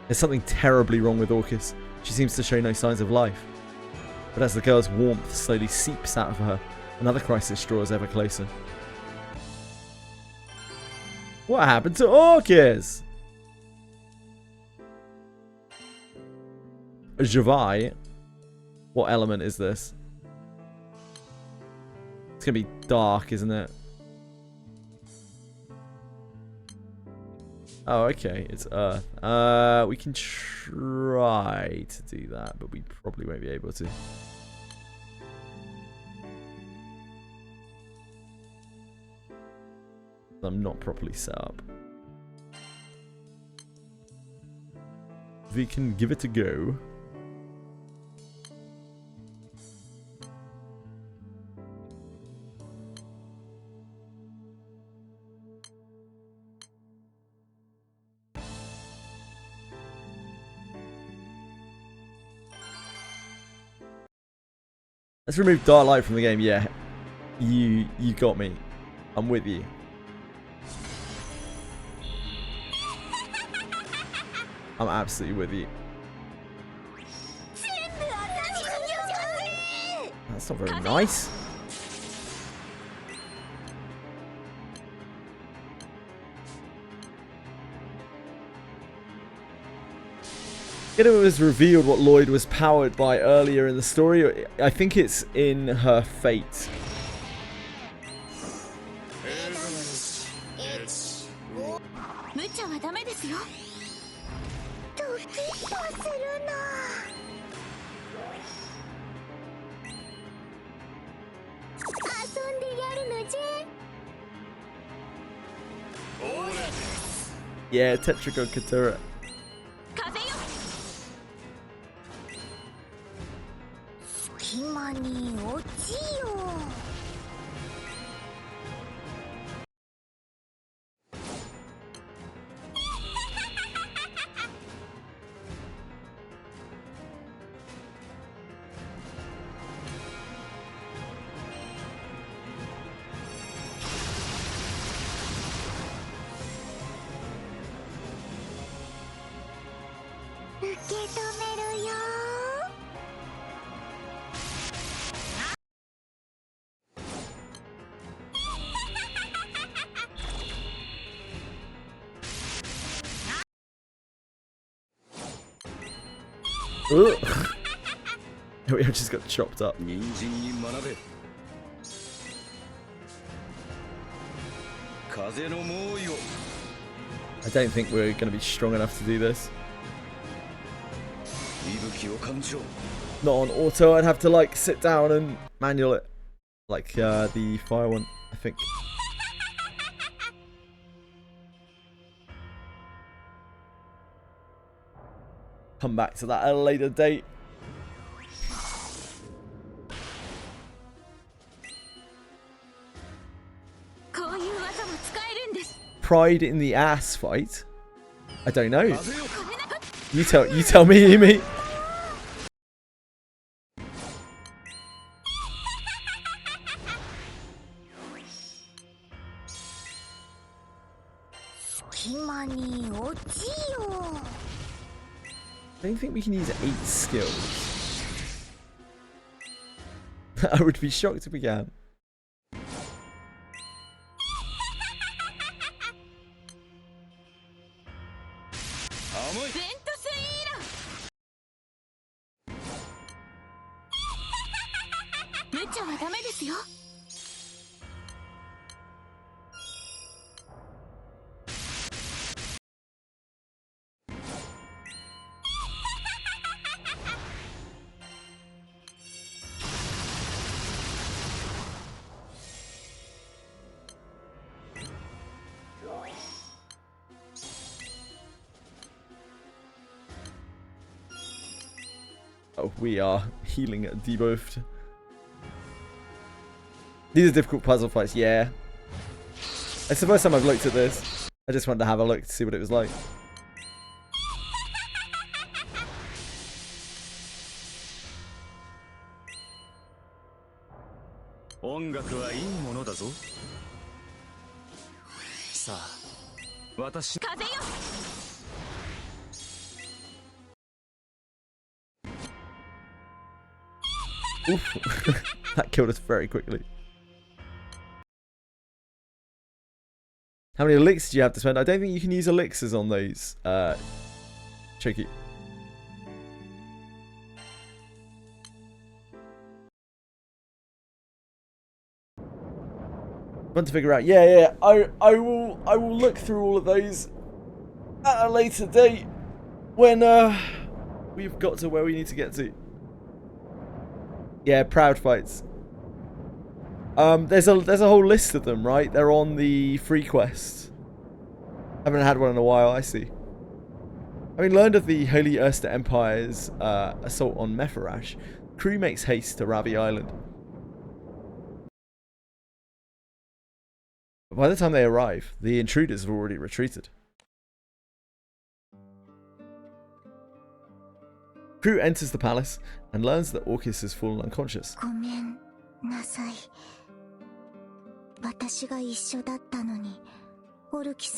There's something terribly wrong with Orchis. She seems to show no signs of life. But as the girl's warmth slowly seeps out of her, another crisis draws ever closer. What happened to Orchis? Javai? What element is this? It's gonna be dark, isn't it? Oh, okay, it's Earth. We can try to do that, but we probably won't be able to. I'm not properly set up. We can give it a go. Let's remove Dark Light from the game. Yeah, you got me. I'm with you. I'm absolutely with you. That's not very nice. It was revealed what Lloyd was powered by earlier in the story. I think it's in her fate. Yeah, Tetragon Katura. We just got chopped up. I don't think we're going to be strong enough to do this. Not on auto, I'd have to like sit down and manual it. Like the fire one, I think. Come back to that at a later date. Pride in the ass fight? I don't know. You tell me, Yumi. I don't think we can use 8 skills. I would be shocked if we can. 無茶はダメですよ。Oh, we are healing debuffed. These are difficult puzzle fights, yeah. It's the first time I've looked at this. I just wanted to have a look to see what it was like. Oof. That killed us very quickly. How many elixirs do you have to spend? I don't think you can use elixirs on those. Tricky. Fun to figure out. Yeah. I will look through all of those at a later date when we've got to where we need to get to. Yeah, proud fights. There's a whole list of them, right? They're on the free quest. Haven't had one in a while, I see. Having learned of the Holy Erster Empire's assault on Mepharash, the crew makes haste to Ravi Island. But by the time they arrive, the intruders have already retreated. Crew enters the palace and learns that Orcus has fallen unconscious. They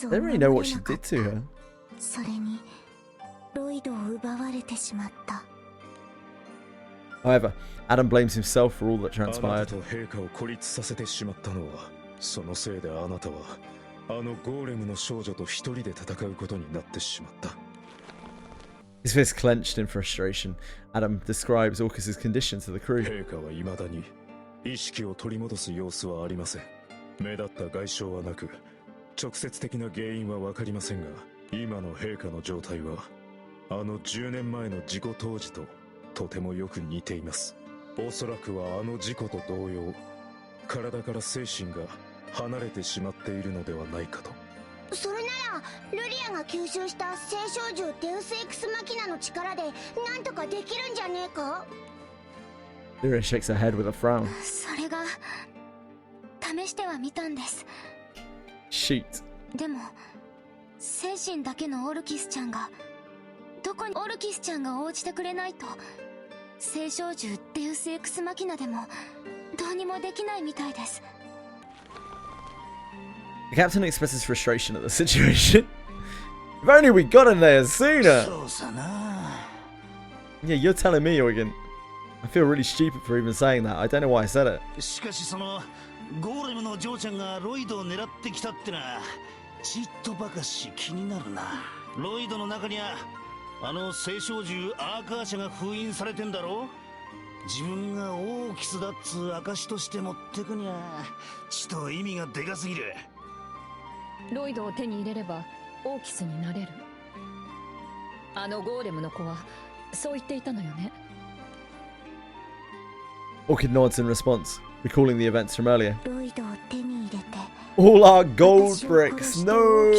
don't really know what she did to her. However, Adam blames himself for all that transpired. His fist clenched in frustration. Adam describes Orcus's condition to the crew. 意識を取り戻す様子はありません。目立った外傷はなく、直接的な原因は分かりませんが、今の陛下の状態は10年前の事故当時ととてもよく似ています。おそらくは事故と同様、体から精神が離れてしまっているのではないかと。それならルリアが吸収した聖少獣デウスエクスマキナの力でなんとかできるんじゃねえか。 Lyra shakes her head with a frown. それが試してはみたんです。 Shoot. でも精神だけのオルキスちゃんがどこにオルキスちゃんが応じてくれないと聖少獣デウスエクスマキナでもどうにもできないみたいです。 The captain expresses frustration at the situation. If only we got in there sooner. Yeah, you're telling me, Eugen. I feel really stupid for even saying that. I don't know why I said it. しかしそのゴーレムのジョーちゃんがロイドを狙ってきたってな、ちっとばかし気になるな。ロイドの中には聖少獣アーカー社が封印されてんだろ。自分がオーキスだっつう証として持ってくにゃちと意味がでかすぎる。ロイドを手に入れればオーキスになれる。ゴーレムの子はそう言っていたのよね。 Orchid nods in response, recalling the events from earlier. All our gold bricks! No!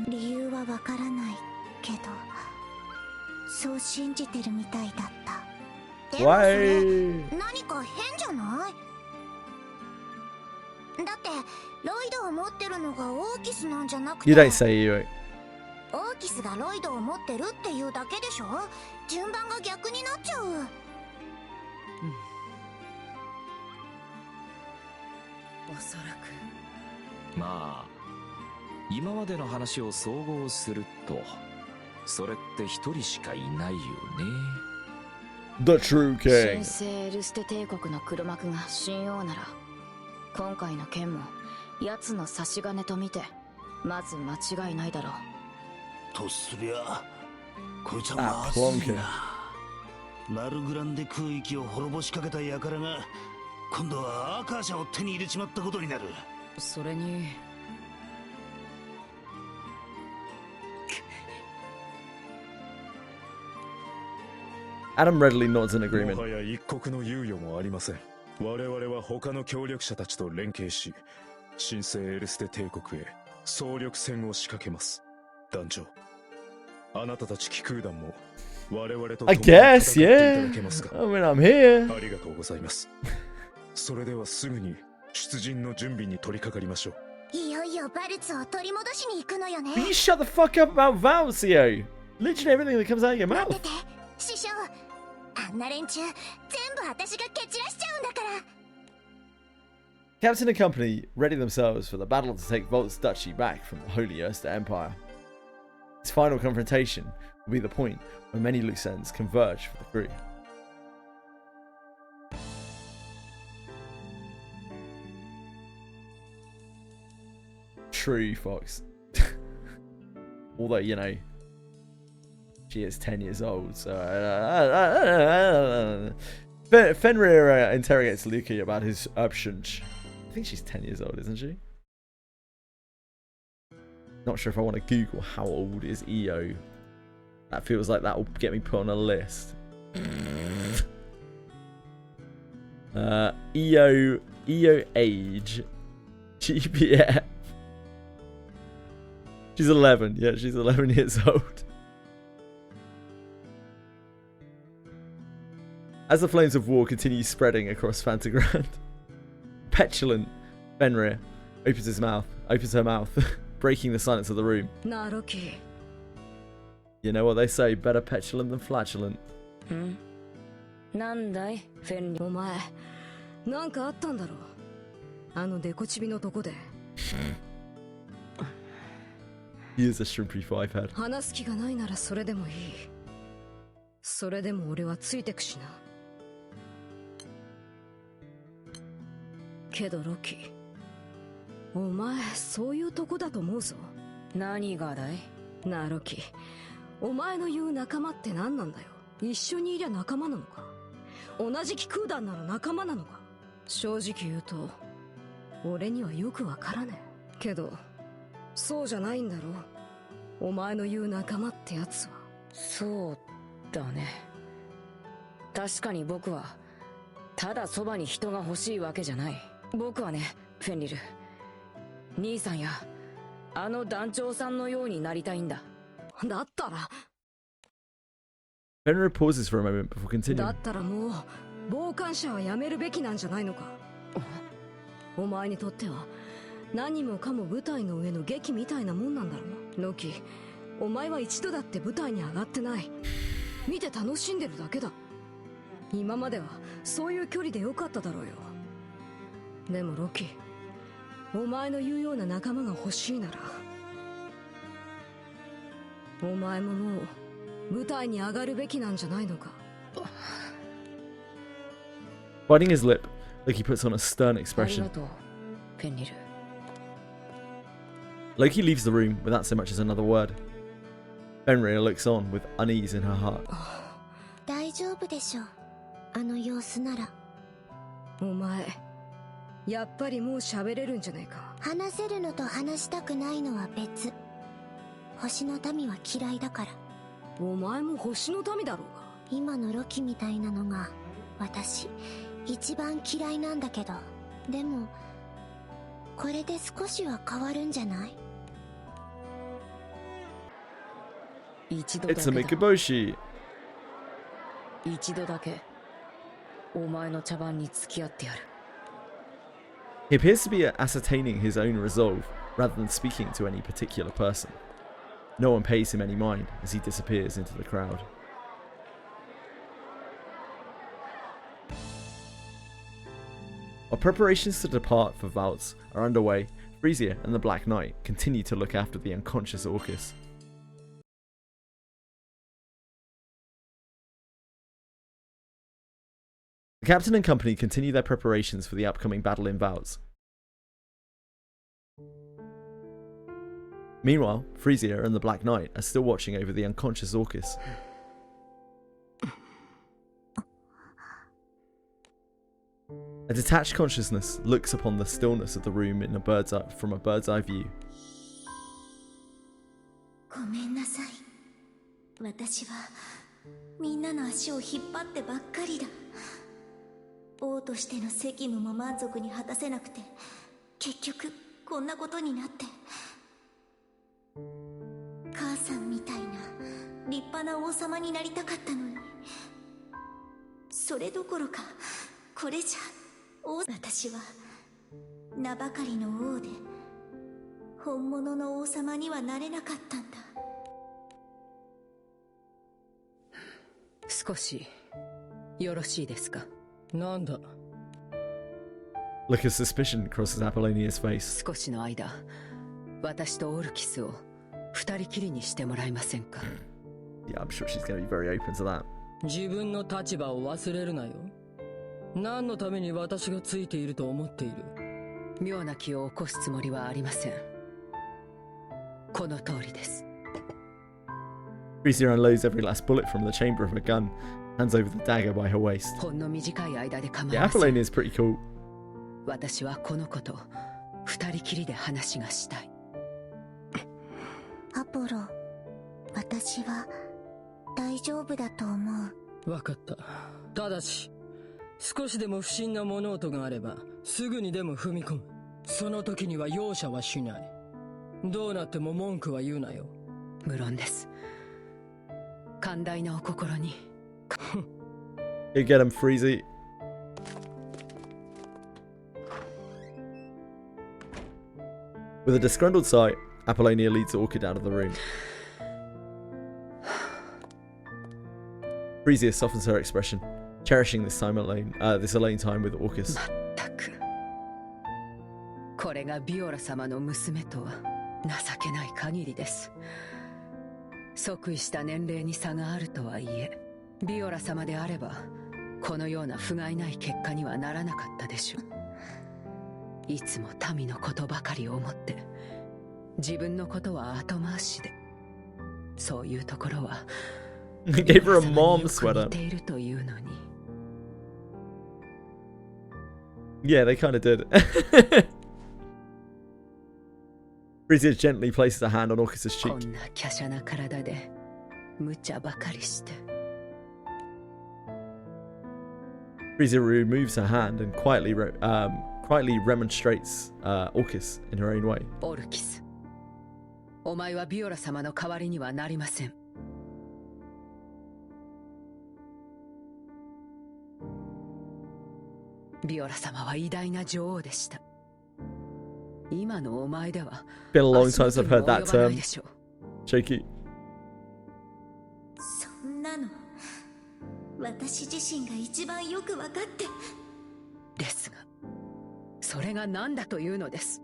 理由はわからないけど、そう信じてるみたいだった。でもそれ何か変じゃない？だってロイドを持ってるのがオーキスなんじゃなくて。You don't say you. オーキスがロイドを持ってるっていうだけでしょ。順番が逆になっちゃう。 おそらくまあ今までの話を総合するとそれって一人しかいないよね。 The True King。 神聖エルステ帝国の黒幕が神王なら今回の件も奴の差し金と見てまず間違いないだろう。とすりゃこいつはまずいな。マルグランデ空域を滅ぼしかけた輩が今度はアーカー社を手に入れちまったことになる。それにAdam readily nods in agreement. もはや一刻の猶予もありません。我々は他の協力者たちと連携し、神聖エルステ帝国へ総力戦を仕掛けます。団長、あなたたち気空団も我々と共 I に戦ってい guess, ただけ yeah. ますか。 I mean, I'm here. ありがとうございます。それではすぐに出陣の準備に取り掛かりましょう。いよいよバルツを取り戻しに行くのよね。 Will you shut the fuck up about vows, Theo? Literally everything that comes out of your mouth. 師匠、あんな連中全部私が蹴散らしちゃうんだから。 Captain and company ready themselves for the battle to take Volt's duchy back from the Holy Erster Empire. This final confrontation will be the point where many loose ends converge for the crew. True, Fox. Although, you know, she is 10 years old, so... Fenrir interrogates Luki about his options. I think she's 10 years old, isn't she? Not sure if I want to Google how old is EO. That feels like that will get me put on a list. EO age. GPF. She's 11. Yeah, she's 11 years old. As the flames of war continue spreading across Fantagrand, petulant Fenrir opens her mouth, breaking the silence of the room. You know what they say, better petulant than flatulent. なんだいフェンリー。お前なんかあったんだろう、あのデコチビのとこで。 He is a shrimpy five head. 話す気がないならそれでもいい。それでも俺はついてくしな。けどロキ、お前そういうとこだと思うぞ。何がだい？なあロキ、お前の言う仲間って何なんだよ。一緒にいりゃ仲間なのか、同じ気空団なら仲間なのか。正直言うと俺にはよくわからねえけど、そうじゃないんだろう、お前の言う仲間ってやつは。そうだね。確かに僕はただそばに人が欲しいわけじゃない。僕はね、フェンリル、兄さんやあの団長さんのようになりたいんだ。だったら Fenrir pauses for a moment before だ continuing. ったらもう傍観者はやめるべきなんじゃないのか。お前にとっては何もかも舞台の上の劇みたいなもんなんだろう。ロキ、お前は一度だって舞台に上がってない。見て楽しんでるだけだ。今まではそういう距離でよかっただろうよ。でもロキ、お前の言うような仲間が欲しいなら、お前ももう舞台に上がるべきなんじゃないのか。 Biting his lip, Loki puts on a stern expression. ありがとう、フェンリル。 Loki leaves the room without so much as another word. Fenrir looks on with unease in her heart. 大丈夫でしょう、あの様子なら。お前やっぱりもう喋れるんじゃねえか。話せるのと話したくないのは別。星の民は嫌いだから。お前も星の民だろうが。今のロキみたいなのが私一番嫌いなんだけど、でもこれで少しは変わるんじゃない？一度だけ It's a Mikaboshi. 一度だけお前の茶番に付き合ってやる。 He appears to be ascertaining his own resolve rather than speaking to any particular person. No one pays him any mind as he disappears into the crowd. While preparations to depart for Valtz are underway, Frisia and the Black Knight continue to look after the unconscious Orcus. The captain and company continue their preparations for the upcoming battle in Valtz. Meanwhile, Frisia and the Black Knight are still watching over the unconscious Orcus. 「A detached consciousness looks upon the stillness of the room in from a bird's eye view. ごめんなさい。私はみんなの足を引っ張ってばっかりだ。王としての責務も満足に果たせなくて、結局こんなことになって。母さんみたいな立派な王様になりたかったのに、それどころかこれじゃ私は名ばかりの王で本物の王様にはなれなかったんだ。少しよろしいですか。なんだ。 Look of suspicion crosses Apollonia's face. 少しの間、私とオルキスを二人きりにしてもらえませんか。Yeah, I'm sure she's going to be very open to that. 自分の立場を忘れるなよ。何のために私がついていると思っている。妙な気を起こすつもりはありません。この通りです。Frisia unloads every last bullet from the chamber of her gun, hands over the dagger by her waist. ほんの短い間で構い Yeah, ません。 Apollonia is pretty cool. 私はこの子と二人きりで話がしたい。アポロ、私は大丈夫だと思う。わかった。ただし、少しでも不審な物音があれば、すぐにでも踏み込む。その時には容赦はしない。どうなっても文句は言うなよ。無論です。寛大なお心に。You get him, Freezy. With a disgruntled sigh, Apollonia leads Orchid out of the room. Frisia softens her expression, cherishing this alone time with Orcus. まったく。これがビオラ様の娘とは情けない限りです。即位した年齢に差があるとはいえ、ビオラ様であればこのような不甲斐ない結果にはならなかったでしょう。いつも民のことばかり思って自分のことは後回しで、そういうところは They gave her a mom sweater. 似ているというのに。 Yeah, they kind of did. Frisia gently places a hand on Orcus's cheek. こんな華奢な体で無茶ばかりして。 Frisia removes her hand and quietly remonstrates Orcus in her own way. オルキス、お前はビオラ様の代わりにはなりません。ビオラ様は偉大な女王でした。今のお前では Been a long time since I've heard that term. Shaky. そんなの私自身が一番よく分かって。ですが、それが何だというのです。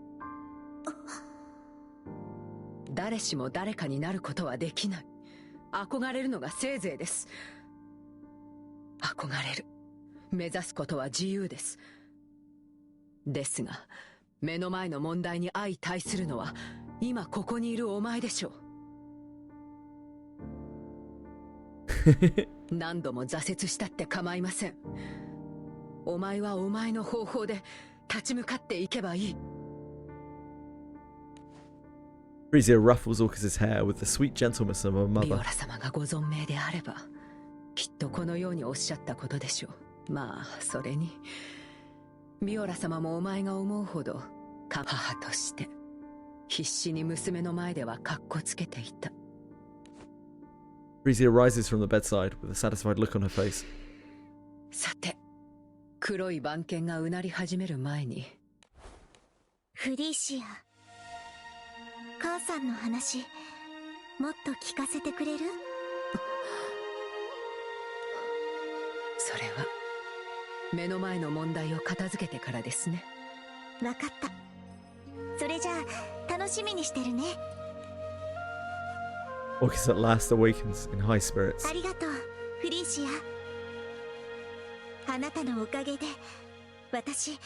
誰しも誰かになることはできない。憧れるのがせいぜいです。憧れる、目指すことは自由です。ですが、目の前の問題に相対するのは今ここにいるお前でしょう。何度も挫折したって構いません。お前はお前の方法で立ち向かっていけばいい。 Frisia ruffles Orcus's hair with the sweet gentleness of her ビオ mother. ラ様がご存命であればきっとこのようにおっしゃったことでしょう。まあそれにビオラ様もお前が思うほど母として必死に娘の前ではカッコつけていた。 Frisia rises from the bedside with a satisfied look on her face. さて、黒い番犬がうなり始める前に。フリーシア、母さんの話もっと聞かせてくれる？それは目の前の問題を片付けてからですね。わかった。それじゃあ楽しみにしてるね。 Orcus at last awakens in high spirits. ありがとう、フリーシア。あなたのおかげで私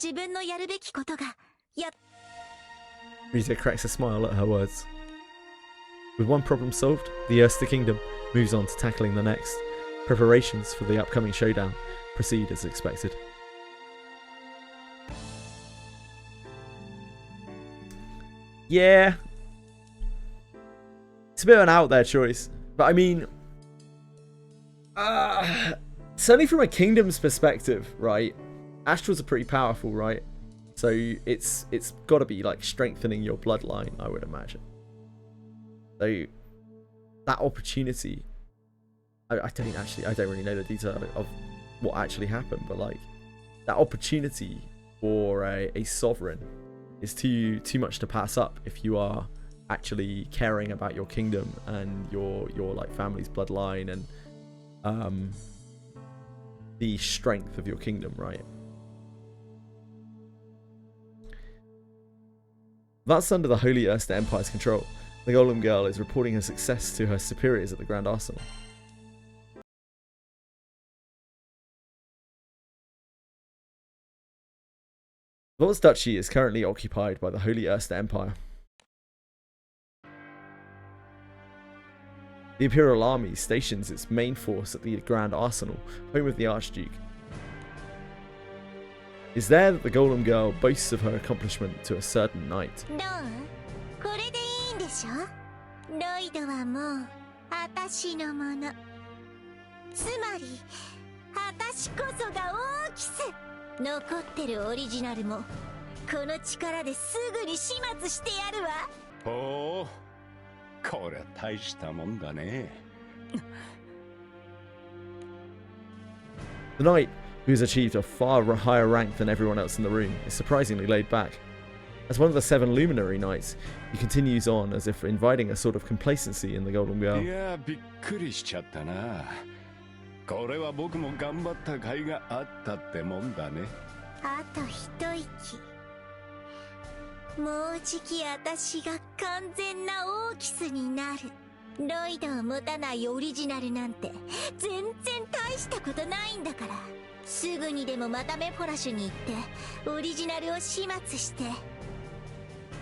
自分のやるべきことがFrisia cracks a smile at her words. With one problem solved, the Erster Kingdom moves on to tackling the next. Preparations for the upcoming showdown proceed as expected. Yeah. It's a bit of an out there choice. But I mean, certainly from a kingdom's perspective, right? Astrals are pretty powerful, right? So it's got to be like strengthening your bloodline, I would imagine. So that opportunity, I don't really know the detail of what actually happened, but like that opportunity for a sovereign is too much to pass up if you are actually caring about your kingdom and your like family's bloodline and the strength of your kingdom, right? That's under the Holy Erster Empire's control. The Golem Girl is reporting her success to her superiors at the Grand Arsenal. Vol's duchy is currently occupied by the Holy Erster Empire. The Imperial Army stations its main force at the Grand Arsenal, home of the Archduke. It is there that the Golem Girl boasts of her accomplishment to a certain night. The knight, who has achieved a far higher rank than everyone else in the room, is surprisingly laid back. As one of the 7 luminary knights, he continues on as if inviting a sort of complacency in the Golem Girl.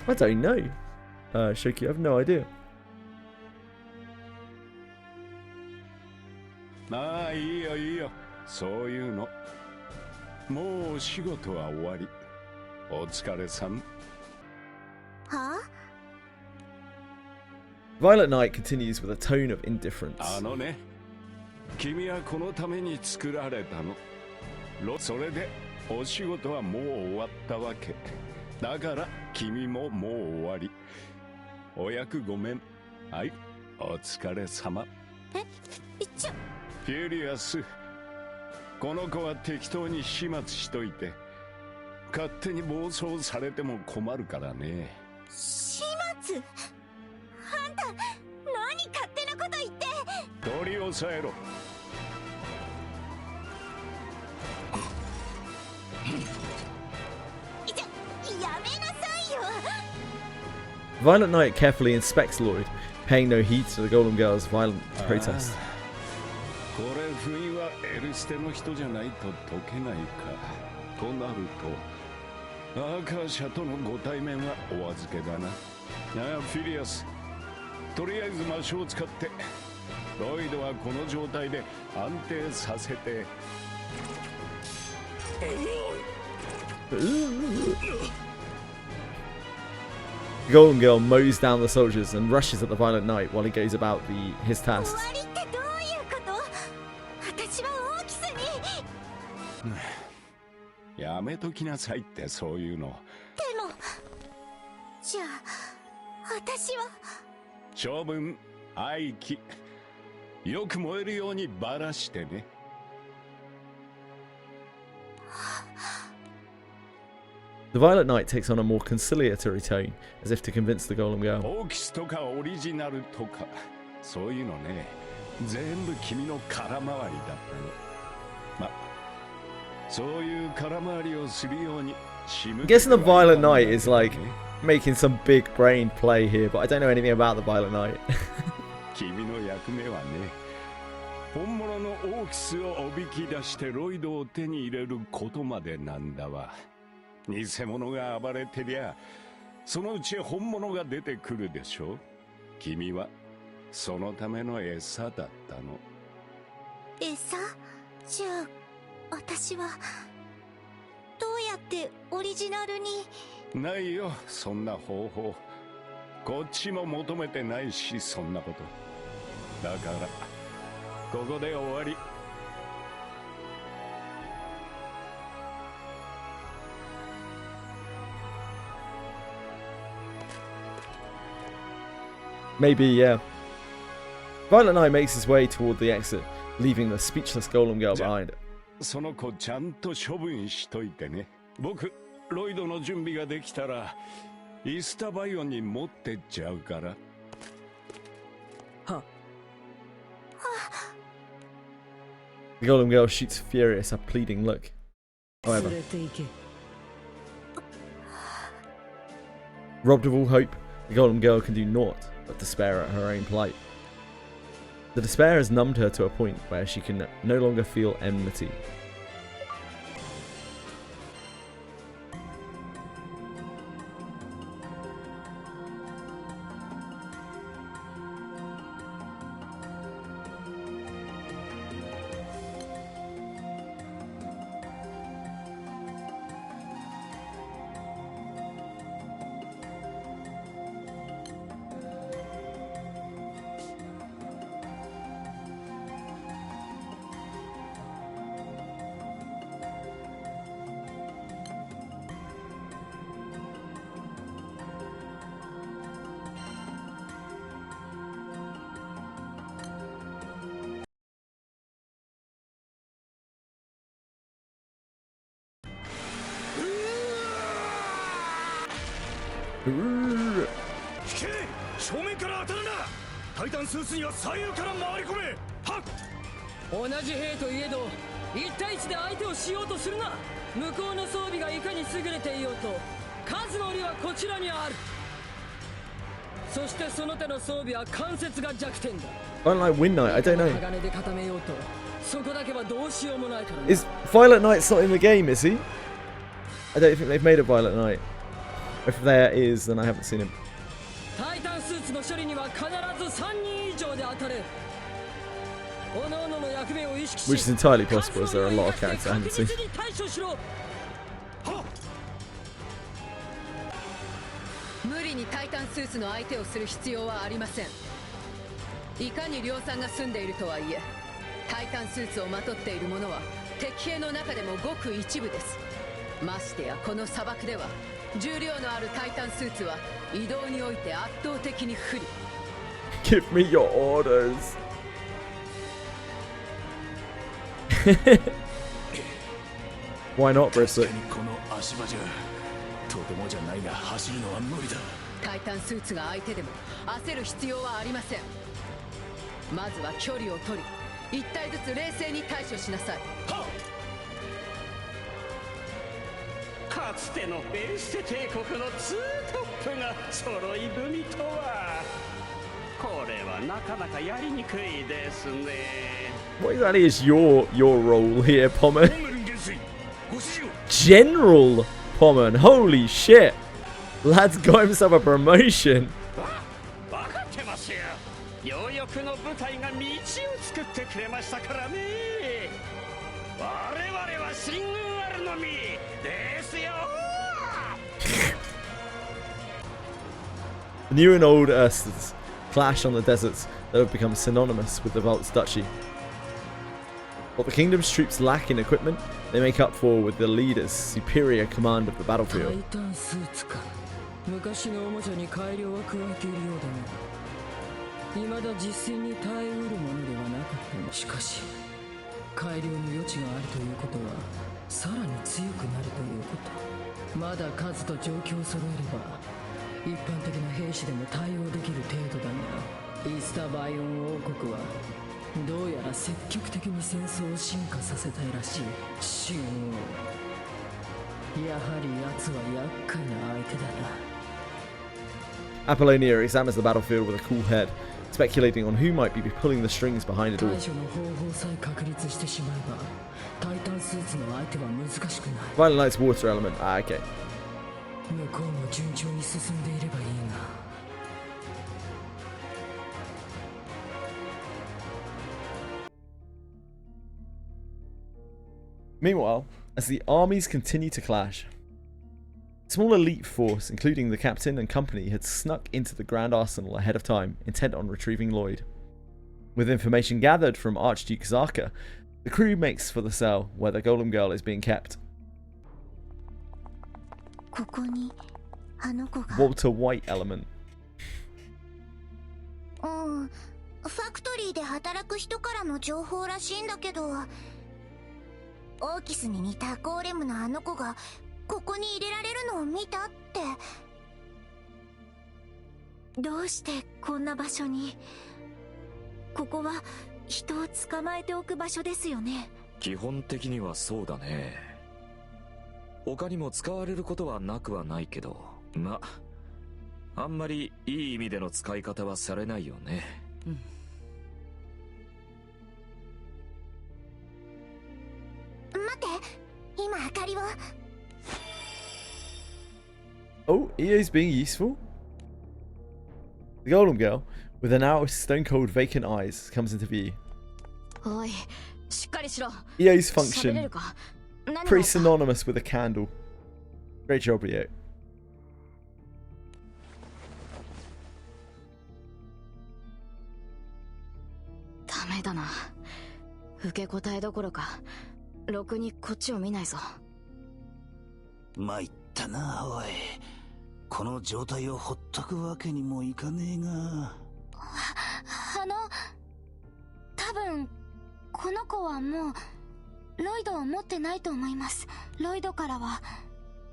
I don't know. Shoki, I have no idea. まあいいよいいよ、そういうの。もうお仕事は終わり。お疲れさん。はあ? Violet Knight continues with a tone of indifference. あのね、君はこのために作られたの。それでお仕事はもう終わったわけ。だから君ももう終わり。お役ごめん。はい、お疲れ様。フュリアス、この子は適当に始末しといて。勝手に暴走されても困るからね。始末？あんた、何勝手なこと言って。取り押さえろ。やめなさいよ。 Violet Knight carefully inspects Lloyd, paying no heed to the Golem Girl's violent protest. これ封印はエルステの人じゃないと解けないか。となるとアーカーシャとのご対面はお預けだな。ああ、フィリアス、とりあえず魔性を使ってロイドはこの状態で安定させて。The Golem Girl mows down the soldiers and rushes at the Violet Knight while he goes about his tasks. やめときなさいってそういうの。でも、じゃあ私は処分廃棄。よく燃えるようにばらしてね。The Violet Knight takes on a more conciliatory tone, as if to convince the Golem Girl. オーキスとかオリジナルとかそういうのね、全部君の空回りだったの。ま、そういう空回りをするように。I'm guessing the Violet Knight is like making some big brain play here, but I don't know anything about the Violet Knight. 君の役目はね、本物のオーキスをおびき出してロイドを手に入れることまでなんだわ。偽物が暴れてりゃ、そのうち本物が出てくるでしょ。君はそのための餌だったの。餌？じゃあ私はどうやってオリジナルに？ないよ、そんな方法。こっちも求めてないし、そんなこと。だからここで終わり。Maybe, yeah. Violet Knight makes his way toward the exit, leaving the speechless Golem Girl behind. その子ちゃんと処分しといてね。僕、ロイドの準備ができたらイスタバイオンに持ってっちゃうから。は。The Golem Girl shoots furious, a pleading look. However, robbed of all hope, the Golem Girl can do naught but despair at her own plight. The despair has numbed her to a point where she can no longer feel enmity. Unlike Wind Knight, I don't know. Is Violet Knight's not in the game, is he? I don't think they've made a Violet Knight. If there is, then I haven't seen him. Which is entirely possible, as there are a lot of characters I haven't seen. 無理にタイタンスーツの相手をする必要はありません。いかに量産が済んでいるとはいえ、タイタンスーツをまとっている者は敵兵の中でもごく一部です。ましてやこの砂漠では重量のあるタイタンスーツは移動において圧倒的に不利。Give me your orders. Why not, Bristol? この足場じゃとてもじゃないが走るのは無理だ。タイタンスーツが相手でも焦る必要はありません。まずは距離を取り、一体ずつ冷静に対処しなさい。かつてのベルステ帝国のツートップが揃い踏みとは、これはなかなかやりにくいですね。What exactly is your role here, Pommer? General Pommer, holy shit! Lad's got himself a promotion. 分かってますよ。ようやくの部隊が道を作ってくれましたからね。我々は進軍あるのみですよ。New and old Urstas clash on the deserts that have become synonymous with the Valt's duchy. What the kingdom's troops lack in equipment, they make up for with the leader's superior command of the battlefield. 昔のおもちゃに改良は加えているようだが、未だ実戦に耐えうるものではなかった。しかし改良の余地があるということはさらに強くなるということ。まだ数と状況を揃えれば一般的な兵士でも対応できる程度だが、イースターバイオン王国はどうやら積極的に戦争を進化させたいらしい。シオン王、やはり奴は厄介な相手だな。Apollonia examines the battlefield with a cool head, speculating on who might be pulling the strings behind it all. 対処の方法さえ確立してしまえば、タイタンスーツの相手は難しくない。 Violent Knight's water element. Ah, okay. 向こうも順調に進んでいればいいが。Meanwhile, as the armies continue to clash, A small elite force, including the captain and company, had snuck into the Grand Arsenal ahead of time, intent on retrieving Lloyd. With information gathered from Archduke Zarka, the crew makes for the cell where the Golem Girl is being kept. Walter White element. ファクトリーで働く人からの情報らしいんだけど、オーキスに似たゴーレムのあの子がここに入れられるのを見たって。どうしてこんな場所に？ここは人を捕まえておく場所ですよね。基本的にはそうだね。他にも使われることはなくはないけど、まあんまりいい意味での使い方はされないよね。待って、今明かりを。Oh, EA's being useful? The Golem Girl, with her now stone-cold vacant eyes, comes into view. EA's function, pretty synonymous with a candle. Great job, EA. ダメだな。受け答えどころか、ろくにこっちを見ないぞ。参ったな、おい。この状態をほっとくわけにもいかねえが。多分この子はもうロイドを持ってないと思います。ロイドからは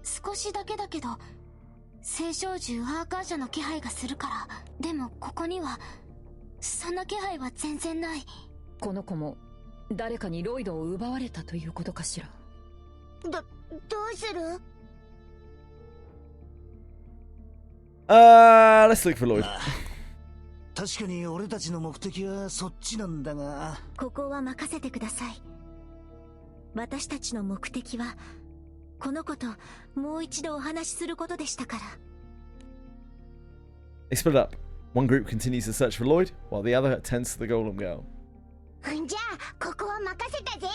少しだけだけど青少獣アーカージャの気配がするから。でもここにはそんな気配は全然ない。この子も誰かにロイドを奪われたということかしら。どうする？Let's look for Lloyd. 確かに俺たちの目的はそっちなんだが。ここは任せてください。私たちの目的はこの子ともう一度お話しすることでしたから。They split up. One group continues the search for Lloyd, while the other attends to the Golem Girl. じゃあここは任せたぜ。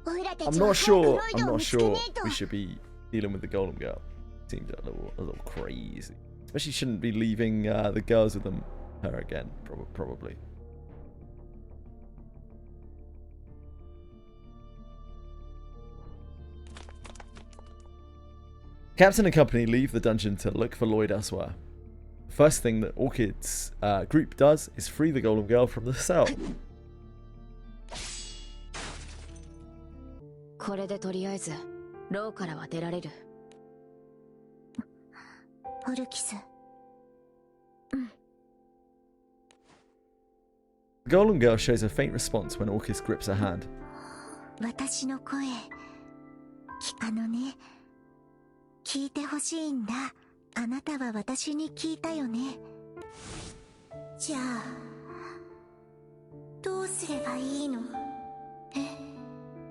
オイラた I'm ちは not 早く sure. ロイ I'm ドを not 見つけね sure えと。 we should be dealing with the Golem Girl. Seems a little crazy. Especially shouldn't be leaving the girls with her again. Probably. Captain and company leave the dungeon to look for Lloyd elsewhere. The first thing that Orchid's group does is free the Golem Girl from the cell. これでとりあえず牢からは出られる。オルキス。The Golem Girl shows a faint response when Orchis grips her hand. 私の声、聞いてほしいんだ。あなたは私に聞いたよね。じゃあどうすればいいの？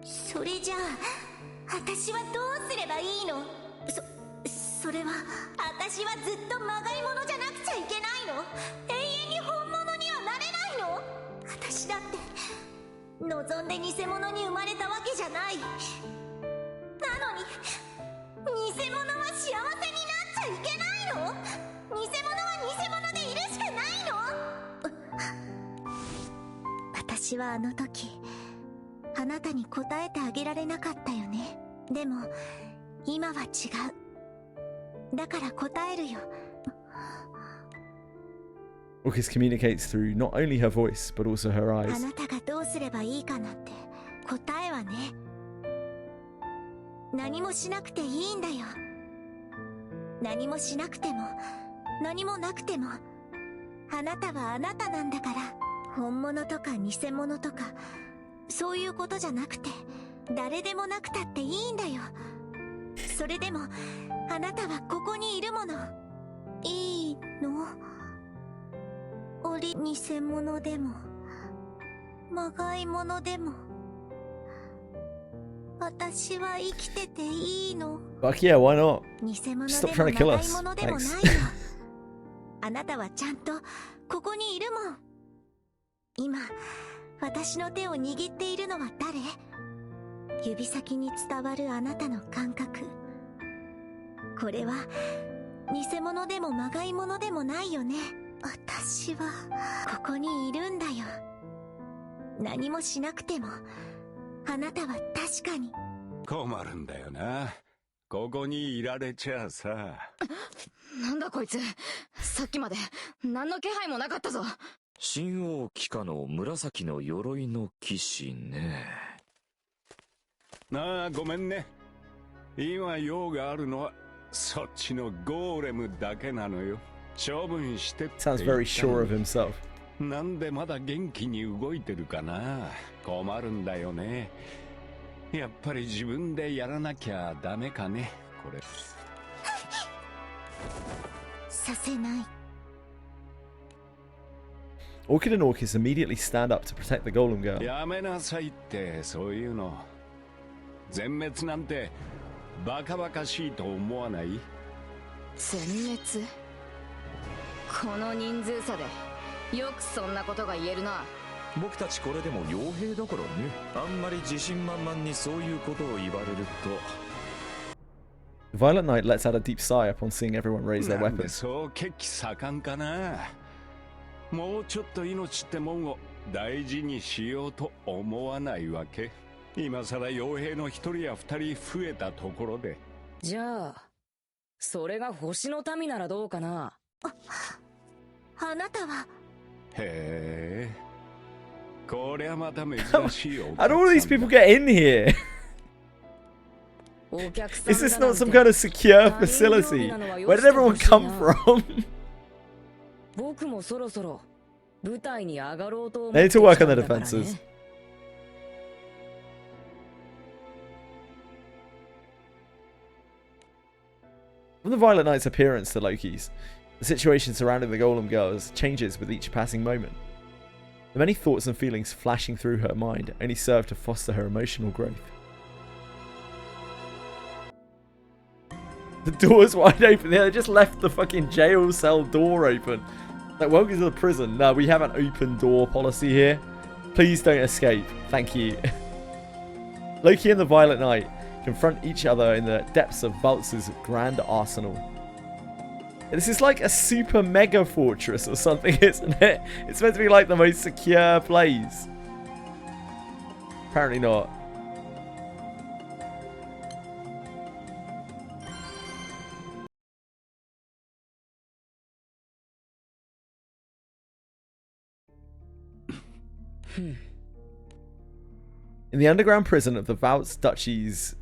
それじゃあ私はどうすればいいの？それは私はずっとまがいものじゃなくちゃいけないの？永遠に本物にはなれないの？私だって望んで偽物に生まれたわけじゃない。なのに偽物は幸せになっちゃいけないの？偽物は偽物でいるしかないの？私はあの時あなたに答えてあげられなかったよね。でも今は違う。だから答えるよ。Orchis communicates through not only her voice but also her あ eyes. なたがどうすればいいかなんて答えはね、何もしなくていいんだよ。何もしなくても何もなくてもあなたはあなたなんだから。本物とか偽物とかそういうことじゃなくて誰でもなくたっていいんだよ。それでもあなたはここにいるもの。いいの？偽物でもまがいものでも私は生きてていいの？ Fuck yeah, why not? 偽物 Stop で trying to も kill まがい us. ものでもないよ。 Thanks. あなたはちゃんとここにいるもん。今私の手を握っているのは誰？指先に伝わるあなたの感覚。これは偽物でもまがいものでもないよね。私はここにいるんだよ。何もしなくてもあなたは確かに。困るんだよな、ここにいられちゃさ。なんだこいつ、さっきまで何の気配もなかったぞ。神王騎下の紫の鎧の騎士ね。ああ、ごめんね。今用があるのはそっちのゴーレムだけなのよ。処分してって。 Sounds very sure of himself. なんでまだ元気に動いてるかな。困るんだよね。やっぱり自分でやらなきゃダメかね、これ。させない。Orchid and Orchis immediately stand up to protect the Golem Girl. やめなさいって、そういうの。全滅なんてバカバカしいと思わない？全滅？この人数差でよくそんなことが言えるな。僕たちこれでも傭兵だからね。あんまり自信満々にそういうことを言われると。The Violet Knight lets out a deep sigh upon seeing everyone raise their なんで weapons. そう血気盛んかな。もうちょっと命ってもんを大事にしようと思わないわけ？今さら傭兵の一人や二人増えたところで。じゃあそれが星の民ならどうかな。あなたは。へえ、こりゃまた珍しいよ。How do all these people get in here? Is this not some kind of secure facility? Where did everyone come from? 僕もそろそろ舞台に上がろうと思っ They て need to きた work on ん their だからね。 defenses. From the Violet Knight's appearance to Loki's, the situation surrounding the Golem Girls changes with each passing moment. The many thoughts and feelings flashing through her mind only serve to foster her emotional growth. The door's wide open. They just left the fucking jail cell door open. Like, welcome to the prison. No, we have an open door policy here. Please don't escape. Thank you. Loki and the Violet Knight confront each other in the depths of Valtz's grand arsenal. This is like a super mega fortress or something, isn't it? It's meant to be like the most secure place. Apparently not. In the underground prison of the Valtz Duchy's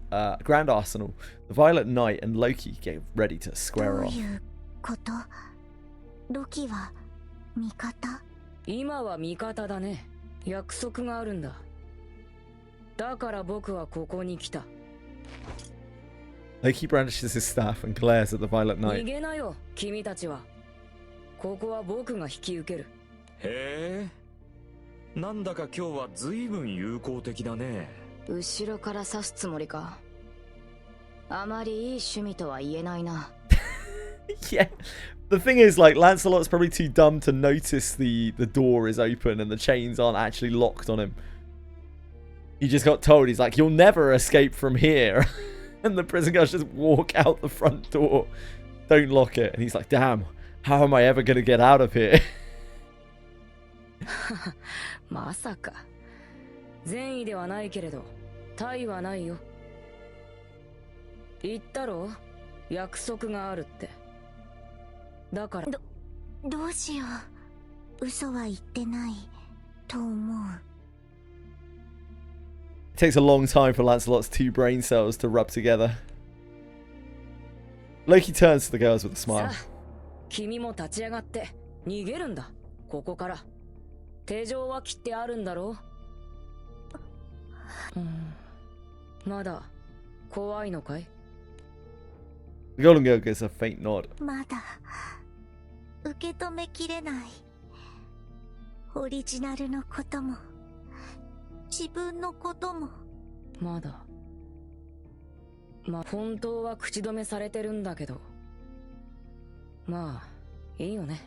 Grand Arsenal, the Violet Knight and Loki get ready to square off. ロキは味方？今は味方だね。約束があるんだ。だから僕はここに来た。Loki brandishes his staff and glares at the Violet 逃 Knight. げなよ、君たちは。ここは僕が引き受ける。へえ、なんだか今日は随分友好的だね。後ろから刺すつもりか。あまりいい趣味とは言えないな。Yeah. The thing is, like, Lancelot's probably too dumb to notice the door is open and the chains aren't actually locked on him. He just got told, he's like, you'll never escape from here. And the prison guards just walk out the front door. Don't lock it. And he's like, damn, how am I ever going to get out of here? まさか。善意ではないけれど、大はないよ。言ったろ？約束があるって。だから。どうしよう。嘘は言ってないと思う。It takes a long time for Lancelot's two brain cells to rub together. Loki turns to the girls with a smile. さあ、君も立ち上がって逃げるんだ。ここから。手錠は切ってあるんだろう。まだ怖いのかい？ The Golden Girl gives a faint nod. まだ受け止めきれない。オリジナルのことも自分のことも。まだ。本当は口止めされてるんだけど。まあいいよね。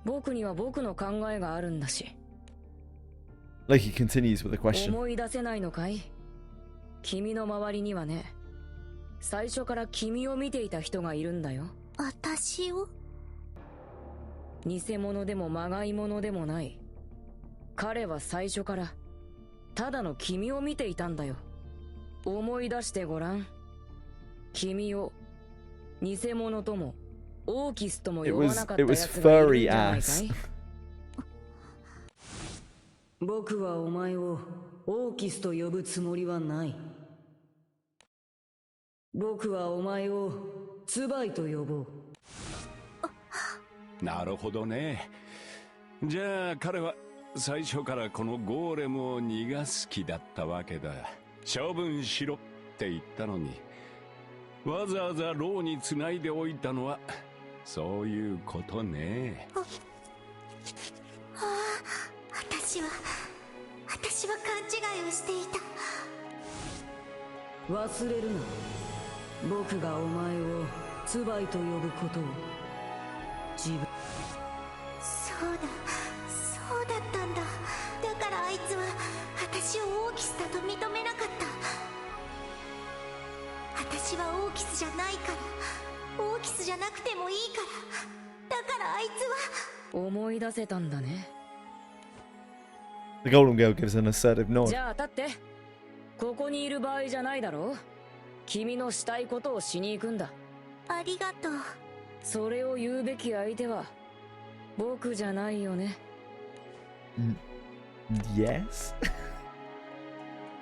僕には僕の考えがあるんだし。Loki continues with a question. 思い出せないのかい？君の周りにはね、最初から君を見ていた人がいるんだよ。私を？偽物でもまがいものでもない。彼は最初からただの君を見ていたんだよ。思い出してごらん。君を偽物ともオーキスとも呼ばなかったやつがいるんじゃないかい？僕はお前をオーキスと呼ぶつもりはない。僕はお前をツバイと呼ぼう。なるほどね。じゃあ彼は最初からこのゴーレムを逃がす気だったわけだ。処分しろって言ったのにわざわざ牢につないでおいたのはそういうことね。私は勘違いをしていた。忘れるな。僕がお前をツバイと呼ぶことを。自分。そうだったんだ。だからあいつは私をオーキスだと認めなかった。私はオーキスじゃないから、オーキスじゃなくてもいいから。だからあいつは。思い出せたんだね。The Golden Girl gives an assertive nod. じゃあ立って。ここにいる場合じゃないだろう。君のしたいことをしに行くんだ。ありがとう。それを言うべき相手は僕じゃないよね。Yes?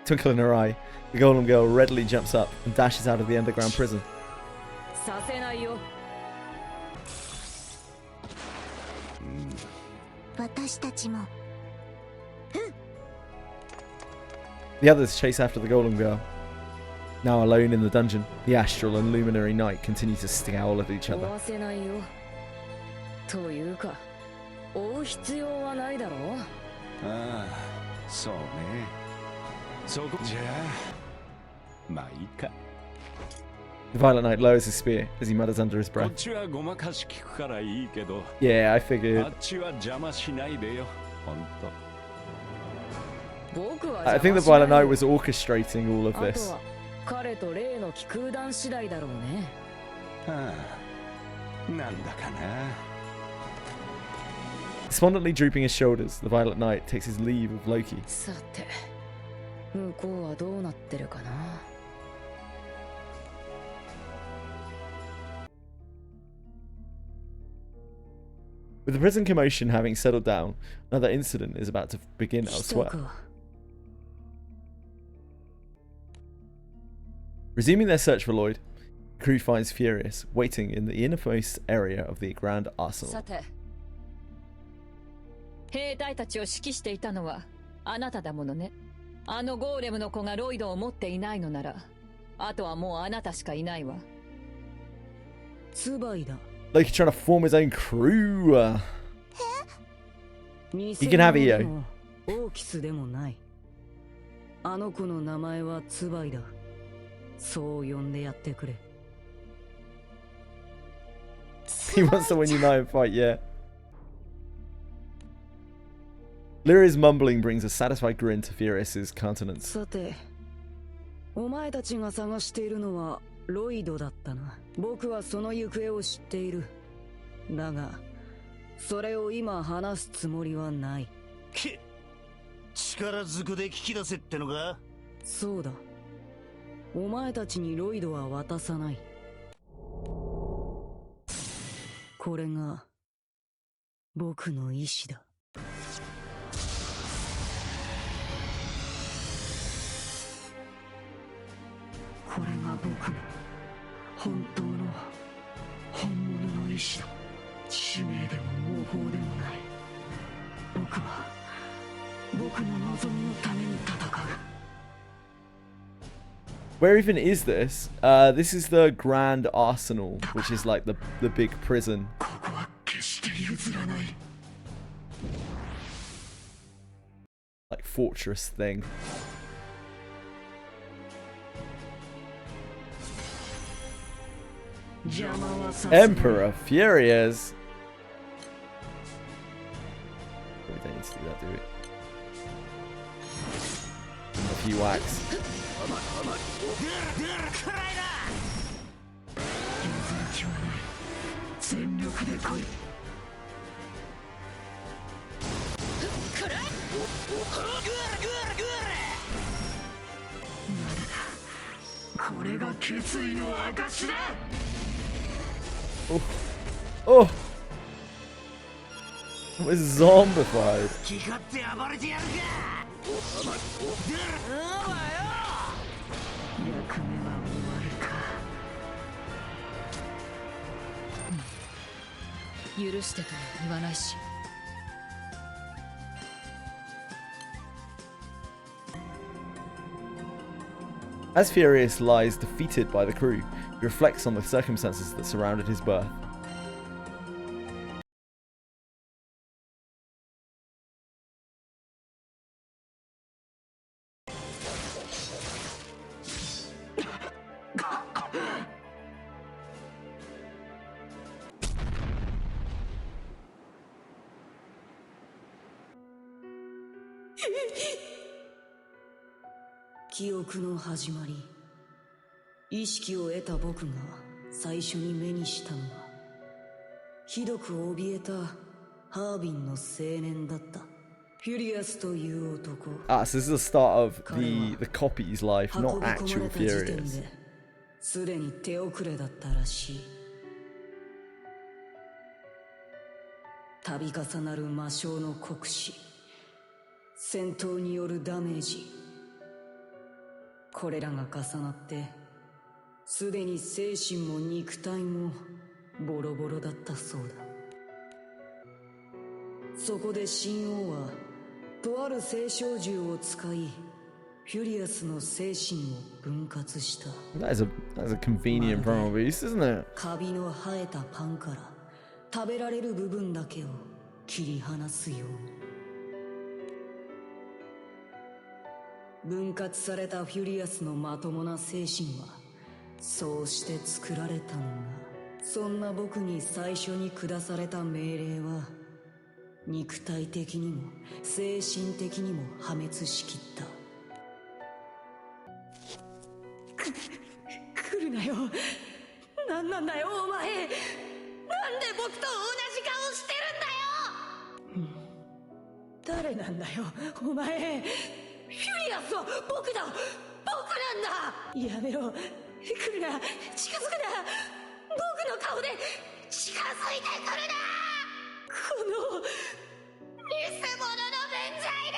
Twinkle in her eye, the Golden Girl readily jumps up and dashes out of the underground prison. させないよ。私たちも。The others chase after the Golden Girl. Now alone in the dungeon, the Astral and Luminary Knight continue to scowl at each other. 追わせないよ。というか、追う必要はないだろう。ああ、そうね。そこじゃあ、まあいいか。The Violet Knight lowers his spear as he mutters under his こ breath. っちはごまかし聞くからいいけど。Yeah, I figured. あっちは邪魔しないでよ、ほんと。I think the Violet Knight was orchestrating all of あと this. は彼と例の気空団次第だろうね。はあ、なんだかな。Despondently drooping his shoulders, the Violet Knight takes his leave of Loki. さて、向こうはどうなってるかな。With the prison commotion having settled down, another incident is about to begin elsewhere. Resuming their search for Lloyd, the crew finds Furious waiting in the innermost area of the Grand Arsenal. さて、兵隊たちを指揮していたのはあなただものね。あのゴーレムの子がロイドを持っていないのなら、あとはもうあなたしかいないわ。ツバイだ。Loki trying to form his own crew. You can have it, yo. オーキスでもない。あの子の名前はツバイだ。そう呼んでやってくれ。He wants to win you knife fight, yeah. Lyria's mumbling brings a satisfied grin to Furious's countenance. さて、お前たちが探しているのはロイドだったな。僕はその行方を知っている。だが、それを今話すつもりはない。力ずくで聞き出せってのか？そうだ。お前たちにロイドは渡さない。これが僕の意志だ。これが僕の本当の本物の意志だ。使命でも模倣でもない。僕は僕の望みのために戦う。Where even is this? This is the Grand Arsenal, which is like the big prison. Like fortress thing. Emperor Furious. We don't need to do that, do we? A few whacks. 気はない。全力で来い。くらえ。これが決意の証だ。Oh! We're zombified. 気勝手暴れてやるか。役目は終わるか。許してとは言わないし。As Furious lies defeated by the crew, he reflects on the circumstances that surrounded his birth.「記憶の始まり」「意識を得た僕が最初に目にしたのはひどく怯えたハービンの青年だった」「フュリアスという男」 Ah, so this is the start of the copy's life, not actual Furious. すでに手遅れだったらしい。度重なる魔性の酷使、戦闘によるダメージ、これらが重なってすでに精神も肉体もボロボロだったそうだ。そこで神王はとある聖小獣を使いフュリアスの精神を分割した。 That's a convenient promo beast, isn't it? カビの生えたパンから食べられる部分だけを切り離すように。分割されたフュリアスのまともな精神はそうして作られたのが、そんな僕に最初に下された命令は肉体的にも精神的にも破滅しきった。来るなよ。何なんだよお前。なんで僕と同じ顔してるんだよ。誰なんだよお前。フュリアスは僕だ。僕なんだ。やめろ。来るな。近づくな。僕の顔で近づいてくるな。この偽物の免罪で。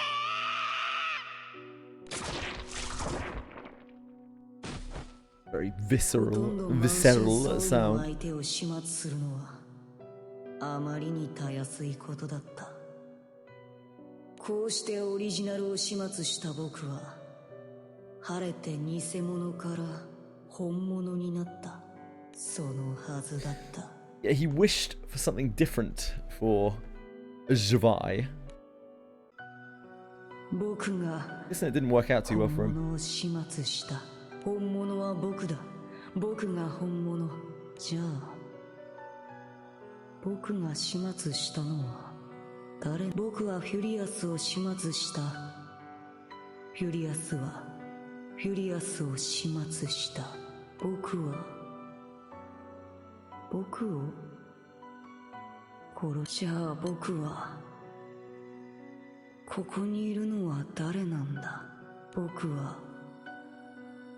Very visceral sound. 相手を始末するのはあまりにたやすいことだった。こうしてオリジナルを始末した僕は晴れて偽物から本物になった。そのはずだった。Yeah, he wished for something different for Javai. 僕が Listen, it didn't work out too well for 本 him. 物を始末した。本物は僕だ。僕が本物。じゃあ僕が始末したのは誰？僕はフュリアスを始末した。フュリアスはフュリアスを始末した。僕は僕を殺し。じゃあ僕はここにいるのは誰なんだ。僕は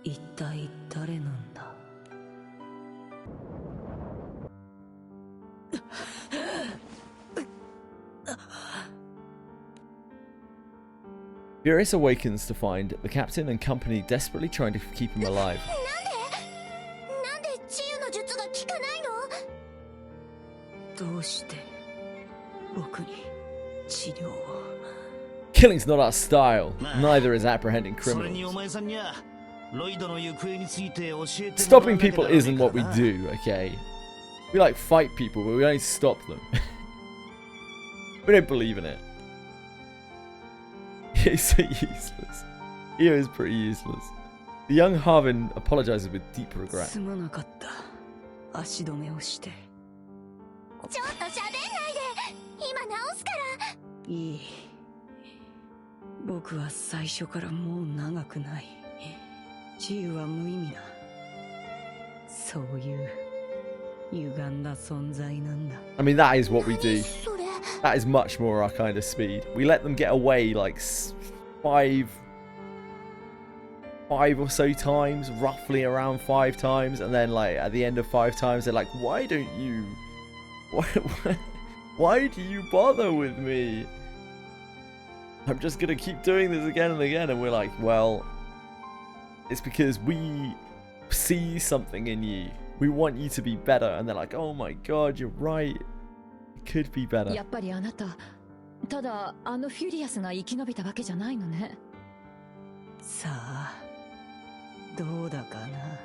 一体誰なんだ。Furious awakens to find the captain and company desperately trying to keep him alive. なんで治癒の術が効かないの？どうして僕に治療を。 Killing's not our style. Neither is apprehending それに criminals. お前さんにはロイドの行方について教えて Stopping people isn't what we do, okay? We like fight people, but we don't stop them. We don't believe in it. He's so useless. He is pretty useless. The young Harvin apologizes with deep regret. すまなかった。足止めをして。ちょっと喋んないで。今直すから。いい。僕は最初からもう長くない。 治癒は無意味な、そういう I mean, that is what we do. That is much more our kind of speed. We let them get away like five or so times, roughly around 5 times, and then like at the end of 5 times, they're like, "Why don't you? Why do you bother with me? I'm just gonna keep doing this again and again." And we're like, "Well, it's because we see something in you. We want you to be better." And they're like, "Oh my God, you're right. It could be better." やっぱりあなた、ただあのフュリアスが生き延びたわけじゃないのね。さあ、どうだかな。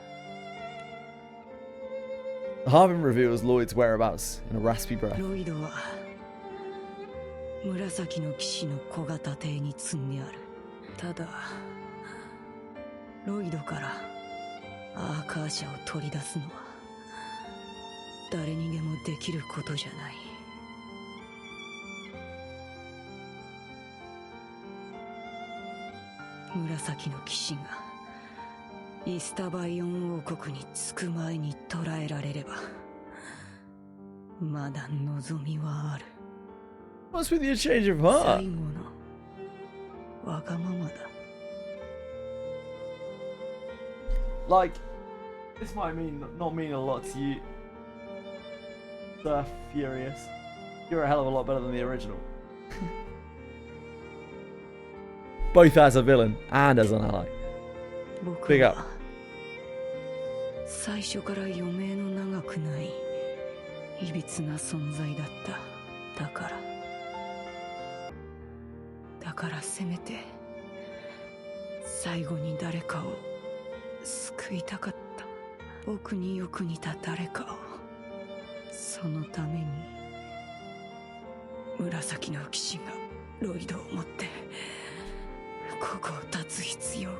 Harvin reveals Lloyd's whereabouts in a raspy breath. ロイドは紫の騎士の小型艇に積んである。ただロイドからアーカーシャを取り出すのは誰にでもできることじゃない。紫の騎士がイスタバイオン王国に着く前に捕らえられればまだ望みはある。What's with your change of heart? 最後のわがままだ。Like, this might not mean a lot to you, Sir Furious. You're a hell of a lot better than the original. Both as a villain and as an ally. Big up. 最初から余命の長くないいびつな存在だった。だからせめて最後に誰かを救いたかった。僕によく似た誰かを。そのために紫の騎士がロイドを持ってここを立つ必要が。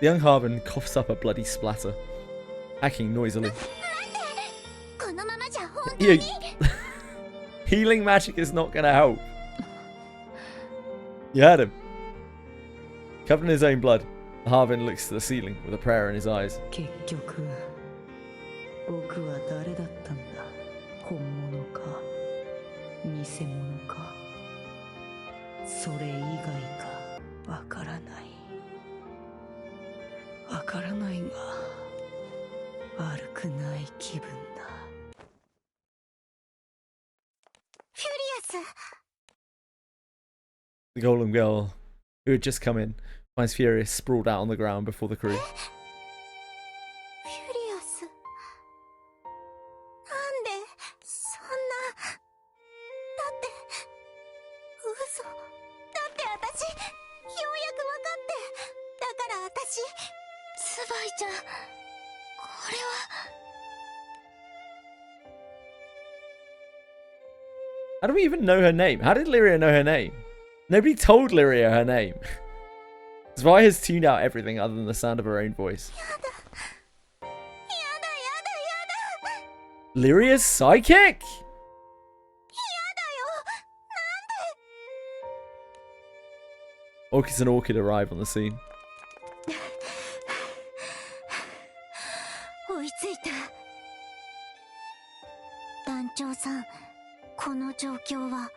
The young Harvin coughs up a bloody splatter, hacking noisily. Healing magic is not going to help. You heard him. Covered in his own blood, Harvin looks to the ceiling with a prayer in his eyes. 結局僕は誰だったんだ。本物か偽物かそれ以外かわからない。わからないが悪くない気分だ。フュリアス。 The golem girl, who had just come in, finds Furious sprawled out on the ground before the crew. フュリアス。なんでそんな。だって嘘。だって私ようやく分かって。だから私ツバイちゃん、これは。 How do we even know her name? How did Lyria know her name? Nobody told Lyria her name. Zwei has tuned out everything other than the sound of her own voice. Lyria's psychic? Orchis and Orchid arrive on the scene. 追いついた。団長さん、この状況は。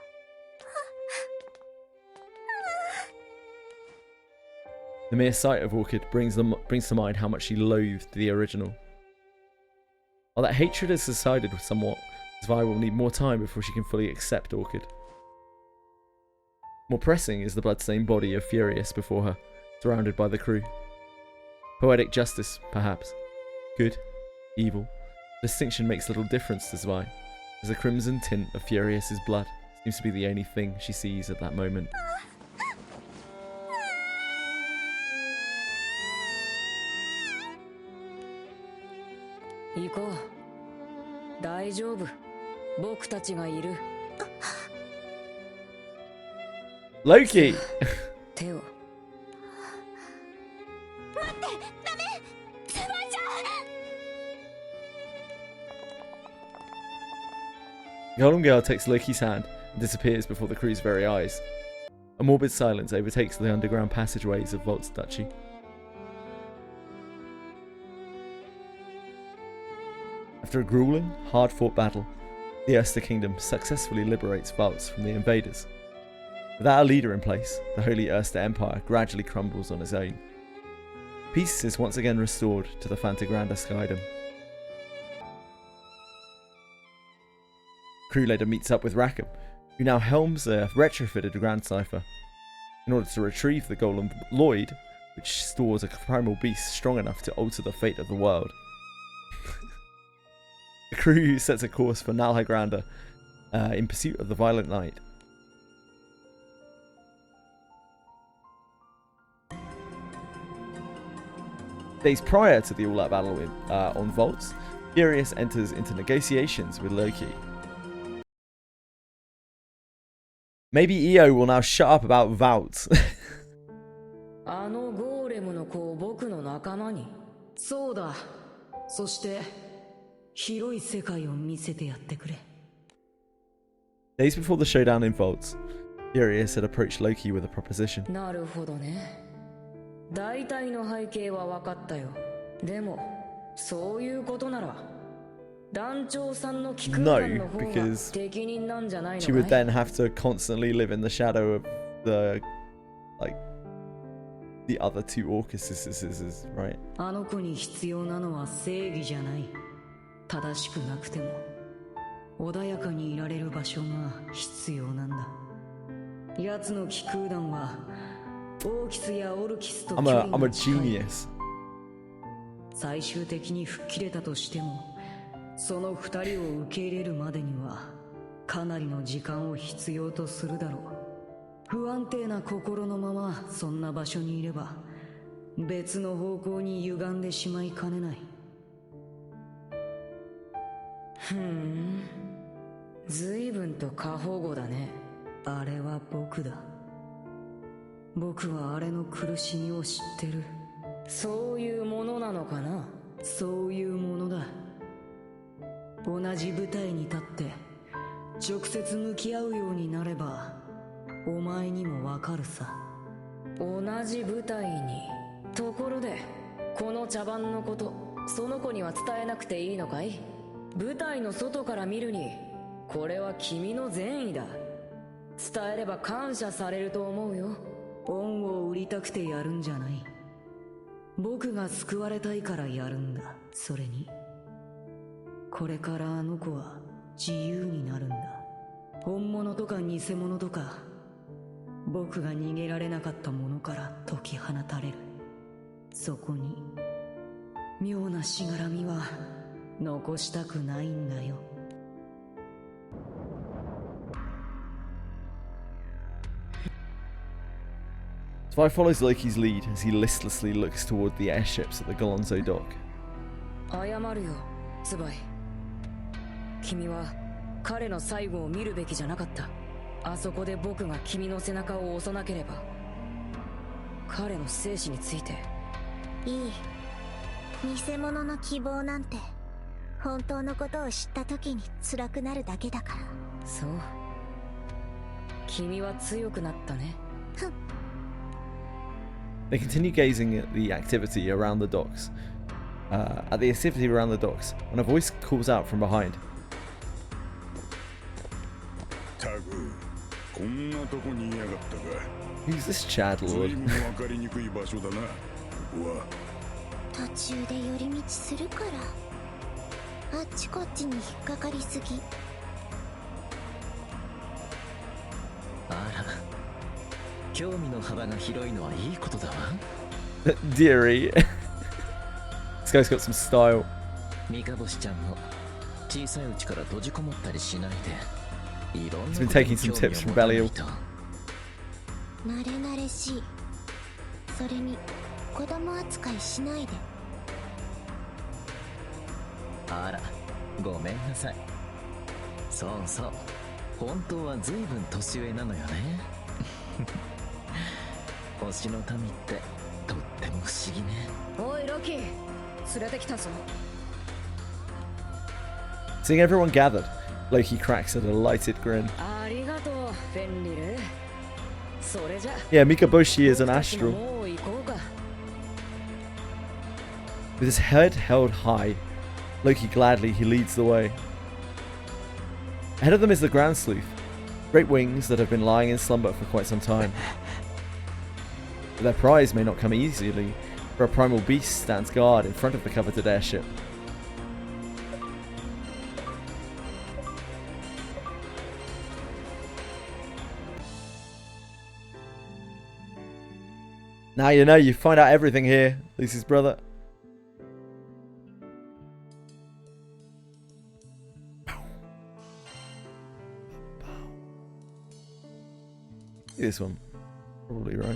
The mere sight of Orchid brings to mind how much she loathed the original. While that hatred has subsided somewhat, Zwei will need more time before she can fully accept Orchid. More pressing is the bloodstained body of Furious before her, surrounded by the crew. Poetic justice, perhaps. Good, evil. Distinction makes little difference to Zwei, as the crimson tint of Furious's blood seems to be the only thing she sees at that moment. 行こう。大丈夫。僕たちがいる。Loki! 手を。待って、ダメ。ツバイちゃん。The Golem Girl takes Loki's hand and disappears before the crew's very eyes. A morbid silence overtakes the underground passageways of Volt's duchy. After a grueling, hard-fought battle, the Erster Kingdom successfully liberates Volts from the invaders. Without a leader in place, the Holy Erster Empire gradually crumbles on its own. Peace is once again restored to the Fantagranda Skydom. Crew later meets up with Rackham, who now helms a retrofitted Grand Cypher, in order to retrieve the Golem Lloyd, which stores a primal beast strong enough to alter the fate of the world. The crew sets a course for Nalhagranda in pursuit of the Violent Knight. Days prior to the all-out battle on Volts, Furious enters into negotiations with Loki. Maybe EO will now shut up about Vault. あのゴーレムの子を僕の仲間に。そうだ。そして広い世界を見せてやってくれ。Days before the showdown in Volts, Furious had approached Loki with a proposition. なるほどね。大体の背景は分かったよ。でもそういうことなら。No, because she would then have to constantly live in the shadow of the other two Orcuses, right? あの子に必要なのは正義じゃない。正しくなくても穏やかにいられる場所が必要なんだ。奴の気空団はオーキスやオルキスと距離が近い。I'm a genius. 最終的に吹っ切れたとしても。その二人を受け入れるまでにはかなりの時間を必要とするだろう。不安定な心のままそんな場所にいれば別の方向に歪んでしまいかねない。随分と過保護だね。あれは僕だ。僕はあれの苦しみを知ってる。そういうものなのかな。そういうものだ。同じ舞台に立って直接向き合うようになればお前にもわかるさ。同じ舞台に。ところでこの茶番のことその子には伝えなくていいのかい。舞台の外から見るにこれは君の善意だ。伝えれば感謝されると思うよ。恩を売りたくてやるんじゃない。僕が救われたいからやるんだ。それにこれからあの子は自由になるんだ。本物とか偽物とか僕が逃げられなかったものから解き放たれる。そこに妙なしがらみは残したくないんだよ。Spy follows Loki's lead as he listlessly looks toward the airships at the Golonzo dock. 謝るよ、ツバイ。君は彼の最後を見るべきじゃなかった。あそこで僕が君の背中を押さなければ。彼の生死について。いい。偽物の希望なんて本当のことを知った時に辛くなるだけだから。そう。君は強くなったね。They continue gazing at the activity around the docks. When a voice calls out from behind. Who's this Chad Lord? 途中で寄り道するからあっちこっちに引っかかりすぎ。あら、興味の幅が広いのはいいことだわ。Deary. This guy's got some style. 三日星ちゃんも小さいうちから閉じこもったりしないで、いろんな He's been taking some tips from Belial. 慣れ慣れしい。それに子供扱いしないで。あら、ごめんなさい。そうそう、本当は随分年上なのよね。星の民ってとっても不思議ね。おいロキ、連れてきたぞ。Seeing everyone gathered, Loki cracks a delighted grin. Yeah, Mikaboshi is an astral. With his head held high, Loki gladly leads the way. Ahead of them is the Grand Sleuth, great wings that have been lying in slumber for quite some time. But their prize may not come easily, for a primal beast stands guard in front of the coveted airship. Now you know, you find out everything here, Lucy's brother. This one, probably right.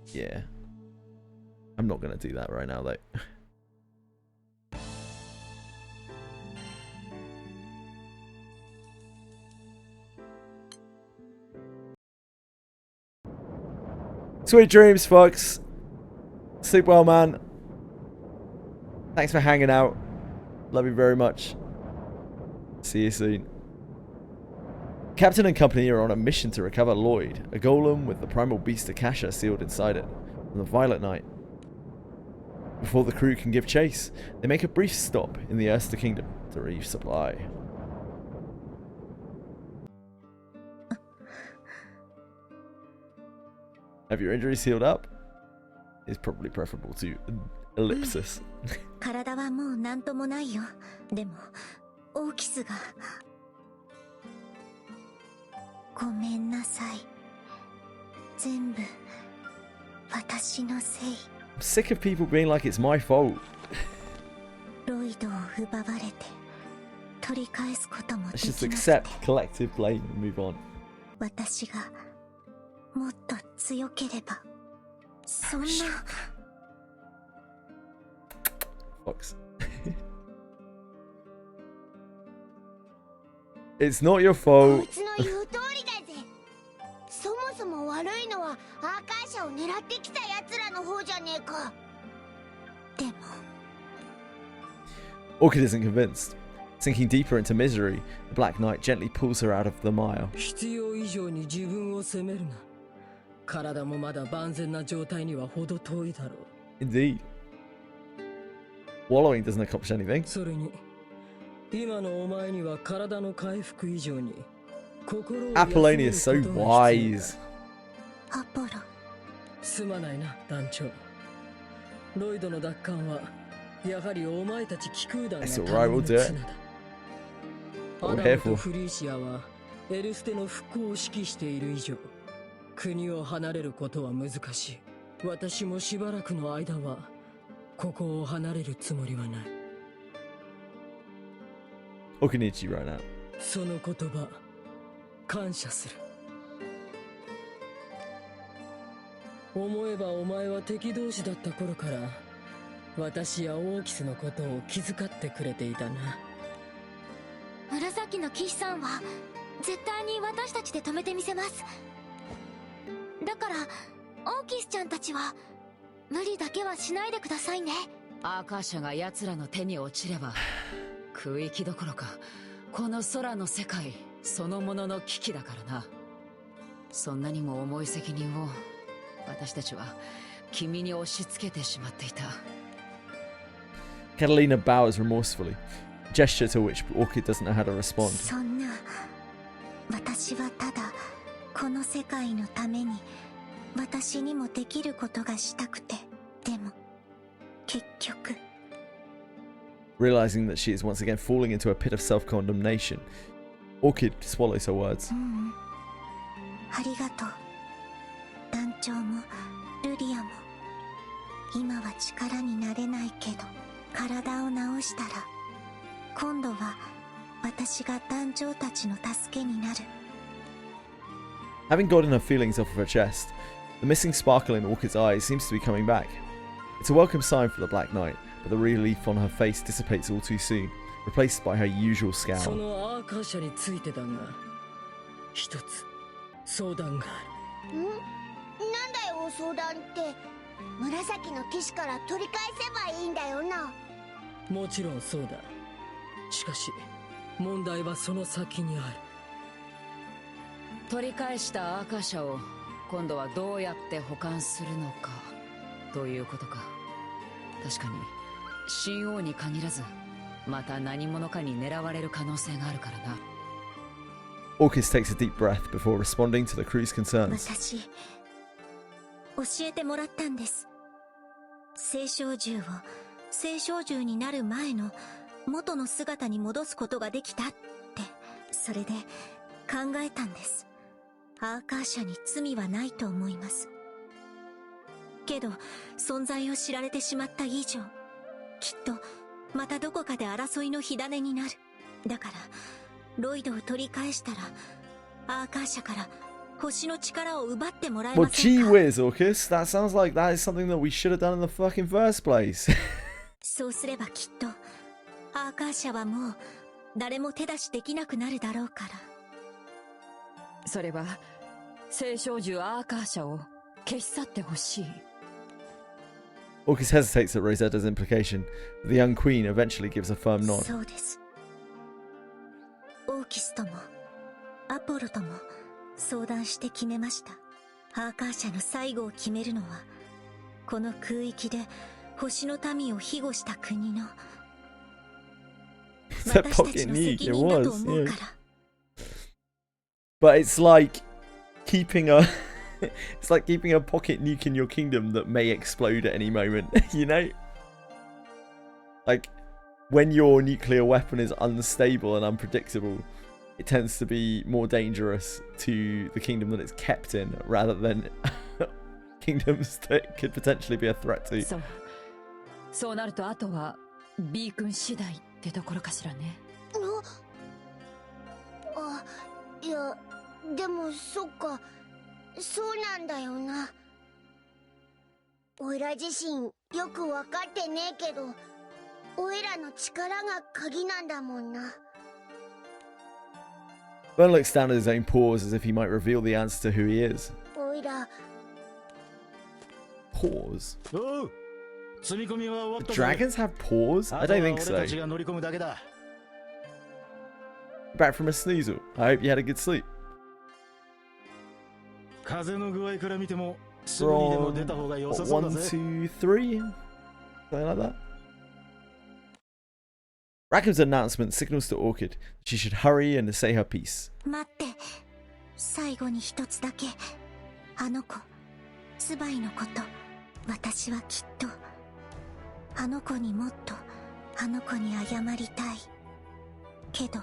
Yeah. I'm not going to do that right now, though. Sweet dreams, folks. Sleep well, man. Thanks for hanging out. Love you very much. See you soon. Captain and company are on a mission to recover Lloyd, a golem with the primal beast Akasha sealed inside it, from the Violet Knight. Before the crew can give chase, they make a brief stop in the Erster Kingdom to resupply. Have your injuries healed up? Is probably preferable to ellipsis. 体はもうなんともないよ。でも、オーキスが。ごめんなさい。全部、私のせい。I'm sick of people being like it's my fault. ロイドを奪われて、取り返すこともでき Let's な just くて。 accept collective blame and move on. 私がもっと強ければ、そんな。Fox. It's not your fault. こいつの言う通りだぜ。そもそも悪いのはアーカーシャを狙ってきた奴らの方じゃねえか。でも。Orchid isn't convinced. Sinking deeper into misery, the Black Knight gently pulls her out of the mire. 必要以上に自分を責めるな。体もまだ万全な状態には程遠いだろう。Indeed. Wallowing doesn't accomplish anything. それに、今のお前には体の回復以上に心を Apollonia is so wise. アポロ。すまないな、団長。ロイドの奪還はやはりお前たち気空団のための綱だ。アダムとフリーシアはエルステの復興を指揮している以上、国を離れることは難しい。私もしばらくの間はここを離れるつもりはない。Okinichi right now. その言葉、感謝する。思えばお前は敵同士だった頃から私やオーキスのことを気遣ってくれていたな。紫の騎士さんは絶対に私たちで止めてみせます。だからオーキスちゃんたちは無理だけはしないでくださいね。アーカーシャが奴らの手に落ちれば空域どころかこの空の世界そのものの危機だからな。そんなにも重い責任を私たちは君に押し付けてしまっていた。Catalina bows remorsefully, a gesture to which Orchid doesn't know how to respond. そんな、私はただこの世界のために私にもできることがしたくて。でも結局 Realizing that she is once again falling into a pit of self-condemnation, Orchid swallows her words. ありがとう。団長もルリアも。今は力になれないけど体を治したら今度は私が団長たちの助けになる。 Having gotten her feelings off of her chest, the missing sparkle in Orchid's eyes seems to be coming back. It's a welcome sign for the Black Knight, but the relief on her face dissipates all too soon, replaced by her usual そ scowl. のアーカーシャについてだが、一つ相談がある。なんだよ相談って。紫の騎士から取り返せばいいんだよな。もちろんそうだ。しかし問題はその先にある。取り返したアーカー社を今度はどうやって保管するのかということか。確かに神王に限らずまた何者かに狙われる可能性があるからな。Orcus takes a deep breath before responding to the crew's concerns. 私教えてもらったんです。青少獣を青少獣になる前の元の姿に戻すことができたって。それで考えたんです。アーカー社に罪はないと思います。けど存在を知られてしまった以上、きっとまたどこかで争いの火種になる。だからロイドを取り返したらアーカー社から星の力を奪ってもらえ Well, ませんか。 gee whiz, Orcus. That sounds like that is something that we should have done in the fucking first place. そうすればきっとアーカー社はもう誰も手出しできなくなるだろうから。それは青少獣アーカー社を消し去ってほしい。Orcus hesitates at Rosetta's implication, but the young queen eventually gives a firm nod. そうです。オーキスともアポロとも相談して決めました。アーカー社の最後を決めるのはこの空域で星の民を庇護した国の私たちの責任だと思うから。 But it's like keeping a it's like keeping a pocket nuke in your kingdom that may explode at any moment, you know? Like when your nuclear weapon is unstable and unpredictable, it tends to be more dangerous to the kingdom that it's kept in rather than kingdoms that could potentially be a threat to. そうなるとあとは B 君次第ってところかしらね。あ、いや、でもそっか、そうなんだよな。おいら自身よくわかってねえけど、おいらの力が鍵なんだもんな。Bern looks down at his own paws as if he might reveal the answer to who he is. おいら Paws? おう、積み込みは終わったぜ。 Dragons have paws? I don't think あとは俺たち so. が乗り込むだけだ。 Back from a snoozle. I hope you had a good sleep. 風の具合から見てもすぐにでも出た方が良さそうだぜ。 1, 2, 3? Something like that. Rackham's announcement signals to Orchid that she should hurry and say her piece. 待って、最後に一つだけ。あの子ツバイのこと、私はきっとあの子にもっとあの子に謝りたいけど、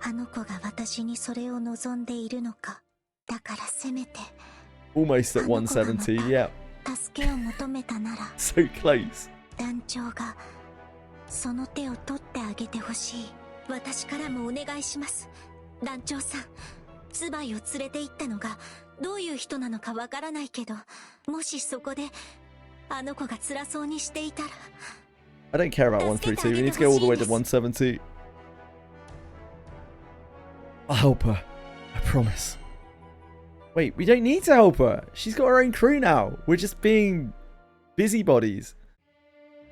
あの子が私にそれを望んでいるのか。だからせめて Almost at 170, yeah. 助けを求めたなら So close. 団長がその手を取ってあげてほしい。私からもお願いします。団長さん、ツバイを連れて行ったのがどういう人なのかわからないけど、もしそこであの子が辛そうにしていたら。 I don't care about 132. We need to go all the way to 172. I'll help her. I promise. Wait, we don't need to help her. She's got her own crew now. We're just being busybodies.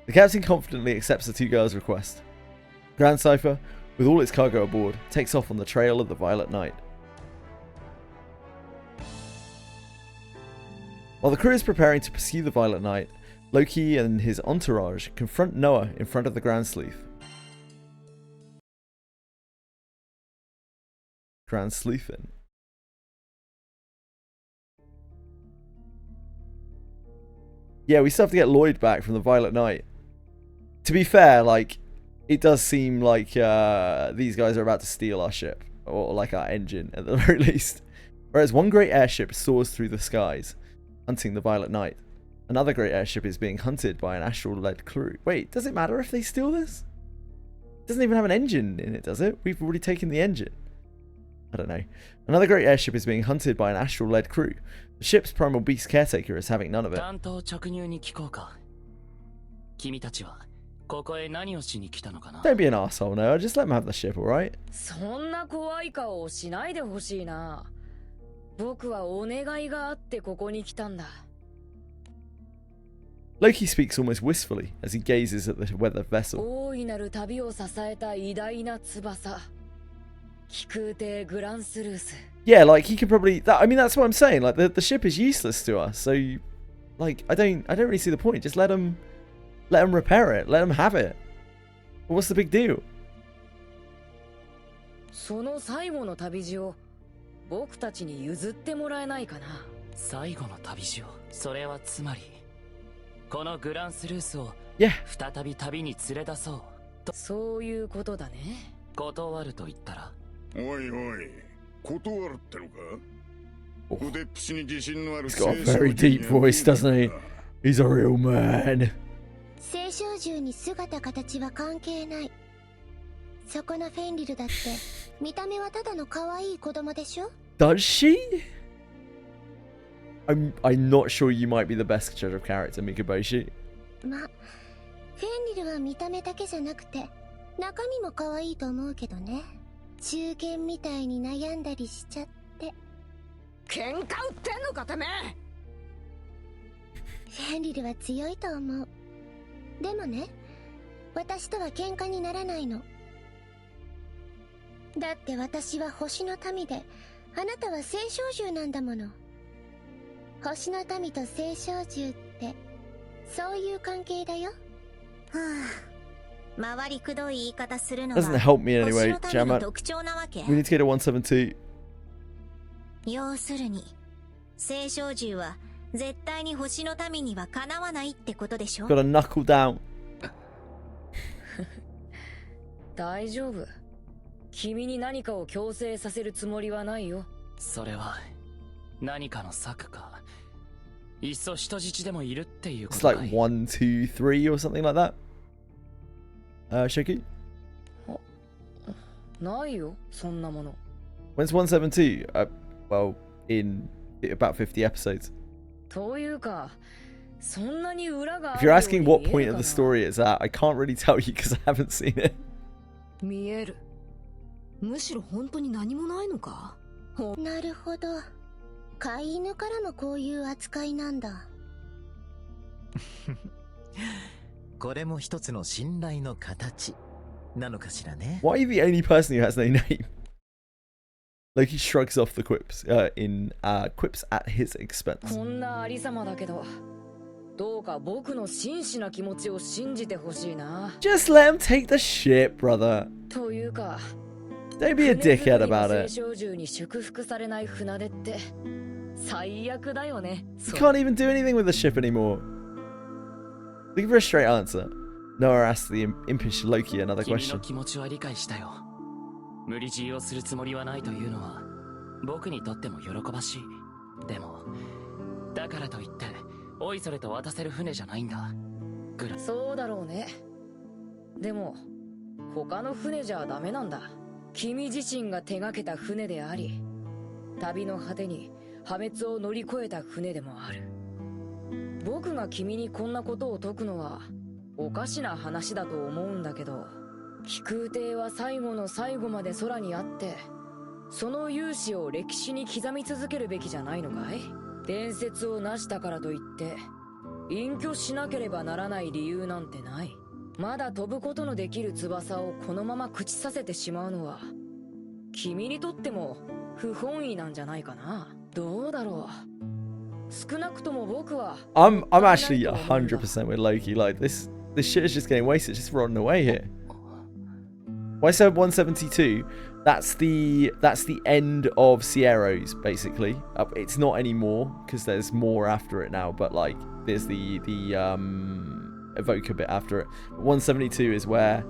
The captain confidently accepts the two girls' request. Grand Cypher, with all its cargo aboard, takes off on the trail of the Violet Knight. While the crew is preparing to pursue the Violet Knight, Loki and his entourage confront Noah in front of the Grand Sleuth. Grand Sleuthin. Yeah, we still have to get Lloyd back from the Violet Knight. To be fair, like, it does seem like these guys are about to steal our ship. Or like our engine, at the very least. Whereas one great airship soars through the skies, hunting the Violet Knight. Another great airship is being hunted by an astral-led crew. Wait, does it matter if they steal this? It doesn't even have an engine in it, does it? We've already taken the engine. I don't know. Another great airship is being hunted by an astral-led crew. The ship's primal beast caretaker is having none of it. 担当直入に聞こうか。君たちはここへ何をしに来たのかな。 Don't be an arsehole, Noah. Just let him have the ship, alright? そんな怖い顔をしないでほしいな。僕はお願いがあってここに来たんだ。Loki speaks almost wistfully as he gazes at the weather vessel. 大いなる旅を支えた偉大な翼。飛空艇グランスルース。 Yeah, like he could probably. I mean, that's what I'm saying. Like the ship is useless to us, so like I don't really see the point. Just let him repair it. Let him have it. What's the big deal? その最後の旅路を僕たちに譲ってもらえないかな。最後の旅路を。それはつまりこのグランスルースを再び旅に連れ出そうと。そういうことだね。断ると言ったら。おいおい、断るってのか。腕っぷしに自信のある。 He's got a very deep voice, doesn't he? He's a real man. 青少獣に姿形は関係ない。そこのフェンリルだって見た目はただの可愛い子供でしょ。 Does she? I'm not sure you might be the best judge of character, Mikaboshi. ま、フェンリルは見た目だけじゃなくて中身も可愛いと思うけどね。中堅みたいに悩んだりしちゃって。喧嘩売ってんのかてめえ。フェンリルは強いと思う。でもね、私とは喧嘩にならないの。だって私は星の民で、あなたは青少獣なんだもの。星の民と青少獣ってそういう関係だよ。はあ、回りくどい言い方するのは Doesn't help me anyway, 星の民の Jamat. 特徴なわけ。 We need to get a 172. 要するに青少獣は絶対に星の民にはかなわないってことでしょ。 Got a knuckle down. 大丈夫。君に何かを強制させるつもりはないよ。それは何かの策か。いっそ人質でもいるっていうこ It's とかい。 like 1, 2, 3 or something like that. Shoki? ないよ、そんなもの。 When's 172? Well, in about 50 episodes. というか、そんなに裏があ If る you're よう asking に what 見え point る of か the な。 story it's at, I can't really tell you because I haven't seen it. 見える。むしろ本当に何もないのか。なるほど。飼い犬からもこういう扱いなんだ。これも一つの信頼の形なのかしらね。 Why are you the only person who has no name? Loki shrugs off the quips quips at his expense. こんなありさまだけど、どうか僕の真摯な気持ちを信じてほしいな。 Just let him take the ship, brother. というか、 Don't be a dickhead about 青 it. 少獣に祝福されない船出って最悪だよね。 You can't even do anything with the ship anymore. Looking for a straight answer. Noah asks the impish Loki another 君 question. の気持ちは理解したよ。無理強いをするつもりはないというのは僕にとっても喜ばしい。でもだからといっておいそれと渡せる船じゃないんだ。そうだろうね。でも他の船じゃダメなんだ。君自身が手がけた船であり、旅の果てに破滅を乗り越えた船でもある。僕が君にこんなことを説くのはおかしな話だと思うんだけど、飛空艇は最後の最後まで空にあって、その勇姿を歴史に刻み続けるべきじゃないのかい？伝説を成したからといって隠居しなければならない理由なんてない。まだ飛ぶことのできる翼をこのまま朽ちさせてしまうのは君にとっても不本意なんじゃないかな。どうだろう。少なくとも僕は I'm actually 100% with Loki. Like this shit is just getting wasted, just rotting away here. Why so 172? That's the end of Sierra's basically. It's not anymore because there's more after it now. But like there's the evoker bit after it. 172 is where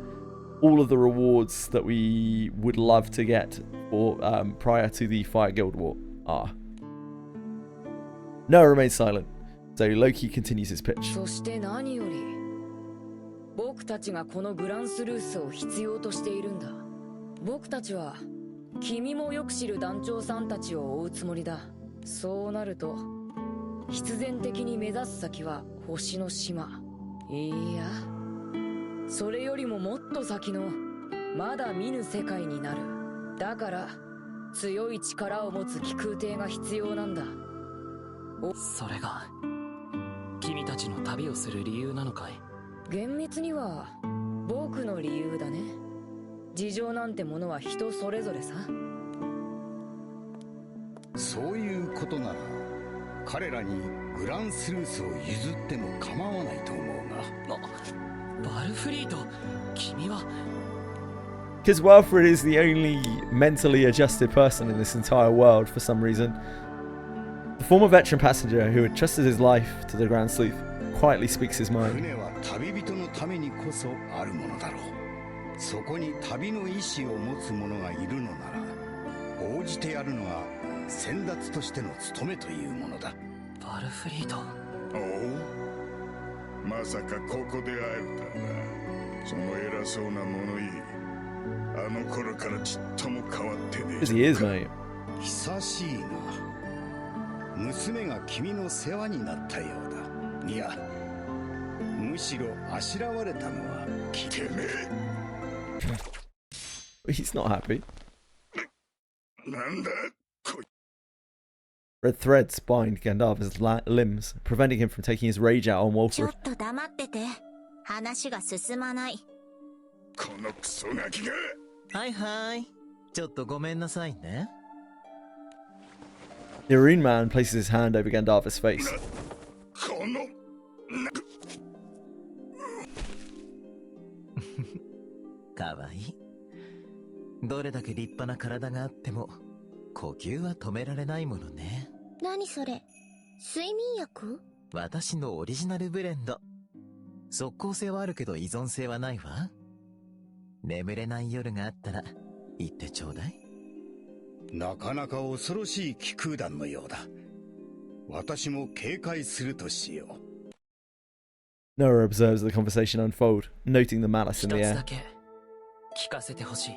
all of the rewards that we would love to get for prior to the Fire Guild War are. Noah remains silent, so Loki continues his pitch. そして何より僕たちがこのグランスルースを必要としているんだ。僕たちは君もよく知る団長さんたちを追うつもりだ。そうなると必然的に目指す先は星の島。いや、それよりももっと先のまだ見ぬ世界になる。だから強い力を持つ気空艇が必要なんだ。それが君たちの旅をする理由なのかい？厳密には僕の理由だね。事情なんてものは人それぞれさ。そういうことなら彼らにグランスルースを譲っても構わないと思うが。バルフリート、君は。Because Wilfred is the only mentally adjusted person in this entire world for some reason. The former veteran passenger who had trusted his life to the Grand Sleuth quietly speaks his mind. 船は旅人のためにこそあるものだろう。そこに旅の意志を持つ者がいるのなら、応じてやるのが先達としての務めというものだ。バルフリート。おお、まさかここで会えるとはな。その偉そうな物言い、あの頃からちっとも変わってねえ。As he is, mate. 久しいな。娘が君の世話になったようだ。いや、むしろあしらわれたのはてめえ。He's not happy. なんだ Red threads bind Gandalf's limbs, preventing him from taking his rage out on ちょ Wolfred. っと黙ってて。話が進まない。このクソガキが。はいはい。ちょっとごめんなさいね。The Arun man places his hand over Gandalf's face. このかわいい。どれだけ立派な体があっても呼吸は止められないものね。何それ？睡眠薬？私のオリジナルブレンド。即効性はあるけど依存性はないわ。眠れない夜があったら言ってちょうだい。なかなか恐ろしい気空団のようだ。私も警戒するとしよう。 Noah observes the conversation unfold, noting the malice in the 一つ air. だけ聞かせてほしい。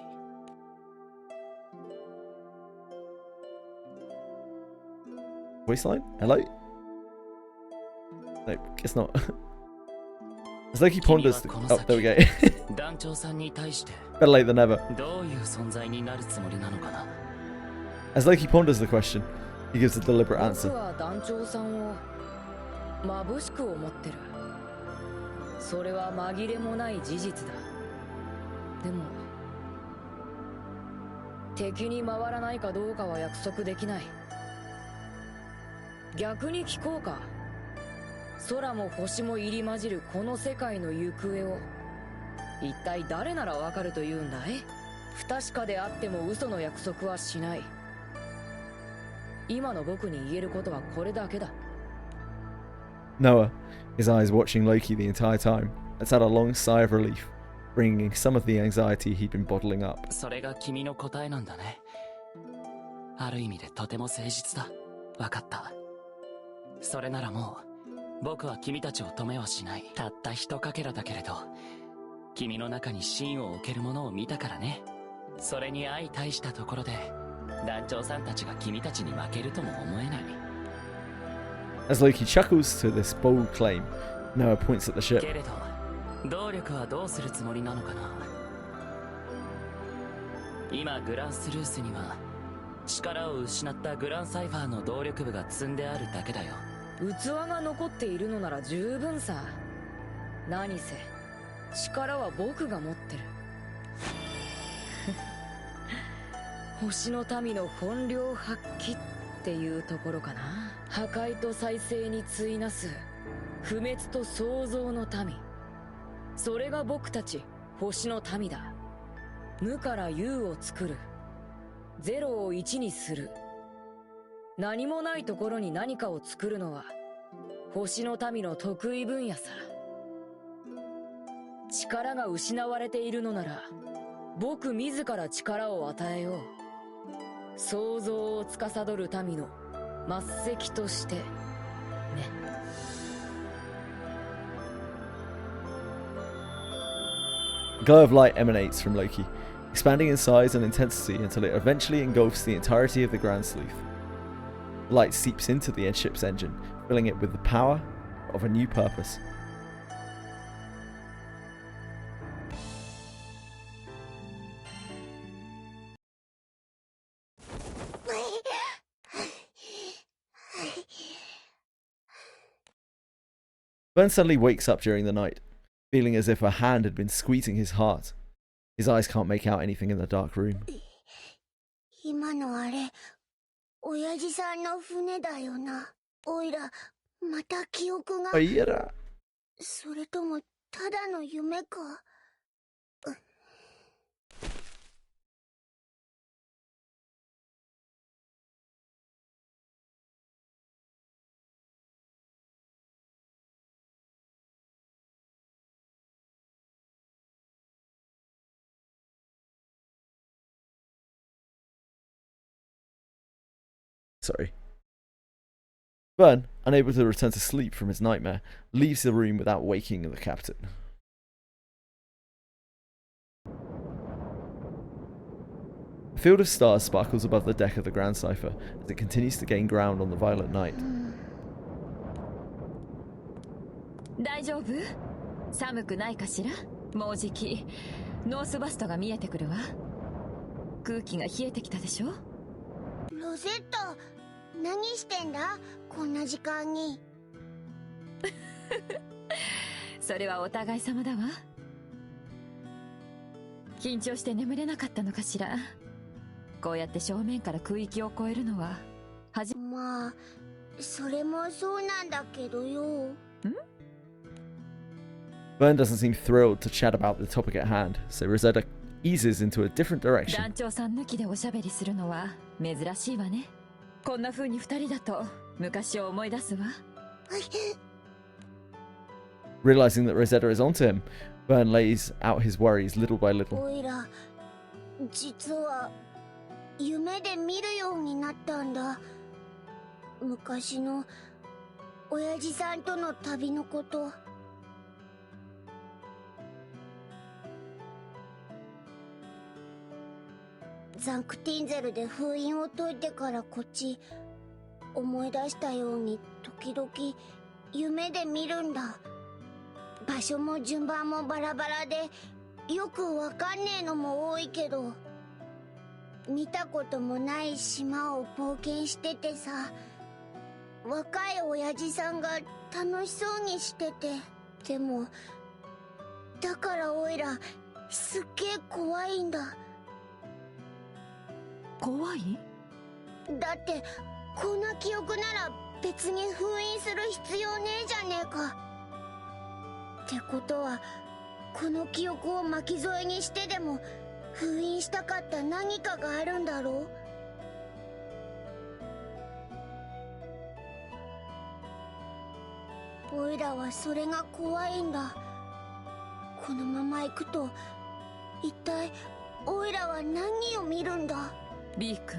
Voice line? Hello? No, guess not. As Loki ponders the... Oh, there we go. 団長さんに対して Better late than never. どういう存在になるつもりなのかな。 As Loki ponders the question, he gives a deliberate answer. 僕は団長さんを眩しく思ってる。それは紛れもない事実だ。でも敵に回らないかどうかは約束できない。逆に聞こうか。空も星も入り混じるこの世界の行方を一体誰ならわかるというんだい？不確かであっても嘘の約束はしない。今の僕に言えることはこれだけだ。 Noah, his eyes watching Loki the entire time, lets out a long sigh of relief, bringing some of the anxiety he'd been bottling up. それが君の答えなんだね。ある意味でとても誠実だ。わかった。それならもう僕は君たちを止めはしない。たった一かけらだけれど君の中に芯を置けるものを見たからね。それに相対したところで団長さんたちが君たちに負けるとも思えない。 As Loki chuckles to this bold claim, Noah points at the ship. けれど動力はどうするつもりなのかな。今グランスルースには力を失ったグランサイファーの動力部が積んであるだけだよ。器が残っているのなら十分さ。何せ力は僕が持ってる。星の民の本領発揮っていうところかな。破壊と再生に対なす不滅と創造の民。それが僕たち星の民だ。無から有を作る。ゼロを1にする。何もないところに何かを作るのは星の民の得意分野さ。力が失われているのなら僕自ら力を与えよう。創造を司る民の末席としてね。A glow of light emanates from Loki, expanding in size and intensity until it eventually engulfs the entirety of the Grand Sleuth. The light seeps into the ship's engine, filling it with the power of a new purpose. Vern suddenly wakes up during the night, feeling as if a hand had been squeezing his heart. His eyes can't make out anything in the dark room. 今のあれ、親父さんの船だよな。おいら、また記憶が。いやだ。それとも、ただの夢か。Sorry. Vern, unable to return to sleep from his nightmare, leaves the room without waking the captain. A field of stars sparkles above the deck of the Grand Cipher as it continues to gain ground on the violet night. 大丈夫？寒くないかしら？もうじきノースバストが見えてくるわ。空気が冷えてきたでしょ？ロゼット、何してんだ？こんな時間に。それはお互い様だわ。緊張して眠れなかったのかしら。こうやって正面から空域を越えるのはまあ、それもそうなんだけどよ。Vern doesn't seem thrilled to chat about the topic at hand, so Rosetta eases into a different direction. 団長さん抜きでおしゃべりするのは珍しいわね。こんな風に二人だと昔を思い出すわ。Realizing that Rosetta is onto him, Vern lays out his worries little by little. おいら、実は夢で見るようになったんだ。昔の親父さんとの旅のこと。ザンクティンゼルで封印を解いてからこっち思い出したように時々夢で見るんだ。場所も順番もバラバラでよくわかんねえのも多いけど、見たこともない島を冒険しててさ、若い親父さんが楽しそうにしてて、でもだからおいらすっげえ怖いんだ。怖い？だってこんな記憶なら別に封印する必要ねえじゃねえか。ってことはこの記憶を巻き添えにしてでも封印したかった何かがあるんだろう。おいらはそれが怖いんだ。このまま行くと一体おいらは何を見るんだ。リー君。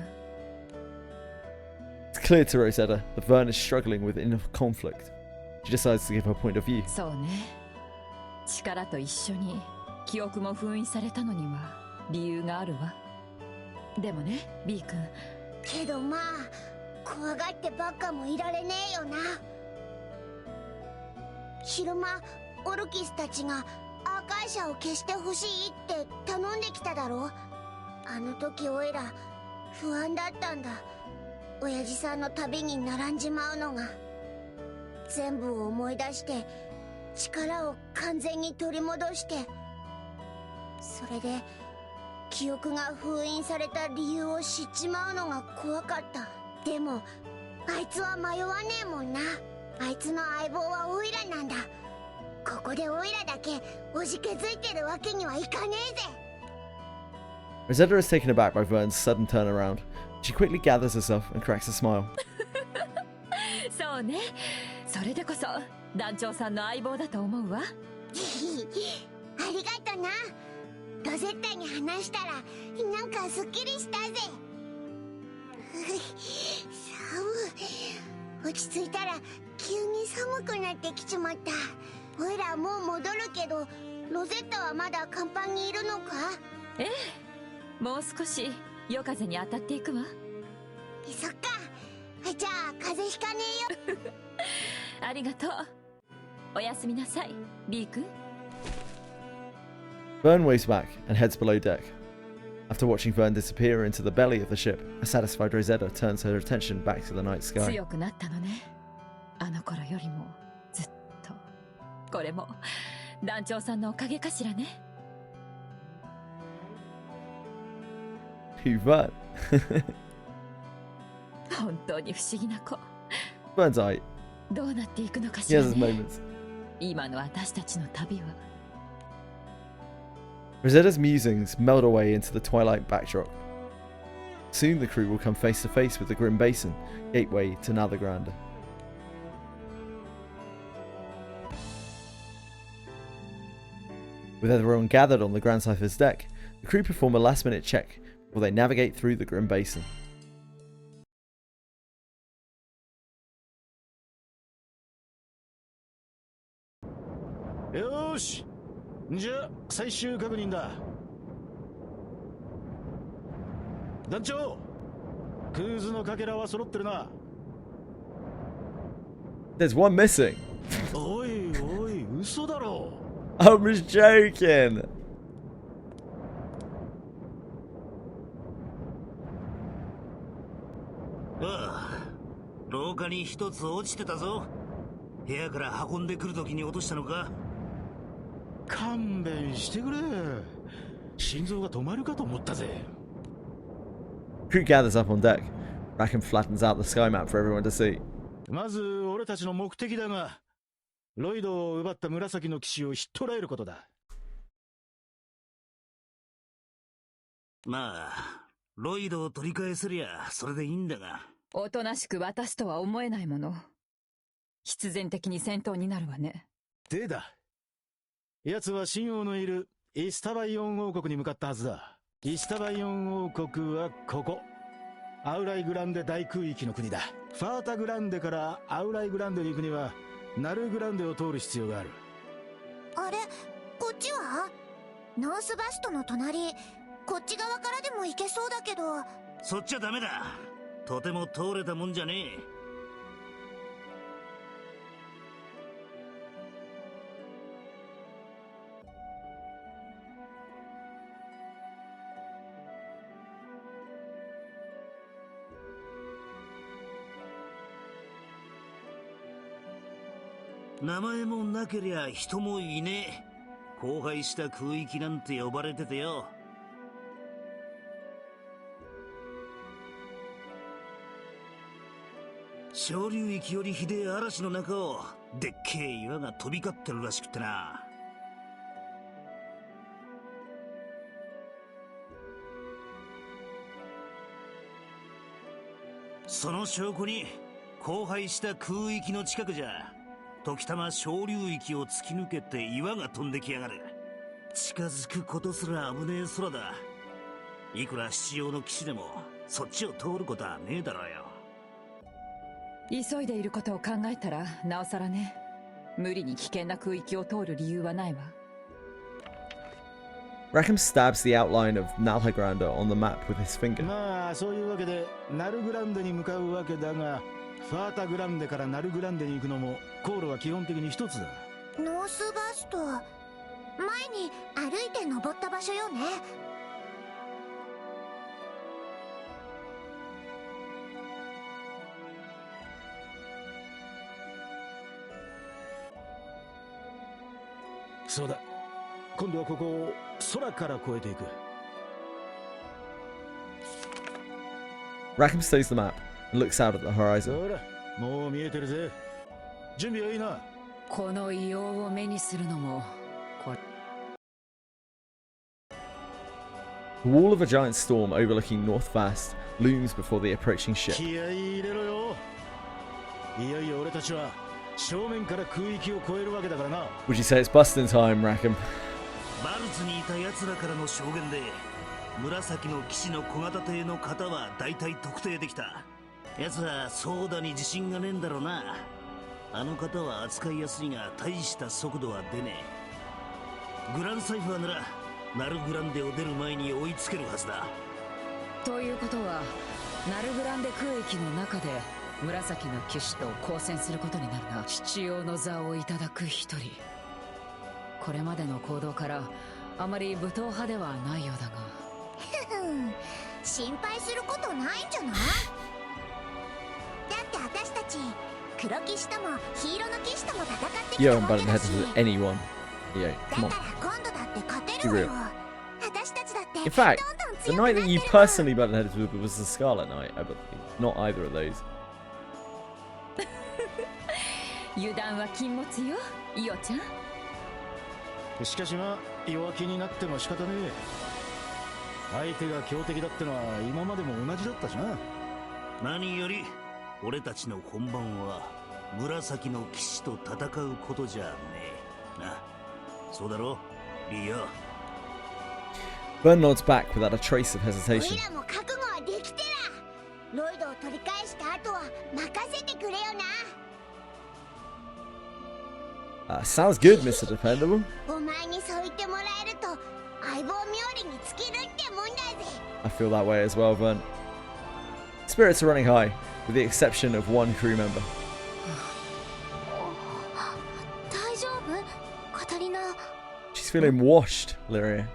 It's clear to Rosetta that Vern is struggling with inner conflict. She decides to give her point of view. そうね。力と一緒に記憶も封印されたのには理由があるわ。でもね、B 君。けどまあ、怖がってばっかもいられねえよな。昼間、オルキスたちがアーカイシャを消してほしいって頼んできただろ。あの時おいら不安だったんだ。親父さんの旅に並んじまうのが。全部を思い出して力を完全に取り戻して、それで記憶が封印された理由を知っちまうのが怖かった。でもあいつは迷わねえもんな。あいつの相棒はオイラなんだ。ここでオイラだけおじけづいてるわけにはいかねえぜ。Rosetta is taken aback by Vern's sudden turnaround. She quickly gathers herself and cracks a smile. そうね。それでこそ団長さんの相棒だと思うわ。ありがとな。ロゼッタに話したらなんかすっきりしたぜ。寒い。落ち着いたら急に寒くなってきちまった。おいらもう戻るけど、ロゼッタはまだ甲板にいるのか？ええ、もう少し夜風に当たっていくわ。そっか。じゃあ風邪ひかねえよ。ありがとう。おやすみなさい、リー君。Vern waves back and heads below deck. After watching Vern disappear into the belly of the ship, a satisfied Rosetta turns her attention back to the night sky. 強くなったのね。あの頃よりもずっと。これも団長さんのおかげかしらね。Who that? 本当に不思議な子。Bird's eye. どうなっていくのか He しら has his ね。moments. 今の私たちの旅は。Rosetta's musings meld away into the twilight backdrop. Soon the crew will come face to face with the Grim Basin, gateway to Nethergrande. With everyone gathered on the Grand Cypher's deck, the crew perform a last-minute check before they navigate through the Grim Basin. よーし、じゃあ最終確認だ。団長、クーズのかけらは揃ってるな。There's one missing. おいおい、嘘だろ。I was joking. ああ、廊下に一つ落ちてたぞ。部屋から運んでくるときに落としたのか。勘弁してくれ。心臓が止まるかと思ったぜ。Crew gathers up on deck. Rackham flattens out the sky map for everyone to see. まず俺たちの目的だが、ロイドを奪った紫の騎士をひっ捕らえることだ。まあ、ロイドを取り返せりゃそれでいいんだが。おとなしく私とは思えないもの。必然的に戦闘になるわね。でだ。奴は神王のいるイスタバイオン王国に向かったはずだ。イスタバイオン王国はここ。アウライグランデ大空域の国だ。ファータグランデからアウライグランデに行くには、ナルグランデを通る必要がある。あれ、こっちはノースバストの隣、こっち側からでも行けそうだけど。そっちはダメだ。とても通れたもんじゃねえ。名前もなけりゃ人もいねえ。荒廃した空域なんて呼ばれててよ。小流域よりひでえ嵐の中をでっけえ岩が飛び交ってるらしくってな。その証拠に荒廃した空域の近くじゃ時たま小流域を突き抜けて岩が飛んできやがる。近づくことすら危ねえ空だ。いくら七葉の騎士でもそっちを通ることはねえだろうよ。急いでいることを考えたらなおさらね。無理に危険な空域を通る理由はないわ。Rackham stabs the outline of Nalhagranda on the map with his finger. まあそういうわけでナルグランデに向かうわけだが、ファータグランデからナルグランデに行くのも航路は基本的に一つだ。ノースバスト、前に歩いて登った場所よね。そうだ。今度はここを空から越えていく。Rackham studies the map and looks out at the horizon. ほら、もう見えてるぜ。準備はいいな。この異様を目にするのもこれ。 The wall of a giant storm overlooking North Vast looms before the approaching ship. 気合い入れろよ。いよいよ俺たちは正面から空域を越えるわけだからな。 Would you say it's busting time, Rackham? バルツにいた奴らからの証言で紫の騎士の小型艇の型は大体特定できた。奴はソーダに自信がねえんだろうな。あの型は扱いやすいが大した速度は出ねえ。グランサイファーならナルグランデを出る前に追いつけるはずだ。ということはナルグランデ空域の中で紫の騎士と交戦することになるな。七葉の座をいただく一人。これまでの行動からあまり武闘派ではないようだが心配することないんじゃない？だって私たち黒騎士とも黄色の騎士とも戦ってき You た haven't わけ butted だ heads し with anyone. Yeah, だ come か on. ら今度だって勝て Be るわよ real. 私たちだって In fact, ど the んどん強く night な that って you るわ personally butted heads with was the Scarlet Night, I believe. Not either of those. 油断は禁物よ、イオちゃん。しかしまあ弱気になっても仕方ねえ。相手が強敵だってのは今までも同じだったしな。何より俺たちの本番は紫の騎士と戦うことじゃねえな。そうだろ、リア。 Vern nods back without a trace of hesitation. オイラも覚悟はできてら。ロイドを取り返した後は任せてくれよな。 Sounds good, Mr. Dependable. お前にそう言ってもらえると相棒冥利に尽きるってもんだぜ。 I feel that way as well, Vern. Spirits are running high, with the exception of one crew member. 大丈夫カタリナ。 She's feeling washed, Lyria.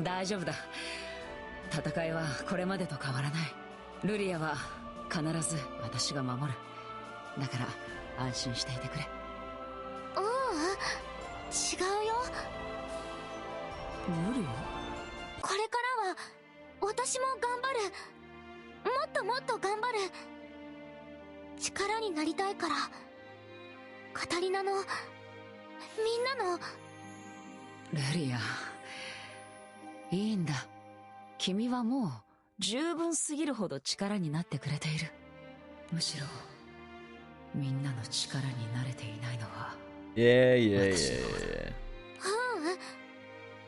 大丈夫だ。戦いはこれまでと変わらない。ルリアは必ず私が守る。だから安心していてくれ。違うよ。ルリア？これからは私も頑張る。もっともっと頑張る。力になりたいから。カタリナのみんなの。ルリア、いいんだ。君はもう十分すぎるほど力になってくれている。むしろみんなの力に慣れていないのは。Yeah, yeah, yeah, yeah.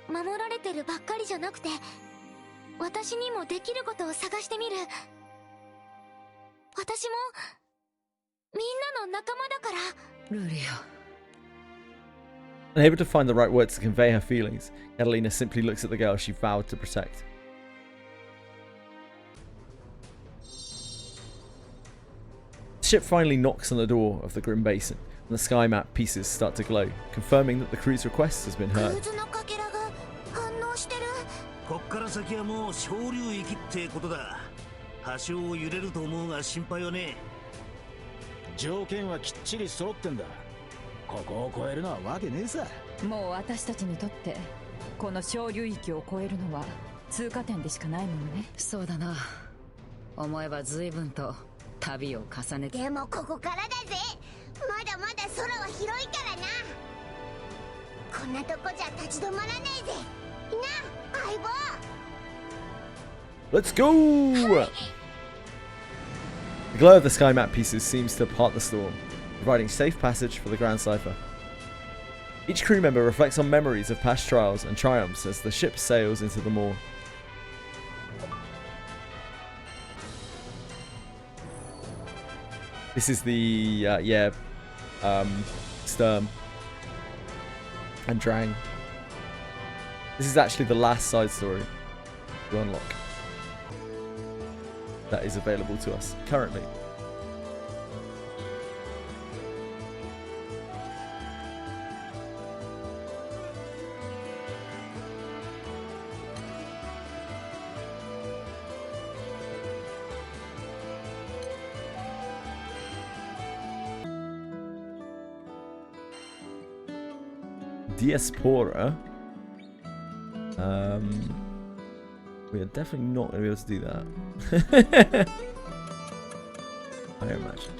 守られてるばっかりじゃなくて私にもできることを探してみる。私もみんなの仲間だから。ルリア。 Unable to find the right words to convey her feelings, Catalina simply looks at the girl she vowed to protect. The ship finally knocks on the door of the Grim Basin, and the sky map pieces start to glow, confirming that the crew's request has been heard. こっから先はもう小流域ってことだ。多少揺れると思うが心配はねえ。条件はきっちり揃ってんだ。ここを越えるのはわけねえさ。もう私たちにとってこの小流域を越えるのは通過点でしかないものね。そうだな。思えば随分と旅を重ねて。でもここからだぜ。まだまだ空は広いからな。こんなとこじゃ立ち止まらねえぜ。な、相棒。 Let's go! The glow of the sky map pieces seems to part the storm, providing safe passage for the Grand Cipher. Each crew member reflects on memories of past trials and triumphs as the ship sails into the moor. This is the, Sturm and Drang. This is actually the last side story to unlock that is available to us currently. Diaspora. We are definitely not going to be able to do that. I imagine.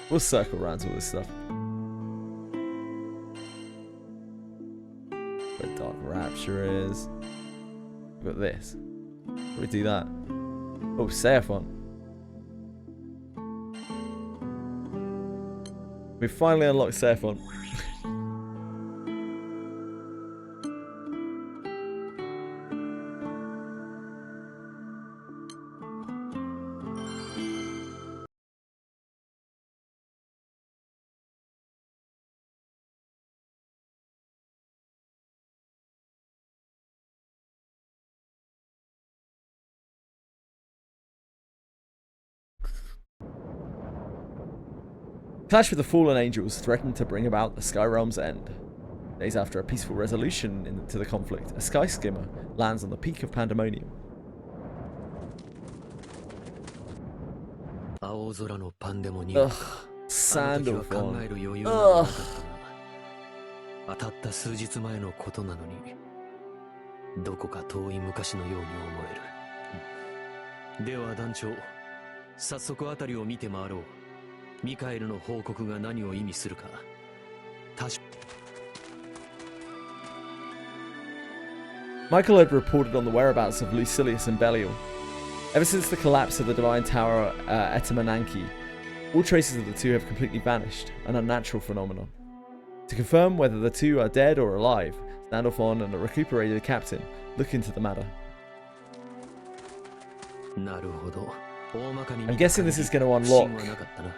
We'll circle around to all this stuff. Where Dark Rapture is. We've got this. How do we do that? Oh, Seraphon. We finally unlocked Seraphon. Clash with the fallen angels threatened to bring about the Sky Realm's end. Days after a peaceful resolution to the conflict, a sky skimmer lands on the peak of Pandemonium. Ugh, Sandalphon. Ugh. たった数日前のことなのに、どこか遠い昔のように思える。では団長、早速辺りを見て回ろう。ミカエルの報告が何を意味するか。Michael had reported on the whereabouts of Lucilius and Belial. Ever since the collapse of the Divine Tower at Etamananki, all traces of the two have completely vanished, an unnatural phenomenon. To confirm whether the two are dead or alive, Sandalphon and a recuperated captain look into the matter. I'm guessing this is going to unlock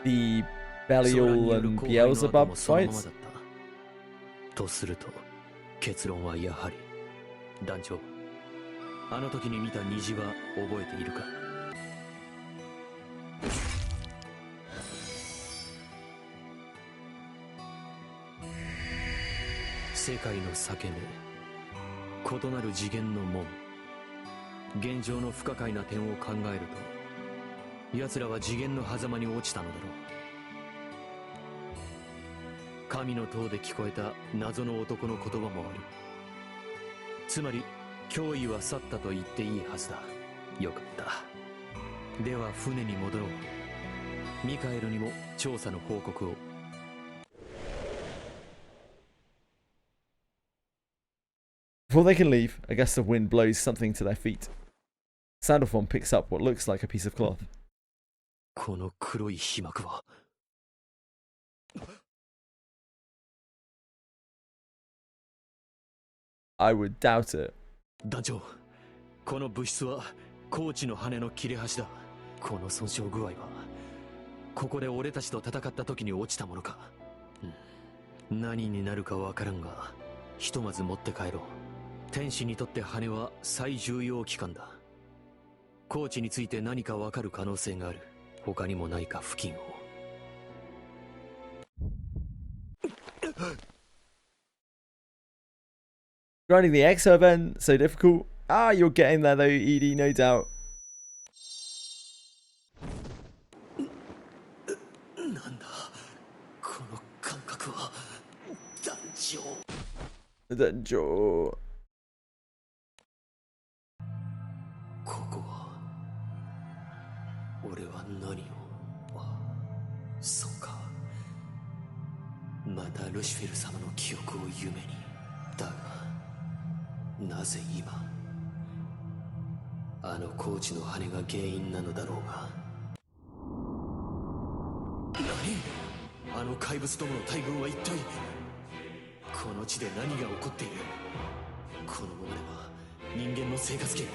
the Belial and Beelzebub fights. とすると、結論はやはり、団長、あの時に見た虹は覚えているか？世界の裂け目、異なる次元の門。現状の不可解な点を考えると、奴らは次元の狭間に落ちたのだろう。神の塔で聞こえた謎の男の言葉もある。つまり脅威は去ったと言っていいはずだ。よかった。では船に戻ろう。ミカエルにも調査の報告を。Before they can leave, a gust of wind blows something to their feet. Sandalphon picks up what looks like a piece of cloth. この黒い皮膜は。I would doubt it. 団長、この物質はコーチの羽の切れ端だ。この損傷具合は、ここで俺たちと戦った時に落ちたものか。何になるかわからんが、ひとまず持って帰ろう。天使にとって羽は最重要機関だ。コーチについて何かわかる可能性がある。他にもないか付近を。Grinding the EXO event, so difficult. Ah, you're getting there though, Edie, no doubt. なんだ、この感覚は。団長。団長。ここは。俺は何を。そうか。またルシフェル様の記憶を夢に。だが。なぜ今あのコーチの羽が原因なのだろうが。何？あの怪物どもの大群は一体この地で何が起こっている？このままでは人間の生活圏に。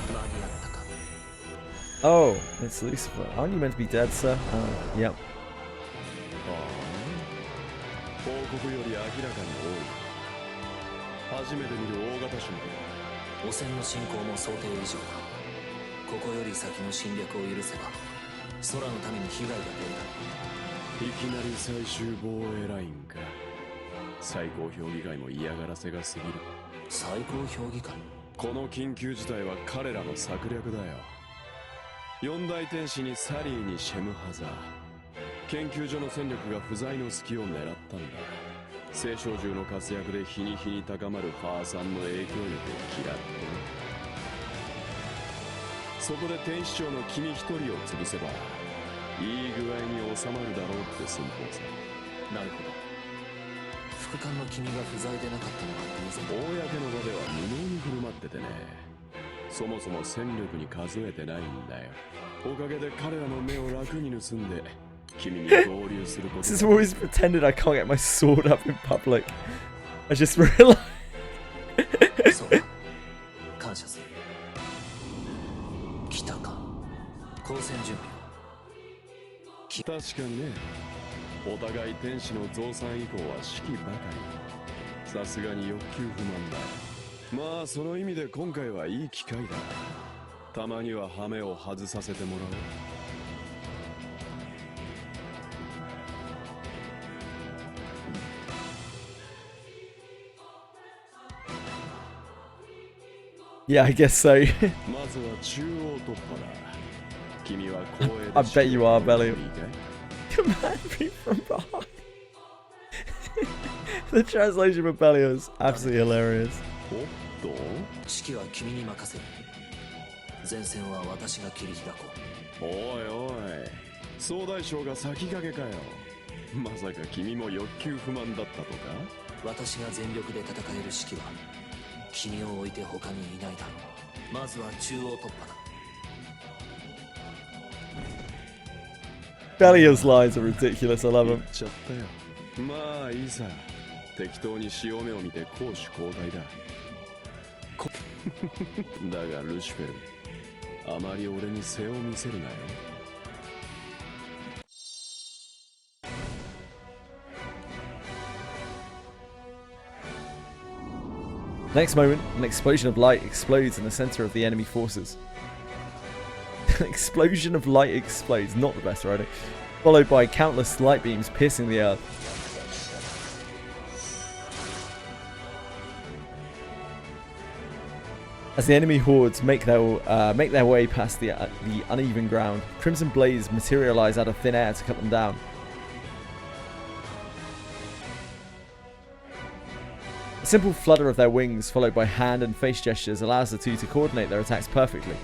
間に合ったか。 Oh, it's Lucifer. Aren't you meant to be dead, sir? Yep. 報告より明らかに多い。初めて見る大型種目。汚染の進行も想定以上だ。ここより先の侵略を許せば空のために被害が出る。いきなり最終防衛ラインか。最高評議会も嫌がらせが過ぎる。最高評議会？この緊急事態は彼らの策略だよ。四大天使にサリーにシェムハザー。研究所の戦力が不在の隙を狙ったんだ。聖少獣の活躍で日に日に高まるファーさんの影響力を嫌ってね。そこで天使長の君一人を潰せばいい具合に収まるだろうって寸法さ。なるほど。副官の君が不在でなかったのは偶然。公の場では無能に振る舞っててね。そもそも戦力に数えてないんだよ。おかげで彼らの目を楽に盗んで君に合流すること。This is always pretended I can't get my sword up in public. I just realized. そうだ。感謝する。来たか。交戦準備は。確かにね。お互い天使の増産以降は士気ばかり。さすがに欲求不満だ。まあその意味で今回はいい機会だ。たまにはハメを外させてもらおう。Yeah, I guess so. まずは中央突破だ。君は光栄で I bet you are, Belly. Command me from behind. The translation of Belly was absolutely hilarious. おっと、指揮は君に任せる。前線は私が切り開こう。おいおい、総大将が先駆けかよ。まさか君も欲求不満だったとか？私が全力で戦える指揮は君を置いて他にいないだろう。まずは中央突破だ。Bellio's lines are ridiculous. I love them. ちゃったよ。まあいいさ。適当に潮目を見て攻守交代だ。だがルシフェル、あまり俺に背を見せるなよ。Next moment, an explosion of light explodes in the center of the enemy forces. An explosion of light explodes, not the best writing, followed by countless light beams piercing the earth. As the enemy hordes make their way past the uneven ground, crimson blades materialize out of thin air to cut them down. A simple flutter of their wings, followed by hand and face gestures, allows the two to coordinate their attacks perfectly.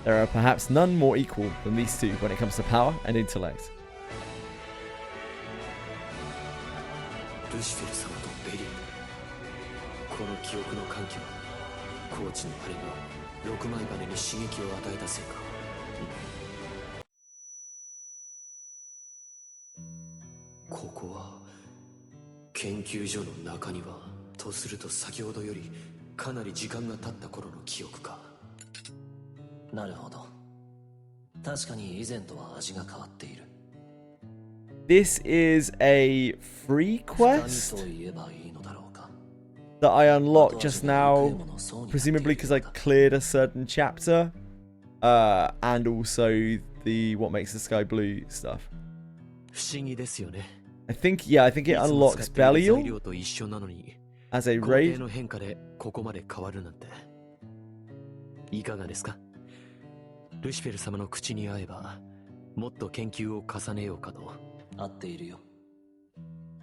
There are perhaps none more equal than these two when it comes to power and intellect. ルシフェル様とベリー、この記憶の歓喜はコーチのあれが6枚羽に刺激を与えたせいか。ここは研究所の中庭とすると、先ほどよりかなり時間が経った頃の記憶か。なるほど。確かに以前とは味が変わっている。 This is a free quest that I unlocked just now, presumably because I cleared a certain chapter, and also the what makes the sky blue stuff. I think it unlocks Belial as a raid. いかがですか？ルシフェル様の口に合えばもっと研究を重ねようかと。合っているよ。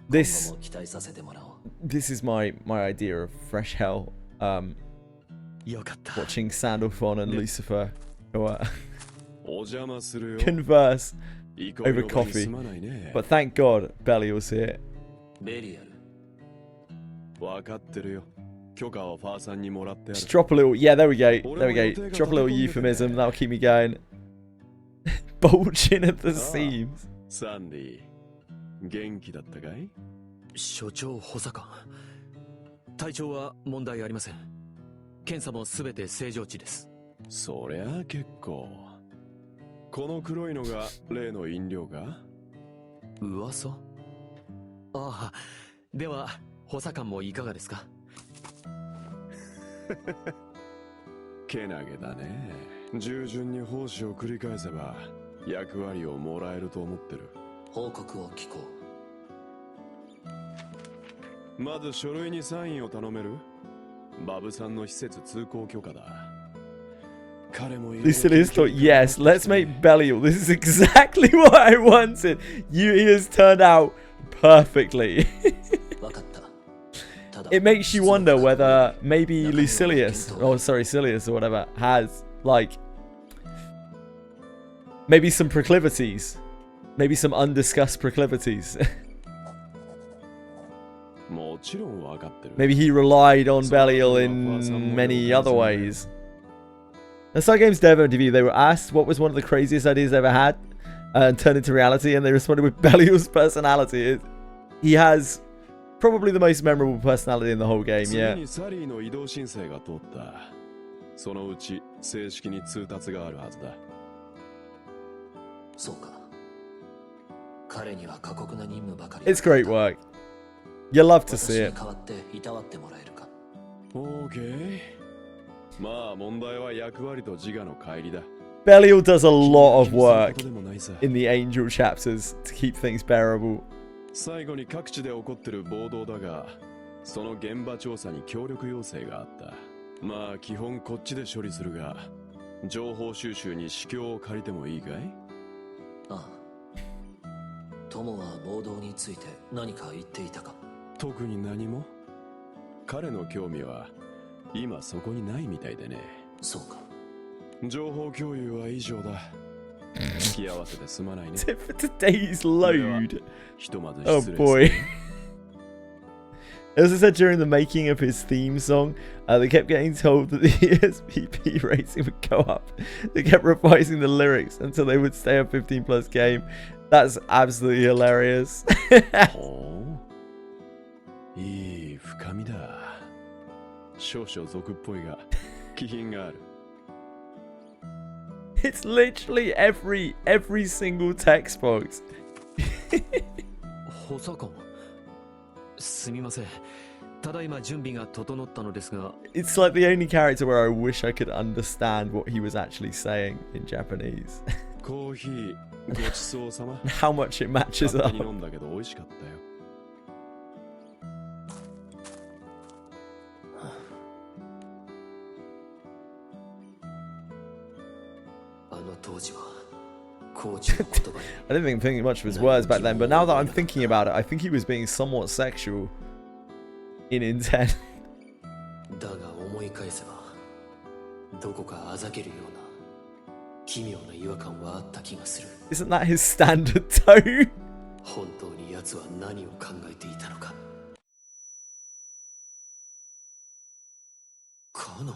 This is my idea of fresh hell. Watching Sandalphon and Lucifer converse over coffee. But thank God Belial's here. Just drop a little, yeah, there we go. Drop a little euphemism, that'll keep me going. Bulging at the seams. サンディ、元気だったかい？所長補佐官、体調は問題ありません。検査もすべて正常値です。そりゃあ結構。この黒いのが例の飲料か？噂？ああ、では補佐官もいかがですか？けなげだね。従順に奉仕を繰り返せば役割をもらえると思ってる。報告を聞こう。まず書類にサインを頼める？バブさんの施設通行許可だ。彼もLucilius thought, yes, let's make Belial. This is exactly what I wanted. He has turned out perfectly. It makes you wonder whether maybe Lucilius, Silius or whatever, has like maybe some proclivities, maybe some undiscussed proclivities. Maybe he relied on Belial in many other ways. In Star Games Dev interview, they were asked what was one of the craziest ideas they ever had and turned into reality, and they responded with Belial's personality. He has probably the most memorable personality in the whole game, yeah. そのうち正式に通達があるはずだ。そうか。彼には過酷な任務ばかり。It's great work. You love to see it. 代わっていたわってもらえるか。Okay. Belial does a lot of work in the Angel chapters to keep things bearable. 最後に各地で起こってる暴動だが、その現場調査に協力要請があった。まあ基本こっちで処理するが、情報収集に指標を借りてもいいかい？ああ。友は暴動について何か言っていたか？特に何も。彼の興味は今そこにないみたいでね。そうか。情報共有は以上だ。付き合わせてすまないね。For today's load. Oh boy. As I said during the making of his theme song, they kept getting told that the ESPP rating would go up. They kept revising the lyrics until they would stay a 15+ game. That's absolutely hilarious. いい深みだ。少々俗っぽいが気品がある。It's literally every single text box. 補佐官、すみません。ただいま準備が整ったのですが。It's like the only character where I wish I could understand what he was actually saying in Japanese. コーヒーごちそうさま。How much it matches up. 飲んだけど美味しかったよ。I didn't think much of his words back then, but now that I'm thinking about it, I think he was being somewhat sexual in intent. Isn't that his standard tone? 本当に奴は何を考えていたのか。カノン、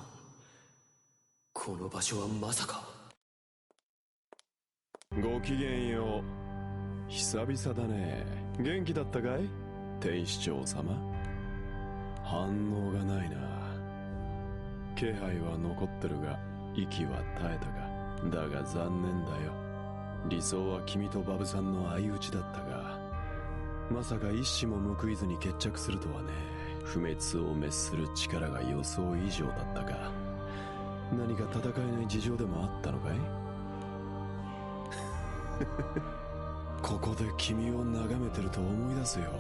この場所はまさか。ごきげんよう。久々だね。元気だったかい？天使長様。反応がないな。気配は残ってるが、息は絶えたか。だが残念だよ。理想は君とバブさんの相打ちだったが、まさか一矢も報いずに決着するとはね。不滅を滅する力が予想以上だったか。何か戦えない事情でもあったのかい？ここで君を眺めてると思い出すよ。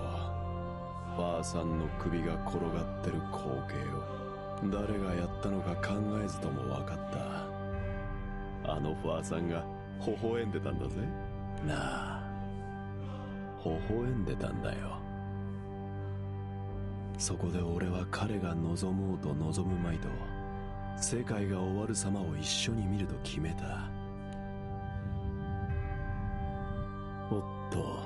ファーさんの首が転がってる光景を。誰がやったのか考えずとも分かった。あのファーさんが微笑んでたんだぜ。なあ、微笑んでたんだよ。そこで俺は彼が望もうと望むまいと、世界が終わる様を一緒に見ると決めた。おっと、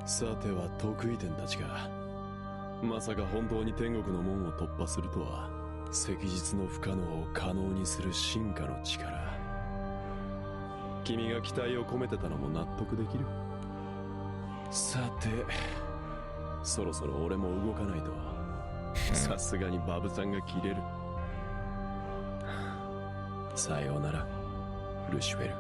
さては得意点たちか。まさか本当に天国の門を突破するとは。昔日の不可能を可能にする進化の力。君が期待を込めてたのも納得できる。さて、そろそろ俺も動かないと。さすがにバブさんが切れる。さようなら、ルシフェル。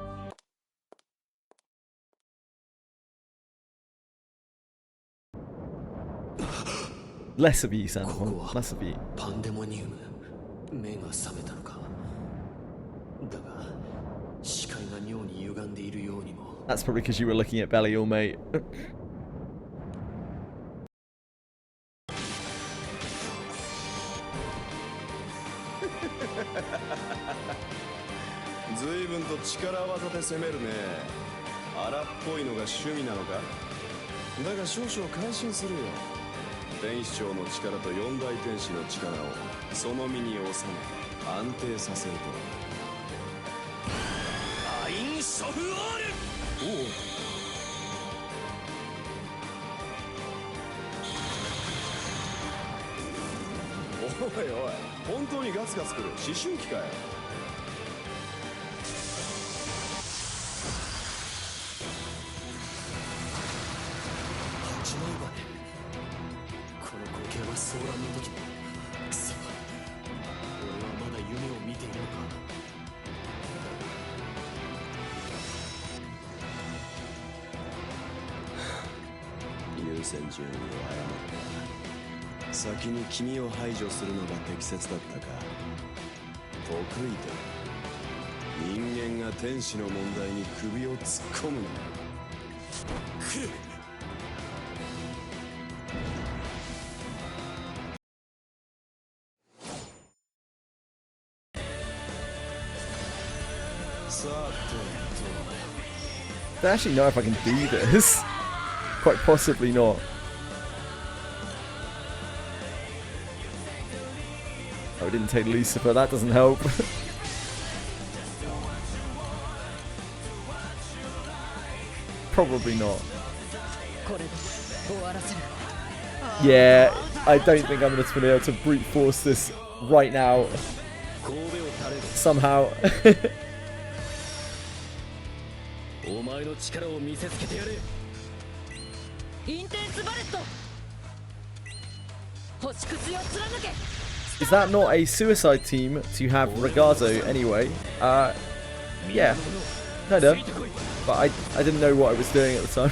Less of you, Sam. Less of you. パンデモニウム、目が覚めたのか。だが、視界が妙に歪んでいるようにも。That's probably because you were looking at Belial, mate. 随分と力技で攻めるね。荒っぽいのが趣味なのか。だが少々感心するよ。天使長の力と四大天使の力をその身に収め安定させると。アインショフオール。おいおい、本当にガツガツ来る。思春期かよ。8枚羽。この光景は騒乱の時も。そう、俺はまだ夢を見ているのか。優先順位を誤った。先に君を排除するのが適切だったか。得意だ。人間が天使の問題に首を突っ込むな。くっ。I don't actually know if I can do this. Quite possibly not. Oh, I didn't take Lucifer, that doesn't help. Probably not. Yeah, I don't think I'm going to be able to brute force this right now. Somehow. Is that not a suicide team to have Ragazzo anyway? Yeah, kinda. But I didn't know what I was doing at the time.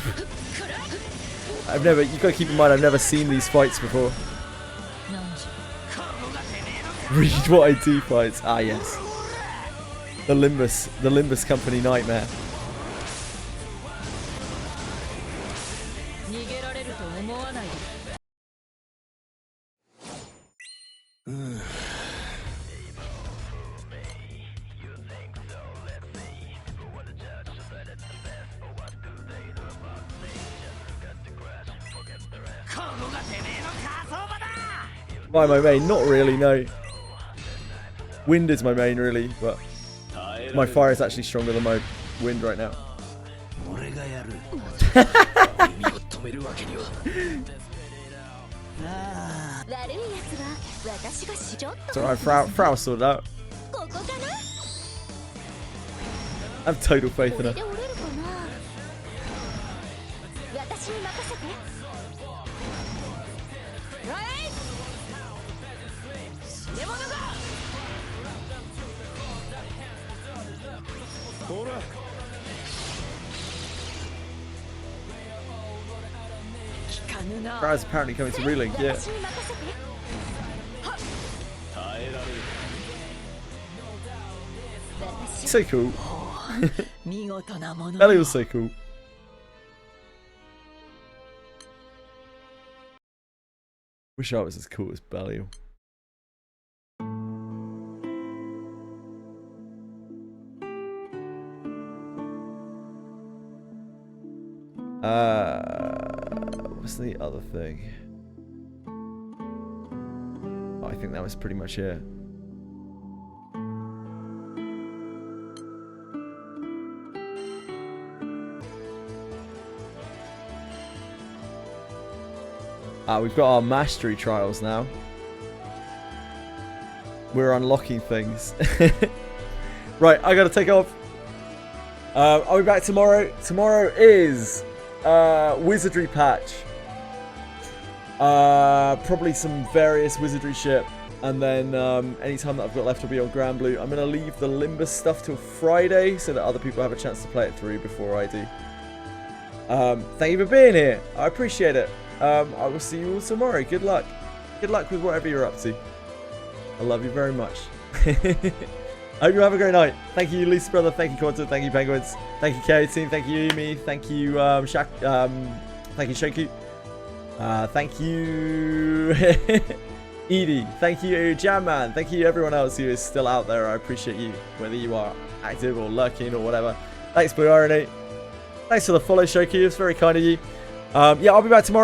You've got to keep in mind, I've never seen these fights before. Read what I do fights. Ah, yes. The Limbus Company nightmare. Why my main? Not really, no. Wind is my main, really, but my fire is actually stronger than my wind right now. It's alright, Frau sorted out. I have total faith in her. Frau's apparently coming to Relink, yeah. So cool. Belly was so cool. Wish I was as cool as Belial. What's the other thing? Oh, I think that was pretty much it. We've got our mastery trials now. We're unlocking things. Right, I gotta take off. I'll be back tomorrow. Tomorrow is Wizardry patch. Probably some various Wizardry shit. And then any time that I've got left will be on Granblue. I'm going to leave the Limbus stuff till Friday so that other people have a chance to play it through before I do. Thank you for being here. I appreciate it. I will see you all tomorrow. Good luck. Good luck with whatever you're up to. I love you very much. I hope you have a great night. Thank you, Lisa Brother. Thank you, Quantum. Thank you, Penguins. Thank you, KO Team. Thank you, Umi. Thank you, Shaq. Thank you, Shoku. Thank you, Edie. Thank you, Jam Man. Thank you, everyone else who is still out there. I appreciate you, whether you are active or lurking or whatever. Thanks, Blue Irony. Thanks for the follow, Shoku. It's very kind of you. Yeah, I'll be back tomorrow.